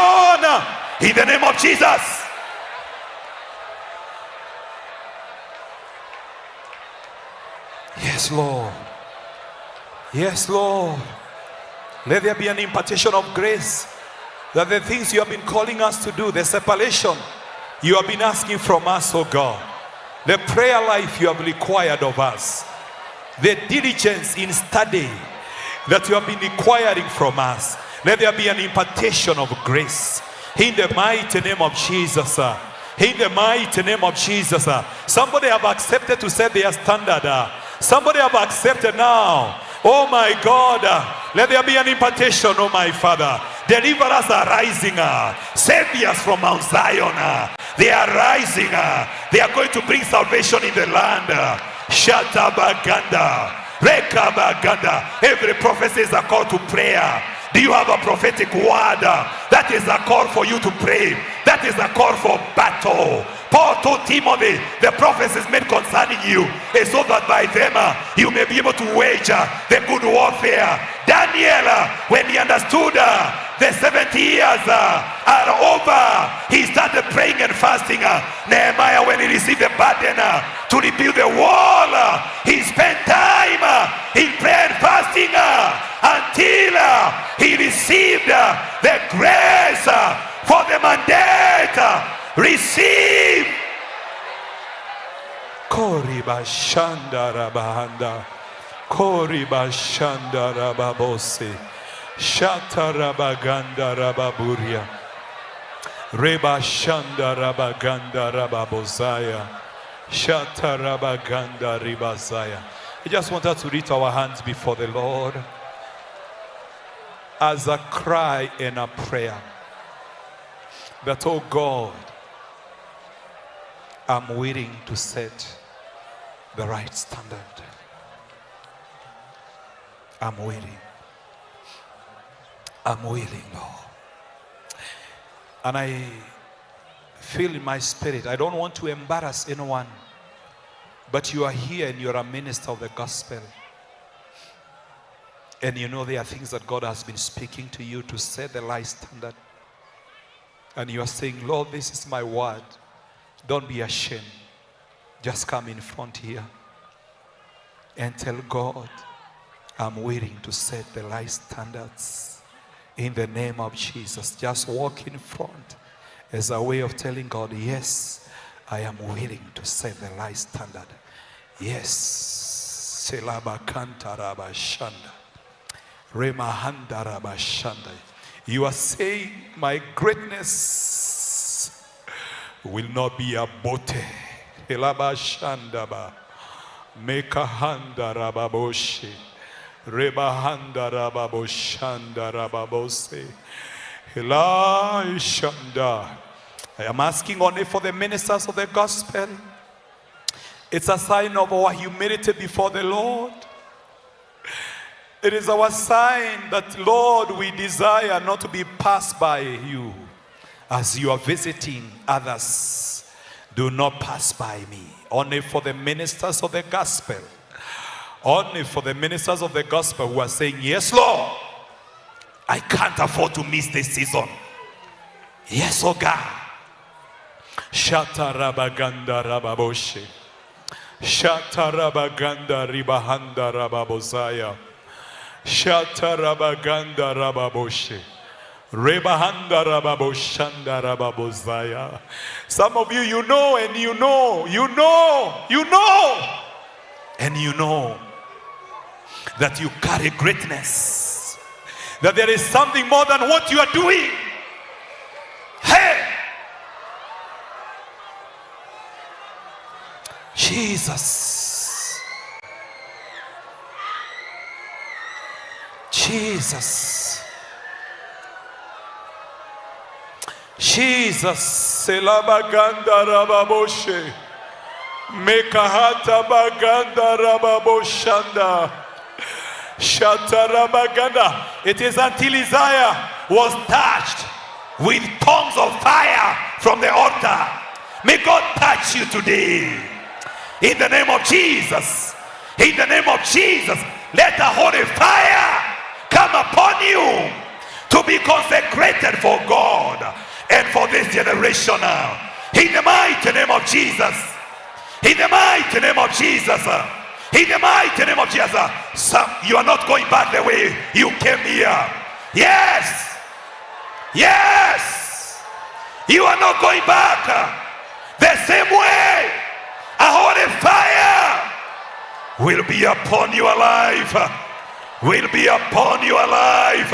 In the name of Jesus. Yes, Lord. Yes, Lord. Let there be an impartation of grace, that the things you have been calling us to do, the separation you have been asking from us, oh God, the prayer life you have required of us, the diligence in study that you have been requiring from us, let there be an impartation of grace in the mighty name of Jesus. In the mighty name of Jesus. Somebody have accepted to set their standard. Somebody have accepted now. Oh my God, let there be an impartation, oh my Father. Deliverers are rising, saviors from Mount Zion, they are rising, they are going to bring salvation in the land. Shatabaganda, Rekabaganda. Every prophecy is a call to prayer. Do you have a prophetic word? That is a call for you to pray. That is a call for battle. Paul told Timothy, the prophecies made concerning you is so that by them you may be able to wage the good warfare. Daniel, when he understood the 70 years are over, he started praying and fasting. Nehemiah, when he received the burden to rebuild the wall, he spent time in prayer and fasting until he received the grace for the mandate. Receive. Koriba shanda rabahanda, koriba shanda rababose, shata rabaganda rababuria, reba shanda rabaganda rababosaya, shata rabaganda ribasaya. I just want us to reach our hands before the Lord as a cry and a prayer that, oh God, I'm willing to set the right standard. I'm willing. I'm willing, Lord. And I feel in my spirit, I don't want to embarrass anyone, but you are here and you're a minister of the gospel. And you know there are things that God has been speaking to you to set the right standard. And you are saying, Lord, this is my word. Don't be ashamed. Just come in front here and tell God, I'm willing to set the right standards in the name of Jesus. Just walk in front as a way of telling God, yes, I am willing to set the right standard. Yes. You are saying, my greatness will not be a bote. Elabashandaba. Mekahanda rababoshi. Rebahanda rababoshanda rababose. Elashanda. I am asking only for the ministers of the gospel. It's a sign of our humility before the Lord. It is our sign that, Lord, we desire not to be passed by you as you are visiting others. do not pass by me. Only for the ministers of the gospel. Only for the ministers of the gospel who are saying, yes, Lord, I can't afford to miss this season. Yes, oh God. Shatarabaganda rababoshe. Shatarabaganda ribahanda rababosaya. Shatarabaganda rababoshe. Rebahanda rababoshanda rababosaya. Some of you, you know, and you know, you know, you know, and you know that you carry greatness, that there is something more than what you are doing. Hey, Jesus, Jesus, Jesus. Selabaganda rababoshe, mekahata baganda rababoshanda, shatarabaganda. It is until Isaiah was touched with tongues of fire from the altar. May God touch you today. In the name of Jesus. In the name of Jesus. Let the holy fire come upon you to be consecrated for God and for this generation now. In the mighty name of Jesus. In the mighty name of Jesus. In the mighty name of Jesus. Some, you are not going back the way you came here. Yes. Yes. You are not going back the same way. A holy fire will be upon your life. Will be upon your life.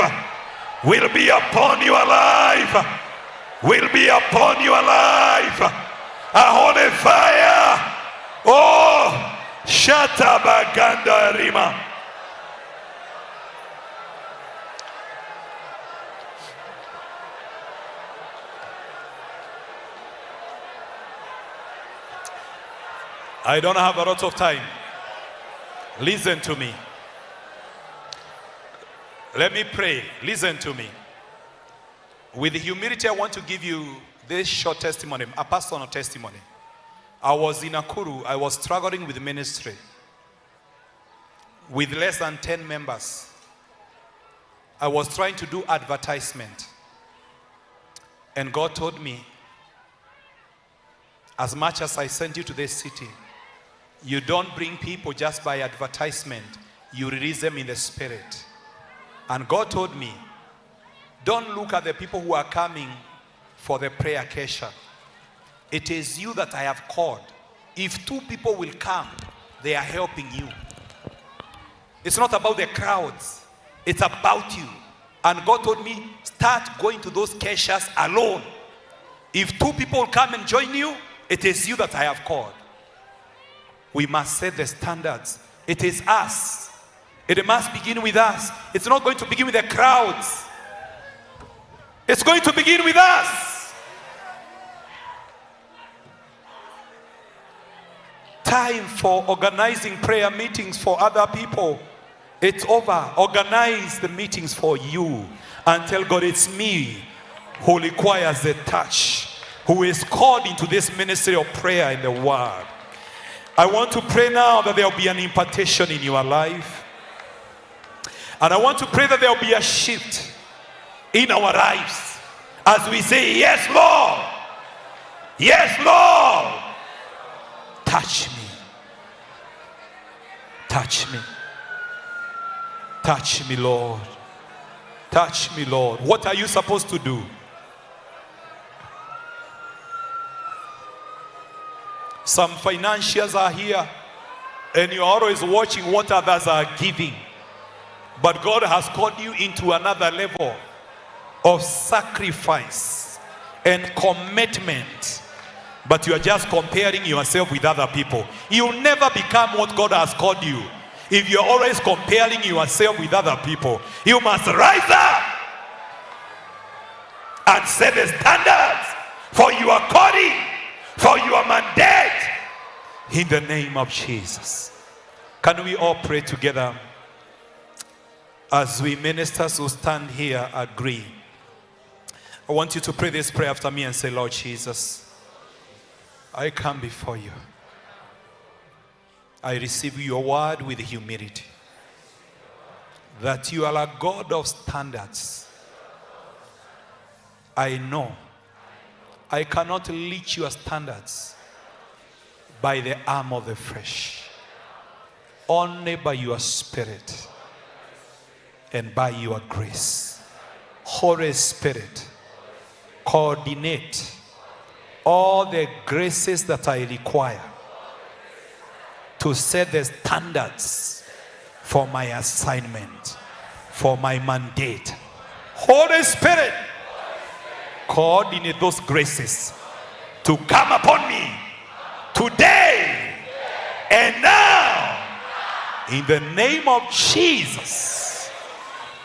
Will be upon your life. Will be upon your life. A holy fire. Oh, Shatabaganda Rima. I don't have a lot of time. Listen to me. Let me pray. Listen to me. With humility, I want to give you this short testimony, a personal testimony. I was in Nakuru. I was struggling with ministry with less than 10 members. I was trying to do advertisement. And God told me, as much as I sent you to this city, you don't bring people just by advertisement. You release them in the spirit. And God told me, don't look at the people who are coming for the prayer kesha. It is you that I have called. If 2 people will come, they are helping you. It's not about the crowds. It's about you. And God told me, start going to those keshas alone. If 2 people will come and join you, it is you that I have called. We must set the standards. It is us. It must begin with us. It's not going to begin with the crowds. It's going to begin with us. Time for organizing prayer meetings for other people. It's over. Organize the meetings for you and tell God it's me who requires the touch, who is called into this ministry of prayer in the world. I want to pray now that there will be an impartation in your life. And I want to pray that there will be a shift in our lives as we say, yes, Lord. Yes, Lord. Touch me. Touch me. Touch me, Lord. Touch me, Lord. What are you supposed to do? Some financiers are here and you're always watching what others are giving. But God has called you into another level of sacrifice and commitment. But you are just comparing yourself with other people. You'll never become what God has called you if you're always comparing yourself with other people. You must rise up and set the standards for your calling, for your mandate, in the name of Jesus. Can we all pray together as we ministers who stand here agree? I want you to pray this prayer after me and say, Lord Jesus, I come before you. I receive your word with humility. That you are a God of standards. I know I cannot reach your standards by the arm of the flesh. Only by your spirit and by your grace. Holy Spirit, coordinate all the graces that I require to set the standards for my assignment, for my mandate. Holy Spirit, coordinate those graces to come upon me today and now. In the name of Jesus,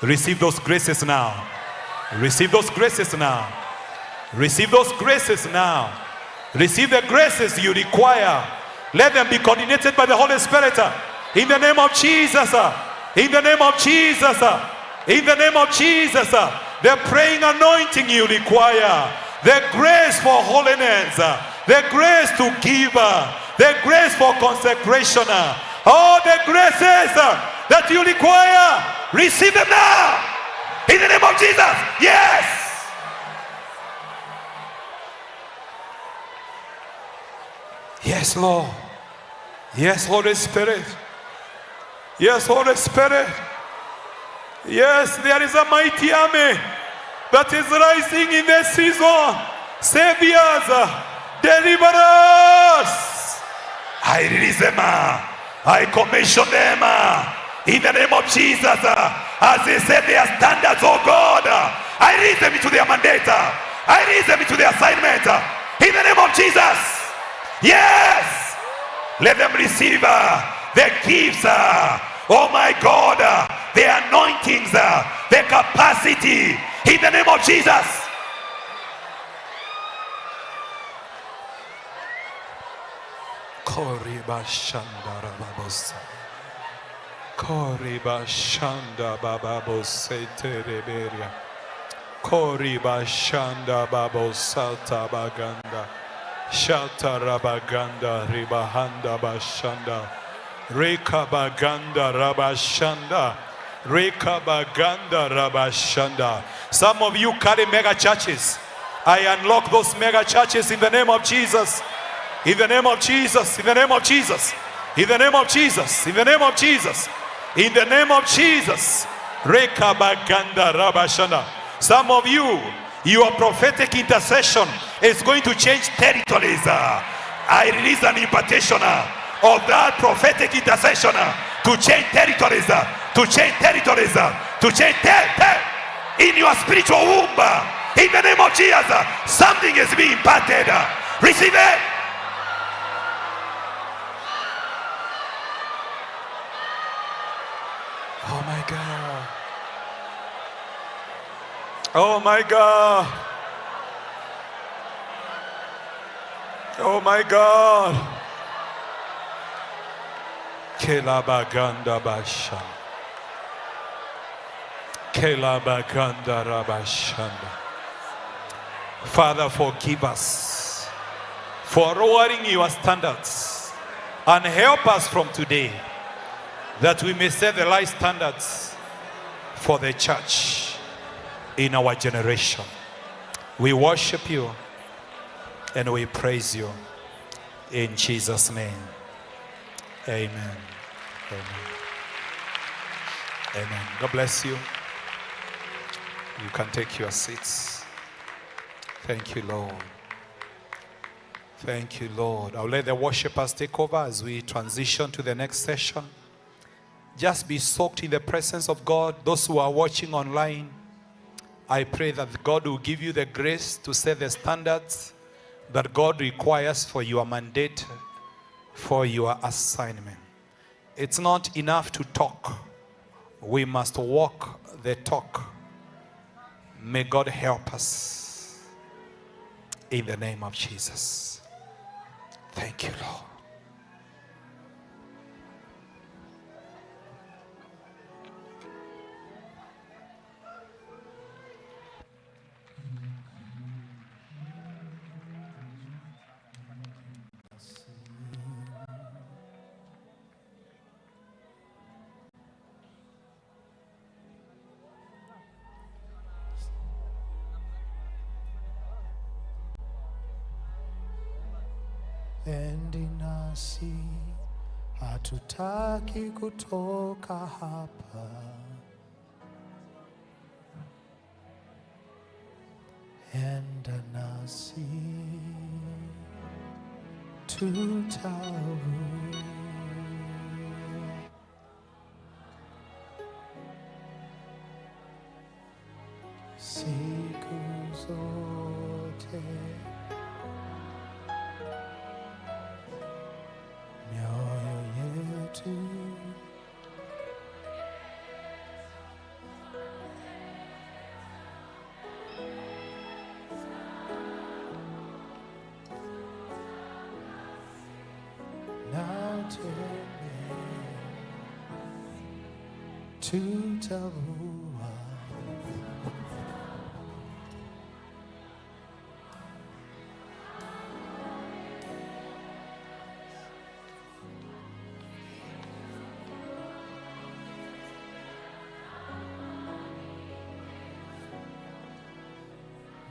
receive those graces now. Receive those graces now. Receive those graces now. Receive the graces you require. Let them be coordinated by the Holy Spirit. In the name of Jesus. In the name of Jesus. In the name of Jesus. The praying anointing you require. The grace for holiness. The grace to give. The grace for consecration. All the graces that you require. Receive them now. In the name of Jesus. Yes. Yes, Lord. Yes, Holy Spirit. Yes, Holy Spirit. Yes, there is a mighty army that is rising in this season. Saviors, deliverers. I release them. I commission them in the name of Jesus. As they set their standards, oh God, I release them into their mandate. I release them into their assignment. In the name of Jesus. Yes. Let them receive the gifts. Oh my God, the anointings, the capacity. In the name of Jesus. Koriba Shanda Rababosa. Koriba Shanda Bababose Tereberia. Koriba Shanda Babosata Baganda. Shata Rabaganda Ribahanda Bashanda. Reka Baganda Rabashanda. Reka Baganda Rabashanda. Some of you carry mega churches. I unlock those mega churches in the name of Jesus. In the name of Jesus. In the name of Jesus. In the name of Jesus. In the name of Jesus. In the name of Jesus. Reka Baganda Rabashanda. Some of you, your prophetic intercession is going to change territories. I release an impartation of that prophetic intercession to change territories, to change territories, to change in your spiritual womb. In the name of Jesus, something is being imparted. Receive it. Oh my God. Oh my God. Oh my God. Kelabaganda Bashan. Kelabaganda Rabashanda. Father, forgive us for lowering your standards and help us from today that we may set the right standards for the church in our generation. We worship you and we praise you in Jesus' name. Amen. Amen. Amen. God bless you. You can take your seats. Thank you, Lord. Thank you, Lord. I'll let the worshipers take over as we transition to the next session. Just be soaked in the presence of God. Those who are watching online, I pray that God will give you the grace to set the standards that God requires for your mandate, for your assignment. It's not enough to talk. We must walk the talk. May God help us in the name of Jesus. Thank you, Lord. endi nasi, hatutaki kutoka hapa. Enda nasi, tutavuka. Siku zote mioyo yetu na tutavua.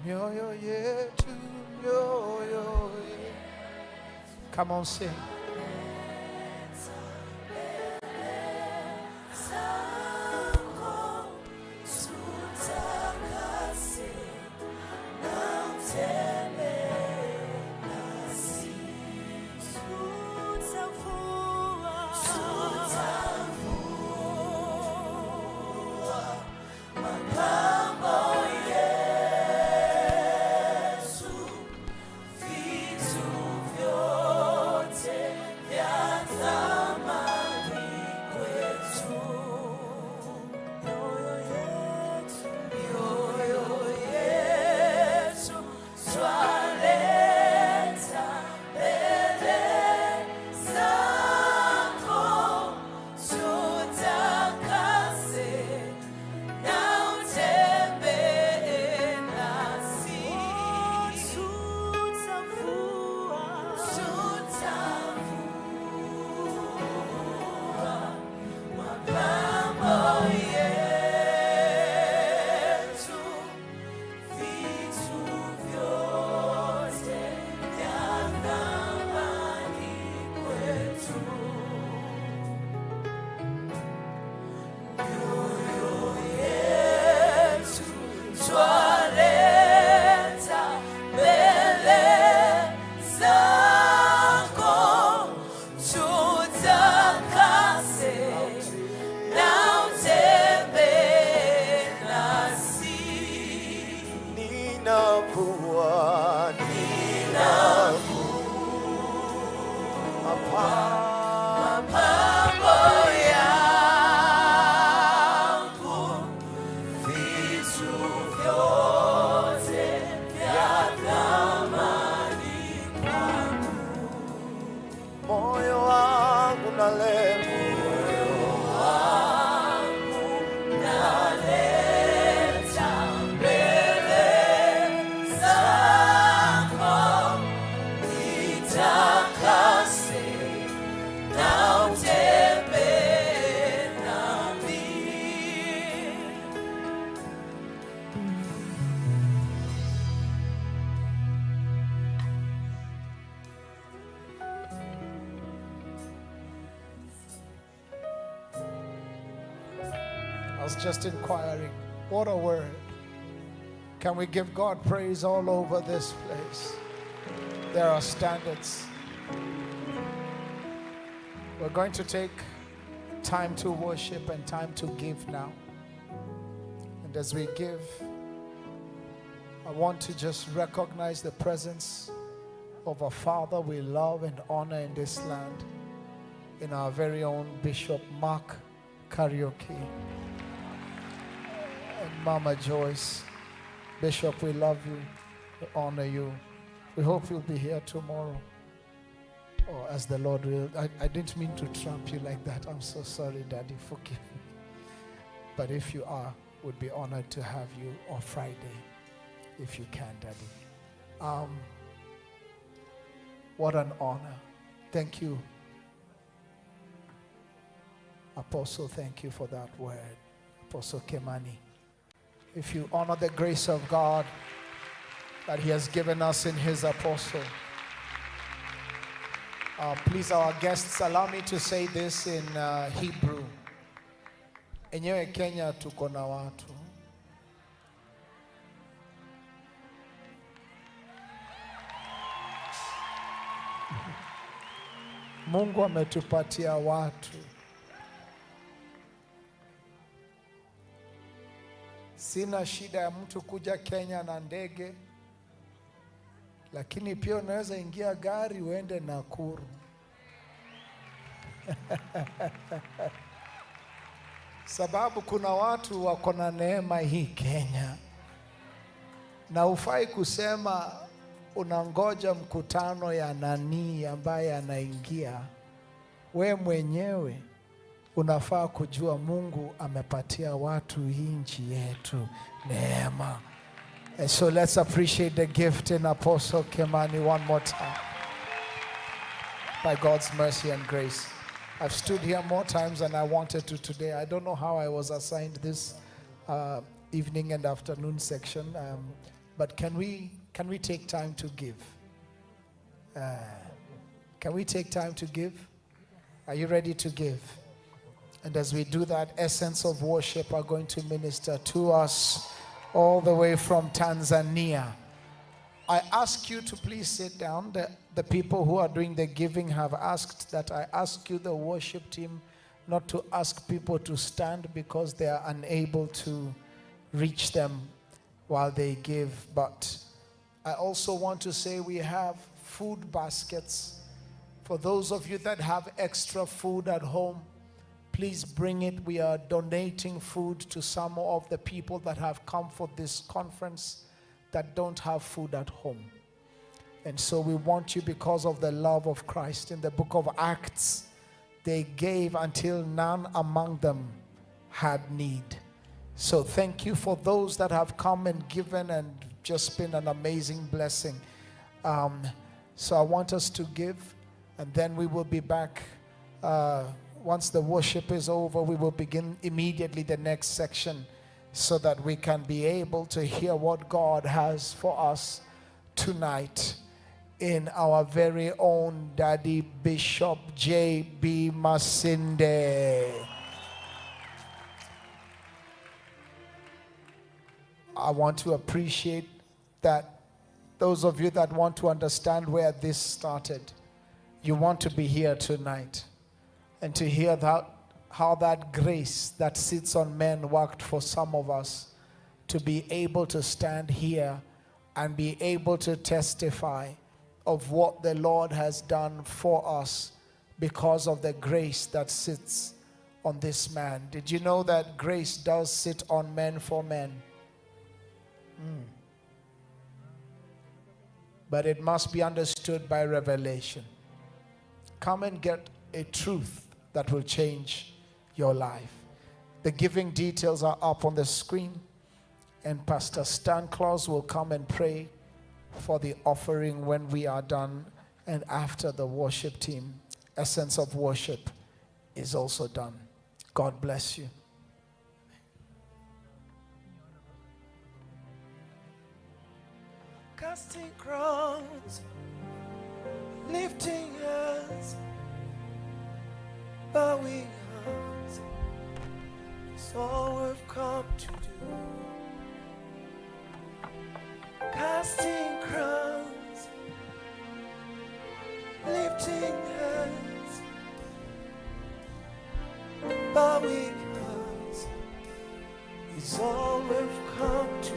Mioyo yetu, mioyo yetu. Come on, sing. I was just inquiring, what a word. Can we give God praise all over this place? There are standards. We're going to take time to worship and time to give now. And as we give, I want to just recognize the presence of a Father we love and honor in this land, in our very own Bishop Mark Karaoke and Mama Joyce. Bishop, we love you, we honor you. We hope you'll be here tomorrow, or as the Lord will. I didn't mean to trump you like that. I'm so sorry, Daddy, forgive me. But if you are, would be honored to have you on Friday, if you can, Daddy. What an honor. Thank you, Apostle. Thank you for that word, Apostle Kemani. If you honor the grace of God that He has given us in His apostle, Please, our guests, allow me to say this in Hebrew. Enyewe Kenya tuko na watu. Mungu ametupatia watu. Sina shida ya mtu kuja Kenya na ndege, lakini pia unaweza ingia gari uende Nakuru. Sababu kuna watu wako na neema hii Kenya, na hufai kusema unangoja mkutano ya nani ambaye anaingia. We mwenyewe unafaa kujua Mungu amepatia watu hii nchi yetu neema. And so let's appreciate the gift in Apostle Kimani one more time. By God's mercy and grace. I've stood here more times than I wanted to today. I don't know how I was assigned this evening and afternoon section, but can we take time to give? Can we take time to give? Are you ready to give? And as we do that, Essence of Worship are going to minister to us all the way from Tanzania. I ask you to please sit down. The people who are doing the giving have asked that I ask you, the worship team, not to ask people to stand because they are unable to reach them while they give. But I also want to say we have food baskets. For those of you that have extra food at home, please bring it. We are donating food to some of the people that have come for this conference that don't have food at home. And so we want you, because of the love of Christ. In the book of Acts, they gave until none among them had need. So thank you for those that have come and given and just been an amazing blessing. So I want us to give, and then we will be back. Once the worship is over, we will begin immediately the next section so that we can be able to hear what God has for us tonight in our very own Daddy Bishop J.B. Masinde. I want to appreciate that those of you that want to understand where this started, you want to be here tonight and to hear that how that grace that sits on men worked for some of us to be able to stand here and be able to testify of what the Lord has done for us because of the grace that sits on this man. Did you know that grace does sit on men for men? But it must be understood by revelation. Come and get a truth that will change your life. The giving details are up on the screen, and Pastor Stan Claus will come and pray for the offering when we are done, and after the worship team, Essence of Worship is also done. God bless you. Casting crowns, lifting hands, bowing hearts, it's all we've come to do. Casting crowns, lifting hands, bowing hearts, it's all we've come to do.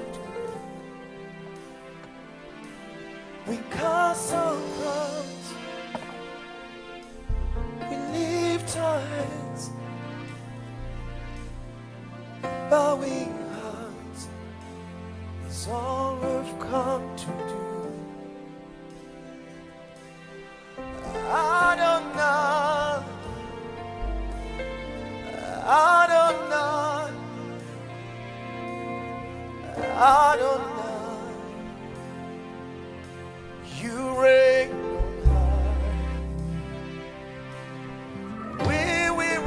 We cast our crowns, we lift our hands, bowing hearts is all we've come to do. Adonai, Adonai, Adonai, you reign on high. We will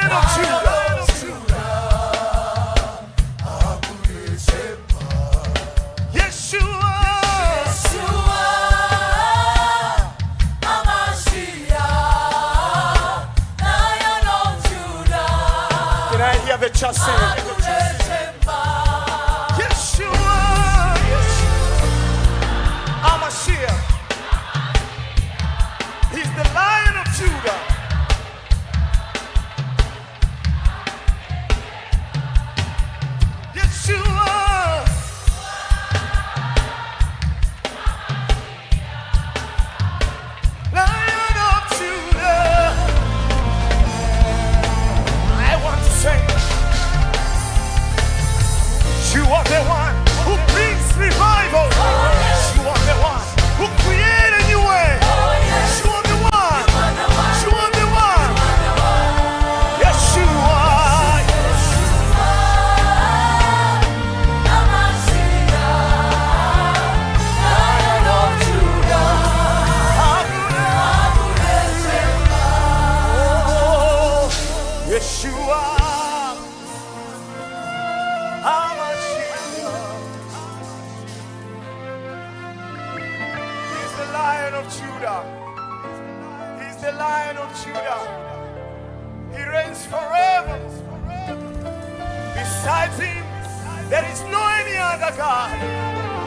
Lion of Judah. Yeshua. Can I hear the church sing? Yeshua, Amashiach. He's the Lion of Judah. Yeshua. Lion of Judah. I want to say, you are the one who brings revival. You are the one who created a new way. You are the one. You are the one. Yeshua. Lion of Judah. Oh, Yeshua. He's the Lion of Judah. He's the Lion of Judah. He reigns forever. Besides him, there is no any other God.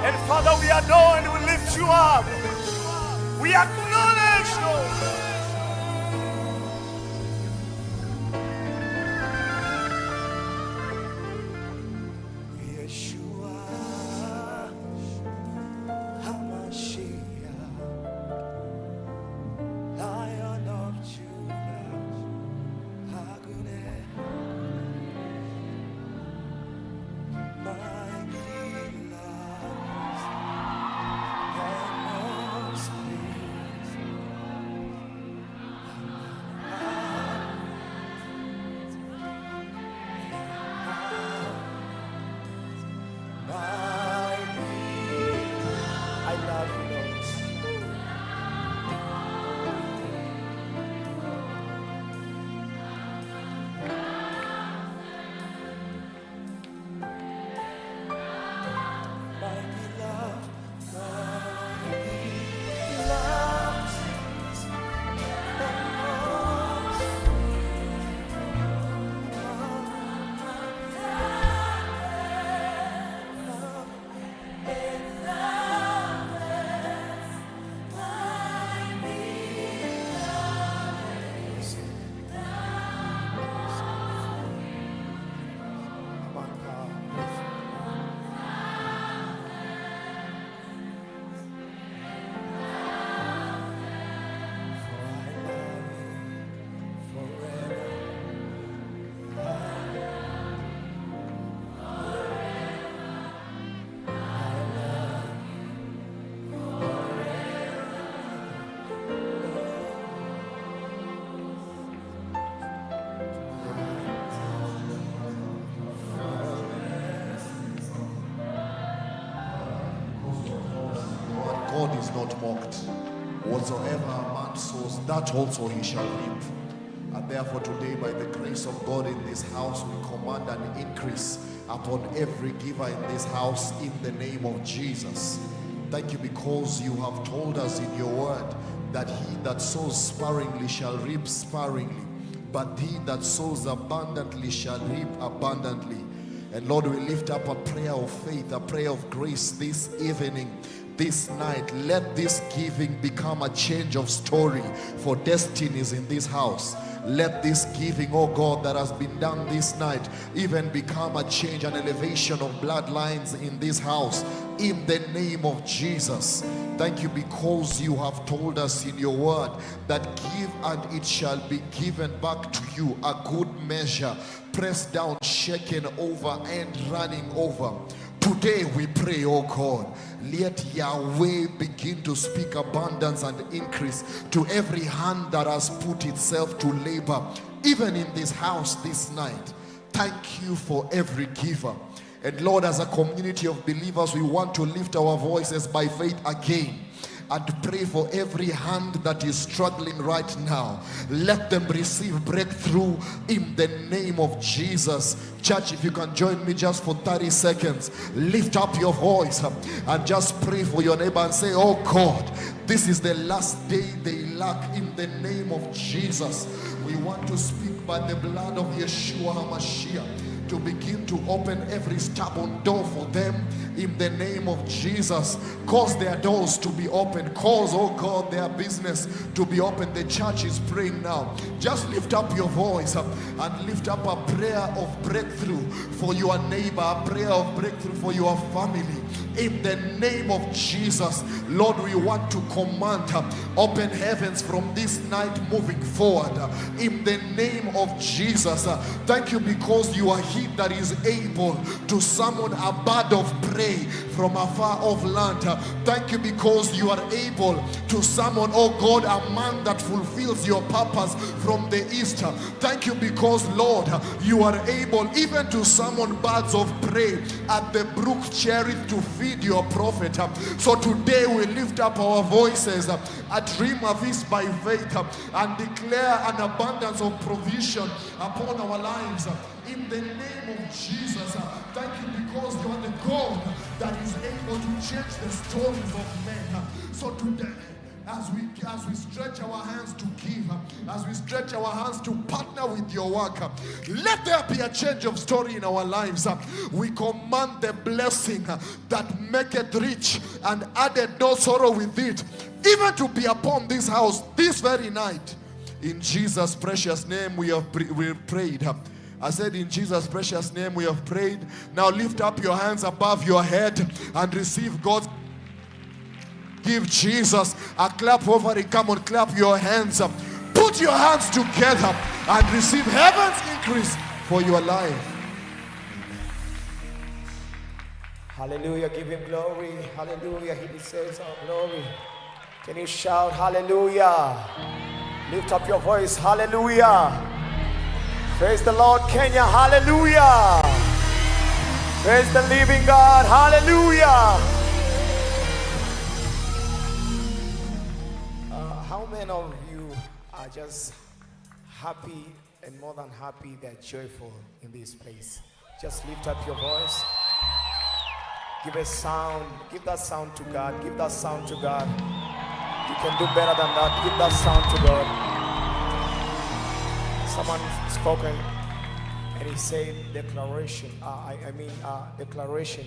And Father, we adore and we lift you up. We acknowledge you. Yeshua, Hamashiach, Lion of Judah, Hagune, my beloved, and most pleased. I love you, Lord. My beloved, God is not mocked. Whatsoever a man sows, that also he shall reap. And therefore today, by the grace of God in this house, we command an increase upon every giver in this house in the name of Jesus. Thank you because you have told us in your word that he that sows sparingly shall reap sparingly, but he that sows abundantly shall reap abundantly. And Lord, we lift up a prayer of faith, a prayer of grace this evening, this night. Let this giving become a change of story for destinies in this house. Let this giving, oh God, that has been done this night even become a change, an elevation of bloodlines in this house in the name of Jesus. Thank you because you have told us in your word that give and it shall be given back to you, a good measure, pressed down, shaken over and running over. Today we pray, oh God, let Yahweh begin to speak abundance and increase to every hand that has put itself to labor, even in this house this night. Thank you for every giver. And Lord, as a community of believers, we want to lift our voices by faith again and pray for every hand that is struggling right now. Let them receive breakthrough in the name of Jesus. Church, if you can join me just for 30 seconds, lift up your voice and just pray for your neighbor and say, oh God, this is the last day they lack in the name of Jesus. We want to speak by the blood of Yeshua HaMashiach to begin to open every stubborn door for them in the name of Jesus. Cause their doors to be open. Cause, oh God, their business to be open. The church is praying now. Just lift up your voice and lift up a prayer of breakthrough for your neighbor, a prayer of breakthrough for your family. In the name of Jesus, Lord, we want to command open heavens from this night moving forward. In the name of Jesus, thank you because you are He that is able to summon a bird of prey from a far off land. Thank you because you are able to summon, oh God, a man that fulfills your purpose from the east. Thank you because, Lord, you are able even to summon birds of prey at the brook Cherith to feed your prophet. So today we lift up our voices at Rhema Feast by faith and declare an abundance of provision upon our lives. In the name of Jesus, thank you because you are the God that is able to change the stories of men. So today, as we stretch our hands to give, as we stretch our hands to partner with your work, let there be a change of story in our lives. We command the blessing that maketh rich and added no sorrow with it, even to be upon this house this very night. In Jesus' precious name we have prayed. I said, in Jesus' precious name we have prayed. Now lift up your hands above your head and receive God's. Give Jesus a clap over it. Come on, clap your hands up. Put your hands together and receive heaven's increase for your life. Hallelujah. Give him glory. Hallelujah. He deserves our glory. Can you shout hallelujah? Lift up your voice. Hallelujah. Praise the Lord, Kenya. Hallelujah. Praise the living God. Hallelujah. How many of you are just happy and more than happy, they're joyful in this place? Just lift up your voice. Give a sound. Give that sound to God. Give that sound to God. You can do better than that. Give that sound to God. Someone spoken and he said declaration. Declaration.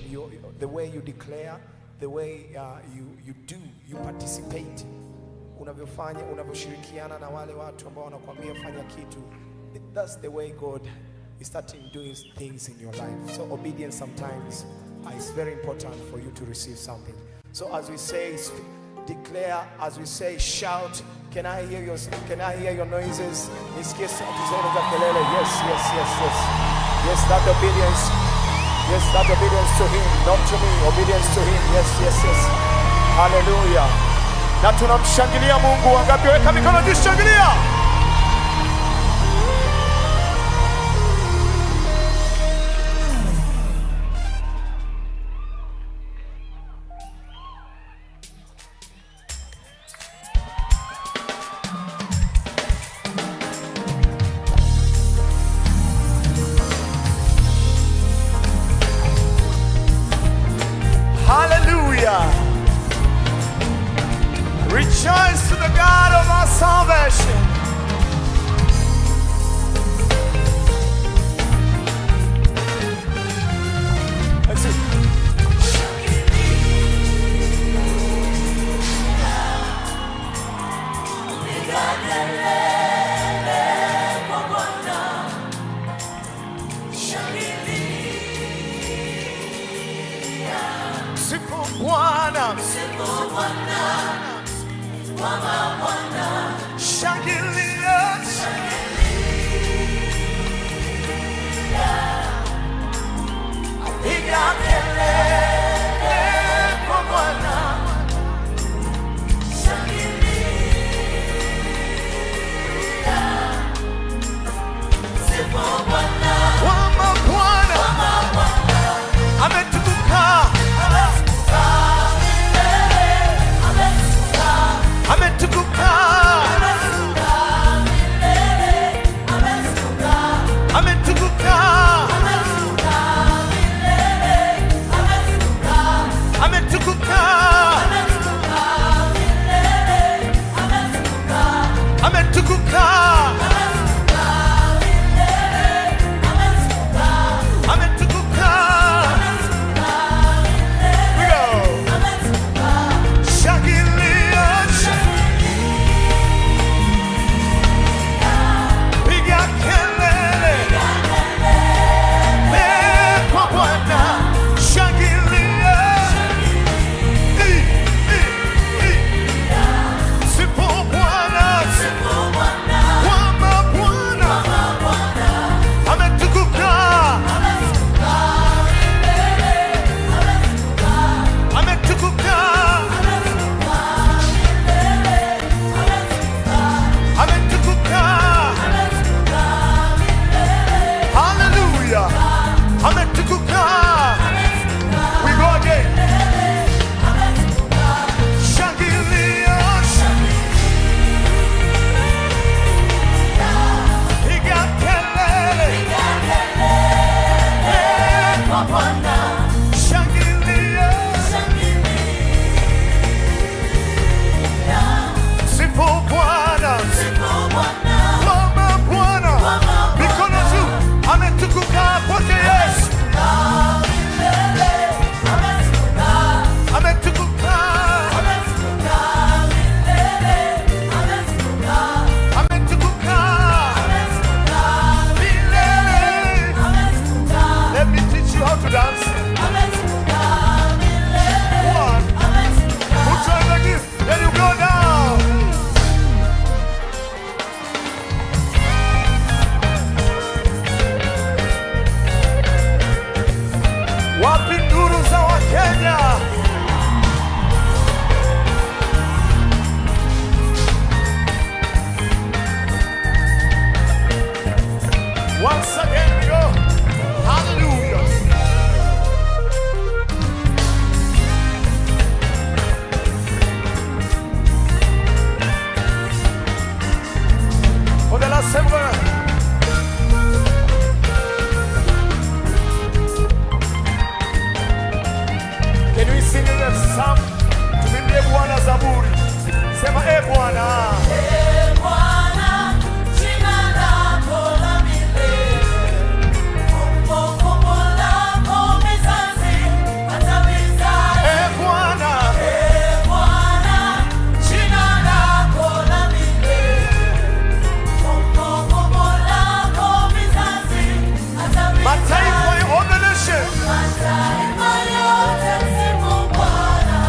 The way you declare, the way you do, you participate. Unavyofanya, unavyoshirikiana na wale watu ambao wanakuambia fanya kitu. That's the way God is starting doing things in your life. So obedience sometimes is very important for you to receive something. So as we say, declare, as we say, shout. Can I hear your noises? Yes, that obedience. Yes, that obedience to him, not to me. Obedience to him. Yes. Hallelujah. Na tunamshangilia Mungu. Wangapi weka mikono juu, shangilia. Hallelujah. Rejoice to the God of our salvation. Let's see. Sifu Bwana, sifu Bwana. Shangilia, piga kelele kwa Bwana. Sifu Bwana, wama Bwana ametukuka. Hallelujah. For the last 7 minutes. Can we sing that psalm? Tumwimbie Bwana zaburi. Sema Bwana. Bwana, jina lako la milele. Kumbukumbu lako vizazi hata vizazi. Bwana. Bwana, jina lako la milele. Kumbukumbu lako vizazi hata vizazi. Mataifa ya all the nations. Mataifa yote msifu Bwana.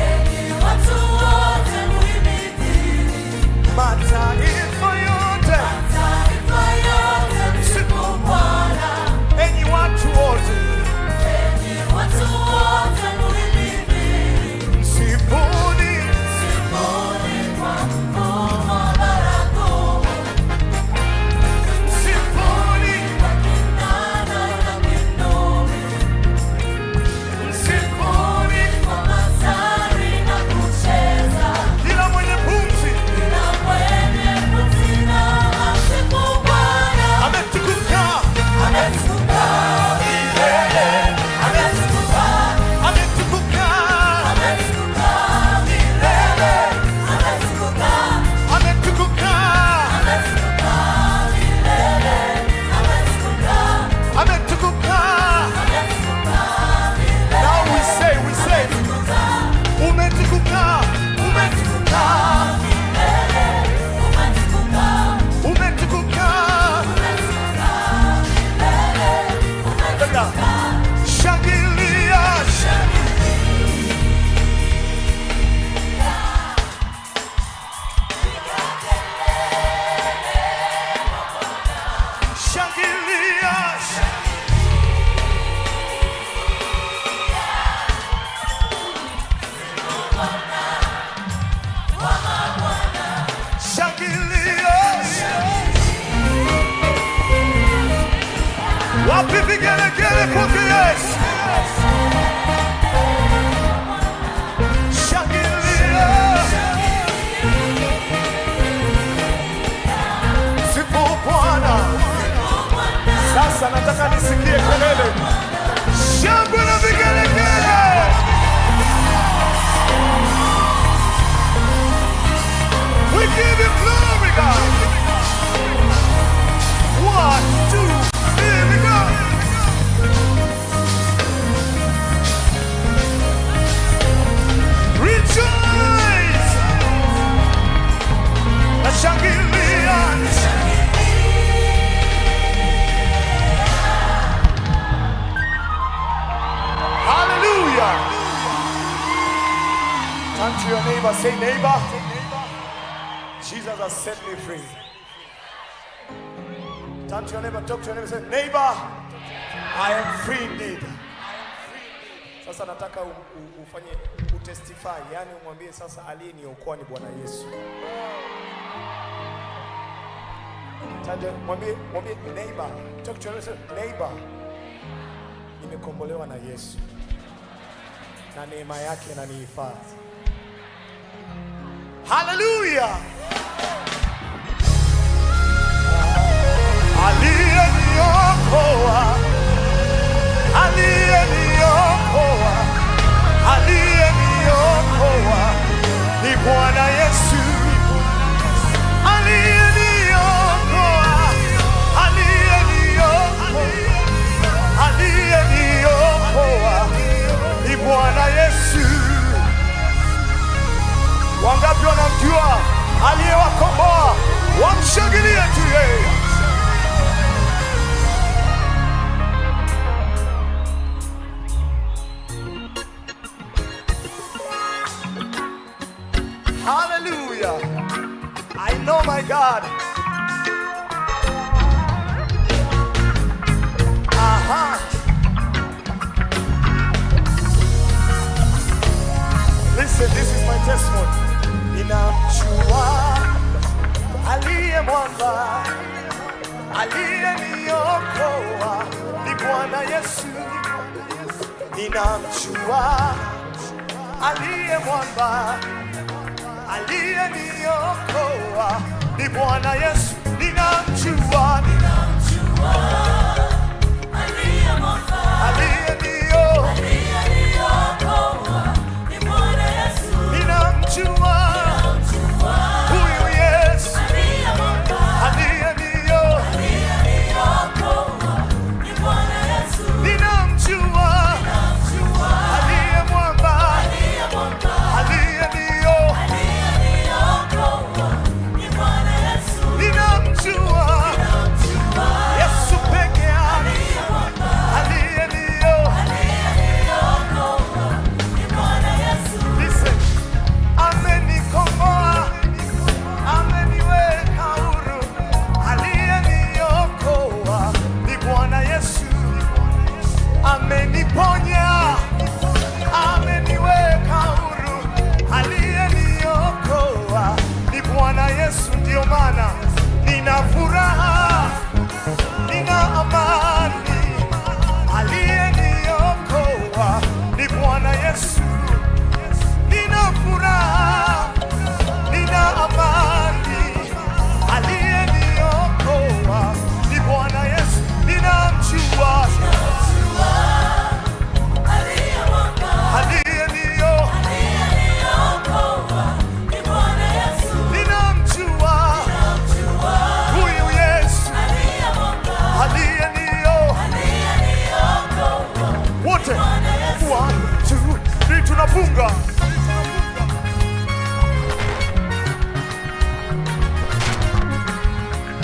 Enyi watu wote muhimidini. Mataifa yote. Mataifa yote msifu Bwana. Enyi watu wote. Enyi watu wote muhimidini. Msifuni. Msifuni kwa ngoma baragumu. Msifuni. Kwa kinanda na kinubi. Msifuni. Kwa mazari na kucheza. Kila mwenye pumzi. Kila mwenye pumzi na amsifu Bwana. Ametukuka. Ametukuka milele. Ametukuka. Ametukuka. Ametukuka milele. Ametukuka. Ametukuka. Ametukuka milele. Ametukuka. Ametukuka. Ametukuka milele. Now we say. Umetukuka. Umetukuka milele. Umetukuka. Umetukuka. Shangilia. Shangilia. Shangilia. Wapi vigelegele kwake Yesu. Shangilia. Sifu Bwana. Sasa nataka nisikie kelele. Shangwe na vigelegele. We give you glory, God. 1, 2, here we go. Rejoice. Nashangilia. Hallelujah. Turn to your neighbor, say neighbor. Jesus has set me free. Turn to your neighbor, talk to your neighbor, say neighbor, I am free indeed. Sasa nataka ufanye utestify, yani umwambie sasa aliyeniokoa ni Bwana Yesu. Mwambie neighbor, talk to your neighbor, say neighbor, nimekombolewa na Yesu na neema yake inanihifadhi. Hallelujah. Aliyeniokoa, aliyeniokoa, aliyeniokoa ni Bwana Yesu. Aliyeniokoa, aliyeniokoa, aliyeniokoa ni Bwana Yesu. Wangapi wanamjua aliye aliyeniokoa ni Bwana Yesu, ninamjua aliye mwamba, aliyeniokoa ni Bwana Yesu, ninamjua, aliye mwamba, aliyeniokoa ni Bwana Yesu, ninamjua huyu Yesu, aliye mwamba, aliyeniokoa ni Bwana Yesu, ninamjua aliye mwamba, aliyeniokoa ni Bwana Yesu, ninamjua Yesu peke yake, aliyeniokoa ni Bwana Yesu. Listen, amenikomboa, ameniweka huru, aliyeniokoa ni Bwana Yesu, ameniponya, ameniweka huru, aliyeniokoa ni Bwana Yesu. Ndio maana nina furaha, nina amani, aliyeniokoa ni Bwana Yesu. Nina furaha, nina amani, aliyeniokoa ni Bwana Yesu. Ninamjua tunafunga.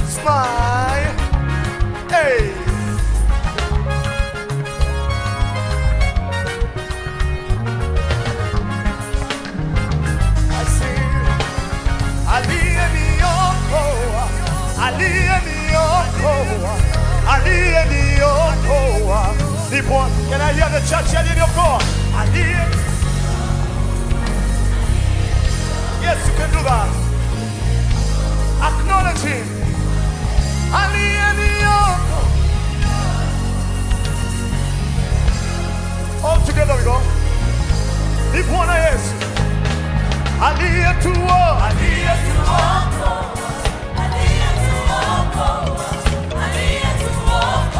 Smile. Hey. I see. Aliyeniokoa, aliyeniokoa, aliyeniokoa ni Bwana. Can I hear the church? Aliyeniokoa. Yes, you can do that. Acknowledge him. Aliyeniokoa. All together we go. Ni Bwana Yesu. Aliyetuokoa.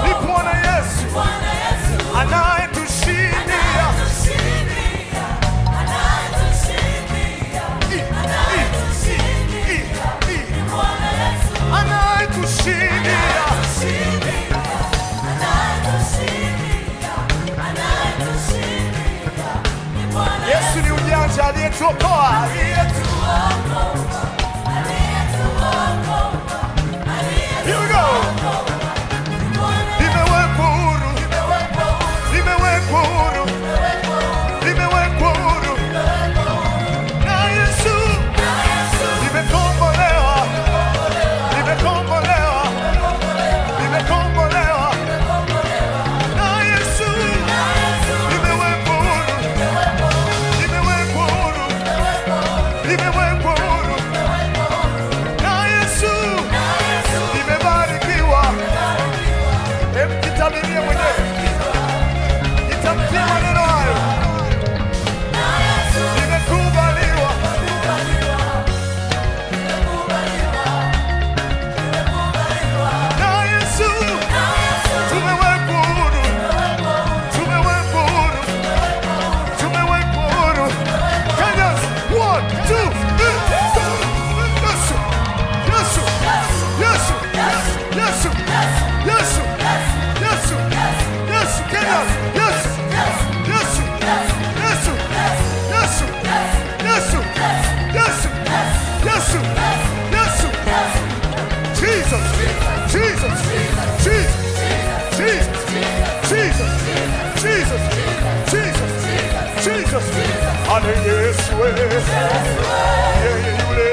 Ni Bwana Yesu. Anayetushindia. Yesu ni ujanja, aliyetuokoa, Here we go. Nimewekwa huru, nimewekwa huru, nimewekwa huru na Yesu, nimekombolewa, nimekombolewa, nimekombolewa na Yesu, nimewekwa huru, nimewekwa huru, nimewekwa huru na Yesu, nimebarikiwa. Hebu jitabirie mwenyewe, jitamkie maneno hayo. Nimekubaliwa, na Yesu, tumewekwa huru, tumewekwa huru, tumewekwa huru. Kenyans, 1, 2, 3, 4. Yesu, Yesu, Yesu, Yesu, Yesu, Yesu, Yesu, Kenyans, Yesu, Yesu, Yesu, Yesu, Yesu, Yesu, Yesu, Yesu, Jesus, Jesus, Jesus, Jesus, Jesus, Jesus, Jesus, Jesus, Ale Yesu, yeye yule,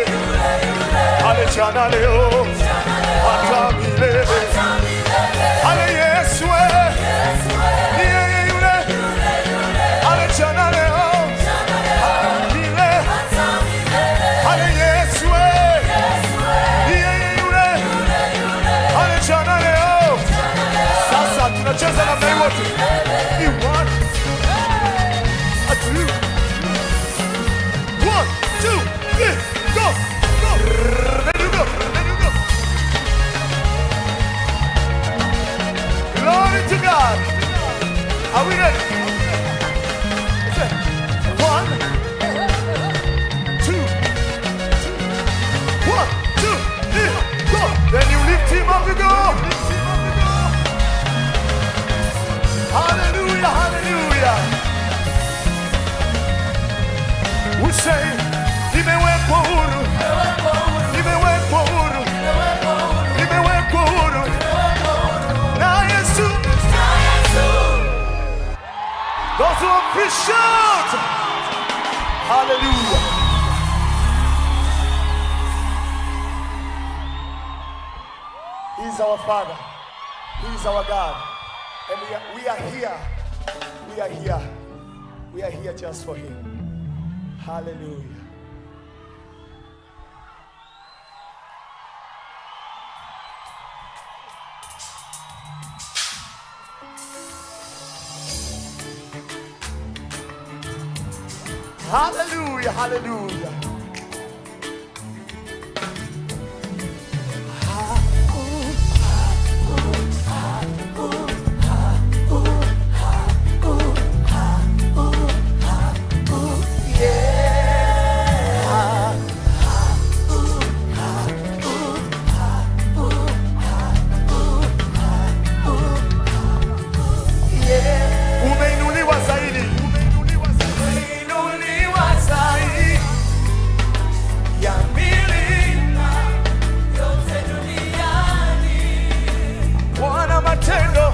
ale jana leo, hata milele. Ale Yesu, yeye yule, ale jana leo, hata milele. Ale Yesu, yeye yule, ale jana Cheza na mei wote. Ni 1, 2. 1, 2, 3, go, go. Let you go, let you go. Glory to God. Are we ready? 1, 2, 1, 2, 3, go. Then you lift him up and go. Hallelujah, hallelujah. We say, nimewekwa huru, nimewekwa huru, nimewekwa huru na Yesu. Those who appreciate, hallelujah. He's our Father. He's our God. And we are here. We are here. We are here just for him. Hallelujah. Hallelujah, hallelujah. Umeinuliwa zaidi. Umeinuliwa zaidi ya milima yote duniani. Bwana, matendo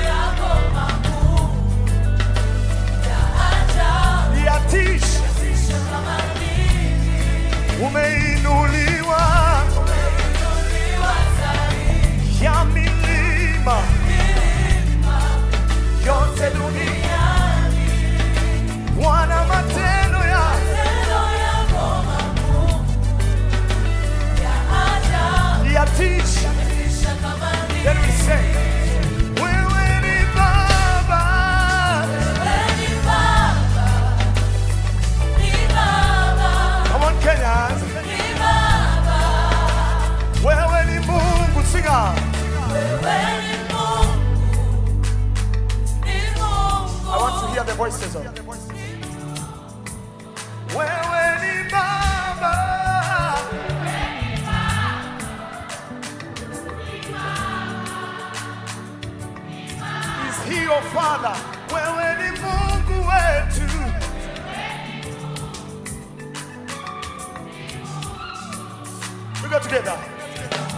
yako makuu ya ajabu, yatisha kama nini. Umeinuliwa zaidi ya milima yote duniani. Bwana, matendo yako makuu ya ajabu, yatisha kama nini. Then we say, wewe ni Baba, wewe ni Baba, ni Baba. Come on Kenyans, ni Baba. Wewe ni Mungu, sing out. Wewe ni I want to hear the voices of wewe ni Baba. Is he your Father? Wewe ni Mungu wetu. We go together.